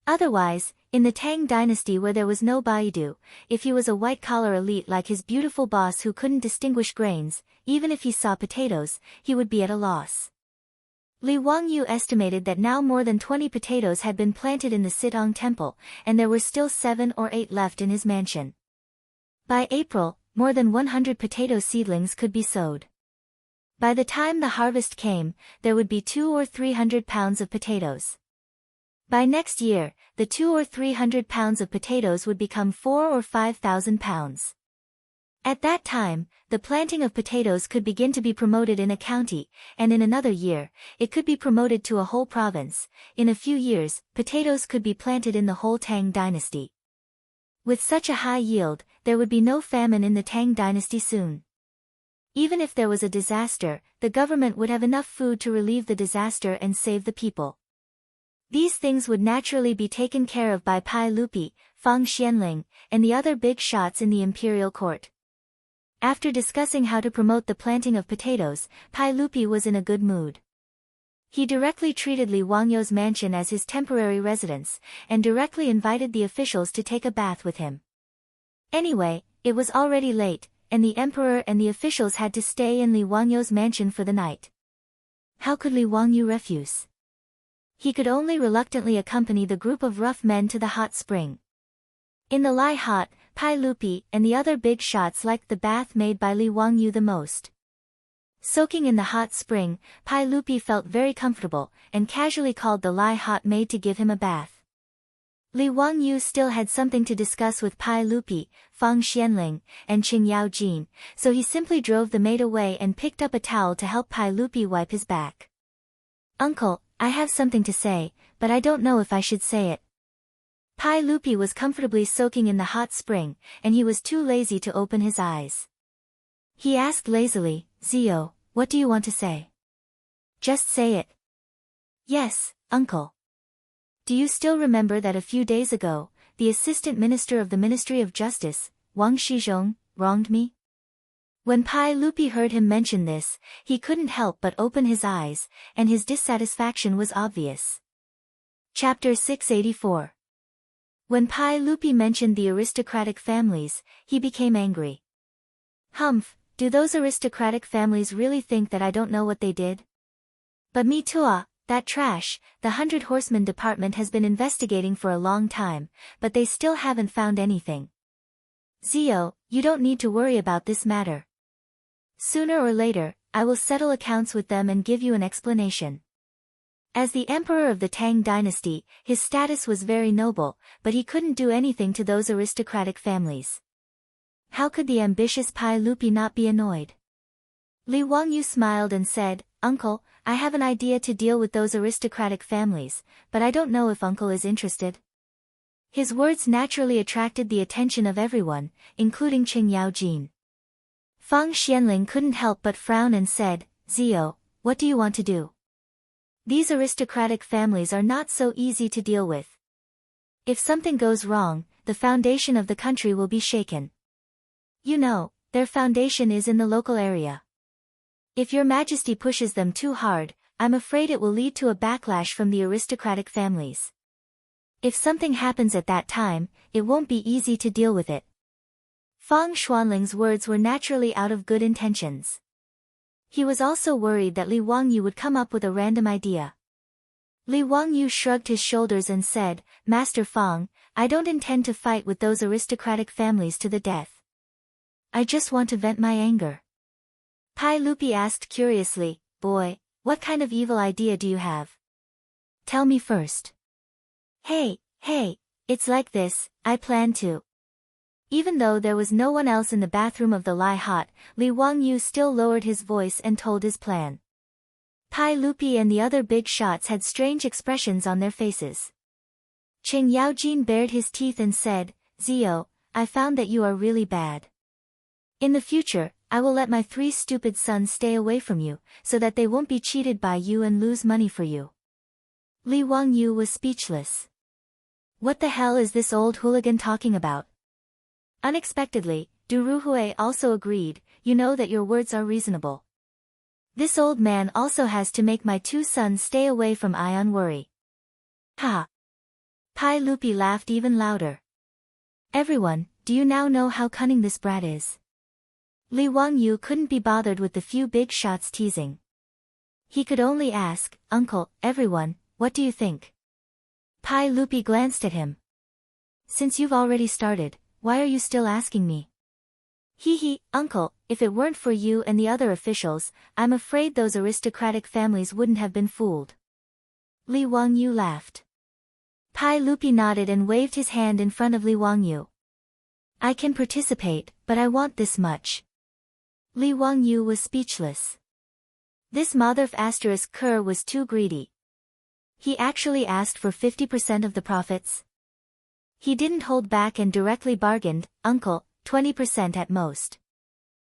Otherwise, in the Tang dynasty where there was no Baidu, if he was a white-collar elite like his beautiful boss who couldn't distinguish grains, even if he saw potatoes, he would be at a loss. Li Wangyu estimated that now more than 20 potatoes had been planted in the Sitong temple, and there were still 7 or 8 left in his mansion. By April, more than 100 potato seedlings could be sowed. By the time the harvest came, there would be 200 or 300 pounds of potatoes. By next year, the 200 or 300 pounds of potatoes would become 4,000 or 5,000 pounds. At that time, the planting of potatoes could begin to be promoted in a county, and in another year, it could be promoted to a whole province. In a few years, potatoes could be planted in the whole Tang dynasty. With such a high yield, there would be no famine in the Tang dynasty soon. Even if there was a disaster, the government would have enough food to relieve the disaster and save the people. These things would naturally be taken care of by Pai Lupi, Fang Xianling, and the other big shots in the imperial court. After discussing how to promote the planting of potatoes, Pai Lupi was in a good mood. He directly treated Li Wangyu's mansion as his temporary residence, and directly invited the officials to take a bath with him. Anyway, it was already late, and the emperor and the officials had to stay in Li Wangyu's mansion for the night. How could Li Wangyu refuse? He could only reluctantly accompany the group of rough men to the hot spring. In the Lai hot, Pai Lupi and the other big shots liked the bath made by Li Wangyu the most. Soaking in the hot spring, Pai Lupi felt very comfortable, and casually called the Lai hot maid to give him a bath. Li Wangyu still had something to discuss with Pai Lupi, Fang Xianling, and Qing Yaojin, so he simply drove the maid away and picked up a towel to help Pai Lupi wipe his back. Uncle, I have something to say, but I don't know if I should say it. Pai Lupi was comfortably soaking in the hot spring, and he was too lazy to open his eyes. He asked lazily, Zio, what do you want to say? Just say it. Yes, Uncle. Do you still remember that a few days ago, the Assistant Minister of the Ministry of Justice, Wang Shizhong, wronged me? When Pai Lupi heard him mention this, he couldn't help but open his eyes, and his dissatisfaction was obvious. Chapter 684. When Pai Lupi mentioned the aristocratic families, he became angry. Humph, do those aristocratic families really think that I don't know what they did? But me too, that trash, the 100 Horsemen department has been investigating for a long time, but they still haven't found anything. Zio, you don't need to worry about this matter. Sooner or later, I will settle accounts with them and give you an explanation. As the emperor of the Tang dynasty, his status was very noble, but he couldn't do anything to those aristocratic families. How could the ambitious Pai Lupi not be annoyed? Li Wangyu smiled and said, "Uncle, I have an idea to deal with those aristocratic families, but I don't know if Uncle is interested." His words naturally attracted the attention of everyone, including Qing Yaojin. Fang Xianling couldn't help but frown and said, "Zio, what do you want to do? These aristocratic families are not so easy to deal with. If something goes wrong, the foundation of the country will be shaken. You know, their foundation is in the local area. If your majesty pushes them too hard, I'm afraid it will lead to a backlash from the aristocratic families. If something happens at that time, it won't be easy to deal with it." Fang Xuanling's words were naturally out of good intentions. He was also worried that Li Wangyu would come up with a random idea. Li Wangyu shrugged his shoulders and said, "Master Fang, I don't intend to fight with those aristocratic families to the death. I just want to vent my anger." Pai Lupi asked curiously, "Boy, what kind of evil idea do you have? Tell me first." Hey, it's like this, I plan to." Even though there was no one else in the bathroom of the Lai Hot, Li Wangyu still lowered his voice and told his plan. Pai Lupi and the other big shots had strange expressions on their faces. Qing Yaojin bared his teeth and said, "Zio, I found that you are really bad. In the future, I will let my 3 stupid sons stay away from you, so that they won't be cheated by you and lose money for you." Li Wangyu was speechless. What the hell is this old hooligan talking about? Unexpectedly, Du Ruhui also agreed, "You know that your words are reasonable. This old man also has to make my 2 sons stay away from Ion Worry." Ha! Pai Lupi laughed even louder. "Everyone, do you now know how cunning this brat is?" Li Wangyu couldn't be bothered with the few big shots teasing. He could only ask, "Uncle, everyone, what do you think?" Pai Lupi glanced at him. "Since you've already started, why are you still asking me?" Hee, "Uncle, if it weren't for you and the other officials, I'm afraid those aristocratic families wouldn't have been fooled." Li Wangyu laughed. Pai Lupi nodded and waved his hand in front of Li Wangyu. "I can participate, but I want this much." Li Wangyu was speechless. This Motherf * Kerr was too greedy. He actually asked for 50% of the profits. He didn't hold back and directly bargained, "Uncle, 20% at most.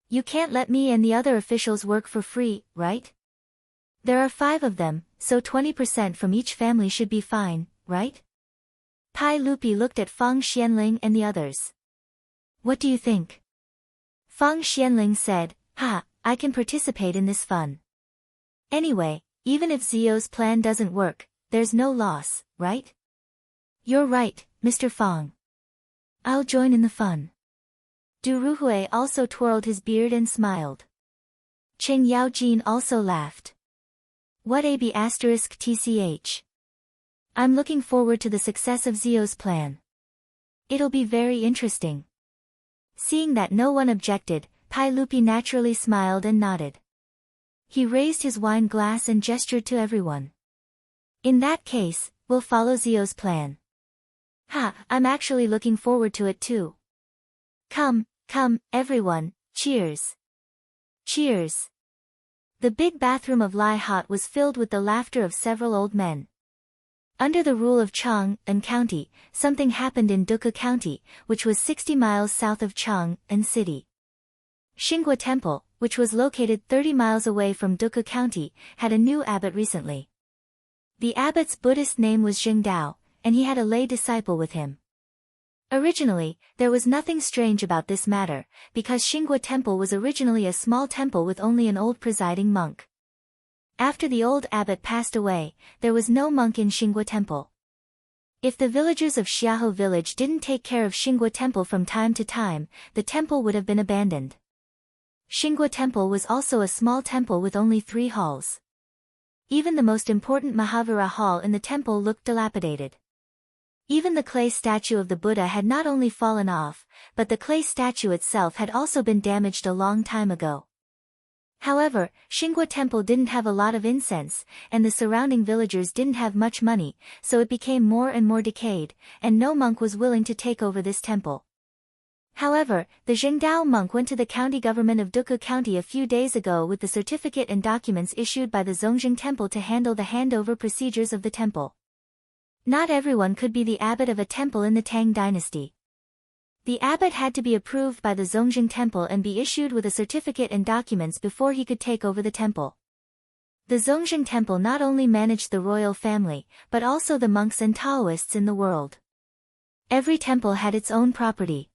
You can't let me and the other officials work for free, right? There are 5 of them, so 20% from each family should be fine, right?" Pai Lupi looked at Fang Xianling and the others. "What do you think?" Fang Xianling said, "Ha, I can participate in this fun. Anyway, even if Zio's plan doesn't work, there's no loss, right?" "You're right, Mr. Fang. I'll join in the fun." Du Ruhui also twirled his beard and smiled. Qing Yaojin also laughed. "What AB * TCH. I'm looking forward to the success of Zio's plan. It'll be very interesting." Seeing that no one objected, Pai Lupi naturally smiled and nodded. He raised his wine glass and gestured to everyone. "In that case, we'll follow Zio's plan. Ha, I'm actually looking forward to it too. Come, everyone, cheers. Cheers." The big bathroom of Lai Hot was filled with the laughter of several old men. Under the rule of Chang'an County, something happened in Duke County, which was 60 miles south of Chang'an City. Xinghua Temple, which was located 30 miles away from Duke County, had a new abbot recently. The abbot's Buddhist name was Zhengdao, and he had a lay disciple with him. Originally, there was nothing strange about this matter, because Xinghua Temple was originally a small temple with only an old presiding monk. After the old abbot passed away, there was no monk in Xinghua Temple. If the villagers of Xiaohou village didn't take care of Xinghua Temple from time to time, the temple would have been abandoned. Xinghua Temple was also a small temple with only 3 halls. Even the most important Mahavira hall in the temple looked dilapidated. Even the clay statue of the Buddha had not only fallen off, but the clay statue itself had also been damaged a long time ago. However, Xingguo Temple didn't have a lot of incense, and the surrounding villagers didn't have much money, so it became more and more decayed, and no monk was willing to take over this temple. However, the Zhengdao monk went to the county government of Duke County a few days ago with the certificate and documents issued by the Zongjing Temple to handle the handover procedures of the temple. Not everyone could be the abbot of a temple in the Tang dynasty. The abbot had to be approved by the Zongjing Temple and be issued with a certificate and documents before he could take over the temple. The Zongjing Temple not only managed the royal family, but also the monks and Taoists in the world. Every temple had its own property.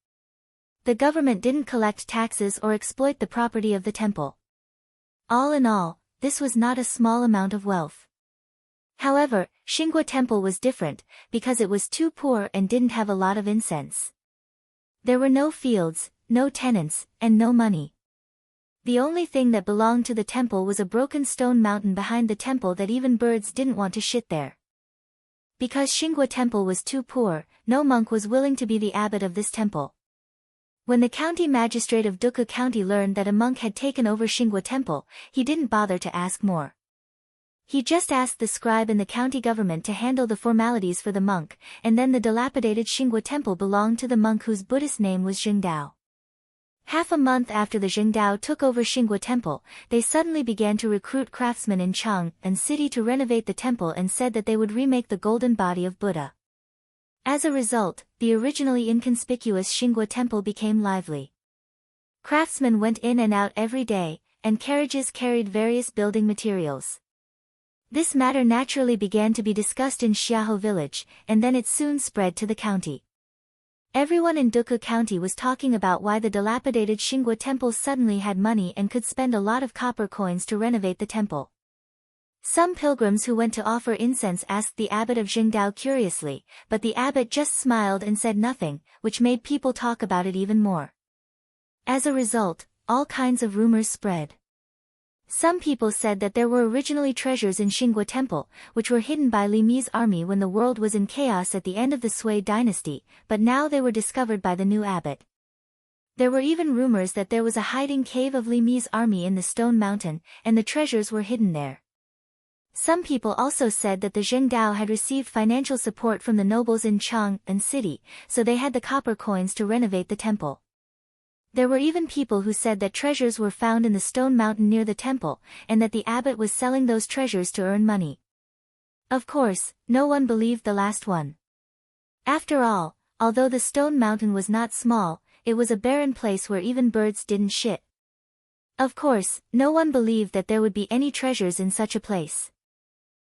The government didn't collect taxes or exploit the property of the temple. All in all, this was not a small amount of wealth. However, Xingguo Temple was different, because it was too poor and didn't have a lot of incense. There were no fields, no tenants, and no money. The only thing that belonged to the temple was a broken stone mountain behind the temple that even birds didn't want to shit there. Because Xingguo Temple was too poor, no monk was willing to be the abbot of this temple. When the county magistrate of Duke County learned that a monk had taken over Xingguo Temple, he didn't bother to ask more. He just asked the scribe in the county government to handle the formalities for the monk, and then the dilapidated Xingguo Temple belonged to the monk whose Buddhist name was Zhengdao. Half a month after the Zhengdao took over Xingguo Temple, they suddenly began to recruit craftsmen in Chang'an City to renovate the temple and said that they would remake the golden body of Buddha. As a result, the originally inconspicuous Xingguo Temple became lively. Craftsmen went in and out every day, and carriages carried various building materials. This matter naturally began to be discussed in Xiaohou village, and then it soon spread to the county. Everyone in Duke County was talking about why the dilapidated Xingguo Temple suddenly had money and could spend a lot of copper coins to renovate the temple. Some pilgrims who went to offer incense asked the abbot of Zhengdao curiously, but the abbot just smiled and said nothing, which made people talk about it even more. As a result, all kinds of rumors spread. Some people said that there were originally treasures in Xingguo Temple, which were hidden by Li Mi's army when the world was in chaos at the end of the Sui dynasty, but now they were discovered by the new abbot. There were even rumors that there was a hiding cave of Li Mi's army in the stone mountain, and the treasures were hidden there. Some people also said that the Zhengdao had received financial support from the nobles in Chang'an City, so they had the copper coins to renovate the temple. There were even people who said that treasures were found in the stone mountain near the temple, and that the abbot was selling those treasures to earn money. Of course, no one believed the last one. After all, although the stone mountain was not small, it was a barren place where even birds didn't shit. Of course, no one believed that there would be any treasures in such a place.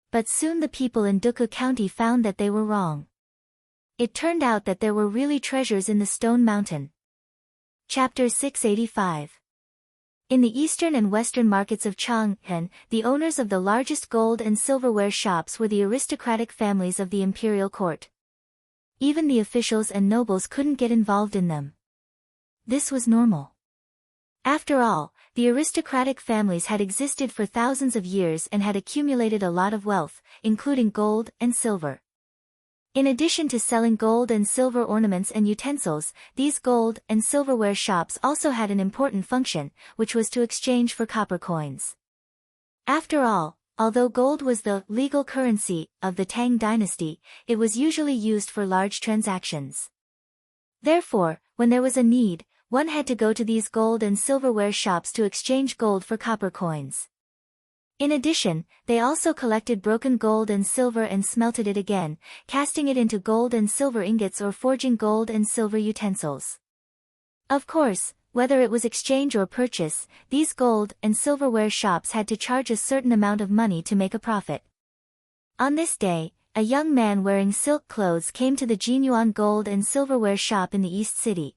But soon the people in Duke County found that they were wrong. It turned out that there were really treasures in the stone mountain. Chapter 685. In the eastern and western markets of Chang'an, the owners of the largest gold and silverware shops were the aristocratic families of the imperial court. Even the officials and nobles couldn't get involved in them. This was normal. After all, the aristocratic families had existed for thousands of years and had accumulated a lot of wealth, including gold and silver. In addition to selling gold and silver ornaments and utensils, these gold and silverware shops also had an important function, which was to exchange for copper coins. After all, although gold was the legal currency of the Tang dynasty, it was usually used for large transactions. Therefore, when there was a need, one had to go to these gold and silverware shops to exchange gold for copper coins. In addition, they also collected broken gold and silver and smelted it again, casting it into gold and silver ingots or forging gold and silver utensils. Of course, whether it was exchange or purchase, these gold and silverware shops had to charge a certain amount of money to make a profit. On this day, a young man wearing silk clothes came to the Jinyuan gold and silverware shop in the East City.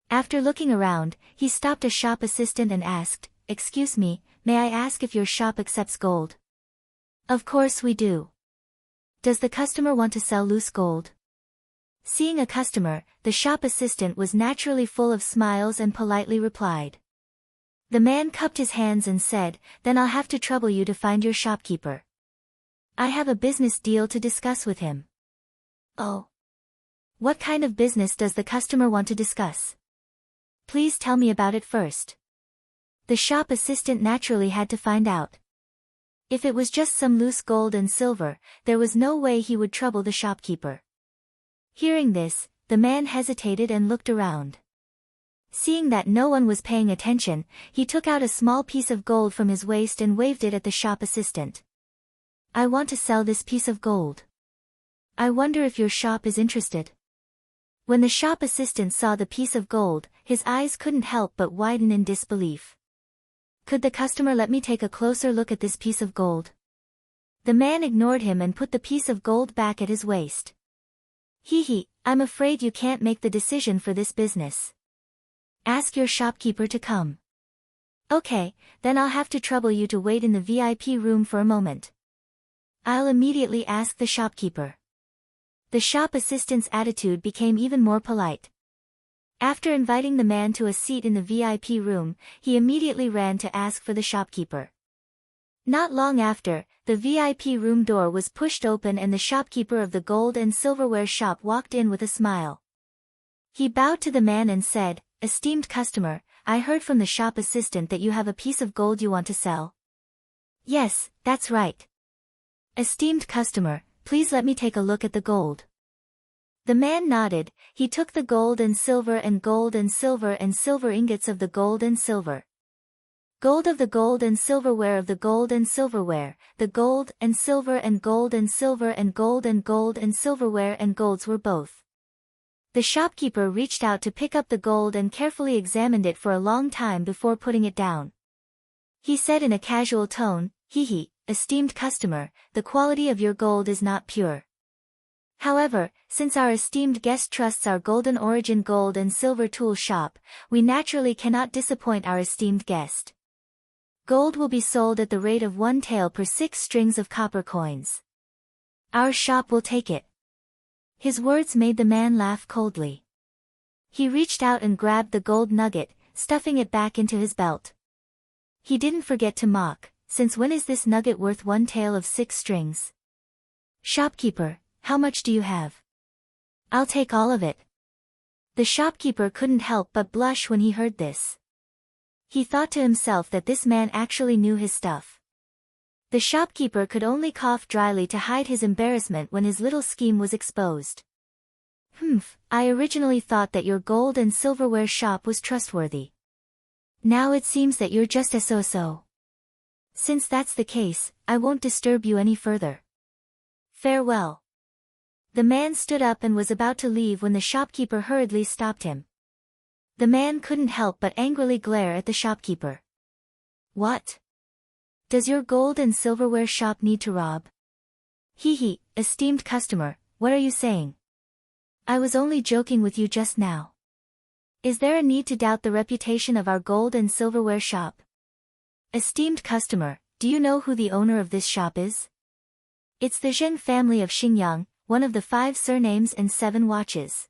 After looking around, he stopped a shop assistant and asked, "Excuse me, may I ask if your shop accepts gold?" "Of course we do." "Does the customer want to sell loose gold?" Seeing a customer, the shop assistant was naturally full of smiles and politely replied. The man cupped his hands and said, "Then I'll have to trouble you to find your shopkeeper. I have a business deal to discuss with him." "Oh. What kind of business does the customer want to discuss? Please tell me about it first." The shop assistant naturally had to find out. If it was just some loose gold and silver, there was no way he would trouble the shopkeeper. Hearing this, the man hesitated and looked around. Seeing that no one was paying attention, he took out a small piece of gold from his waist and waved it at the shop assistant. "I want to sell this piece of gold. I wonder if your shop is interested." When the shop assistant saw the piece of gold, his eyes couldn't help but widen in disbelief. "Could the customer let me take a closer look at this piece of gold?" The man ignored him and put the piece of gold back at his waist. "Hee, I'm afraid you can't make the decision for this business. Ask your shopkeeper to come." "Okay, then I'll have to trouble you to wait in the VIP room for a moment. I'll immediately ask the shopkeeper." The shop assistant's attitude became even more polite. After inviting the man to a seat in the VIP room, he immediately ran to ask for the shopkeeper. Not long after, the VIP room door was pushed open and the shopkeeper of the gold and silverware shop walked in with a smile. He bowed to the man and said, "Esteemed customer, I heard from the shop assistant that you have a piece of gold you want to sell." "Yes, that's right. Esteemed customer, please let me take a look at the gold." The man nodded. He took the gold and silver and silver ingots of the gold and silver. Gold of the gold and silverware of the gold and silverware, the gold and silver and gold and silver and gold and silverware and golds were both. The shopkeeper reached out to pick up the gold and carefully examined it for a long time before putting it down. He said in a casual tone, "Hee, esteemed customer, the quality of your gold is not pure. However, since our esteemed guest trusts our Golden Origin Gold and Silver Tool Shop, we naturally cannot disappoint our esteemed guest. Gold will be sold at the rate of 1 tael per 6 strings of copper coins. Our shop will take it." His words made the man laugh coldly. He reached out and grabbed the gold nugget, stuffing it back into his belt. He didn't forget to mock, "Since when is this nugget worth 1 tael of 6 strings? Shopkeeper, how much do you have? I'll take all of it." The shopkeeper couldn't help but blush when he heard this. He thought to himself that this man actually knew his stuff. The shopkeeper could only cough dryly to hide his embarrassment when his little scheme was exposed. I originally thought that your gold and silverware shop was trustworthy. Now it seems that you're just a so-so. Since that's the case, I won't disturb you any further. Farewell." The man stood up and was about to leave when the shopkeeper hurriedly stopped him. The man couldn't help but angrily glare at the shopkeeper. "What? Does your gold and silverware shop need to rob?" Hee, esteemed customer, what are you saying? I was only joking with you just now. Is there a need to doubt the reputation of our gold and silverware shop? Esteemed customer, do you know who the owner of this shop is? It's the Zheng family of Xingyang, one of the 5 surnames and 7 watches.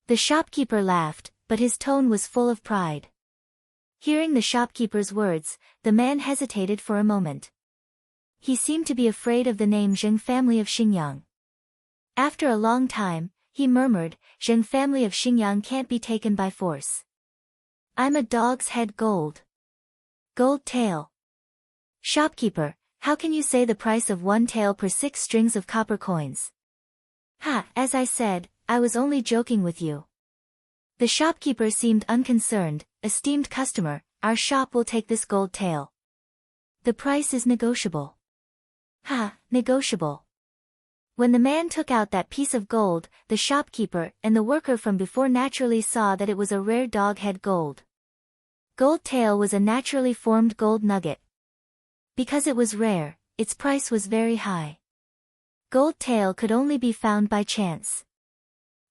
The shopkeeper laughed, but his tone was full of pride. Hearing the shopkeeper's words, the man hesitated for a moment. He seemed to be afraid of the name Zheng family of Xingyang. After a long time, he murmured, "Zheng family of Xingyang can't be taken by force. I'm a dog's head gold. Gold tael. Shopkeeper, how can you say the price of 1 tael per 6 strings of copper coins?" As I said, I was only joking with you." The shopkeeper seemed unconcerned. "Esteemed customer, our shop will take this gold tael. The price is negotiable." Negotiable. When the man took out that piece of gold, the shopkeeper and the worker from before naturally saw that it was a rare dog head gold. Gold tael was a naturally formed gold nugget. Because it was rare, its price was very high. Gold tael could only be found by chance.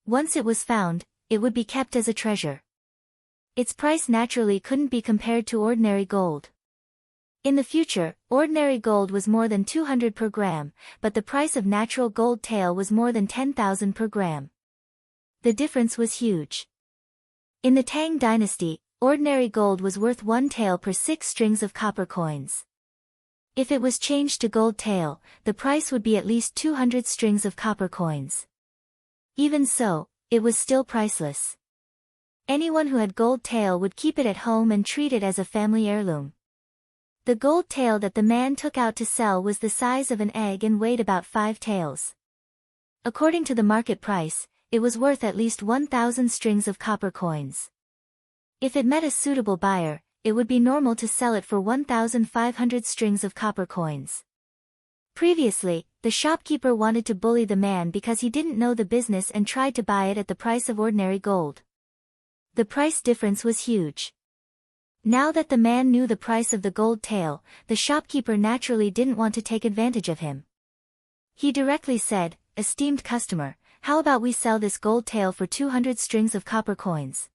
Once it was found, it would be kept as a treasure. Its price naturally couldn't be compared to ordinary gold. In the future, ordinary gold was more than 200 per gram, but the price of natural gold tael was more than 10,000 per gram. The difference was huge. In the Tang dynasty, ordinary gold was worth 1 tael per 6 strings of copper coins. If it was changed to gold tael, the price would be at least 200 strings of copper coins. Even so, it was still priceless. Anyone who had gold tail would keep it at home and treat it as a family heirloom. The gold tail that the man took out to sell was the size of an egg and weighed about 5 taels. According to the market price, it was worth at least 1,000 strings of copper coins. If it met a suitable buyer, it would be normal to sell it for 1,500 strings of copper coins. Previously, the shopkeeper wanted to bully the man because he didn't know the business and tried to buy it at the price of ordinary gold. The price difference was huge. Now that the man knew the price of the gold tail, the shopkeeper naturally didn't want to take advantage of him. He directly said, "Esteemed customer, how about we sell this gold tail for 200 strings of copper coins?"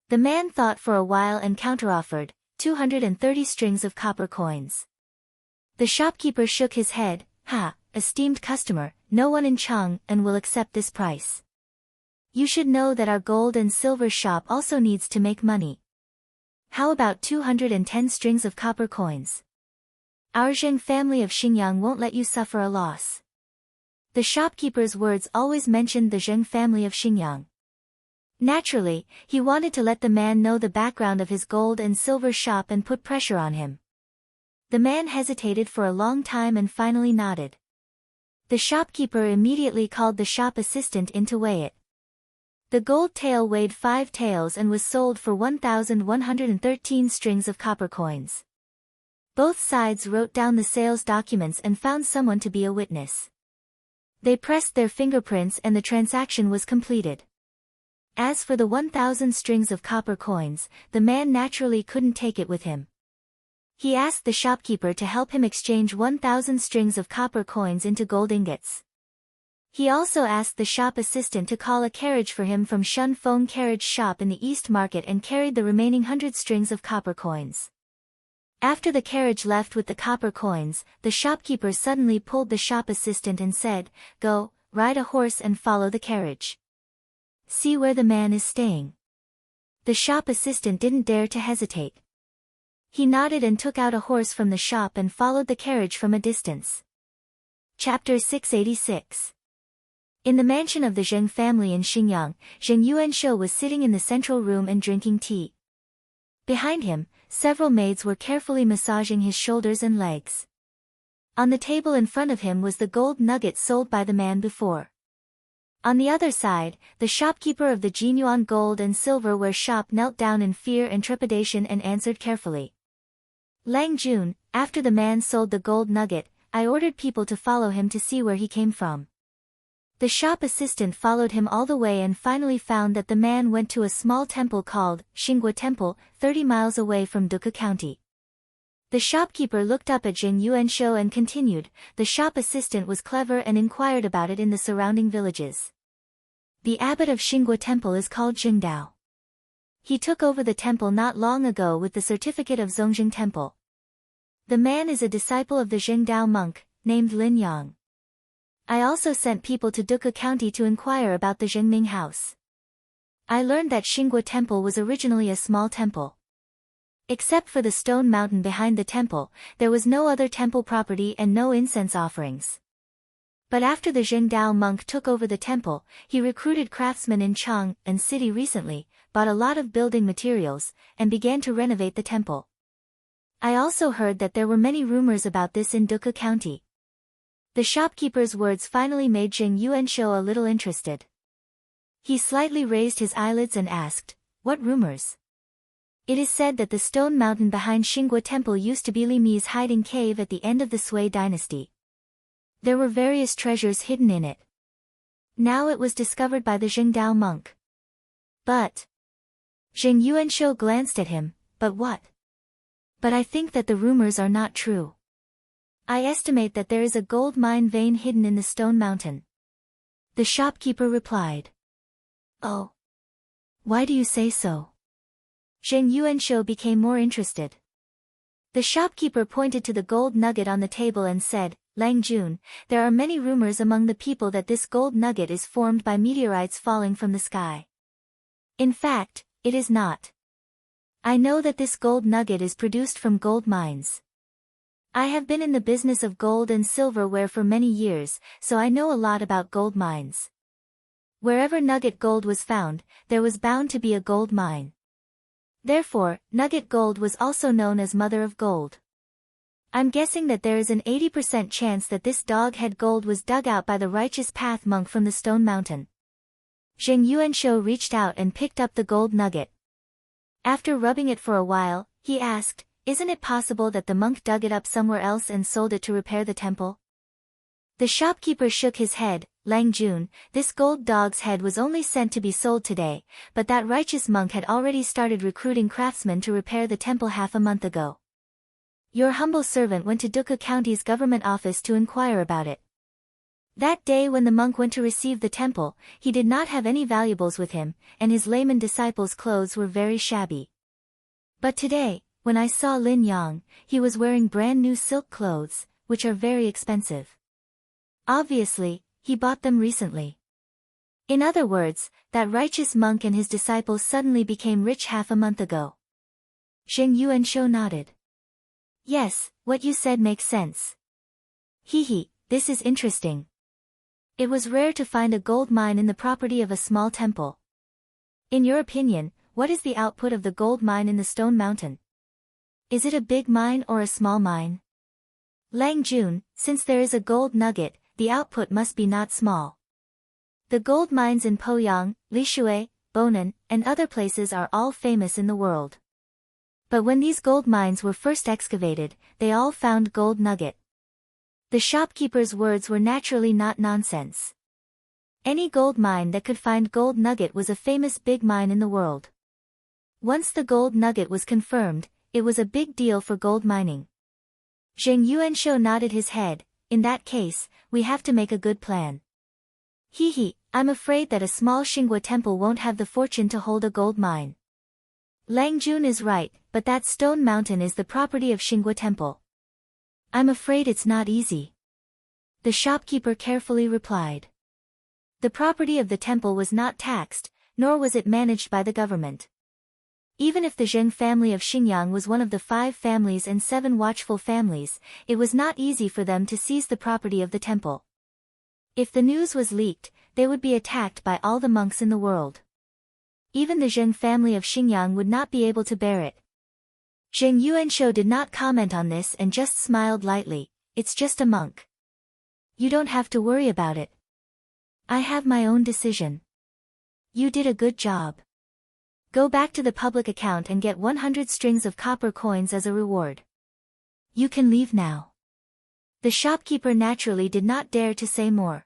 The man thought for a while and counteroffered, 230 strings of copper coins. The shopkeeper shook his head, "Ha, esteemed customer, no one in Chang'an will accept this price. You should know that our gold and silver shop also needs to make money. How about 210 strings of copper coins? Our Zheng family of Xinjiang won't let you suffer a loss." The shopkeeper's words always mentioned the Zheng family of Xinjiang. Naturally, he wanted to let the man know the background of his gold and silver shop and put pressure on him. The man hesitated for a long time and finally nodded. The shopkeeper immediately called the shop assistant in to weigh it. The gold tail weighed 5 taels and was sold for 1,113 strings of copper coins. Both sides wrote down the sales documents and found someone to be a witness. They pressed their fingerprints and the transaction was completed. As for the 1,000 strings of copper coins, the man naturally couldn't take it with him. He asked the shopkeeper to help him exchange 1,000 strings of copper coins into gold ingots. He also asked the shop assistant to call a carriage for him from Shun Feng carriage shop in the East Market and carried the remaining 100 strings of copper coins. After the carriage left with the copper coins, the shopkeeper suddenly pulled the shop assistant and said, "Go, ride a horse and follow the carriage. See where the man is staying." The shop assistant didn't dare to hesitate. He nodded and took out a horse from the shop and followed the carriage from a distance. Chapter 686. In the mansion of the Zheng family in Xinjiang, Zheng Yuanshou was sitting in the central room and drinking tea. Behind him, several maids were carefully massaging his shoulders and legs. On the table in front of him was the gold nugget sold by the man before. On the other side, the shopkeeper of the Jinyuan gold and silverware shop knelt down in fear and trepidation and answered carefully. "Lang Jun, after the man sold the gold nugget, I ordered people to follow him to see where he came from. The shop assistant followed him all the way and finally found that the man went to a small temple called Xinghua Temple, 30 miles away from Duke County." The shopkeeper looked up at Zheng Yuanshou and continued, "The shop assistant was clever and inquired about it in the surrounding villages. The abbot of Xinghua Temple is called Zhengdao. He took over the temple not long ago with the certificate of Zongjing Temple. The man is a disciple of the Zhengdao monk, named Lin Yang. I also sent people to Duke County to inquire about the Zhengming house. I learned that Xinghua Temple was originally a small temple. Except for the stone mountain behind the temple, there was no other temple property and no incense offerings. But after the Zhengdao monk took over the temple, he recruited craftsmen in Chang'an city recently, bought a lot of building materials, and began to renovate the temple. I also heard that there were many rumors about this in Duke County." The shopkeeper's words finally made Zheng Yuanshou a little interested. He slightly raised his eyelids and asked, "What rumors?" "It is said that the stone mountain behind Xinghua Temple used to be Li Mi's hiding cave at the end of the Sui dynasty. There were various treasures hidden in it. Now it was discovered by the Zhengdao monk." "But..." Zheng Yuanshou glanced at him, "But what?" "But I think that the rumors are not true. I estimate that there is a gold mine vein hidden in the stone mountain." The shopkeeper replied. "Oh. Why do you say so?" Zheng Yuanshou became more interested. The shopkeeper pointed to the gold nugget on the table and said, "Lang Jun, there are many rumors among the people that this gold nugget is formed by meteorites falling from the sky. In fact, it is not. I know that this gold nugget is produced from gold mines. I have been in the business of gold and silverware for many years, so I know a lot about gold mines. Wherever nugget gold was found, there was bound to be a gold mine. Therefore, nugget gold was also known as mother of gold. I'm guessing that there is an 80% chance that this dog-head gold was dug out by the righteous path monk from the stone mountain. Zheng Yuanshou reached out and picked up the gold nugget. After rubbing it for a while, he asked, "Isn't it possible that the monk dug it up somewhere else and sold it to repair the temple?" The shopkeeper shook his head. "Lang Jun, this gold dog's head was only sent to be sold today, but that righteous monk had already started recruiting craftsmen to repair the temple half a month ago. Your humble servant went to Dukkha County's government office to inquire about it. That day when the monk went to receive the temple, he did not have any valuables with him, and his layman disciple's clothes were very shabby. But today, when I saw Lin Yang, he was wearing brand new silk clothes, which are very expensive. Obviously, he bought them recently." In other words, that righteous monk and his disciples suddenly became rich half a month ago. Zheng Yuanshou nodded. "Yes, what you said makes sense. Hehe, this is interesting. It was rare to find a gold mine in the property of a small temple. In your opinion, what is the output of the gold mine in the stone mountain? Is it a big mine or a small mine?" "Lang Jun, since there is a gold nugget, the output must be not small. The gold mines in Poyang, Lishui, Bonan, and other places are all famous in the world. But when these gold mines were first excavated, they all found gold nugget." The shopkeeper's words were naturally not nonsense. Any gold mine that could find gold nugget was a famous big mine in the world. Once the gold nugget was confirmed, it was a big deal for gold mining. Zheng Yuanshou nodded his head. "In that case, we have to make a good plan. Hehe, I'm afraid that a small Xinghua temple won't have the fortune to hold a gold mine. Lang Jun is right, but that stone mountain is the property of Xinghua temple. I'm afraid it's not easy." The shopkeeper carefully replied. The property of the temple was not taxed, nor was it managed by the government. Even if the Zheng family of Xingyang was one of the 5 families and 7 watchful families, it was not easy for them to seize the property of the temple. If the news was leaked, they would be attacked by all the monks in the world. Even the Zheng family of Xingyang would not be able to bear it. Zheng Yuanshou did not comment on this and just smiled lightly. "It's just a monk. You don't have to worry about it. I have my own decision. You did a good job. Go back to the public account and get 100 strings of copper coins as a reward. You can leave now." The shopkeeper naturally did not dare to say more.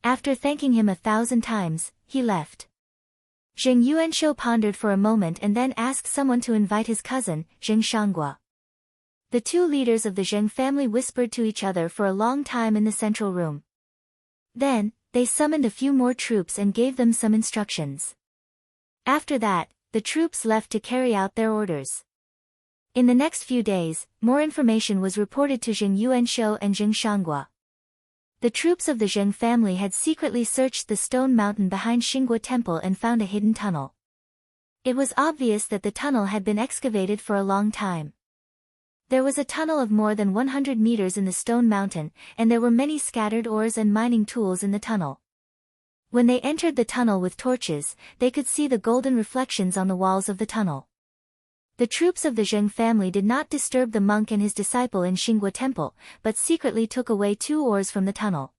After thanking him 1,000 times, he left. Zheng Yuanshou pondered for a moment and then asked someone to invite his cousin, Zheng Shanghua. The 2 leaders of the Zheng family whispered to each other for a long time in the central room. Then, they summoned a few more troops and gave them some instructions. After that, the troops left to carry out their orders. In the next few days, more information was reported to Zheng Yuanshou and Zheng Shanghua. The troops of the Zheng family had secretly searched the stone mountain behind Xinghua Temple and found a hidden tunnel. It was obvious that the tunnel had been excavated for a long time. There was a tunnel of more than 100 meters in the stone mountain, and there were many scattered ores and mining tools in the tunnel. When they entered the tunnel with torches, they could see the golden reflections on the walls of the tunnel. The troops of the Zheng family did not disturb the monk and his disciple in Xinghua Temple, but secretly took away 2 ores from the tunnel.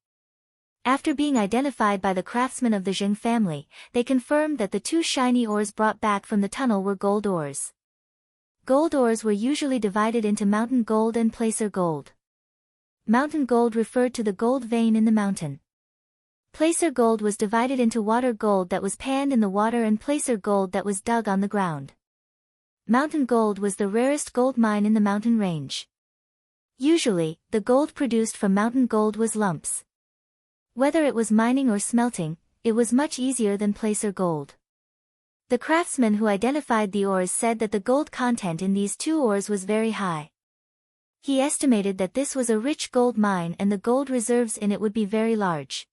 After being identified by the craftsmen of the Zheng family, they confirmed that the 2 shiny ores brought back from the tunnel were gold ores. Gold ores were usually divided into mountain gold and placer gold. Mountain gold referred to the gold vein in the mountain. Placer gold was divided into water gold that was panned in the water and placer gold that was dug on the ground. Mountain gold was the rarest gold mine in the mountain range. Usually, the gold produced from mountain gold was lumps. Whether it was mining or smelting, it was much easier than placer gold. The craftsman who identified the ores said that the gold content in these 2 ores was very high. He estimated that this was a rich gold mine and the gold reserves in it would be very large.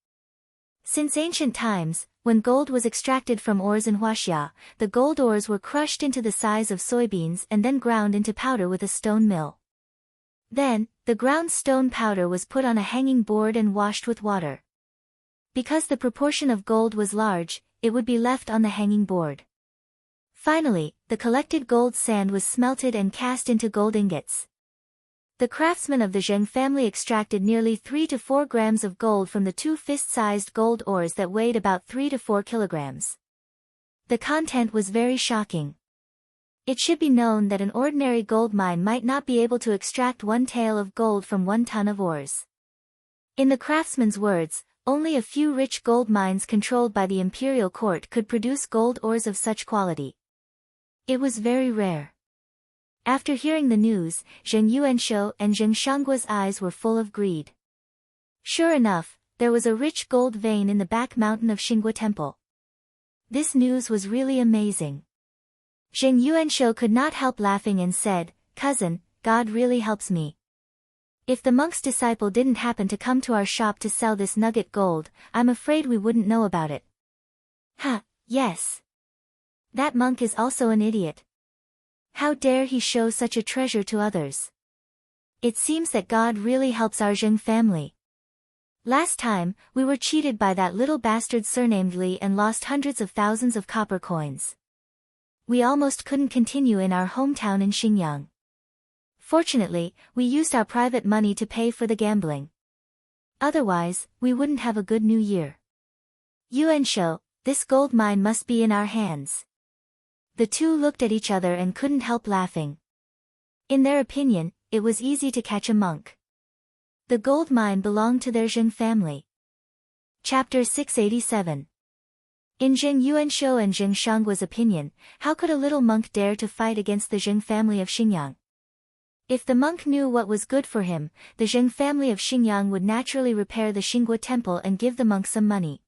Since ancient times, when gold was extracted from ores in Huaxia, the gold ores were crushed into the size of soybeans and then ground into powder with a stone mill. Then, the ground stone powder was put on a hanging board and washed with water. Because the proportion of gold was large, it would be left on the hanging board. Finally, the collected gold sand was smelted and cast into gold ingots. The craftsmen of the Zheng family extracted nearly 3 to 4 grams of gold from the 2 fist-sized gold ores that weighed about 3 to 4 kilograms. The content was very shocking. It should be known that an ordinary gold mine might not be able to extract 1 tael of gold from 1 ton of ores. In the craftsman's words, only a few rich gold mines controlled by the imperial court could produce gold ores of such quality. It was very rare. After hearing the news, Zheng Yuanshou and Zheng Shangguo's eyes were full of greed. Sure enough, there was a rich gold vein in the back mountain of Xinghua Temple. This news was really amazing. Zheng Yuanshou could not help laughing and said, "Cousin, God really helps me. If the monk's disciple didn't happen to come to our shop to sell this nugget gold, I'm afraid we wouldn't know about it." "Ha, yes. That monk is also an idiot. How dare he show such a treasure to others? It seems that God really helps our Zheng family. Last time, we were cheated by that little bastard surnamed Li and lost hundreds of thousands of copper coins. We almost couldn't continue in our hometown in Xinjiang. Fortunately, we used our private money to pay for the gambling. Otherwise, we wouldn't have a good new year. Yuanshou, this gold mine must be in our hands." The two looked at each other and couldn't help laughing. In their opinion, it was easy to catch a monk. The gold mine belonged to their Zheng family. Chapter 687. In Zheng Yuanshou and Zheng Shangguo's opinion, how could a little monk dare to fight against the Zheng family of Xinjiang? If the monk knew what was good for him, the Zheng family of Xinjiang would naturally repair the Xinghua temple and give the monk some money.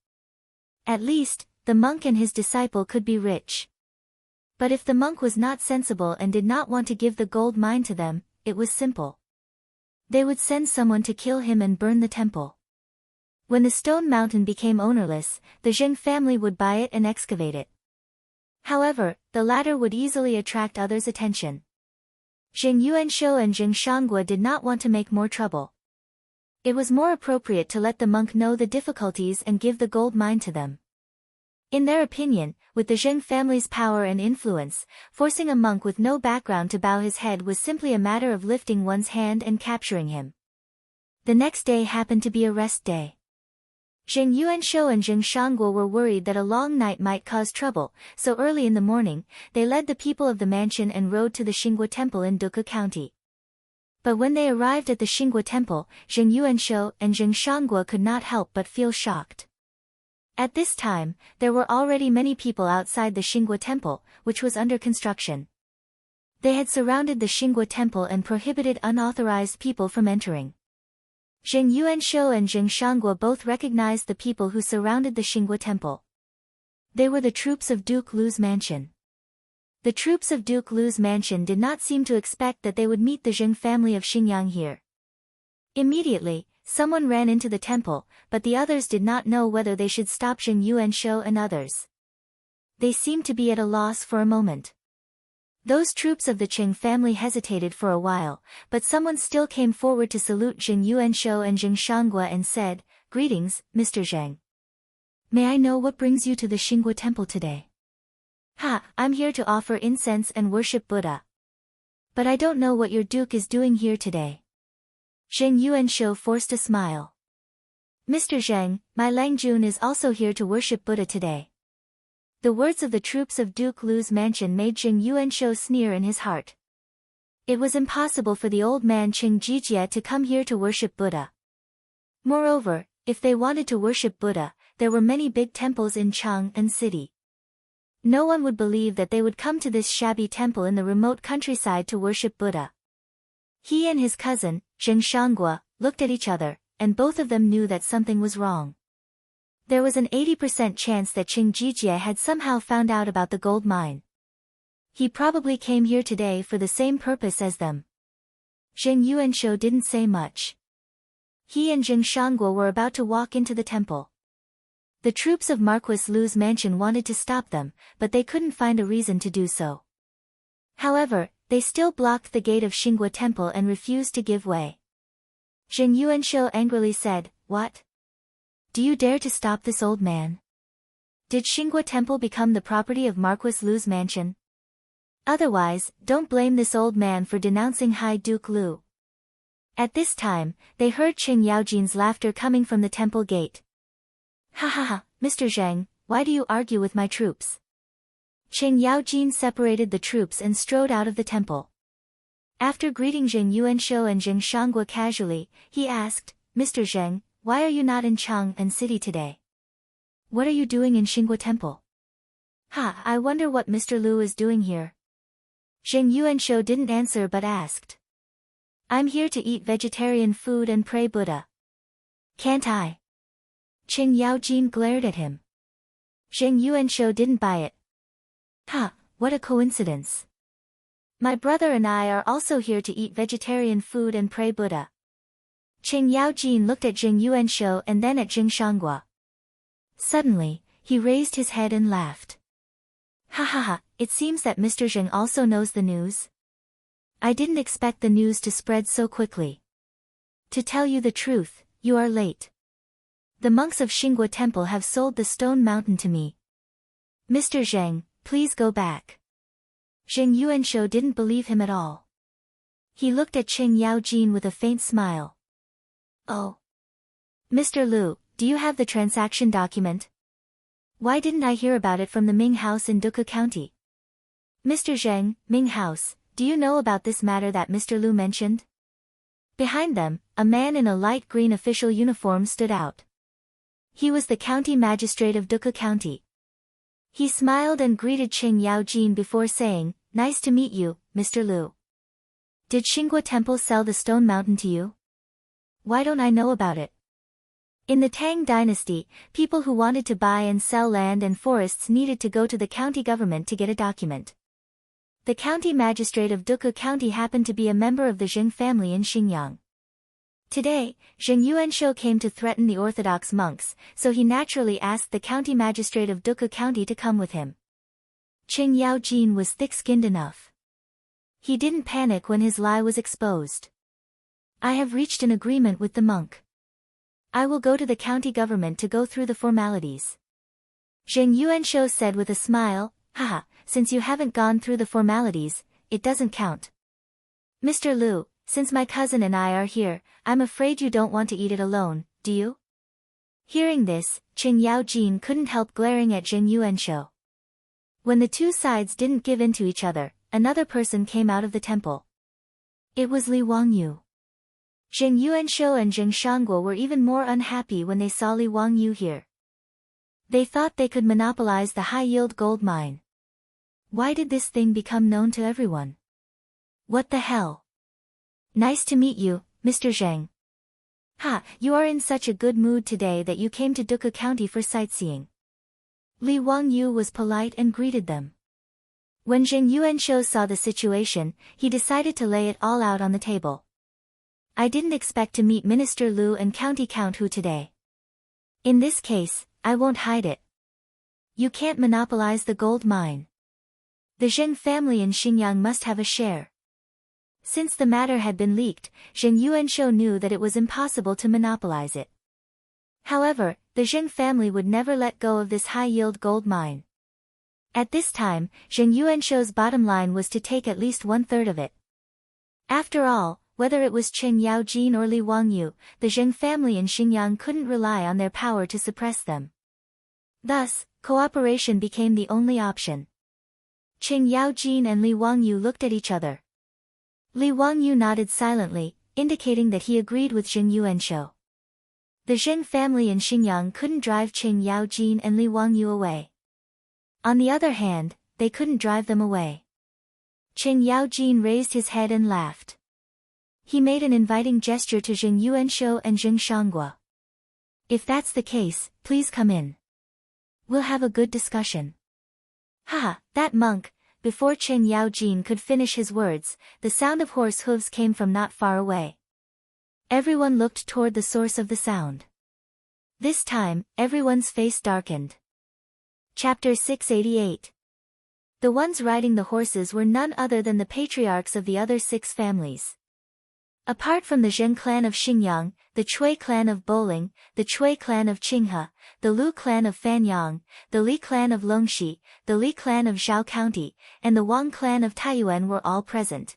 At least, the monk and his disciple could be rich. But if the monk was not sensible and did not want to give the gold mine to them, it was simple. They would send someone to kill him and burn the temple. When the stone mountain became ownerless, the Zheng family would buy it and excavate it. However, the latter would easily attract others' attention. Zheng Yuanshou and Zheng Shangguo did not want to make more trouble. It was more appropriate to let the monk know the difficulties and give the gold mine to them. In their opinion, with the Zheng family's power and influence, forcing a monk with no background to bow his head was simply a matter of lifting one's hand and capturing him. The next day happened to be a rest day. Zheng Yuanshou and Zheng Shangguo were worried that a long night might cause trouble, so early in the morning, they led the people of the mansion and rode to the Xinghua Temple in Duke County. But when they arrived at the Xinghua Temple, Zheng Yuanshou and Zheng Shangguo could not help but feel shocked. At this time, there were already many people outside the Xinghua Temple, which was under construction. They had surrounded the Xinghua Temple and prohibited unauthorized people from entering. Zheng Yuanshou and Zheng Shangguo both recognized the people who surrounded the Xinghua Temple. They were the troops of Duke Lu's mansion. The troops of Duke Lu's mansion did not seem to expect that they would meet the Zheng family of Xinjiang here. Immediately, someone ran into the temple, but the others did not know whether they should stop Zheng Yuanshou and others. They seemed to be at a loss for a moment. Those troops of the Qing family hesitated for a while, but someone still came forward to salute Zheng Yuanshou and Zheng Shangguo and said, "Greetings, Mr. Zheng. May I know what brings you to the Xinghua Temple today?" "Ha, I'm here to offer incense and worship Buddha. But I don't know what your duke is doing here today." Zheng Yuanshou forced a smile. "Mr. Zheng, my Langjun is also here to worship Buddha today." The words of the troops of Duke Lu's mansion made Zheng Yuanshou sneer in his heart. It was impossible for the old man Qing Jijie to come here to worship Buddha. Moreover, if they wanted to worship Buddha, there were many big temples in Chang'an City. No one would believe that they would come to this shabby temple in the remote countryside to worship Buddha. He and his cousin, Zheng Shangguo, looked at each other, and both of them knew that something was wrong. There was an 80% chance that Qing Jijie had somehow found out about the gold mine. He probably came here today for the same purpose as them. Zheng Yuanshou didn't say much. He and Zheng Shangguo were about to walk into the temple. The troops of Marquis Lu's mansion wanted to stop them, but they couldn't find a reason to do so. However, they still blocked the gate of Xinghua Temple and refused to give way. Zheng Yuanshou angrily said, "What? Do you dare to stop this old man? Did Xinghua Temple become the property of Marquis Lu's mansion? Otherwise, don't blame this old man for denouncing High Duke Lu. At this time, they heard Qing Yaojin's laughter coming from the temple gate. Ha ha ha, Mr. Zheng, why do you argue with my troops? Qing Yaojin separated the troops and strode out of the temple. After greeting Zheng Yuanshou and Zheng Shangguo casually, he asked, Mr. Zheng, why are you not in Chang'an City today? What are you doing in Xinghua Temple? Ha, I wonder what Mr. Lu is doing here. Zheng Yuanshou didn't answer but asked. I'm here to eat vegetarian food and pray Buddha. Can't I? Qing Yaojin glared at him. Zheng Yuanshou didn't buy it. Ha, what a coincidence. My brother and I are also here to eat vegetarian food and pray Buddha. Qing Yaojin looked at Zheng Yuanshou and then at Zheng Shangguo. Suddenly, he raised his head and laughed. Ha ha ha, it seems that Mr. Zheng also knows the news. I didn't expect the news to spread so quickly. To tell you the truth, you are late. The monks of Xinghua Temple have sold the stone mountain to me. Mr. Zheng, please go back. Zheng Yuanshou didn't believe him at all. He looked at Qing Yaojin with a faint smile. Oh. Mr. Lu, do you have the transaction document? Why didn't I hear about it from the Ming House in Duke County? Mr. Zheng, Ming House, do you know about this matter that Mr. Lu mentioned? Behind them, a man in a light green official uniform stood out. He was the county magistrate of Duke County. He smiled and greeted Qing Yaojin before saying, Nice to meet you, Mr. Lu. Did Xinghua Temple sell the stone mountain to you? Why don't I know about it? In the Tang dynasty, people who wanted to buy and sell land and forests needed to go to the county government to get a document. The county magistrate of Duke County happened to be a member of the Zheng family in Xinjiang. Today, Zheng Yuanshou came to threaten the Orthodox monks, so he naturally asked the county magistrate of Duke County to come with him. Qing Yaojin was thick-skinned enough. He didn't panic when his lie was exposed. I have reached an agreement with the monk. I will go to the county government to go through the formalities. Zheng Yuanshou said with a smile, Haha, since you haven't gone through the formalities, it doesn't count. Mr. Lu, since my cousin and I are here, I'm afraid you don't want to eat it alone, do you? Hearing this, Qing Yaojin couldn't help glaring at Zheng Yuanshou. When the two sides didn't give in to each other, another person came out of the temple. It was Li Wangyu. Zheng Yuanshou and Zheng Shangguo were even more unhappy when they saw Li Wangyu here. They thought they could monopolize the high-yield gold mine. Why did this thing become known to everyone? What the hell? Nice to meet you, Mr. Zheng. Ha, you are in such a good mood today that you came to Duke County for sightseeing. Li Wangyu was polite and greeted them. When Zheng Yuanshou saw the situation, he decided to lay it all out on the table. I didn't expect to meet Minister Lu and County Count Hu today. In this case, I won't hide it. You can't monopolize the gold mine. The Zheng family in Xinjiang must have a share. Since the matter had been leaked, Zheng Yuanshou knew that it was impossible to monopolize it. However, the Zheng family would never let go of this high-yield gold mine. At this time, Zheng Yuanshou's bottom line was to take at least 1/3 of it. After all, whether it was Qing Yaojin or Li Wangyu, the Zheng family in Xinjiang couldn't rely on their power to suppress them. Thus, cooperation became the only option. Qing Yaojin and Li Wangyu looked at each other. Li Wangyu nodded silently, indicating that he agreed with Zheng Yuanshou. The Zheng family in Xinjiang couldn't drive Qing Yaojin and Li Wangyu away. On the other hand, they couldn't drive them away. Qing Yaojin raised his head and laughed. He made an inviting gesture to Zheng Yuanshou and Zheng Shangguo. If that's the case, please come in. We'll have a good discussion. Haha, that monk. Before Qing Yaojin could finish his words, the sound of horse hooves came from not far away. Everyone looked toward the source of the sound. This time, everyone's face darkened. Chapter 688. The ones riding the horses were none other than the patriarchs of the other 6 families. Apart from the Zheng clan of Xingyang, the Chui clan of Boling, the Chui clan of Qinghe, the Lu clan of Fanyang, the Li clan of Longxi, the Li clan of Zhao County, and the Wang clan of Taiyuan were all present.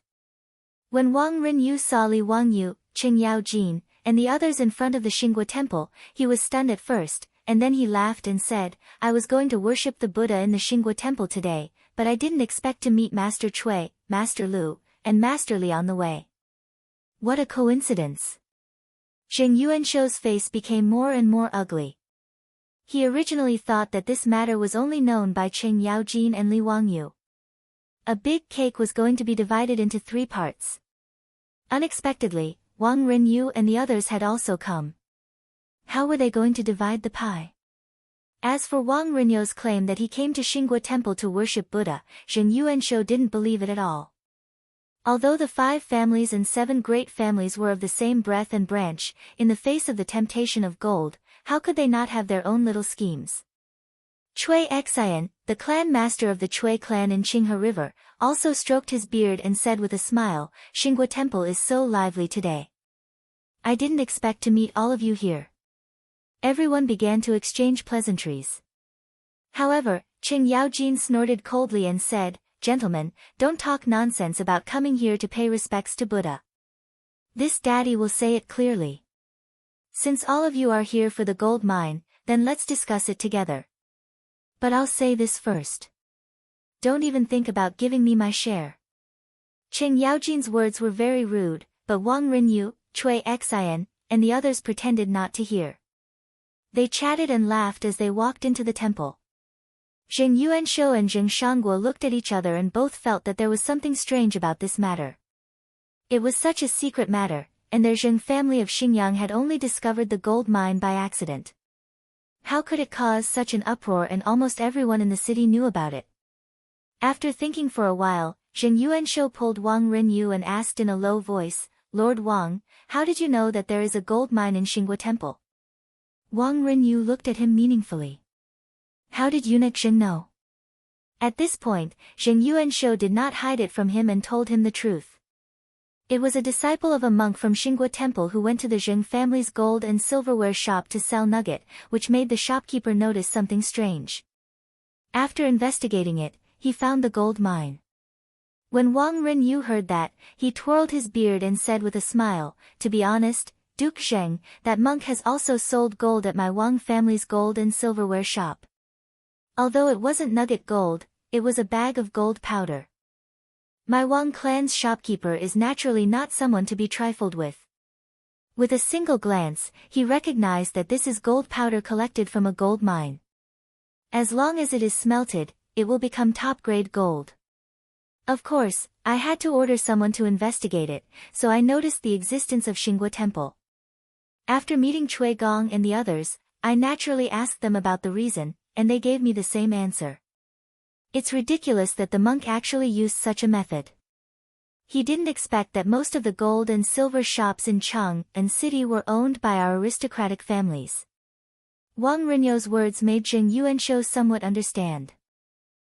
When Wang Rinyu saw Li Wangyu, Qing Yaojin, and the others in front of the Xingguo temple, he was stunned at first, and then he laughed and said, "I was going to worship the Buddha in the Xingguo temple today, but I didn't expect to meet Master Cui, Master Lu, and Master Li on the way. What a coincidence." Zheng Yuanshou's face became more and more ugly. He originally thought that this matter was only known by Qing Yaojin and Li Wangyu. A big cake was going to be divided into 3 parts. Unexpectedly, Wang Rinyu and the others had also come. How were they going to divide the pie? As for Wang Rinyu's claim that he came to Xingguo temple to worship Buddha, Zheng Yuanshou didn't believe it at all. Although the 5 families and 7 great families were of the same breath and branch, in the face of the temptation of gold, how could they not have their own little schemes? Cui Xian, the clan master of the Cui clan in Qinghe River, also stroked his beard and said with a smile, "Xingguo temple is so lively today. I didn't expect to meet all of you here." Everyone began to exchange pleasantries. However, Qing Yaojin snorted coldly and said, "Gentlemen, don't talk nonsense about coming here to pay respects to Buddha. This daddy will say it clearly. Since all of you are here for the gold mine, then let's discuss it together. But I'll say this first. Don't even think about giving me my share." Qing Yaojin's words were very rude, but Wang Rinyu, Cui Xian, and the others pretended not to hear. They chatted and laughed as they walked into the temple. Zheng Yuanshou and Zheng Shangguo looked at each other and both felt that there was something strange about this matter. It was such a secret matter, and their Zheng family of Xingyang had only discovered the gold mine by accident. How could it cause such an uproar and almost everyone in the city knew about it? After thinking for a while, Zheng Yuanshou pulled Wang Rinyu and asked in a low voice, "Lord Wang, how did you know that there is a gold mine in Xingguo temple?" Wang Rinyu looked at him meaningfully. "How did eunuch Zheng know?" At this point, Zheng Yuanshou did not hide it from him and told him the truth. It was a disciple of a monk from Xingguo temple who went to the Zheng family's gold and silverware shop to sell nugget, which made the shopkeeper notice something strange. After investigating it, he found the gold mine. When Wang Rinyu heard that, he twirled his beard and said with a smile, "To be honest, Duke Zheng, that monk has also sold gold at my Wang family's gold and silverware shop. Although it wasn't nugget gold, it was a bag of gold powder. My Wang clan's shopkeeper is naturally not someone to be trifled with." With a single glance, he recognized that this is gold powder collected from a gold mine. As long as it is smelted, it will become top-grade gold. Of course, I had to order someone to investigate it, so I noticed the existence of Xingguo temple. After meeting Cui Gong and the others, I naturally asked them about the reason, and they gave me the same answer. It's ridiculous that the monk actually used such a method. He didn't expect that most of the gold and silver shops in Cheng and city were owned by our aristocratic families. Wang Rinyu's words made Zheng Yuanshou somewhat understand.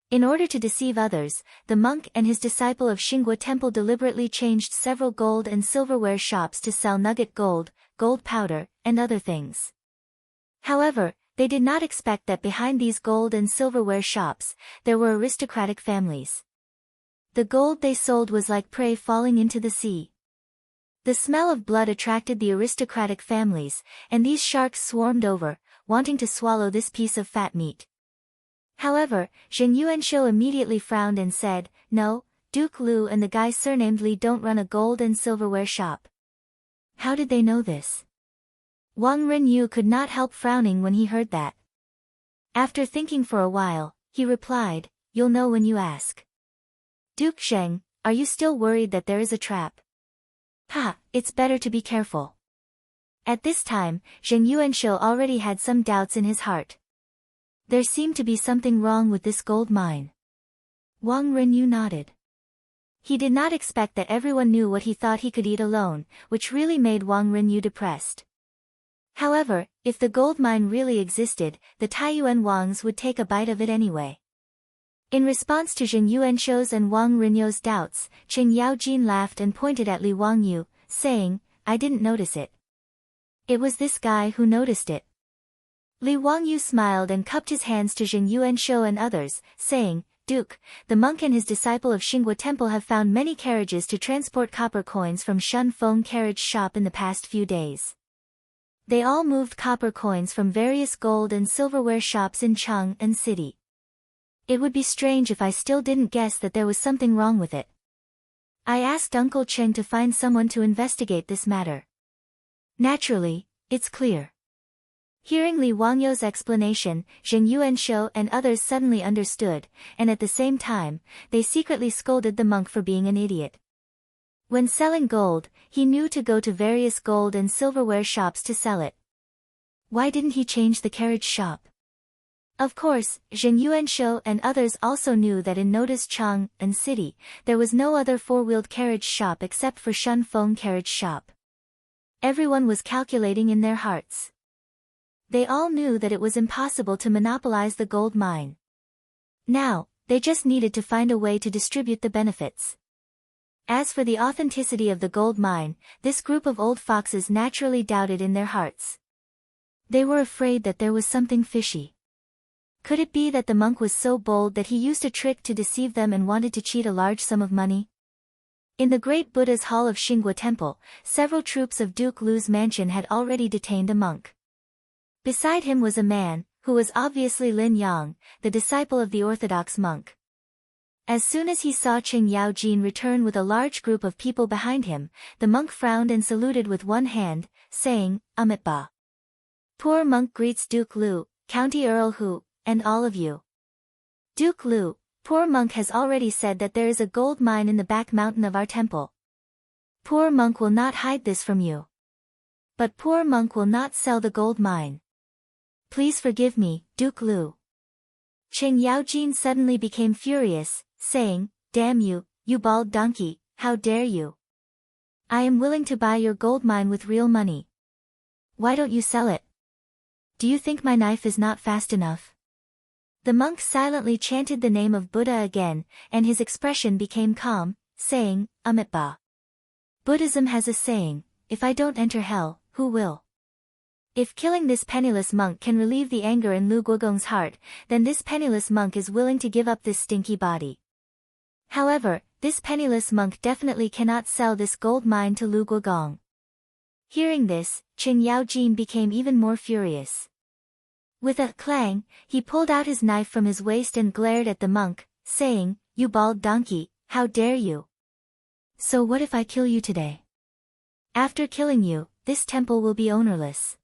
In order to deceive others, the monk and his disciple of Xingguo temple deliberately changed several gold and silverware shops to sell nugget gold, gold powder, and other things. However, they did not expect that behind these gold and silverware shops, there were aristocratic families. The gold they sold was like prey falling into the sea. The smell of blood attracted the aristocratic families, and these sharks swarmed over, wanting to swallow this piece of fat meat. However, Zheng Yuanshou immediately frowned and said, "No, Duke Lu and the guy surnamed Li don't run a gold and silverware shop." How did they know this? Wang Rinyu could not help frowning when he heard that. After thinking for a while, he replied, "You'll know when you ask." "Duke Zheng, are you still worried that there is a trap?" "Ha, it's better to be careful." At this time, Zheng Yuanshou already had some doubts in his heart. There seemed to be something wrong with this gold mine. Wang Rinyu nodded. He did not expect that everyone knew what he thought he could eat alone, which really made Wang Rinyu depressed. However, if the gold mine really existed, the Taiyuan Wangs would take a bite of it anyway. In response to Zheng Yuanshou's and Wang Rinyu's doubts, Qing Yaojin laughed and pointed at Li Wangyu, saying, I didn't notice it. It was this guy who noticed it. Li Wangyu smiled and cupped his hands to Zheng Yuanshou and others, saying, Duke, the monk and his disciple of Xinghua Temple have found many carriages to transport copper coins from Shun Feng carriage shop in the past few days. They all moved copper coins from various gold and silverware shops in Chang'an City. It would be strange if I still didn't guess that there was something wrong with it. I asked Uncle Cheng to find someone to investigate this matter. Naturally, it's clear. Hearing Li Wangyou's explanation, Zheng Yuanshou and others suddenly understood, and at the same time, they secretly scolded the monk for being an idiot. When selling gold, he knew to go to various gold and silverware shops to sell it. Why didn't he change the carriage shop? Of course, Zheng Yuanshou and others also knew that in Noda's Chang'an City, there was no other four-wheeled carriage shop except for Shun Feng carriage shop. Everyone was calculating in their hearts. They all knew that it was impossible to monopolize the gold mine. Now, they just needed to find a way to distribute the benefits. As for the authenticity of the gold mine, this group of old foxes naturally doubted in their hearts. They were afraid that there was something fishy. Could it be that the monk was so bold that he used a trick to deceive them and wanted to cheat a large sum of money? In the great Buddha's hall of Xinghua Temple, several troops of Duke Lu's mansion had already detained a monk. Beside him was a man, who was obviously Lin Yang, the disciple of the orthodox monk. As soon as he saw Qing Yaojin return with a large group of people behind him, the monk frowned and saluted with one hand, saying, Amitabha. Poor monk greets Duke Lu, County Earl Hu, and all of you. Duke Lu, poor monk has already said that there is a gold mine in the back mountain of our temple. Poor monk will not hide this from you. But poor monk will not sell the gold mine. Please forgive me, Duke Lu. Qing Yaojin suddenly became furious, saying, Damn you, you bald donkey, how dare you? I am willing to buy your gold mine with real money. Why don't you sell it? Do you think my knife is not fast enough? The monk silently chanted the name of Buddha again, and his expression became calm, saying, Amitabha. Buddhism has a saying, if I don't enter hell, who will? If killing this penniless monk can relieve the anger in Lu Guogong's heart, then this penniless monk is willing to give up this stinky body. However, this penniless monk definitely cannot sell this gold mine to Lu Guogong. Hearing this, Qing Yaojin became even more furious. With a clang, he pulled out his knife from his waist and glared at the monk, saying, You bald donkey, how dare you? So what if I kill you today? After killing you, this temple will be ownerless.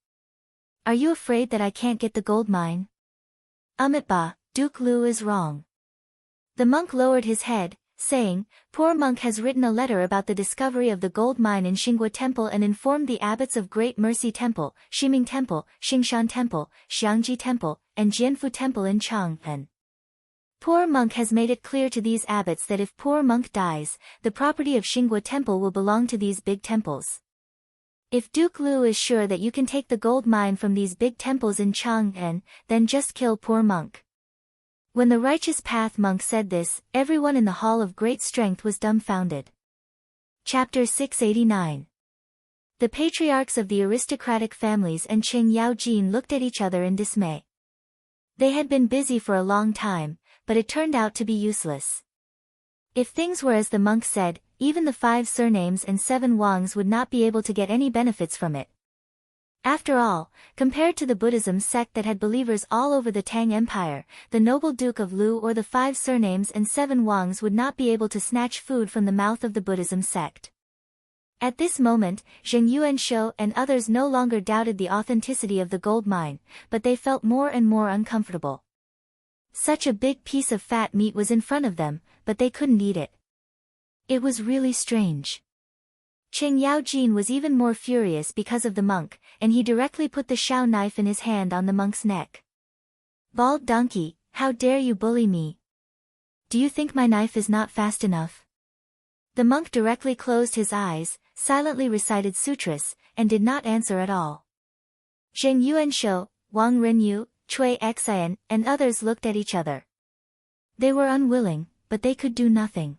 Are you afraid that I can't get the gold mine? Amitabha, Duke Lu is wrong. The monk lowered his head, saying, Poor monk has written a letter about the discovery of the gold mine in Xinghua Temple and informed the abbots of Great Mercy Temple, Ximing Temple, Xingshan Temple, Xiangji Temple, and Jianfu Temple in Chang'an. Poor monk has made it clear to these abbots that if poor monk dies, the property of Xinghua Temple will belong to these big temples. If Duke Lu is sure that you can take the gold mine from these big temples in Chang'an, then just kill poor monk. When the righteous path monk said this, everyone in the Hall of Great Strength was dumbfounded. Chapter 689. The patriarchs of the aristocratic families and Qing Yaojin looked at each other in dismay. They had been busy for a long time, but it turned out to be useless. If things were as the monk said, even the 5 surnames and 7 Wangs would not be able to get any benefits from it. After all, compared to the Buddhism sect that had believers all over the Tang Empire, the noble Duke of Lu or the 5 surnames and 7 Wangs would not be able to snatch food from the mouth of the Buddhism sect. At this moment, Zheng Yuanshou and others no longer doubted the authenticity of the gold mine, but they felt more and more uncomfortable. Such a big piece of fat meat was in front of them, but they couldn't eat it. It was really strange. Qing Yaojin was even more furious because of the monk, and he directly put the Shao knife in his hand on the monk's neck. Bald donkey, how dare you bully me? Do you think my knife is not fast enough? The monk directly closed his eyes, silently recited sutras, and did not answer at all. Zheng Yuanshou, Wang Renyu, Cui Xian, and others looked at each other. They were unwilling, but they could do nothing.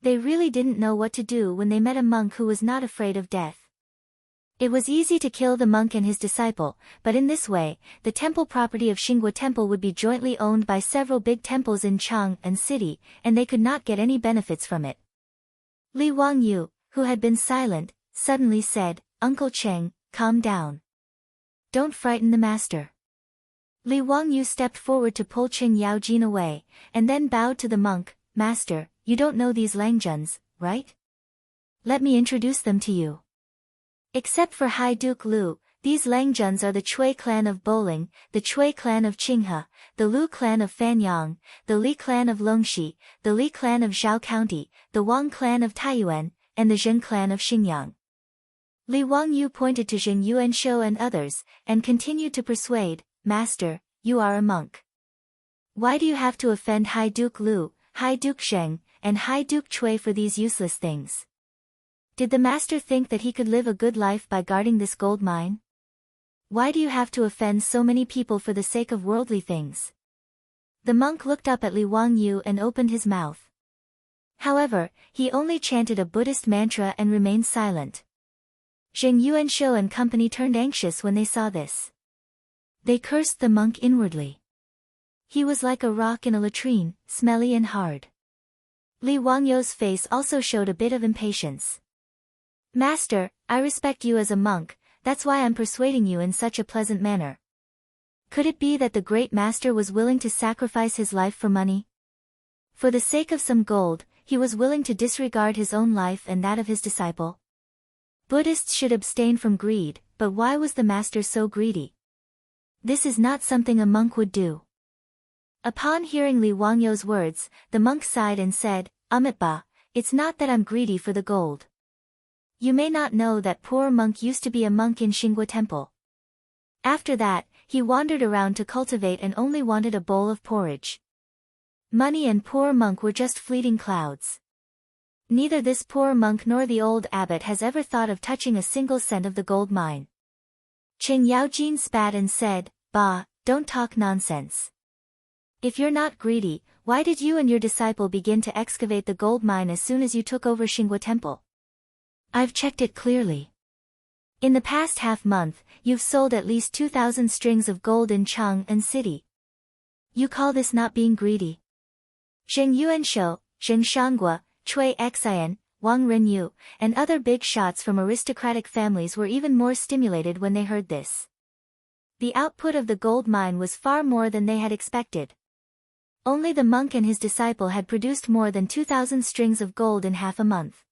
They really didn't know what to do when they met a monk who was not afraid of death. It was easy to kill the monk and his disciple, but in this way, the temple property of Xinghua Temple would be jointly owned by several big temples in Chang and city, and they could not get any benefits from it. Li Wangyu, who had been silent, suddenly said, "Uncle Cheng, calm down. Don't frighten the master." Li Wangyu stepped forward to pull Qing Yaojin away, and then bowed to the monk. "Master, you don't know these Langjuns, right? Let me introduce them to you. Except for High Duke Lu, these Langjuns are the Chui clan of Boling, the Chui clan of Qinghe, the Lu clan of Fanyang, the Li clan of Longxi, the Li clan of Zhao County, the Wang clan of Taiyuan, and the Zheng clan of Xingyang." Li Wangyu pointed to Zheng Yuanshou and others, and continued to persuade, "Master, you are a monk. Why do you have to offend High Duke Lu, High Duke Zheng, and High Duke Chui for these useless things? Did the master think that he could live a good life by guarding this gold mine? Why do you have to offend so many people for the sake of worldly things?" The monk looked up at Li Wangyu and opened his mouth. However, he only chanted a Buddhist mantra and remained silent. Zheng Yuanshou and company turned anxious when they saw this. They cursed the monk inwardly. He was like a rock in a latrine, smelly and hard. Li Wangyu's face also showed a bit of impatience. "Master, I respect you as a monk, that's why I'm persuading you in such a pleasant manner. Could it be that the great master was willing to sacrifice his life for money? For the sake of some gold, he was willing to disregard his own life and that of his disciple? Buddhists should abstain from greed, but why was the master so greedy? This is not something a monk would do." Upon hearing Li Wangyu's words, the monk sighed and said, "Amitabha, it's not that I'm greedy for the gold. You may not know that poor monk used to be a monk in Xinghua Temple. After that, he wandered around to cultivate and only wanted a bowl of porridge. Money and poor monk were just fleeting clouds. Neither this poor monk nor the old abbot has ever thought of touching a single cent of the gold mine." Qing Yaojin spat and said, "Bah, don't talk nonsense. If you're not greedy, why did you and your disciple begin to excavate the gold mine as soon as you took over Xinghua Temple? I've checked it clearly. In the past half-month, you've sold at least 2,000 strings of gold in Chang and city. You call this not being greedy?" Zheng Yuanshou, Zheng Shangua, Cui Xian, Wang Renyu, and other big shots from aristocratic families were even more stimulated when they heard this. The output of the gold mine was far more than they had expected. Only the monk and his disciple had produced more than 2,000 strings of gold in half a month.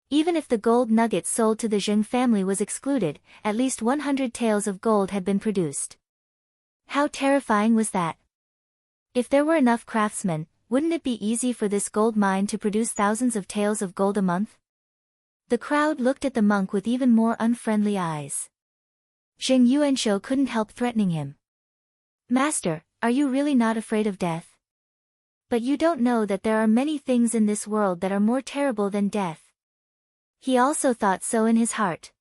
Even if the gold nugget sold to the Zheng family was excluded, at least 100 taels of gold had been produced. How terrifying was that? If there were enough craftsmen, wouldn't it be easy for this gold mine to produce thousands of taels of gold a month? The crowd looked at the monk with even more unfriendly eyes. Zheng Yuanshou couldn't help threatening him. "Master, are you really not afraid of death? But you don't know that there are many things in this world that are more terrible than death." He also thought so in his heart.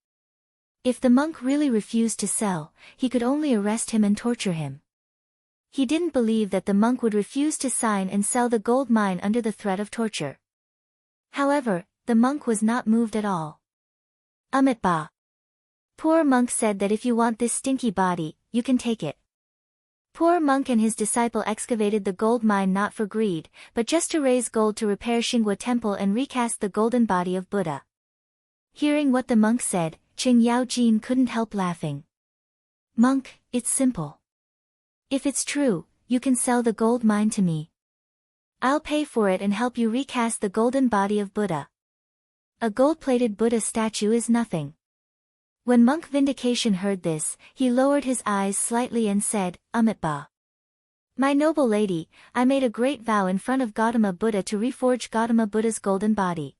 If the monk really refused to sell, he could only arrest him and torture him. He didn't believe that the monk would refuse to sign and sell the gold mine under the threat of torture. However, the monk was not moved at all. "Amitabha. Poor monk said that if you want this stinky body, you can take it." Poor monk and his disciple excavated the gold mine not for greed, but just to raise gold to repair Xinghua Temple and recast the golden body of Buddha. Hearing what the monk said, Qing Yaojin couldn't help laughing. "Monk, it's simple. If it's true, you can sell the gold mine to me. I'll pay for it and help you recast the golden body of Buddha. A gold-plated Buddha statue is nothing." When Monk Vindication heard this, he lowered his eyes slightly and said, "Amitabha. My noble lady, I made a great vow in front of Gautama Buddha to reforge Gautama Buddha's golden body.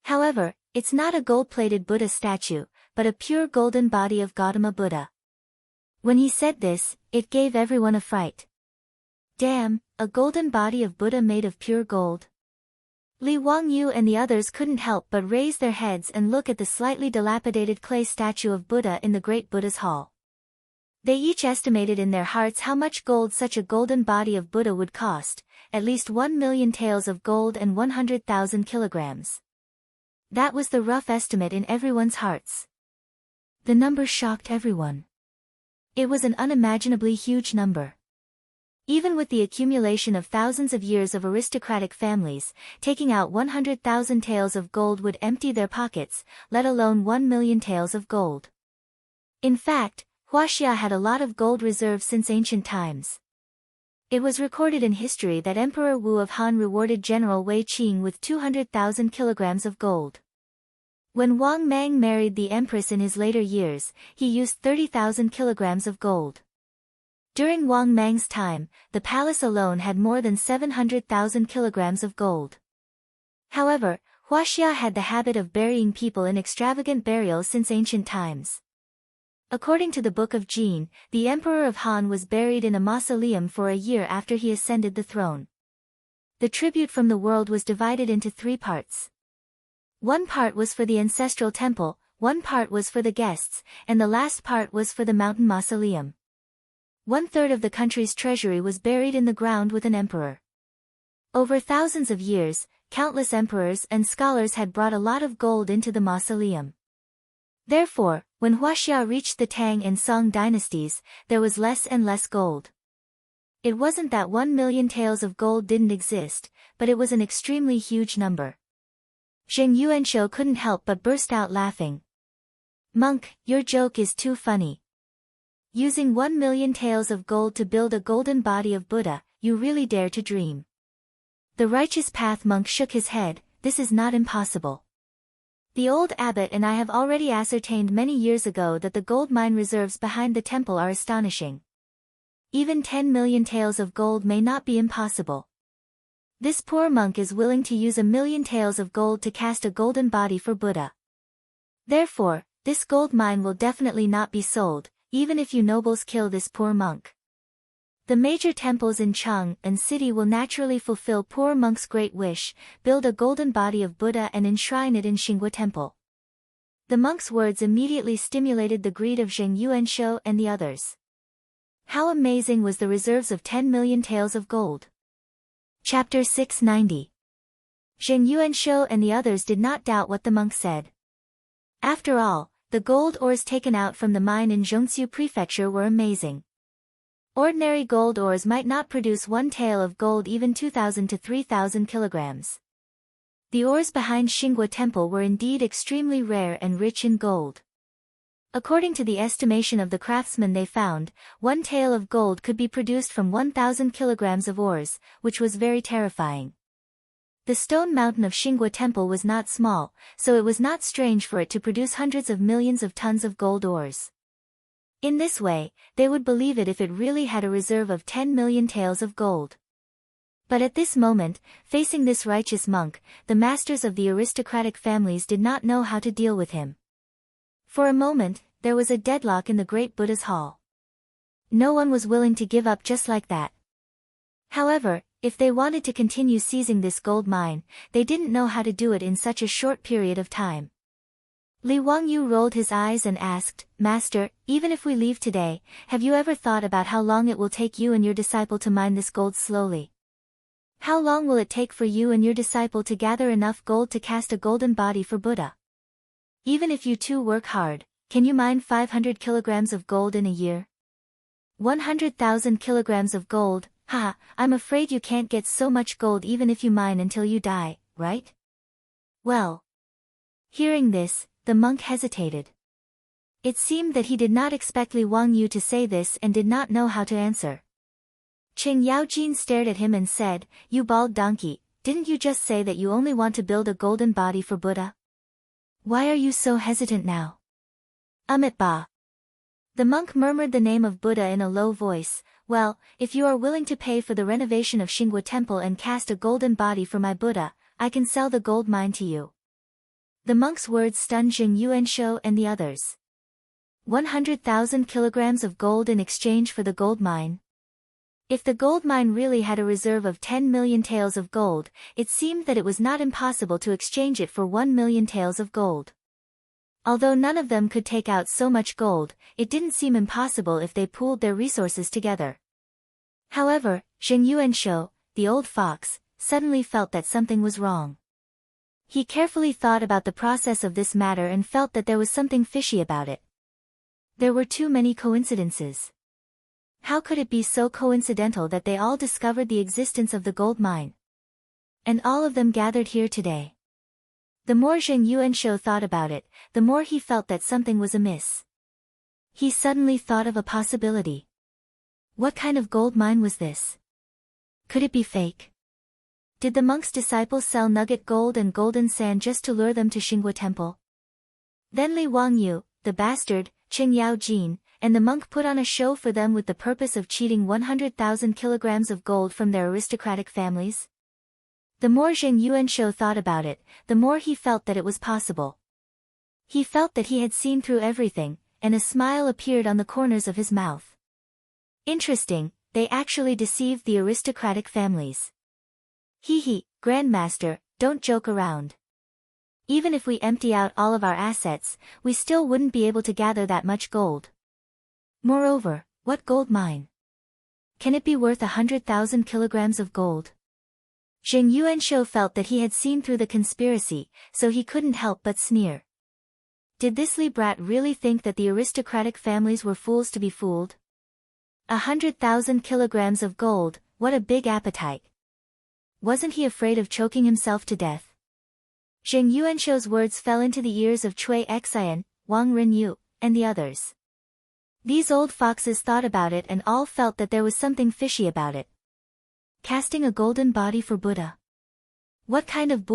However, it's not a gold-plated Buddha statue, but a pure golden body of Gautama Buddha." When he said this, it gave everyone a fright. Damn, a golden body of Buddha made of pure gold. Li Wangyu and the others couldn't help but raise their heads and look at the slightly dilapidated clay statue of Buddha in the great Buddha's hall. They each estimated in their hearts how much gold such a golden body of Buddha would cost, at least 1 million taels of gold and 100,000 kilograms. That was the rough estimate in everyone's hearts. The number shocked everyone. It was an unimaginably huge number. Even with the accumulation of thousands of years of aristocratic families, taking out 100,000 taels of gold would empty their pockets, let alone 1 million taels of gold. In fact, Huaxia had a lot of gold reserves since ancient times. It was recorded in history that Emperor Wu of Han rewarded General Wei Qing with 200,000 kilograms of gold. When Wang Mang married the empress in his later years, he used 30,000 kilograms of gold. During Wang Mang's time, the palace alone had more than 700,000 kilograms of gold. However, Huaxia had the habit of burying people in extravagant burials since ancient times. According to the Book of Jin, the Emperor of Han was buried in a mausoleum for a year after he ascended the throne. The tribute from the world was divided into 3 parts. One part was for the ancestral temple, one part was for the guests, and the last part was for the mountain mausoleum. 1/3 of the country's treasury was buried in the ground with an emperor. Over thousands of years, countless emperors and scholars had brought a lot of gold into the mausoleum. Therefore, when Huaxia reached the Tang and Song dynasties, there was less and less gold. It wasn't that 1 million taels of gold didn't exist, but it was an extremely huge number. Zheng Yuanshou couldn't help but burst out laughing. "Monk, your joke is too funny. Using 1 million taels of gold to build a golden body of Buddha, you really dare to dream." The righteous path monk shook his head. "This is not impossible. The old abbot and I have already ascertained many years ago that the gold mine reserves behind the temple are astonishing. Even 10 million taels of gold may not be impossible. This poor monk is willing to use 1 million taels of gold to cast a golden body for Buddha. Therefore, this gold mine will definitely not be sold, even if you nobles kill this poor monk. The major temples in Cheng and city will naturally fulfill poor monk's great wish, build a golden body of Buddha and enshrine it in Xinghua Temple." The monk's words immediately stimulated the greed of Zheng Yuanshou and the others. How amazing was the reserves of 10 million taels of gold! Chapter 690. Zheng Yuanshou and the others did not doubt what the monk said. After all, the gold ores taken out from the mine in Zhongxiu Prefecture were amazing. Ordinary gold ores might not produce 1 tael of gold even 2,000 to 3,000 kilograms. The ores behind Xinghua Temple were indeed extremely rare and rich in gold. According to the estimation of the craftsmen they found, 1 tael of gold could be produced from 1,000 kilograms of ores, which was very terrifying. The stone mountain of Xinghua Temple was not small, so it was not strange for it to produce hundreds of millions of tons of gold ores. In this way, they would believe it if it really had a reserve of 10 million taels of gold. But at this moment, facing this righteous monk, the masters of the aristocratic families did not know how to deal with him. For a moment, there was a deadlock in the great Buddha's hall. No one was willing to give up just like that. However, if they wanted to continue seizing this gold mine, they didn't know how to do it in such a short period of time. Li Wangyu rolled his eyes and asked, "Master, even if we leave today, have you ever thought about how long it will take you and your disciple to mine this gold slowly? How long will it take for you and your disciple to gather enough gold to cast a golden body for Buddha? Even if you two work hard, can you mine 500 kilograms of gold in a year? 100,000 kilograms of gold, haha, I'm afraid you can't get so much gold even if you mine until you die, right?" Well. Hearing this, the monk hesitated. It seemed that he did not expect Li Wangyu to say this and did not know how to answer. Qing Yaojin stared at him and said, "You bald donkey, didn't you just say that you only want to build a golden body for Buddha? Why are you so hesitant now?" Amitabha. The monk murmured the name of Buddha in a low voice. "Well, if you are willing to pay for the renovation of Xinghua Temple and cast a golden body for my Buddha, I can sell the gold mine to you." The monk's words stunned Zheng Yuanshou and the others. 100,000 kilograms of gold in exchange for the gold mine. If the gold mine really had a reserve of 10 million taels of gold, it seemed that it was not impossible to exchange it for 1 million taels of gold. Although none of them could take out so much gold, it didn't seem impossible if they pooled their resources together. However, Zheng Yuanshou, the old fox, suddenly felt that something was wrong. He carefully thought about the process of this matter and felt that there was something fishy about it. There were too many coincidences. How could it be so coincidental that they all discovered the existence of the gold mine? And all of them gathered here today. The more Zheng Yuanshou thought about it, the more he felt that something was amiss. He suddenly thought of a possibility. What kind of gold mine was this? Could it be fake? Did the monk's disciples sell nugget gold and golden sand just to lure them to Xinghua Temple? Then Li Wangyu, the bastard, Qing Yaojin, and the monk put on a show for them with the purpose of cheating 100,000 kilograms of gold from their aristocratic families? The more Zheng Yuanshou thought about it, the more he felt that it was possible. He felt that he had seen through everything, and a smile appeared on the corners of his mouth. Interesting, they actually deceived the aristocratic families. Hee, Grandmaster, don't joke around. Even if we empty out all of our assets, we still wouldn't be able to gather that much gold. Moreover, what gold mine? Can it be worth 100,000 kilograms of gold? Zheng Yuanshou felt that he had seen through the conspiracy, so he couldn't help but sneer. Did this Li brat really think that the aristocratic families were fools to be fooled? 100,000 kilograms of gold, what a big appetite. Wasn't he afraid of choking himself to death? Zheng Yuanshou's words fell into the ears of Cui Xian, Wang Renyu, and the others. These old foxes thought about it and all felt that there was something fishy about it. Casting a golden body for Buddha. What kind of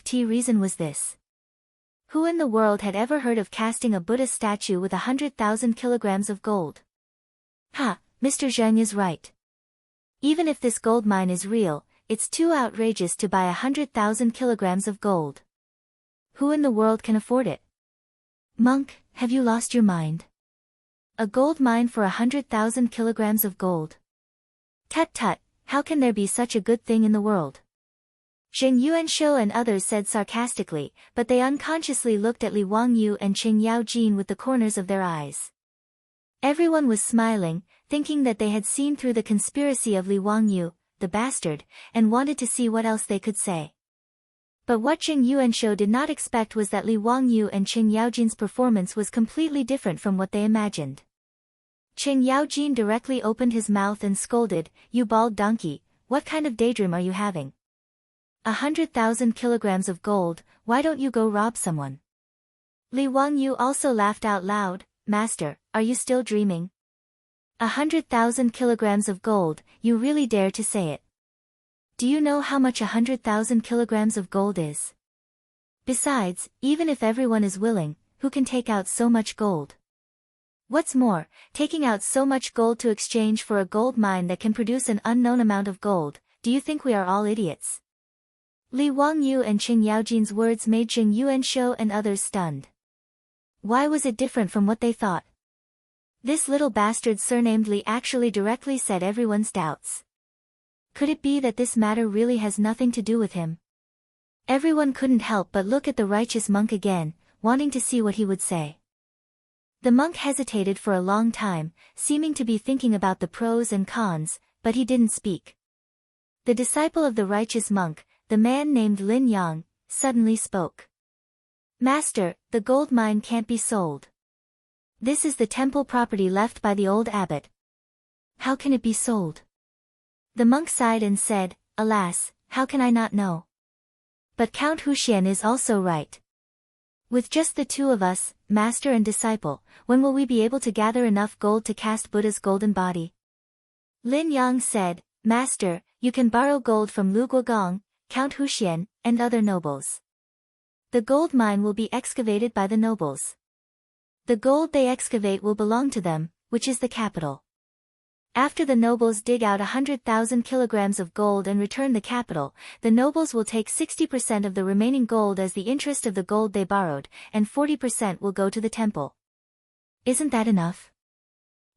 *t reason was this? Who in the world had ever heard of casting a Buddha statue with 100,000 kilograms of gold? Mr. Zheng is right. Even if this gold mine is real, it's too outrageous to buy 100,000 kilograms of gold. Who in the world can afford it? Monk, have you lost your mind? A gold mine for 100,000 kilograms of gold. Tut, how can there be such a good thing in the world? Zheng Yuanshou and others said sarcastically, but they unconsciously looked at Li Wangyu and Qing Yaojin with the corners of their eyes. Everyone was smiling, thinking that they had seen through the conspiracy of Li Wangyu, the bastard, and wanted to see what else they could say. But what Zheng Yuanshou did not expect was that Li Wangyu and Qing Yaojin's performance was completely different from what they imagined. Qing Yaojin directly opened his mouth and scolded, "You bald donkey, what kind of daydream are you having? 100,000 kilograms of gold, why don't you go rob someone?" Li Wangyu also laughed out loud, "Master, are you still dreaming? 100,000 kilograms of gold, you really dare to say it? Do you know how much 100,000 kilograms of gold is? Besides, even if everyone is willing, who can take out so much gold? What's more, taking out so much gold to exchange for a gold mine that can produce an unknown amount of gold, do you think we are all idiots?" Li Wangyu and Qing Yaojin's words made Zheng Yuanshou and others stunned. Why was it different from what they thought? This little bastard surnamed Li actually directly said everyone's doubts. Could it be that this matter really has nothing to do with him? Everyone couldn't help but look at the righteous monk again, wanting to see what he would say. The monk hesitated for a long time, seeming to be thinking about the pros and cons, but he didn't speak. The disciple of the righteous monk, the man named Lin Yang, suddenly spoke. "Master, the gold mine can't be sold. This is the temple property left by the old abbot. How can it be sold?" The monk sighed and said, "Alas, how can I not know? But Count Huxian is also right. With just the two of us, master and disciple, when will we be able to gather enough gold to cast Buddha's golden body?" Lin Yang said, "Master, you can borrow gold from Lu Guogong, Count Huxian, and other nobles. The gold mine will be excavated by the nobles. The gold they excavate will belong to them, which is the capital. After the nobles dig out 100,000 kilograms of gold and return the capital, the nobles will take 60% of the remaining gold as the interest of the gold they borrowed, and 40% will go to the temple. Isn't that enough?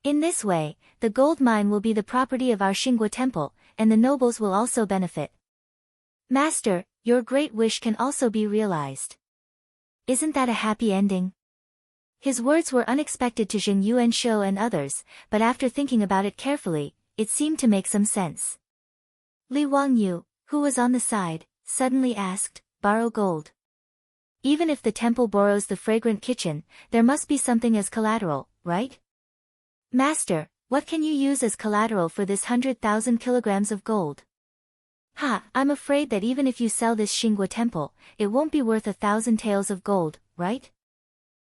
In this way, the gold mine will be the property of our Xinghua Temple, and the nobles will also benefit. Master, your great wish can also be realized. Isn't that a happy ending?" His words were unexpected to Zheng Yuanshou and others, but after thinking about it carefully, it seemed to make some sense. Li Wangyu, who was on the side, suddenly asked, borrow gold. Even if the temple borrows the fragrant kitchen, there must be something as collateral, right? Master, what can you use as collateral for this 100,000 kilograms of gold? I'm afraid that even if you sell this Xinghua temple, it won't be worth 1,000 taels of gold, right?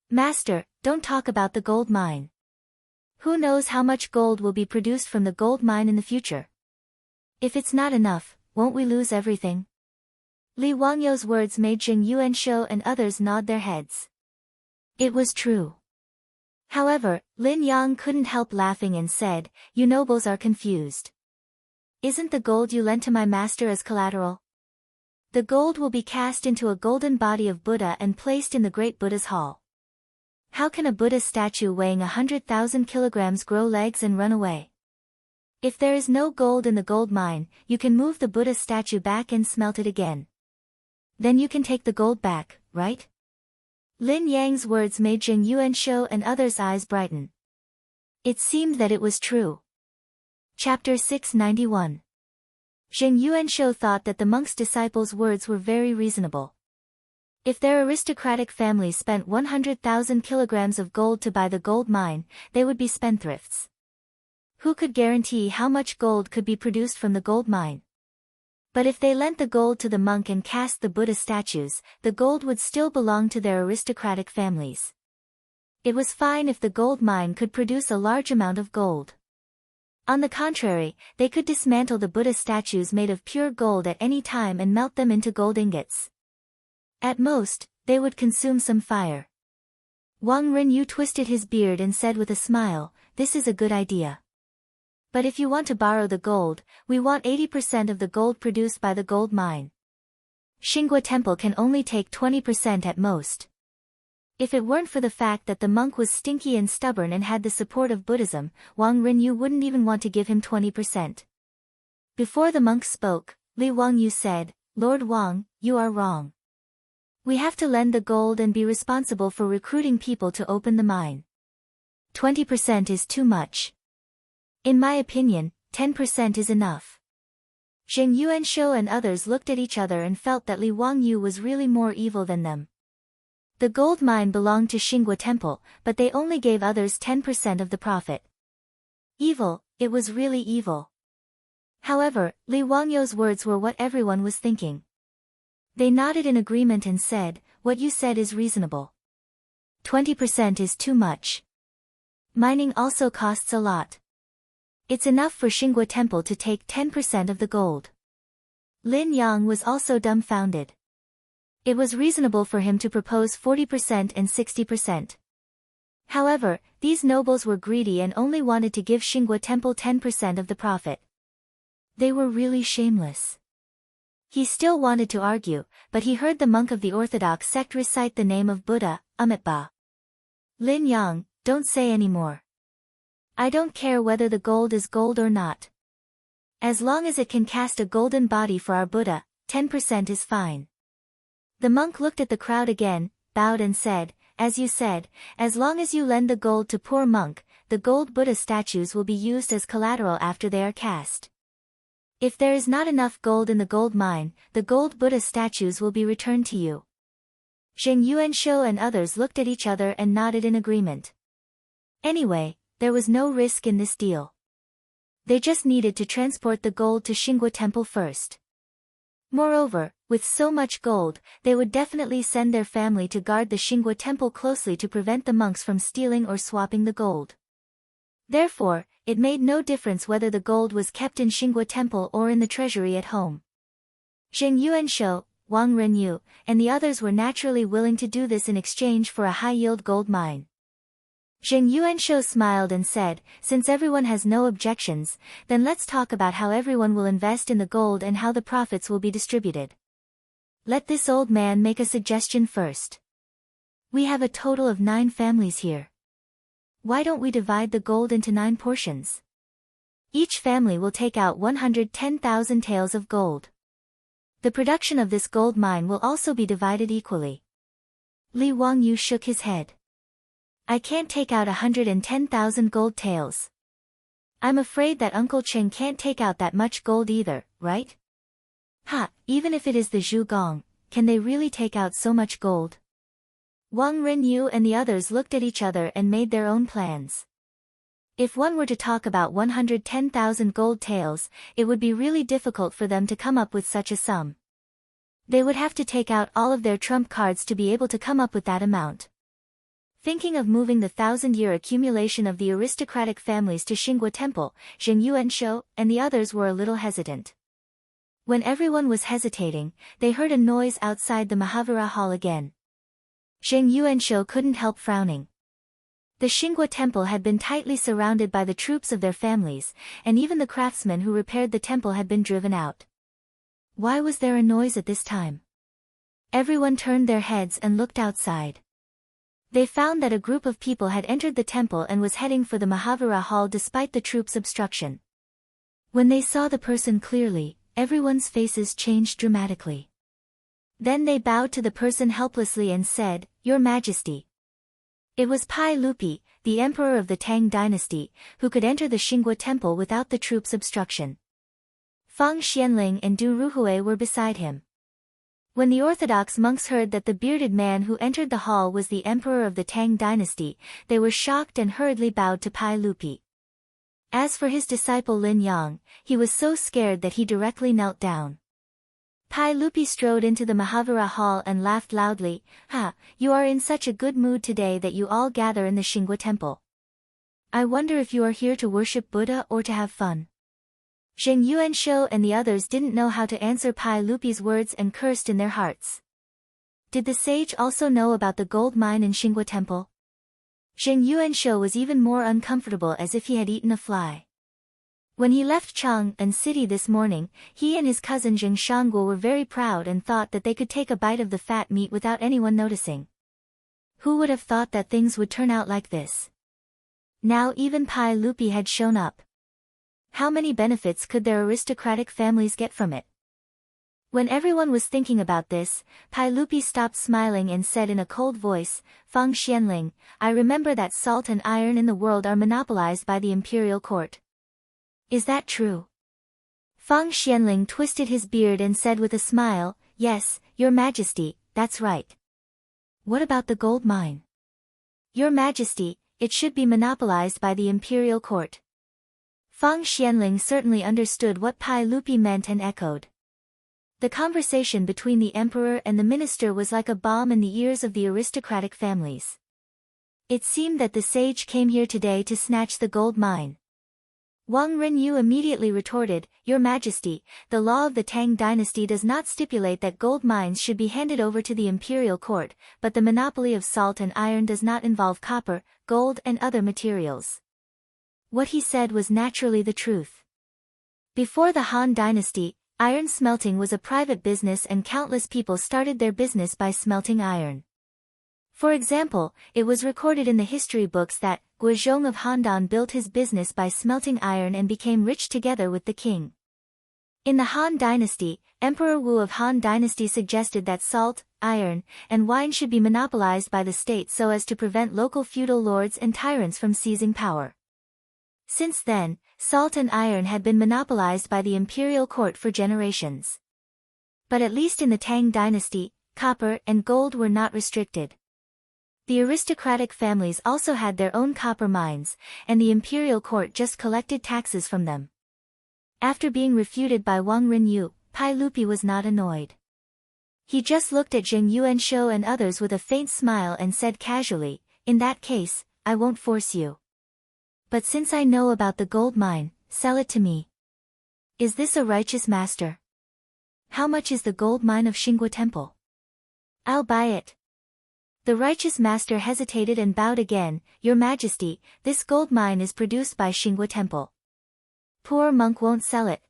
Master, don't talk about the gold mine. Who knows how much gold will be produced from the gold mine in the future? If it's not enough, won't we lose everything? Li Wangyou's words made Jing Yuanshou and others nod their heads. It was true. However, Lin Yang couldn't help laughing and said, you nobles are confused. Isn't the gold you lent to my master as collateral? The gold will be cast into a golden body of Buddha and placed in the great Buddha's hall. How can a Buddha statue weighing 100,000 kilograms grow legs and run away? If there is no gold in the gold mine, you can move the Buddha statue back and smelt it again. Then you can take the gold back, right? Lin Yang's words made Jing Yuanshou and others' eyes brighten. It seemed that it was true. Chapter 691. Jing Yuanshou thought that the monk's disciples' words were very reasonable. If their aristocratic families spent 100,000 kilograms of gold to buy the gold mine, they would be spendthrifts. Who could guarantee how much gold could be produced from the gold mine? But if they lent the gold to the monk and cast the Buddha statues, the gold would still belong to their aristocratic families. It was fine if the gold mine could produce a large amount of gold. On the contrary, they could dismantle the Buddha statues made of pure gold at any time and melt them into gold ingots. At most, they would consume some fire. Wang Renyu twisted his beard and said with a smile, this is a good idea. But if you want to borrow the gold, we want 80% of the gold produced by the gold mine. Xinghua Temple can only take 20% at most. If it weren't for the fact that the monk was stinky and stubborn and had the support of Buddhism, Wang Renyu wouldn't even want to give him 20%. Before the monk spoke, Li Wangyu said, Lord Wang, you are wrong. We have to lend the gold and be responsible for recruiting people to open the mine. 20% is too much. In my opinion, 10% is enough. Jing Yuanshou and others looked at each other and felt that Li Wangyu was really more evil than them. The gold mine belonged to Xinghua Temple, but they only gave others 10% of the profit. Evil, it was really evil. However, Li Wangyou's words were what everyone was thinking. They nodded in agreement and said, what you said is reasonable. 20% is too much. Mining also costs a lot. It's enough for Xinghua Temple to take 10% of the gold. Lin Yang was also dumbfounded. It was reasonable for him to propose 40% and 60%. However, these nobles were greedy and only wanted to give Xinghua Temple 10% of the profit. They were really shameless. He still wanted to argue, but he heard the monk of the Orthodox sect recite the name of Buddha, Amitabha. Lin Yang, don't say any more. I don't care whether the gold is gold or not. As long as it can cast a golden body for our Buddha, 10% is fine. The monk looked at the crowd again, bowed and said, as you said, as long as you lend the gold to poor monk, the gold Buddha statues will be used as collateral after they are cast. If there is not enough gold in the gold mine, the gold Buddha statues will be returned to you. Jing Yuanshou and others looked at each other and nodded in agreement. Anyway, there was no risk in this deal. They just needed to transport the gold to Xinghua Temple first. Moreover, with so much gold, they would definitely send their family to guard the Xinghua Temple closely to prevent the monks from stealing or swapping the gold. Therefore, it made no difference whether the gold was kept in Xinghua Temple or in the treasury at home. Jing Yuanshou, Wang Renyu, and the others were naturally willing to do this in exchange for a high-yield gold mine. Jing Yuanshou smiled and said, since everyone has no objections, then let's talk about how everyone will invest in the gold and how the profits will be distributed. Let this old man make a suggestion first. We have a total of 9 families here. Why don't we divide the gold into 9 portions? Each family will take out 110,000 taels of gold. The production of this gold mine will also be divided equally. Li Wangyu shook his head. I can't take out 110,000 gold taels. I'm afraid that Uncle Cheng can't take out that much gold either, right? Ha, even if it is the Zhu Gong, can they really take out so much gold? Wang Renyu and the others looked at each other and made their own plans. If one were to talk about 110,000 gold taels, it would be really difficult for them to come up with such a sum. They would have to take out all of their trump cards to be able to come up with that amount. Thinking of moving the 1,000-year accumulation of the aristocratic families to Xinghua Temple, Zheng Yuanshou and the others were a little hesitant. When everyone was hesitating, they heard a noise outside the Mahavira Hall again. Zheng Yuanshou couldn't help frowning. The Xinghua Temple had been tightly surrounded by the troops of their families, and even the craftsmen who repaired the temple had been driven out. Why was there a noise at this time? Everyone turned their heads and looked outside. They found that a group of people had entered the temple and was heading for the Mahavira Hall despite the troops' obstruction. When they saw the person clearly, everyone's faces changed dramatically. Then they bowed to the person helplessly and said, "Your Majesty." It was Pai Lupi, the emperor of the Tang dynasty, who could enter the Xinghua temple without the troops' obstruction. Fang Xianling and Du Ruhui were beside him. When the orthodox monks heard that the bearded man who entered the hall was the emperor of the Tang dynasty, they were shocked and hurriedly bowed to Pai Lupi. As for his disciple Lin Yang, he was so scared that he directly knelt down. Pai Lupi strode into the Mahavira Hall and laughed loudly. "Ha, you are in such a good mood today that you all gather in the Xinghua temple. I wonder if you are here to worship Buddha or to have fun." Zheng Yuanshou and the others didn't know how to answer Pai Lupi's words and cursed in their hearts. Did the sage also know about the gold mine in Xinghua temple? Zheng Yuanshou was even more uncomfortable, as if he had eaten a fly. When he left Chang'an City this morning, he and his cousin Zheng Shangguo were very proud and thought that they could take a bite of the fat meat without anyone noticing. Who would have thought that things would turn out like this? Now even Pai Lupi had shown up. How many benefits could their aristocratic families get from it? When everyone was thinking about this, Pai Lupi stopped smiling and said in a cold voice, "Fang Xianling, I remember that salt and iron in the world are monopolized by the imperial court. Is that true?" Fang Xianling twisted his beard and said with a smile, "Yes, Your Majesty, that's right." "What about the gold mine?" "Your Majesty, it should be monopolized by the imperial court." Fang Xianling certainly understood what Pai Lupi meant and echoed. The conversation between the emperor and the minister was like a balm in the ears of the aristocratic families. It seemed that the sage came here today to snatch the gold mine. Wang Renyu immediately retorted, "Your Majesty, the law of the Tang dynasty does not stipulate that gold mines should be handed over to the imperial court, but the monopoly of salt and iron does not involve copper, gold and other materials." What he said was naturally the truth. Before the Han dynasty, iron smelting was a private business and countless people started their business by smelting iron. For example, it was recorded in the history books that Guizhong of Handan built his business by smelting iron and became rich together with the king. In the Han dynasty, Emperor Wu of Han dynasty suggested that salt, iron, and wine should be monopolized by the state so as to prevent local feudal lords and tyrants from seizing power. Since then, salt and iron had been monopolized by the imperial court for generations. But at least in the Tang dynasty, copper and gold were not restricted. The aristocratic families also had their own copper mines, and the imperial court just collected taxes from them. After being refuted by Wang Renyu, Pai Lupi was not annoyed. He just looked at Zheng Yuanshou and others with a faint smile and said casually, "In that case, I won't force you. But since I know about the gold mine, sell it to me." "Is this a righteous master? How much is the gold mine of Xinghua Temple?" "I'll buy it." The righteous master hesitated and bowed again, "Your Majesty, this gold mine is produced by Xinghua Temple. Poor monk won't sell it.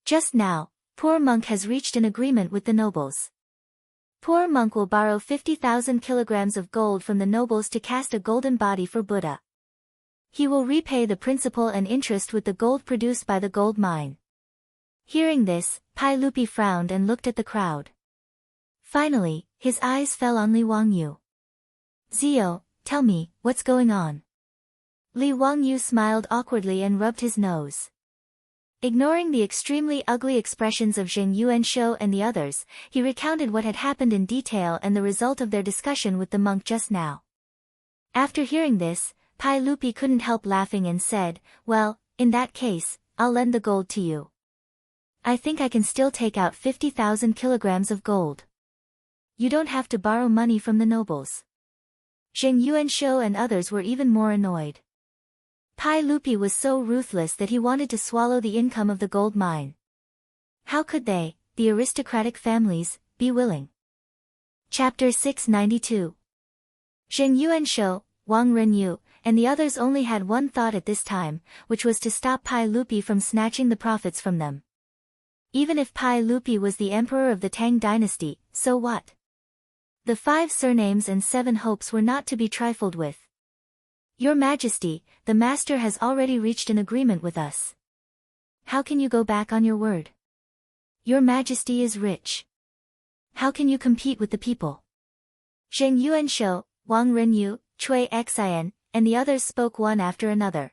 Just now, poor monk has reached an agreement with the nobles. Poor monk will borrow 50,000 kilograms of gold from the nobles to cast a golden body for Buddha. He will repay the principal and interest with the gold produced by the gold mine." Hearing this, Pai Lupi frowned and looked at the crowd. Finally, his eyes fell on Li Wangyu. "Zio, tell me, what's going on?" Li Wangyu smiled awkwardly and rubbed his nose. Ignoring the extremely ugly expressions of Zheng Yuanshou and the others, he recounted what had happened in detail and the result of their discussion with the monk just now. After hearing this, Pai Lupi couldn't help laughing and said, "Well, in that case, I'll lend the gold to you. I think I can still take out 50,000 kilograms of gold. You don't have to borrow money from the nobles." Zheng Yuanshou and others were even more annoyed. Pai Lupi was so ruthless that he wanted to swallow the income of the gold mine. How could they, the aristocratic families, be willing? Chapter 692. Zheng Yuanshou, Wang Renyu, and the others only had one thought at this time, which was to stop Pai Lupi from snatching the profits from them. Even if Pai Lupi was the emperor of the Tang dynasty, so what? The 5 surnames and 7 hopes were not to be trifled with. "Your Majesty, the master has already reached an agreement with us. How can you go back on your word? Your Majesty is rich. How can you compete with the people?" Zheng Yuanshou, Wang Renyu, Cui Xian, and the others spoke one after another.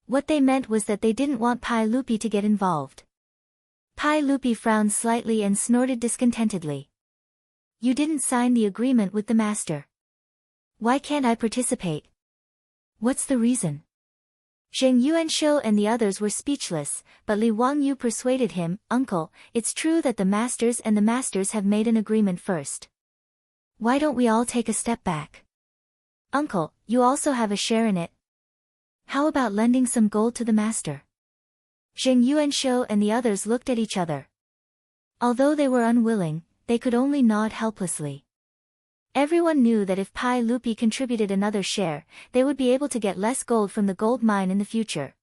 What they meant was that they didn't want Pai Lupi to get involved. Pai Lupi frowned slightly and snorted discontentedly. "You didn't sign the agreement with the master. Why can't I participate? What's the reason?" Zheng Yuanshou and the others were speechless, but Li Wangyu persuaded him, "Uncle, it's true that the masters have made an agreement first. Why don't we all take a step back? Uncle, you also have a share in it. How about lending some gold to the master?" Zheng Yuanshou and the others looked at each other. Although they were unwilling, they could only nod helplessly. Everyone knew that if Pai Lupi contributed another share, they would be able to get less gold from the gold mine in the future.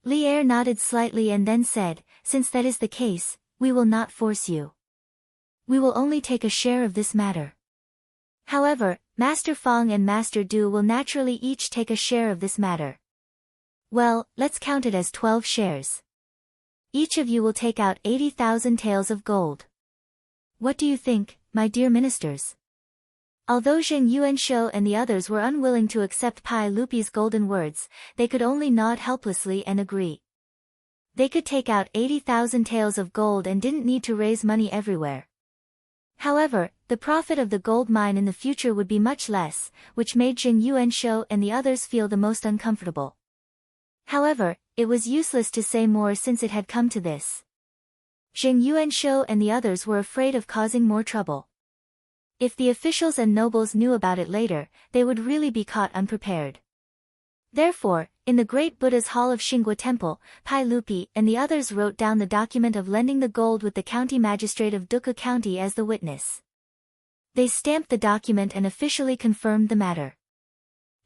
Li Er nodded slightly and then said, "Since that is the case, we will not force you. We will only take a share of this matter. However, Master Fang and Master Du will naturally each take a share of this matter. Well, let's count it as 12 shares. Each of you will take out 80,000 taels of gold. What do you think, my dear ministers?" Although Zheng Yuanshou and the others were unwilling to accept Pai Lupi's golden words, they could only nod helplessly and agree. They could take out 80,000 taels of gold and didn't need to raise money everywhere. However, the profit of the gold mine in the future would be much less, which made Zheng Yuanshou and the others feel the most uncomfortable. However, it was useless to say more since it had come to this. Zheng Yuanshou and the others were afraid of causing more trouble. If the officials and nobles knew about it later, they would really be caught unprepared. Therefore, in the great Buddha's hall of Xingguo Temple, Pai Lupi and the others wrote down the document of lending the gold with the county magistrate of Duke County as the witness. They stamped the document and officially confirmed the matter.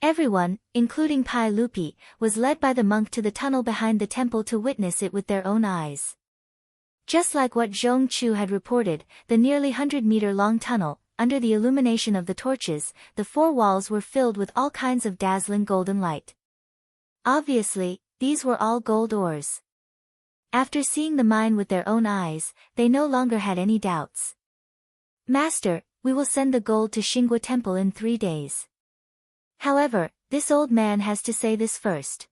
Everyone, including Pai Lupi, was led by the monk to the tunnel behind the temple to witness it with their own eyes. Just like what Zhong Chu had reported, the nearly 100-meter-long tunnel, under the illumination of the torches, the 4 walls were filled with all kinds of dazzling golden light. Obviously, these were all gold ores. After seeing the mine with their own eyes, they no longer had any doubts. "Master, we will send the gold to Xingguo Temple in 3 days. However, this old man has to say this first.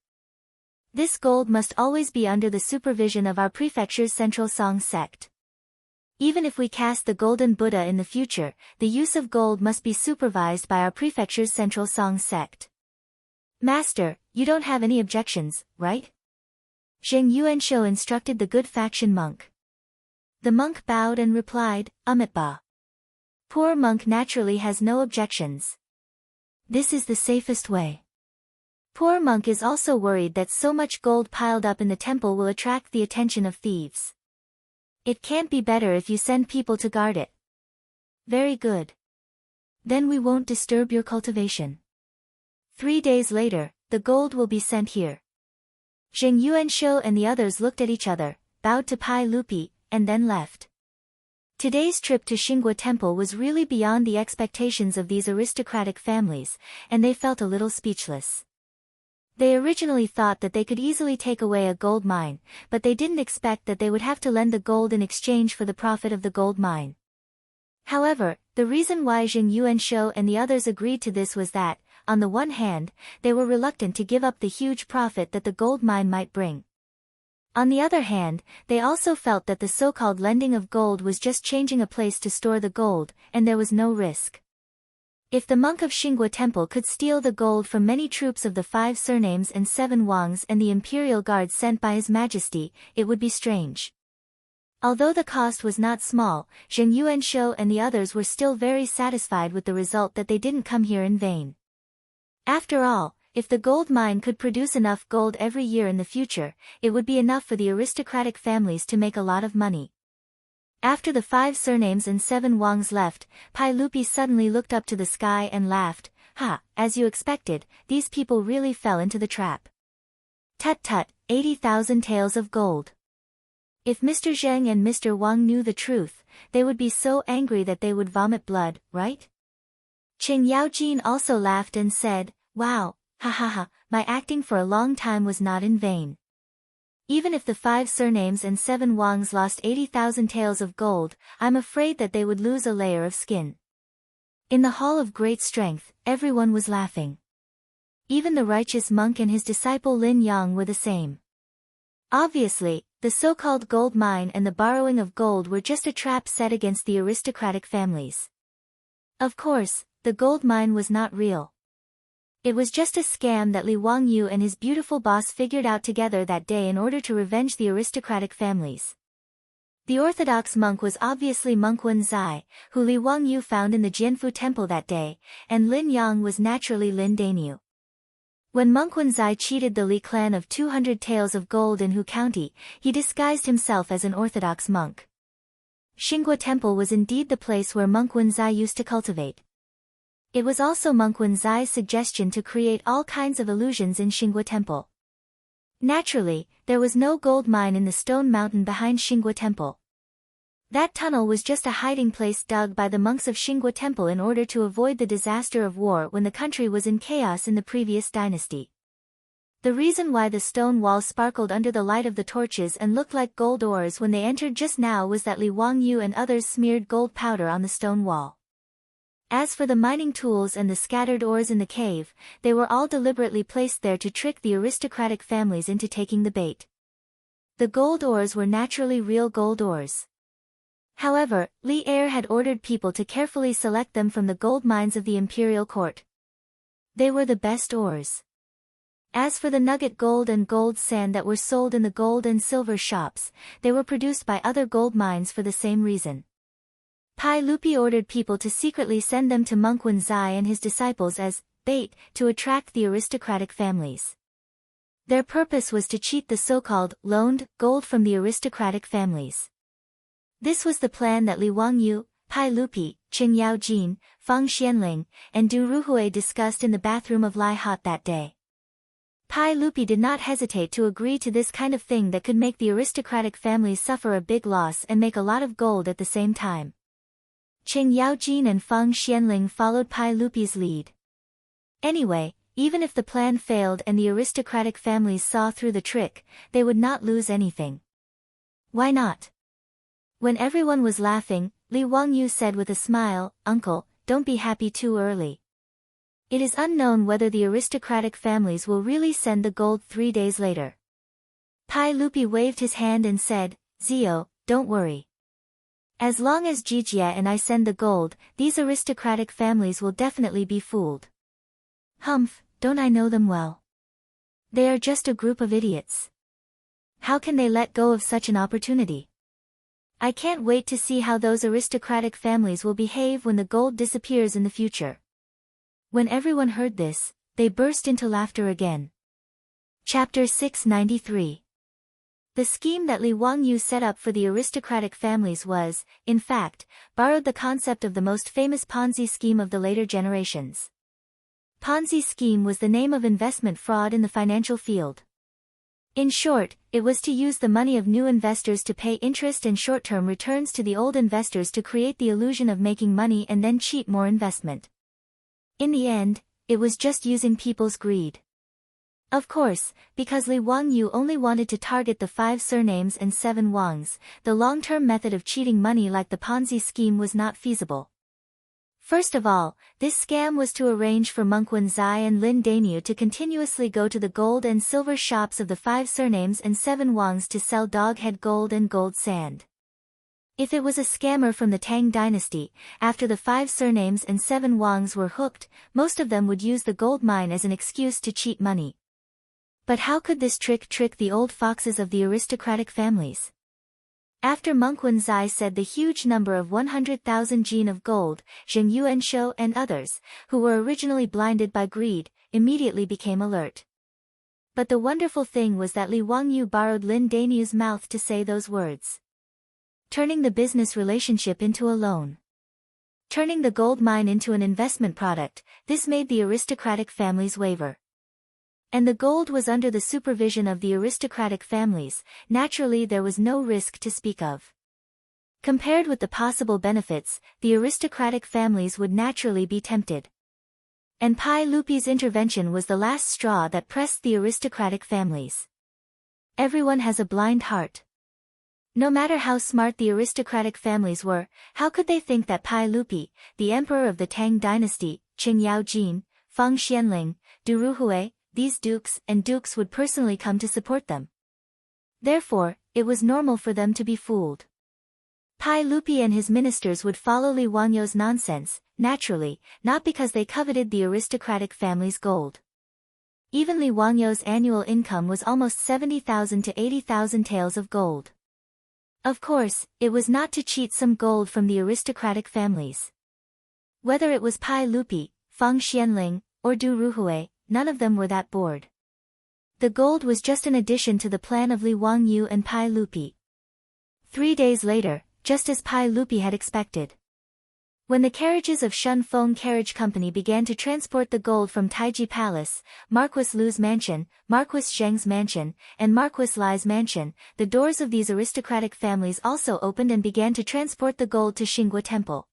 This gold must always be under the supervision of our prefecture's central Song sect. Even if we cast the golden Buddha in the future, the use of gold must be supervised by our prefecture's central Song sect. Master, you don't have any objections, right?" Zheng Yuanshou instructed the good faction monk. The monk bowed and replied, "Amitabha." Poor monk naturally has no objections. This is the safest way. Poor monk is also worried that so much gold piled up in the temple will attract the attention of thieves. It can't be better if you send people to guard it. Very good. Then we won't disturb your cultivation. 3 days later, the gold will be sent here. Zheng Yuanshou and the others looked at each other, bowed to Pai Lupi, and then left. Today's trip to Xingguo Temple was really beyond the expectations of these aristocratic families, and they felt a little speechless. They originally thought that they could easily take away a gold mine, but they didn't expect that they would have to lend the gold in exchange for the profit of the gold mine. However, the reason why Zheng Yuanshou and the others agreed to this was that, on the one hand, they were reluctant to give up the huge profit that the gold mine might bring. On the other hand, they also felt that the so-called lending of gold was just changing a place to store the gold, and there was no risk. If the monk of Xinghua Temple could steal the gold from many troops of the 5 surnames and 7 wangs and the imperial guard sent by His Majesty, it would be strange. Although the cost was not small, Zheng Yuanshou and the others were still very satisfied with the result that they didn't come here in vain. After all, if the gold mine could produce enough gold every year in the future, it would be enough for the aristocratic families to make a lot of money. After the 5 surnames and 7 wangs left, Pai Lupi suddenly looked up to the sky and laughed. Ha, as you expected, these people really fell into the trap. Tut tut, 80,000 taels of gold. If Mr. Zheng and Mr. Wang knew the truth, they would be so angry that they would vomit blood, right? Qing Yaojin also laughed and said, wow, ha ha ha, my acting for a long time was not in vain. Even if the 5 surnames and 7 wangs lost 80,000 taels of gold, I'm afraid that they would lose a layer of skin. In the Hall of Great Strength, everyone was laughing. Even the righteous monk and his disciple Lin Yang were the same. Obviously, the so-called gold mine and the borrowing of gold were just a trap set against the aristocratic families. Of course, the gold mine was not real. It was just a scam that Li Wangyu and his beautiful boss figured out together that day in order to revenge the aristocratic families. The orthodox monk was obviously Monk Wen Zai, who Li Wangyu found in the Jianfu temple that day, and Lin Yang was naturally Lin Dainyu. When Monk Wen Zai cheated the Li clan of 200 taels of gold in Hu County, he disguised himself as an orthodox monk. Xinghua Temple was indeed the place where Monk Wen Zai used to cultivate. It was also Monk Wen Zai's suggestion to create all kinds of illusions in Xinghua Temple. Naturally, there was no gold mine in the stone mountain behind Xinghua Temple. That tunnel was just a hiding place dug by the monks of Xinghua Temple in order to avoid the disaster of war when the country was in chaos in the previous dynasty. The reason why the stone wall sparkled under the light of the torches and looked like gold ores when they entered just now was that Li Wangyu and others smeared gold powder on the stone wall. As for the mining tools and the scattered ores in the cave, they were all deliberately placed there to trick the aristocratic families into taking the bait. The gold ores were naturally real gold ores. However, Li Er had ordered people to carefully select them from the gold mines of the imperial court. They were the best ores. As for the nugget gold and gold sand that were sold in the gold and silver shops, they were produced by other gold mines for the same reason. Pai Lupi ordered people to secretly send them to Monk Wen Zai and his disciples as bait to attract the aristocratic families. Their purpose was to cheat the so-called loaned gold from the aristocratic families. This was the plan that Li Wangyu, Pai Lupi, Qing Yaojin, Fang Xianling, and Du Ruhui discussed in the bathroom of Lai Hot that day. Pai Lupi did not hesitate to agree to this kind of thing that could make the aristocratic families suffer a big loss and make a lot of gold at the same time. Qing Yaojin and Fang Xianling followed Pai Lupi's lead. Anyway, even if the plan failed and the aristocratic families saw through the trick, they would not lose anything. Why not? When everyone was laughing, Li Wangyu said with a smile, "Uncle, don't be happy too early. It is unknown whether the aristocratic families will really send the gold 3 days later." Pai Lupi waved his hand and said, "Zio, don't worry. As long as Jijie and I send the gold, these aristocratic families will definitely be fooled." "Humph, don't I know them well? They are just a group of idiots. How can they let go of such an opportunity? I can't wait to see how those aristocratic families will behave when the gold disappears in the future." When everyone heard this, they burst into laughter again. Chapter 693. The scheme that Li Wangyu set up for the aristocratic families was, in fact, borrowed the concept of the most famous Ponzi scheme of the later generations. Ponzi scheme was the name of investment fraud in the financial field. In short, it was to use the money of new investors to pay interest and short-term returns to the old investors to create the illusion of making money and then cheat more investment. In the end, it was just using people's greed. Of course, because Li Wangyu only wanted to target the 5 surnames and 7 wangs, the long-term method of cheating money like the Ponzi scheme was not feasible. First of all, this scam was to arrange for Monk Zai and Lin Daniu to continuously go to the gold and silver shops of the 5 surnames and 7 Wangs to sell dog-head gold and gold sand. If it was a scammer from the Tang dynasty, after the 5 surnames and 7 Wangs were hooked, most of them would use the gold mine as an excuse to cheat money. But how could this trick the old foxes of the aristocratic families? After Monk Zai said the huge number of 100,000 jin of gold, Zheng Yuanshou and others, who were originally blinded by greed, immediately became alert. But the wonderful thing was that Li Wangyu borrowed Lin Daniu's mouth to say those words, turning the business relationship into a loan. Turning the gold mine into an investment product, this made the aristocratic families waver. And the gold was under the supervision of the aristocratic families, naturally there was no risk to speak of. Compared with the possible benefits, the aristocratic families would naturally be tempted. And Pai Lupi's intervention was the last straw that pressed the aristocratic families. Everyone has a blind heart. No matter how smart the aristocratic families were, how could they think that Pai Lupi, the emperor of the Tang dynasty, Qing Yaojin, Fang Xianling, Du Ruhui, these dukes and dukes would personally come to support them? Therefore, it was normal for them to be fooled. Pai Lupi and his ministers would follow Li Wangyou's nonsense, naturally, not because they coveted the aristocratic family's gold. Even Li Wangyou's annual income was almost 70,000 to 80,000 taels of gold. Of course, it was not to cheat some gold from the aristocratic families. Whether it was Pai Lupi, Fang Xianling, or Du Ruhui, none of them were that bored. The gold was just an addition to the plan of Li Wangyu and Pai Lupi. 3 days later, just as Pai Lupi had expected, when the carriages of Shun Feng Carriage Company began to transport the gold from Taiji Palace, Marquis Lu's mansion, Marquis Zheng's mansion, and Marquis Lai's mansion, the doors of these aristocratic families also opened and began to transport the gold to Xinghua Temple.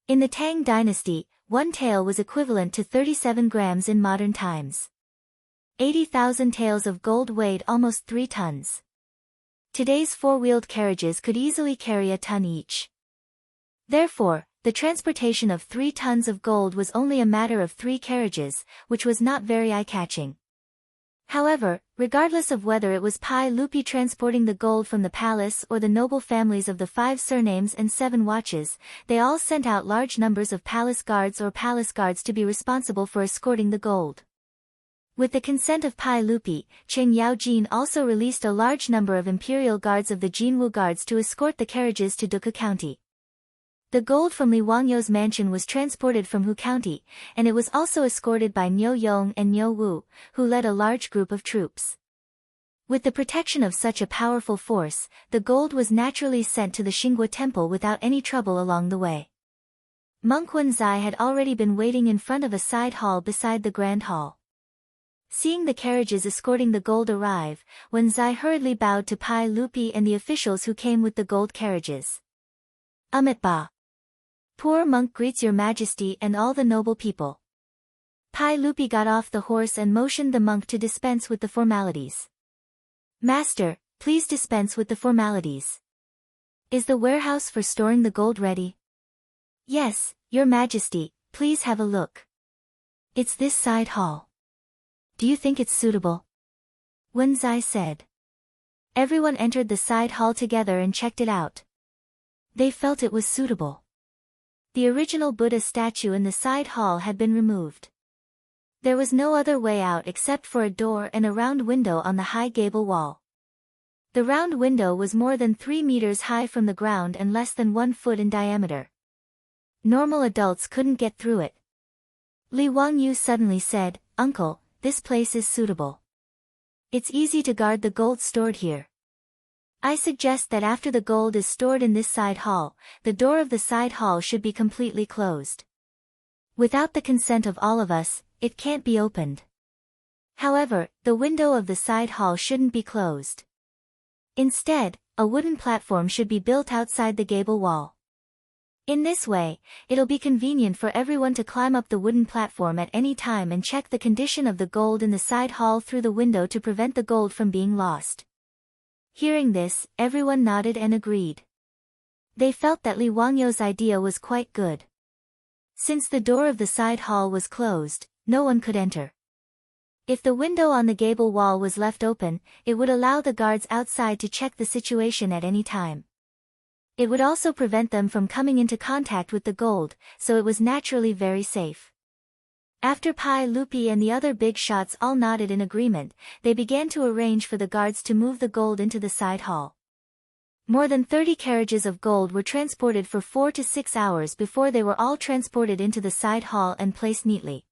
In the Tang dynasty, 1 tael was equivalent to 37 grams in modern times. 80,000 taels of gold weighed almost 3 tons. Today's 4-wheeled carriages could easily carry a ton each. Therefore, the transportation of 3 tons of gold was only a matter of 3 carriages, which was not very eye-catching. However, regardless of whether it was Pai Lupi transporting the gold from the palace or the noble families of the 5 surnames and 7 watches, they all sent out large numbers of palace guards to be responsible for escorting the gold. With the consent of Pai Lupi, Qing Yaojin also released a large number of imperial guards of the Jinwu Guards to escort the carriages to Duke County. The gold from Li Wangyou's mansion was transported from Hu County, and it was also escorted by Niu Yong and Niu Wu, who led a large group of troops. With the protection of such a powerful force, the gold was naturally sent to the Xinghua Temple without any trouble along the way. Monk Zai had already been waiting in front of a side hall beside the Grand Hall. Seeing the carriages escorting the gold arrive, Zai hurriedly bowed to Pai Lupi and the officials who came with the gold carriages. Amit Ba. Poor monk greets your majesty and all the noble people. Pai Lupi got off the horse and motioned the monk to dispense with the formalities. Master, please dispense with the formalities. Is the warehouse for storing the gold ready? Yes, your majesty, please have a look. It's this side hall. Do you think it's suitable? Zai said. Everyone entered the side hall together and checked it out. They felt it was suitable. The original Buddha statue in the side hall had been removed. There was no other way out except for a door and a round window on the high gable wall. The round window was more than 3 meters high from the ground and less than 1 foot in diameter. Normal adults couldn't get through it. Li Wangyu suddenly said, "Uncle, this place is suitable. It's easy to guard the gold stored here. I suggest that after the gold is stored in this side hall, the door of the side hall should be completely closed. Without the consent of all of us, it can't be opened. However, the window of the side hall shouldn't be closed. Instead, a wooden platform should be built outside the gable wall. In this way, it'll be convenient for everyone to climb up the wooden platform at any time and check the condition of the gold in the side hall through the window to prevent the gold from being lost." Hearing this, everyone nodded and agreed. They felt that Li Wangyou's idea was quite good. Since the door of the side hall was closed, no one could enter. If the window on the gable wall was left open, it would allow the guards outside to check the situation at any time. It would also prevent them from coming into contact with the gold, so it was naturally very safe. After Pai Lupi and the other big shots all nodded in agreement, they began to arrange for the guards to move the gold into the side hall. More than 30 carriages of gold were transported for 4 to 6 hours before they were all transported into the side hall and placed neatly.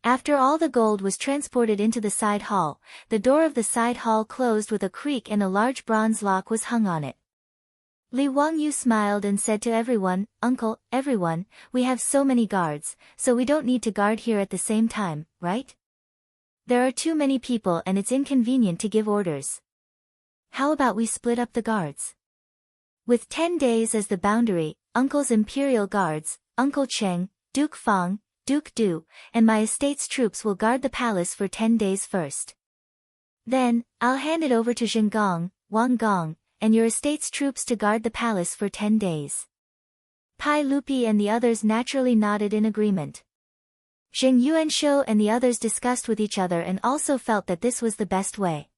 After all the gold was transported into the side hall, the door of the side hall closed with a creak and a large bronze lock was hung on it. Li Wangyu smiled and said to everyone, "Uncle, everyone, we have so many guards, so we don't need to guard here at the same time, right? There are too many people and it's inconvenient to give orders. How about we split up the guards? With 10 days as the boundary, Uncle's Imperial Guards, Uncle Cheng, Duke Fang, Duke Du, and my estate's troops will guard the palace for 10 days first. Then, I'll hand it over to Zhengong, Wang Gong, and your estate's troops to guard the palace for 10 days. Pai Lupi and the others naturally nodded in agreement. Zheng Yuanshou and the others discussed with each other and also felt that this was the best way.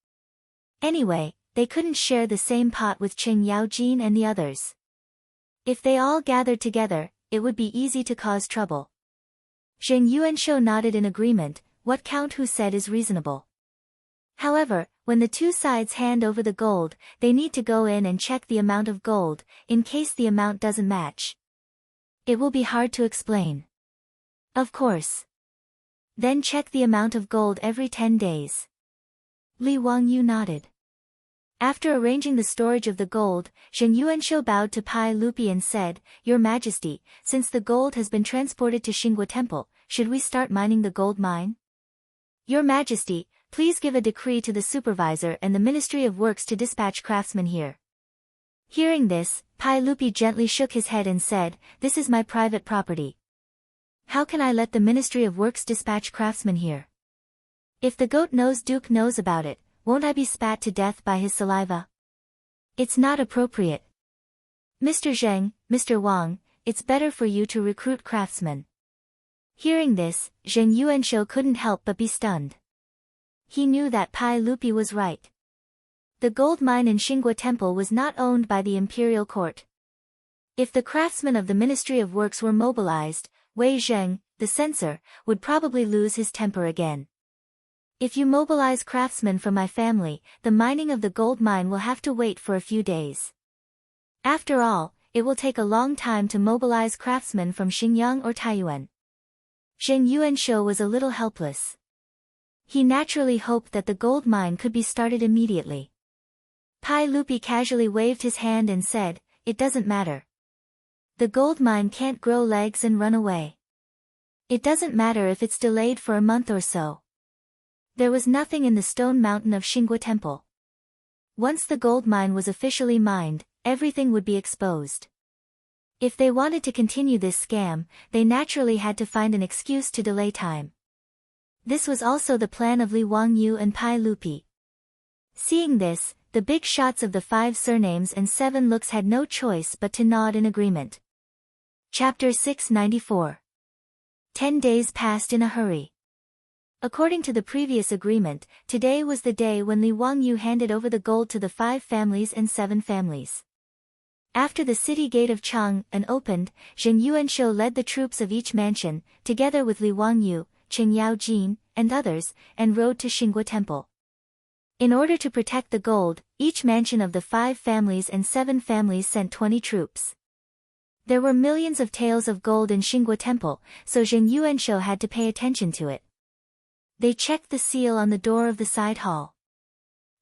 Anyway, they couldn't share the same pot with Qing Yaojin and the others. If they all gathered together, it would be easy to cause trouble. Zheng Yuanshou nodded in agreement, what Count Hu said is reasonable. However, when the two sides hand over the gold, they need to go in and check the amount of gold, in case the amount doesn't match. It will be hard to explain. Of course. Then check the amount of gold every 10 days. Li Wangyu nodded. After arranging the storage of the gold, Zheng Yuanshou bowed to Pai Lupi and said, "Your Majesty, since the gold has been transported to Xingguo Temple, should we start mining the gold mine? Your Majesty, please give a decree to the supervisor and the Ministry of Works to dispatch craftsmen here." Hearing this, Pai Lupi gently shook his head and said, "This is my private property. How can I let the Ministry of Works dispatch craftsmen here? If the goat-nosed Duke knows about it, won't I be spat to death by his saliva? It's not appropriate. Mr. Zheng, Mr. Wang, it's better for you to recruit craftsmen." Hearing this, Zheng Yuanshou couldn't help but be stunned. He knew that Pai Lupi was right. The gold mine in Xingguo Temple was not owned by the imperial court. If the craftsmen of the Ministry of Works were mobilized, Wei Zheng, the censor, would probably lose his temper again. "If you mobilize craftsmen from my family, the mining of the gold mine will have to wait for a few days. After all, it will take a long time to mobilize craftsmen from Xinjiang or Taiyuan." Zheng Yuanshou was a little helpless. He naturally hoped that the gold mine could be started immediately. Pai Lupi casually waved his hand and said, "It doesn't matter. The gold mine can't grow legs and run away. It doesn't matter if it's delayed for a month or so." There was nothing in the stone mountain of Xingguo Temple. Once the gold mine was officially mined, everything would be exposed. If they wanted to continue this scam, they naturally had to find an excuse to delay time. This was also the plan of Li Wangyu and Pai Lupi. Seeing this, the big shots of the 5 surnames and 7 looks had no choice but to nod in agreement. Chapter 694. 10 days passed in a hurry. According to the previous agreement, today was the day when Li Wangyu handed over the gold to the 5 families and 7 families. After the city gate of Chang'an opened, Zheng Yuanshou led the troops of each mansion, together with Li Wangyu, Qing Yaojin, and others, and rode to Xingguo Temple. In order to protect the gold, each mansion of the 5 families and 7 families sent 20 troops. There were millions of taels of gold in Xingguo Temple, so Zheng Yuanshou had to pay attention to it. They checked the seal on the door of the side hall.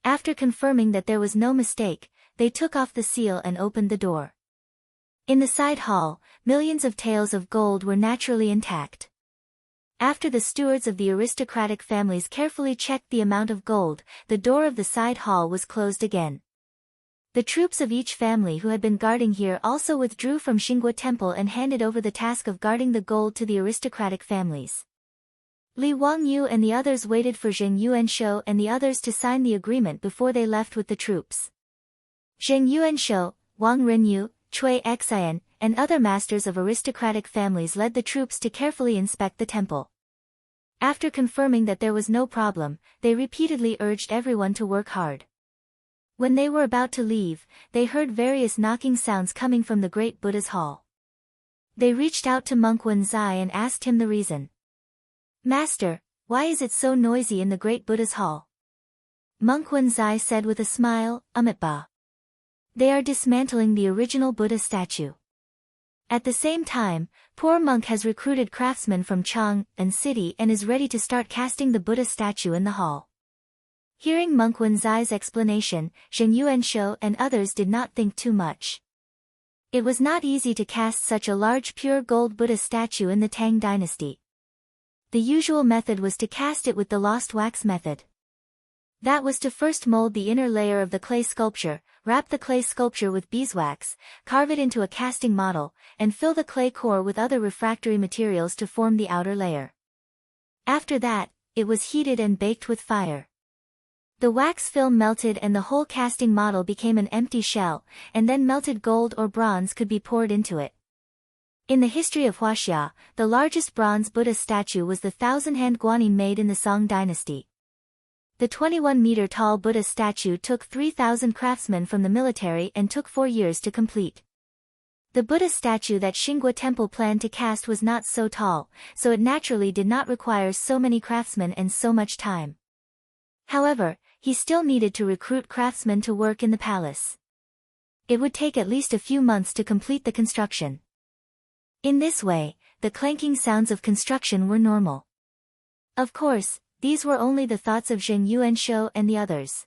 After confirming that there was no mistake, they took off the seal and opened the door. In the side hall, millions of taels of gold were naturally intact. After the stewards of the aristocratic families carefully checked the amount of gold, the door of the side hall was closed again. The troops of each family who had been guarding here also withdrew from Xingguo Temple and handed over the task of guarding the gold to the aristocratic families. Li Wangyu and the others waited for Zheng Yuanshou and the others to sign the agreement before they left with the troops. Zheng Yuanshou, Wang Renyu, Cui Xian, and other masters of aristocratic families led the troops to carefully inspect the temple. After confirming that there was no problem, they repeatedly urged everyone to work hard. When they were about to leave, they heard various knocking sounds coming from the great Buddha's hall. They reached out to monk Wenzai and asked him the reason. "Master, why is it so noisy in the great Buddha's hall?" Monk Wenzai said with a smile, "Amitabha. They are dismantling the original Buddha statue. At the same time, poor monk has recruited craftsmen from Chang and city and is ready to start casting the Buddha statue in the hall." Hearing monk Wenzai's explanation, Zheng Yuanshou and others did not think too much. It was not easy to cast such a large pure gold Buddha statue in the Tang dynasty. The usual method was to cast it with the lost wax method. That was to first mold the inner layer of the clay sculpture, wrap the clay sculpture with beeswax, carve it into a casting model, and fill the clay core with other refractory materials to form the outer layer. After that, it was heated and baked with fire. The wax film melted and the whole casting model became an empty shell, and then melted gold or bronze could be poured into it. In the history of Huaxia, the largest bronze Buddha statue was the 1,000-hand guanyin made in the Song dynasty. The 21-meter-tall Buddha statue took 3,000 craftsmen from the military and took 4 years to complete. The Buddha statue that Xinghua Temple planned to cast was not so tall, so it naturally did not require so many craftsmen and so much time. However, he still needed to recruit craftsmen to work in the palace. It would take at least a few months to complete the construction. In this way, the clanking sounds of construction were normal. Of course, these were only the thoughts of Zheng Yuanshou and the others.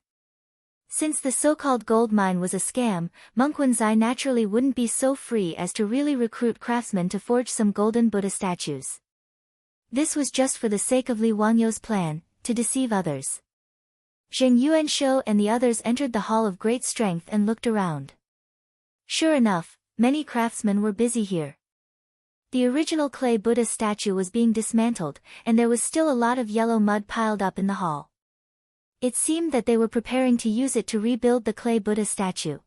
Since the so-called gold mine was a scam, monk Wenzai naturally wouldn't be so free as to really recruit craftsmen to forge some golden Buddha statues. This was just for the sake of Li Wangyou's plan, to deceive others. Zheng Yuanshou and the others entered the Hall of Great Strength and looked around. Sure enough, many craftsmen were busy here. The original clay Buddha statue was being dismantled, and there was still a lot of yellow mud piled up in the hall. It seemed that they were preparing to use it to rebuild the clay Buddha statue.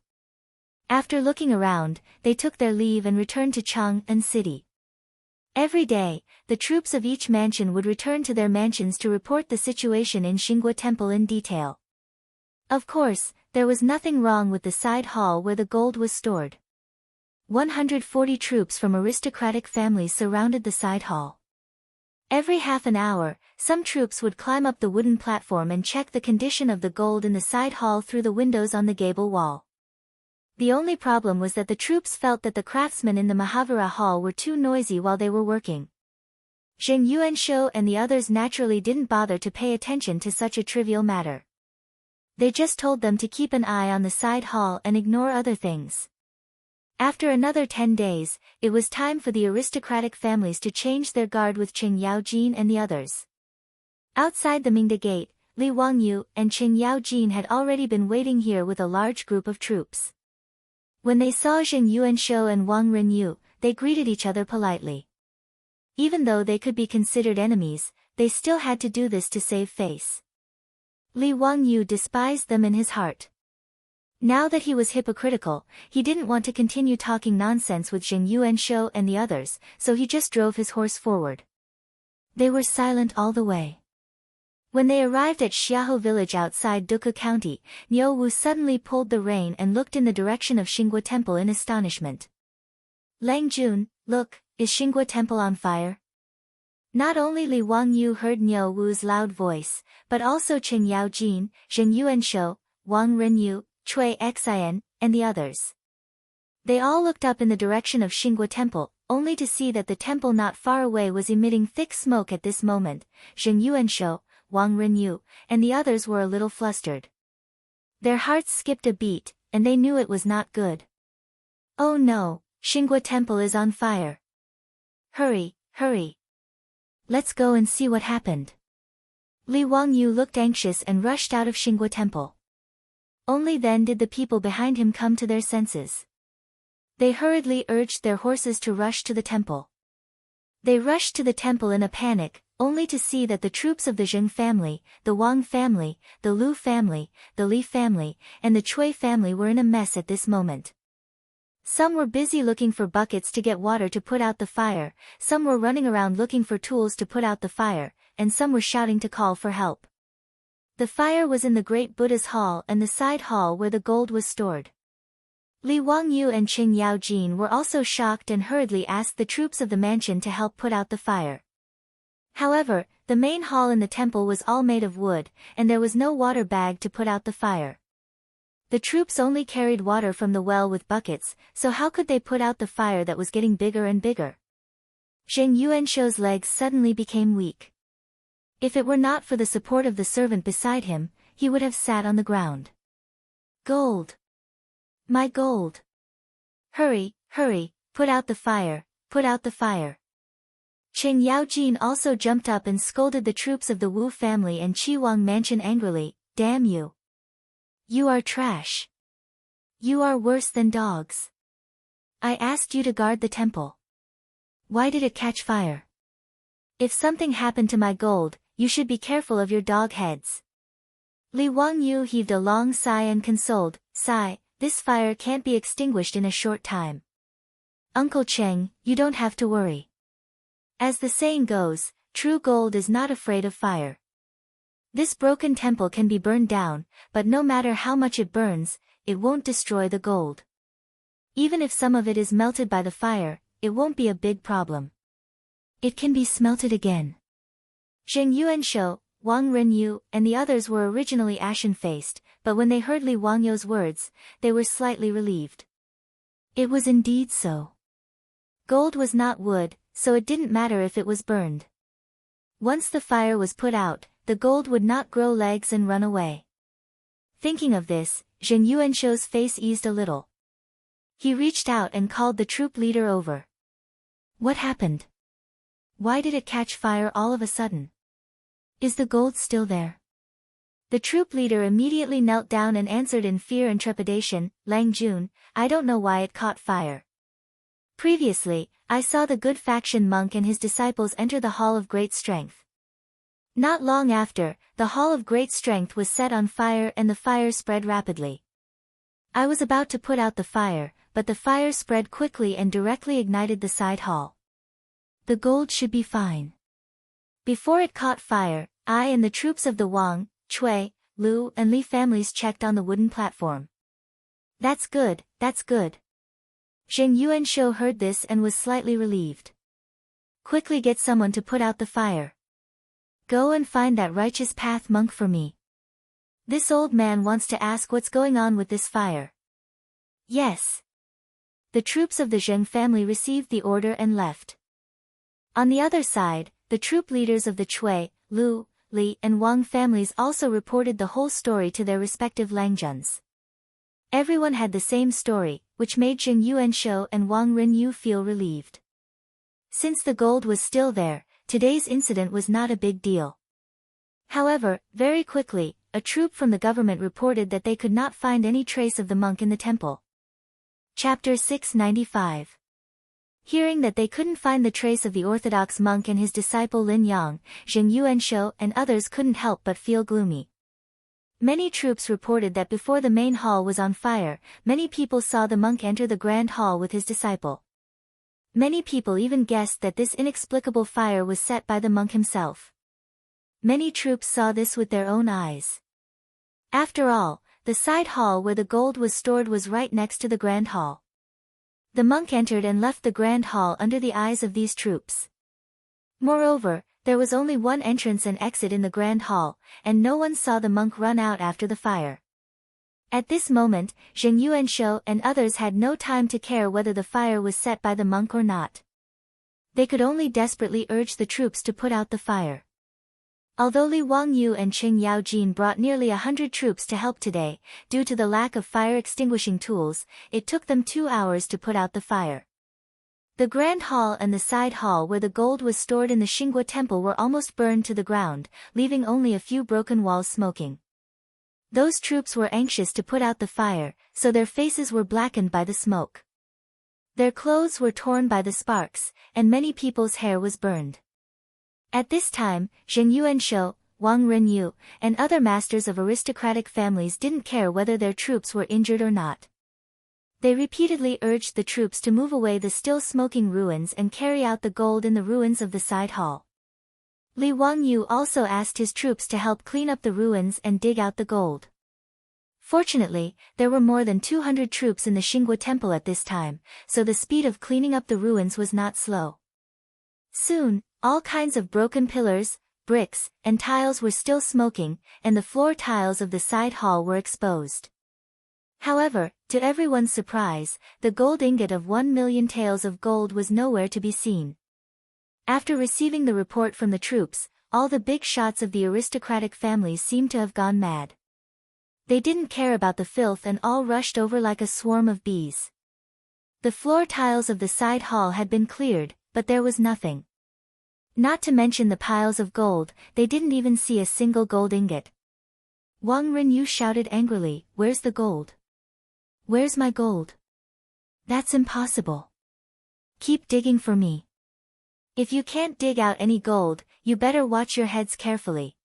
After looking around, they took their leave and returned to Chang'an City. Every day, the troops of each mansion would return to their mansions to report the situation in Xinghua Temple in detail. Of course, there was nothing wrong with the side hall where the gold was stored. 140 troops from aristocratic families surrounded the side hall. Every half an hour, some troops would climb up the wooden platform and check the condition of the gold in the side hall through the windows on the gable wall. The only problem was that the troops felt that the craftsmen in the Mahavira Hall were too noisy while they were working. Zheng Yuanshou and the others naturally didn't bother to pay attention to such a trivial matter. They just told them to keep an eye on the side hall and ignore other things. After another 10 days, it was time for the aristocratic families to change their guard with Qing Yaojin and the others. Outside the Mingda Gate, Li Wangyu and Qing Yaojin had already been waiting here with a large group of troops. When they saw Zheng Yuanshou and Wang Renyu, they greeted each other politely. Even though they could be considered enemies, they still had to do this to save face. Li Wangyu despised them in his heart. Now that he was hypocritical, he didn't want to continue talking nonsense with Zheng Yuanshou and the others, so he just drove his horse forward. They were silent all the way. When they arrived at Xiaohu village outside Duke County, Niu Wu suddenly pulled the rein and looked in the direction of Xinghua Temple in astonishment. Lang Jun, look, is Xinghua Temple on fire? Not only Li Wangyu heard Niu Wu's loud voice, but also Qing Yaojin, Zheng Yuanshou, Wang Renyu, Cui Xin, and the others. They all looked up in the direction of Xinghua Temple, only to see that the temple not far away was emitting thick smoke at this moment. Zheng Yuanshou, Wang Renyu, and the others were a little flustered. Their hearts skipped a beat, and they knew it was not good. Oh no, Xinghua Temple is on fire. Hurry, hurry. Let's go and see what happened. Li Wangyu looked anxious and rushed out of Xinghua Temple. Only then did the people behind him come to their senses. They hurriedly urged their horses to rush to the temple. They rushed to the temple in a panic, only to see that the troops of the Zheng family, the Wang family, the Lu family, the Li family, and the Cui family were in a mess at this moment. Some were busy looking for buckets to get water to put out the fire, some were running around looking for tools to put out the fire, and some were shouting to call for help. The fire was in the great Buddha's hall and the side hall where the gold was stored. Li Wangyu and Qing Yaojin were also shocked and hurriedly asked the troops of the mansion to help put out the fire. However, the main hall in the temple was all made of wood, and there was no water bag to put out the fire. The troops only carried water from the well with buckets, so how could they put out the fire that was getting bigger and bigger? Zheng Yuanshou's legs suddenly became weak. If it were not for the support of the servant beside him, he would have sat on the ground. Gold! My gold! Hurry, hurry, put out the fire, put out the fire. Qing Yaojin also jumped up and scolded the troops of the Wu family and Qiwang mansion angrily. Damn you! You are trash. You are worse than dogs. I asked you to guard the temple. Why did it catch fire? If something happened to my gold, you should be careful of your dog heads. Li Wangyu heaved a long sigh and consoled, Sigh, this fire can't be extinguished in a short time. Uncle Cheng, you don't have to worry. As the saying goes, true gold is not afraid of fire. This broken temple can be burned down, but no matter how much it burns, it won't destroy the gold. Even if some of it is melted by the fire, it won't be a big problem. It can be smelted again. Zheng Yuanshou, Wang Renyu, and the others were originally ashen-faced, but when they heard Li Wangyou's words, they were slightly relieved. It was indeed so. Gold was not wood, so it didn't matter if it was burned. Once the fire was put out, the gold would not grow legs and run away. Thinking of this, Zheng Yuanshou's face eased a little. He reached out and called the troop leader over. What happened? Why did it catch fire all of a sudden? Is the gold still there? The troop leader immediately knelt down and answered in fear and trepidation, Lang Jun, I don't know why it caught fire. Previously, I saw the good faction monk and his disciples enter the Hall of Great Strength. Not long after, the Hall of Great Strength was set on fire and the fire spread rapidly. I was about to put out the fire, but the fire spread quickly and directly ignited the side hall. The gold should be fine. Before it caught fire, I and the troops of the Wang, Cui, Lu and Li families checked on the wooden platform. That's good, that's good. Zheng Yuanshou heard this and was slightly relieved. Quickly get someone to put out the fire. Go and find that righteous path monk for me. This old man wants to ask what's going on with this fire. Yes. The troops of the Zheng family received the order and left. On the other side, the troop leaders of the Cui, Lu, Li and Wang families also reported the whole story to their respective Langjuns. Everyone had the same story, which made Zheng Yuanshou and Wang Renyu feel relieved. Since the gold was still there, today's incident was not a big deal. However, very quickly, a troop from the government reported that they could not find any trace of the monk in the temple. Chapter 695. Hearing that they couldn't find the trace of the orthodox monk and his disciple Lin Yang, Zheng Yuanshou and others couldn't help but feel gloomy. Many troops reported that before the main hall was on fire, many people saw the monk enter the grand hall with his disciple. Many people even guessed that this inexplicable fire was set by the monk himself. Many troops saw this with their own eyes. After all, the side hall where the gold was stored was right next to the grand hall. The monk entered and left the grand hall under the eyes of these troops. Moreover, there was only one entrance and exit in the grand hall, and no one saw the monk run out after the fire. At this moment, Zheng Yuanshou and others had no time to care whether the fire was set by the monk or not. They could only desperately urge the troops to put out the fire. Although Li Wangyu and Qing Yaojin brought nearly 100 troops to help today, due to the lack of fire-extinguishing tools, it took them 2 hours to put out the fire. The grand hall and the side hall where the gold was stored in the Xinghua temple were almost burned to the ground, leaving only a few broken walls smoking. Those troops were anxious to put out the fire, so their faces were blackened by the smoke. Their clothes were torn by the sparks, and many people's hair was burned. At this time, Zheng Yuanshou, Wang Renyu, and other masters of aristocratic families didn't care whether their troops were injured or not. They repeatedly urged the troops to move away the still smoking ruins and carry out the gold in the ruins of the side hall. Li Wangyu also asked his troops to help clean up the ruins and dig out the gold. Fortunately, there were more than 200 troops in the Xingguo temple at this time, so the speed of cleaning up the ruins was not slow. Soon, all kinds of broken pillars, bricks, and tiles were still smoking, and the floor tiles of the side hall were exposed. However, to everyone's surprise, the gold ingot of 1,000,000 taels of gold was nowhere to be seen. After receiving the report from the troops, all the big shots of the aristocratic families seemed to have gone mad. They didn't care about the filth and all rushed over like a swarm of bees. The floor tiles of the side hall had been cleared, but there was nothing. Not to mention the piles of gold, they didn't even see a single gold ingot. Wang Renyu shouted angrily, "Where's the gold? Where's my gold? That's impossible. Keep digging for me. If you can't dig out any gold, you better watch your heads carefully."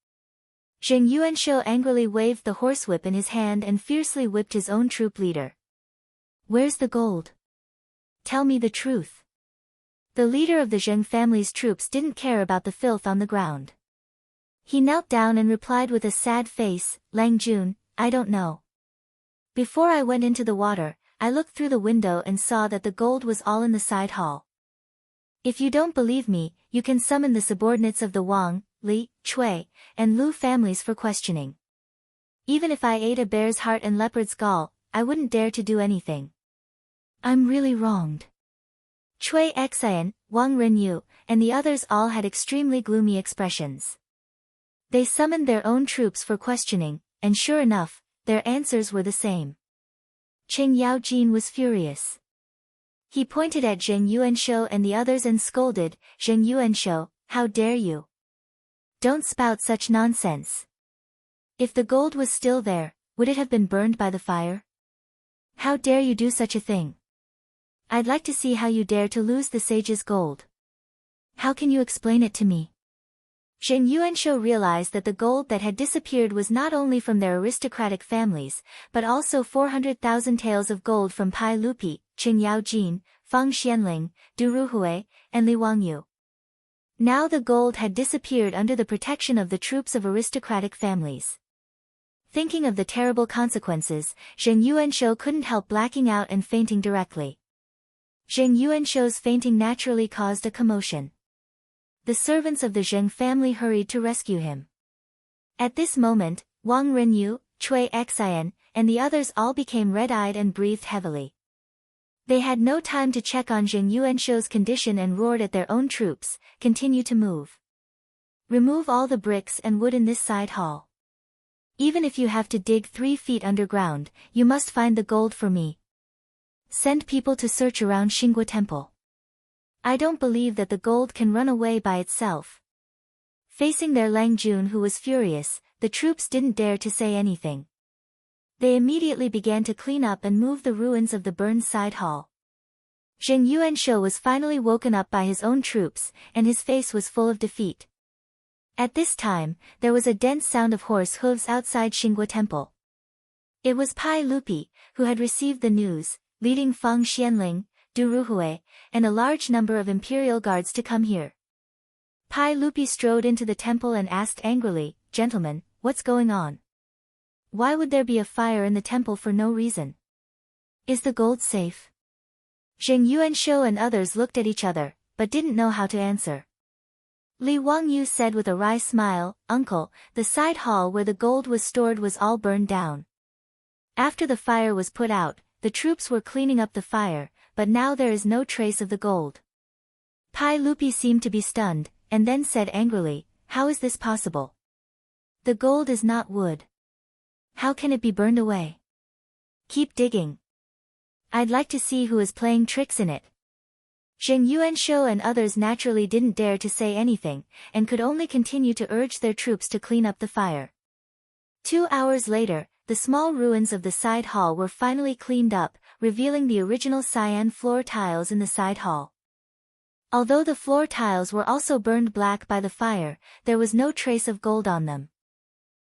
Zheng Yuanshou angrily waved the horsewhip in his hand and fiercely whipped his own troop leader. "Where's the gold? Tell me the truth." The leader of the Zheng family's troops didn't care about the filth on the ground. He knelt down and replied with a sad face, "Lang Jun, I don't know. Before I went into the water, I looked through the window and saw that the gold was all in the side hall. If you don't believe me, you can summon the subordinates of the Wang, Li, Cui, and Lu families for questioning. Even if I ate a bear's heart and leopard's gall, I wouldn't dare to do anything. I'm really wronged." Cui Xian, Wang Renyu, and the others all had extremely gloomy expressions. They summoned their own troops for questioning, and sure enough, their answers were the same. Qing Yaojin was furious. He pointed at Zheng Yuanshou and the others and scolded, "Zheng Yuanshou, how dare you? Don't spout such nonsense. If the gold was still there, would it have been burned by the fire? How dare you do such a thing? I'd like to see how you dare to lose the sage's gold. How can you explain it to me?" Zheng Yuanshou realized that the gold that had disappeared was not only from their aristocratic families, but also 400,000 taels of gold from Pai Lupi, Qing Yaojin, Fang Xianling, Du Ruhui, and Li Wangyu. Now the gold had disappeared under the protection of the troops of aristocratic families. Thinking of the terrible consequences, Zheng Yuanshou couldn't help blacking out and fainting directly. Zheng Yuanshou's fainting naturally caused a commotion. The servants of the Zheng family hurried to rescue him. At this moment, Wang Renyu, Cui Xian, and the others all became red-eyed and breathed heavily. They had no time to check on Zheng Yuanshou's condition and roared at their own troops, "Continue to move. Remove all the bricks and wood in this side hall. Even if you have to dig 3 feet underground, you must find the gold for me. Send people to search around Xingguo Temple. I don't believe that the gold can run away by itself." Facing their Lang Jun, who was furious, the troops didn't dare to say anything. They immediately began to clean up and move the ruins of the burned side hall. Zheng Yuanshou was finally woken up by his own troops, and his face was full of defeat. At this time, there was a dense sound of horse hooves outside Xingguo Temple. It was Pai Lupi, who had received the news, leading Fang Xianling, Du Ruhui, and a large number of imperial guards to come here. Pai Lupi strode into the temple and asked angrily, "Gentlemen, what's going on? Why would there be a fire in the temple for no reason? Is the gold safe?" Zheng Yuanshou and others looked at each other, but didn't know how to answer. Li Wangyu said with a wry smile, "Uncle, the side hall where the gold was stored was all burned down. After the fire was put out, the troops were cleaning up the fire, but now there is no trace of the gold." Pai Lupi seemed to be stunned, and then said angrily, "How is this possible? The gold is not wood. How can it be burned away? Keep digging. I'd like to see who is playing tricks in it." Zheng Yuanshou and others naturally didn't dare to say anything, and could only continue to urge their troops to clean up the fire. 2 hours later, the small ruins of the side hall were finally cleaned up, revealing the original cyan floor tiles in the side hall. Although the floor tiles were also burned black by the fire, there was no trace of gold on them.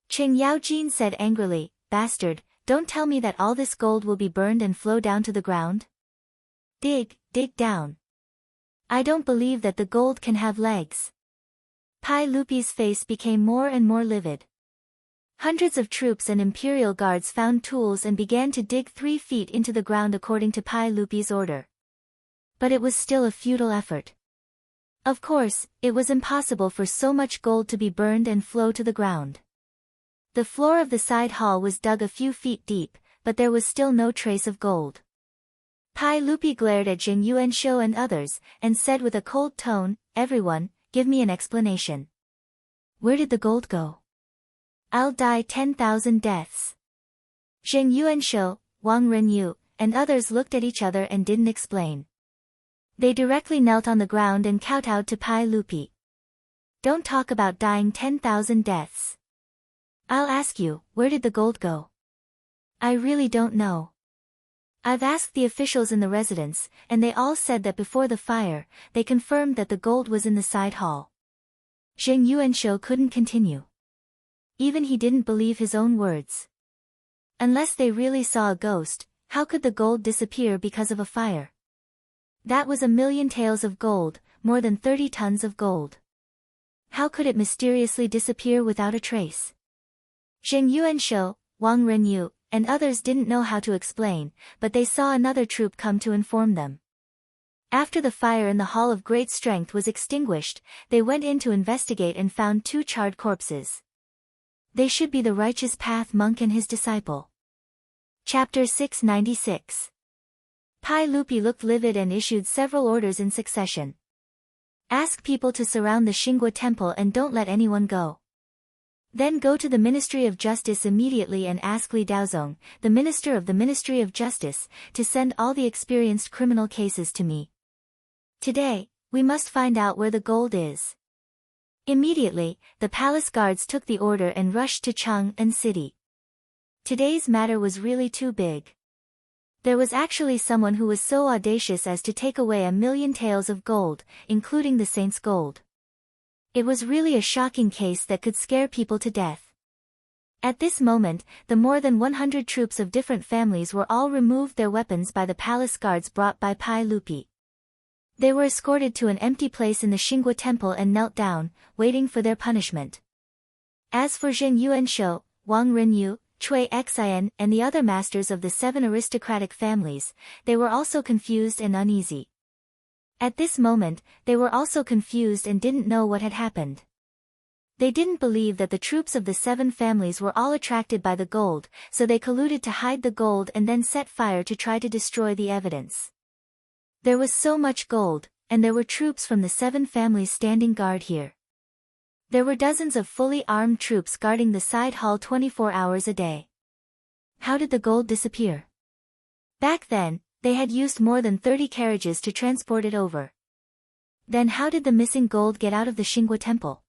Qing Yaojin said angrily, "Bastard, don't tell me that all this gold will be burned and flow down to the ground? Dig down. I don't believe that the gold can have legs. Pai Lupi's face became more and more livid. Hundreds of troops and imperial guards found tools and began to dig 3 feet into the ground according to Pai Lupi's order. But it was still a futile effort. Of course, it was impossible for so much gold to be burned and flow to the ground. The floor of the side hall was dug a few feet deep, but there was still no trace of gold. Pai Lupi glared at Jing Yuanshou and others, and said with a cold tone, "Everyone, give me an explanation. Where did the gold go? I'll die 10,000 deaths." Jing Yuanshou, Wang Renyu, and others looked at each other and didn't explain. They directly knelt on the ground and kowtowed to Pai Lupi. "Don't talk about dying 10,000 deaths. I'll ask you, where did the gold go? I really don't know. I've asked the officials in the residence, and they all said that before the fire, they confirmed that the gold was in the side hall." Jing Yuanshou couldn't continue. Even he didn't believe his own words. Unless they really saw a ghost, how could the gold disappear because of a fire? That was 1,000,000 taels of gold, more than 30 tons of gold. How could it mysteriously disappear without a trace? Jing Yuanshou, Wang Renyu, and others didn't know how to explain, but they saw another troop come to inform them. After the fire in the Hall of Great Strength was extinguished, they went in to investigate and found 2 charred corpses. They should be the Righteous Path monk and his disciple. Chapter 696. Pai Lupi looked livid and issued several orders in succession. Ask people to surround the Xinghua temple and don't let anyone go. Then go to the Ministry of Justice immediately and ask Li Daozong, the Minister of the Ministry of Justice, to send all the experienced criminal cases to me. Today, we must find out where the gold is. Immediately, the palace guards took the order and rushed to Chang'an City. Today's matter was really too big. There was actually someone who was so audacious as to take away 1,000,000 taels of gold, including the saint's gold. It was really a shocking case that could scare people to death. At this moment, the more than 100 troops of different families were all removed their weapons by the palace guards brought by Pai Lupi. They were escorted to an empty place in the Xinghua temple and knelt down, waiting for their punishment. As for Jing Yuanshou, Wang Renyu, Cui Xian, and the other masters of the 7 aristocratic families, they were also confused and uneasy. At this moment, they were also confused and didn't know what had happened. They didn't believe that the troops of the 7 families were all attracted by the gold, so they colluded to hide the gold and then set fire to try to destroy the evidence. There was so much gold, and there were troops from the 7 families standing guard here. There were dozens of fully armed troops guarding the side hall 24 hours a day. How did the gold disappear? Back then, they had used more than 30 carriages to transport it over. Then how did the missing gold get out of the Xinghua temple?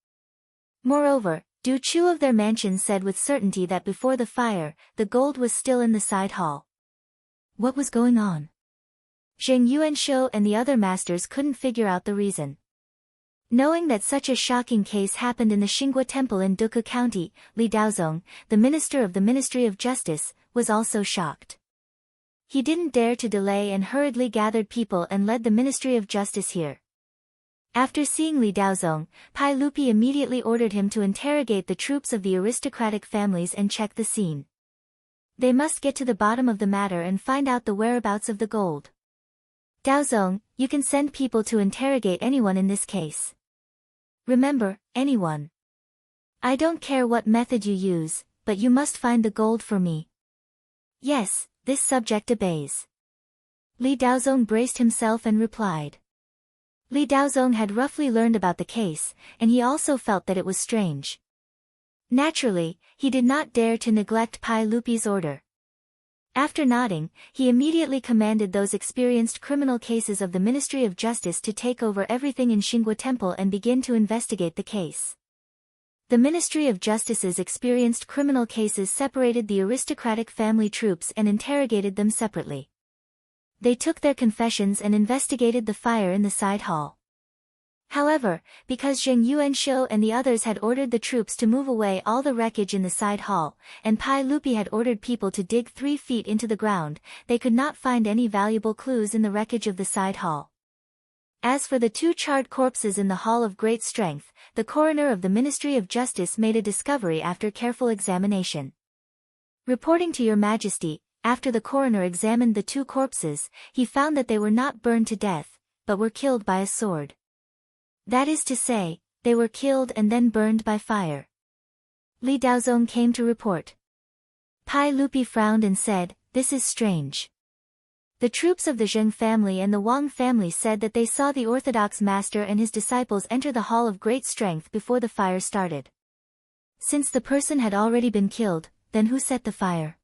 Moreover, Du Chu of their mansion said with certainty that before the fire, the gold was still in the side hall. What was going on? Jing Yuanshou and the other masters couldn't figure out the reason. Knowing that such a shocking case happened in the Xinghua temple in Duke County, Li Daozong, the minister of the Ministry of Justice, was also shocked. He didn't dare to delay and hurriedly gathered people and led the Ministry of Justice here. After seeing Li Daozong, Pai Lupi immediately ordered him to interrogate the troops of the aristocratic families and check the scene. They must get to the bottom of the matter and find out the whereabouts of the gold. Daozong, you can send people to interrogate anyone in this case. Remember, anyone. I don't care what method you use, but you must find the gold for me. Yes, this subject obeys. Li Daozong braced himself and replied. Li Daozong had roughly learned about the case, and he also felt that it was strange. Naturally, he did not dare to neglect Pai Lupi's order. After nodding, he immediately commanded those experienced criminal cases of the Ministry of Justice to take over everything in Xinghua Temple and begin to investigate the case. The Ministry of Justice's experienced criminal cases separated the aristocratic family troops and interrogated them separately. They took their confessions and investigated the fire in the side hall. However, because Zheng Yuanshou and the others had ordered the troops to move away all the wreckage in the side hall, and Pai Lupi had ordered people to dig 3 feet into the ground, they could not find any valuable clues in the wreckage of the side hall. As for the 2 charred corpses in the Hall of Great Strength, the coroner of the Ministry of Justice made a discovery after careful examination. Reporting to Your Majesty, after the coroner examined the 2 corpses, he found that they were not burned to death, but were killed by a sword. That is to say, they were killed and then burned by fire. Li Daozong came to report. Pai Lupi frowned and said, "This is strange." The troops of the Zheng family and the Wang family said that they saw the Orthodox master and his disciples enter the Hall of Great Strength before the fire started. Since the person had already been killed, then who set the fire?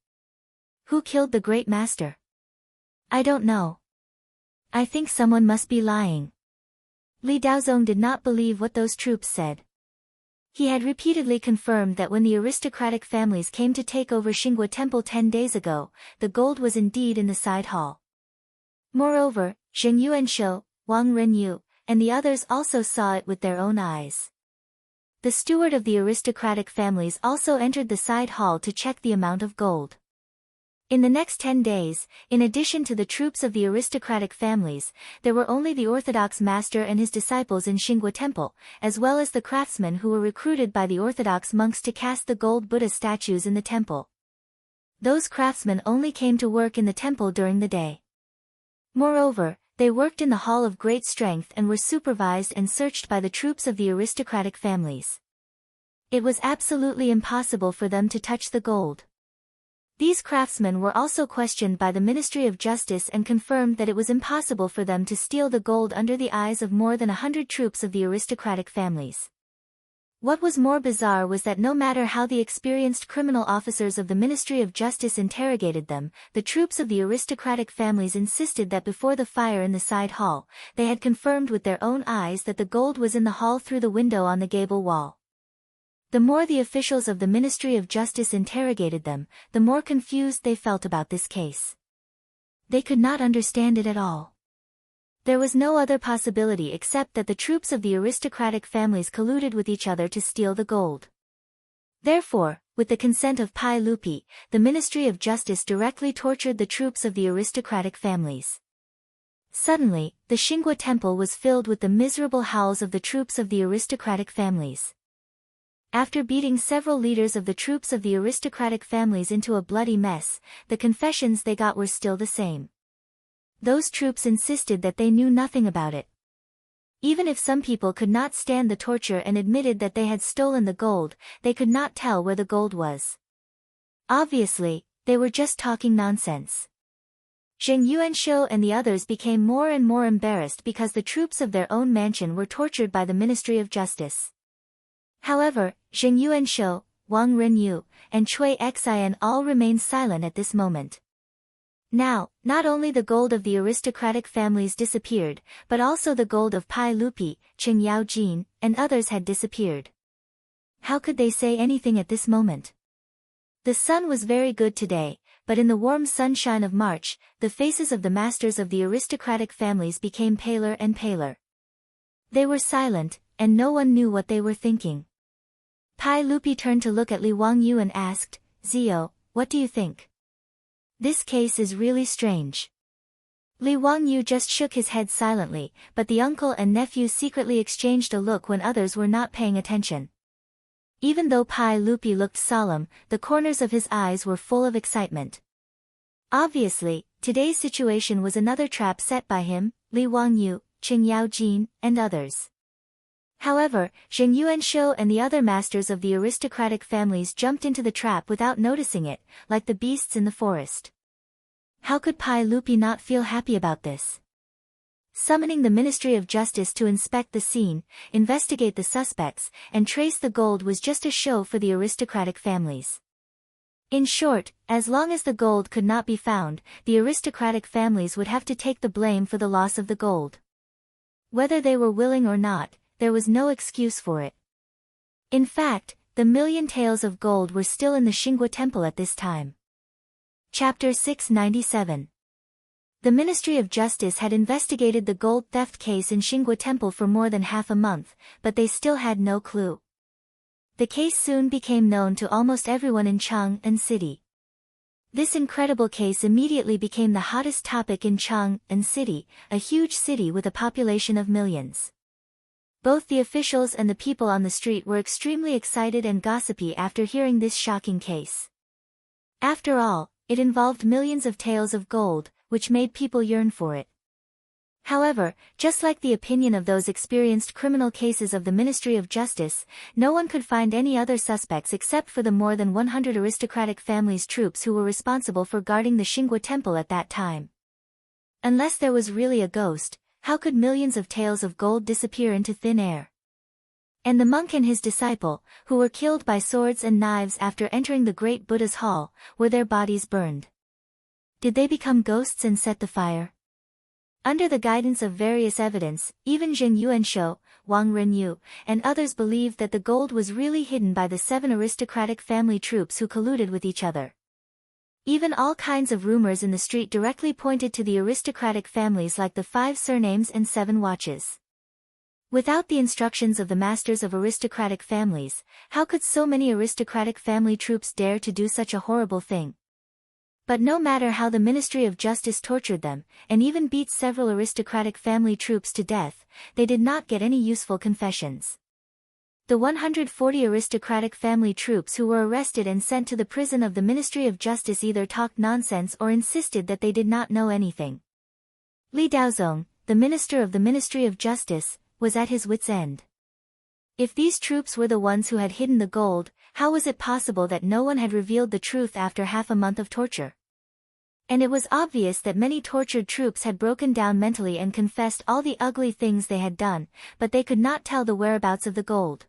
Who killed the great master? I don't know. I think someone must be lying. Li Daozong did not believe what those troops said. He had repeatedly confirmed that when the aristocratic families came to take over Xinghua Temple 10 days ago, the gold was indeed in the side hall. Moreover, Zheng Yuanshou, Wang Renyu, and the others also saw it with their own eyes. The steward of the aristocratic families also entered the side hall to check the amount of gold. In the next 10 days, in addition to the troops of the aristocratic families, there were only the Orthodox master and his disciples in Xinghua Temple, as well as the craftsmen who were recruited by the Orthodox monks to cast the gold Buddha statues in the temple. Those craftsmen only came to work in the temple during the day. Moreover, they worked in the Hall of Great Strength and were supervised and searched by the troops of the aristocratic families. It was absolutely impossible for them to touch the gold. These craftsmen were also questioned by the Ministry of Justice and confirmed that it was impossible for them to steal the gold under the eyes of more than 100 troops of the aristocratic families. What was more bizarre was that no matter how the experienced criminal officers of the Ministry of Justice interrogated them, the troops of the aristocratic families insisted that before the fire in the side hall, they had confirmed with their own eyes that the gold was in the hall through the window on the gable wall. The more the officials of the Ministry of Justice interrogated them, the more confused they felt about this case. They could not understand it at all. There was no other possibility except that the troops of the aristocratic families colluded with each other to steal the gold. Therefore, with the consent of Pai Lupi, the Ministry of Justice directly tortured the troops of the aristocratic families. Suddenly, the Xinghua Temple was filled with the miserable howls of the troops of the aristocratic families. After beating several leaders of the troops of the aristocratic families into a bloody mess, the confessions they got were still the same. Those troops insisted that they knew nothing about it. Even if some people could not stand the torture and admitted that they had stolen the gold, they could not tell where the gold was. Obviously, they were just talking nonsense. Zheng Yuanshou and the others became more and more embarrassed because the troops of their own mansion were tortured by the Ministry of Justice. However, Zheng Yuanshou, Wang Renyu, and Cui Xian all remained silent at this moment. Now, not only the gold of the aristocratic families disappeared, but also the gold of Pai Lupi, Cheng Yaojin, and others had disappeared. How could they say anything at this moment? The sun was very good today, but in the warm sunshine of March, the faces of the masters of the aristocratic families became paler and paler. They were silent, and no one knew what they were thinking. Pai Lupi turned to look at Li Wangyu and asked, "Zio, what do you think? This case is really strange." Li Wangyu just shook his head silently, but the uncle and nephew secretly exchanged a look when others were not paying attention. Even though Pai Lupi looked solemn, the corners of his eyes were full of excitement. Obviously, today's situation was another trap set by him, Li Wangyu, Cheng Yaojin, and others. However, Zheng Yuanshou and the other masters of the aristocratic families jumped into the trap without noticing it, like the beasts in the forest. How could Pai Lupi not feel happy about this? Summoning the Ministry of Justice to inspect the scene, investigate the suspects, and trace the gold was just a show for the aristocratic families. In short, as long as the gold could not be found, the aristocratic families would have to take the blame for the loss of the gold. Whether they were willing or not, there was no excuse for it. In fact, the million taels of gold were still in the Xinghua Temple at this time. Chapter 697. The Ministry of Justice had investigated the gold theft case in Xinghua Temple for more than half a month, but they still had no clue. The case soon became known to almost everyone in Chang'an City. This incredible case immediately became the hottest topic in Chang'an City, a huge city with a population of millions. Both the officials and the people on the street were extremely excited and gossipy after hearing this shocking case. After all, it involved millions of taels of gold, which made people yearn for it. However, just like the opinion of those experienced criminal cases of the Ministry of Justice, no one could find any other suspects except for the more than 100 aristocratic families' troops who were responsible for guarding the Xinghua Temple at that time. Unless there was really a ghost, how could millions of taels of gold disappear into thin air? And the monk and his disciple, who were killed by swords and knives after entering the great Buddha's hall, were their bodies burned? Did they become ghosts and set the fire? Under the guidance of various evidence, even Zheng Yuanshou, Wang Renyu, and others believed that the gold was really hidden by the 7 aristocratic family troops who colluded with each other. Even all kinds of rumors in the street directly pointed to the aristocratic families like the 5 surnames and 7 watches. Without the instructions of the masters of aristocratic families, how could so many aristocratic family troops dare to do such a horrible thing? But no matter how the Ministry of Justice tortured them, and even beat several aristocratic family troops to death, they did not get any useful confessions. The 140 aristocratic family troops who were arrested and sent to the prison of the Ministry of Justice either talked nonsense or insisted that they did not know anything. Li Daozong, the minister of the Ministry of Justice, was at his wits' end. If these troops were the ones who had hidden the gold, how was it possible that no one had revealed the truth after half a month of torture? And it was obvious that many tortured troops had broken down mentally and confessed all the ugly things they had done, but they could not tell the whereabouts of the gold.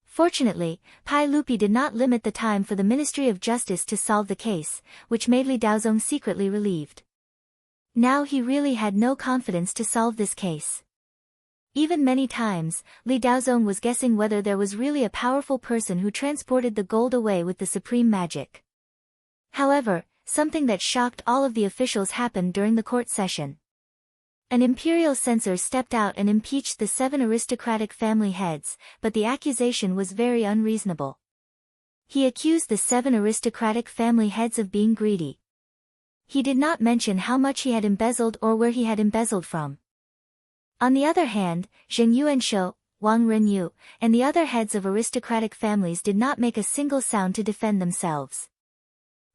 Fortunately, Pai Lupi did not limit the time for the Ministry of Justice to solve the case, which made Li Daozong secretly relieved. Now he really had no confidence to solve this case. Even many times, Li Daozong was guessing whether there was really a powerful person who transported the gold away with the supreme magic. However, something that shocked all of the officials happened during the court session. An imperial censor stepped out and impeached the 7 aristocratic family heads, but the accusation was very unreasonable. He accused the 7 aristocratic family heads of being greedy. He did not mention how much he had embezzled or where he had embezzled from. On the other hand, Zheng Yuanshou, Wang Renyu, and the other heads of aristocratic families did not make a single sound to defend themselves.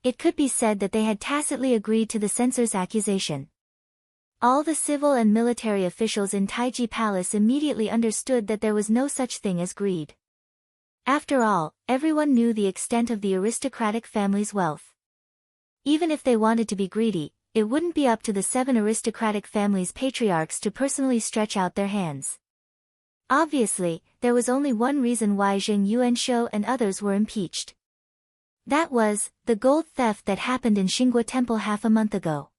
It could be said that they had tacitly agreed to the censor's accusation. All the civil and military officials in Taiji Palace immediately understood that there was no such thing as greed. After all, everyone knew the extent of the aristocratic family's wealth. Even if they wanted to be greedy, it wouldn't be up to the 7 aristocratic families' patriarchs to personally stretch out their hands. Obviously, there was only one reason why Zheng Yuanshou and others were impeached. That was, the gold theft that happened in Xinghua Temple half a month ago.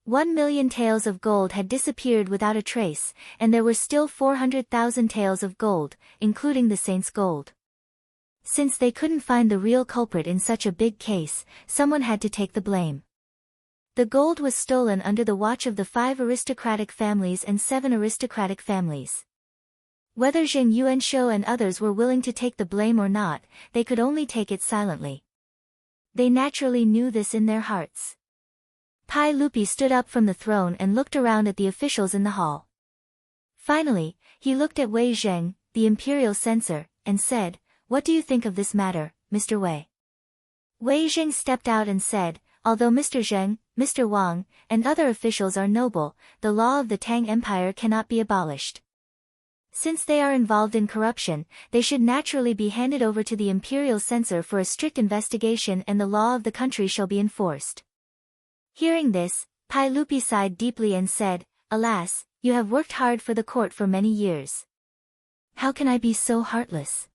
1 million taels of gold had disappeared without a trace, and there were still 400,000 taels of gold, including the saint's gold. Since they couldn't find the real culprit in such a big case, someone had to take the blame. The gold was stolen under the watch of the 5 aristocratic families and 7 aristocratic families. Whether Zheng Yuanshou and others were willing to take the blame or not, they could only take it silently. They naturally knew this in their hearts. Pai Lupi stood up from the throne and looked around at the officials in the hall. Finally, he looked at Wei Zheng, the imperial censor, and said, "What do you think of this matter, Mr. Wei?" Wei Zheng stepped out and said, "Although Mr. Zheng, Mr. Wang, and other officials are noble, the law of the Tang Empire cannot be abolished. Since they are involved in corruption, they should naturally be handed over to the imperial censor for a strict investigation and the law of the country shall be enforced." Hearing this, Pai Lupi sighed deeply and said, "Alas, you have worked hard for the court for many years. How can I be so heartless?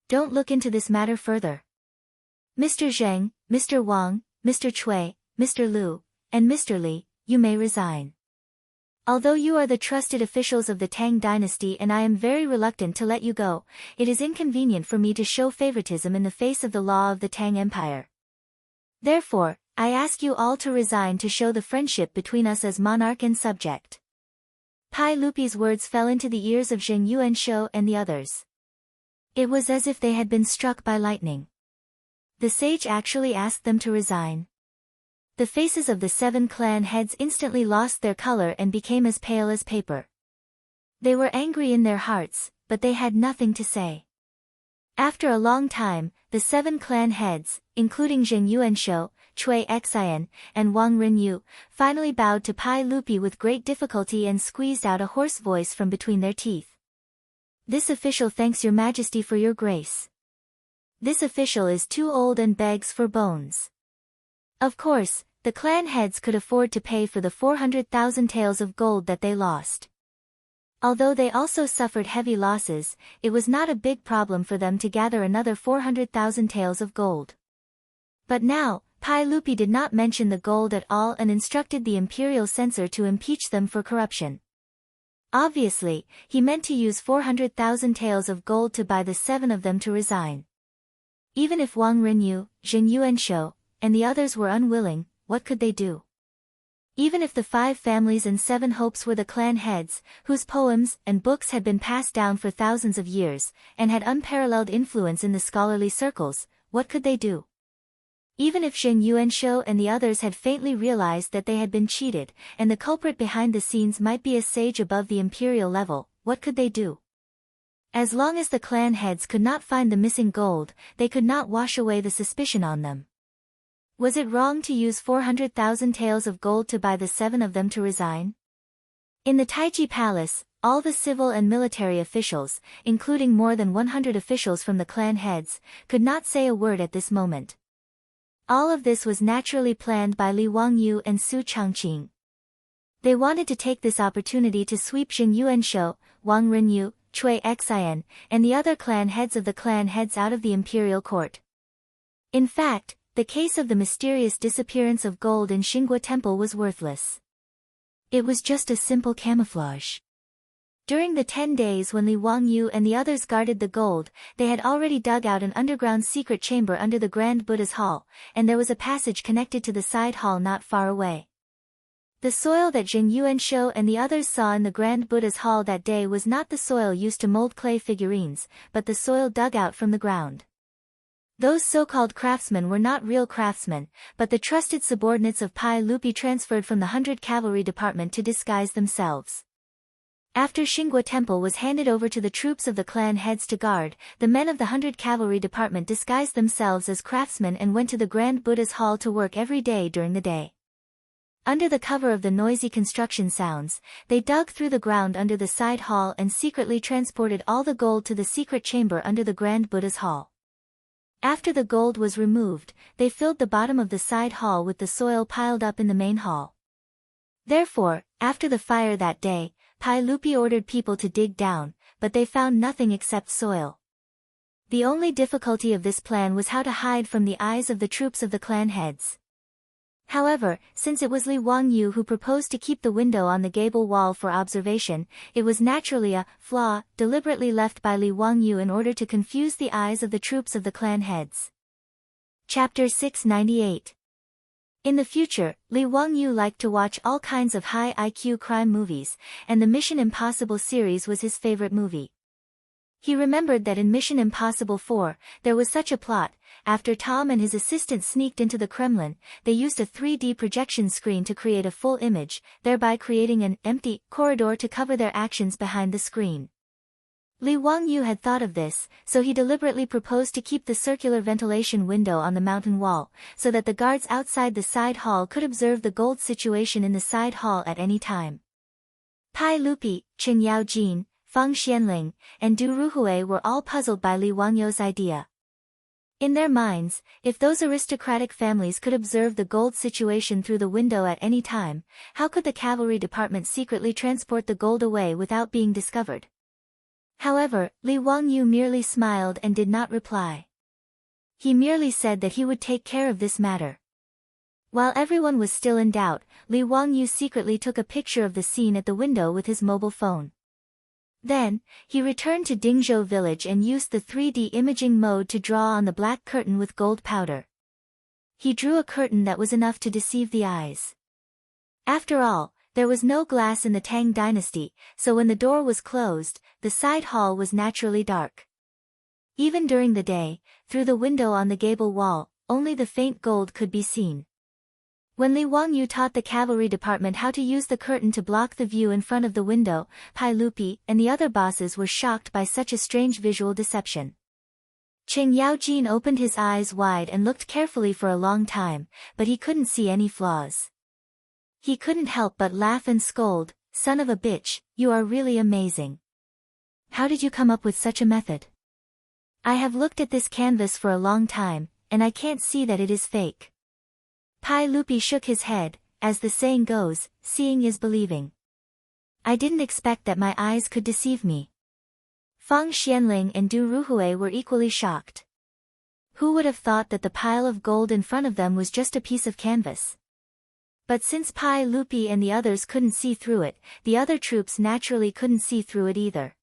Don't look into this matter further. Mr. Zheng, Mr. Wang, Mr. Cui, Mr. Liu, and Mr. Li, you may resign. Although you are the trusted officials of the Tang dynasty and I am very reluctant to let you go, it is inconvenient for me to show favoritism in the face of the law of the Tang Empire. Therefore, I ask you all to resign to show the friendship between us as monarch and subject. Pai Lupi's words fell into the ears of Zheng Yuanshou and the others. It was as if they had been struck by lightning. The sage actually asked them to resign. The faces of the 7 clan heads instantly lost their color and became as pale as paper. They were angry in their hearts, but they had nothing to say. After a long time, the 7 clan heads, including Zheng Yuanshou, Cui Xian, and Wang Renyu, finally bowed to Pai Lupi with great difficulty and squeezed out a hoarse voice from between their teeth. This official thanks your majesty for your grace. This official is too old and begs for bones. Of course, the clan heads could afford to pay for the 400,000 taels of gold that they lost. Although they also suffered heavy losses, it was not a big problem for them to gather another 400,000 taels of gold. But now, Pai Lupi did not mention the gold at all and instructed the imperial censor to impeach them for corruption. Obviously, he meant to use 400,000 taels of gold to buy the 7 of them to resign. Even if Wang Renyu, Zheng Yuanshou, and the others were unwilling, what could they do? Even if the 5 families and 7 hopes were the clan heads, whose poems and books had been passed down for thousands of years, and had unparalleled influence in the scholarly circles, what could they do? Even if Zheng Yuanshou and the others had faintly realized that they had been cheated, and the culprit behind the scenes might be a sage above the imperial level, what could they do? As long as the clan heads could not find the missing gold, they could not wash away the suspicion on them. Was it wrong to use 400,000 taels of gold to buy the 7 of them to resign? In the Taiji Palace, all the civil and military officials, including more than 100 officials from the clan heads, could not say a word at this moment. All of this was naturally planned by Li Wangyu and Su Changqing. They wanted to take this opportunity to sweep Zheng Yuanshou, Wang Renyu, Cui Xian, and the other clan heads of the clan heads out of the imperial court. In fact, the case of the mysterious disappearance of gold in Xinghua Temple was worthless. It was just a simple camouflage. During the 10 days when Li Wangyu and the others guarded the gold, they had already dug out an underground secret chamber under the Grand Buddha's Hall, and there was a passage connected to the side hall not far away. The soil that Zheng Yuanshou and the others saw in the Grand Buddha's Hall that day was not the soil used to mold clay figurines, but the soil dug out from the ground. Those so-called craftsmen were not real craftsmen, but the trusted subordinates of Pai Lupi transferred from the 100 Cavalry Department to disguise themselves. After Xinghua Temple was handed over to the troops of the clan heads to guard, the men of the 100 Cavalry Department disguised themselves as craftsmen and went to the Grand Buddha's Hall to work every day during the day. Under the cover of the noisy construction sounds, they dug through the ground under the side hall and secretly transported all the gold to the secret chamber under the Grand Buddha's Hall. After the gold was removed, they filled the bottom of the side hall with the soil piled up in the main hall. Therefore, after the fire that day, Pai Lupi ordered people to dig down, but they found nothing except soil. The only difficulty of this plan was how to hide from the eyes of the troops of the clan heads. However, since it was Li Wangyu who proposed to keep the window on the gable wall for observation, it was naturally a flaw deliberately left by Li Wangyu in order to confuse the eyes of the troops of the clan heads. Chapter 698. In the future, Li Wangyu liked to watch all kinds of high IQ crime movies, and the Mission Impossible series was his favorite movie. He remembered that in Mission Impossible 4, there was such a plot. After Tom and his assistant sneaked into the Kremlin, they used a 3D projection screen to create a full image, thereby creating an empty corridor to cover their actions behind the screen. Li Wangyu had thought of this, so he deliberately proposed to keep the circular ventilation window on the mountain wall, so that the guards outside the side hall could observe the gold situation in the side hall at any time. Pai Lupi, Chen Yaojin, Feng Xianling, and Du Ruhui were all puzzled by Li Wangyu's idea. In their minds, if those aristocratic families could observe the gold situation through the window at any time, how could the cavalry department secretly transport the gold away without being discovered? However, Li Wangyu merely smiled and did not reply. He merely said that he would take care of this matter. While everyone was still in doubt, Li Wangyu secretly took a picture of the scene at the window with his mobile phone. Then, he returned to Dingzhou village and used the 3D imaging mode to draw on the black curtain with gold powder. he drew a curtain that was enough to deceive the eyes. After all, there was no glass in the Tang dynasty, so when the door was closed, the side hall was naturally dark. Even during the day, through the window on the gable wall, only the faint gold could be seen. When Li Wangyu taught the cavalry department how to use the curtain to block the view in front of the window, Pai Lupi and the other bosses were shocked by such a strange visual deception. Cheng Yaojin opened his eyes wide and looked carefully for a long time, but he couldn't see any flaws. He couldn't help but laugh and scold, "Son of a bitch, you are really amazing. How did you come up with such a method? I have looked at this canvas for a long time, and I can't see that it is fake." Pai Lupi shook his head, as the saying goes, seeing is believing. "I didn't expect that my eyes could deceive me." Fang Xianling and Du Ruhui were equally shocked. Who would have thought that the pile of gold in front of them was just a piece of canvas? But since Pai Lupi and the others couldn't see through it, the other troops naturally couldn't see through it either.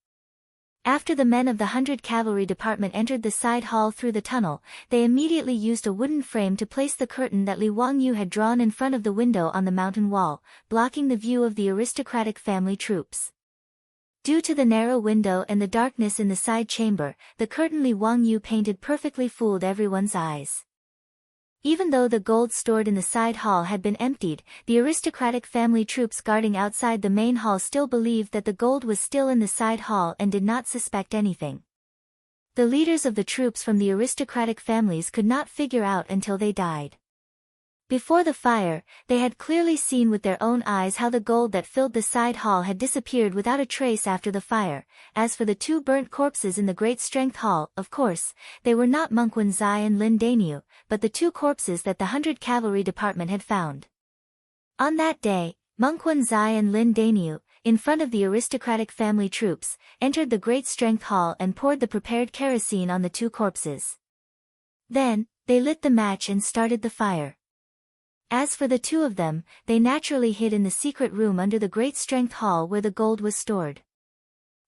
After the men of the 100 Cavalry Department entered the side hall through the tunnel, they immediately used a wooden frame to place the curtain that Li Wangyu had drawn in front of the window on the mountain wall, blocking the view of the aristocratic family troops. Due to the narrow window and the darkness in the side chamber, the curtain Li Wangyu painted perfectly fooled everyone's eyes. Even though the gold stored in the side hall had been emptied, the aristocratic family troops guarding outside the main hall still believed that the gold was still in the side hall and did not suspect anything. The leaders of the troops from the aristocratic families could not figure out until they died. Before the fire, they had clearly seen with their own eyes how the gold that filled the side hall had disappeared without a trace after the fire. As for the two burnt corpses in the Great Strength Hall, of course, they were not Mengquan Zai and Lin Daniu, but the two corpses that the 100 Cavalry Department had found. On that day, Mengquan Zai and Lin Daniu, in front of the aristocratic family troops, entered the Great Strength Hall and poured the prepared kerosene on the two corpses. Then, they lit the match and started the fire. As for the two of them, they naturally hid in the secret room under the Great Strength Hall where the gold was stored.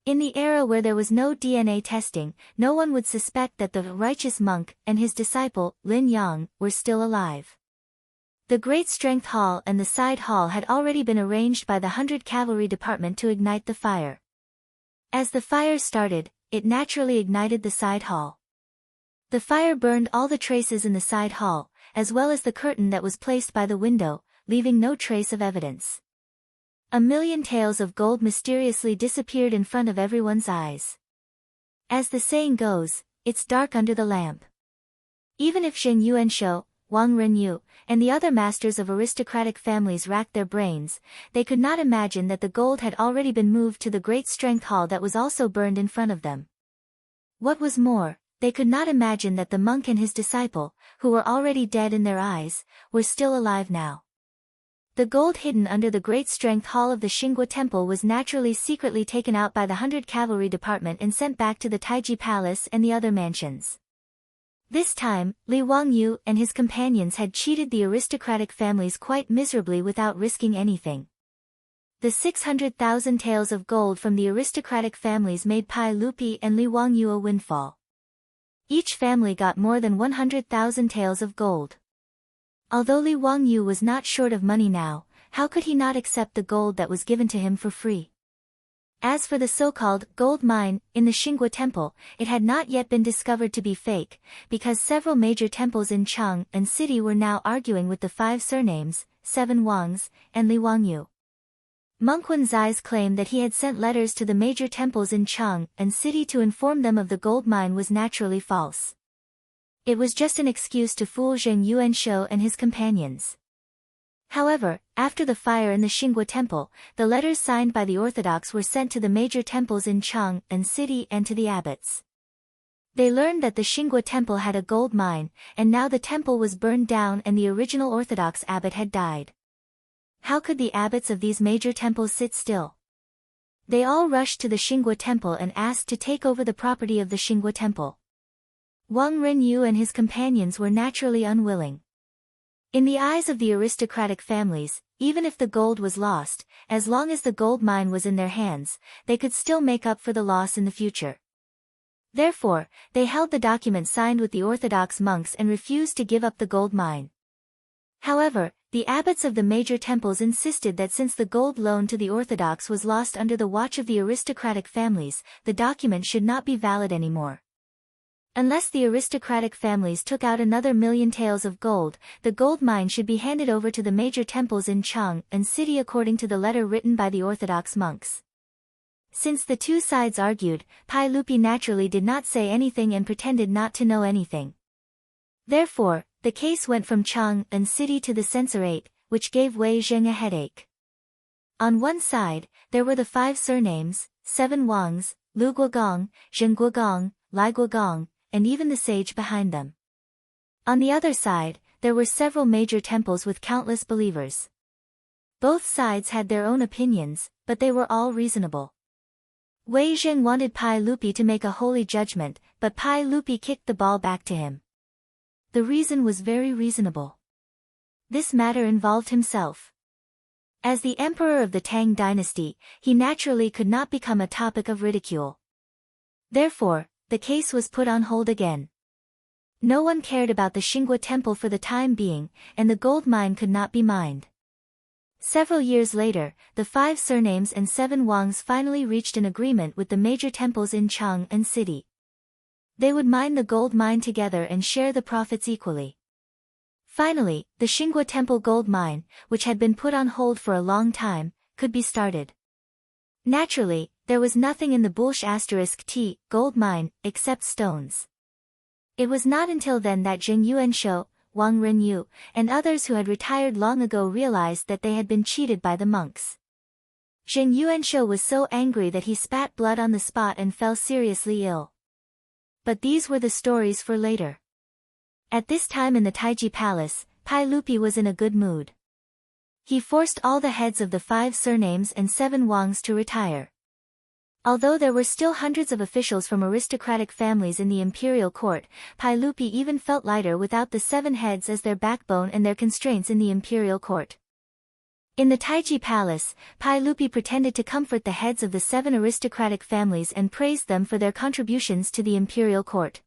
In the era where there was no DNA testing, no one would suspect that the righteous monk and his disciple, Lin Yang, were still alive. The Great Strength Hall and the side hall had already been arranged by the 100 Cavalry Department to ignite the fire. As the fire started, it naturally ignited the side hall. The fire burned all the traces in the side hall, as well as the curtain that was placed by the window, leaving no trace of evidence. A million taels of gold mysteriously disappeared in front of everyone's eyes. As the saying goes, it's dark under the lamp. Even if Zheng Yuanshou, Wang Renyu, and the other masters of aristocratic families racked their brains, they could not imagine that the gold had already been moved to the Great Strength Hall that was also burned in front of them. What was more, they could not imagine that the monk and his disciple, who were already dead in their eyes, were still alive now. The gold hidden under the Great Strength Hall of the Xinghua Temple was naturally secretly taken out by the 100 Cavalry Department and sent back to the Taiji Palace and the other mansions. This time, Li Wangyu and his companions had cheated the aristocratic families quite miserably without risking anything. The 600,000 taels of gold from the aristocratic families made Pai Lupi and Li Wangyu a windfall. Each family got more than 100,000 taels of gold. Although Li Wangyu was not short of money now, how could he not accept the gold that was given to him for free? As for the so-called gold mine in the Xinghua Temple, it had not yet been discovered to be fake, because several major temples in Chang'an City were now arguing with the 5 surnames, 7 Wangs, and Li Wangyu. Mengquan Zai's claim that he had sent letters to the major temples in Chang'an City to inform them of the gold mine was naturally false. It was just an excuse to fool Zheng Yuanshou and his companions. However, after the fire in the Xinghua Temple, the letters signed by the Orthodox were sent to the major temples in Chang'an City and to the abbots. They learned that the Xinghua Temple had a gold mine, and now the temple was burned down and the original Orthodox abbot had died. How could the abbots of these major temples sit still? They all rushed to the Xinghua Temple and asked to take over the property of the Xinghua Temple. Wang Renyu and his companions were naturally unwilling. In the eyes of the aristocratic families, even if the gold was lost, as long as the gold mine was in their hands, they could still make up for the loss in the future. Therefore, they held the document signed with the Orthodox monks and refused to give up the gold mine. However, the abbots of the major temples insisted that since the gold loaned to the Orthodox was lost under the watch of the aristocratic families, the document should not be valid anymore. Unless the aristocratic families took out another 1,000,000 taels of gold, the gold mine should be handed over to the major temples in Chang'an city according to the letter written by the Orthodox monks. Since the two sides argued, Pai Lupi naturally did not say anything and pretended not to know anything. Therefore, the case went from Chang'an city to the censorate, which gave Wei Zheng a headache. On one side, there were the 5 surnames, 7 Wangs, Lu Guogong, Zheng Guogong, Lai Guogong, and even the sage behind them. On the other side, there were several major temples with countless believers. Both sides had their own opinions, but they were all reasonable. Wei Zheng wanted Pai Lupi to make a holy judgment, but Pai Lupi kicked the ball back to him. The reason was very reasonable. This matter involved himself. As the emperor of the Tang dynasty, he naturally could not become a topic of ridicule. Therefore, the case was put on hold again. No one cared about the Xinghua temple for the time being, and the gold mine could not be mined. Several years later, the 5 surnames and 7 Wangs finally reached an agreement with the major temples in Chang'an city. They would mine the gold mine together and share the profits equally. Finally, the Xinghua temple gold mine, which had been put on hold for a long time, could be started. Naturally, there was nothing in the Bulsh *T gold mine, except stones. It was not until then that Zheng Yuanshou, Wang Renyu, and others who had retired long ago realized that they had been cheated by the monks. Zheng Yuanshou was so angry that he spat blood on the spot and fell seriously ill. But these were the stories for later. At this time in the Taiji Palace, Pai Lupi was in a good mood. He forced all the heads of the 5 surnames and 7 Wangs to retire. Although there were still hundreds of officials from aristocratic families in the imperial court, Pai Lupi even felt lighter without the 7 heads as their backbone and their constraints in the imperial court. In the Taiji Palace, Pai Lupi pretended to comfort the heads of the 7 aristocratic families and praised them for their contributions to the imperial court.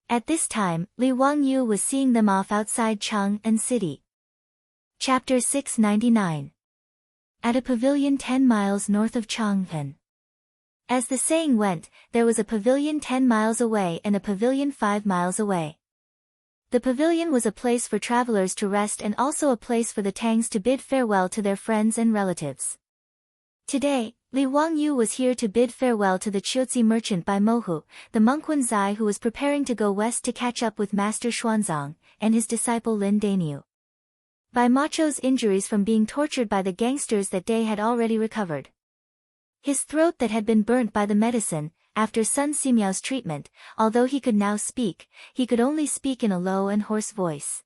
At this time, Li Wangyu was seeing them off outside Chang'an city. Chapter 699. At a pavilion 10 miles north of Chang'an. As the saying went, there was a pavilion 10 miles away and a pavilion 5 miles away. The pavilion was a place for travelers to rest and also a place for the Tangs to bid farewell to their friends and relatives. Today, Li Wangyu was here to bid farewell to the Qiuzi merchant Bai Mohu, the monk Wen Zai who was preparing to go west to catch up with Master Xuanzang, and his disciple Lin Dainyu. Bai Macho's injuries from being tortured by the gangsters that day had already recovered. His throat that had been burnt by the medicine, after Sun Simiao's treatment, although he could now speak, he could only speak in a low and hoarse voice.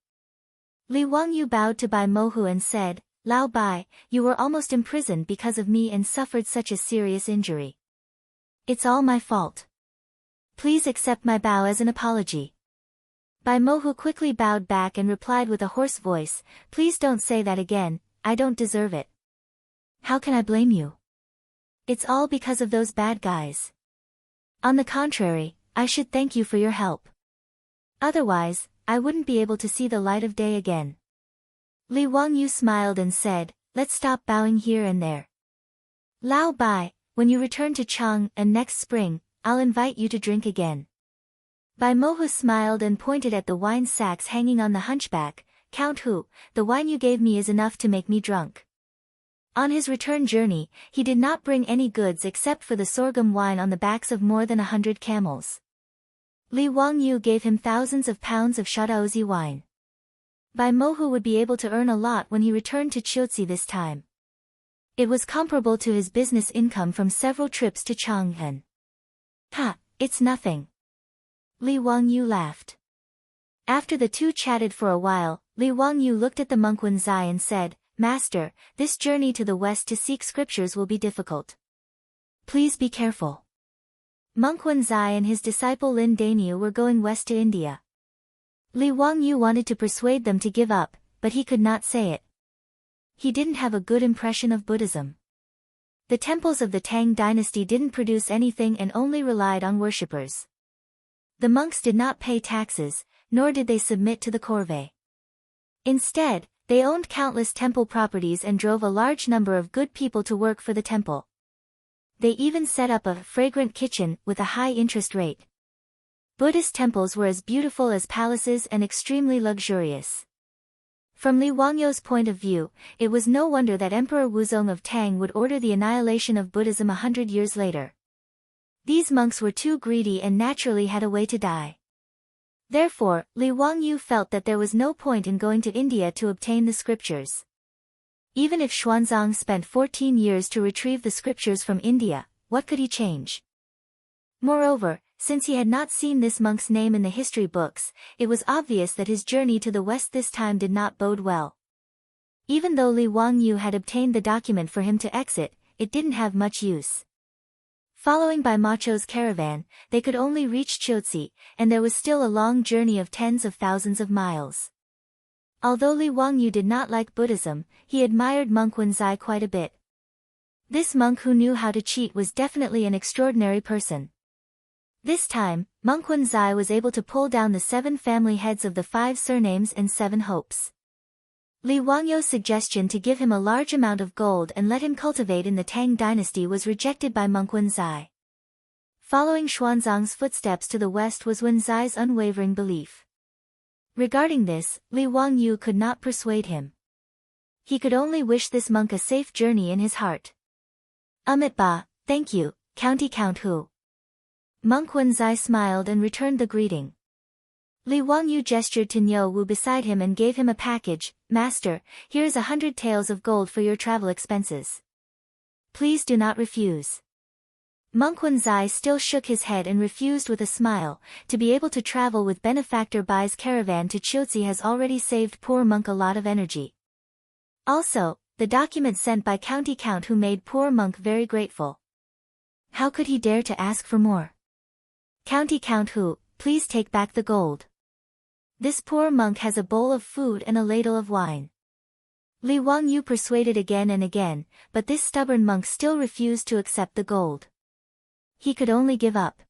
Li Wangyu bowed to Bai Mohu and said, "Lao Bai, you were almost imprisoned because of me and suffered such a serious injury. It's all my fault. Please accept my bow as an apology." Bai Mohu quickly bowed back and replied with a hoarse voice, "Please don't say that again, I don't deserve it. How can I blame you? It's all because of those bad guys. On the contrary, I should thank you for your help. Otherwise, I wouldn't be able to see the light of day again." Li Wangyu smiled and said, "Let's stop bowing here and there. Lao Bai, when you return to Chang'an next spring, I'll invite you to drink again." Bai Mohu smiled and pointed at the wine sacks hanging on the hunchback. "Count Hu, the wine you gave me is enough to make me drunk." On his return journey, he did not bring any goods except for the sorghum wine on the backs of more than 100 camels. Li Wangyu gave him thousands of pounds of Shadaozi wine. Bai Mohu would be able to earn a lot when he returned to Qiuzi this time. It was comparable to his business income from several trips to Chang'an. "Ha, it's nothing." Li Wangyu laughed. After the two chatted for a while, Li Wangyu looked at the monk Wen Zai and said, "Master, this journey to the west to seek scriptures will be difficult. Please be careful." Monk Wen Zai and his disciple Lin Dainyu were going west to India. Li Wangyu wanted to persuade them to give up, but he could not say it. He didn't have a good impression of Buddhism. The temples of the Tang dynasty didn't produce anything and only relied on worshippers. The monks did not pay taxes, nor did they submit to the corvée. Instead, they owned countless temple properties and drove a large number of good people to work for the temple. They even set up a fragrant kitchen with a high interest rate. Buddhist temples were as beautiful as palaces and extremely luxurious. From Li Wangyou's point of view, it was no wonder that Emperor Wuzong of Tang would order the annihilation of Buddhism 100 years later. These monks were too greedy and naturally had a way to die. Therefore, Li Wangyou felt that there was no point in going to India to obtain the scriptures. Even if Xuanzang spent 14 years to retrieve the scriptures from India, what could he change? Moreover, since he had not seen this monk's name in the history books, it was obvious that his journey to the west this time did not bode well. Even though Li Wangyou had obtained the document for him to exit, it didn't have much use. Following by Macho's caravan, they could only reach Chotzi, and there was still a long journey of tens of thousands of miles. Although Li Wangyou did not like Buddhism, he admired monk Wenzai quite a bit. This monk who knew how to cheat was definitely an extraordinary person. This time, monk Wenzai was able to pull down the 7 family heads of the 5 surnames and 7 hopes. Li Wangyou's suggestion to give him a large amount of gold and let him cultivate in the Tang dynasty was rejected by monk Wenzai. Following Xuanzang's footsteps to the west was Wenzai's unwavering belief. Regarding this, Li Wangyou could not persuade him. He could only wish this monk a safe journey in his heart. Ba, thank you, County Count Hu. Monk Wenzai smiled and returned the greeting. Li Wangyou gestured to Niu Wu beside him and gave him a package. Master, here's 100 taels of gold for your travel expenses. Please do not refuse. Monk Wenzai still shook his head and refused with a smile. To be able to travel with Benefactor Bai's caravan to Chotzi has already saved poor monk a lot of energy. Also, the document sent by County Count who made poor monk very grateful. How could he dare to ask for more? County Count who, please take back the gold. This poor monk has a bowl of food and a ladle of wine. Li Wangyou persuaded again and again, but this stubborn monk still refused to accept the gold. He could only give up.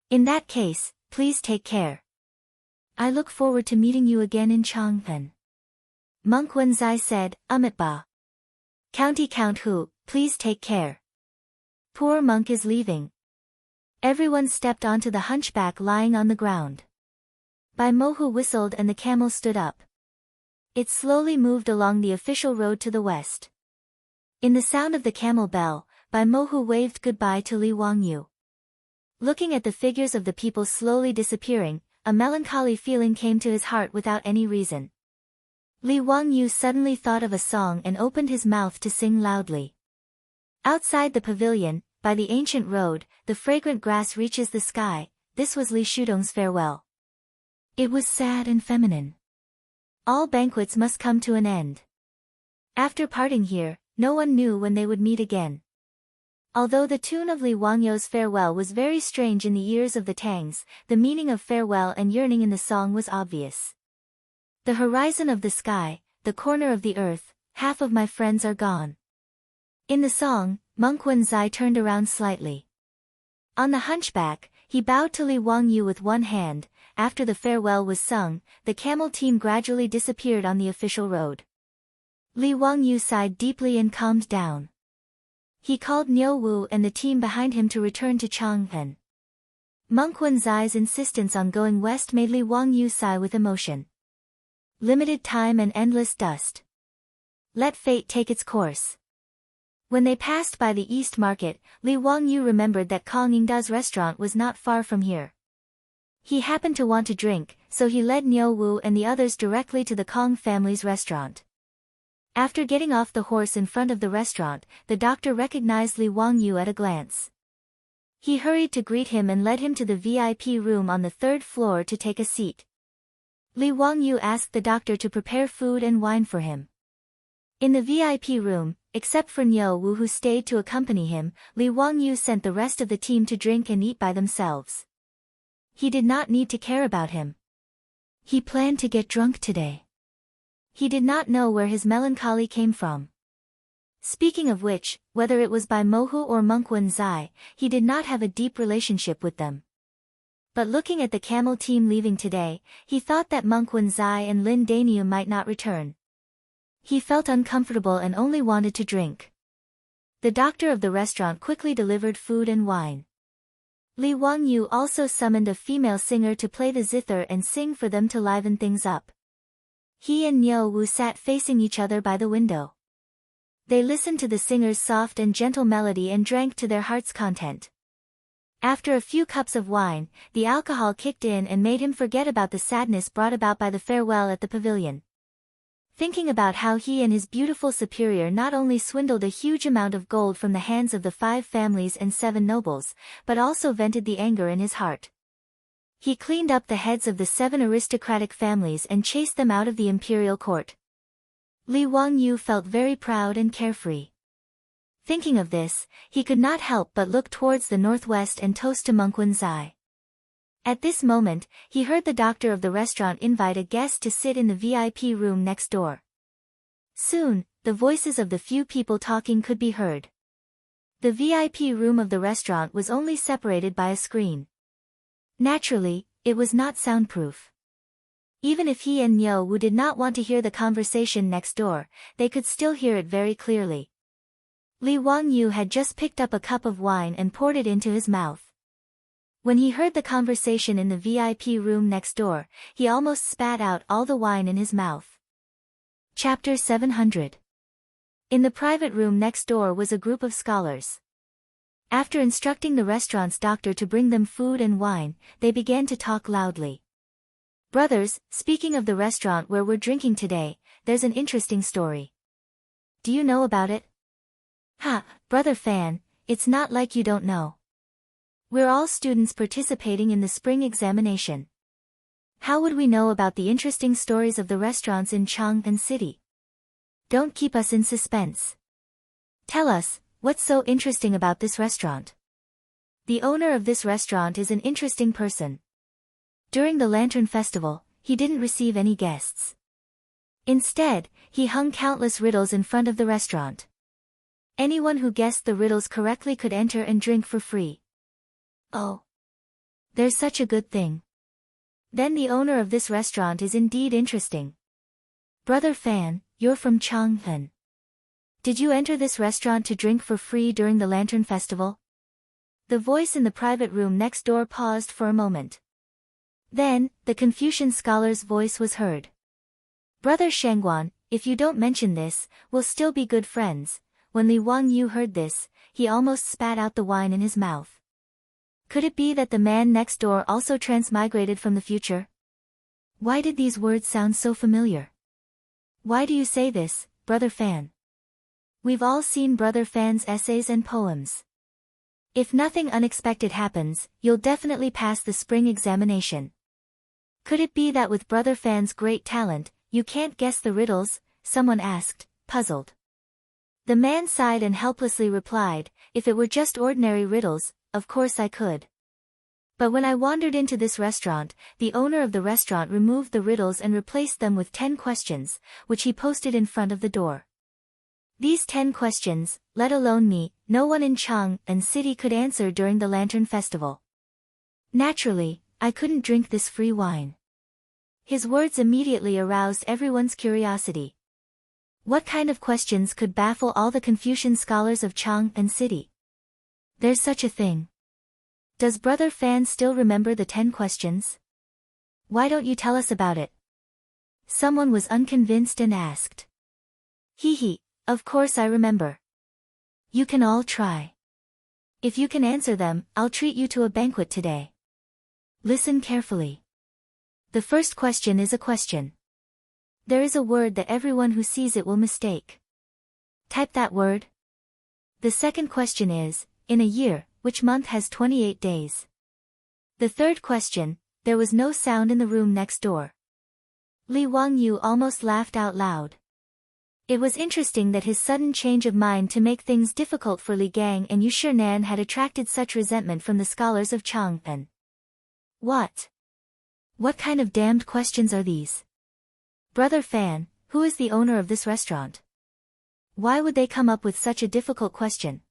In that case, please take care. I look forward to meeting you again in Changpeng. Monk Wenzai said, Ba. County Count Hu, please take care. Poor monk is leaving. Everyone stepped onto the hunchback lying on the ground. Bai Mohu whistled and the camel stood up. It slowly moved along the official road to the west. In the sound of the camel bell, Bai Mohu waved goodbye to Li Wangyou. Looking at the figures of the people slowly disappearing, a melancholy feeling came to his heart without any reason. Li Wangyou suddenly thought of a song and opened his mouth to sing loudly. Outside the pavilion, by the ancient road, the fragrant grass reaches the sky. This was Li Shudong's farewell. It was sad and feminine. All banquets must come to an end. After parting here, no one knew when they would meet again. Although the tune of Li Wangyou's farewell was very strange in the ears of the Tangs, the meaning of farewell and yearning in the song was obvious. The horizon of the sky, the corner of the earth, half of my friends are gone. In the song, Monk Wenzai turned around slightly. On the hunchback, he bowed to Li Wangyou with one hand. After the farewell was sung, the camel team gradually disappeared on the official road. Li Wangyou sighed deeply and calmed down. He called Niu Wu and the team behind him to return to Changpeng. Monk Wenzai's insistence on going west made Li Wangyou sigh with emotion. Limited time and endless dust. Let fate take its course. When they passed by the East Market, Li Wangyou remembered that Kong Yingda's restaurant was not far from here. He happened to want to drink, so he led Niu Wu and the others directly to the Kong family's restaurant. After getting off the horse in front of the restaurant, the doctor recognized Li Wangyou at a glance. He hurried to greet him and led him to the VIP room on the 3rd floor to take a seat. Li Wangyou asked the doctor to prepare food and wine for him. In the VIP room, except for Niu Wu who stayed to accompany him, Li Wangyou sent the rest of the team to drink and eat by themselves. He did not need to care about him. He planned to get drunk today. He did not know where his melancholy came from. Speaking of which, whether it was by Mohu or Monk Wenzai, he did not have a deep relationship with them. But looking at the camel team leaving today, he thought that Monk Zai and Lin Daniu might not return. He felt uncomfortable and only wanted to drink. The doctor of the restaurant quickly delivered food and wine. Li Wangyu also summoned a female singer to play the zither and sing for them to liven things up. He and Niu Wu sat facing each other by the window. They listened to the singer's soft and gentle melody and drank to their heart's content. After a few cups of wine, the alcohol kicked in and made him forget about the sadness brought about by the farewell at the pavilion. Thinking about how he and his beautiful superior not only swindled a huge amount of gold from the hands of the 5 families and 7 nobles, but also vented the anger in his heart. He cleaned up the heads of the 7 aristocratic families and chased them out of the imperial court. Li Wangyu felt very proud and carefree. Thinking of this, he could not help but look towards the northwest and toast to Monk Zai. At this moment, he heard the doctor of the restaurant invite a guest to sit in the VIP room next door. Soon, the voices of the few people talking could be heard. The VIP room of the restaurant was only separated by a screen. Naturally, it was not soundproof. Even if he and Niu Wu did not want to hear the conversation next door, they could still hear it very clearly. Li Wangyu had just picked up a cup of wine and poured it into his mouth. When he heard the conversation in the VIP room next door, he almost spat out all the wine in his mouth. Chapter 700. In the private room next door was a group of scholars. After instructing the restaurant's doctor to bring them food and wine, they began to talk loudly. Brothers, speaking of the restaurant where we're drinking today, there's an interesting story. Do you know about it? Ha, brother Fan, it's not like you don't know. We're all students participating in the spring examination. How would we know about the interesting stories of the restaurants in Chang'an City? Don't keep us in suspense. Tell us, what's so interesting about this restaurant? The owner of this restaurant is an interesting person. During the Lantern Festival, he didn't receive any guests. Instead, he hung countless riddles in front of the restaurant. Anyone who guessed the riddles correctly could enter and drink for free. Oh. There's such a good thing. Then the owner of this restaurant is indeed interesting. Brother Fan, you're from Chang'an. Did you enter this restaurant to drink for free during the Lantern Festival? The voice in the private room next door paused for a moment. Then, the Confucian scholar's voice was heard. Brother Shangguan, if you don't mention this, we'll still be good friends. When Li Wangyu heard this, he almost spat out the wine in his mouth. Could it be that the man next door also transmigrated from the future? Why did these words sound so familiar? Why do you say this, Brother Fan? We've all seen Brother Fan's essays and poems. If nothing unexpected happens, you'll definitely pass the spring examination. Could it be that with Brother Fan's great talent, you can't guess the riddles? Someone asked, puzzled. The man sighed and helplessly replied, if it were just ordinary riddles, of course I could. But when I wandered into this restaurant, the owner of the restaurant removed the riddles and replaced them with 10 questions, which he posted in front of the door. These 10 questions, let alone me, no one in Chang'an City could answer during the Lantern Festival. Naturally, I couldn't drink this free wine. His words immediately aroused everyone's curiosity. What kind of questions could baffle all the Confucian scholars of Chang'an City? There's such a thing. Does Brother Fan still remember the 10 questions? Why don't you tell us about it? Someone was unconvinced and asked. Hee, of course I remember. You can all try. If you can answer them, I'll treat you to a banquet today. Listen carefully. The first question is a question. There is a word that everyone who sees it will mistake. Type that word. The second question is, in a year, which month has 28 days? The third question, there was no sound in the room next door. Li Wangyu almost laughed out loud. It was interesting that his sudden change of mind to make things difficult for Li Gang and Yu Shinan had attracted such resentment from the scholars of Chang'an. What? What kind of damned questions are these? Brother Fan, who is the owner of this restaurant? Why would they come up with such a difficult question?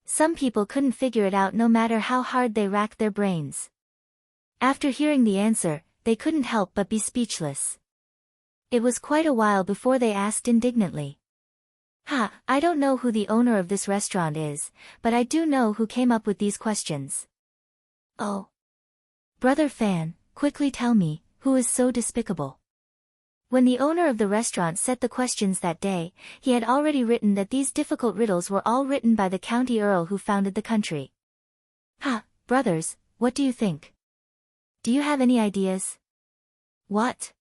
Some people couldn't figure it out no matter how hard they racked their brains. After hearing the answer, they couldn't help but be speechless. It was quite a while before they asked indignantly. I don't know who the owner of this restaurant is, but I do know who came up with these questions. Oh. Brother Fan, quickly tell me, who is so despicable? When the owner of the restaurant set the questions that day, he had already written that these difficult riddles were all written by the county earl who founded the country. Brothers, what do you think? Do you have any ideas? What?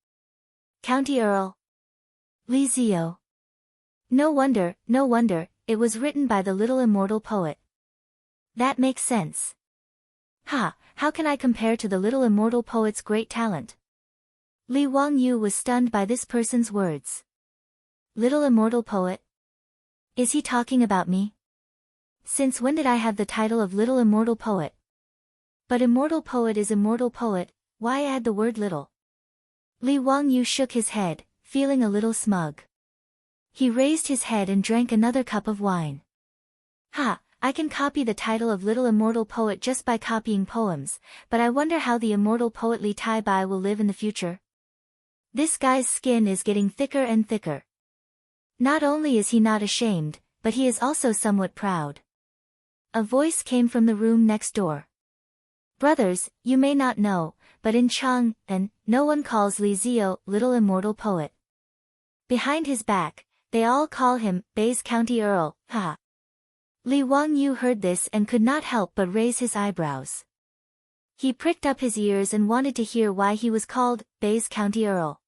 County earl? Li Zio. No wonder, it was written by the little immortal poet. That makes sense. How can I compare to the little immortal poet's great talent? Li Wangyu was stunned by this person's words. Little immortal poet? Is he talking about me? Since when did I have the title of little immortal poet? But immortal poet is immortal poet, why add the word little? Li Wangyu shook his head, feeling a little smug. He raised his head and drank another cup of wine. I can copy the title of little immortal poet just by copying poems, but I wonder how the immortal poet Li Tai Bai will live in the future. This guy's skin is getting thicker and thicker. Not only is he not ashamed, but he is also somewhat proud. A voice came from the room next door. Brothers, you may not know, but in Chang'an, no one calls Li Zio little immortal poet. Behind his back, they all call him Bai's County Earl. Li Wangyu heard this and could not help but raise his eyebrows. He pricked up his ears and wanted to hear why he was called Bai's County Earl.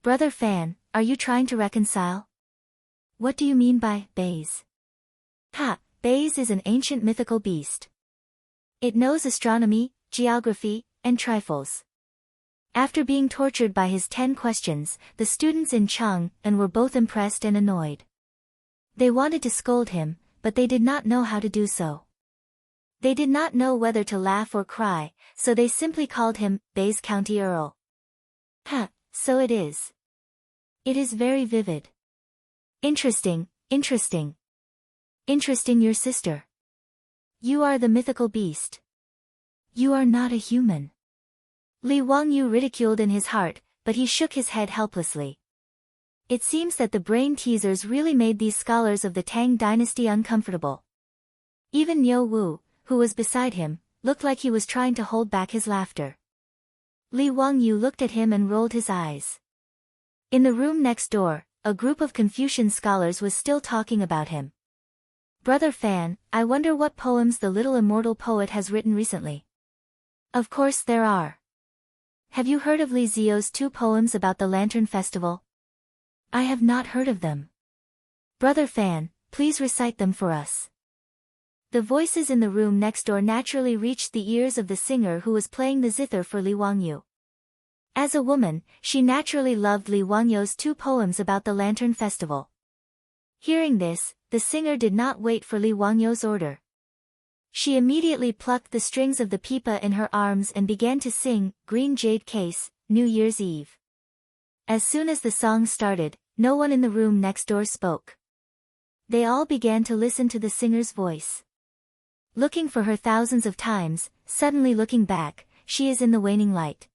Brother Fan, are you trying to reconcile? What do you mean by Bai's? Bai's is an ancient mythical beast. It knows astronomy, geography, and trifles. After being tortured by his 10 questions, the students in Chang'an were both impressed and annoyed. They wanted to scold him, but they did not know how to do so. They did not know whether to laugh or cry, so they simply called him Bai's County Earl. So it is. It is very vivid. Interesting your sister. You are the mythical beast. You are not a human. Li Wangyu ridiculed in his heart, but he shook his head helplessly. It seems that the brain teasers really made these scholars of the Tang dynasty uncomfortable. Even Niu Wu, who was beside him, looked like he was trying to hold back his laughter. Li Wangyu looked at him and rolled his eyes. In the room next door, a group of Confucian scholars was still talking about him. Brother Fan, I wonder what poems the little immortal poet has written recently. Of course there are. Have you heard of Li Zio's 2 poems about the Lantern Festival? I have not heard of them. Brother Fan, please recite them for us. The voices in the room next door naturally reached the ears of the singer who was playing the zither for Li Wangyu. As a woman, she naturally loved Li Wangyu's 2 poems about the Lantern Festival. Hearing this, the singer did not wait for Li Wangyu's order. She immediately plucked the strings of the pipa in her arms and began to sing Green Jade Case, New Year's Eve. As soon as the song started, no one in the room next door spoke. They all began to listen to the singer's voice. Looking for her thousands of times, suddenly looking back, she is in the waning light.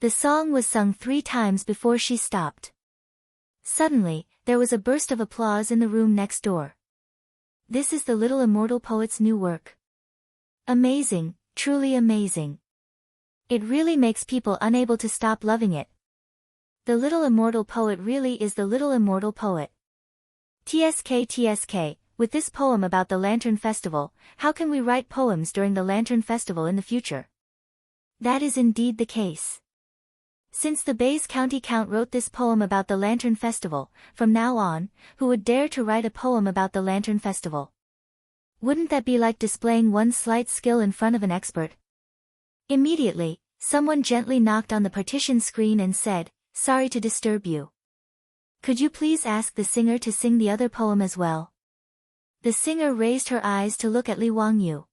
The song was sung 3 times before she stopped. Suddenly, there was a burst of applause in the room next door. This is the little immortal poet's new work. Amazing, truly amazing. It really makes people unable to stop loving it. The little immortal poet really is the little immortal poet. TSK, with this poem about the Lantern Festival, how can we write poems during the Lantern Festival in the future? That is indeed the case. Since the Bai's County Count wrote this poem about the Lantern Festival, from now on, who would dare to write a poem about the Lantern Festival? Wouldn't that be like displaying one's slight skill in front of an expert? Immediately, someone gently knocked on the partition screen and said, "Sorry to disturb you. Could you please ask the singer to sing the other poem as well?" The singer raised her eyes to look at Li Wangyu.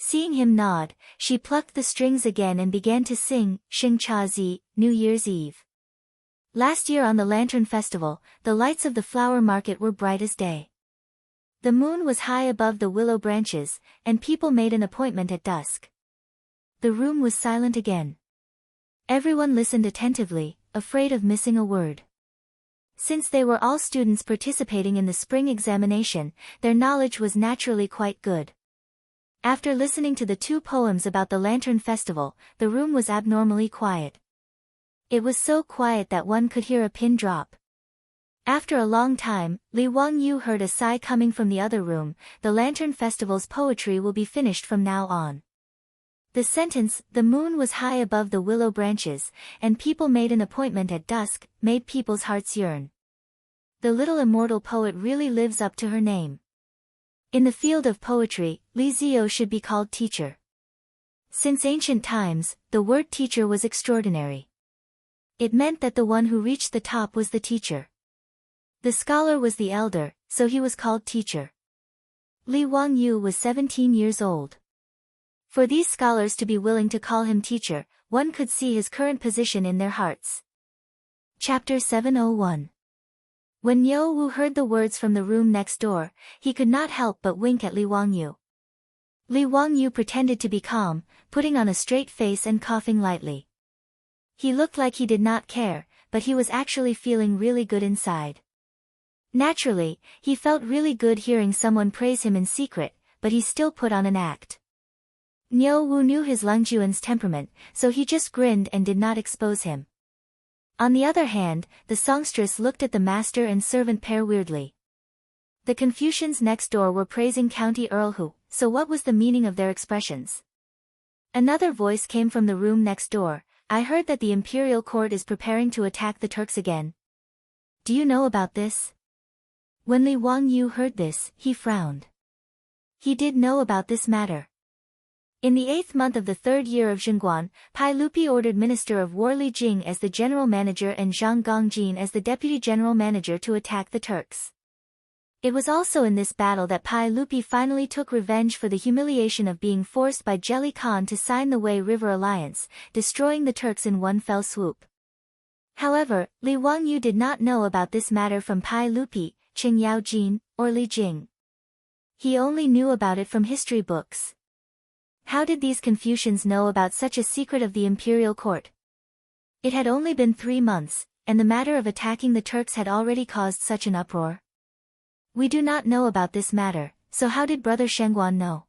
Seeing him nod, she plucked the strings again and began to sing Xing Cha Zi, New Year's Eve. Last year on the Lantern Festival, the lights of the flower market were bright as day. The moon was high above the willow branches, and people made an appointment at dusk. The room was silent again. Everyone listened attentively, afraid of missing a word. Since they were all students participating in the spring examination, their knowledge was naturally quite good. After listening to the two poems about the Lantern Festival, the room was abnormally quiet. It was so quiet that one could hear a pin drop. After a long time, Li Wangyu heard a sigh coming from the other room. The Lantern Festival's poetry will be finished from now on. The sentence, "The moon was high above the willow branches, and people made an appointment at dusk," made people's hearts yearn. The little immortal poet really lives up to her name. In the field of poetry, Li Ziyo should be called teacher. Since ancient times, the word teacher was extraordinary. It meant that the one who reached the top was the teacher. The scholar was the elder, so he was called teacher. Li Wangyu was 17 years old. For these scholars to be willing to call him teacher, one could see his current position in their hearts. Chapter 701. When Niu Wu heard the words from the room next door, he could not help but wink at Li Wangyu. Li Wangyu pretended to be calm, putting on a straight face and coughing lightly. He looked like he did not care, but he was actually feeling really good inside. Naturally, he felt really good hearing someone praise him in secret, but he still put on an act. Niu Wu knew his Lungjuan's temperament, so he just grinned and did not expose him. On the other hand, the songstress looked at the master and servant pair weirdly. The Confucians next door were praising County Earl Hu, so what was the meaning of their expressions? Another voice came from the room next door. "I heard that the imperial court is preparing to attack the Turks again. Do you know about this?" When Li Wangyu heard this, he frowned. He did know about this matter. In the 8th month of the 3rd year of Zhengguan, Pai Lupi ordered Minister of War Li Jing as the general manager and Zhang Gongjin as the deputy general manager to attack the Turks. It was also in this battle that Pai Lupi finally took revenge for the humiliation of being forced by Jelly Khan to sign the Wei River Alliance, destroying the Turks in one fell swoop. However, Li Wangyu did not know about this matter from Pai Lupi, Qing Yaojin, or Li Jing. He only knew about it from history books. How did these Confucians know about such a secret of the imperial court? It had only been 3 months, and the matter of attacking the Turks had already caused such an uproar. We do not know about this matter, so how did Brother Shengguan know?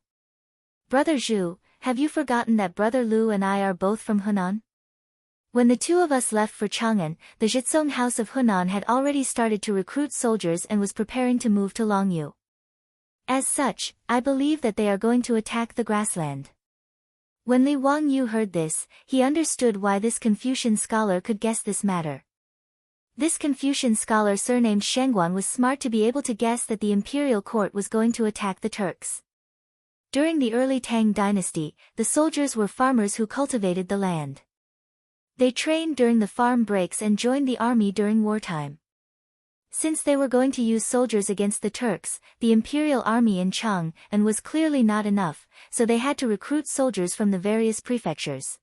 Brother Zhu, have you forgotten that Brother Lu and I are both from Hunan? When the two of us left for Chang'an, the Zhitsong House of Hunan had already started to recruit soldiers and was preparing to move to Longyu. As such, I believe that they are going to attack the grassland. When Li Wangyu heard this, he understood why this Confucian scholar could guess this matter. This Confucian scholar surnamed Shengguan was smart to be able to guess that the imperial court was going to attack the Turks. During the early Tang dynasty, the soldiers were farmers who cultivated the land. They trained during the farm breaks and joined the army during wartime. Since they were going to use soldiers against the Turks, the imperial army in Chang'an was clearly not enough, so they had to recruit soldiers from the various prefectures.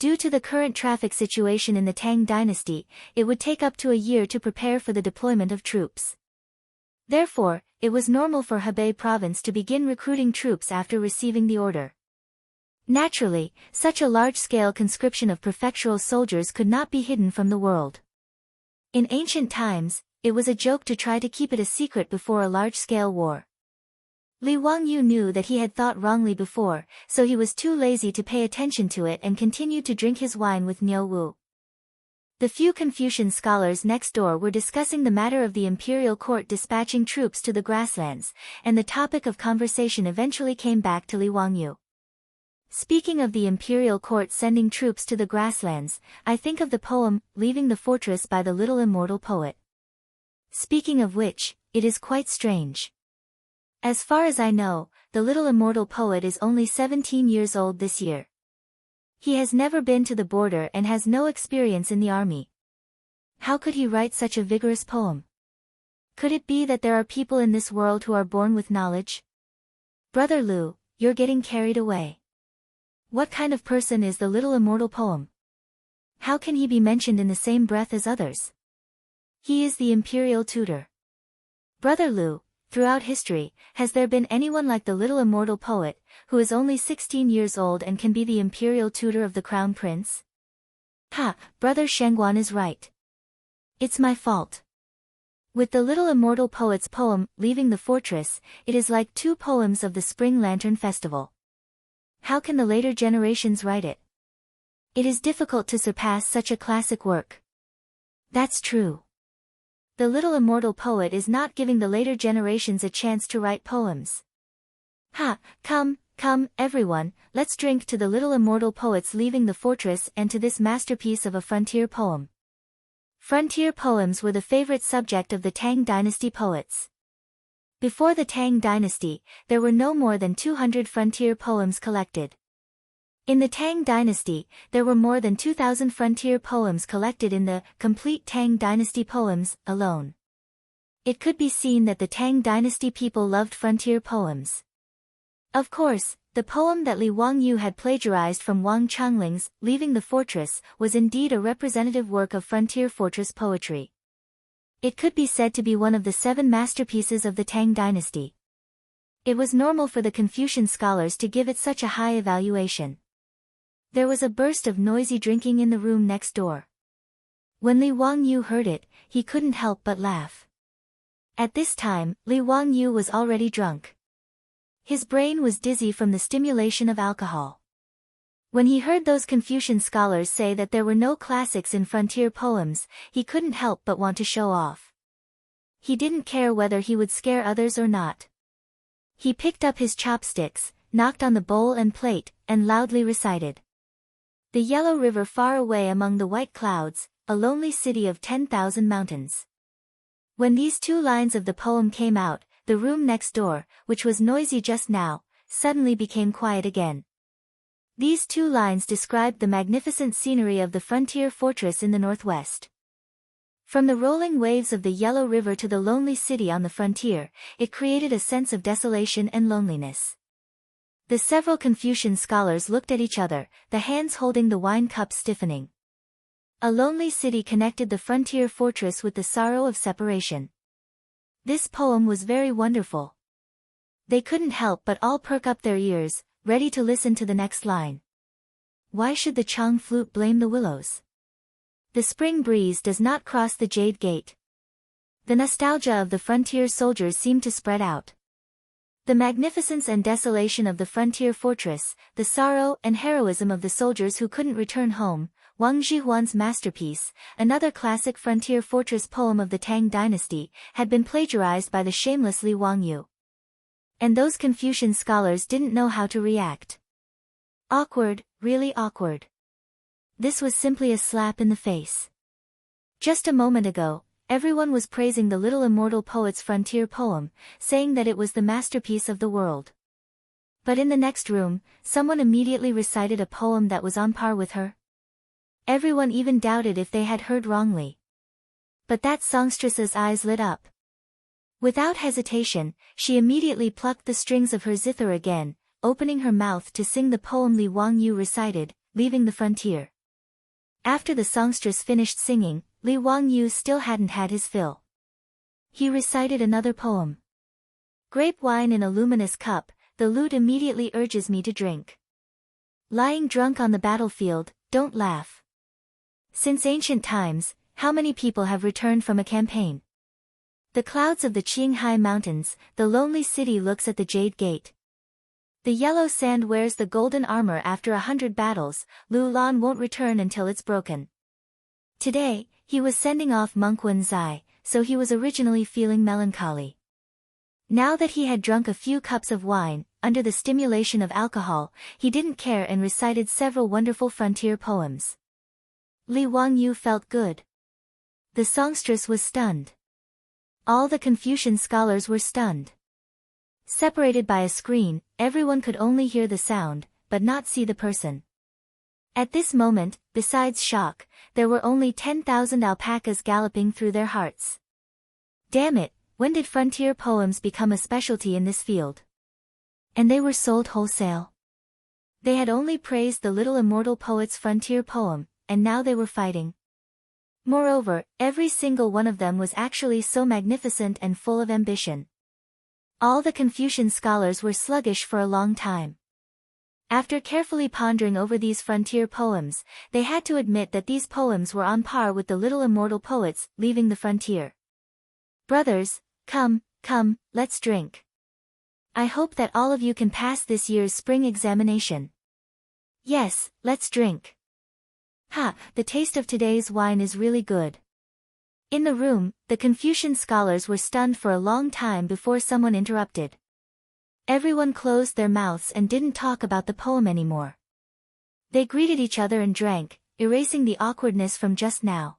Due to the current traffic situation in the Tang dynasty, it would take up to a year to prepare for the deployment of troops. Therefore, it was normal for Hebei province to begin recruiting troops after receiving the order. Naturally, such a large-scale conscription of prefectural soldiers could not be hidden from the world. In ancient times, it was a joke to try to keep it a secret before a large-scale war. Li Wangyu knew that he had thought wrongly before, so he was too lazy to pay attention to it and continued to drink his wine with Niu Wu. The few Confucian scholars next door were discussing the matter of the imperial court dispatching troops to the grasslands, and the topic of conversation eventually came back to Li Wangyu. Speaking of the imperial court sending troops to the grasslands, I think of the poem, Leaving the Fortress by the Little Immortal Poet. Speaking of which, it is quite strange. As far as I know, the Little Immortal Poet is only 17 years old this year. He has never been to the border and has no experience in the army. How could he write such a vigorous poem? Could it be that there are people in this world who are born with knowledge? Brother Lu, you're getting carried away. What kind of person is the Little Immortal Poem? How can he be mentioned in the same breath as others? He is the imperial tutor. Brother Lu, Throughout history, has there been anyone like the little immortal poet, who is only 16 years old and can be the imperial tutor of the crown prince? Ha, brother Shengguan is right. It's my fault. With the little immortal poet's poem, Leaving the Fortress, it is like two poems of the Spring Lantern Festival. How can the later generations write it? It is difficult to surpass such a classic work. That's true. The little immortal poet is not giving the later generations a chance to write poems. Ha, come, everyone, let's drink to the little immortal poet's Leaving the Fortress and to this masterpiece of a frontier poem. Frontier poems were the favorite subject of the Tang Dynasty poets. Before the Tang Dynasty, there were no more than 200 frontier poems collected. In the Tang Dynasty, there were more than 2,000 frontier poems collected in the Complete Tang Dynasty Poems alone. It could be seen that the Tang Dynasty people loved frontier poems. Of course, the poem that Li Wangyu had plagiarized from Wang Changling's Leaving the Fortress was indeed a representative work of frontier fortress poetry. It could be said to be one of the 7 masterpieces of the Tang Dynasty. It was normal for the Confucian scholars to give it such a high evaluation. There was a burst of noisy drinking in the room next door. When Li Wangyu heard it, he couldn't help but laugh. At this time, Li Wangyu was already drunk. His brain was dizzy from the stimulation of alcohol. When he heard those Confucian scholars say that there were no classics in frontier poems, he couldn't help but want to show off. He didn't care whether he would scare others or not. He picked up his chopsticks, knocked on the bowl and plate, and loudly recited. The yellow river far away among the white clouds, a lonely city of 10,000 mountains. When these 2 lines of the poem came out, the room next door, which was noisy just now, suddenly became quiet again. These 2 lines described the magnificent scenery of the frontier fortress in the northwest. From the rolling waves of the Yellow River to the lonely city on the frontier, it created a sense of desolation and loneliness. The several Confucian scholars looked at each other, the hands holding the wine cups stiffening. A lonely city connected the frontier fortress with the sorrow of separation. This poem was very wonderful. They couldn't help but all perk up their ears, ready to listen to the next line. Why should the Chang flute blame the willows? The spring breeze does not cross the jade gate. The nostalgia of the frontier soldiers seemed to spread out. The magnificence and desolation of the frontier fortress, the sorrow and heroism of the soldiers who couldn't return home, Wang Zhihuan's masterpiece, another classic frontier fortress poem of the Tang Dynasty, had been plagiarized by the shameless Li Wangyu. And those Confucian scholars didn't know how to react. Awkward, really awkward. This was simply a slap in the face. Just a moment ago, everyone was praising the little immortal poet's frontier poem, saying that it was the masterpiece of the world. But in the next room, someone immediately recited a poem that was on par with her. Everyone even doubted if they had heard wrongly. But that songstress's eyes lit up. Without hesitation, she immediately plucked the strings of her zither again, opening her mouth to sing the poem Li Wangyu recited, Leaving the Frontier. After the songstress finished singing, Li Wangyu still hadn't had his fill. He recited another poem. Grape wine in a luminous cup, the lute immediately urges me to drink. Lying drunk on the battlefield, don't laugh. Since ancient times, how many people have returned from a campaign? The clouds of the Qinghai Mountains, the lonely city looks at the Jade Gate. The yellow sand wears the golden armor after 100 battles, Lu Lan won't return until it's broken. Today, he was sending off monk Wen Zai, so he was originally feeling melancholy. Now that he had drunk a few cups of wine, under the stimulation of alcohol, he didn't care and recited several wonderful frontier poems. Li Wangyu felt good. The songstress was stunned. All the Confucian scholars were stunned. Separated by a screen, everyone could only hear the sound, but not see the person. At this moment, besides shock, there were only 10,000 alpacas galloping through their hearts. Damn it, when did frontier poems become a specialty in this field? And they were sold wholesale. They had only praised the little immortal poet's frontier poem, and now they were fighting. Moreover, every single one of them was actually so magnificent and full of ambition. All the Confucian scholars were sluggish for a long time. After carefully pondering over these frontier poems, they had to admit that these poems were on par with the little immortal poets leaving the frontier. Brothers, come, let's drink. I hope that all of you can pass this year's spring examination. Yes, let's drink. Ha, the taste of today's wine is really good. In the room, the Confucian scholars were stunned for a long time before someone interrupted. Everyone closed their mouths and didn't talk about the poem anymore. They greeted each other and drank, erasing the awkwardness from just now.